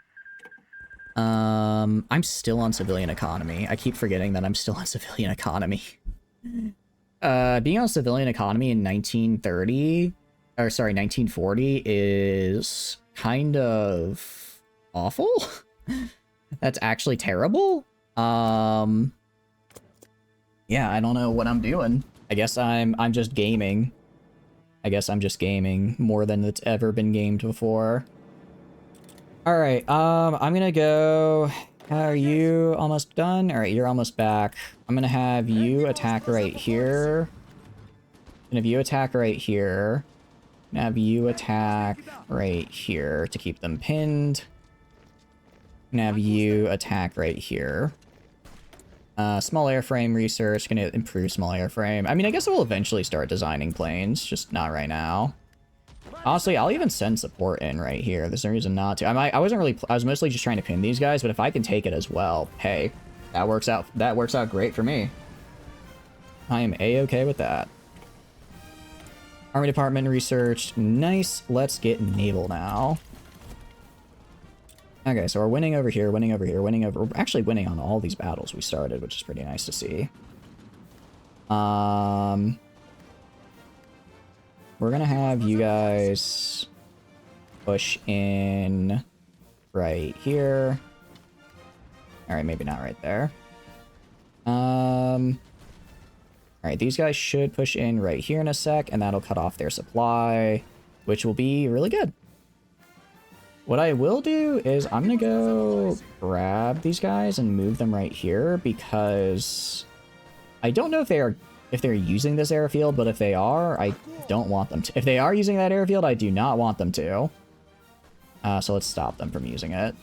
I'm still on Civilian Economy. I keep forgetting that I'm still on Civilian Economy. Being on Civilian Economy in 1940 is kind of awful. That's actually terrible. Yeah, I don't know what I'm doing. I guess I'm just gaming. I guess I'm just gaming more than it's ever been gamed before. Alright, I'm gonna go... Are you almost done? Alright, you're almost back. I'm gonna have you attack right here. And if you attack right here, I'm gonna have you attack right here to keep them pinned. I'm gonna have you attack right here. Small airframe research, gonna improve small airframe. I mean, I guess we'll eventually start designing planes, just not right now. Honestly, I'll even send support in right here. There's no reason not to. I was mostly just trying to pin these guys, but if I can take it as well, hey, that works out great for me. I am a-okay with that. Army Department research, nice. Let's get naval now. Okay, so we're winning over here, winning over here, winning over... We're actually winning on all these battles we started, which is pretty nice to see. We're gonna have you guys push in right here. Alright, maybe not right there. Alright, these guys should push in right here in a sec, and that'll cut off their supply, which will be really good. What I will do is I'm gonna go grab these guys and move them right here, because I don't know if they're using this airfield, but if they are, I don't want them to. If they are using that airfield, I do not want them to. So let's stop them from using it.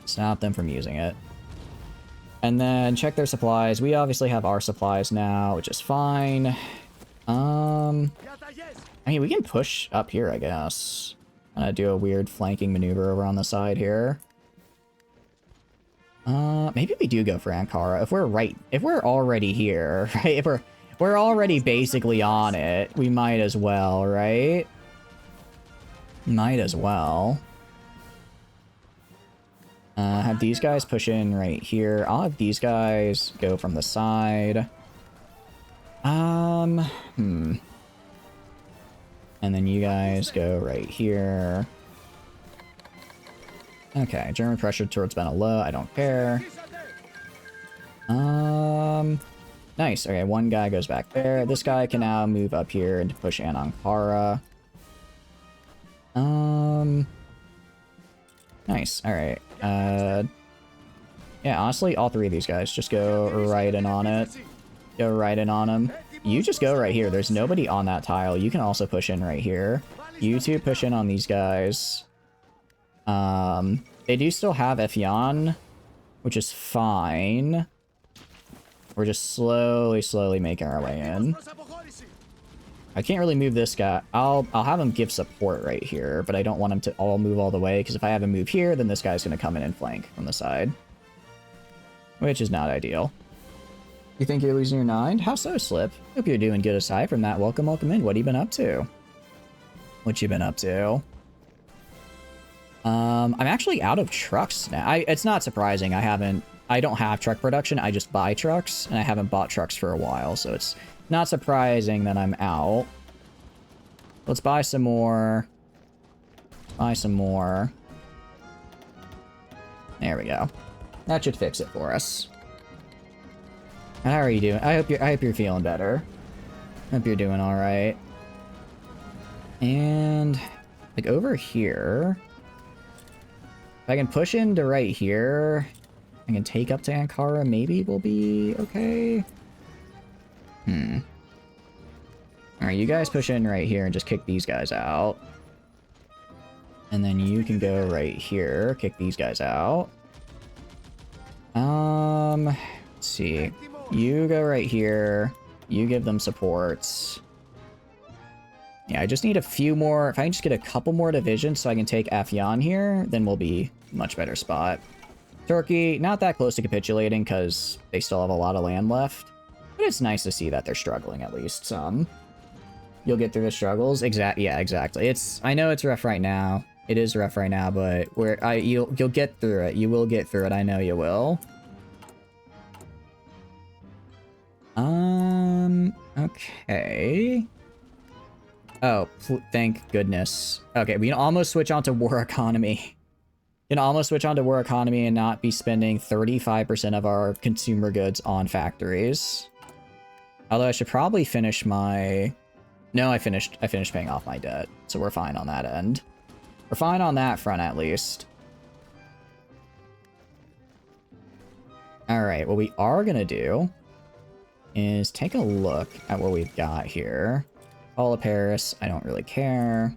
Stop them from using it. And then check their supplies. We obviously have our supplies now, which is fine. I mean, we can push up here, I guess. Do a weird flanking maneuver over on the side here. Maybe we do go for Ankara if we're already here, right? If we're already basically on it, we might as well, right? Might as well. Have these guys push in right here. I'll have these guys go from the side. And then you guys go right here. Okay, German pressure towards Benelux, I don't care. Nice. Okay, one guy goes back there. This guy can now move up here and push in Ankara. Nice. Alright. Yeah, honestly, all three of these guys just go right in on it. Go right in on them. You just go right here. There's nobody on that tile. You can also push in right here. You two push in on these guys. They do still have Efion, which is fine. We're just slowly making our way in. I can't really move this guy. I'll have him give support right here, but I don't want him to all move all the way, because if I have him move here, then this guy's going to come in and flank from the side. Which is not ideal. You think you're losing your mind? How so, Slip? Hope you're doing good aside from that. Welcome in. What have you been up to? What you been up to? I'm actually out of trucks now. It's not surprising. I don't have truck production. I just buy trucks, and I haven't bought trucks for a while, so it's not surprising that I'm out. Let's buy some more. Buy some more. There we go. That should fix it for us. How are you doing? I hope you're feeling better. Hope you're doing all right. And like over here, if I can push into right here, I can take up to Ankara. Maybe we'll be okay. All right, you guys push in right here and just kick these guys out. And then you can go right here, kick these guys out. Let's see. You go right here. You give them supports. Yeah, I just need a few more. If I can just get a couple more divisions so I can take Afyon here, then we'll be much better spot. Turkey, not that close to capitulating because they still have a lot of land left. But it's nice to see that they're struggling at least some. You'll get through the struggles. Yeah, exactly. I know it's rough right now. It is rough right now, but you'll get through it. You will get through it. I know you will. Okay. Oh, thank goodness. Okay, we can almost switch on to war economy. We can almost switch on to war economy and not be spending 35% of our consumer goods on factories. Although I should probably finish my... No, I finished paying off my debt, so we're fine on that end. We're fine on that front, at least. Alright, what we are gonna do is take a look at what we've got here. All of Paris, I don't really care.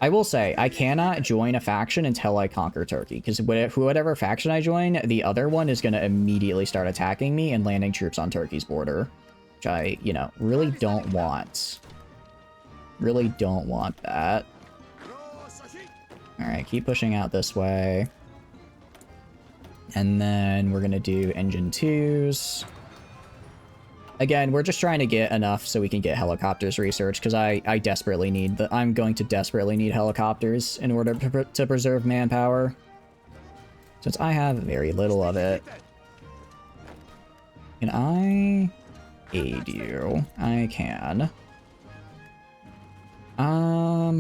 I will say, I cannot join a faction until I conquer Turkey, because whatever faction I join, the other one is going to immediately start attacking me and landing troops on Turkey's border, which I, you know, really don't want. Really don't want that. Alright, keep pushing out this way. And then we're going to do engine 2s. Again, we're just trying to get enough so we can get helicopters research, because I desperately need I'm going to desperately need helicopters in order to preserve manpower, since I have very little of it. Can I aid you? I can. How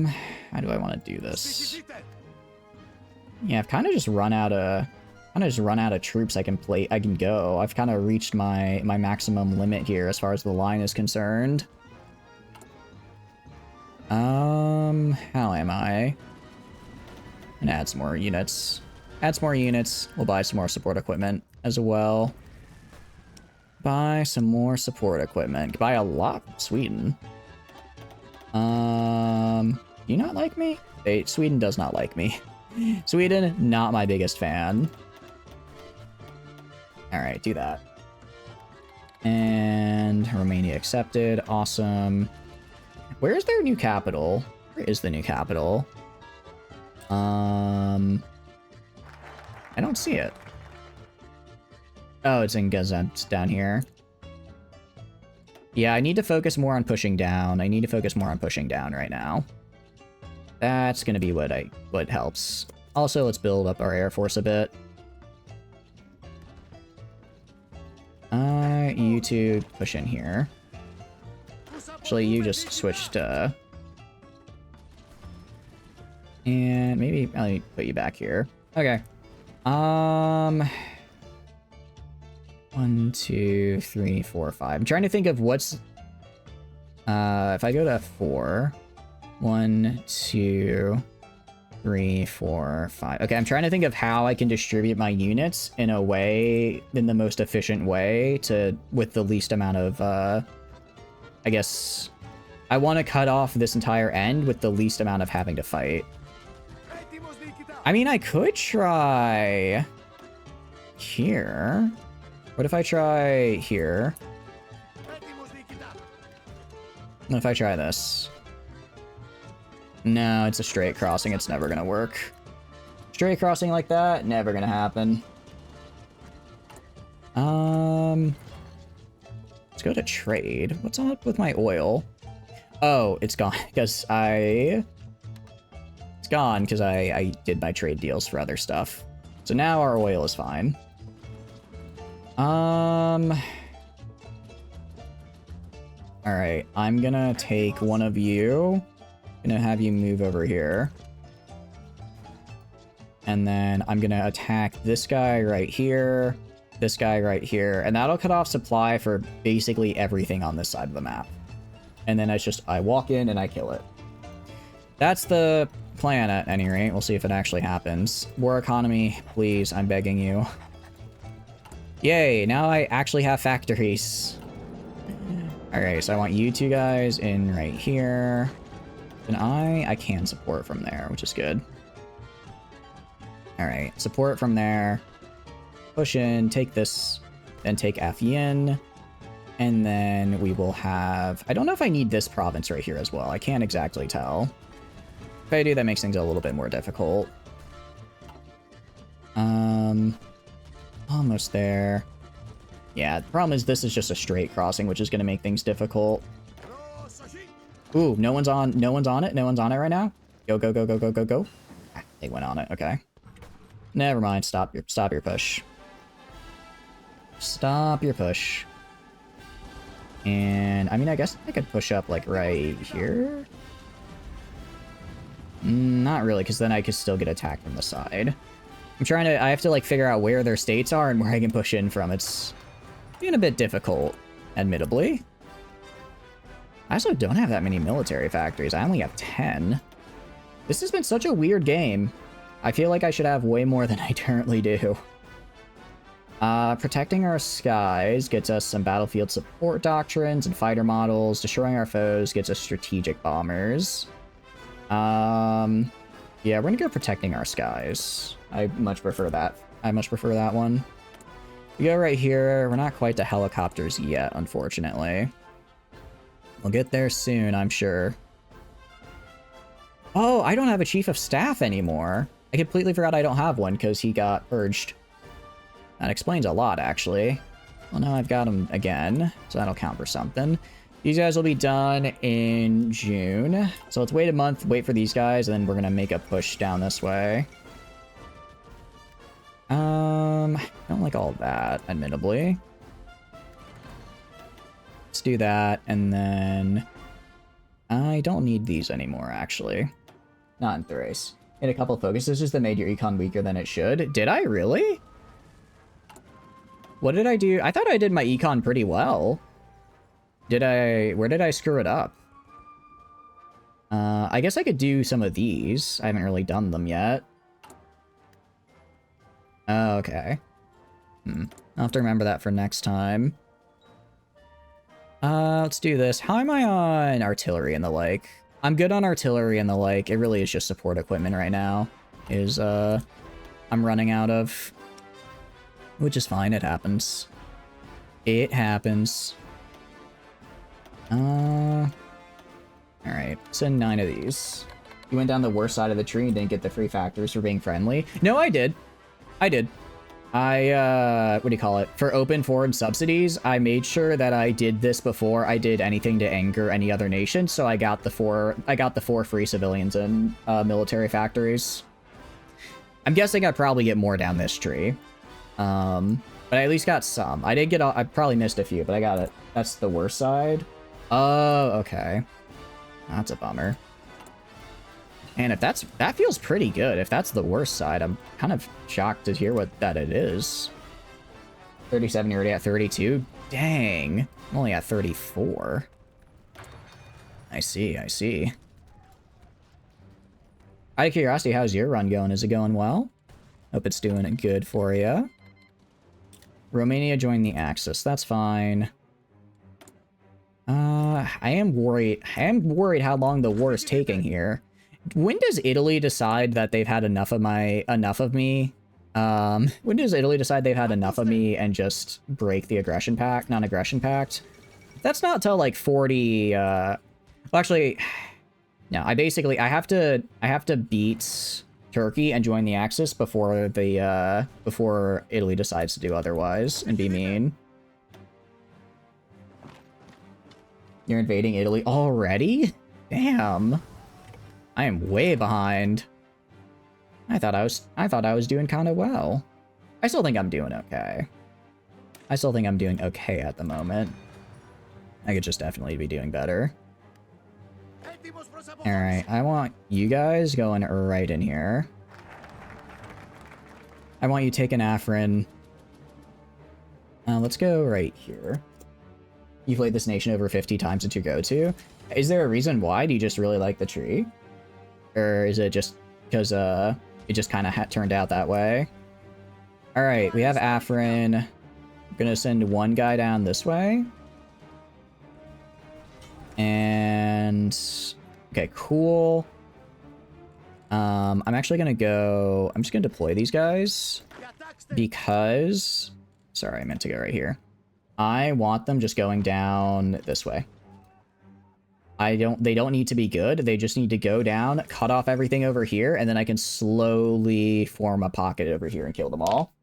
do I want to do this? Yeah, I've kind of just run out of troops I can go. I've kind of reached my maximum limit here as far as the line is concerned. How am I? And add some more units. Add some more units. We'll buy some more support equipment as well. Buy some more support equipment. Buy a lot from Sweden. Do you not like me? Sweden does not like me. Sweden, not my biggest fan. Alright, do that. And Romania accepted. Awesome. Where's their new capital? Where is the new capital? I don't see it. Oh, it's in Gaziantep down here. Yeah, I need to focus more on pushing down. I need to focus more on pushing down right now. That's gonna be what helps. Also, let's build up our air force a bit. You two push in here. Actually, you just switched, and maybe I'll put you back here. Okay. 1, 2, 3, 4, 5. I'm trying to think of what's, if I go to 4, 1, 2, 3, 4, 5. Okay, I'm trying to think of how I can distribute my units in the most efficient way with the least amount of, I guess, I want to cut off this entire end with the least amount of having to fight. I mean, I could try here. What if I try here? What if I try this? No, it's a straight crossing. It's never gonna work. Straight crossing like that, never gonna happen. Let's go to trade. What's up with my oil? Oh, it's gone because I did my trade deals for other stuff. So now our oil is fine. Alright, I'm gonna take one of you. Gonna have you move over here. And then I'm gonna attack this guy right here, this guy right here, and that'll cut off supply for basically everything on this side of the map. And then I walk in and I kill it. That's the plan at any rate. We'll see if it actually happens. War economy, please, I'm begging you. Yay, now I actually have factories. Alright, so I want you two guys in right here. And I can support from there, which is good. Alright, support from there. Push in, take this, then take Afyin. And then we will have... I don't know if I need this province right here as well. I can't exactly tell. If I do, that makes things a little bit more difficult. Almost there. Yeah, the problem is this is just a straight crossing, which is going to make things difficult. Ooh, no one's on it. No one's on it right now. Go, go, go, go, go, go, go. Ah, they went on it. Okay. Never mind. Stop your push. Stop your push. And I mean, I guess I could push up like right here. Not really, because then I could still get attacked from the side. I have to like figure out where their states are and where I can push in from. It's being a bit difficult, admittedly. I also don't have that many military factories. I only have 10. This has been such a weird game. I feel like I should have way more than I currently do. Protecting our skies gets us some battlefield support doctrines and fighter models. Destroying our foes gets us strategic bombers. Yeah, we're gonna go protecting our skies. I much prefer that. I much prefer that one. We go right here. We're not quite to helicopters yet, unfortunately. We'll get there soon, I'm sure. Oh, I don't have a chief of staff anymore. I completely forgot I don't have one because he got purged. That explains a lot, actually. Well, now I've got him again, so that'll count for something. These guys will be done in June. So let's wait a month, wait for these guys, and then we're gonna make a push down this way. I don't like all of that, admittedly. Let's do that, and then... I don't need these anymore, actually. Not in Thrace. Hit a couple of focuses just that made your econ weaker than it should. Did I really? What did I do? I thought I did my econ pretty well. Where did I screw it up? I guess I could do some of these. I haven't really done them yet. Oh, okay. I'll have to remember that for next time. Let's do this. How am I on artillery and the like? I'm good on artillery and the like. It really is just support equipment right now. I'm running out of. Which is fine, it happens. It happens. Alright, send 9 of these. You went down the worst side of the tree and didn't get the free factors for being friendly. No, I did. What do you call it? For open foreign subsidies, I made sure that I did this before I did anything to anger any other nation, so I got the 4 free civilians and military factories. I'm guessing I'd probably get more down this tree. But I at least got some. I probably missed a few, but I got it. That's the worst side. Oh, okay. That's a bummer. And if that feels pretty good. If that's the worst side, I'm kind of shocked to hear that it is. 37, you're already at 32? Dang. I'm only at 34. I see. Out of curiosity, how's your run going? Is it going well? Hope it's doing it good for you. Romania joined the Axis. That's fine. I am worried how long the war is taking here. When does Italy decide that they've had enough of me? When does Italy decide they've had enough of me and just break the non-aggression pact? That's not till like 40, well, actually, no, I have to beat Turkey and join the Axis before Italy decides to do otherwise and be mean. You're invading Italy already? Damn. I am way behind. I thought I was doing kind of well. I still think I'm doing okay. At the moment. I could just definitely be doing better. Alright, I want you guys going right in here. I want you taking Afrin. Let's go right here. You've played this nation over 50 times at your go-to. Is there a reason why? Do you just really like the tree? Or is it just because it just kind of turned out that way? Alright, we have Afrin. I'm gonna send one guy down this way. And... okay, cool. I'm just gonna deploy these guys. Because... sorry, I meant to go right here. I want them just going down this way. They don't need to be good. They just need to go down, cut off everything over here, and then I can slowly form a pocket over here and kill them all.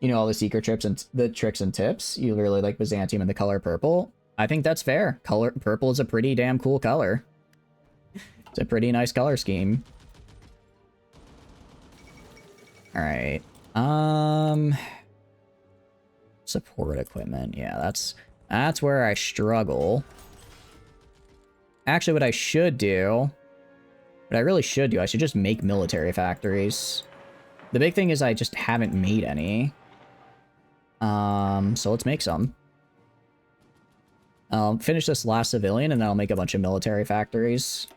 You know, all the secret tricks and tips. You really like Byzantium and the color purple. I think that's fair. Purple is a pretty damn cool color. It's a pretty nice color scheme. All right. Support equipment. Yeah, that's where I struggle. Actually, what I really should do, I should just make military factories. The big thing is I just haven't made any. So let's make some. I'll finish this last civilian, and then I'll make a bunch of military factories.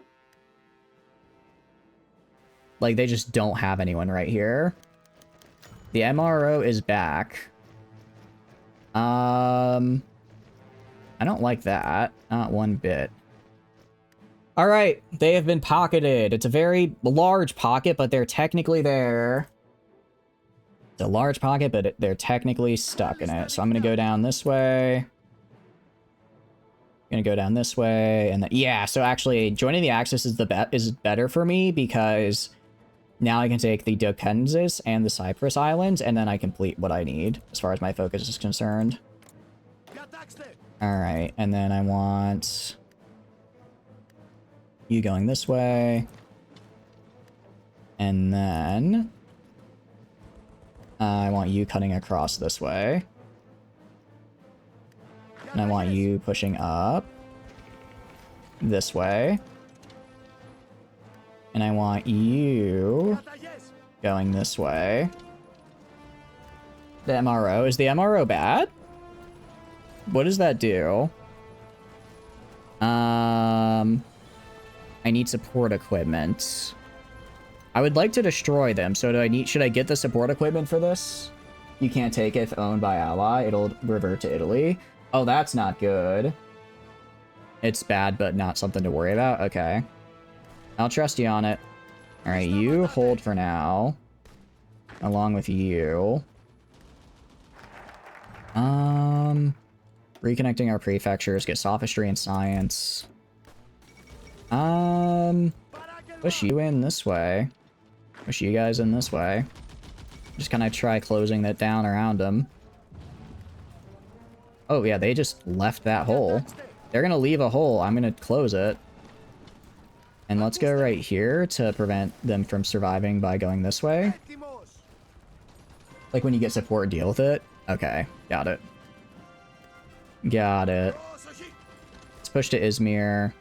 Like, they just don't have anyone right here. The MRO is back. I don't like that. Not one bit. Alright, they have been pocketed. It's a very large pocket, but they're technically there. It's a large pocket, but they're technically stuck in it. So I'm gonna go down this way. Gonna go down this way, and yeah. So actually, joining the Axis is better for me because now I can take the Dokensis and the Cyprus Islands, and then I complete what I need as far as my focus is concerned. All right, and then I want you going this way, and then I want you cutting across this way. And I want you pushing up this way. And I want you going this way. The MRO. Is the MRO bad? What does that do? I need support equipment. I would like to destroy them. So should I get the support equipment for this? You can't take it if owned by ally. It'll revert to Italy. Oh, that's not good. It's bad, but not something to worry about. Okay. I'll trust you on it. Alright, you hold for now. Along with you. Reconnecting our prefectures. Get sophistry and science. Push you in this way. Push you guys in this way. Just kind of try closing that down around them. Oh, yeah, they just left that hole. They're gonna leave a hole. I'm gonna close it. And let's go right here to prevent them from surviving by going this way. Like when you get support, deal with it. Okay, got it. Got it. Let's push to Izmir.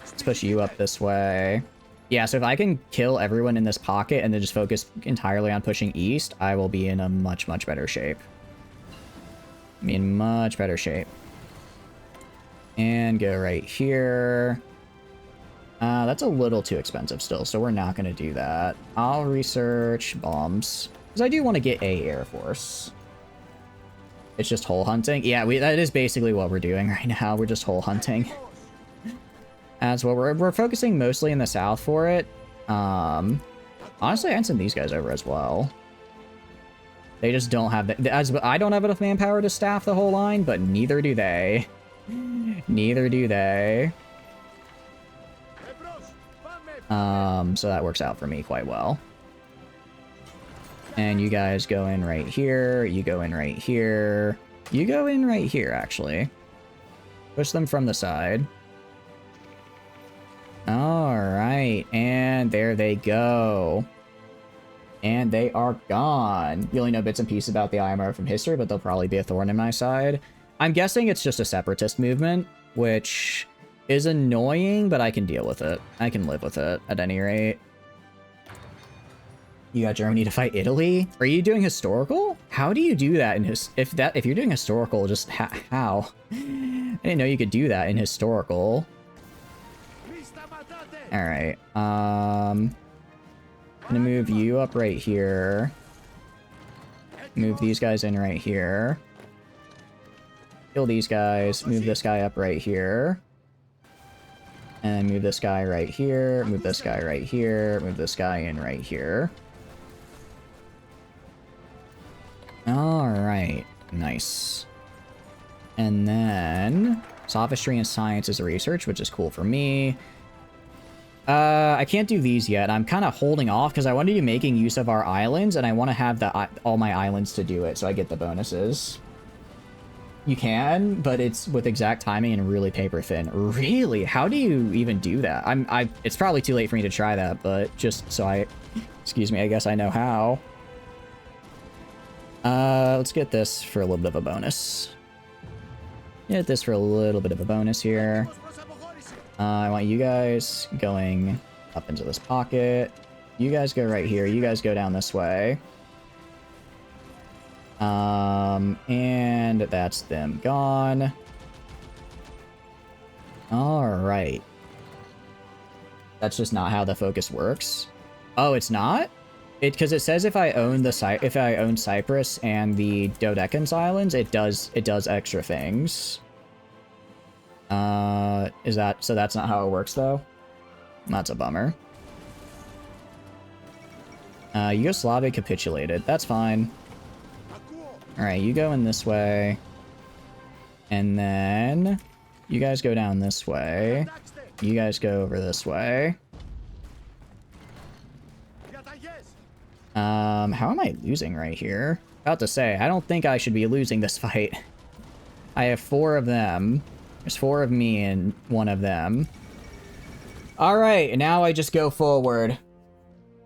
Let's push you up this way. Yeah, so if I can kill everyone in this pocket and then just focus entirely on pushing east, I will be in a much, much better shape. In much better shape. And go right here. That's a little too expensive still, so we're not going to do that. I'll research bombs. Because I do want to get a Air Force. It's just hole hunting. Yeah, that is basically what we're doing right now. We're just hole hunting. As well, we're focusing mostly in the south for it. Honestly, I'd send these guys over as well. They just don't have I don't have enough manpower to staff the whole line, but neither do they. Neither do they. So that works out for me quite well. And you guys go in right here. You go in right here. You go in right here, actually. Push them from the side. Alright, and there they go. And they are gone. You only know bits and pieces about the IMR from history, but they'll probably be a thorn in my side. I'm guessing it's just a separatist movement, which is annoying, but I can deal with it. I can live with it, at any rate. You got Germany to fight Italy? Are you doing historical? How do you do that in if you're doing historical, just how? I didn't know you could do that in historical. Alright, I'm gonna move you up right here. Move these guys in right here. Kill these guys. Move this guy up right here. And move this guy right here. Move this guy right here. Move this guy in right here. Alright. Nice. And then sophistry and science is research, which is cool for me. I can't do these yet. I'm kind of holding off because I want to be making use of our islands, and I want to have all my islands to do it, so I get the bonuses. You can, but it's with exact timing and really paper thin. Really? How do you even do that? It's probably too late for me to try that, but just so excuse me, I guess I know how. Let's get this for a little bit of a bonus. Get this for a little bit of a bonus here. I want you guys going up into this pocket. You guys go right here. You guys go down this way. And that's them gone. All right. That's just not how the focus works. Oh, it's not? Because it says if I own Cyprus and the Dodecans Islands, it does extra things. So that's not how it works though? That's a bummer. Yugoslavia capitulated. That's fine. Alright, you go in this way. And then you guys go down this way. You guys go over this way. How am I losing right here? About to say, I don't think I should be losing this fight. I have 4 of them. There's 4 of me and 1 of them. Alright, now I just go forward.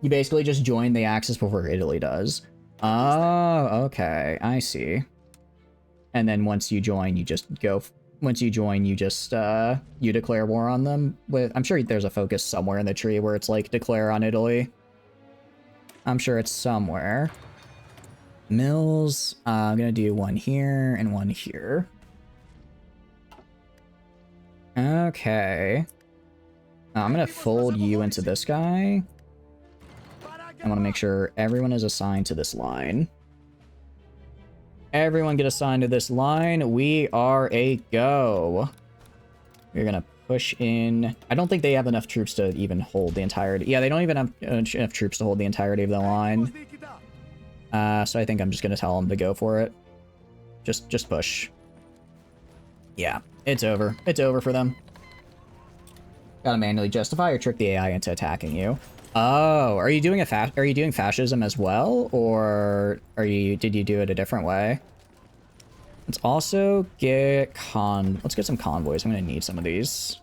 You basically just join the Axis before Italy does. Oh, okay. I see. And then once you join, you just go... Once you join, you just, you declare war on them with... I'm sure there's a focus somewhere in the tree where it's like, declare on Italy. I'm sure it's somewhere. Mills. I'm gonna do 1 here and 1 here. Okay. I'm gonna fold you into this guy. I want to make sure everyone is assigned to this line. Everyone get assigned to this line. We are a go. We're gonna push in. I don't think they have enough troops to even hold the entirety. Yeah, they don't even have enough troops to hold the entirety of the line. So I think I'm just gonna tell them to go for it. Just push. Yeah, it's over. It's over for them. Gotta manually justify or trick the AI into attacking you. Oh, are you doing fascism as well, or did you do it a different way? Let's also get let's get some convoys. I'm gonna need some of these.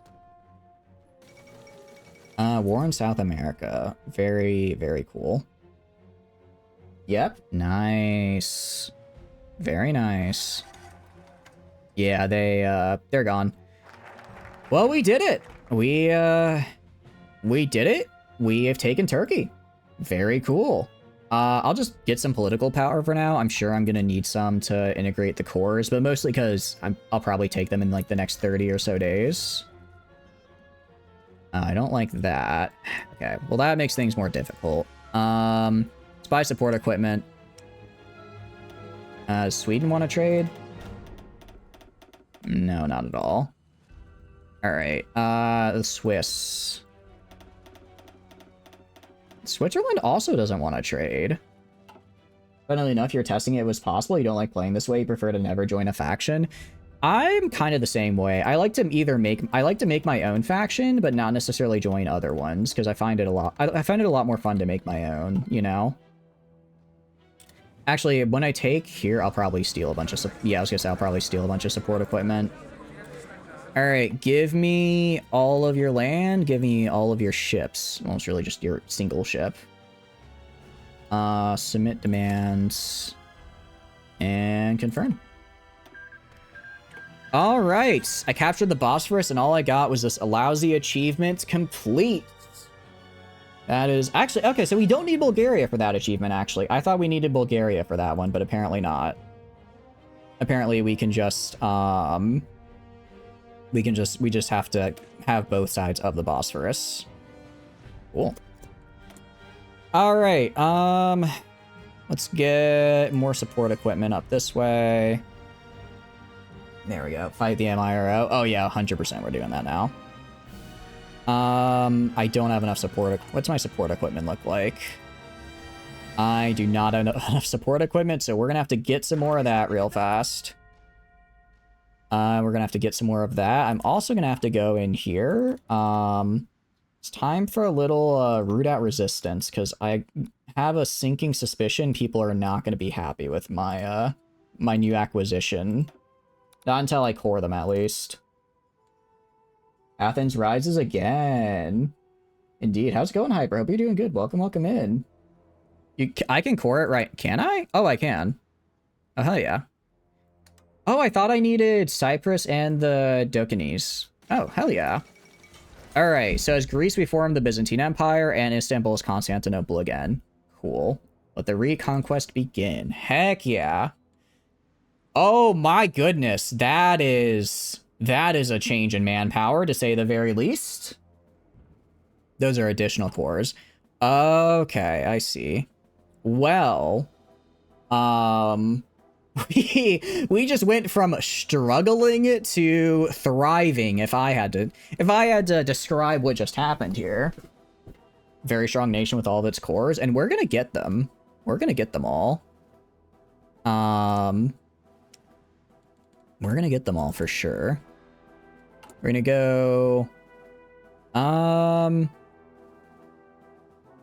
War in South America. Very, very cool. Yep, nice. Very nice. Yeah, they're gone. Well, we did it. We did it. We have taken Turkey. Very cool. I'll just get some political power for now. I'm sure I'm gonna need some to integrate the cores, but mostly because I'll probably take them in like the next 30 or so days. I don't like that. Okay, well that makes things more difficult. Spy support equipment. Does Sweden want to trade? No, not at all. Alright, the Swiss. Switzerland also doesn't want to trade. Funnily enough, you're testing it was possible. You don't like playing this way. You prefer to never join a faction. I'm kind of the same way. I like to make my own faction, but not necessarily join other ones because I find it a lot more fun to make my own, you know? Actually, when I take here, I'll probably steal a bunch of yeah, I was gonna say I'll probably steal a bunch of support equipment. Alright, give me all of your land, give me all of your ships. Well, it's really just your single ship. Submit demands. And confirm. Alright, I captured the Bosphorus and all I got was this lousy achievement complete. That is... Actually, okay, so we don't need Bulgaria for that achievement, actually. I thought we needed Bulgaria for that one, but apparently not. Apparently we can just, we just have to have both sides of the Bosphorus. Cool. Alright, let's get more support equipment up this way. There we go. Fight the MIRO. Oh yeah, 100% we're doing that now. I don't have enough support. What's my support equipment look like? I do not have enough support equipment, so we're gonna have to get some more of that real fast. We're gonna have to get some more of that. I'm also gonna have to go in here. It's time for a little root out resistance, because I have a sinking suspicion people are not gonna be happy with my my new acquisition. Not until I core them, at least. Athens rises again. Indeed. How's it going, Hyper? Hope you're doing good. Welcome, welcome in. I can core it, right? Can I? Oh, I can. Oh, hell yeah. Oh, I thought I needed Cyprus and the Dokanese. Oh, hell yeah. Alright, so as Greece, we formed the Byzantine Empire, and Istanbul is Constantinople again. Cool. Let the reconquest begin. Heck yeah. Oh my goodness, that is a change in manpower, to say the very least. Those are additional cores. Okay, I see. Well, we just went from struggling to thriving, if I had to describe what just happened here. Very strong nation with all of its cores, and we're gonna get them. We're gonna get them all. We're gonna get them all for sure. We're gonna go...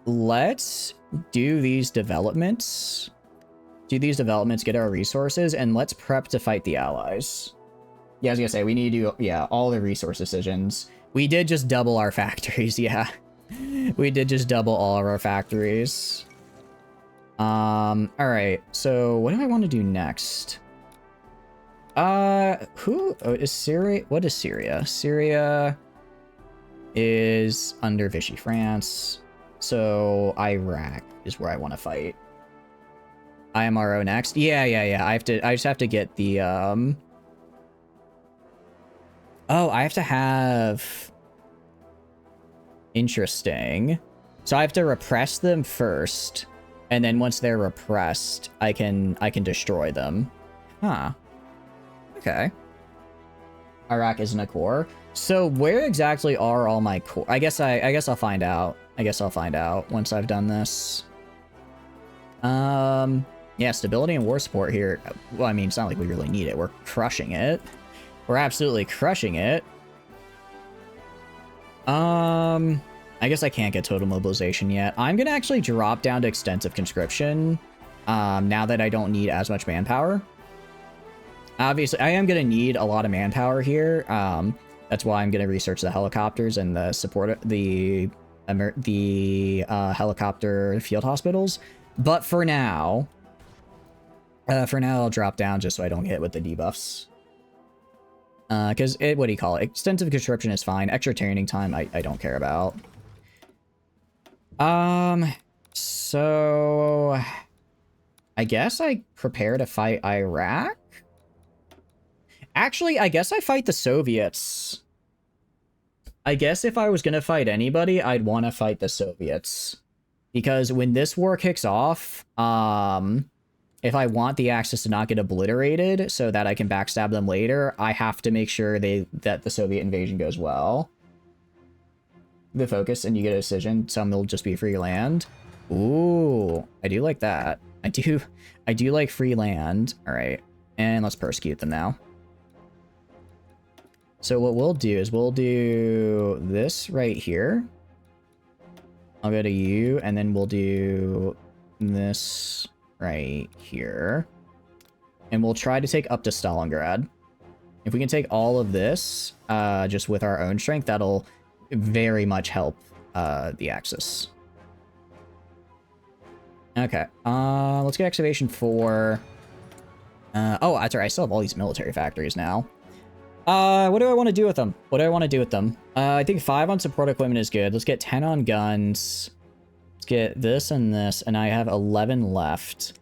Let's do these developments. Get our resources, and let's prep to fight the allies. Yeah, I was gonna say, we need to do, yeah, all the resource decisions. We did just double our factories, yeah. We did just double all of our factories. Alright, so what do I want to do next? Is Syria? What is Syria? Syria is under Vichy France. So Iraq is where I want to fight. IMRO next. Yeah. I just have to get the, oh, I have to have... Interesting. So I have to repress them first, and then once they're repressed, I can destroy them. Huh. Okay. Iraq isn't a core. So where exactly are all my core? I guess I'll find out. I'll find out once I've done this. Yeah, stability and war support here. Well, I mean, it's not like we really need it. We're crushing it. We're absolutely crushing it. I guess I can't get total mobilization yet. I'm gonna actually drop down to extensive conscription, now that I don't need as much manpower. Obviously, I am gonna need a lot of manpower here. That's why I'm gonna research the helicopters and the support, the helicopter field hospitals. But for now, I'll drop down just so I don't get hit with the debuffs. Because what do you call it? Extensive conscription is fine. Extra training time, I don't care about. So I guess I prepare to fight Iraq. Actually, I guess I fight the Soviets. I guess if I was gonna fight anybody, I'd want to fight the Soviets. Because when this war kicks off, if I want the Axis to not get obliterated so that I can backstab them later, I have to make sure that the Soviet invasion goes well. The focus, and you get a decision. Some will just be free land. Ooh, I do like that. I do like free land. All right, and let's persecute them now. So what we'll do is we'll do this right here. I'll go to you, and then we'll do this right here. And we'll try to take up to Stalingrad. If we can take all of this, just with our own strength, that'll very much help the Axis. Okay, let's get excavation 4. Oh, that's right, I still have all these military factories now. What do I want to do with them? I think 5 on support equipment is good. Let's get 10 on guns. Let's get this and this, and I have 11 left.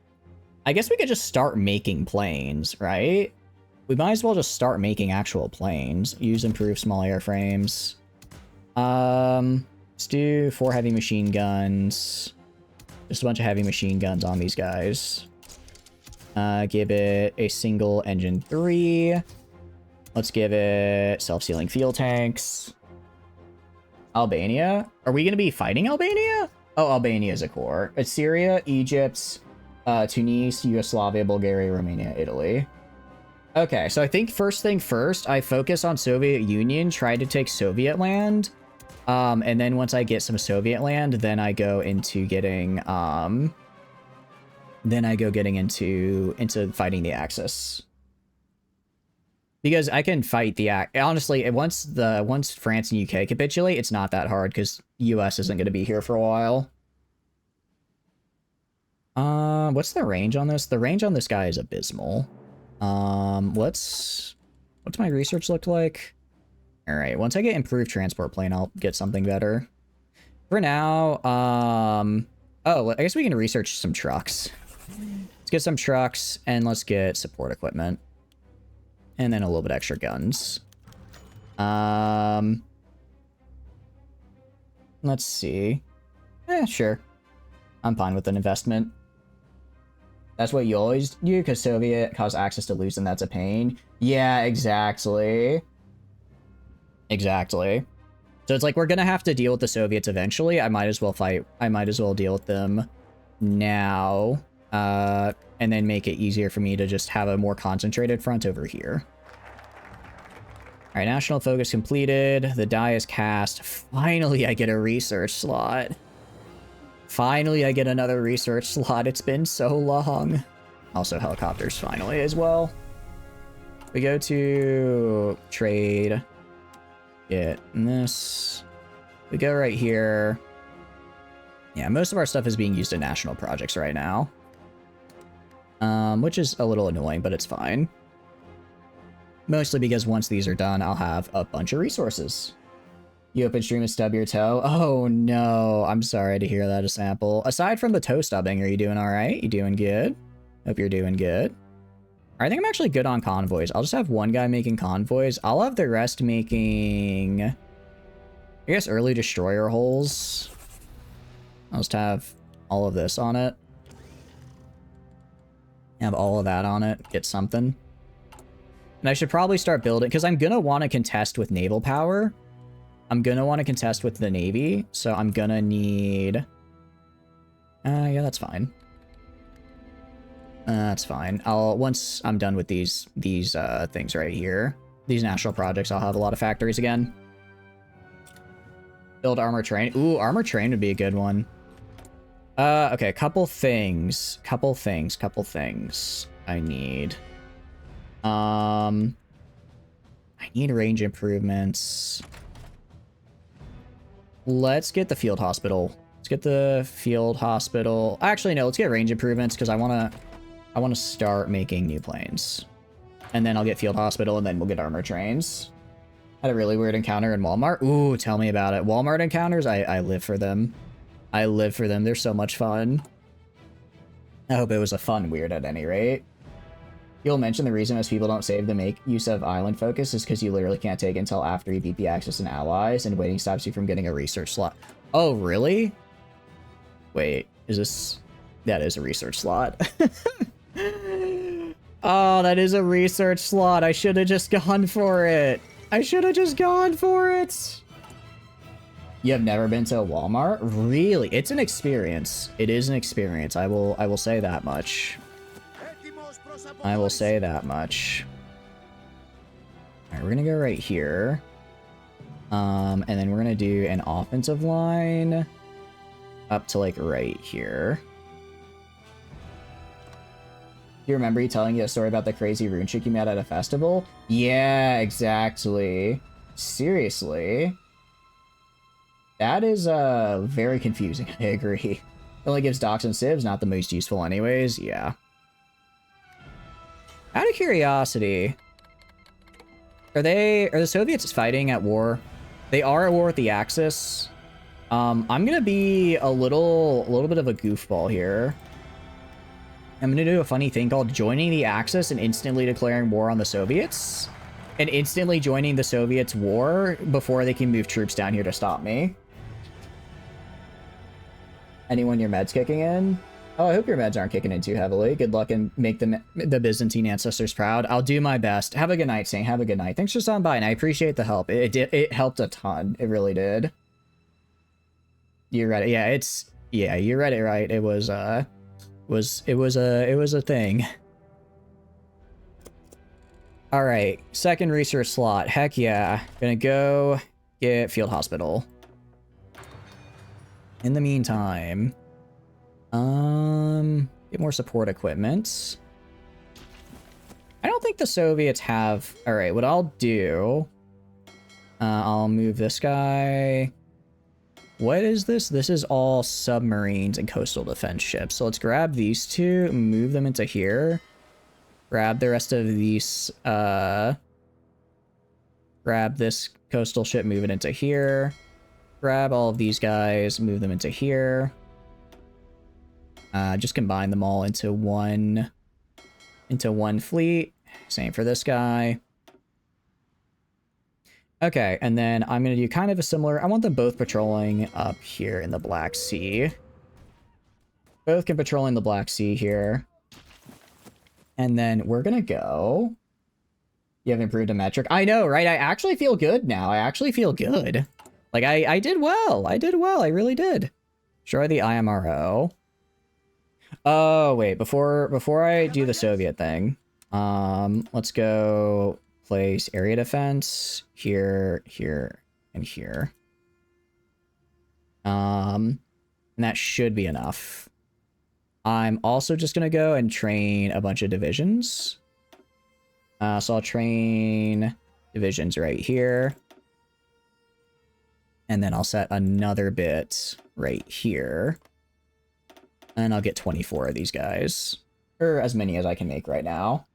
I guess we could just start making planes, right? We might as well just start making actual planes. Use improved small airframes. Let's do 4 heavy machine guns. Just a bunch of heavy machine guns on these guys. Give it a single engine 3. Let's give it self-sealing fuel tanks. Albania? Are we going to be fighting Albania? Oh, Albania is a core. It's Syria, Egypt, Tunis, Yugoslavia, Bulgaria, Romania, Italy. Okay, so I think first thing first, I focus on Soviet Union, try to take Soviet land. And then once I get some Soviet land, then I go into getting, into fighting the Axis. Because I can fight the honestly, once France and UK capitulate, it's not that hard because US isn't going to be here for a while. What's the range on this? The range on this guy is abysmal. What's my research look like? All right, once I get improved transport plane, I'll get something better. For now, oh, I guess we can research some trucks. Let's get some trucks and let's get support equipment. And then a little bit extra guns. Let's see. Sure. I'm fine with an investment. That's what you always do, because Soviet cause access to loot, and that's a pain. Yeah, exactly. Exactly. So it's like, we're gonna have to deal with the Soviets eventually. I might as well deal with them now. And then make it easier for me to just have a more concentrated front over here. All right, national focus completed. The die is cast. Finally, I get a research slot. Finally, I get another research slot. It's been so long. Also, helicopters finally as well. We go to trade. Get this. We go right here. Yeah, most of our stuff is being used in national projects right now. Which is a little annoying, but it's fine. Mostly because once these are done, I'll have a bunch of resources. You open stream and stub your toe. Oh no, I'm sorry to hear that, a sample. Aside from the toe stubbing, are you doing all right? You doing good? Hope you're doing good. I think I'm actually good on convoys. I'll just have one guy making convoys. I'll have the rest making, I guess, early destroyer holes. I'll just have all of this on it. Have all of that on it. Get something. And I should probably start building, because I'm going to want to contest with naval power. I'm going to want to contest with the Navy, so I'm going to need... yeah, that's fine. That's fine. Once I'm done with these things right here, these national projects, I'll have a lot of factories again. Build armor train. Ooh, armor train would be a good one. Okay, couple things I need. I need range improvements. Let's get the field hospital. Let's get the field hospital. Actually, no, let's get range improvements because I want to start making new planes. And then I'll get field hospital and then we'll get armor trains. Had a really weird encounter in Walmart. Ooh, tell me about it. Walmart encounters, I live for them. I live for them. They're so much fun. I hope it was a fun weird at any rate. You'll mention the reason most people don't save the make use of island focus is because you literally can't take it until after you beat the Axis and allies, and waiting stops you from getting a research slot. Oh, really? Wait, is this... That is a research slot. Oh, that is a research slot. I should have just gone for it. I should have just gone for it. You have never been to a Walmart? Really? It's an experience. It is an experience. I will say that much. I will say that much. Alright, we're gonna go right here. And then we're gonna do an offensive line up to like right here. Do you remember you telling you a story about the crazy rune chick you met at a festival? Yeah, exactly. Seriously. That is very confusing, I agree. It only gives docs and civs, not the most useful anyways, yeah. Out of curiosity, are the Soviets fighting at war? They are at war with the Axis. I'm gonna be a little bit of a goofball here. I'm gonna do a funny thing called joining the Axis and instantly declaring war on the Soviets. And instantly joining the Soviets' war before they can move troops down here to stop me. Anyone your meds kicking in? Oh, I hope your meds aren't kicking in too heavily. Good luck and make the Byzantine ancestors proud. I'll do my best. Have a good night, Saint. Have a good night. Thanks for stopping by, and I appreciate the help. It helped a ton. It really did. You're right. Yeah, Yeah, you read it right. It was it was a thing. All right, second research slot. Heck yeah. Gonna go get field hospital. In the meantime, get more support equipment. I don't think the Soviets have... All right, what I'll do... I'll move this guy. What is this? This is all submarines and coastal defense ships. So let's grab these two, move them into here. Grab the rest of these... grab this coastal ship, move it into here. Grab all of these guys, move them into here. Just combine them all into one fleet. Same for this guy. Okay, and then I'm going to do kind of a similar... I want them both patrolling up here in the Black Sea. Both can patrol in the Black Sea here. And then we're going to go... You have improved a metric. I know, right? I actually feel good now. I actually feel good. Like, I did well. I did well. I really did. Destroy the IMRO. Oh, wait. Before I do the Soviet thing, let's go place area defense here, here, and here. And that should be enough. I'm also just going to go and train a bunch of divisions. So I'll train divisions right here. And then I'll set another bit right here. And I'll get 24 of these guys. Or as many as I can make right now.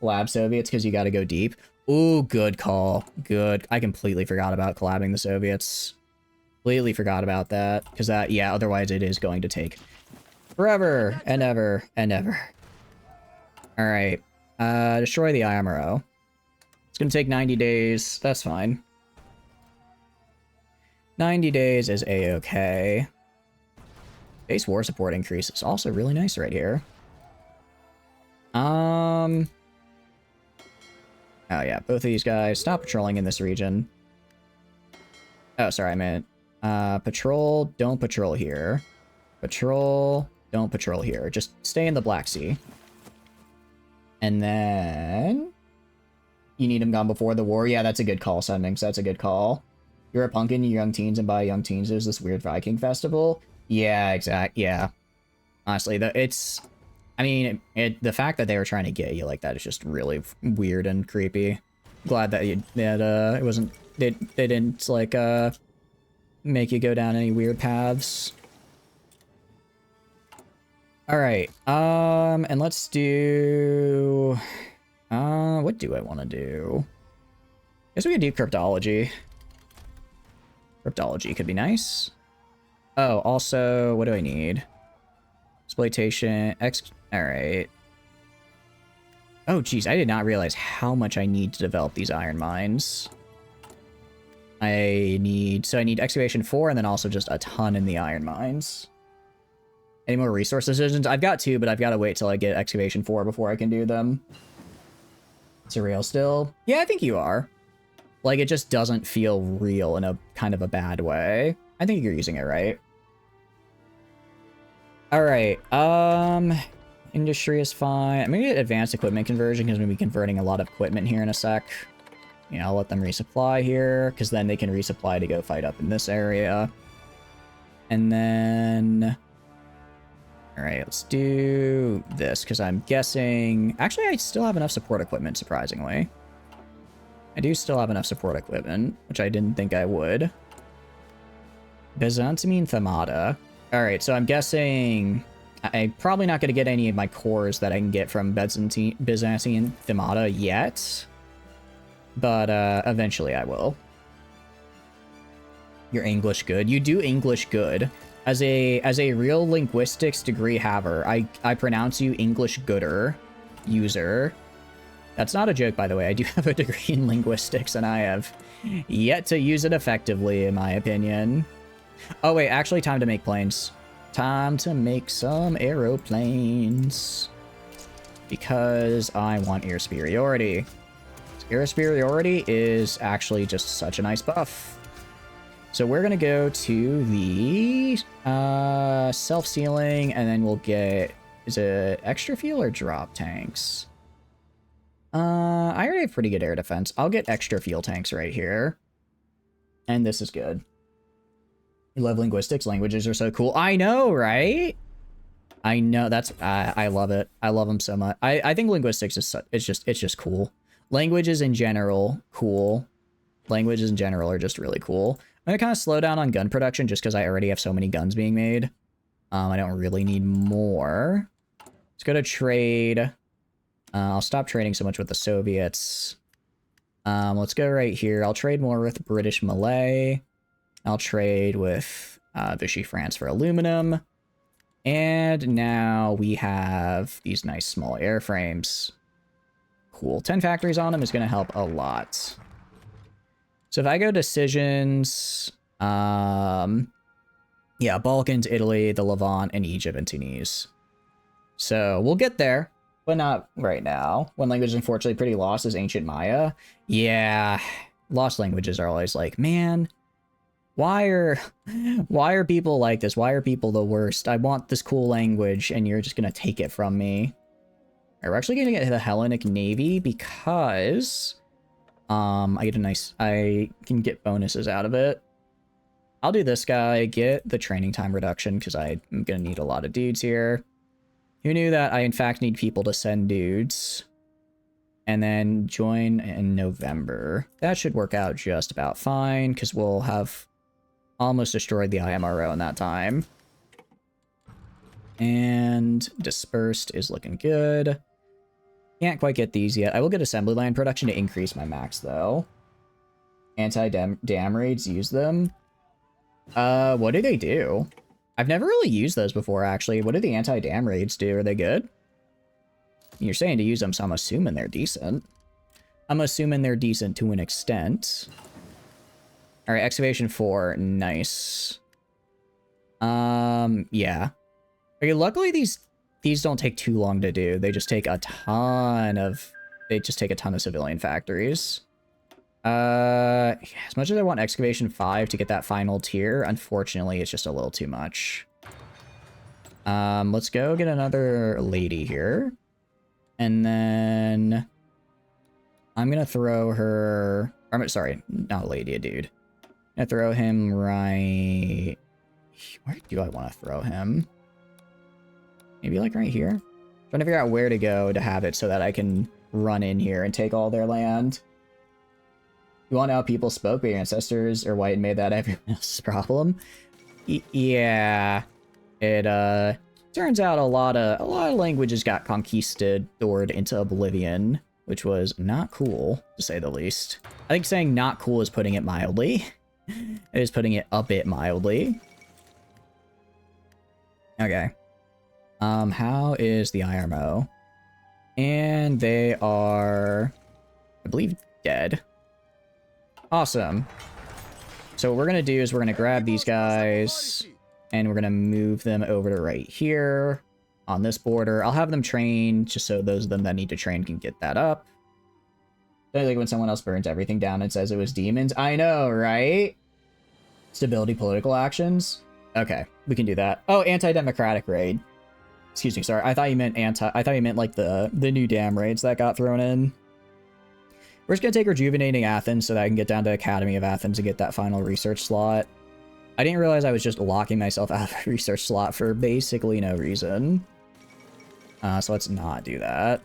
Collab Soviets, because you got to go deep. Ooh, good call. Good. I completely forgot about collabing the Soviets. Completely forgot about that. Because that, yeah, otherwise it is going to take forever and ever and ever. Alright. Destroy the IMRO. It's going to take 90 days. That's fine. 90 days is a-okay. Base war support increase is also really nice right here. Oh yeah, both of these guys stop patrolling in this region. Oh, sorry, I meant patrol, don't patrol here. Patrol, don't patrol here. Just stay in the Black Sea. And then you need them gone before the war. Yeah, that's a good call, Sendings. That's a good call. You're a pumpkin, you young teens, and by young teens, there's this weird Viking festival. Yeah, yeah. Honestly, I mean, the fact that they were trying to get you like that is just really weird and creepy. Glad that it wasn't, they didn't, like, make you go down any weird paths. Alright, and let's do, what do I want to do? Guess we could do cryptology. Cryptology could be nice. Oh, also, what do I need? Exploitation, alright. Oh, geez, I did not realize how much I need to develop these iron mines. I need excavation 4 and then also just a ton in the iron mines. Any more resource decisions? I've got 2, but I've got to wait till I get excavation 4 before I can do them. Surreal still? Yeah, I think you are. Like, it just doesn't feel real in a kind of a bad way. I think you're using it right. Alright, industry is fine. I'm gonna get advanced equipment conversion because I'm gonna be converting a lot of equipment here in a sec. You know, I'll let them resupply here, because then they can resupply to go fight up in this area. And then... Alright, let's do this, because I'm guessing... Actually, I still have enough support equipment, surprisingly. I do still have enough support equipment, which I didn't think I would. Byzantine Themata. Alright, so I'm guessing... I'm probably not going to get any of my cores that I can get from Byzantine Themata yet. But, eventually I will. You're English good. You do English good. As a real linguistics degree haver, I pronounce you English gooder, user. That's not a joke, by the way. I do have a degree in linguistics, and I have yet to use it effectively, in my opinion. Oh, wait, actually, time to make planes. Time to make some aeroplanes. Because I want air superiority. Air superiority is actually just such a nice buff. So we're gonna go to the self-sealing, and then we'll get, is it extra fuel or drop tanks? I already have pretty good air defense. I'll get extra fuel tanks right here. And this is good. You love linguistics. Languages are so cool. I know, right? I know. That's I love it. I love them so much. I think linguistics is it's just cool. Languages in general, cool. Languages in general are just really cool. I'm gonna kind of slow down on gun production just because I already have so many guns being made. I don't really need more. Let's go to trade. I'll stop trading so much with the Soviets. Let's go right here. I'll trade more with British Malay. I'll trade with Vichy France for aluminum. And now we have these nice small airframes. Cool. 10 factories on them is going to help a lot. So if I go decisions, yeah, Balkans, Italy, the Levant, and Egypt and Tunis. So we'll get there. But not right now. One language is unfortunately pretty lost is Ancient Maya. Yeah, lost languages are always like, man, why are people like this? Why are people the worst? I want this cool language, and you're just gonna take it from me. All right, we're actually gonna get the Hellenic Navy because I can get bonuses out of it. I'll do this guy, get the training time reduction because I'm gonna need a lot of dudes here. Who knew that I, in fact, need people to send dudes? And then join in November. That should work out just about fine, because we'll have almost destroyed the IMRO in that time. And dispersed is looking good. Can't quite get these yet. I will get assembly line production to increase my max, though. Anti-dam raids, use them. What do they do? I've never really used those before, actually. What do the anti-dam raids do? Are they good? You're saying to use them, so I'm assuming they're decent. I'm assuming they're decent to an extent. All right, excavation 4, nice. Yeah. Okay, luckily these don't take too long to do. They just take a ton of civilian factories. As much as I want excavation 5 to get that final tier, unfortunately, it's just a little too much. Let's go get another lady here. And then I'm gonna throw her, or, sorry, not a lady, a dude. I'm gonna throw him right, where do I want to throw him? Maybe like right here? Trying to figure out where to go to have it so that I can run in here and take all their land. You want to know how people spoke, but your ancestors are white and made that everyone else's problem? Yeah. It, turns out a lot of languages got conquistadored into oblivion, which was not cool, to say the least. I think saying not cool is putting it mildly. It is putting it a bit mildly. Okay. How is the IRMO? And they are, I believe, dead. Awesome. So what we're going to do is we're going to grab these guys and we're going to move them over to right here on this border. I'll have them train just so those of them that need to train can get that up. I like when someone else burns everything down and says it was demons. I know, right? Stability political actions. Okay, we can do that. Oh, anti-democratic raid. Excuse me, sorry. I thought you meant like the new dam raids that got thrown in. We're just going to take Rejuvenating Athens so that I can get down to Academy of Athens and get that final research slot. I didn't realize I was just locking myself out of a research slot for basically no reason. So let's not do that.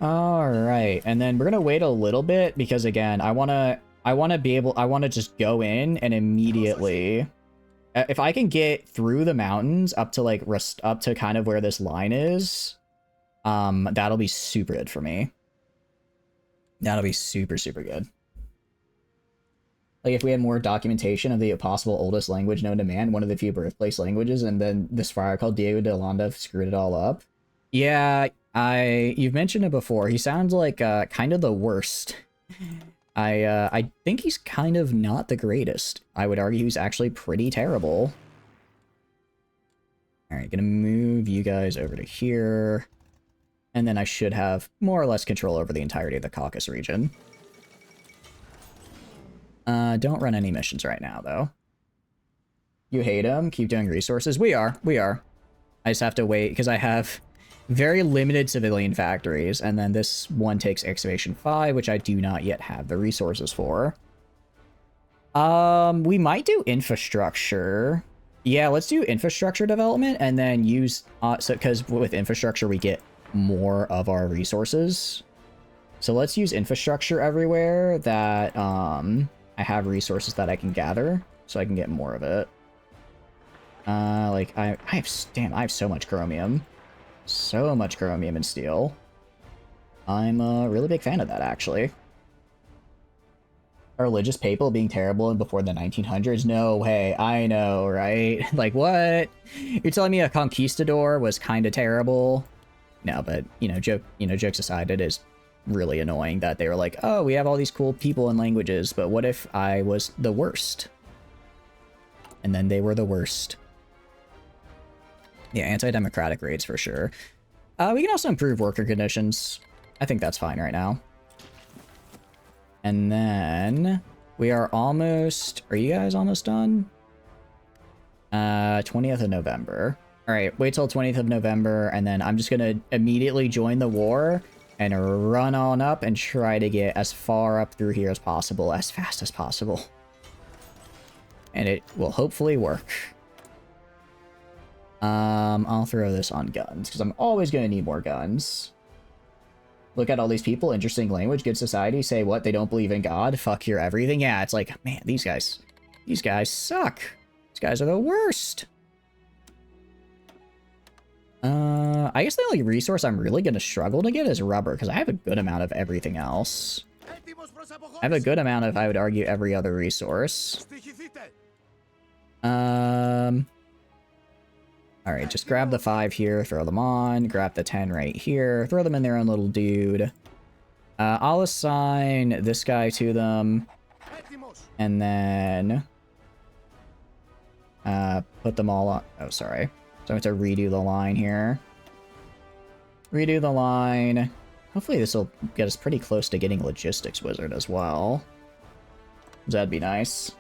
Alright, and then we're going to wait a little bit because, again, I want to just go in and immediately... If I can get through the mountains up to kind of where this line is... that'll be super good for me. That'll be super, super good. Like, if we had more documentation of the possible oldest language known to man, one of the few birthplace languages, and then this friar called Diego de Landa screwed it all up. Yeah, you've mentioned it before. He sounds like, kind of the worst. I think he's kind of not the greatest. I would argue he's actually pretty terrible. Alright, gonna move you guys over to here. And then I should have more or less control over the entirety of the Caucasus region. Don't run any missions right now, though. You hate them? Keep doing resources? We are. I just have to wait, because I have very limited civilian factories, and then this one takes excavation 5, which I do not yet have the resources for. We might do infrastructure. Yeah, let's do infrastructure development, and then use, because with infrastructure we get more of our resources. So let's use infrastructure everywhere that, I have resources that I can gather, so I can get more of it. Like, I have so much chromium. So much chromium and steel. I'm a really big fan of that, actually. Are religious people being terrible before the 1900s? No way, I know, right? Like, what? You're telling me a conquistador was kind of terrible? No, but, jokes aside, it is really annoying that they were like, oh, we have all these cool people and languages, but what if I was the worst? And then they were the worst. Yeah, anti-democratic raids for sure. We can also improve worker conditions. I think that's fine right now. And then we are almost... Are you guys almost done? 20th of November. Alright, wait till 20th of November, and then I'm just gonna immediately join the war and run on up and try to get as far up through here as possible, as fast as possible. And it will hopefully work. I'll throw this on guns, because I'm always going to need more guns. Look at all these people, interesting language, good society, say what, they don't believe in God, fuck your everything. Yeah, it's like, man, these guys suck. These guys are the worst. I guess the only resource I'm really going to struggle to get is rubber, because I have a good amount of everything else. I have a good amount of, I would argue, every other resource. Alright, just grab the 5 here, throw them on, grab the 10 right here, throw them in their own little dude. I'll assign this guy to them, and then put them all on. Oh, sorry. So I have to redo the line here. Redo the line. Hopefully this will get us pretty close to getting Logistics Wizard as well. That'd be nice.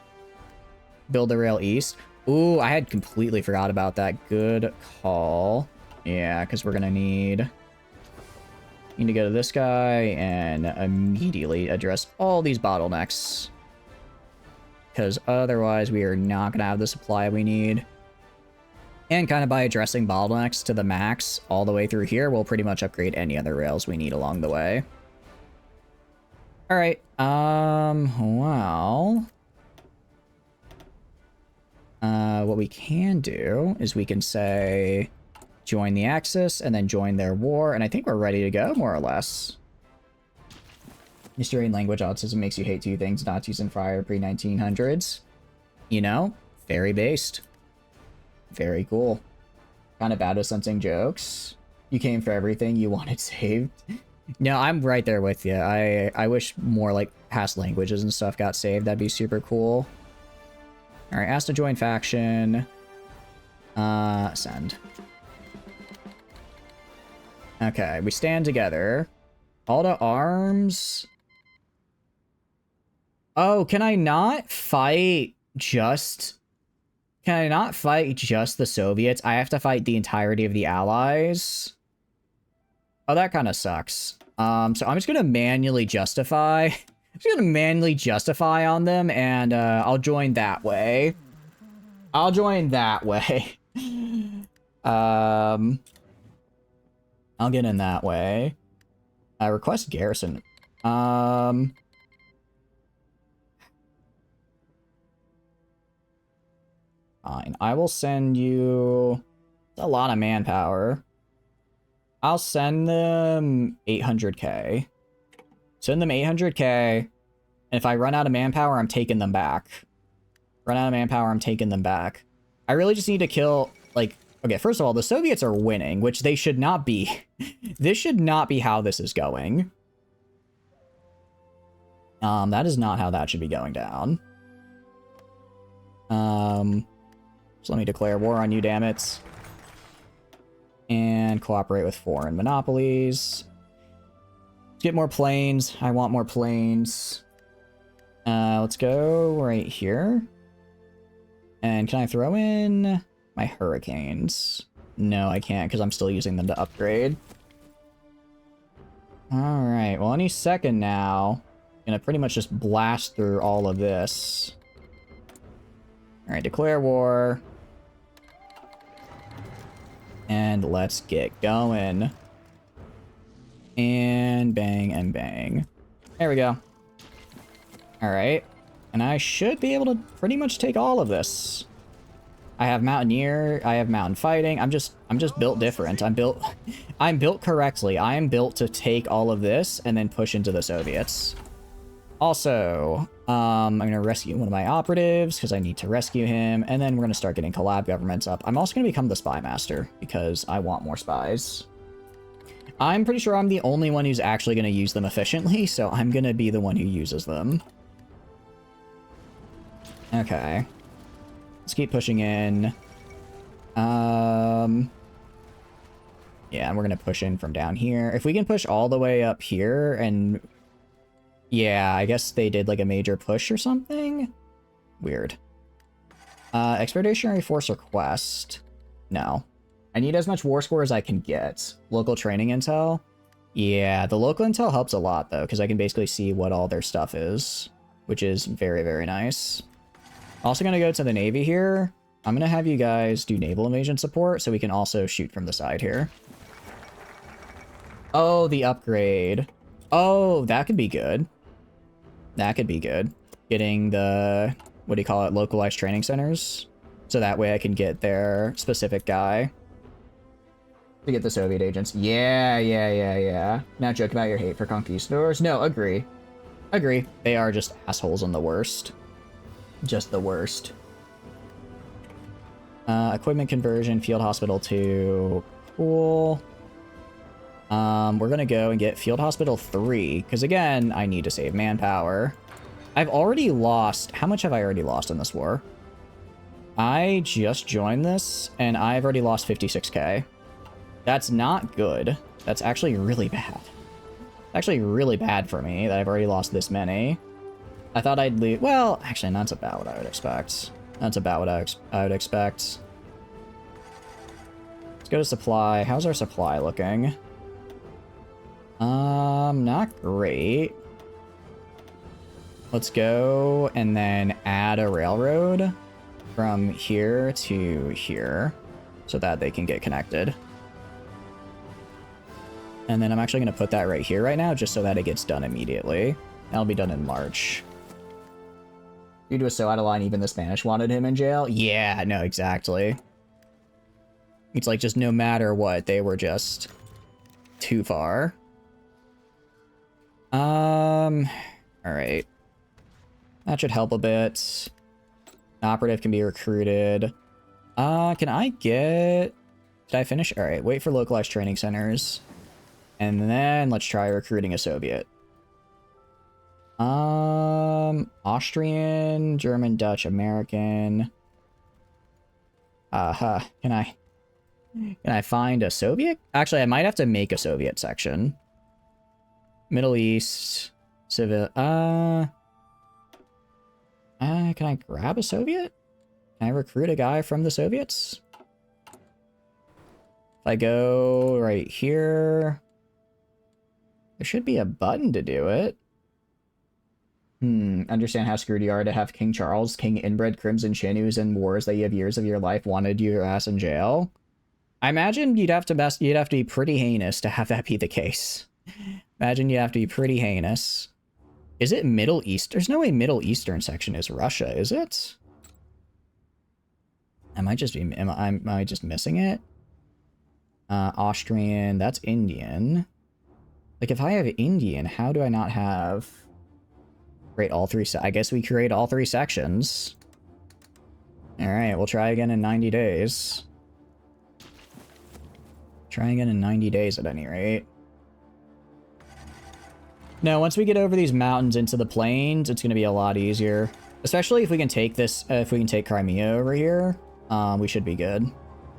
Build the rail east. Ooh, I had completely forgot about that. Good call. Yeah, because we're gonna need to go to this guy and immediately address all these bottlenecks. Because otherwise we are not gonna have the supply we need. And kind of by addressing bottlenecks to the max all the way through here, we'll pretty much upgrade any other rails we need along the way. Alright, well... what we can do is we can say join the Axis and then join their war, and I think we're ready to go, more or less. History and language autism makes you hate 2 things, Nazis and Friar pre-1900s. You know, very based. Very cool. Kind of bad with sensing jokes. You came for everything you wanted saved. No, I'm right there with you. I wish more, like, past languages and stuff got saved. That'd be super cool. Alright, asked to join faction. Send. Okay, we stand together. All to arms. Oh, can I not fight just... Can I not fight just the Soviets? I have to fight the entirety of the Allies? Oh, that kind of sucks. So I'm just gonna manually justify... I'm just gonna manually justify on them, and I'll join that way. I'll join that way. I'll get in that way. Request garrison. Fine. I will send you a lot of manpower. I'll send them 800k. Send them 800k. And if I run out of manpower, I'm taking them back. Run out of manpower, I'm taking them back. I really just need to kill, like... Okay, first of all, the Soviets are winning, which they should not be. This should not be how this is going. That is not how that should be going down. So let me declare war on you, damn it. And cooperate with foreign monopolies. Let's get more planes. I want more planes. Let's go right here. And can I throw in my hurricanes? No, I can't because I'm still using them to upgrade. Alright, well, any second now, gonna pretty much just blast through all of this. Alright, declare war. And let's get going. And bang and bang. There we go. Alright. And I should be able to pretty much take all of this. I have Mountaineer, I have Mountain Fighting. I'm just built different. I'm built correctly. I am built to take all of this and then push into the Soviets. Also, I'm gonna rescue one of my operatives because I need to rescue him, and then we're gonna start getting collab governments up. I'm also gonna become the spy master because I want more spies. I'm pretty sure I'm the only one who's actually gonna use them efficiently, so I'm gonna be the one who uses them. Okay. Let's keep pushing in. Yeah, and we're gonna push in from down here. If we can push all the way up here and... Yeah, I guess they did like a major push or something? Weird. Expeditionary Force request. No. I need as much war score as I can get. Local training intel. Yeah, the local intel helps a lot though, because I can basically see what all their stuff is, which is very, very nice. Also gonna go to the Navy here. I'm gonna have you guys do naval invasion support so we can also shoot from the side here. Oh, the upgrade. Oh, that could be good. That could be good. Getting the, what do you call it, localized training centers. So that way I can get their specific guy. To get the Soviet agents. Yeah. Now joke about your hate for conquistadors. No, agree. Agree. They are just assholes and the worst. Just the worst. Equipment conversion, field hospital 2. Cool. We're gonna go and get field hospital 3, because again, I need to save manpower. I've already lost... How much have I already lost in this war? I just joined this, and I've already lost 56k. That's not good. That's actually really bad. Actually really bad for me that I've already lost this many. I thought I'd leave... Well, actually, that's about what I would expect. That's about what I would expect. Let's go to supply. How's our supply looking? Not great. Let's go and then add a railroad from here to here so that they can get connected. And then I'm actually going to put that right here right now just so that it gets done immediately. That'll be done in March. Dude was so out of line, even the Spanish wanted him in jail. Yeah, no, exactly. It's like just no matter what, they were just too far. Alright. That should help a bit. An operative can be recruited. Can I get... Did I finish? Alright, wait for localized training centers. And then let's try recruiting a Soviet. Austrian, German, Dutch, American. Can I find a Soviet? Actually, I might have to make a Soviet section. Middle East, civil. Can I grab a Soviet? Can I recruit a guy from the Soviets? If I go right here, there should be a button to do it. Understand how screwed you are to have King Charles, King Inbred Crimson Chin, who's in wars that you have years of your life wanted your ass in jail. I imagine you'd have to be pretty heinous to have that be the case. Imagine you have to be pretty heinous. Is it Middle East? There's no way Middle Eastern section is Russia, is it? Am I just missing it? Austrian, that's Indian. Like, if I have Indian, how do I not have... Create all three... I guess we create all three sections. Alright, we'll try again in 90 days. Try again in 90 days at any rate. No, once we get over these mountains into the plains, it's going to be a lot easier. Especially if we can take this... if we can take Crimea over here, we should be good.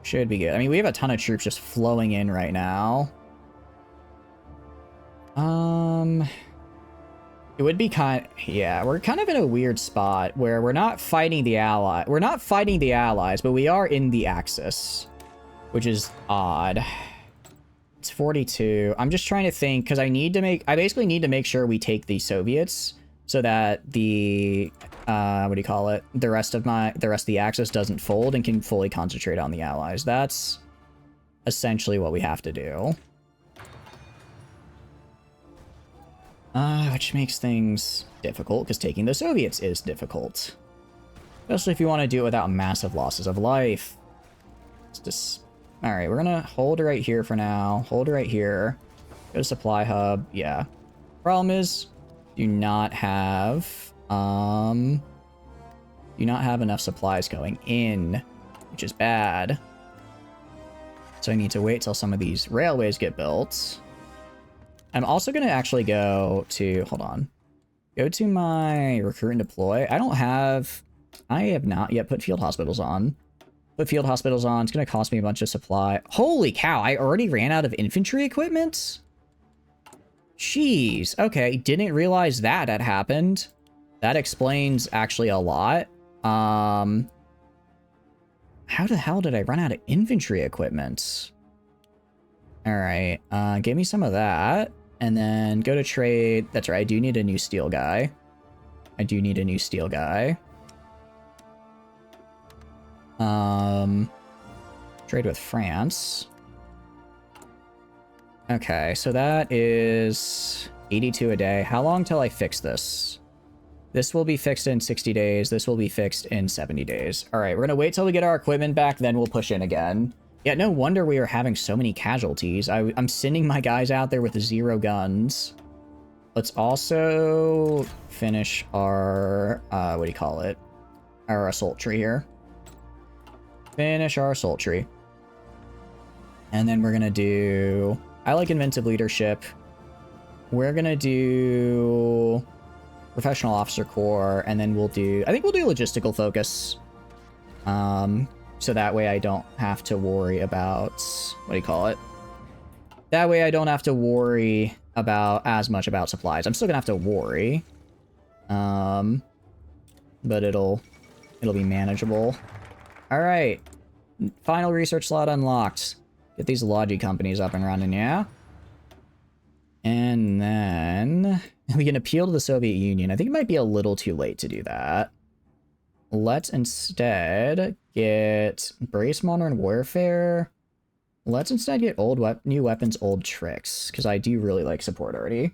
Should be good. I mean, we have a ton of troops just flowing in right now. It would be yeah, we're kind of in a weird spot where we're not fighting the allies, but we are in the Axis, which is odd. It's 42. I'm just trying to think, because I basically need to make sure we take the Soviets so that the, what do you call it? The rest of the Axis doesn't fold and can fully concentrate on the allies. That's essentially what we have to do. Which makes things difficult, because taking the Soviets is difficult. Especially if you want to do it without massive losses of life. It's just... Alright, we're gonna hold right here for now. Hold right here. Go to supply hub. Yeah. Problem is, do not have enough supplies going in, which is bad. So I need to wait till some of these railways get built. I'm also going to actually go to, hold on, go to my recruit and deploy. I have not yet put field hospitals on. Put field hospitals on. It's going to cost me a bunch of supply. Holy cow, I already ran out of infantry equipment? Jeez. Okay, didn't realize that had happened. That explains actually a lot. How the hell did I run out of infantry equipment? Alright, give me some of that. And then go to trade. That's right, I do need a new steel guy. Trade with France. Okay, so that is 82 a day. How long till I fix this? This will be fixed in 60 days. This will be fixed in 70 days. All right, we're gonna wait till we get our equipment back, then we'll push in again. Yeah, no wonder we are having so many casualties. I'm sending my guys out there with 0 guns. Let's also finish our, what do you call it? Our assault tree here. Finish our assault tree. And then we're gonna do... I like inventive leadership. We're gonna do professional officer corps, and then we'll do... I think we'll do logistical focus. So that way I don't have to worry about... What do you call it? That way I don't have to worry about as much about supplies. I'm still gonna have to worry. But it'll be manageable. Alright. Final research slot unlocked. Get these Logi companies up and running, yeah? And then we can appeal to the Soviet Union. I think it might be a little too late to do that. Let's instead get Brace Modern Warfare. Let's instead get new weapons, old tricks, because I do really like support already.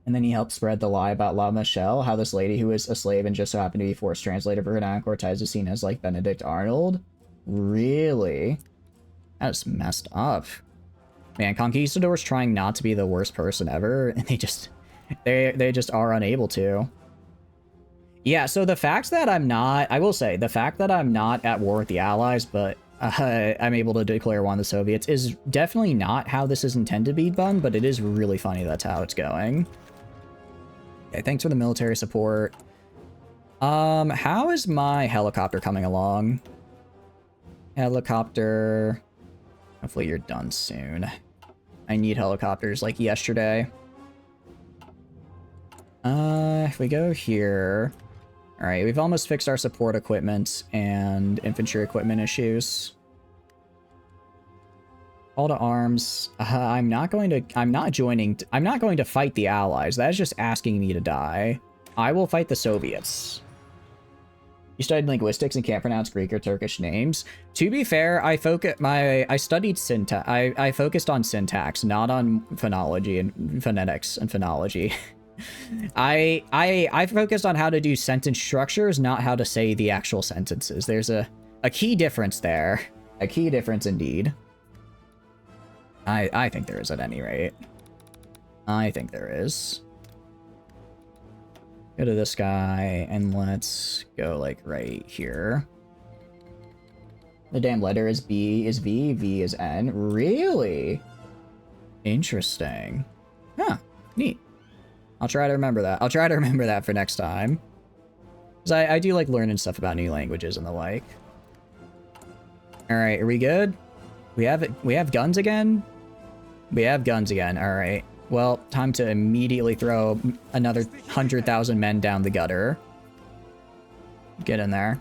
And then he helped spread the lie about La Michelle, how this lady who was a slave and just so happened to be forced translator for Hernan Cortez is seen as like Benedict Arnold. Really? That's messed up. Man, Conquistadors trying not to be the worst person ever, and they just are unable to. Yeah, so the fact that I'm not, I will say, the fact that I'm not at war with the Allies, but I'm able to declare war on the Soviets is definitely not how this is intended to be done, but it is really funny that's how it's going. Okay, thanks for the military support. How is my helicopter coming along? Helicopter. Hopefully you're done soon. I need helicopters like yesterday. If we go here... Alright, we've almost fixed our support equipment and infantry equipment issues. Call to arms. I'm not going to fight the Allies. That is just asking me to die. I will fight the Soviets. You studied linguistics and can't pronounce Greek or Turkish names. To be fair, I studied syntax. I focused on syntax, not on phonology and phonetics and phonology. I focused on how to do sentence structures, not how to say the actual sentences. There's a key difference there. A key difference indeed. I think there is at any rate. I think there is. Go to this guy, and let's go, like, right here. The damn letter is B, is V, V is N. Really? Interesting. Huh. Neat. I'll try to remember that. I'll try to remember that for next time. Because I do like learning stuff about new languages and the like. Alright, are we good? We have guns again? We have guns again, alright. Well, time to immediately throw another 100,000 men down the gutter. Get in there.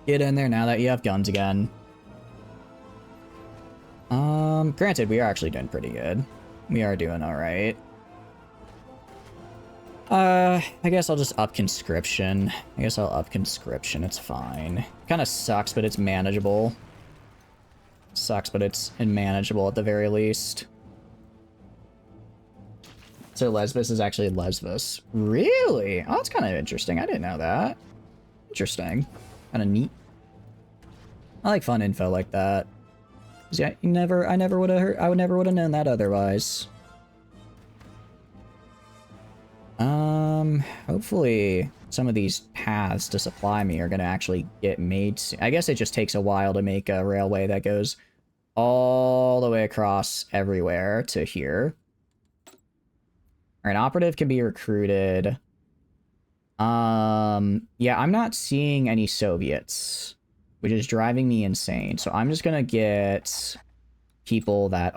Get in there now that you have guns again. Granted, we are actually doing pretty good. We are doing alright. I guess I'll just up conscription. It's fine. Kinda sucks, but it's manageable. Sucks, but it's manageable at the very least. So Lesbos is actually Lesbos. Really? Oh, that's kind of interesting. I didn't know that. Interesting. Kind of neat. I like fun info like that. Yeah, I never would have known that otherwise. Hopefully some of these paths to supply me are gonna actually get made soon. I guess it just takes a while to make a railway that goes all the way across everywhere to here. An operative can be recruited. Yeah, I'm not seeing any Soviets, which is driving me insane. So I'm just gonna get people that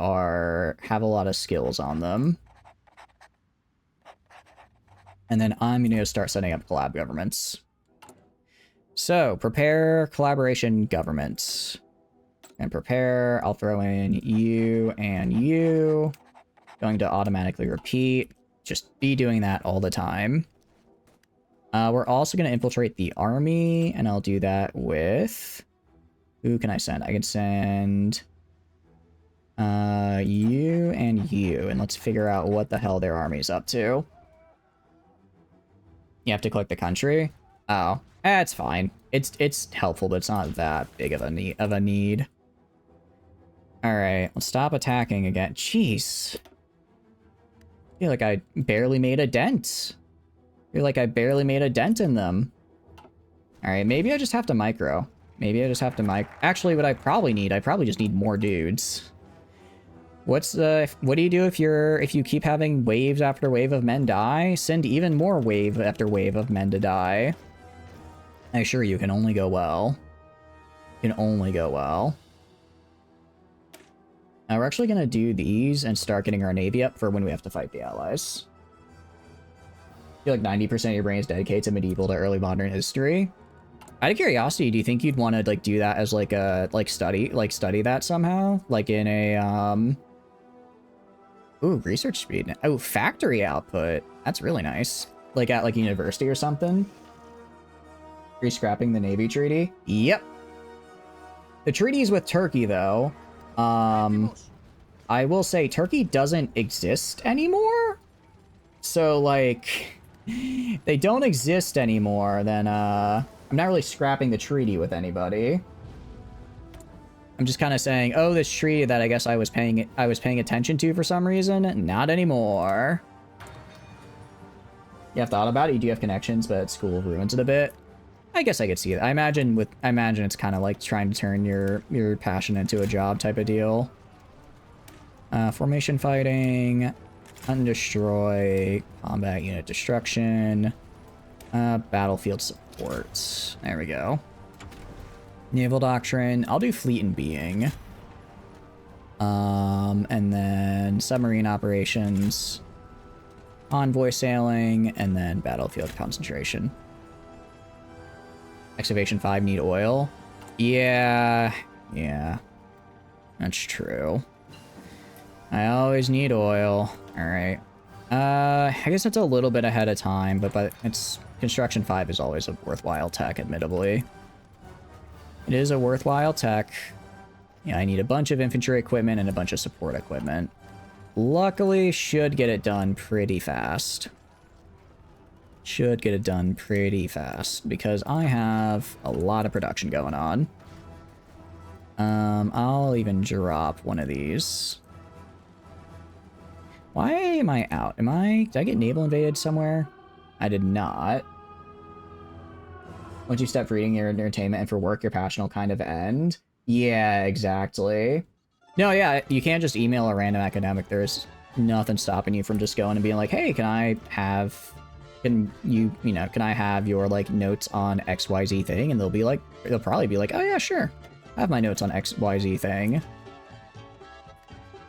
have a lot of skills on them. And then I'm gonna start setting up collab governments. So prepare collaboration governments. And prepare, I'll throw in you and you. Going to automatically repeat. Just be doing that all the time. We're also going to infiltrate the army, and I'll do that with... Who can I send? I can send... you and you, and let's figure out what the hell their army's up to. You have to click the country? Oh, it's fine. It's helpful, but it's not that big of a need. Alright, let's stop attacking again. Jeez. I feel like I barely made a dent. In them. Alright, maybe I just have to micro. Actually, what I probably just need more dudes. What do you do if you keep having waves after wave of men die? Send even more wave after wave of men to die. I assure you, can only go well. We're actually going to do these and start getting our navy up for when we have to fight the allies. I feel like 90% of your brain is dedicated to medieval to early modern history. Out of curiosity, do you think you'd want to like do that as like a study that somehow? Like in a ooh, research speed. Oh, factory output. That's really nice. Like at like university or something. Re-scrapping the Navy Treaty. Yep. The treaties with Turkey though. I will say Turkey doesn't exist anymore. So like they don't exist anymore, then I'm not really scrapping the treaty with anybody. I'm just kind of saying, oh, this treaty that I guess I was paying attention to for some reason, not anymore. You have thought about it? You do have connections, but school ruins it a bit. I guess I could see it. I imagine it's kind of like trying to turn your passion into a job type of deal. Formation fighting, undestroy, combat unit destruction, battlefield support. There we go. Naval doctrine. I'll do fleet and being. And then submarine operations, envoy sailing, and then battlefield concentration. Excavation 5 need oil. Yeah. That's true. I always need oil. Alright. I guess it's a little bit ahead of time, but it's construction 5 is always a worthwhile tech, admittedly. It is a worthwhile tech. Yeah, I need a bunch of infantry equipment and a bunch of support equipment. Luckily, should get it done pretty fast. Because I have a lot of production going on. I'll even drop one of these. Why am I out? Did I get naval invaded somewhere? I did not. Once you stop reading your entertainment and for work, your passion will kind of end. Yeah, exactly. No, yeah, you can't just email a random academic. There's nothing stopping you from just going and being like, hey, can I have your like notes on XYZ thing? And they'll probably be like, oh yeah, sure. I have my notes on XYZ thing.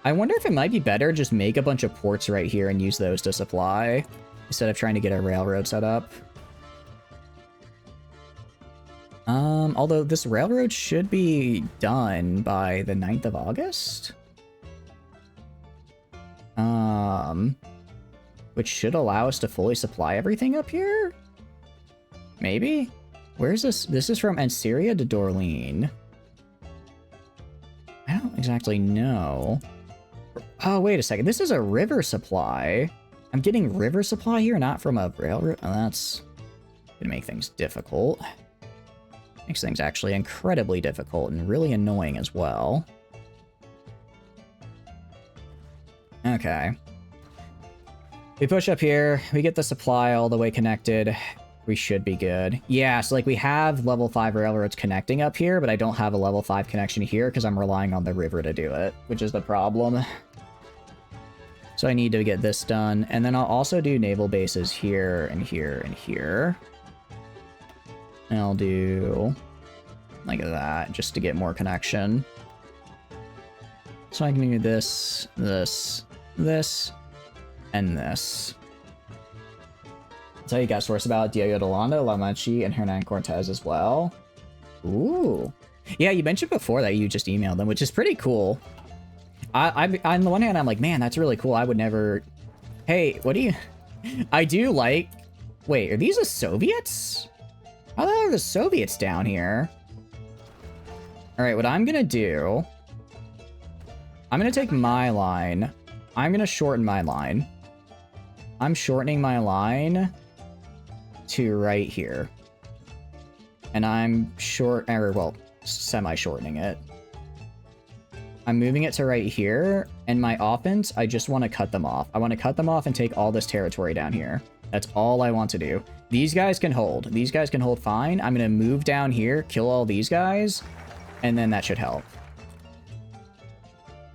I wonder if it might be better just make a bunch of ports right here and use those to supply instead of trying to get a railroad set up. Although this railroad should be done by the 9th of August. Which should allow us to fully supply everything up here? Maybe? Where's this? This is from Ancyria to Dorleen. I don't exactly know. Oh, wait a second. This is a river supply. I'm getting river supply here, not from a railroad. Oh, that's gonna make things difficult. Makes things actually incredibly difficult and really annoying as well. Okay. We push up here, we get the supply all the way connected. We should be good. Yeah, so like we have level 5 railroads connecting up here, but I don't have a level 5 connection here because I'm relying on the river to do it, which is the problem. So I need to get this done. And then I'll also do naval bases here and here and here. And I'll do like that just to get more connection. So I can do this, this, this, and this. So you got source about Diego de Landa, La Manchi, and Hernan Cortez as well. Ooh. Yeah, you mentioned before that you just emailed them, which is pretty cool. On the one hand, I'm like, man, that's really cool. I would never... Hey, what do you... I do like... Wait, are these the Soviets? How the hell are the Soviets down here? Alright, what I'm gonna do... I'm gonna take my line. I'm gonna shorten my line. I'm shortening my line to right here. And I'm semi-shortening it. I'm moving it to right here, and my offense, I just want to cut them off. I want to cut them off and take all this territory down here. That's all I want to do. These guys can hold. These guys can hold fine. I'm going to move down here, kill all these guys, and then that should help.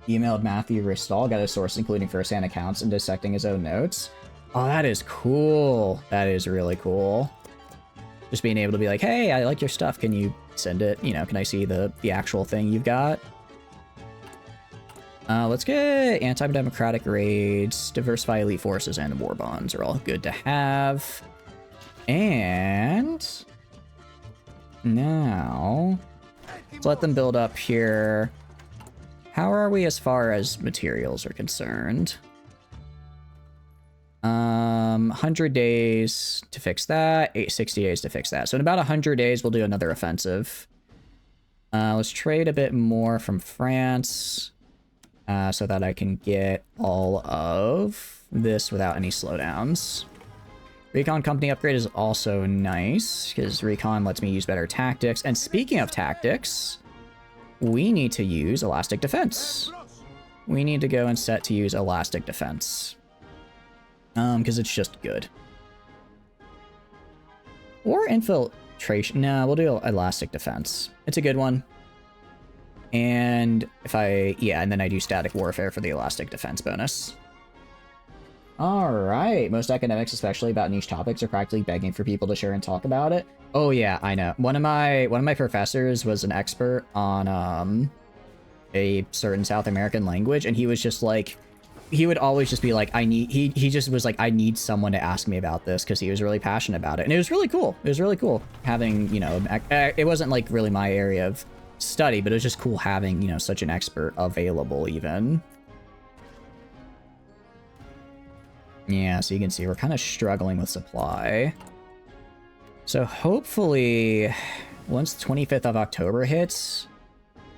Emailed Matthew Ristall, got his source including first-hand accounts and dissecting his own notes. Oh, that is cool. That is really cool. Just being able to be like, hey, I like your stuff. Can you send it? You know, can I see the actual thing you've got? Let's get anti-democratic raids, diversify elite forces, and war bonds are all good to have. And now let's let them build up here. How are we as far as materials are concerned? 100 days to fix that, 60 days to fix that. So in about 100 days, we'll do another offensive. Let's trade a bit more from France. So that I can get all of this without any slowdowns. Recon company upgrade is also nice, because recon lets me use better tactics. And speaking of tactics, we need to use elastic defense. We need to go and set to use elastic defense. Because it's just good. Or infiltration. No, we'll do elastic defense. It's a good one. And if and then I do static warfare for the elastic defense bonus. All right, most academics, especially about niche topics, are practically begging for people to share and talk about it. Oh yeah, I know. One of my professors was an expert on a certain South American language, and he was just like, he would always just be like, he just was like, I need someone to ask me about this, because he was really passionate about it, and it was really cool. It was really cool having, you know, it wasn't like really my area of study, but it was just cool having, you know, such an expert available even. Yeah, so you can see we're kind of struggling with supply. So hopefully once the 25th of October hits,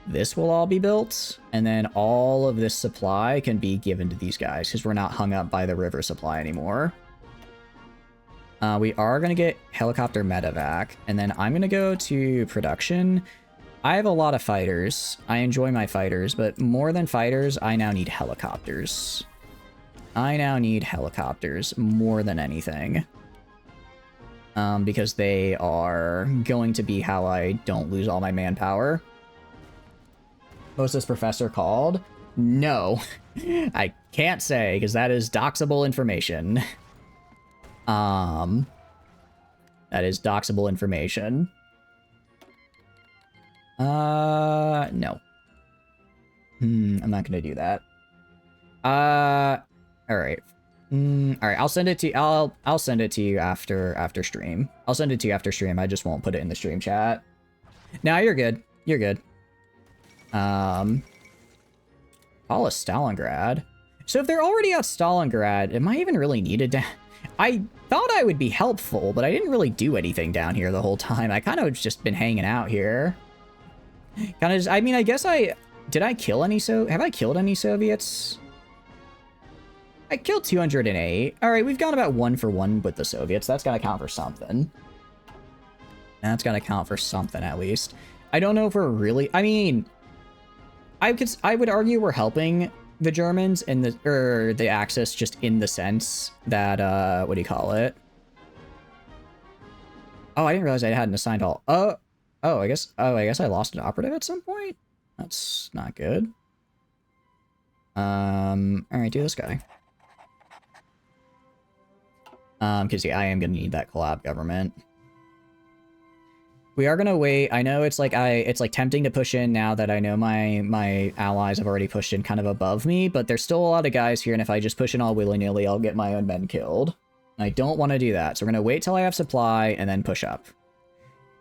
this will all be built, and then all of this supply can be given to these guys, because we're not hung up by the river supply anymore. We are going to get helicopter medevac, and then I'm going to go to production. I have a lot of fighters. I enjoy my fighters, but more than fighters, I now need helicopters. I now need helicopters more than anything. Because they are going to be how I don't lose all my manpower. What was this professor called? No. I can't say, because that is doxable information. That is doxable information. No. I'm not gonna do that. All right. All right, I'll send it to I'll send it to you after stream. I'll send it to you after stream. I just won't put it in the stream chat. No, you're good. You're good. All of Stalingrad. So if they're already at Stalingrad, am I even really needed to... I thought I would be helpful, but I didn't really do anything down here the whole time. I kind of just been hanging out here. Kind of just... I mean, I guess I... Did I kill any Have I killed any Soviets? I killed 208. All right, we've gone about 1 for 1 with the Soviets. That's got to count for something. That's got to count for something, at least. I don't know if we're really... I mean... I would argue we're helping the Germans in the Axis, just in the sense that, what do you call it? Oh, I didn't realize I hadn't assigned all. Oh, I guess I lost an operative at some point? That's not good. Alright, do this guy. Because yeah, I am gonna need that collab government. We are gonna wait. I know it's like tempting to push in now that I know my allies have already pushed in kind of above me, but there's still a lot of guys here, and if I just push in all willy-nilly, I'll get my own men killed. I don't want to do that, so we're gonna wait till I have supply and then push up.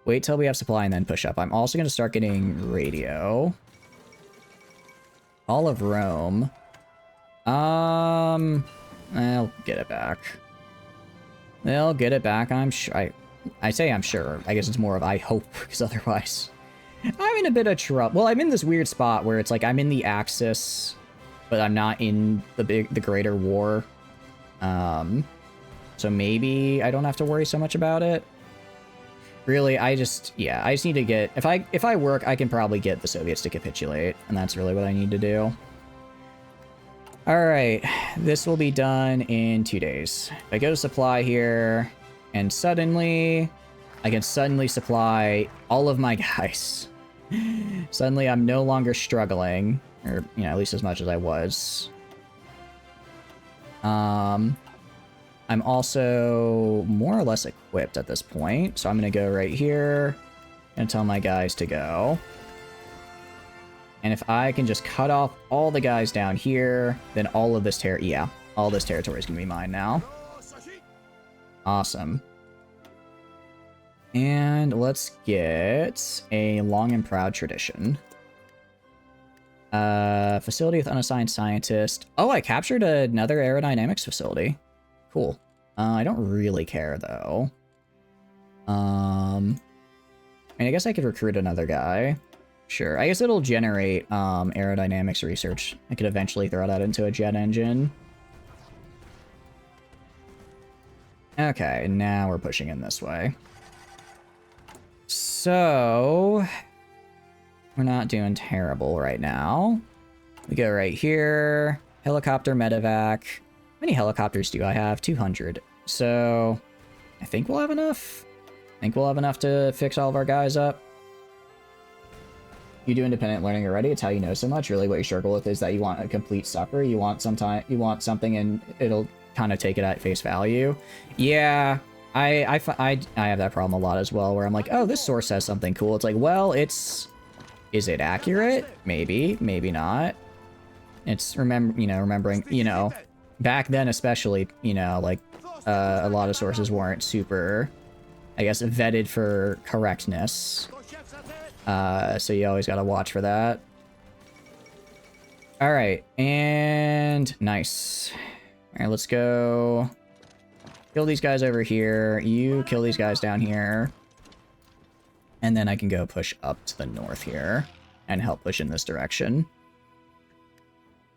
Wait till we have supply and then push up. I'm also gonna start getting radio. All of Rome. I'll get it back. They'll get it back, I'm sure. I say I'm sure. I guess it's more of I hope, because otherwise I'm in a bit of trouble. Well, I'm in this weird spot where it's like I'm in the Axis, but I'm not in the greater war. So maybe I don't have to worry so much about it. Really, I just need to get... If I work, I can probably get the Soviets to capitulate, and that's really what I need to do. Alright, this will be done in 2 days. If I go to supply here... And suddenly, I can suddenly supply all of my guys. Suddenly, I'm no longer struggling. Or, you know, at least as much as I was. I'm also more or less equipped at this point. So I'm going to go right here and tell my guys to go. And if I can just cut off all the guys down here, then all of this all this territory is going to be mine now. Awesome. And let's get a long and proud tradition. Facility with unassigned scientist. Oh, I captured another aerodynamics facility. Cool. I don't really care, though. I mean, I guess I could recruit another guy. Sure. I guess it'll generate aerodynamics research. I could eventually throw that into a jet engine. Okay, now we're pushing in this way. So, we're not doing terrible right now. We go right here. Helicopter medevac. How many helicopters do I have? 200. So, I think we'll have enough. I think we'll have enough to fix all of our guys up. You do independent learning already. It's how you know so much. Really, what you struggle with is that you want a complete sucker. You want something, and it'll kind of take it at face value. Yeah, I have that problem a lot as well, where I'm like, oh, this source says something cool. It's like, well, is it accurate? Maybe, maybe not. It's remembering, back then especially, like a lot of sources weren't super, I guess, vetted for correctness. So you always got to watch for that. All right, and nice. All right, let's go kill these guys over here. You kill these guys down here. And then I can go push up to the north here and help push in this direction.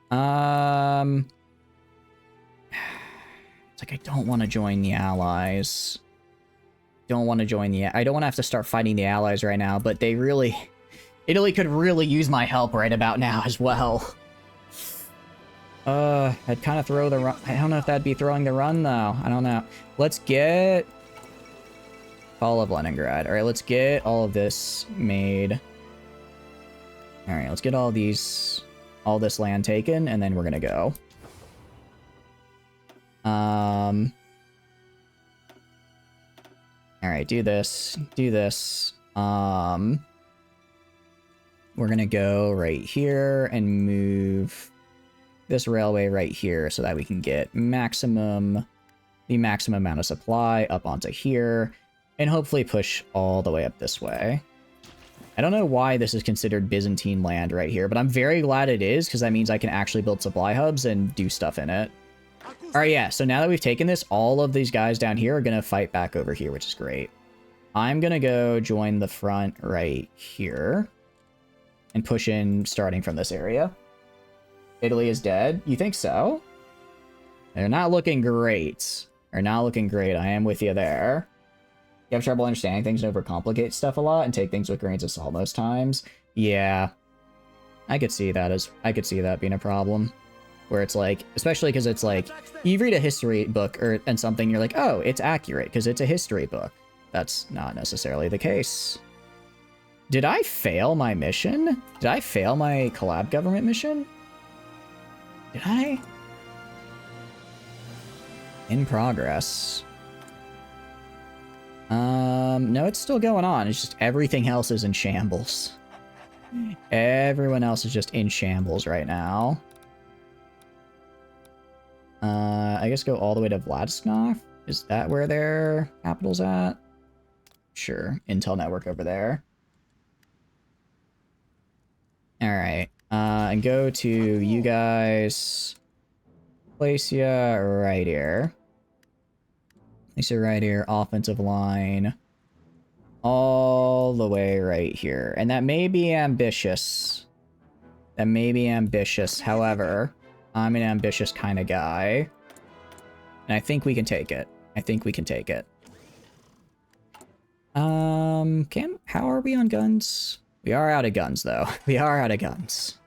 It's like I don't want to join the Allies. I don't want to have to start fighting the Allies right now, but Italy could really use my help right about now as well. I'd kind of throw the run. I don't know if that'd be throwing the run, though. I don't know. Let's get all of Leningrad. All right, let's get all of this made. All right, let's get all this land taken, and then we're gonna go. All right, do this. We're gonna go right here and move this railway right here so that we can get the maximum amount of supply up onto here, and hopefully push all the way up this way. I don't know why this is considered Byzantine land right here, but I'm very glad it is, because that means I can actually build supply hubs and do stuff in it. Alright, yeah, so now that we've taken this, all of these guys down here are going to fight back over here, which is great. I'm going to go join the front right here and push in starting from this area. Italy is dead? You think so? They're not looking great. They're not looking great. I am with you there. You have trouble understanding things and overcomplicate stuff a lot and take things with grains of salt most times. Yeah. I could see that being a problem. Where it's like, especially because it's like, you read a history book and something, you're like, oh, it's accurate because it's a history book. That's not necessarily the case. Did I fail my mission? Did I fail my collab government mission? Did I? In progress. No, it's still going on. It's just everything else is in shambles. Everyone else is just in shambles right now. I guess go all the way to Vladisnov. Is that where their capital's at? Sure. Intel network over there. Alright. And go to you guys. Place ya right here. Place you right here. Offensive line. All the way right here. And that may be ambitious. That may be ambitious. However, I'm an ambitious kind of guy. And I think we can take it. I think we can take it. How are we on guns? We are out of guns, though. We are out of guns.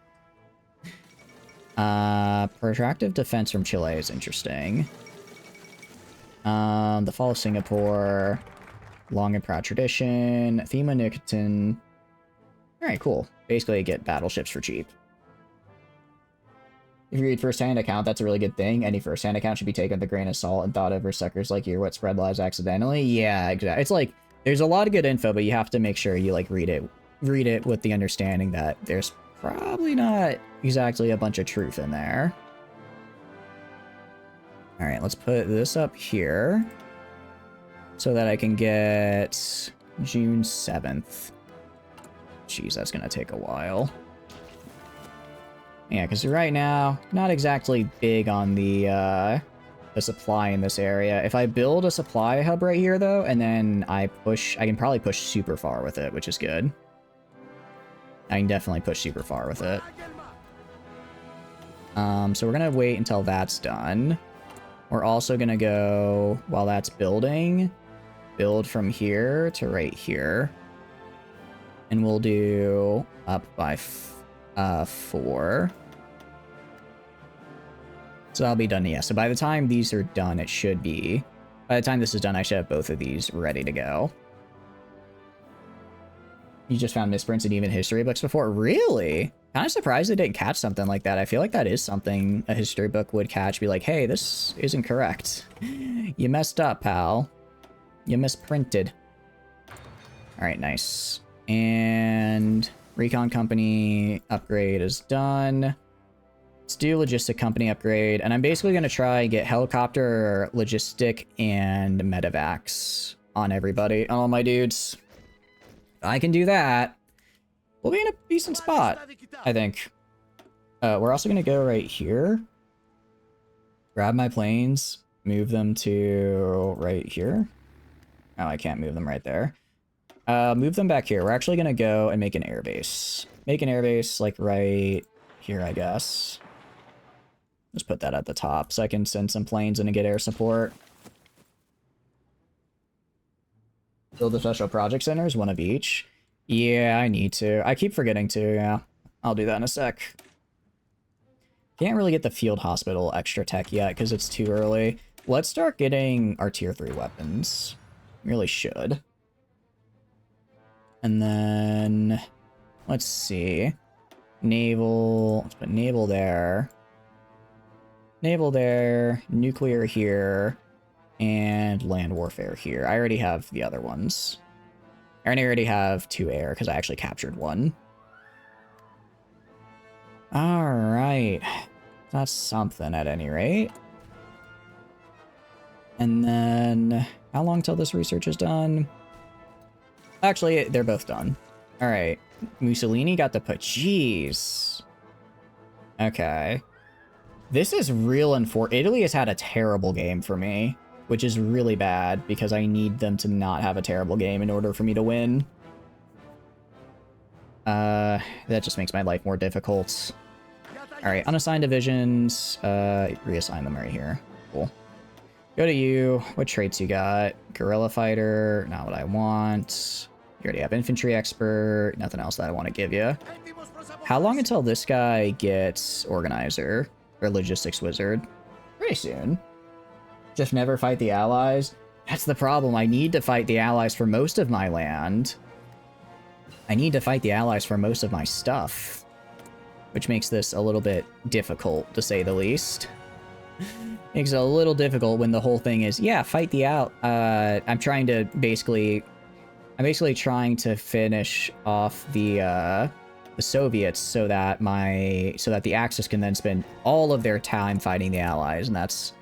Protractive defense from Chile is interesting. The fall of Singapore. Long and proud tradition. Thema Nicotin. Alright, cool. Basically, get battleships for cheap. If you read first-hand account, that's a really good thing. Any first-hand account should be taken with a grain of salt and thought over. Suckers like you are what spread lies accidentally. Yeah, exactly. It's like, there's a lot of good info, but you have to make sure you, like, read it with the understanding that there's probably not exactly a bunch of truth in there. Alright, let's put this up here so that I can get June 7th. Jeez, that's gonna take a while. Yeah, because right now, not exactly big on the supply in this area. If I build a supply hub right here, though, and then I can probably push super far with it, which is good. I can definitely push super far with it. So we're going to wait until that's done. We're also going to go, while that's building, build from here to right here. And we'll do up by 4. So that'll be done, yeah. So by the time these are done, it should be... By the time this is done, I should have both of these ready to go. You just found misprints in even history books before? Really? Kind of surprised they didn't catch something like that. I feel like that is something a history book would catch. Be like, hey, this isn't correct. You messed up, pal. You misprinted. Alright, nice. And... Recon company upgrade is done. Let's do logistic company upgrade. And I'm basically going to try and get helicopter, logistic, and medevacs on everybody. On all my dudes. If I can do that, we'll be in a decent spot, I think. We're also going to go right here. Grab my planes. Move them to right here. Oh, I can't move them right there. Move them back here. We're actually going to go and make an airbase. Make an airbase, like, right here, I guess. Just put that at the top so I can send some planes in and get air support. Build the special project centers, one of each. Yeah, I need to. I keep forgetting to, yeah. I'll do that in a sec. Can't really get the field hospital extra tech yet because it's too early. Let's start getting our tier 3 weapons. Really should. And then, let's see. Naval, let's put naval there. Naval there, nuclear here, and land warfare here. I already have the other ones. I already have 2 air, because I actually captured one. Alright. That's something at any rate. And then, how long till this research is done? Actually, they're both done. All right. Mussolini got the put. Jeez. Okay. This is real Italy has had a terrible game for me, which is really bad because I need them to not have a terrible game in order for me to win. That just makes my life more difficult. All right, unassigned divisions. Reassign them right here. Cool. Go to you. What traits you got? Guerrilla fighter. Not what I want. You already have infantry expert. Nothing else that I want to give you. How long until this guy gets organizer or logistics wizard? Pretty soon. Just never fight the allies. That's the problem. I need to fight the allies for most of my land. I need to fight the allies for most of my stuff, which makes this a little bit difficult, to say the least. Makes it a little difficult when the whole thing is, yeah, fight the I'm basically trying to finish off the Soviets so that the Axis can then spend all of their time fighting the allies, and that's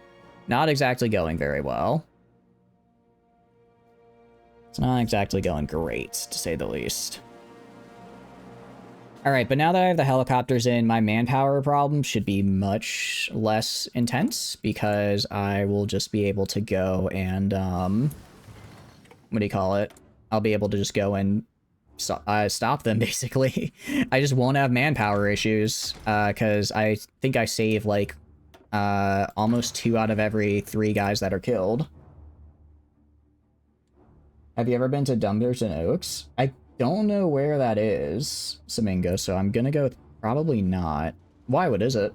not exactly going very well. It's not exactly going great, to say the least. All right, but now that I have the helicopters in, my manpower problem should be much less intense because I will just be able to go and, what do you call it? I'll be able to just go and stop them, basically. I just won't have manpower issues, because I think I save, like, almost 2 out of every 3 guys that are killed. Have you ever been to Dumbarton Oaks? I don't know where that is, Samingo, so I'm gonna go with probably not. Why? What is it?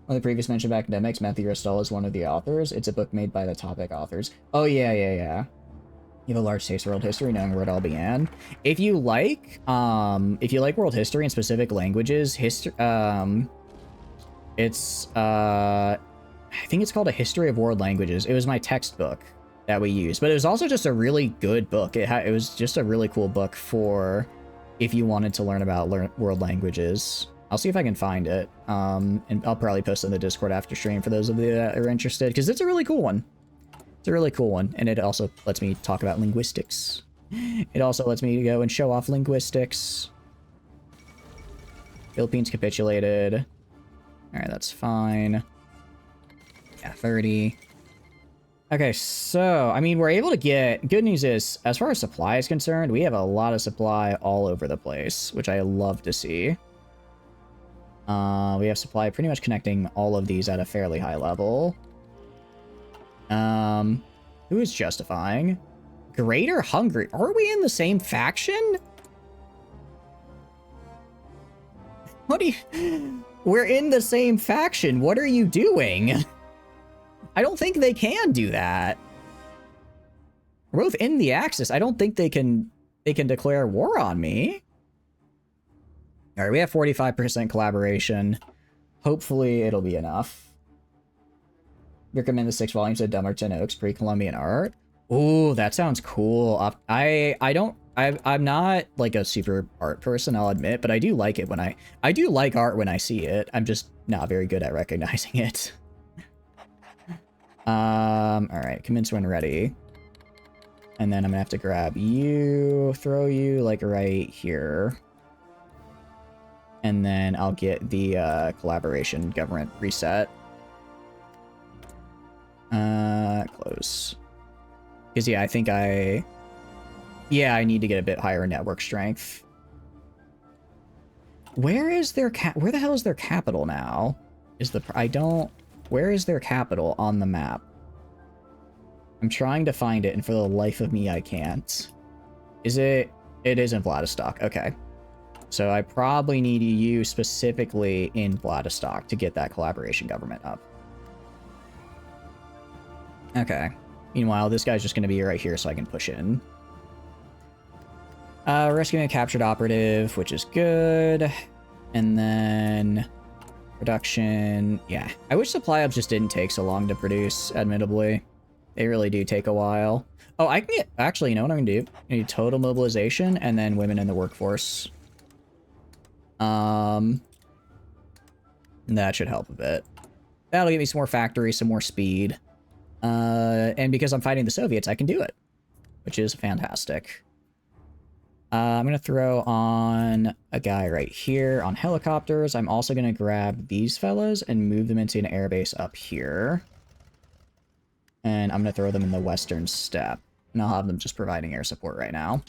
One of the previous mentioned of academics, Matthew Restall is one of the authors. It's a book made by the topic authors. Oh, yeah. You have a large taste for world history, knowing where it all began. If you like world history and specific languages, it's, I think it's called A History of World Languages. It was my textbook that we used, but it was also just a really good book. It was just a really cool book for if you wanted to learn about world languages. I'll see if I can find it, and I'll probably post it in the Discord after stream for those of you that are interested, because it's a really cool one. It's a really cool one, and it also lets me talk about linguistics. It also lets me go and show off linguistics. Philippines capitulated. All right, that's fine. Yeah, 30. Okay, so, I mean, we're able to get... Good news is, as far as supply is concerned, we have a lot of supply all over the place, which I love to see. We have supply pretty much connecting all of these at a fairly high level. Who is justifying? Greater Hungary. Are we in the same faction? What do you... We're in the same faction. What are you doing? I don't think they can do that. We're both in the Axis. I don't think they can declare war on me. All right, we have 45% collaboration. Hopefully it'll be enough. Recommend the 6 volumes of Dumbarton Oaks pre-Columbian art. Ooh, that sounds cool. I'm not like a super art person, I'll admit, but I do like it when I do like art when I see it. I'm just not very good at recognizing it. All right, commence when ready. And then I'm gonna have to grab you, throw you like right here. And then I'll get the collaboration government reset. Close. Because yeah, I think I need to get a bit higher network strength. Where is their where the hell is their capital now? Where is their capital on the map? I'm trying to find it, and for the life of me, I can't. It is in Vladivostok. Okay. So I probably need you specifically in Vladivostok to get that collaboration government up. Okay. Meanwhile, this guy's just going to be right here so I can push in. Rescuing a captured operative, which is good. And then... production. Yeah. I wish supply hubs just didn't take so long to produce, admittedly. They really do take a while. Oh, I can get... Actually, you know what I'm going to do? I need total mobilization and then women in the workforce. That should help a bit. That'll give me some more factories, some more speed. And because I'm fighting the Soviets, I can do it, which is fantastic. I'm going to throw on a guy right here on helicopters. I'm also going to grab these fellas and move them into an airbase up here. And I'm going to throw them in the western steppe. And I'll have them just providing air support right now.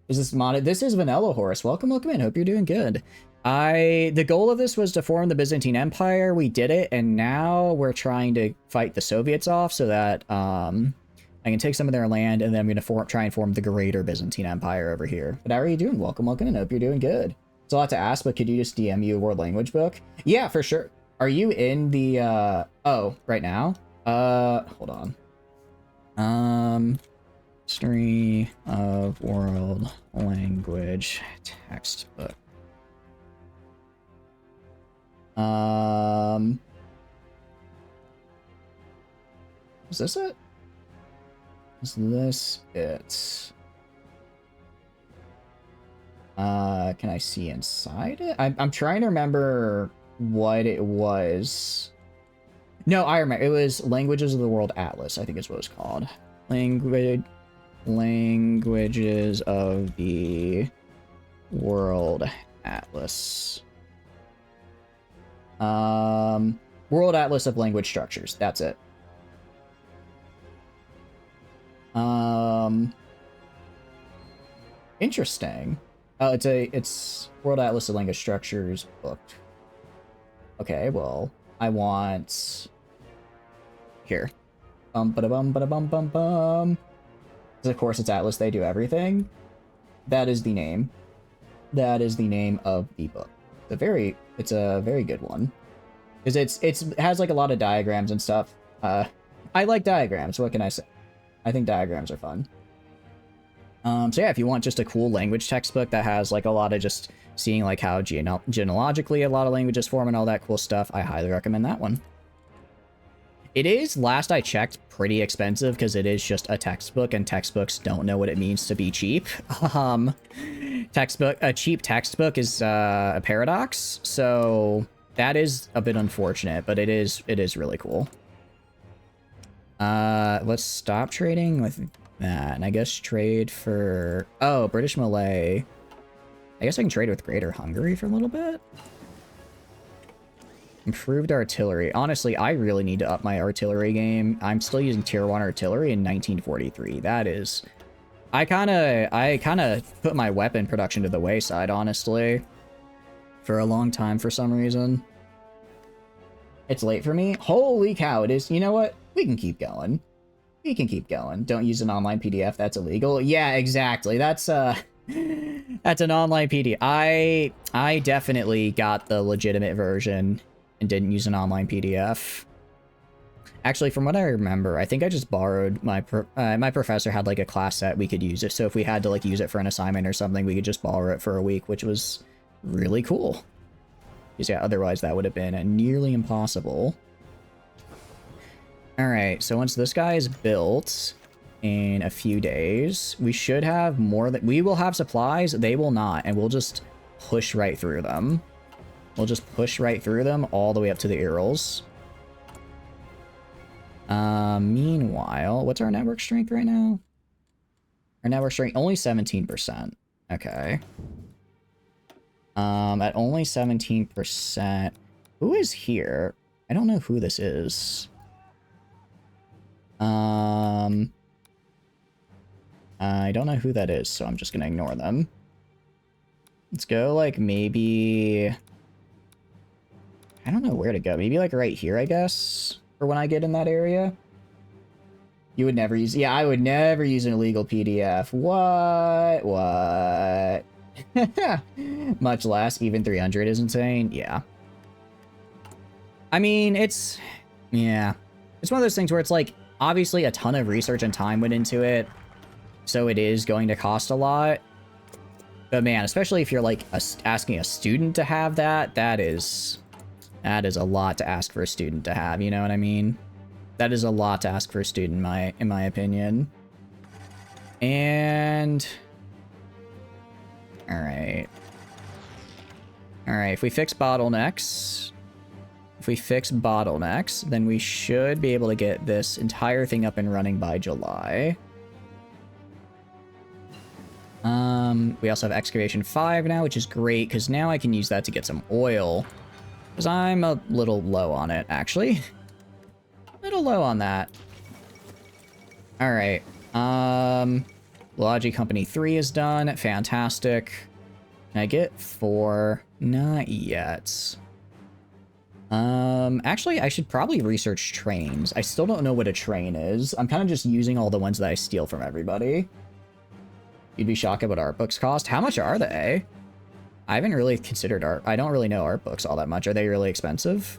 Is this modded? This is Vanilla Horse. Welcome, welcome in. Hope you're doing good. The goal of this was to form the Byzantine Empire. We did it, and now we're trying to fight the Soviets off so that I can take some of their land, and then I'm going to try and form the greater Byzantine Empire over here. But how are you doing? Welcome, welcome, and hope you're doing good. It's a lot to ask, but could you just DM you a world language book? Yeah, for sure. Are you in the, oh, right now? Hold on. History of world language textbook. Is this it? Is this it? Can I see inside it? I'm trying to remember what it was. No, I remember. It was Languages of the World Atlas, I think is what it's called. Languages of the World Atlas. World Atlas of Language Structures. That's it. Interesting. Oh, it's World Atlas of Language Structures book. Okay, well, I want here. Bum. Of course, it's Atlas. They do everything. That is the name. That is the name of the book. It's a very good one because it has like a lot of diagrams and stuff. I like diagrams. What can I say? I think diagrams are fun. So yeah, if you want just a cool language textbook that has like a lot of just seeing like how genealogically a lot of languages form and all that cool stuff, I highly recommend that one. It is, last I checked, pretty expensive because it is just a textbook, and textbooks don't know what it means to be cheap. A cheap textbook is a paradox, so that is a bit unfortunate, but it is really cool. Let's stop trading with that, and I guess trade for... Oh, British Malay. I guess I can trade with Greater Hungary for a little bit. Improved artillery. Honestly, I really need to up my artillery game. I'm still using tier 1 artillery in 1943. That is... I kind of put my weapon production to the wayside, honestly. For a long time, for some reason. It's late for me. Holy cow, it is. You know what? We can keep going. We can keep going. Don't use an online PDF. That's illegal. Yeah, exactly. That's an online PDF. I definitely got the legitimate version and didn't use an online PDF. Actually, from what I remember, I think I just borrowed my professor had like a class set we could use it. So if we had to like use it for an assignment or something, we could just borrow it for a week, which was really cool. Because yeah, otherwise that would have been nearly impossible. All right, so once this guy is built in a few days, we should have more that we will have supplies. They will not, and we'll just push right through them. We'll just push right through them all the way up to the Urals. Meanwhile, what's our network strength right now? Our network strength only 17%. Okay. At only 17%. Who is here? I don't know who this is. I don't know who that is, so I'm just gonna ignore them. Let's go, like, maybe... I don't know where to go. Maybe, like, right here, I guess? For when I get in that area? You would never use... Yeah, I would never use an illegal PDF. What? Much less. Even 300 is insane. Yeah. I mean, it's... Yeah. It's one of those things where it's, like, obviously a ton of research and time went into it, so it is going to cost a lot. But man, especially if you're like asking a student to have that is a lot to ask for a student to have, you know what I mean? That is a lot to ask for a student in my opinion. And all All right, if we fix bottlenecks, then we should be able to get this entire thing up and running by July. We also have excavation 5 now, which is great because now I can use that to get some oil. Because I'm a little low on it, actually. A little low on that. All right. Logi Company 3 is done. Fantastic. Can I get 4? Not yet. Actually, I should probably research trains. I still don't know what a train is. I'm kind of just using all the ones that I steal from everybody. You'd be shocked at what art books cost. How much are they? I haven't really considered art. I don't really know art books all that much. Are they really expensive?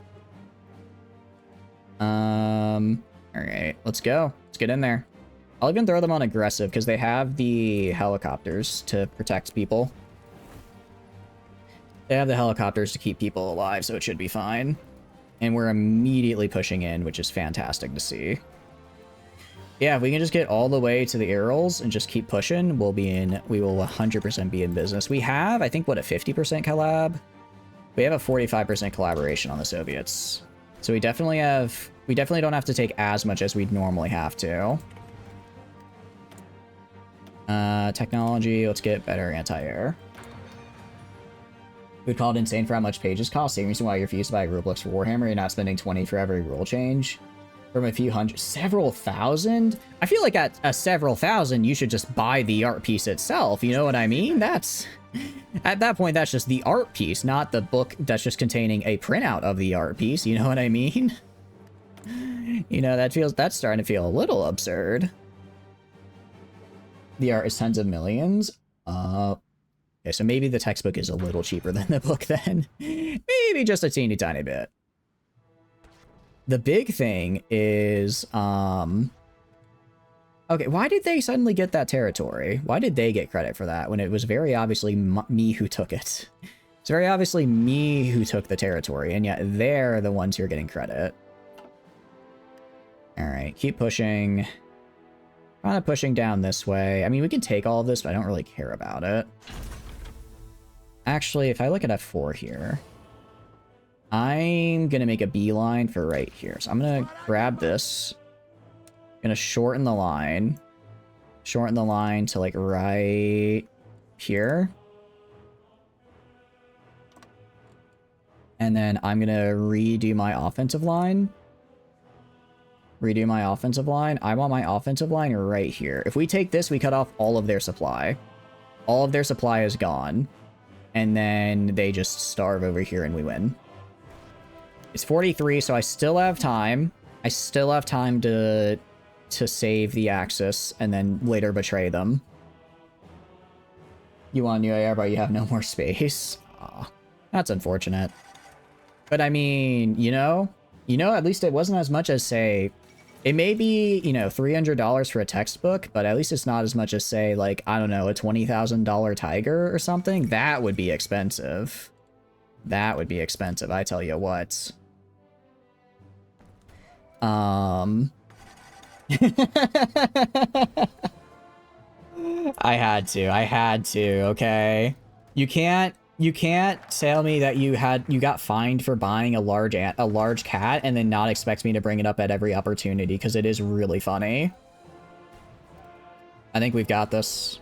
All right, let's go. Let's get in there. I'll even throw them on aggressive because they have the helicopters to protect people. They have the helicopters to keep people alive, so it should be fine. And we're immediately pushing in, which is fantastic to see. Yeah, if we can just get all the way to the Urals and just keep pushing, we will 100% be in business. We have, I think, what, a 50% collab? We have a 45% collaboration on the Soviets. So we definitely don't have to take as much as we'd normally have to. Technology, let's get better anti-air. We'd call it insane for how much pages cost. Same reason why you're refused to buy rulebooks for Warhammer. You're not spending 20 for every rule change. From a few hundred, several thousand? I feel like at a several thousand, you should just buy the art piece itself. You know what I mean? That's... At that point, that's just the art piece, not the book that's just containing a printout of the art piece. You know what I mean? You know, that's starting to feel a little absurd. The art is tens of millions. Okay, so maybe the textbook is a little cheaper than the book then. Maybe just a teeny tiny bit. The big thing is, okay, why did they suddenly get that territory? Why did they get credit for that when it was very obviously me who took it? It's very obviously me who took the territory, and yet they're the ones who are getting credit. All right, keep pushing. Kind of pushing down this way. I mean, we can take all of this, but I don't really care about it. Actually, if I look at F4 here, I'm going to make a beeline for right here. So I'm going to grab this. Going to shorten the line. Shorten the line to like right here. And then I'm going to redo my offensive line. Redo my offensive line. I want my offensive line right here. If we take this, we cut off all of their supply. All of their supply is gone. And then they just starve over here and we win. It's 43, so I still have time. I still have time to save the Axis and then later betray them. You want a new AR, but you have no more space. Aw, that's unfortunate. But I mean, you know, at least it wasn't as much as, say, it may be, you know, $300 for a textbook, but at least it's not as much as, say, like, I don't know, a $20,000 Tiger or something. That would be expensive. That would be expensive, I tell you what. I had to, okay? You can't tell me that you got fined for buying a large cat and then not expect me to bring it up at every opportunity, because it is really funny. I think we've got this.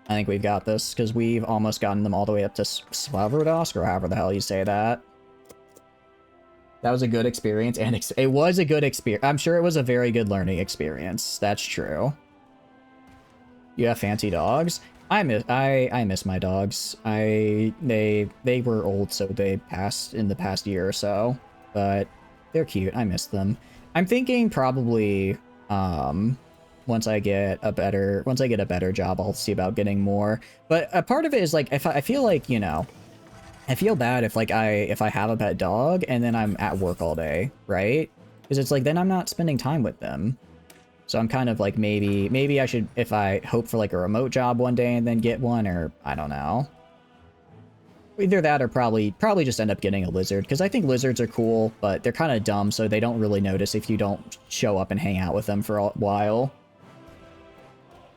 I think we've got this, because we've almost gotten them all the way up to Sverdlovsk, or however the hell you say that. That was a good experience, and it was a good experience. I'm sure it was a very good learning experience. That's true. You have fancy dogs? I miss my dogs. They were old, so they passed in the past year or so, but they're cute. I miss them. I'm thinking probably once I get a better job, I'll see about getting more. But a part of it is like, if I feel like, you know, I feel bad if like if I have a pet dog and then I'm at work all day, right? Because it's like then I'm not spending time with them. So I'm kind of like, maybe I should, if I hope for like a remote job one day and then get one, or I don't know. Either that or probably just end up getting a lizard, because I think lizards are cool, but they're kind of dumb, so they don't really notice if you don't show up and hang out with them for a while.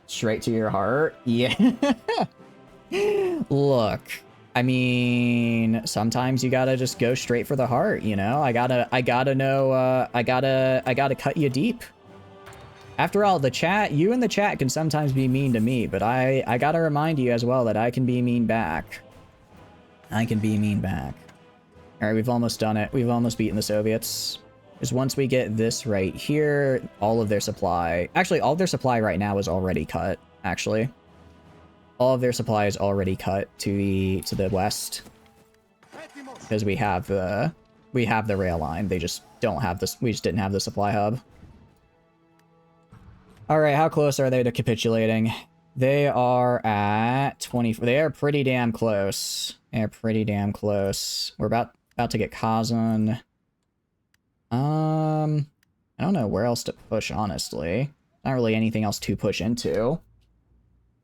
Straight to your heart? Yeah. Look, I mean, sometimes you gotta just go straight for the heart, you know? I gotta know, I gotta cut you deep. After all, you in the chat can sometimes be mean to me, but I gotta remind you as well that I can be mean back. I can be mean back. Alright, we've almost done it. We've almost beaten the Soviets. Because once we get this right here, all of their supply... Actually, all of their supply right now is already cut, actually. All of their supply is already cut to the west. Because we have the rail line. They just don't have this. We just didn't have the supply hub. Alright, how close are they to capitulating? They are at 24. They are pretty damn close. They are pretty damn close. We're about to get Kazan. I don't know where else to push, honestly. Not really anything else to push into.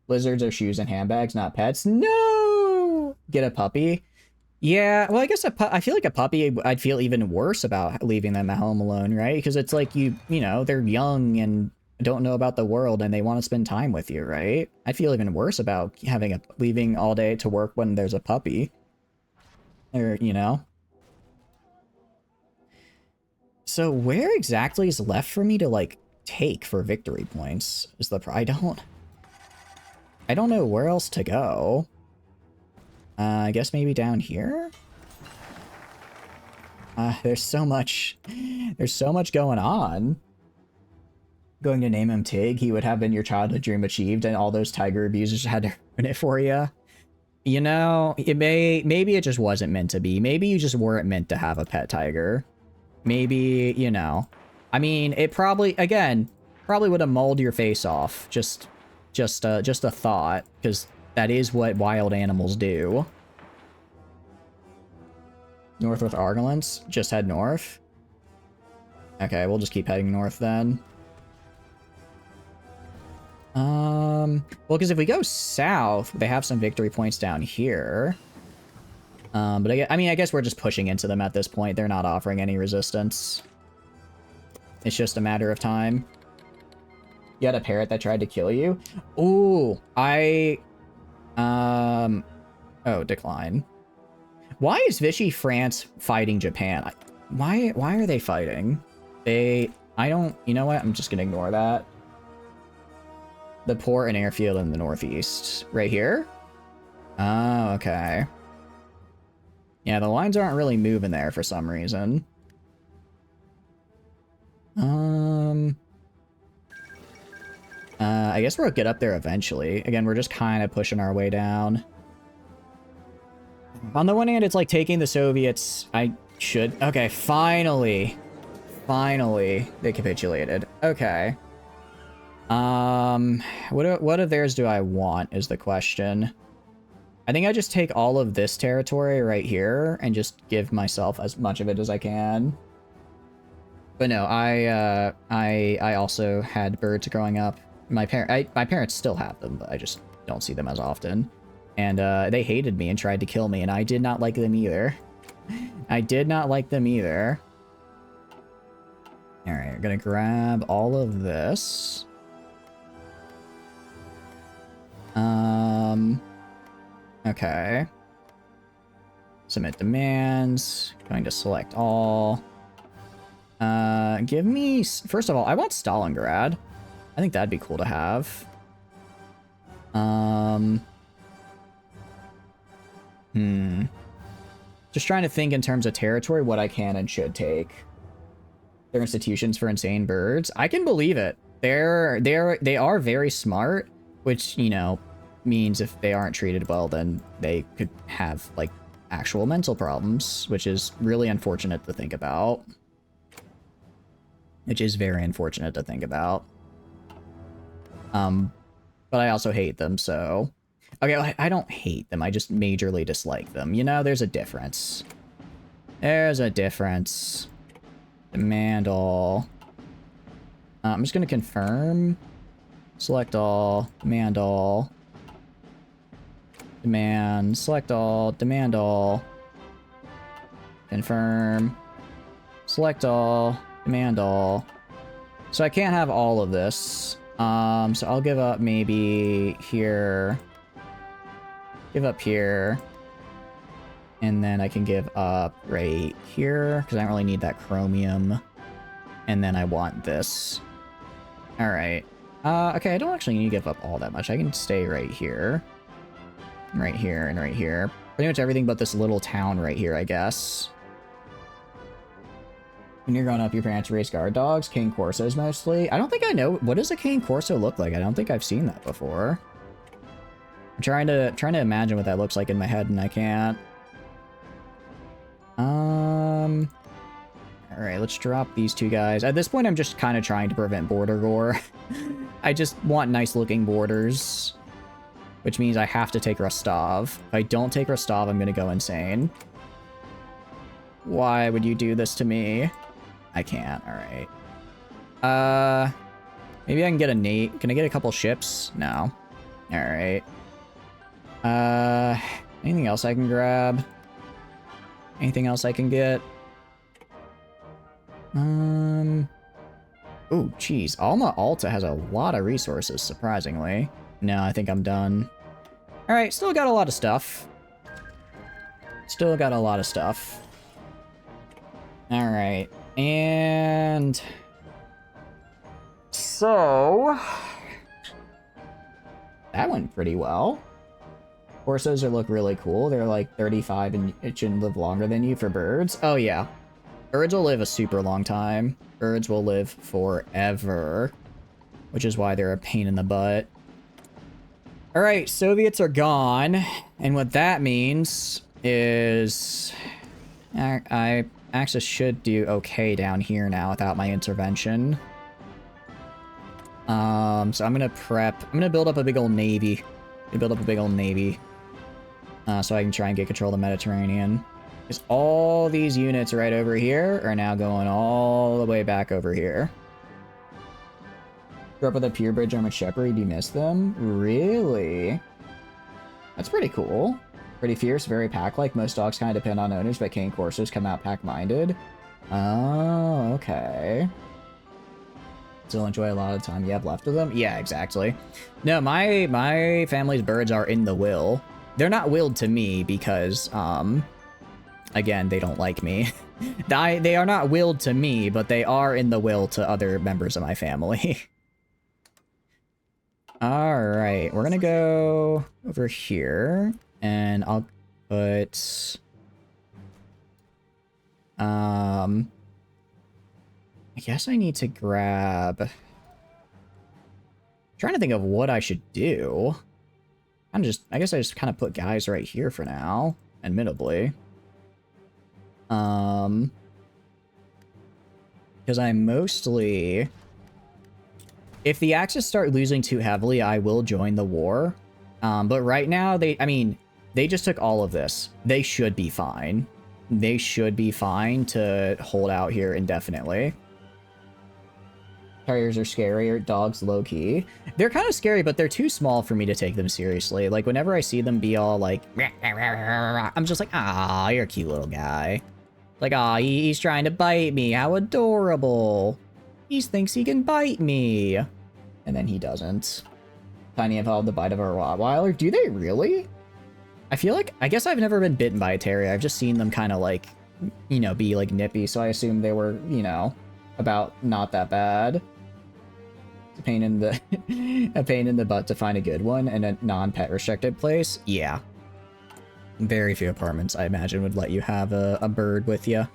Lizards are shoes and handbags, not pets. No! Get a puppy. Yeah, well, I guess I feel like a puppy, I'd feel even worse about leaving them at home alone, right? Because it's like you know, they're young and don't know about the world and they want to spend time with you, right? I'd feel even worse about leaving all day to work when there's a puppy. Or, you know. So where exactly is left for me to, like, take for victory points? I don't know where else to go. I guess maybe down here? There's so much going on. Going to name him Tig, he would have been your childhood dream achieved, and all those tiger abusers had to ruin it for you. You know, maybe it just wasn't meant to be. Maybe you just weren't meant to have a pet tiger. Maybe, you know. I mean, it probably would have mauled your face off. Just a thought, because that is what wild animals do. North with Argolants? Just head north? Okay, we'll just keep heading north then. Well, because if we go south, they have some victory points down here. But I mean, I guess we're just pushing into them at this point. They're not offering any resistance. It's just a matter of time. You had a parrot that tried to kill you? Ooh, oh, decline. Why is Vichy France fighting Japan? Why are they fighting? You know what? I'm just gonna ignore that. The port and airfield in the northeast. Right here? Oh, okay. Yeah, the lines aren't really moving there for some reason. I guess we'll get up there eventually. Again, we're just kind of pushing our way down. On the one hand, it's like taking the Soviets. Okay, finally. Finally, they capitulated. Okay. What of theirs do I want is the question. I think I just take all of this territory right here and just give myself as much of it as I can. But no, I also had birds growing up. My parents still have them, but I just don't see them as often. And they hated me and tried to kill me, and I did not like them either. I did not like them either. Alright, we're gonna grab all of this. Okay. Submit demands. Going to select all. Give me... First of all, I want Stalingrad. I think that'd be cool to have. Just trying to think in terms of territory what I can and should take. Their institutions for insane birds. I can believe it. They are very smart, which, you know, means if they aren't treated well, then they could have, like, actual mental problems, which is really unfortunate to think about. Which is very unfortunate to think about. But I also hate them, so... Okay, I don't hate them, I just majorly dislike them. You know, there's a difference. There's a difference. Demand all. I'm just gonna confirm. Select all. Demand all. Demand. Select all. Demand all. Confirm. Select all. Demand all. So I can't have all of this. So I'll give up maybe here. Give up here. And then I can give up right here, because I don't really need that chromium. And then I want this. Alright. Okay, I don't actually need to give up all that much. I can stay right here. Right here, and right here. Pretty much everything but this little town right here, I guess. When you're growing up, your parents raise guard dogs, cane corsos mostly. I don't think I know. What does a cane corso look like? I don't think I've seen that before. I'm trying to imagine what that looks like in my head, and I can't. Alright, let's drop these two guys. At this point, I'm just kind of trying to prevent border gore. I just want nice-looking borders. Which means I have to take Rostov. If I don't take Rostov, I'm gonna go insane. Why would you do this to me? I can't, alright. Maybe I can get a Nate. Can I get a couple ships? No. Alright. Anything else I can grab? Anything else I can get? Oh, geez. Alma Alta has a lot of resources, surprisingly. No, I think I'm done. Alright, still got a lot of stuff. Still got a lot of stuff. Alright, and... So... That went pretty well. Corsos look really cool. They're like 35 and it shouldn't live longer than you for birds. Oh yeah. Birds will live a super long time. Birds will live forever. Which is why they're a pain in the butt. Alright, Soviets are gone. And what that means is... I actually should do okay down here now without my intervention. So I'm gonna prep. I'm gonna build up a big old navy. Build up a big old navy. So I can try and get control of the Mediterranean. Because all these units right over here are now going all the way back over here. Grew up with a purebred German Shepherd, you miss them? Really? That's pretty cool. Pretty fierce, very pack-like. Most dogs kind of depend on owners, but cane coursers come out pack-minded. Oh, okay. Still enjoy a lot of the time you have left of them? Yeah, exactly. No, my family's birds are in the will. They're not willed to me because, again, they don't like me. They are not willed to me, but they are in the will to other members of my family. Alright, we're gonna go over here, and I'll put... I guess I need to grab... I'm trying to think of what I should do. I guess I just kind of put guys right here for now, admittedly. Because I mostly... If the Axis start losing too heavily, I will join the war. But right now, they just took all of this. They should be fine. They should be fine to hold out here indefinitely. Terriers are scary, dogs low-key. They're kind of scary, but they're too small for me to take them seriously. Like, whenever I see them be all like... I'm just like, ah, you're a cute little guy. Like, ah, he's trying to bite me. How adorable. He thinks he can bite me. And then he doesn't. Tiny evolved the bite of a Rottweiler. Do they really? I feel like... I guess I've never been bitten by a terrier. I've just seen them kind of like, you know, be like nippy. So I assume they were, you know, about not that bad. It's a pain in the... a pain in the butt to find a good one and a non-pet restricted place. Yeah. Very few apartments, I imagine, would let you have a bird with you.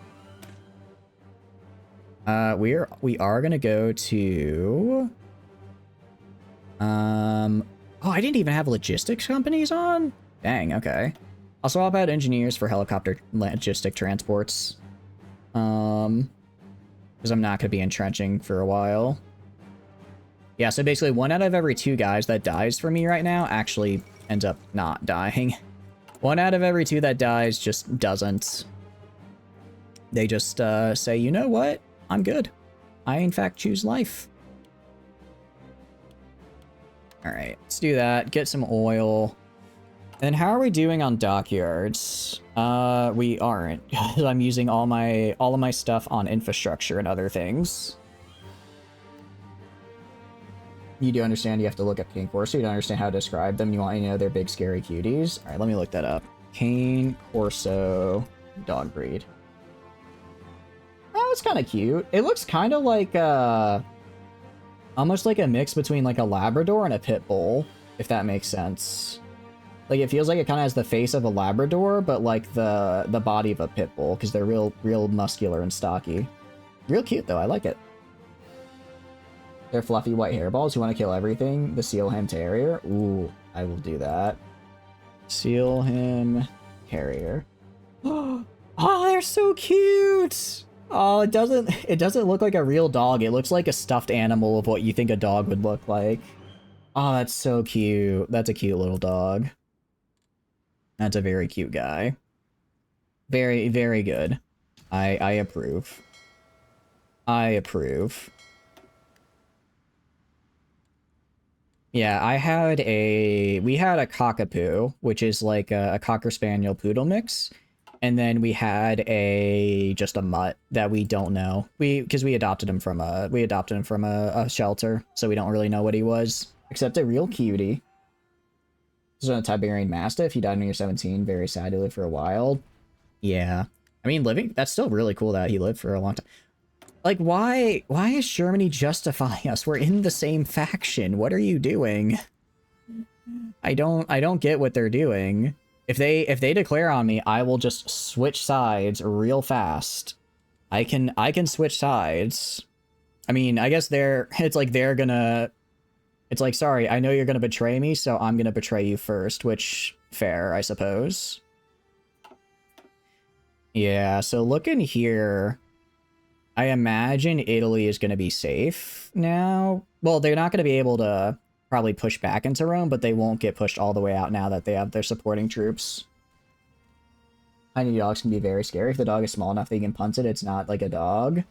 We are gonna go to... Oh, I didn't even have logistics companies on? Dang, okay. I'll swap out engineers for helicopter logistic transports. Because I'm not gonna be entrenching for a while. Yeah, so basically 1 out of every 2 guys that dies for me right now actually ends up not dying. 1 out of every 2 that dies just doesn't. They just say, you know what? I'm good. I, in fact, choose life. Alright, let's do that. Get some oil. And how are we doing on dockyards? We aren't. I'm using all of my stuff on infrastructure and other things. You do understand you have to look up King Corso. You don't understand how to describe them. You want to know they're big, scary cuties. Alright, let me look that up. Cane Corso dog breed. Oh, it's kind of cute. It looks kind of like almost like a mix between like a Labrador and a Pit Bull, if that makes sense. Like it feels like it kind of has the face of a Labrador, but like the body of a Pit Bull, because they're real muscular and stocky. Real cute though, I like it. They're fluffy white hairballs who want to kill everything. The Sealham Terrier. Ooh, I will do that. Sealham Terrier. Oh, they're so cute! Oh, it doesn't look like a real dog. It looks like a stuffed animal of what you think a dog would look like. Oh, that's so cute. That's a cute little dog. That's a very cute guy. Very, very good. I approve. I approve. Yeah, we had a cockapoo, which is like a Cocker Spaniel Poodle mix. And then we had just a mutt that we don't know. Because we adopted him from a shelter, so we don't really know what he was. Except a real cutie. This is a Tiberian Mastiff. He died when he was 17. Very sad to live for a while. Yeah. I mean, that's still really cool that he lived for a long time. Like, why is Germany justifying us? We're in the same faction. What are you doing? I don't get what they're doing. If they declare on me, I will just switch sides real fast. I can switch sides. I mean, I guess it's like, sorry, I know you're gonna betray me, so I'm gonna betray you first, which, fair, I suppose. Yeah, so looking here, I imagine Italy is gonna be safe now. Well, they're not gonna be able to probably push back into Rome, but they won't get pushed all the way out now that they have their supporting troops. Tiny dogs can be very scary. If the dog is small enough that you can punt it, it's not like a dog.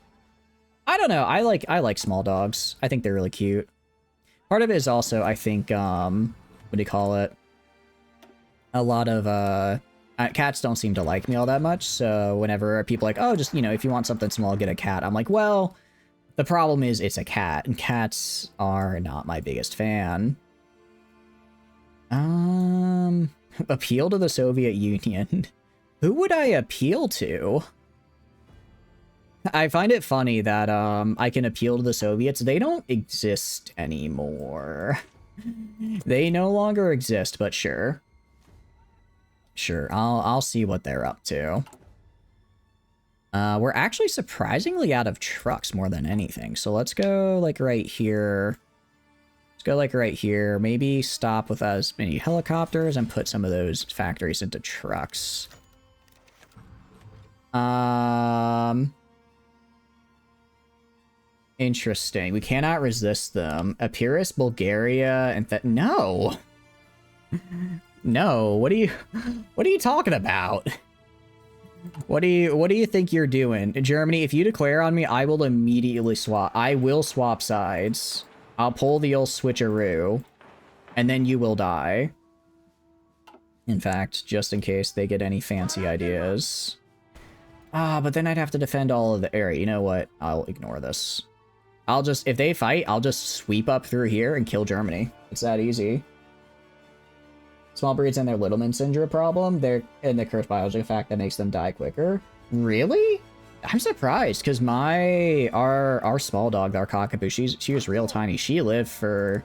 I don't know. I like small dogs. I think they're really cute. Part of it is also, I think, what do you call it? A lot of, cats don't seem to like me all that much, so whenever people are like, oh, just, if you want something small, get a cat. I'm like, well, the problem is it's a cat, and cats are not my biggest fan. Appeal to the Soviet Union. Who would I appeal to? I find it funny that, I can appeal to the Soviets. They don't exist anymore. They no longer exist, but sure. Sure, I'll see what they're up to. We're actually surprisingly out of trucks more than anything. So let's go, like, right here. Let's go, like, right here. Maybe stop with as many helicopters and put some of those factories into trucks. Interesting. We cannot resist them. Epirus, Bulgaria, and no! No, what are you talking about? What do you think you're doing? Germany, if you declare on me, I will immediately swap. I will swap sides. I'll pull the old switcheroo. And then you will die. In fact, just in case they get any fancy ideas. But then I'd have to defend all of the area. You know what? I'll ignore this. If they fight, I'll just sweep up through here and kill Germany. It's that easy. Small breeds and their Littleman syndrome problem. They're in the cursed biological fact that makes them die quicker. Really? I'm surprised because our small dog, our cockapoo, she was real tiny. She lived for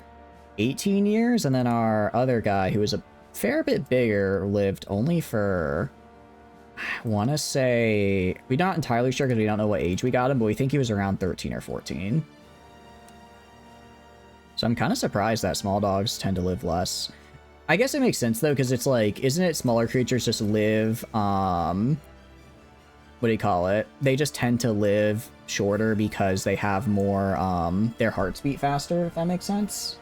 18 years, and then our other guy, who was a fair bit bigger, lived only for, I want to say, we're not entirely sure because we don't know what age we got him, but we think he was around 13 or 14. So I'm kind of surprised that small dogs tend to live less. I guess it makes sense, though, because it's like, isn't it smaller creatures just live, what do you call it? They just tend to live shorter because they have more, their hearts beat faster, if that makes sense.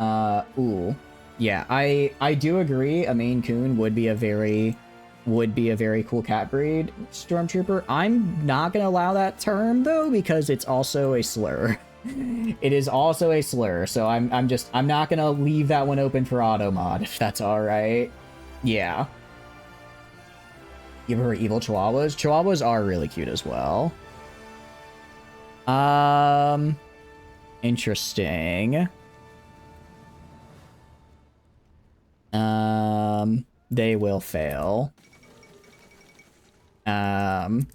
Ooh. Yeah, I do agree, a Maine Coon would be a very cool cat breed, Stormtrooper. I'm not gonna allow that term, though, because it's also a slur. It is also a slur, so I'm not gonna leave that one open for auto mod, if that's alright. Yeah. You ever heard evil Chihuahuas? Chihuahuas are really cute as well. Interesting. They will fail. Can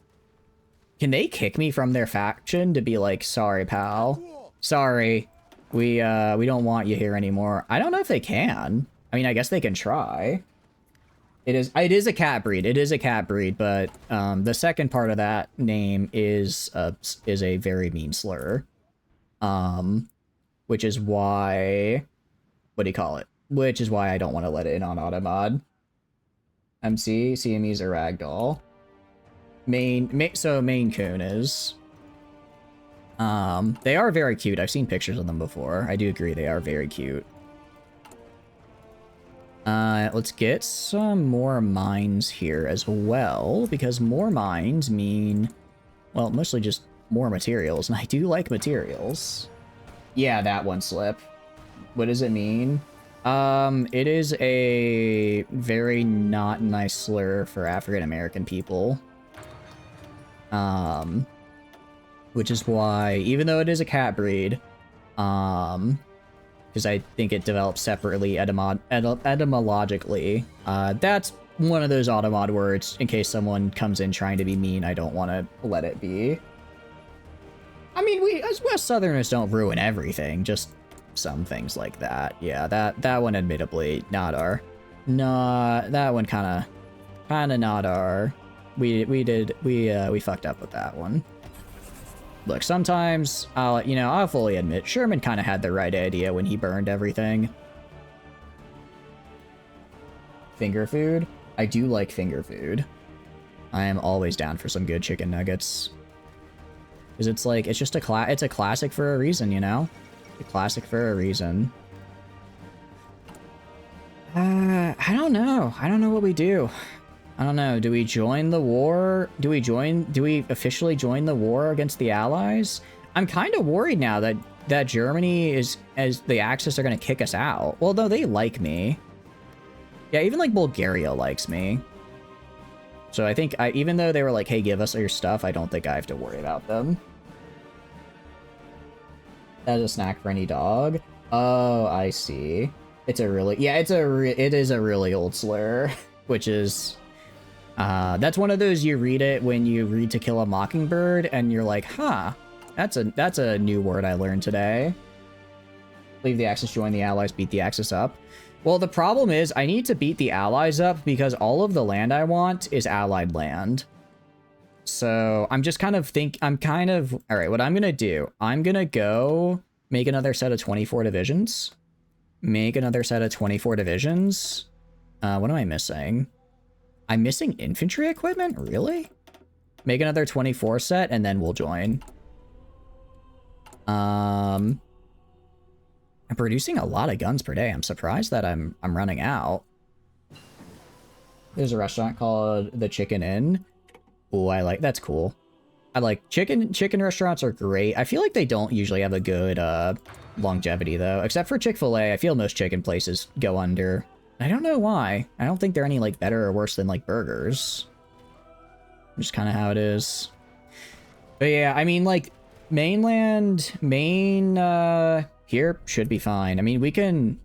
they kick me from their faction to be like, sorry, pal. Sorry. We don't want you here anymore. I don't know if they can. I mean, I guess they can try. It is a cat breed. It is a cat breed, but the second part of that name is a very mean slur. Which is why, what do you call it? Which is why I don't want to let it in on Automod. MC, CME's a ragdoll. So Maine Coon is. They are very cute. I've seen pictures of them before. I do agree they are very cute. Let's get some more mines here as well, because more mines mean, well, mostly just more materials, and I do like materials. Yeah, that one slip. What does it mean? It is a very not nice slur for African American people. Which is why, even though it is a cat breed, because I think it develops separately etymologically, that's one of those Automod words, in case someone comes in trying to be mean, I don't want to let it be. I mean, we, as West Southerners, don't ruin everything, just some things like that. Yeah, that one admittedly not our... Nah, that one kinda not our... We fucked up with that one. Look, sometimes, I'll fully admit, Sherman kinda had the right idea when he burned everything. Finger food? I do like finger food. I am always down for some good chicken nuggets. Because it's like, it's just it's a classic for a reason, you know? A classic for a reason. I don't know. I don't know what we do. I don't know. Do we join the war? Do we officially join the war against the Allies? I'm kind of worried now that Germany as the Axis are going to kick us out. Well, though they like me. Yeah, even like Bulgaria likes me. So I think even though they were like, hey, give us your stuff, I don't think I have to worry about them. That is a snack for any dog. Oh, I see. It's a really, yeah, it is a really old slur, which is, that's one of those you read it when you read To Kill a Mockingbird, and you're like, huh, that's a new word I learned today. Leave the Axis, join the Allies, beat the Axis up. Well, the problem is I need to beat the Allies up because all of the land I want is Allied land. So I'm just kind of all right, what I'm going to do, I'm going to go make another set of 24 divisions. Make another set of 24 divisions. What am I missing? I'm missing infantry equipment? Really? Make another 24 set and then we'll join. I'm producing a lot of guns per day. I'm surprised that I'm running out. There's a restaurant called The Chicken Inn. Oh, that's cool. I like chicken restaurants are great. I feel like they don't usually have a good longevity though, except for Chick-fil-A. I feel most chicken places go under. I don't know why. I don't think they're any like better or worse than like burgers. Just kind of how it is. But yeah, I mean like Maine here should be fine. I mean, we can...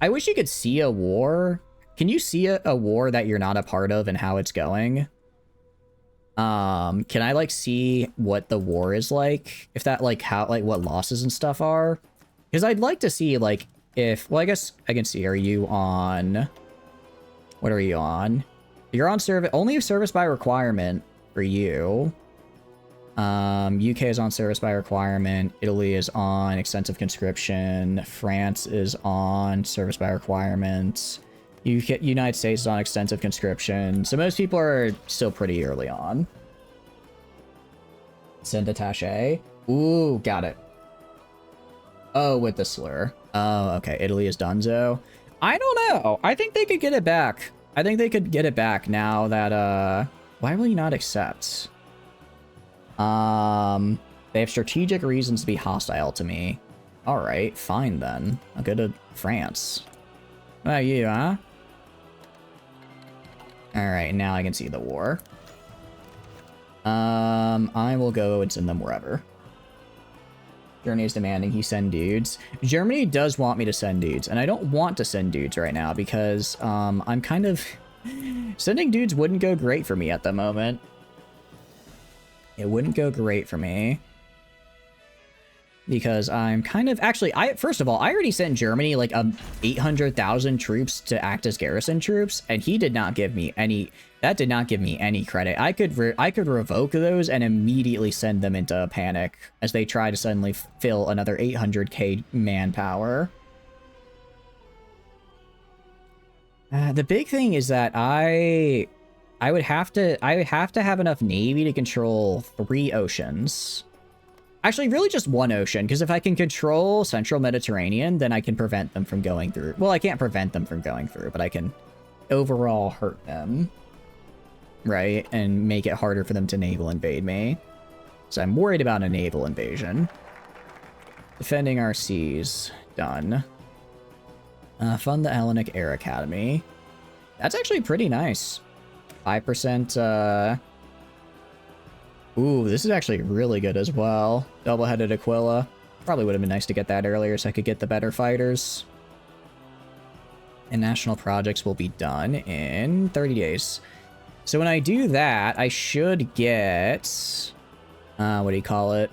I wish you could see a war. Can you see a war that you're not a part of and how it's going? Can I, like, see what the war is like? If that, like, how, like, what losses and stuff are? Because I'd like to see, like, if... Well, I guess I can see. Are you on... What are you on? You're on service... Only service by requirement for you. UK is on service by requirement. Italy is on extensive conscription. France is on service by requirement. United States is on extensive conscription. So most people are still pretty early on. Send attaché. Ooh, got it. Oh, with the slur. Oh, okay. Italy is donezo. I don't know. I think they could get it back. I think they could get it back now that, why will you not accept? They have strategic reasons to be hostile to me. Alright, fine then. I'll go to France. What about you, huh? Alright, now I can see the war. I will go and send them wherever. Germany is demanding he send dudes. Germany does want me to send dudes, and I don't want to send dudes right now because I'm kind of... Sending dudes wouldn't go great for me at the moment. It wouldn't go great for me. Because I'm kind of... Actually, first of all, I already sent Germany like 800,000 troops to act as garrison troops, and he did not give me any... That did not give me any credit. I could revoke those and immediately send them into a panic as they try to suddenly fill another 800k manpower. The big thing is that I would have to have enough navy to control 3 oceans. Actually, really just 1 ocean, because if I can control Central Mediterranean, then I can prevent them from going through. Well, I can't prevent them from going through, but I can overall hurt them. Right? And make it harder for them to naval invade me. So I'm worried about a naval invasion. Defending our seas. Done. Fund the Hellenic Air Academy. That's actually pretty nice. 5%, Ooh, this is actually really good as well. Double-headed Aquila. Probably would have been nice to get that earlier so I could get the better fighters. And national projects will be done in 30 days. So when I do that, I should get... what do you call it?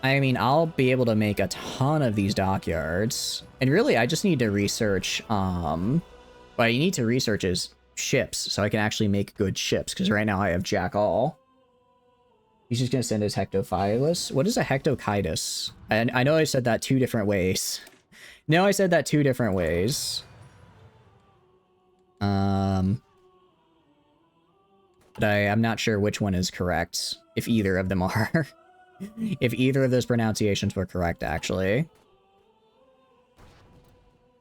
I mean, I'll be able to make a ton of these dockyards. And really, I just need to research... what I need to research is ships, so I can actually make good ships. Because right now I have jack all. He's just going to send his Hectophilus. What is a Hectochitus? And I know I said that 2 different ways. No, I said that 2 different ways. But I'm not sure which one is correct, if either of them are. If either of those pronunciations were correct, actually.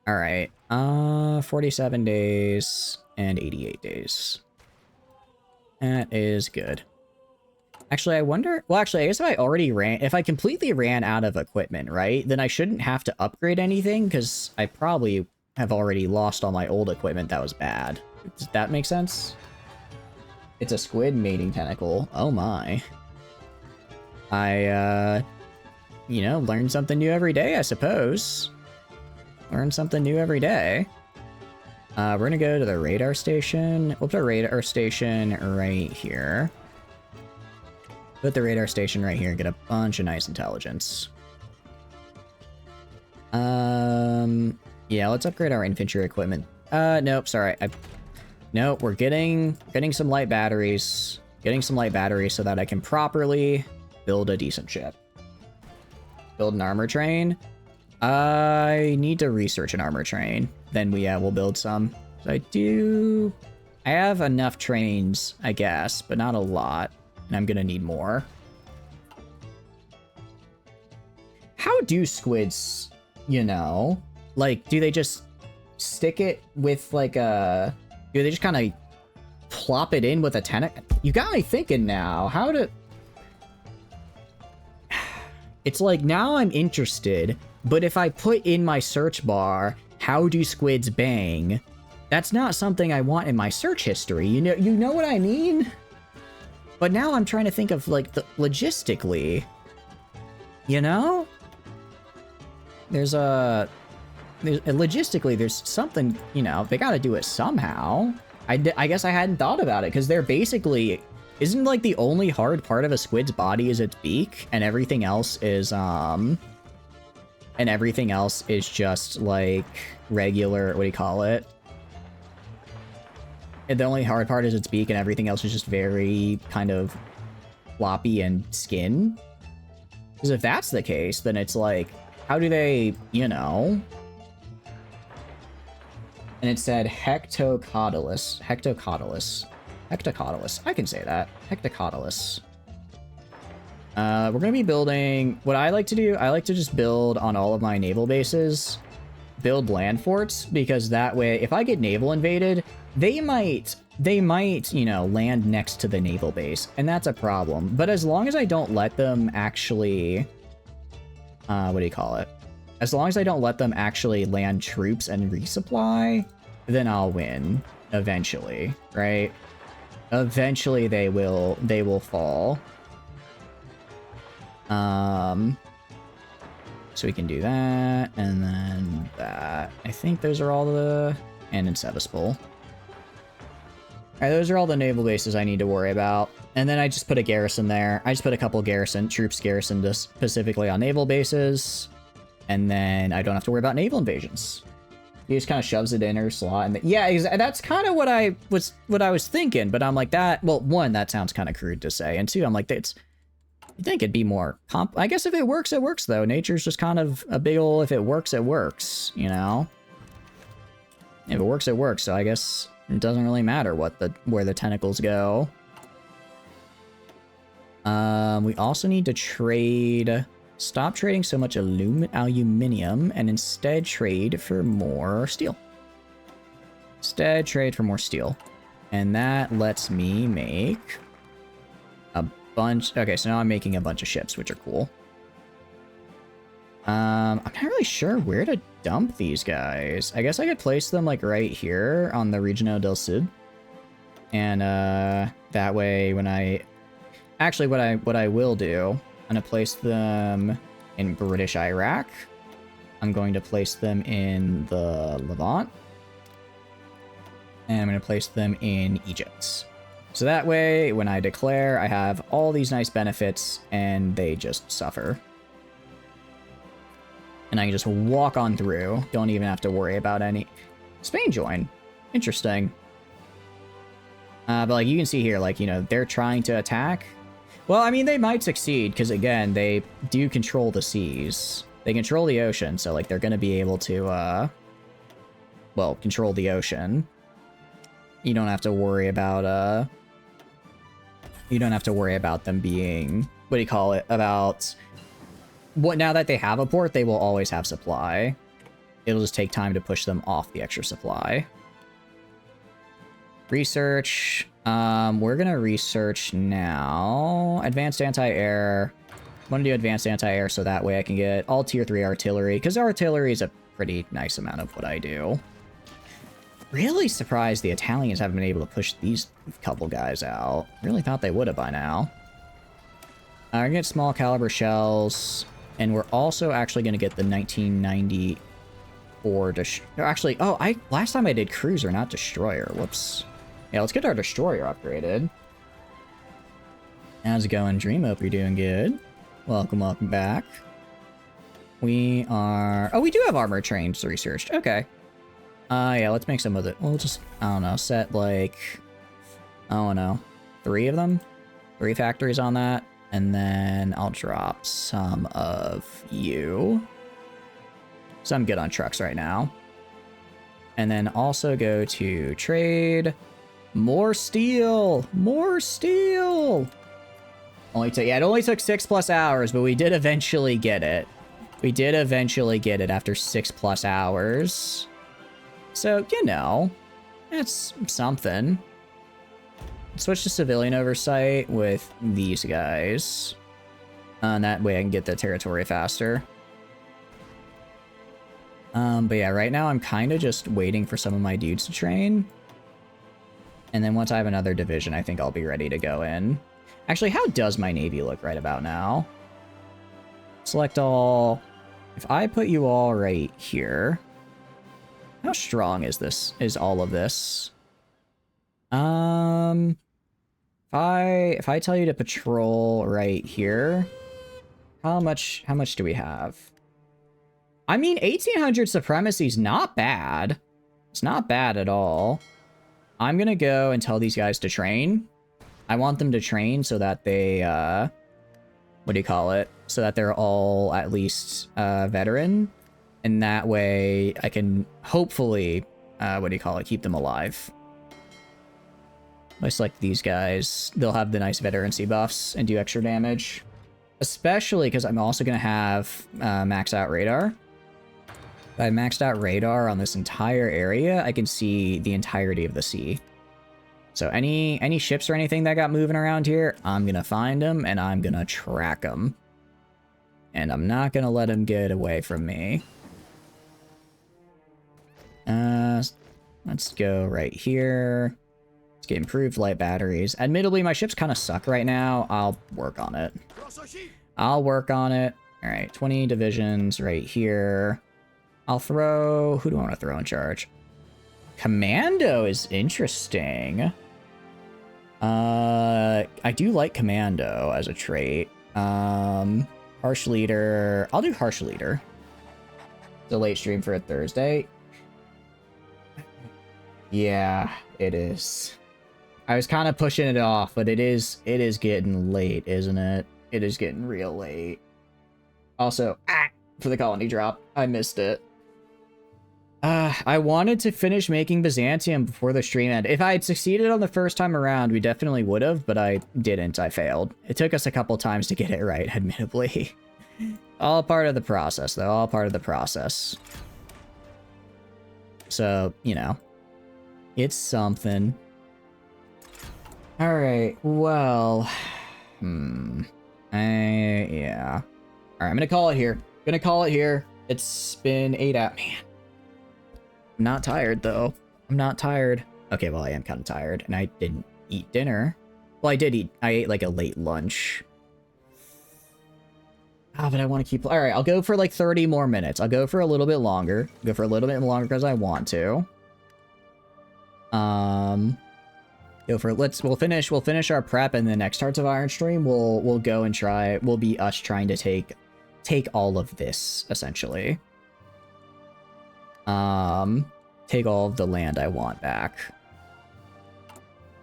Alright, 47 days and 88 days. That is good. Actually, I wonder... Well, actually, I guess if I completely ran out of equipment, right? Then I shouldn't have to upgrade anything, because I probably have already lost all my old equipment that was bad. Does that make sense? It's a squid mating tentacle. Oh my. You know, learn something new every day, I suppose. Learn something new every day. We're gonna go to the radar station. We'll put a radar station right here. Put the radar station right here and get a bunch of nice intelligence. Yeah, let's upgrade our infantry equipment. Nope, sorry. Nope, we're getting some light batteries. Getting some light batteries so that I can properly build a decent ship. Build an armor train. I need to research an armor train. Then we'll build some. So I have enough trains, I guess, but not a lot. And I'm gonna need more. How do squids, you know, like, do they just stick it with like a... Do they just kind of plop it in with a tentacle? You got me thinking now. How to... It's like, now I'm interested, but if I put in my search bar, how do squids bang? That's not something I want in my search history. You know what I mean? But now I'm trying to think of, like, logistically. You know? Logistically, there's something, you know, they gotta do it somehow. I guess I hadn't thought about it, because they're basically... Isn't, like, the only hard part of a squid's body is its beak, and everything else is, And everything else is just, like, regular... What do you call it? And the only hard part is its beak, and everything else is just very kind of floppy and skin. Because if that's the case, then it's like, how do they, you know? And it said Hectocotylus. Hectocotylus. Hectocotylus. I can say that. Hectocotylus. We're going to be building... What I like to do, I like to just build on all of my naval bases. Build land forts, because that way, if I get naval invaded... They might, you know, land next to the naval base, and that's a problem. But as long as I don't let them actually... what do you call it? As long as I don't let them actually land troops and resupply, then I'll win. Eventually, right? Eventually they will fall. So we can do that, and then that. I think those are all the... And in Sebastopol. Alright, those are all the naval bases I need to worry about. And then I just put a garrison there. I just put a couple troops garrisoned specifically on naval bases. And then I don't have to worry about naval invasions. He just kind of shoves it in her slot. And yeah, that's kind of what I was thinking. But I'm like, that... Well, one, that sounds kind of crude to say. And two, I'm like, it's... You'd think it'd be more I guess if it works, though. Nature's just kind of a big ol' if it works, it works, you know? If it works, it works. So I guess it doesn't really matter where the tentacles go. We also need to trade... Stop trading so much aluminium and instead trade for more steel. Instead, trade for more steel. And that lets me make... Okay, so now I'm making a bunch of ships, which are cool. I'm not really sure where to dump these guys. I guess I could place them like right here on the Regiono del Sud. And that way when I... Actually, what I will do, I'm gonna place them in British Iraq. I'm going to place them in the Levant. And I'm gonna place them in Egypt. So that way, when I declare, I have all these nice benefits, and they just suffer. And I can just walk on through. Don't even have to worry about any... Spain join. Interesting. But like, you can see here, like, you know, they're trying to attack. Well, I mean, they might succeed, because again, they do control the seas. They control the ocean, so like, they're going to be able to, well, control the ocean. You don't have to worry about, you don't have to worry about them being, what do you call it, about... What, now that they have a port, they will always have supply. It'll just take time to push them off the extra supply. Research. We're gonna research now. Advanced anti-air. I want to do advanced anti-air so that way I can get all tier 3 artillery, because artillery is a pretty nice amount of what I do. Really surprised the Italians haven't been able to push these couple guys out. Really thought they would have by now. We're gonna get small caliber shells, and we're also actually gonna get the 1994 actually, oh, last time I did cruiser, not destroyer. Whoops. Yeah, let's get our destroyer upgraded. How's it going, Dream? Hope you're doing good. Welcome back. We are... Oh, we do have armor trains researched. Okay. Yeah, let's make some of it. We'll just, I don't know, set like... I don't know. 3 of them? 3 factories on that. And then I'll drop some of you. So I'm good on trucks right now. And then also go to trade... More steel! More steel! It only took 6+ hours, but we did eventually get it. We did eventually get it after 6+ hours. So, you know, that's something. Switch to civilian oversight with these guys. And that way I can get the territory faster. But yeah, right now I'm kind of just waiting for some of my dudes to train. And then once I have another division, I think I'll be ready to go in. Actually, how does my navy look right about now? Select all. If I put you all right here, how strong is this? Is all of this? If I tell you to patrol right here, how much do we have? I mean, 1800 supremacy is not bad. It's not bad at all. I'm gonna go and tell these guys to train. I want them to train so that they, what do you call it? So that they're all at least veteran. And that way I can hopefully, what do you call it? Keep them alive. I select these guys. They'll have the nice veterancy buffs and do extra damage. Especially because I'm also going to have max out radar. If I maxed out radar on this entire area, I can see the entirety of the sea. So any ships or anything that got moving around here, I'm going to find them and I'm going to track them. And I'm not going to let them get away from me. Let's go right here. Let's get improved light batteries. Admittedly, my ships kind of suck right now. I'll work on it. I'll work on it. All right, 20 divisions right here. I'll throw... Who do I want to throw in charge? Commando is interesting. I do like Commando as a trait. Harsh Leader. I'll do Harsh Leader. It's a late stream for a Thursday. Yeah, it is. I was kind of pushing it off, but it is getting late, isn't it? It is getting real late. Also, for the colony drop. I missed it. I wanted to finish making Byzantium before the stream ended. If I had succeeded on the first time around, we definitely would have, but I didn't. I failed. It took us a couple times to get it right, admittedly. All part of the process, though. All part of the process. So, you know. It's something. Alright, well... yeah. Alright, I'm gonna call it here. It's been 8 hours. Man. I'm not tired, though. I'm not tired. Okay, well, I am kind of tired, and I didn't eat dinner. Well, I did eat. I ate, like, a late lunch. But I want to keep... Alright, I'll go for, like, 30 more minutes. I'll go for a little bit longer. Go for a little bit longer because I want to. We'll finish our prep, and the next Hearts of Iron stream, we'll go and try... Will be us trying to take all of this, essentially. Take all of the land I want back.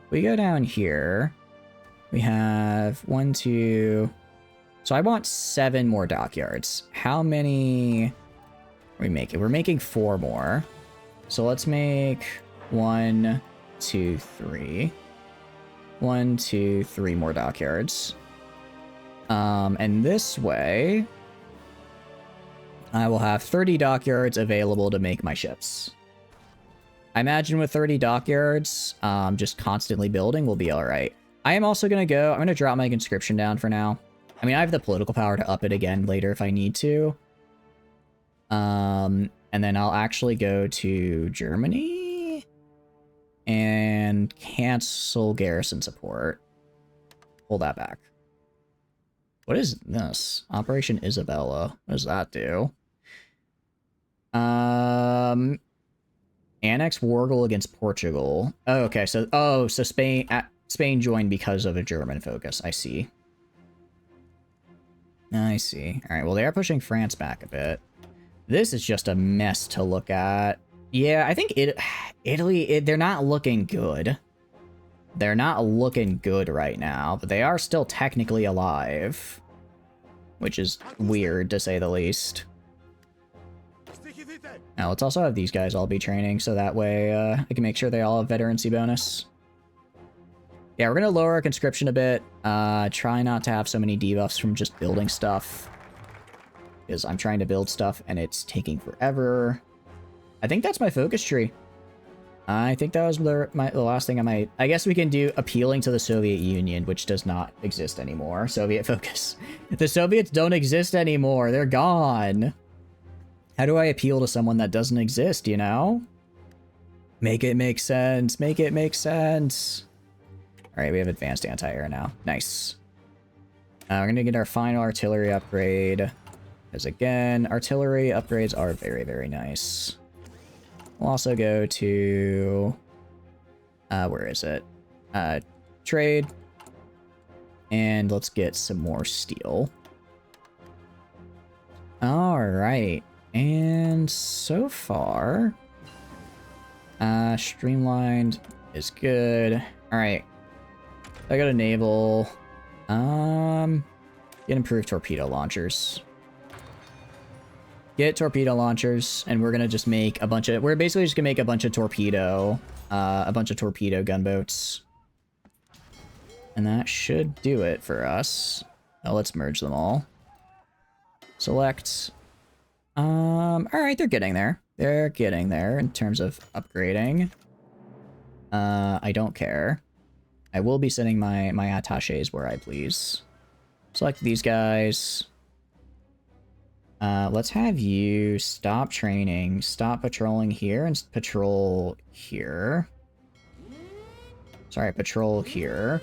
We go down here. We have 1, 2... So I want 7 more dockyards. How many are we making? We're making 4 more. So let's make 1, 2, 3. 1, 2, 3 more dockyards. And this way... I will have 30 dockyards available to make my ships. I imagine with 30 dockyards, just constantly building will be alright. I am also going to go... I'm going to drop my conscription down for now. I mean, I have the political power to up it again later if I need to. And then I'll actually go to Germany and cancel garrison support. Pull that back. What is this? Operation Isabella. What does that do? Annex Wargle against Portugal. Oh, okay. So, so Spain joined because of a German focus. I see. I see. All right. Well, they are pushing France back a bit. This is just a mess to look at. Yeah, I think Italy, they're not looking good. They're not looking good right now, but they are still technically alive. Which is weird, to say the least. Now, let's also have these guys all be training, so that way I can make sure they all have veterancy bonus. Yeah, we're going to lower our conscription a bit. Try not to have so many debuffs from just building stuff. Because I'm trying to build stuff, and it's taking forever. I think that's my focus tree. I think that was the last thing I might... I guess we can do appealing to the Soviet Union, which does not exist anymore. Soviet focus. The Soviets don't exist anymore. They're gone. How do I appeal to someone that doesn't exist, you know? Make it make sense. Make it make sense. Alright, we have advanced anti-air now. Nice. We're going to get our final artillery upgrade. Because again, artillery upgrades are very, very nice. We'll also go to... where is it? Trade. And let's get some more steel. Alright. And so far... streamlined is good. Alright. I got a naval. Get improved torpedo launchers. Get torpedo launchers, and we're gonna just make a bunch of... We're basically just gonna make a bunch of torpedo gunboats. And that should do it for us. Now let's merge them all. Select. Alright, they're getting there. They're getting there in terms of upgrading. I don't care. I will be sending my attaches where I please. Select these guys. Let's have you stop training, stop patrolling here, and patrol here. Sorry, patrol here.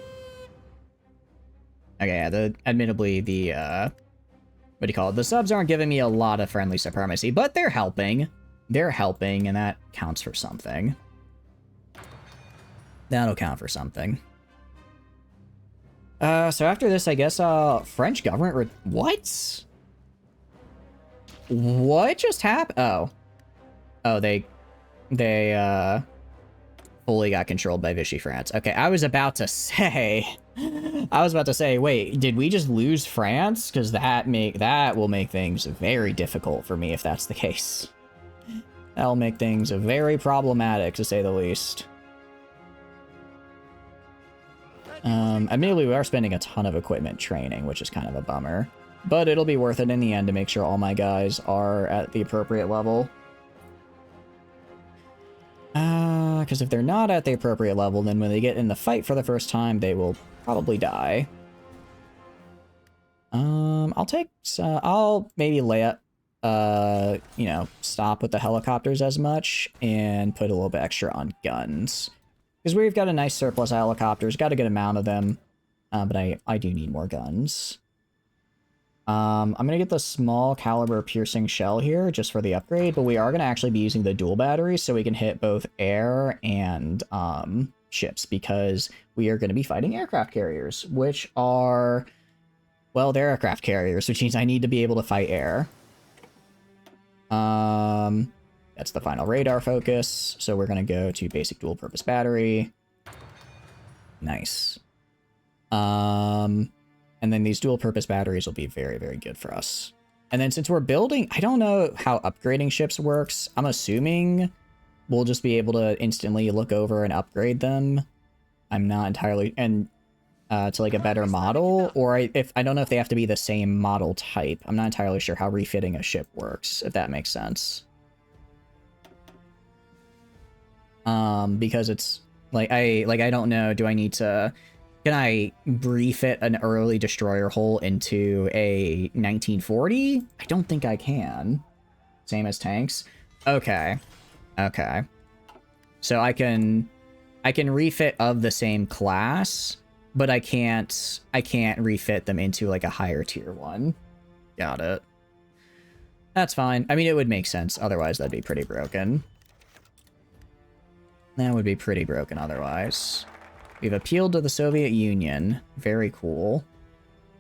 Okay, yeah, admittedly, what do you call it? The subs aren't giving me a lot of friendly supremacy, but they're helping. They're helping, and that counts for something. That'll count for something. So after this, I guess, French government what? What just happened? Oh, they, fully got controlled by Vichy France. Okay, I was about to say, wait, did we just lose France? Because that will make things very difficult for me if that's the case. That'll make things very problematic, to say the least. Admittedly, we are spending a ton of equipment training, which is kind of a bummer. But it'll be worth it in the end to make sure all my guys are at the appropriate level. Because if they're not at the appropriate level, then when they get in the fight for the first time, they will probably die. I'll maybe lay up, you know, stop with the helicopters as much and put a little bit extra on guns. Because we've got a nice surplus of helicopters, got a good amount of them, but I do need more guns. I'm gonna get the small caliber piercing shell here just for the upgrade, but we are gonna actually be using the dual batteries so we can hit both air and ships, because we are gonna be fighting aircraft carriers, which are, well, they're aircraft carriers, which means I need to be able to fight air. That's the final radar focus, so we're gonna go to basic dual purpose battery. Nice. And then these dual purpose batteries will be very, very good for us. And then since we're building, I don't know how upgrading ships works. I'm assuming we'll just be able to instantly look over and upgrade them. I'm not entirely, and to like a better model, or I don't know if they have to be the same model type. I'm not entirely sure how refitting a ship works, if that makes sense. Because it's like, I don't know, do I need to, can I refit an early destroyer hull into a 1940? I don't think I can. Same as tanks. Okay. Okay. So I can refit of the same class, but I can't refit them into like a higher tier one. Got it. That's fine. I mean, it would make sense. Otherwise, that'd be pretty broken. That would be pretty broken otherwise. We've appealed to the Soviet Union. Very cool.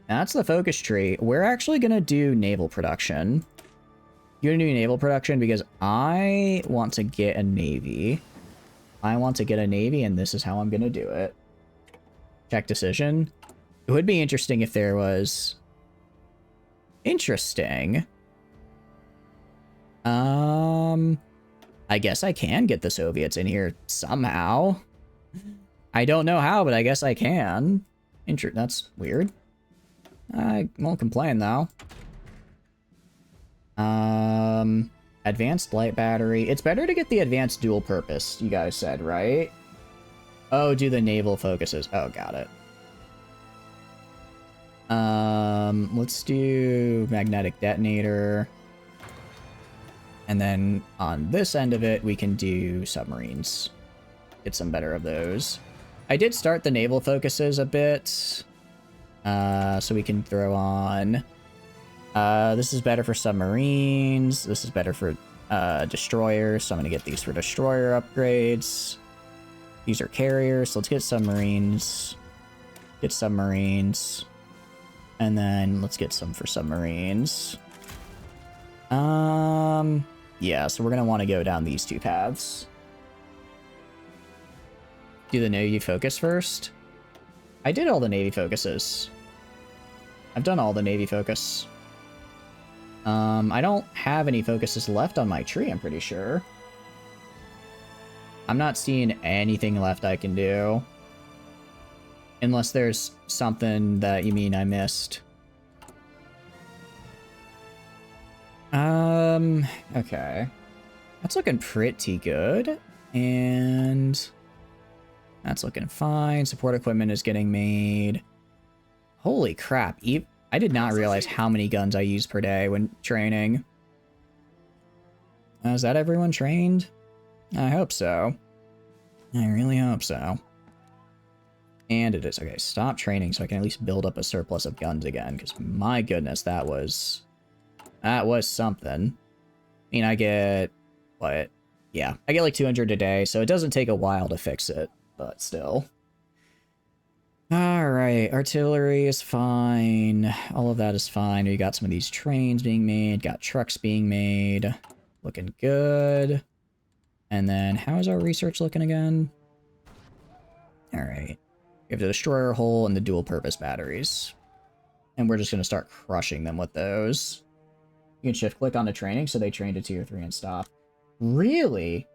That's the focus tree. We're actually going to do naval production. You're going to do naval production because I want to get a navy. I want to get a navy, and this is how I'm going to do it. Check decision. It would be interesting if there was... Interesting. I guess I can get the Soviets in here somehow. I don't know how, but I guess I can. That's weird. I won't complain, though. Advanced light battery. It's better to get the advanced dual purpose, you guys said, right? Oh, do the naval focuses. Oh, got it. Let's do magnetic detonator. And then on this end of it, we can do submarines. Get some better of those. I did start the naval focuses a bit. So we can throw on... this is better for submarines. This is better for destroyers. So I'm going to get these for destroyer upgrades. These are carriers. So let's get submarines. Get submarines. And then let's get some for submarines. Yeah, so we're going to want to go down these two paths. Do the Navy focus first. I did all the Navy focuses. I've done all the Navy focus. I don't have any focuses left on my tree, I'm pretty sure. I'm not seeing anything left I can do. Unless there's something that you mean I missed. Okay. That's looking pretty good. And that's looking fine. Support equipment is getting made. Holy crap. I did not realize how many guns I use per day when training. Is that everyone trained? I hope so. I really hope so. And it is. Okay, stop training so I can at least build up a surplus of guns again, because my goodness, that was something. I mean, I get, what? Yeah, I get like 200 a day, so it doesn't take a while to fix it, but still. Alright, artillery is fine. All of that is fine. We got some of these trains being made, got trucks being made. Looking good. And then, how is our research looking again? Alright. We have the destroyer hull and the dual-purpose batteries. And we're just going to start crushing them with those. You can shift-click on the training, so they train to tier 3 and stop. Really?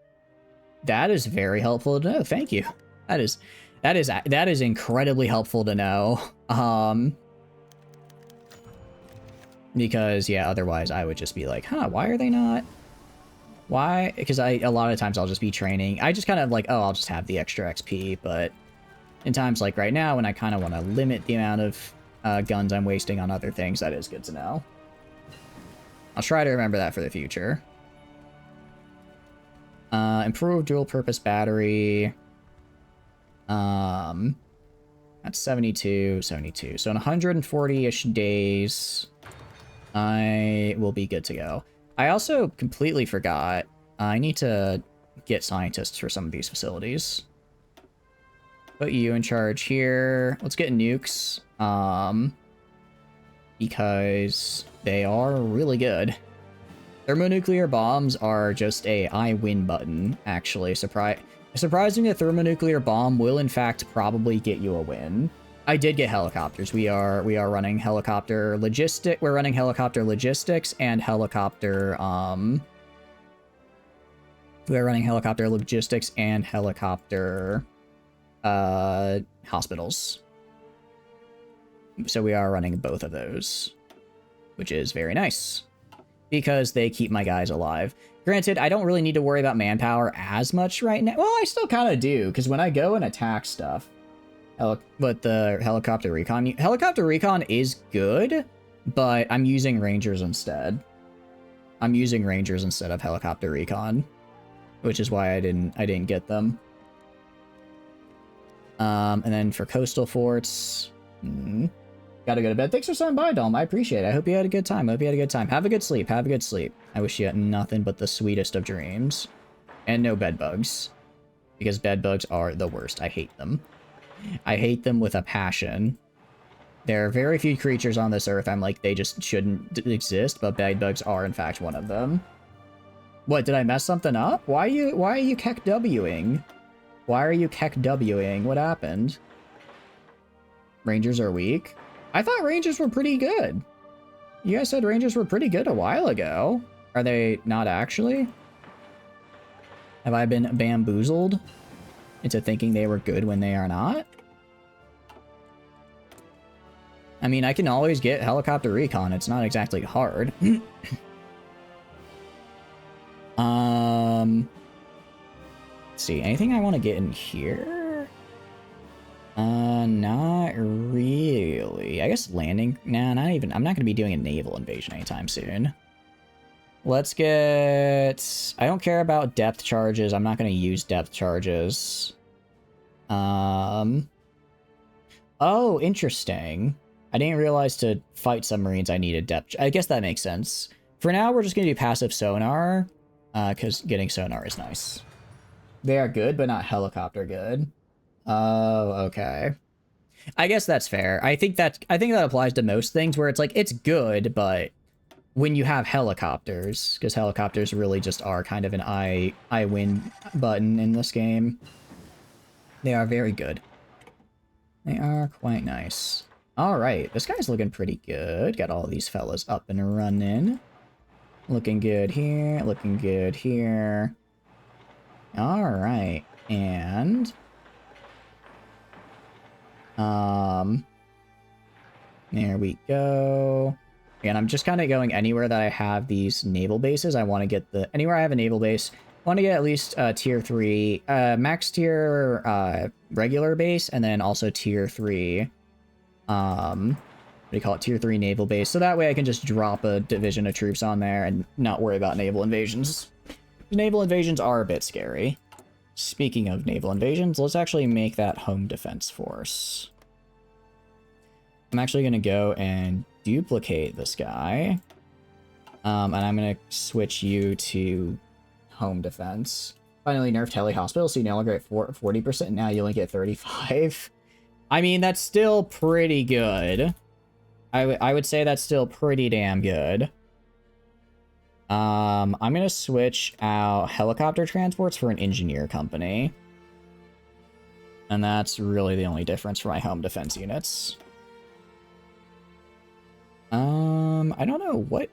That is very helpful to know. Thank you. That is incredibly helpful to know. Because, yeah, otherwise I would just be like, huh, why are they not? Why? Because a lot of times I'll just be training. I just kind of like, oh, I'll just have the extra XP, but in times like right now when I kind of want to limit the amount of guns I'm wasting on other things, that is good to know. I'll try to remember that for the future. Improved dual-purpose battery. That's 72, 72. So in 140-ish days, I will be good to go. I also completely forgot. I need to get scientists for some of these facilities. Put you in charge here. Let's get nukes. Because they are really good. Thermonuclear bombs are just a I win button, actually. Surprising, a thermonuclear bomb will in fact probably get you a win. I did get helicopters. We are running helicopter logistic. We're running helicopter logistics and helicopter we're running helicopter logistics and helicopter hospitals. So we are running both of those, which is very nice because they keep my guys alive. Granted, I don't really need to worry about manpower as much right now. Well, I still kind of do, because when I go and attack stuff, but the helicopter recon is good, but I'm using rangers instead. I'm using rangers instead of helicopter recon, which is why I didn't get them. And then for coastal forts, gotta go to bed. Thanks for stopping by, Dom. I appreciate it. I hope you had a good time. Have a good sleep. Have a good sleep. I wish you had nothing but the sweetest of dreams. And no bed bugs. Because bed bugs are the worst. I hate them. I hate them with a passion. There are very few creatures on this earth I'm like, they just shouldn't exist, but bed bugs are in fact one of them. What, did I mess something up? Why are you keck W'ing? Why are you keck W'ing? What happened? Rangers are weak? I thought Rangers were pretty good. You guys said Rangers were pretty good a while ago. Are they not actually? Have I been bamboozled into thinking they were good when they are not? I mean, I can always get helicopter recon. It's not exactly hard. Let's see. Anything I want to get in here? Not really. I guess landing. Nah, not even. I'm not going to be doing a naval invasion anytime soon. Let's get... I don't care about depth charges. I'm not going to use depth charges. Oh, interesting. I didn't realize to fight submarines I needed depth. I guess that makes sense. For now, we're just going to do passive sonar, because getting sonar is nice. They are good, but not helicopter good. Oh, okay. I guess that's fair. I think that applies to most things where it's like, it's good, but when you have helicopters, because helicopters really just are kind of an I win button in this game. They are very good. They are quite nice. Alright, this guy's looking pretty good. Got all these fellas up and running. Looking good here, looking good here. Alright, and... there we go. And I'm just kind of going anywhere that I have these naval bases. I want to get anywhere I have a naval base, I want to get at least tier 3, max tier regular base, and then also tier 3, what do you call it, tier 3 naval base. So that way I can just drop a division of troops on there and not worry about naval invasions. Naval invasions are a bit scary. Speaking of naval invasions, let's actually make that home defense force. I'm actually going to go and duplicate this guy. And I'm going to switch you to home defense. Finally nerfed heli hospital, so you no longer get 40%. Now you only get 35. I mean, that's still pretty good. I would say that's still pretty damn good. I'm going to switch out helicopter transports for an engineer company. And that's really the only difference for my home defense units. I don't know, what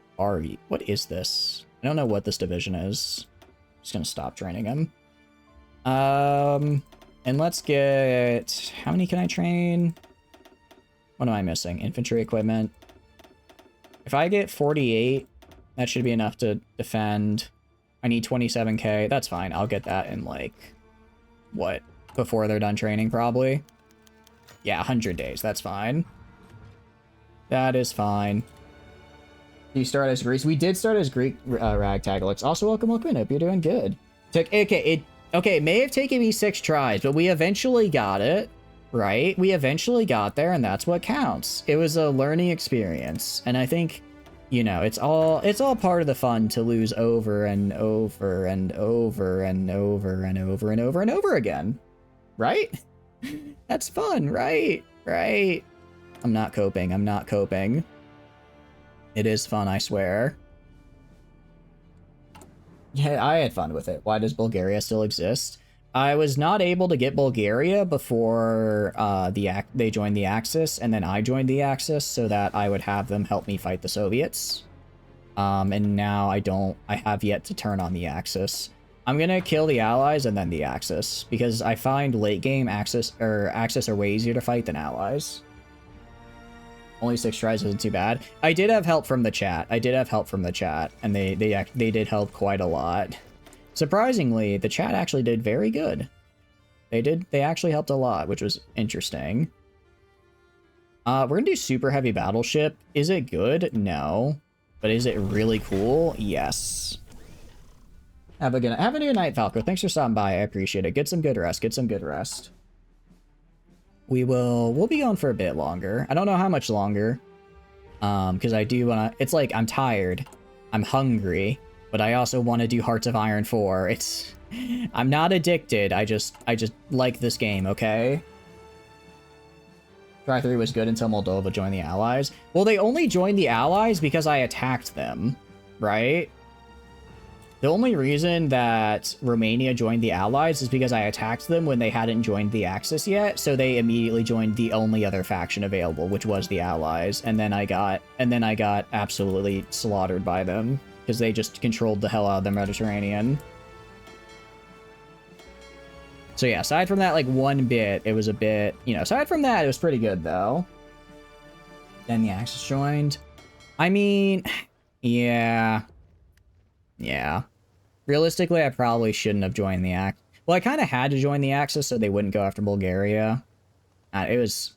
is this? I don't know what this division is. I'm just going to stop training him. And let's get, how many can I train? What am I missing? Infantry equipment. If I get 48, that should be enough to defend. I need 27k. That's fine. I'll get that in, like, what? Before they're done training, probably? Yeah, 100 days. That's fine. That is fine. You start as Greece? We did start as Greek ragtag. Alex. Also, welcome in. Hope you're doing good. Okay, it may have taken me 6 tries, but we eventually got it, right? We eventually got there, and that's what counts. It was a learning experience, and I think, you know, it's all part of the fun to lose over and over and over and over and over and over and over again, right? That's fun, right? Right. I'm not coping. I'm not coping. It is fun, I swear. Yeah, I had fun with it. Why does Bulgaria still exist? I was not able to get Bulgaria before they joined the Axis, and then I joined the Axis so that I would have them help me fight the Soviets. And now I have yet to turn on the Axis. I'm gonna kill the Allies and then the Axis, because I find late game Axis are way easier to fight than Allies. Only 6 tries isn't too bad. I did have help from the chat. And they did help quite a lot. Surprisingly, the chat actually did very good. They actually helped a lot, which was interesting. We're gonna do super heavy battleship. Is it good? No. But is it really cool? Yes. Have a good night, Falco. Thanks for stopping by. I appreciate it. Get some good rest. We'll be going for a bit longer. I don't know how much longer. Because I do wanna, it's like, I'm tired. I'm hungry. But I also want to do Hearts of Iron 4. I'm not addicted. I just like this game, okay? Try 3 was good until Moldova joined the Allies. Well, they only joined the Allies because I attacked them, right? The only reason that Romania joined the Allies is because I attacked them when they hadn't joined the Axis yet, so they immediately joined the only other faction available, which was the Allies, and then I got absolutely slaughtered by them because they just controlled the hell out of the Mediterranean. So yeah, aside from that, like, one bit, it was a bit, you know, aside from that, it was pretty good, though. Then the Axis joined. I mean, yeah. Realistically, I probably shouldn't have joined the Axis. Well, I kind of had to join the Axis so they wouldn't go after Bulgaria. It was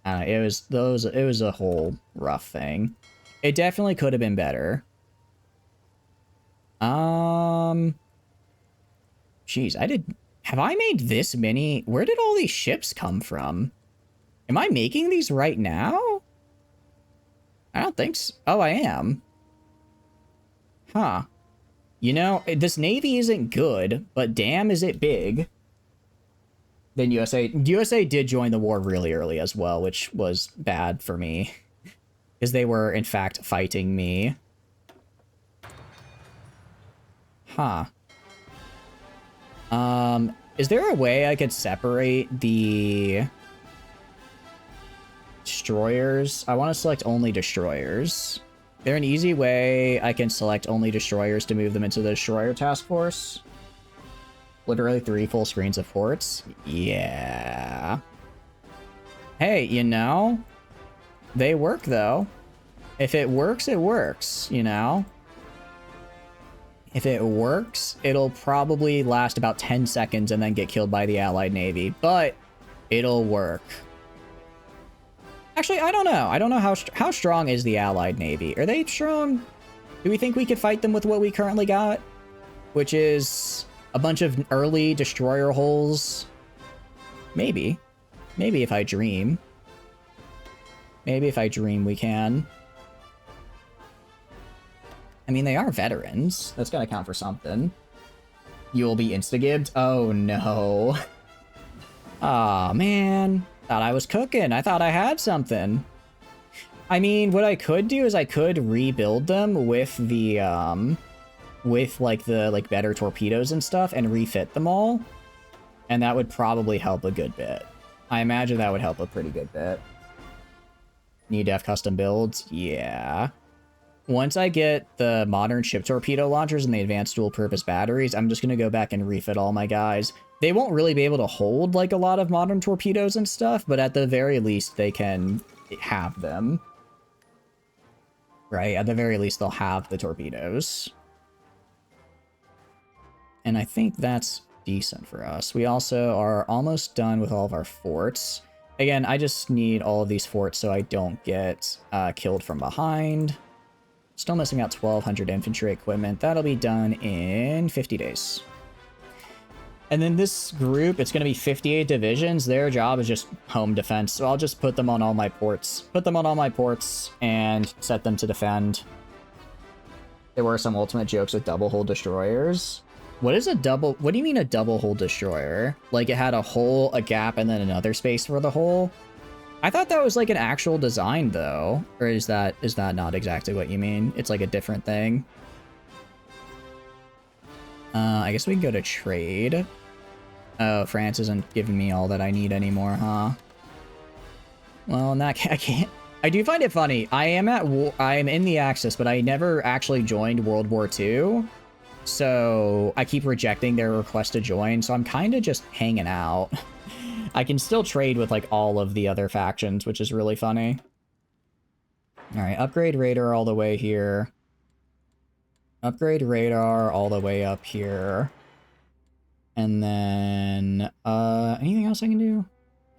a whole rough thing. It definitely could have been better. Jeez, have I made this many? Where did all these ships come from? Am I making these right now? I don't think so. Oh, I am. Huh. You know, this navy isn't good, but damn is it big. Then USA did join the war really early as well, which was bad for me. Because they were, in fact, fighting me. Huh. Is there a way I could separate the destroyers? I want to select only destroyers. Is there an easy way I can select only destroyers to move them into the destroyer task force? Literally 3 full screens of forts? Yeah. Hey, you know, they work, though. If it works, it works, you know? If it works, it'll probably last about 10 seconds and then get killed by the Allied Navy, but it'll work. Actually, I don't know. I don't know how strong is the Allied Navy. Are they strong? Do we think we could fight them with what we currently got? Which is A bunch of early destroyer holes. Maybe. Maybe if I dream. Maybe if I dream we can. I mean, they are veterans. That's gotta count for something. You'll be insta-gibbed? Oh, no. Aw, man. Thought I was cooking. I thought I had something. I mean, what I could do is I could rebuild them with the, with better torpedoes and stuff and refit them all. And that would probably help a good bit. I imagine that would help a pretty good bit. Need to have custom builds? Yeah. Once I get the modern ship torpedo launchers and the advanced dual-purpose batteries, I'm just going to go back and refit all my guys. They won't really be able to hold, like, a lot of modern torpedoes and stuff, but at the very least, they can have them. Right? At the very least, they'll have the torpedoes. And I think that's decent for us. We also are almost done with all of our forts. Again, I just need all of these forts so I don't get killed from behind. Still missing out 1,200 infantry equipment. That'll be done in 50 days. And then this group, it's going to be 58 divisions. Their job is just home defense. So I'll just put them on all my ports. Put them on all my ports and set them to defend. There were some ultimate jokes with double hull destroyers. What is a double... What do you mean a double hull destroyer? Like it had a hole, a gap, and then another space for the hole? I thought that was like an actual design though. Or is that not exactly what you mean? It's like a different thing. I guess we can go to trade. Oh, France isn't giving me all that I need anymore, huh? Well, in that case, I can't... I do find it funny. I am in the Axis, but I never actually joined World War II. So I keep rejecting their request to join, so I'm kind of just hanging out. I can still trade with, like, all of the other factions, which is really funny. Alright, upgrade radar all the way here. Upgrade radar all the way up here. And then, anything else I can do?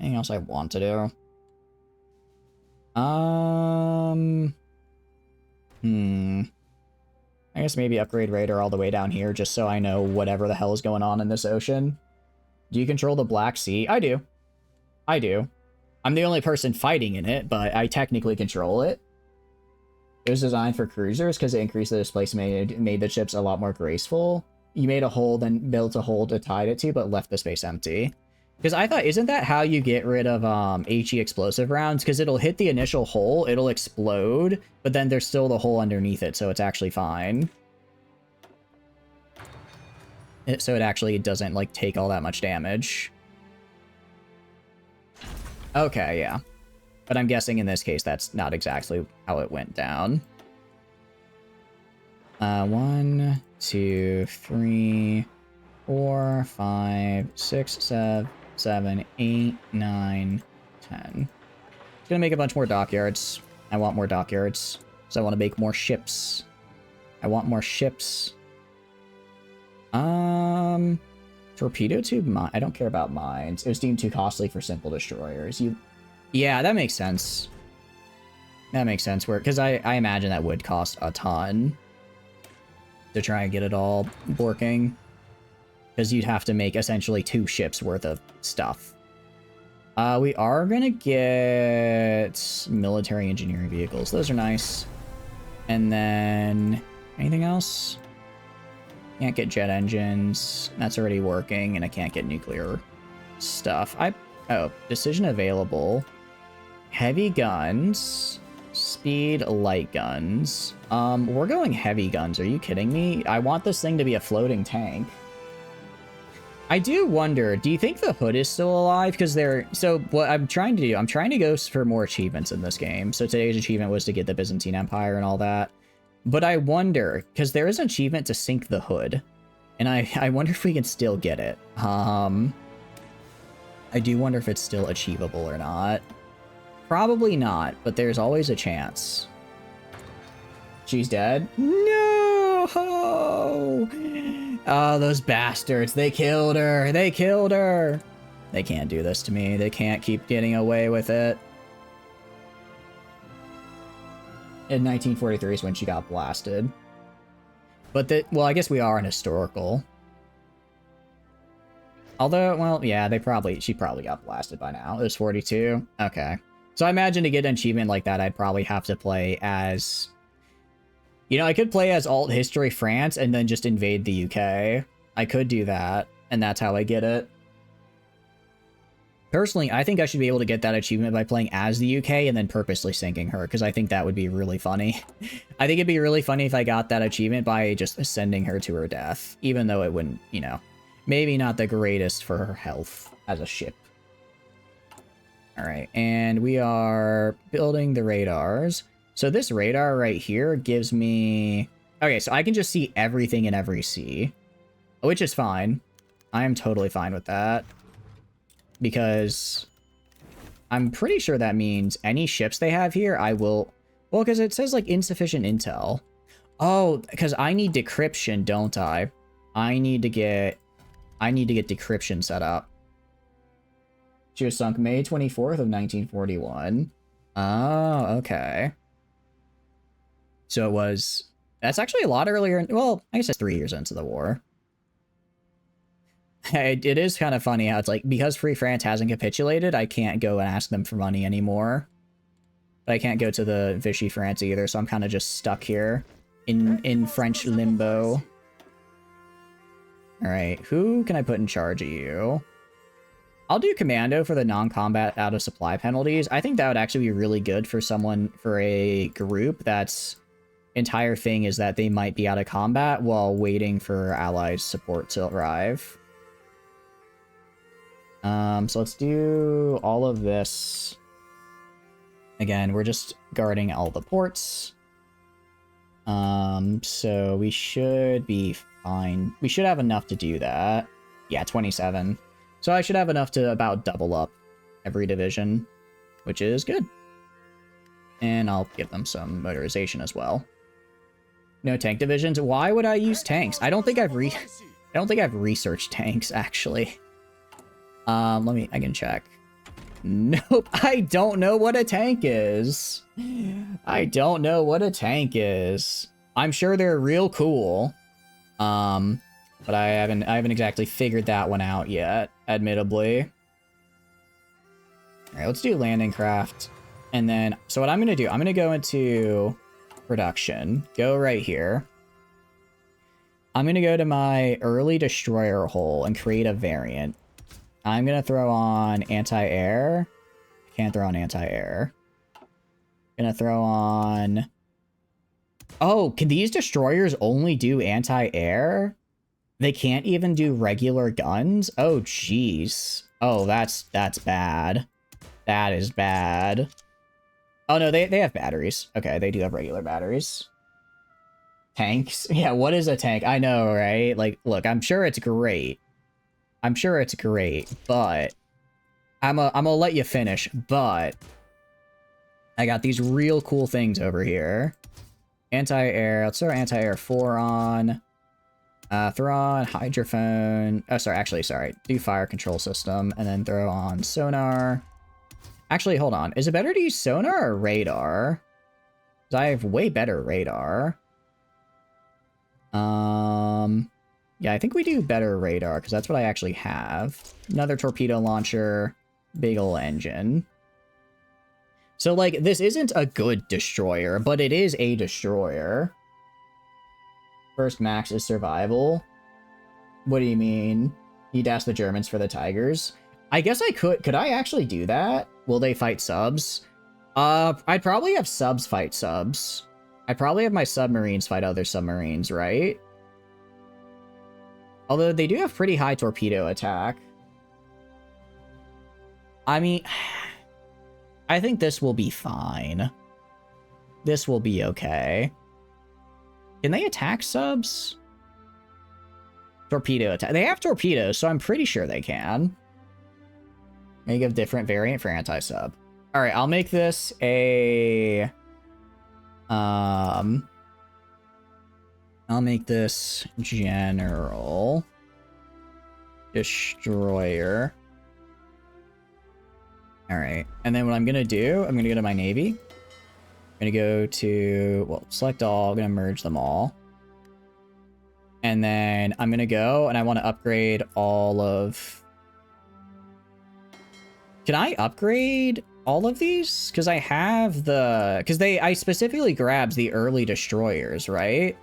Anything else I want to do? I guess maybe upgrade radar all the way down here, just so I know whatever the hell is going on in this ocean. Do you control the Black Sea? I do. I do. I'm the only person fighting in it, but I technically control it. It was designed for cruisers because it increased the displacement, made the ships a lot more graceful. You made a hole, then built a hole to tie it to, but left the space empty. Because I thought, isn't that how you get rid of HE explosive rounds? Because it'll hit the initial hole, it'll explode, but then there's still the hole underneath it, so it's actually fine. So it actually doesn't, like, take all that much damage. Okay, yeah. But I'm guessing in this case that's not exactly how it went down. 1, 2, 3, 4, 5, 6, 7, 8, 9, 10. It's gonna make a bunch more dockyards. I want more dockyards. So I want to make more ships. I want more ships. Torpedo tube mine. I don't care about mines. It was deemed too costly for simple destroyers. Yeah, that makes sense. That makes sense. Because I imagine that would cost a ton to try and get it all working. Because you'd have to make essentially 2 ships worth of stuff. We are gonna get military engineering vehicles. Those are nice. And then anything else? Can't get jet engines. That's already working, and I can't get nuclear stuff. Oh, decision available. Heavy guns. Speed light guns. We're going heavy guns. Are you kidding me? I want this thing to be a floating tank. I do wonder, do you think the hood is still alive? Because so what I'm trying to do, I'm trying to go for more achievements in this game. So today's achievement was to get the Byzantine Empire and all that. But I wonder, because there is an achievement to sink the hood. And I wonder if we can still get it. I do wonder if it's still achievable or not. Probably not, but there's always a chance. She's dead? No! Oh, those bastards. They killed her. They killed her. They can't do this to me. They can't keep getting away with it. In 1943 is when she got blasted. But well, I guess we are in historical. Although, well, yeah, she probably got blasted by now. It was 42. Okay. So I imagine to get an achievement like that, I'd probably have to play as... You know, I could play as alt history France and then just invade the UK. I could do that, and that's how I get it. Personally, I think I should be able to get that achievement by playing as the UK and then purposely sinking her, because I think that would be really funny. I think it'd be really funny if I got that achievement by just sending her to her death, even though it wouldn't, you know, maybe not the greatest for her health as a ship. Alright, and we are building the radars. So this radar right here gives me... Okay, so I can just see everything in every sea, which is fine. I am totally fine with that. Because I'm pretty sure that means any ships they have here, I will... Well, because it says, like, insufficient intel. Oh, because I need decryption, don't I? I need to get decryption set up. She was sunk May 24th of 1941. Oh, okay. So it was... That's actually a lot earlier... Well, I guess it's 3 years into the war. It is kind of funny how it's like, because Free France hasn't capitulated, I can't go and ask them for money anymore. But I can't go to the Vichy France either, so I'm kind of just stuck here in French limbo. Alright, who can I put in charge of you? I'll do Commando for the non-combat out-of-supply penalties. I think that would actually be really good for someone, for a group that's entire thing is that they might be out of combat while waiting for allies' support to arrive. So let's do all of this. Again, we're just guarding all the ports. So we should be fine. We should have enough to do that. Yeah, 27. So I should have enough to about double up every division, which is good. And I'll give them some motorization as well. No tank divisions. Why would I use tanks? I don't think I've researched tanks, actually. I can check. Nope, I don't know what a tank is. I don't know what a tank is. I'm sure they're real cool. But I haven't exactly figured that one out yet, admittedly. Alright, let's do landing craft. And then, so what I'm gonna do, I'm gonna go into production. Go right here. I'm gonna go to my early destroyer hull and create a variant. I'm gonna throw on anti-air. Can't throw on anti-air. Gonna throw on... Oh, can these destroyers only do anti-air? They can't even do regular guns? Oh, jeez. Oh, that's bad. That is bad. Oh, no, they have batteries. Okay, they do have regular batteries. Tanks? Yeah, what is a tank? I know, right? Like, look, I'm sure it's great. I'm sure it's great, but I'm gonna let you finish, but I got these real cool things over here. Anti-air, let's throw anti-air 4 on. Throw on hydrophone. Oh, sorry. Do fire control system, and then throw on sonar. Actually, hold on. Is it better to use sonar or radar? Because I have way better radar. Yeah, I think we do better radar, because that's what I actually have. Another torpedo launcher, big ol' engine. So, like, this isn't a good destroyer, but it is a destroyer. First max is survival. What do you mean? You'd ask the Germans for the Tigers? I guess I could. Could I actually do that? Will they fight subs? I'd probably have subs fight subs. I'd probably have my submarines fight other submarines, right? Although they do have pretty high torpedo attack. I mean, I think this will be fine. This will be okay. Can they attack subs? Torpedo attack. They have torpedoes, so I'm pretty sure they can. Make a different variant for anti-sub. Alright, I'll make this a... I'll make this general destroyer. Alright, and then what I'm gonna do, I'm gonna go to my navy. I'm gonna go to, well, select all, I'm gonna merge them all. And then I'm gonna go and I want to upgrade all of Can I upgrade all of these? Because I have the... Because I specifically grabbed the early destroyers, right?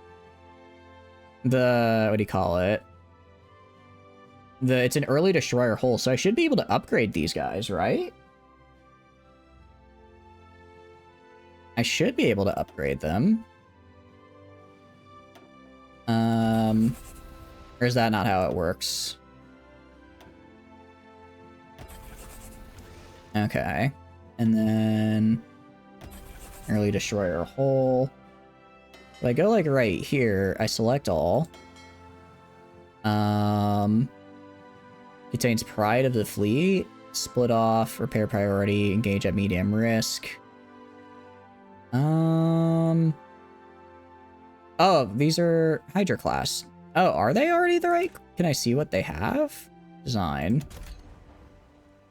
The... What do you call it? It's an early destroyer hull, so I should be able to upgrade these guys, right? I should be able to upgrade them. Or is that not how it works? Okay. And then... Early destroyer hull. If I go, like, right here, I select all. Contains pride of the fleet. Split off, repair priority, engage at medium risk. Oh, these are Hydra class. Oh, are they already the right? Can I see what they have? Design.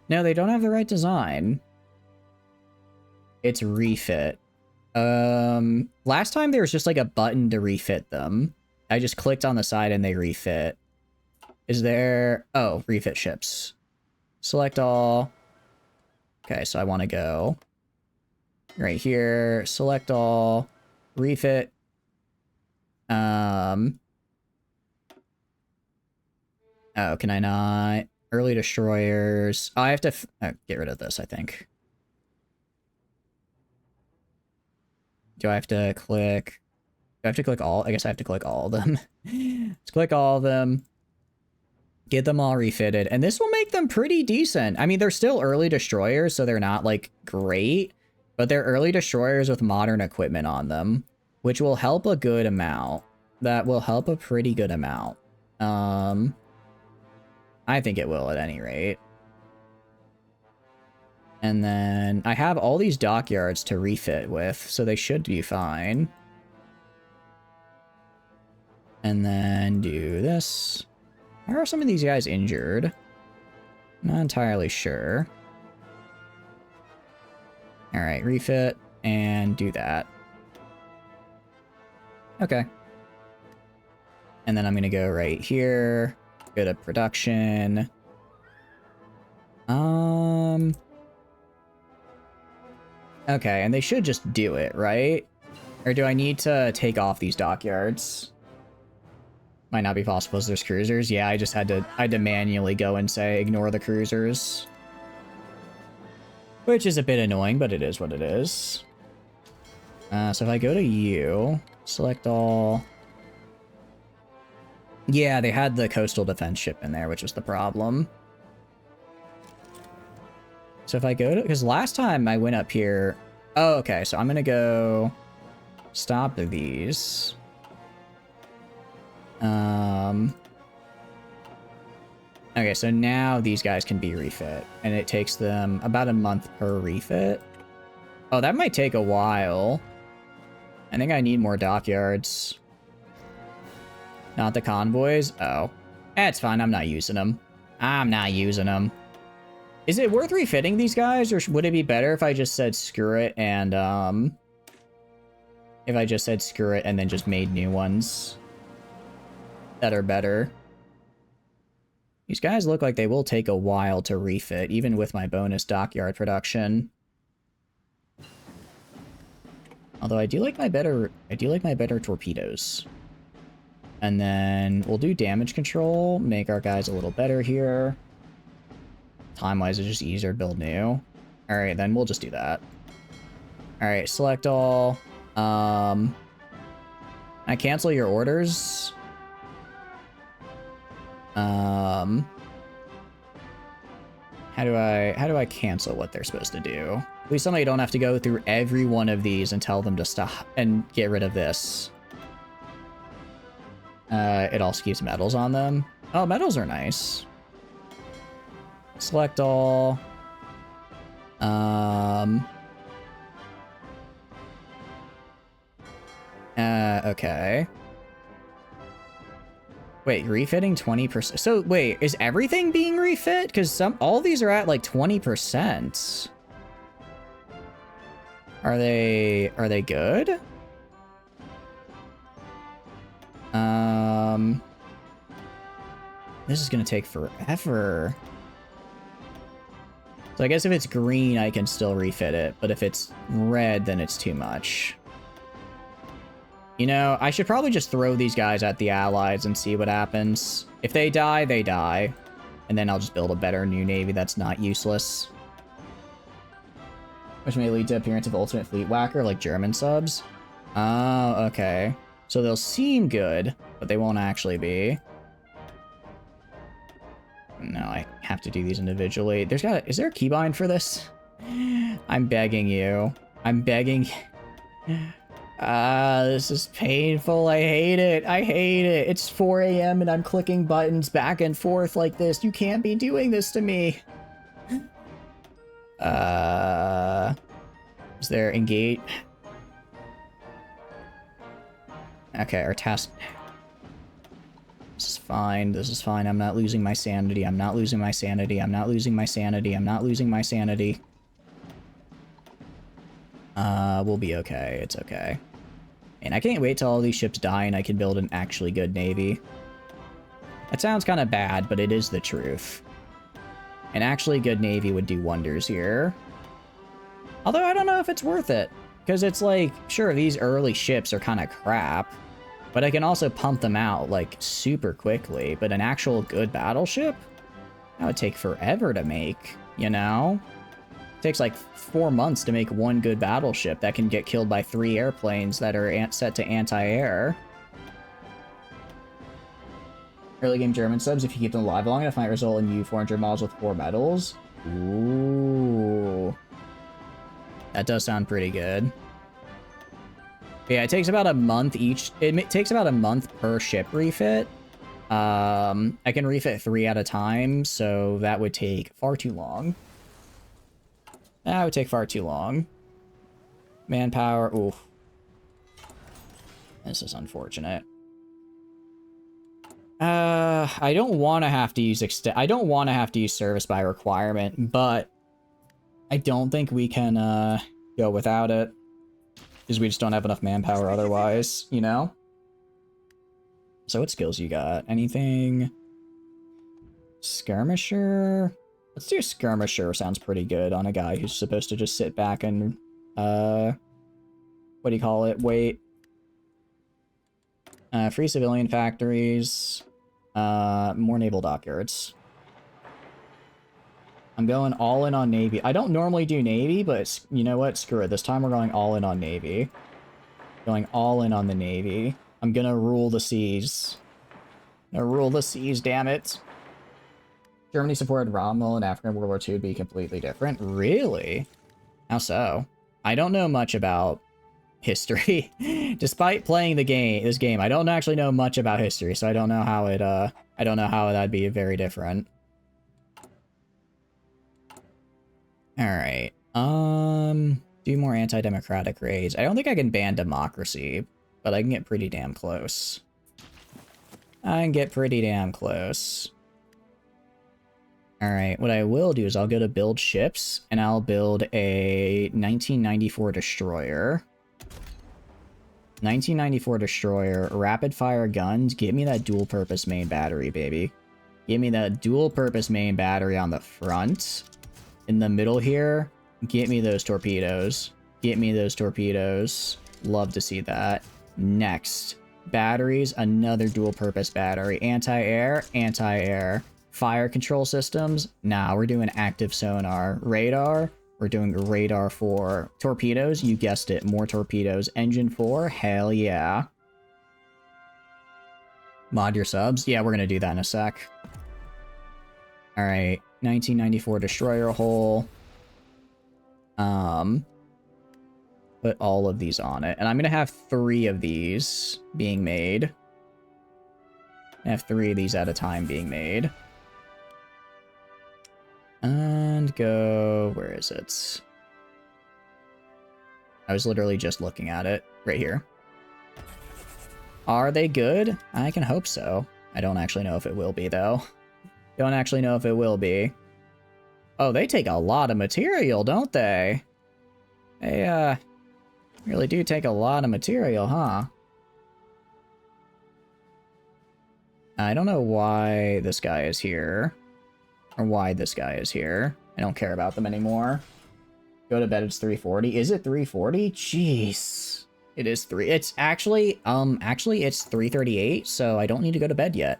No, they don't have the right design. It's refit. Last time there was just like a button to refit them. I just clicked on the side and they refit. Is there... Oh, refit ships. Select all. Okay, so I want to go right here. Select all. Refit. Oh, can I not? Early destroyers. Oh, I have to get rid of this, I think. Do I have to click... Do I have to click all? I guess I have to click all of them. Let's click all of them. Get them all refitted. And this will make them pretty decent. I mean, they're still early destroyers, so they're not, like, great. But they're early destroyers with modern equipment on them, which will help a good amount. That will help a pretty good amount. I think it will at any rate. And then I have all these dockyards to refit with, so they should be fine. And then do this. How are some of these guys injured? Not entirely sure. Alright, refit and do that. Okay. And then I'm gonna go right here. Go to production. Okay, and they should just do it, right? Or do I need to take off these dockyards? Might not be possible as there's cruisers. Yeah, I had to manually go and say ignore the cruisers. Which is a bit annoying, but it is what it is. So if I go to you, select all. Yeah, they had the coastal defense ship in there, which was the problem. So if I go to... Because last time I went up here... Oh, okay. So I'm going to go... Stop these. Okay, so now these guys can be refit. And it takes them about a month per refit. Oh, that might take a while. I think I need more dockyards. Not the convoys? Oh. That's fine. I'm not using them. I'm not using them. Is it worth refitting these guys, or would it be better if I just said screw it and, if I just said screw it and then just made new ones that are better? These guys look like they will take a while to refit, even with my bonus dockyard production. Although I do like my better torpedoes. And then we'll do damage control, make our guys a little better here. Time-wise, it's just easier to build new. Alright, then we'll just do that. Alright, select all. I cancel your orders. How do I cancel what they're supposed to do? Please tell me you don't have to go through every one of these and tell them to stop and get rid of this. It also keeps medals on them. Oh, medals are nice. Select all. Okay. Wait, refitting 20%. So wait, is everything being refit? Because all these are at like 20%. Are they good? This is gonna take forever. So I guess if it's green, I can still refit it, but if it's red, then it's too much. You know, I should probably just throw these guys at the allies and see what happens. If they die, they die. And then I'll just build a better new navy that's not useless. Which may lead to appearance of Ultimate Fleet Whacker, like German subs. Oh, okay. So they'll seem good, but they won't actually be. No, I have to do these individually. Is there a keybind for this? I'm begging you. I'm begging. This is painful. I hate it. I hate it. It's 4 a.m. and I'm clicking buttons back and forth like this. You can't be doing this to me. Is there engage? Okay, our task. This is fine. This is fine. I'm not losing my sanity. I'm not losing my sanity. I'm not losing my sanity. I'm not losing my sanity. We'll be okay. It's okay. And I can't wait till all these ships die and I can build an actually good navy. That sounds kind of bad, but it is the truth. An actually good navy would do wonders here. Although I don't know if it's worth it. Because it's like, sure, these early ships are kind of crap. But I can also pump them out, like, super quickly. But an actual good battleship? That would take forever to make, you know? It takes like 4 months to make one good battleship that can get killed by 3 airplanes that are set to anti-air. Early game German subs, if you keep them alive long enough, might result in U-400 models with 4 medals. Ooh. That does sound pretty good. Yeah, it takes about a month each. It takes about a month per ship refit. I can refit 3 at a time, so that would take far too long. That would take far too long. Manpower, oof. This is unfortunate. I don't want to have to use I don't want to have to use service by requirement, but I don't think we can go without it. Because we just don't have enough manpower otherwise, you know? So what skills you got? Anything? Skirmisher? Let's do Skirmisher, sounds pretty good on a guy who's supposed to just sit back and, what do you call it? Wait. Free civilian factories. More naval dockyards. I'm going all in on Navy. I don't normally do Navy, but you know what? Screw it. This time we're going all in on Navy. Going all in on the Navy. I'm gonna rule the seas. Gonna rule the seas, damn it. Germany supported Rommel in Africa in World War II would be completely different. Really? How so? I don't know much about history. Despite playing this game, I don't actually know much about history, so I don't know how it, I don't know how that'd be very different. Alright, do more anti-democratic raids. I don't think I can ban democracy, but I can get pretty damn close. I can get pretty damn close. Alright, what I will do is I'll go to build ships, and I'll build a 1994 destroyer. 1994 destroyer, rapid fire guns, give me that dual purpose main battery, baby. Give me that dual purpose main battery on the front. In the middle here, get me those torpedoes. Get me those torpedoes. Love to see that. Next, batteries, another dual purpose battery. Anti-air, anti-air. Fire control systems, nah, we're doing active sonar. Radar, we're doing radar 4. Torpedoes, you guessed it, more torpedoes. Engine 4, hell yeah. Mod your subs, yeah, we're gonna do that in a sec. Alright, 1994 destroyer hull. Put all of these on it. And I'm gonna have 3 of these being made. I have 3 of these at a time being made. And go... where is it? I was literally just looking at it. Right here. Are they good? I can hope so. I don't actually know if it will be, though. Don't actually know if it will be. Oh, they take a lot of material, don't they? They, really do take a lot of material, huh? I don't know why this guy is here. Or why this guy is here. I don't care about them anymore. Go to bed, it's 3:40. Is it 3:40? Jeez. It is 3. It's actually it's 3:38, so I don't need to go to bed yet.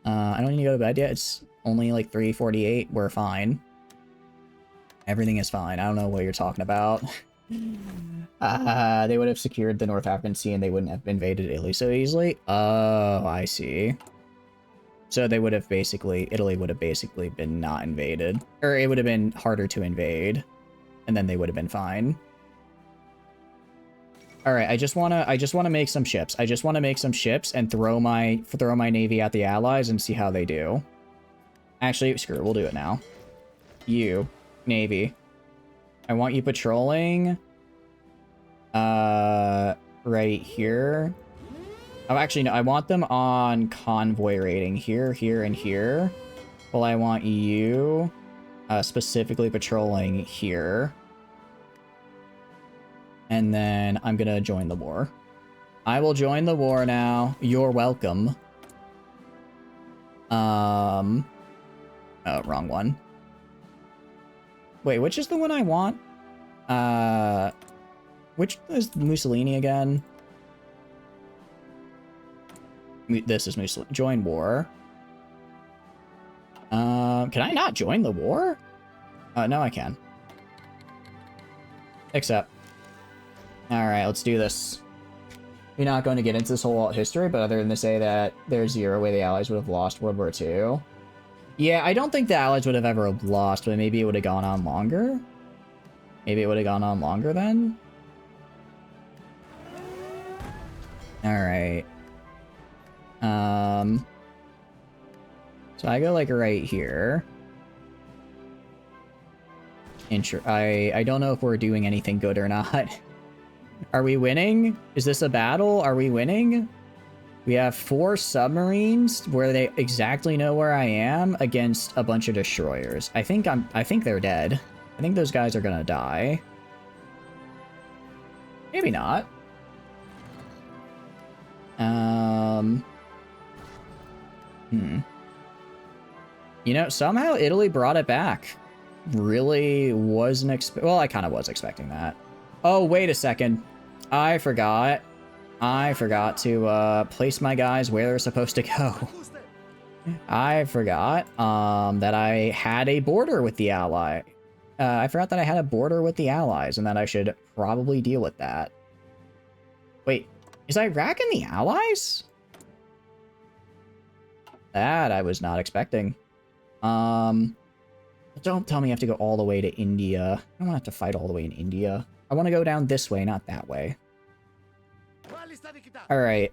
I don't need to go to bed yet. It's only like 3:48. We're fine. Everything is fine. I don't know what you're talking about. They would have secured the North African Sea and they wouldn't have invaded Italy so easily. Oh, I see. So they would have basically, Italy would have basically been not invaded. Or it would have been harder to invade. And then they would have been fine. Alright, I just wanna make some ships. I just wanna make some ships and throw my navy at the allies and see how they do. Actually, screw it, we'll do it now. You, navy. I want you patrolling right here. Oh, actually, no, I want them on convoy rating here, here, and here. Well, I want you specifically patrolling here. And then I'm gonna join the war. I will join the war now. You're welcome. Oh, wrong one. Wait, which is the one I want? Which is Mussolini again? This is Mussolini. Join war. Can I not join the war? No, I can. Accept. Alright, let's do this. We're not going to get into this whole history, but other than to say that there's zero way the Allies would have lost World War II. Yeah, I don't think the Allies would have ever lost, but maybe it would have gone on longer. Maybe it would have gone on longer then. Alright. So I go like right here. I don't know if we're doing anything good or not. Are we winning? Is this a battle? Are we winning? We have 4 submarines where they exactly know where I am against a bunch of destroyers. I think they're dead. I think those guys are gonna die. Maybe not. You know, somehow Italy brought it back. Really wasn't well, I kind of was expecting that. Oh, wait a second. I forgot to place my guys where they're supposed to go. I forgot that I had a border with the ally. I forgot that I had a border with the allies and that I should probably deal with that. Wait, is Iraq in the allies? That I was not expecting. Don't tell me I have to go all the way to India. I don't want to have to fight all the way in India. I want to go down this way, not that way. Alright,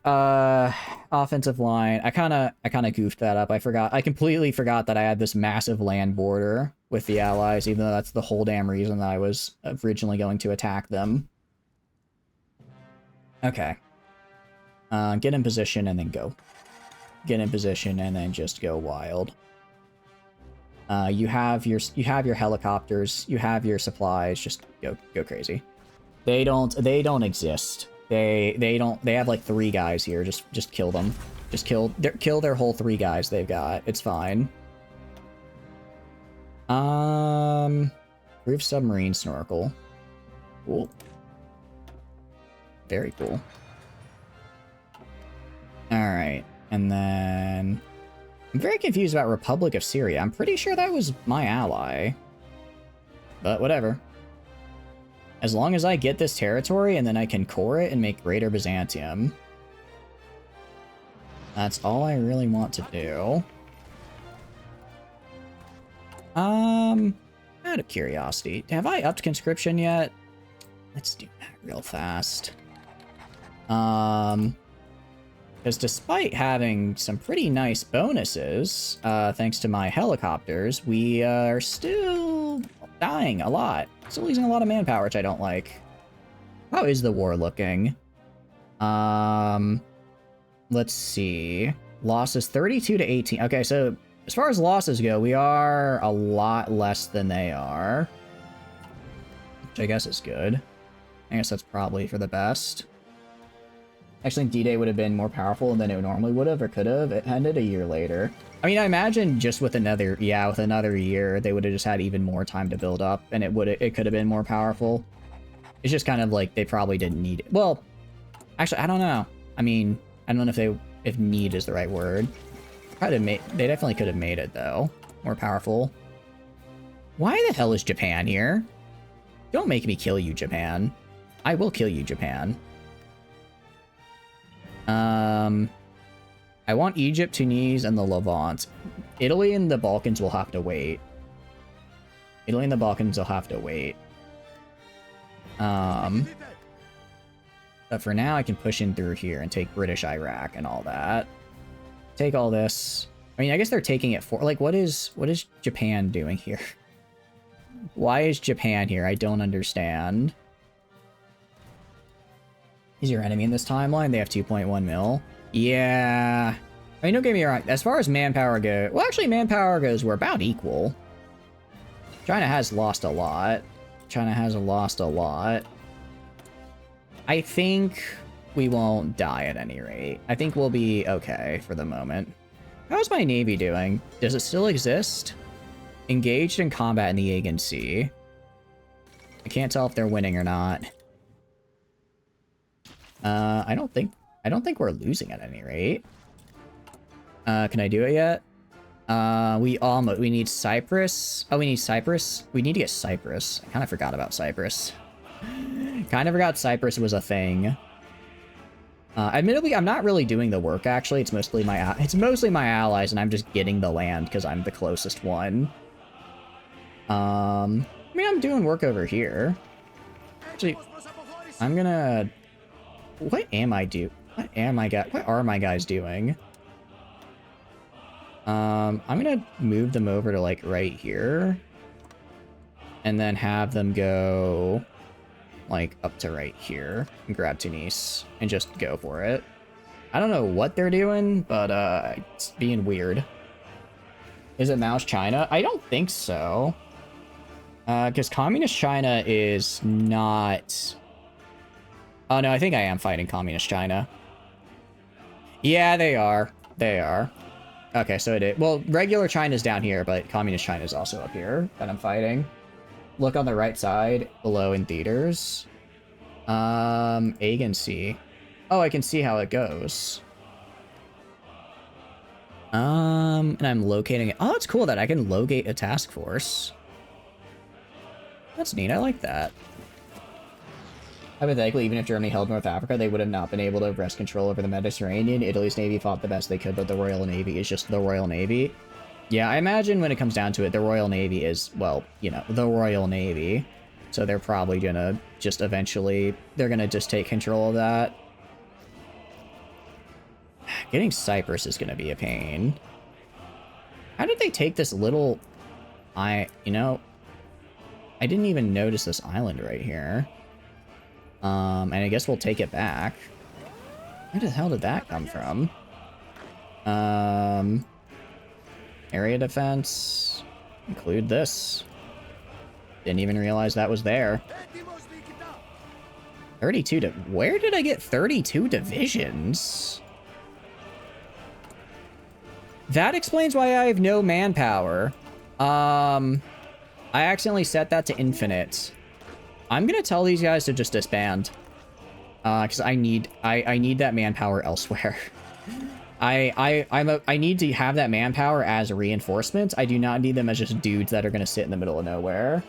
offensive line. I kinda goofed that up. I completely forgot that I had this massive land border with the allies, even though that's the whole damn reason that I was originally going to attack them. Okay. Get in position and then go. Get in position and then just go wild. You have your helicopters, you have your supplies, just go crazy. They don't exist. They have like 3 guys here. Just kill them. Just kill their whole 3 guys they've got. It's fine. Roof submarine snorkel. Cool. Very cool. Alright, and then I'm very confused about Republic of Syria. I'm pretty sure that was my ally. But whatever. As long as I get this territory and then I can core it and make Greater Byzantium. That's all I really want to do. Out of curiosity, have I upped conscription yet? Let's do that real fast. Because despite having some pretty nice bonuses, thanks to my helicopters, we are still dying a lot. Still losing a lot of manpower, which I don't like. How is the war looking? Let's see. Losses 32 to 18. Okay, so as far as losses go, we are a lot less than they are. Which I guess is good. I guess that's probably for the best. Actually, D-Day would have been more powerful than it normally would have or could have. It ended a year later. I mean, I imagine just with another year, they would have just had even more time to build up, and it could have been more powerful. It's just kind of like they probably didn't need it. Well, actually, I don't know. I mean, I don't know if need is the right word. They definitely could have made it though more powerful. Why the hell is Japan here? Don't make me kill you, Japan. I will kill you, Japan. I want Egypt, Tunis, and the Levant. Italy and the Balkans will have to wait. Italy and the Balkans will have to wait. But for now, I can push in through here and take British Iraq and all that. Take all this. I mean, I guess they're taking it for... Like, what is Japan doing here? Why is Japan here? I don't understand. Is your enemy in this timeline? They have 2.1 mil. Yeah. I mean, don't get me wrong. As far as manpower goes... Well, actually, manpower goes, we're about equal. China has lost a lot. China has lost a lot. I think we won't die at any rate. I think we'll be okay for the moment. How's my navy doing? Does it still exist? Engaged in combat in the Aegean Sea. I can't tell if they're winning or not. I don't think we're losing at any rate. Can I do it yet? We need Cyprus. Oh, we need Cyprus. We need to get Cyprus. I kind of forgot about Cyprus. Kind of forgot Cyprus was a thing. Admittedly, I'm not really doing the work, actually. It's mostly my allies, and I'm just getting the land because I'm the closest one. I mean, I'm doing work over here. Actually, I'm gonna... What are my guys doing? I'm gonna move them over to, like, right here. And then have them go... like, up to right here, and grab Tunis, and just go for it. I don't know what they're doing, but, it's being weird. Is it Mao's China? I don't think so. Because Communist China is not... Oh, no, I think I am fighting Communist China. Yeah, they are. They are. Okay, so it is... Well, regular China's down here, but Communist China's also up here that I'm fighting. Look on the right side, below in theaters. Aegean Sea. Oh, I can see how it goes. And I'm locating it. Oh, it's cool that I can locate a task force. That's neat, I like that. Hypothetically, even if Germany held North Africa, they would have not been able to wrest control over the Mediterranean. Italy's navy fought the best they could, but the Royal Navy is just the Royal Navy. Yeah, I imagine when it comes down to it, the Royal Navy is, well, you know, the Royal Navy. So they're probably gonna just eventually, they're gonna just take control of that. Getting Cyprus is gonna be a pain. How did they take this little... you know, I didn't even notice this island right here. And I guess we'll take it back. Where the hell did that come from? Area defense. Include this. Didn't even realize that was there. 32 where did I get 32 divisions? That explains why I have no manpower. I accidentally set that to infinite. I'm gonna tell these guys to just disband. Because I need that manpower elsewhere. I need to have that manpower as reinforcements. I do not need them as just dudes that are gonna sit in the middle of nowhere.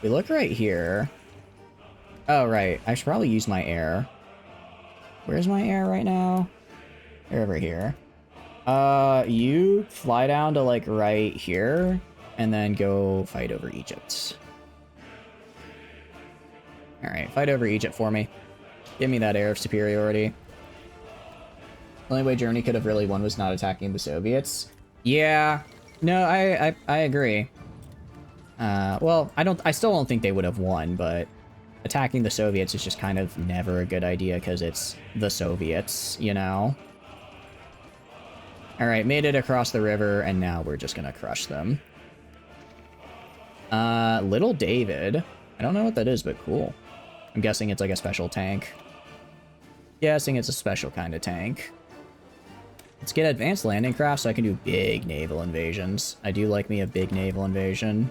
We look right here. Oh, right. I should probably use my air. Where's my air right now? They're over here. You fly down to, like, right here, and then go fight over Egypt. Alright, fight over Egypt for me. Give me that air of superiority. The only way Germany could have really won was not attacking the Soviets. Yeah. No, I agree. Well, I still don't think they would have won, but attacking the Soviets is just kind of never a good idea because it's the Soviets, you know? Alright, made it across the river, and now we're just gonna crush them. Little David. I don't know what that is, but cool. I'm guessing it's like a special tank. Guessing it's a special kind of tank. Let's get advanced landing craft so I can do big naval invasions. I do like me a big naval invasion.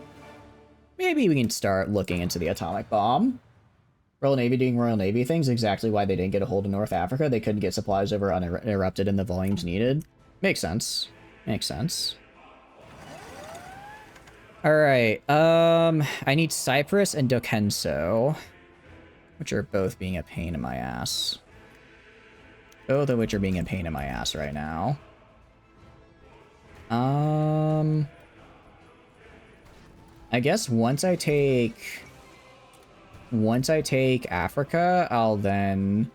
Maybe we can start looking into the atomic bomb. Royal Navy doing Royal Navy things, exactly why they didn't get a hold of North Africa. They couldn't get supplies over uninterrupted in the volumes needed. Makes sense. Makes sense. Alright, I need Cyprus and Dokenso, which are both being a pain in my ass. Both of which are being a pain in my ass right now. I guess once I take Africa, I'll then...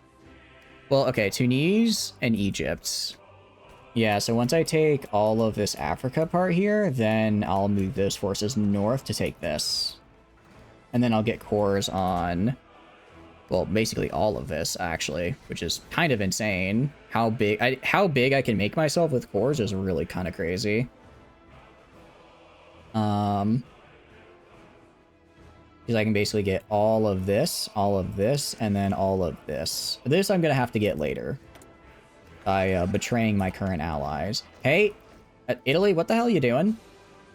Well, okay, Tunis and Egypt. Yeah, so once I take all of this Africa part here, then I'll move those forces north to take this. And then I'll get cores on... Well, basically all of this, actually, which is kind of insane. How big I can make myself with cores is really kind of crazy. Because I can basically get all of this, and then all of this. This I'm going to have to get later. By betraying my current allies. Hey, Italy, what the hell are you doing?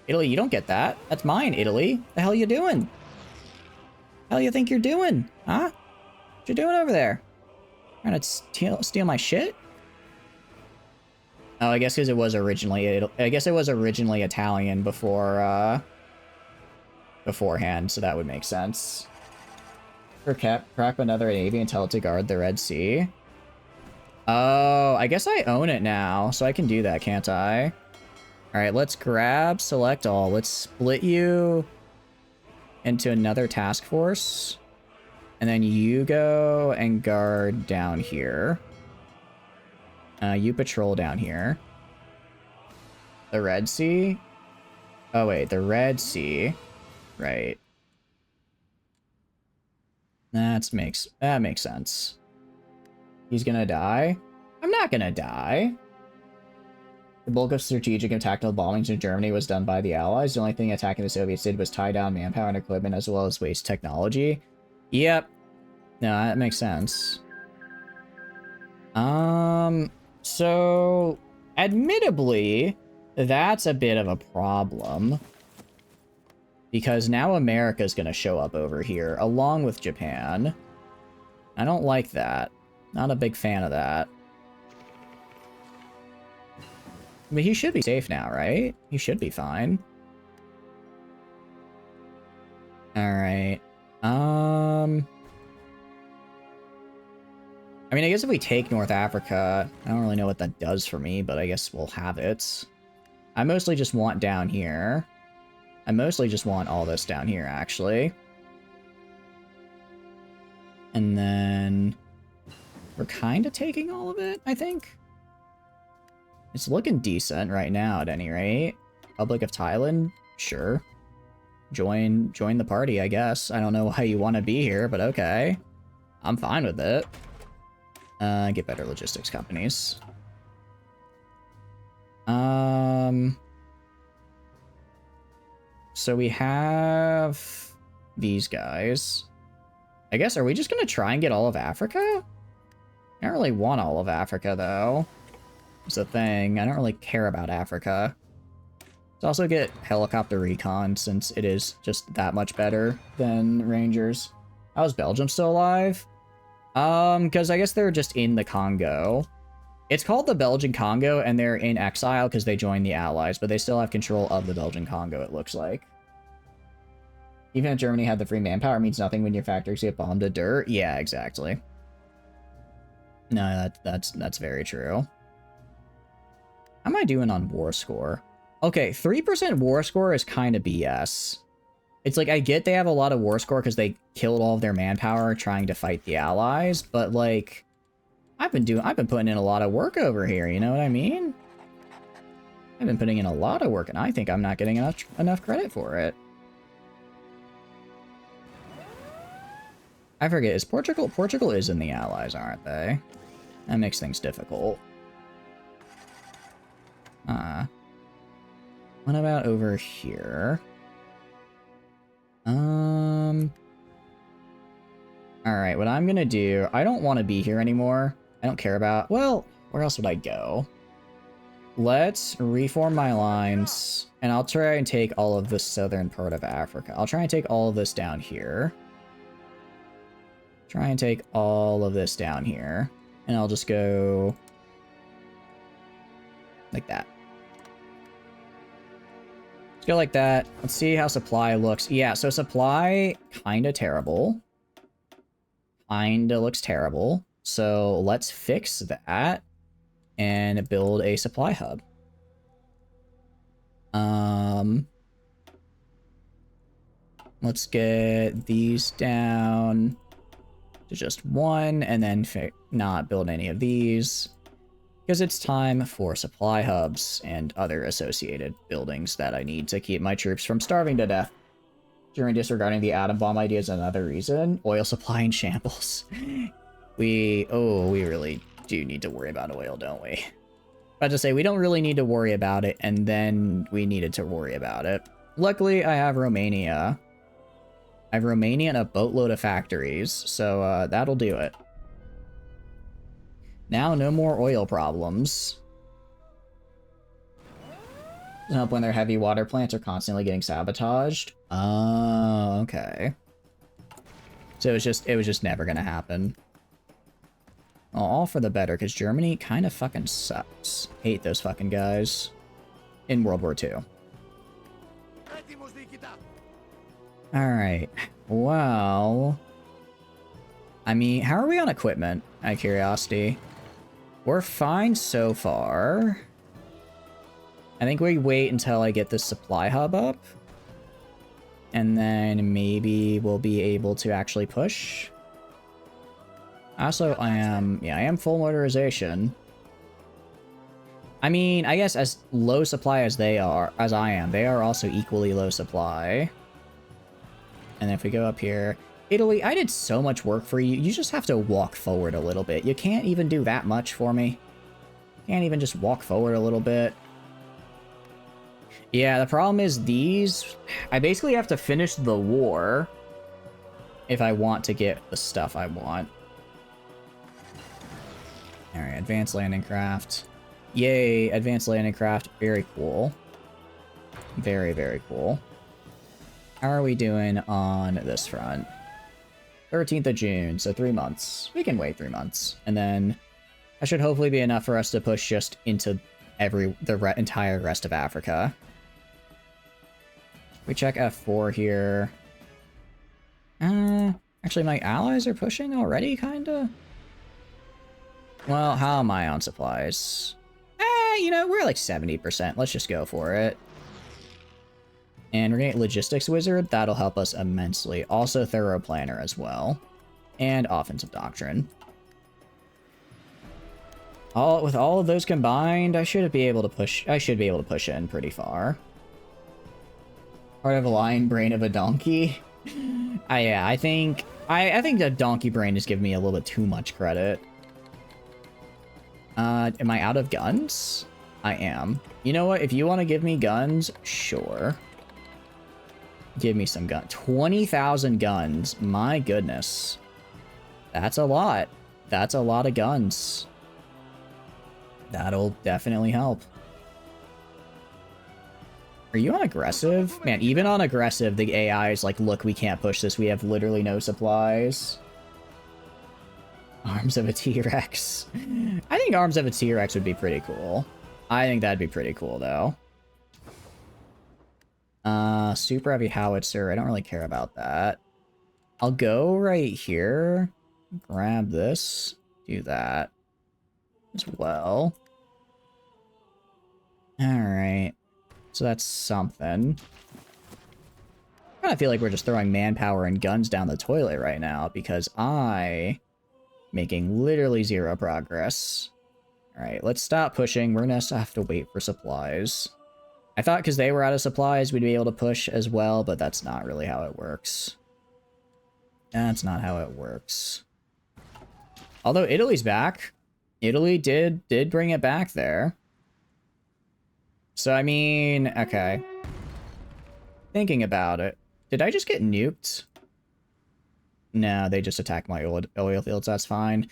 Italy, you don't get that. That's mine, Italy. The hell you doing? The hell you think you're doing? Huh? What you doing over there? Trying to steal my shit? Oh, I guess because it was originally Italian before beforehand, so that would make sense. Crack another navy and tell it to guard the Red Sea. Oh, I guess I own it now, so I can do that, can't I? Alright, let's select all. Let's split you into another task force. And then you go and guard down here. You patrol down here. The Red Sea? Oh wait, the Red Sea. Right. That makes sense. He's gonna die? I'm not gonna die. The bulk of strategic and tactical bombings in Germany was done by the Allies. The only thing attacking the Soviets did was tie down manpower and equipment as well as waste technology. Yep. No, that makes sense. So, admittedly, that's a bit of a problem. Because now America's gonna show up over here, along with Japan. I don't like that. Not a big fan of that. But he should be safe now, right? He should be fine. Alright. I mean, I guess if we take North Africa, I don't really know what that does for me, but I guess we'll have it. I mostly just want down here. I mostly just want all this down here, actually. And then... we're kind of taking all of it, I think. It's looking decent right now, at any rate. Republic of Thailand? Sure. Join the party, I guess. I don't know why you want to be here, but okay. I'm fine with it. Get better logistics companies. So we have these guys. I guess, are we just gonna try and get all of Africa? I don't really want all of Africa, though. It's the thing. I don't really care about Africa. Let's also get helicopter recon, since it is just that much better than Rangers. How is Belgium still alive? Because I guess they're just in the Congo. It's called the Belgian Congo, and they're in exile because they joined the Allies, but they still have control of the Belgian Congo, it looks like. Even if Germany had the free manpower, it means nothing when your factories get bombed to dirt. Yeah, exactly. No, that's very true. How am I doing on war score? Okay, 3% war score is kind of BS. It's like, I get they have a lot of war score because they killed all of their manpower trying to fight the Allies, but like, I've been putting in a lot of work over here, you know what I mean? I've been putting in a lot of work, and I think I'm not getting enough credit for it. I forget, is Portugal? Portugal is in the Allies, aren't they? That makes things difficult. What about over here? Alright, what I'm gonna do... I don't want to be here anymore. I don't care about... Well, where else would I go? Let's reform my lines, and I'll try and take all of the southern part of Africa. I'll try and take all of this down here. Try and take all of this down here. And I'll just go... like that. Let's go like that. Let's see how supply looks. Yeah, so supply, kinda terrible. Kinda looks terrible. So let's fix that and build a supply hub. Let's get these down to just one, and then not build any of these, because it's time for supply hubs and other associated buildings that I need to keep my troops from starving to death. During disregarding the atom bomb idea is another reason. Oil supply in shambles. We really do need to worry about oil, don't we? About to say, we don't really need to worry about it, and then we needed to worry about it. Luckily, I have Romania. I have Romania and a boatload of factories, so that'll do it. Now, no more oil problems. Doesn't help when their heavy water plants are constantly getting sabotaged. Oh, okay. So it was just never gonna happen. Well, all for the better, because Germany kind of fucking sucks. Hate those fucking guys. In World War II. Alright. Well... I mean, how are we on equipment? Out of curiosity. We're fine so far. I think we wait until I get this supply hub up. And then maybe we'll be able to actually push. Also, I am full motorization. I mean, I guess as low supply as they are, as I am, they are also equally low supply. And if we go up here, Italy, I did so much work for you. You just have to walk forward a little bit. You can't even do that much for me. Can't even just walk forward a little bit. Yeah, the problem is these... I basically have to finish the war if I want to get the stuff I want. Alright, advanced landing craft. Yay, advanced landing craft. Very cool. Very, very cool. How are we doing on this front? 13th of June, so 3 months. We can wait 3 months. And then that should hopefully be enough for us to push just into the entire rest of Africa. We check F4 here. Actually, my allies are pushing already, kinda? Well, how am I on supplies? You know, we're like 70%. Let's just go for it. And we're getting Logistics Wizard. That'll help us immensely. Also Thorough Planner as well. And Offensive Doctrine. With all of those combined, I should be able to push in pretty far. Heart of a lion, brain of a donkey. Yeah, I think the donkey brain is giving me a little bit too much credit. Am I out of guns? I am. You know what? If you want to give me guns, sure. Give me some guns. 20,000 guns. My goodness. That's a lot. That's a lot of guns. That'll definitely help. Are you on aggressive? Man, even on aggressive, the AI is like, look, we can't push this. We have literally no supplies. Arms of a T-Rex. I think Arms of a T-Rex would be pretty cool. I think that'd be pretty cool, though. Super heavy howitzer. I don't really care about that. I'll go right here. Grab this. Do that as well. Alright. So that's something. I kind of feel like we're just throwing manpower and guns down the toilet right now because making literally zero progress. Alright, let's stop pushing. We're gonna have to wait for supplies. I thought because they were out of supplies, we'd be able to push as well, but that's not really how it works. That's not how it works. Although Italy's back. Italy did bring it back there. So, I mean, okay. Thinking about it. Did I just get nuked? No, they just attack my oil fields. That's fine.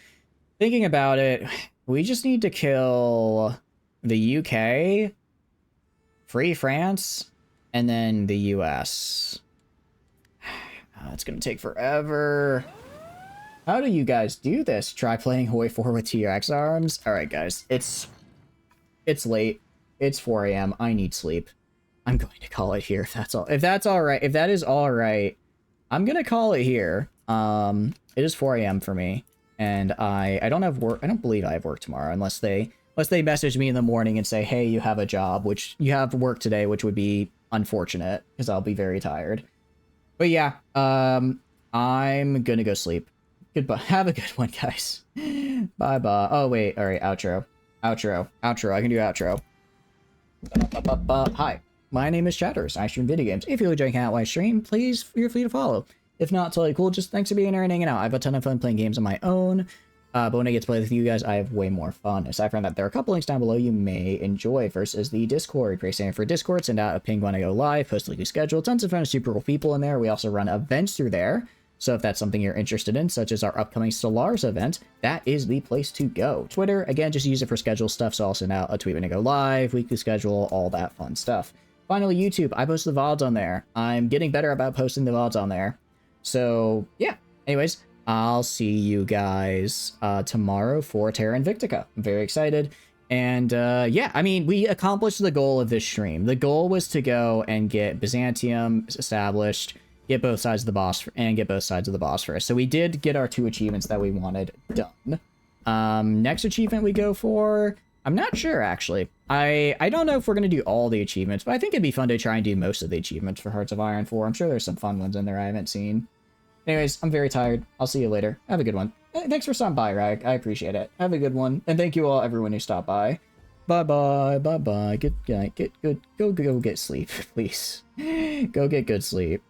Thinking about it, we just need to kill the UK, free France, and then the US. It's gonna take forever. How do you guys do this? Try playing Hoi 4 with TRX arms? Alright, guys. It's late. It's 4 a.m. I need sleep. I'm going to call it here if that's all. If that's alright. If that is alright, I'm gonna call it here. It is 4 a.m. for me. And I don't have work. I don't believe I have work tomorrow unless they message me in the morning and say, hey, you have a job, which you have work today, which would be unfortunate because I'll be very tired. But yeah, I'm gonna go sleep. Goodbye. Have a good one, guys. Bye-bye. Oh, wait. All right, outro. Outro. Outro. I can do outro. Hi, my name is Chatters. I stream video games. If you're enjoying how I stream, please feel free to follow. If not, totally cool. Just thanks for being here and hanging out. I have a ton of fun playing games on my own. But when I get to play with you guys, I have way more fun. Aside from that, there are a couple links down below you may enjoy. First is the Discord. Great stand for Discord. Send out a ping when I go live. Post a weekly schedule. Tons of fun, super cool people in there. We also run events through there. So if that's something you're interested in, such as our upcoming Stellaris event, that is the place to go. Twitter, again, just use it for schedule stuff. So I'll send out a tweet when I go live, weekly schedule, all that fun stuff. Finally, YouTube. I post the VODs on there. I'm getting better about posting the VODs on there. So yeah, anyways, I'll see you guys tomorrow for Terra Invictica. I'm very excited. And yeah, I mean, we accomplished the goal of this stream. The goal was to go and get Byzantium established, get both sides of the boss, and get both sides of the boss first. So we did get our 2 achievements that we wanted done. Next achievement we go for, I'm not sure, actually. I don't know if we're going to do all the achievements, but I think it'd be fun to try and do most of the achievements for Hearts of Iron 4. I'm sure there's some fun ones in there I haven't seen. Anyways, I'm very tired. I'll see you later. Have a good one. Thanks for stopping by, Rag. I appreciate it. Have a good one. And thank you all, everyone who stopped by. Bye-bye. Bye-bye. Good night. Go get sleep, please. Go get good sleep.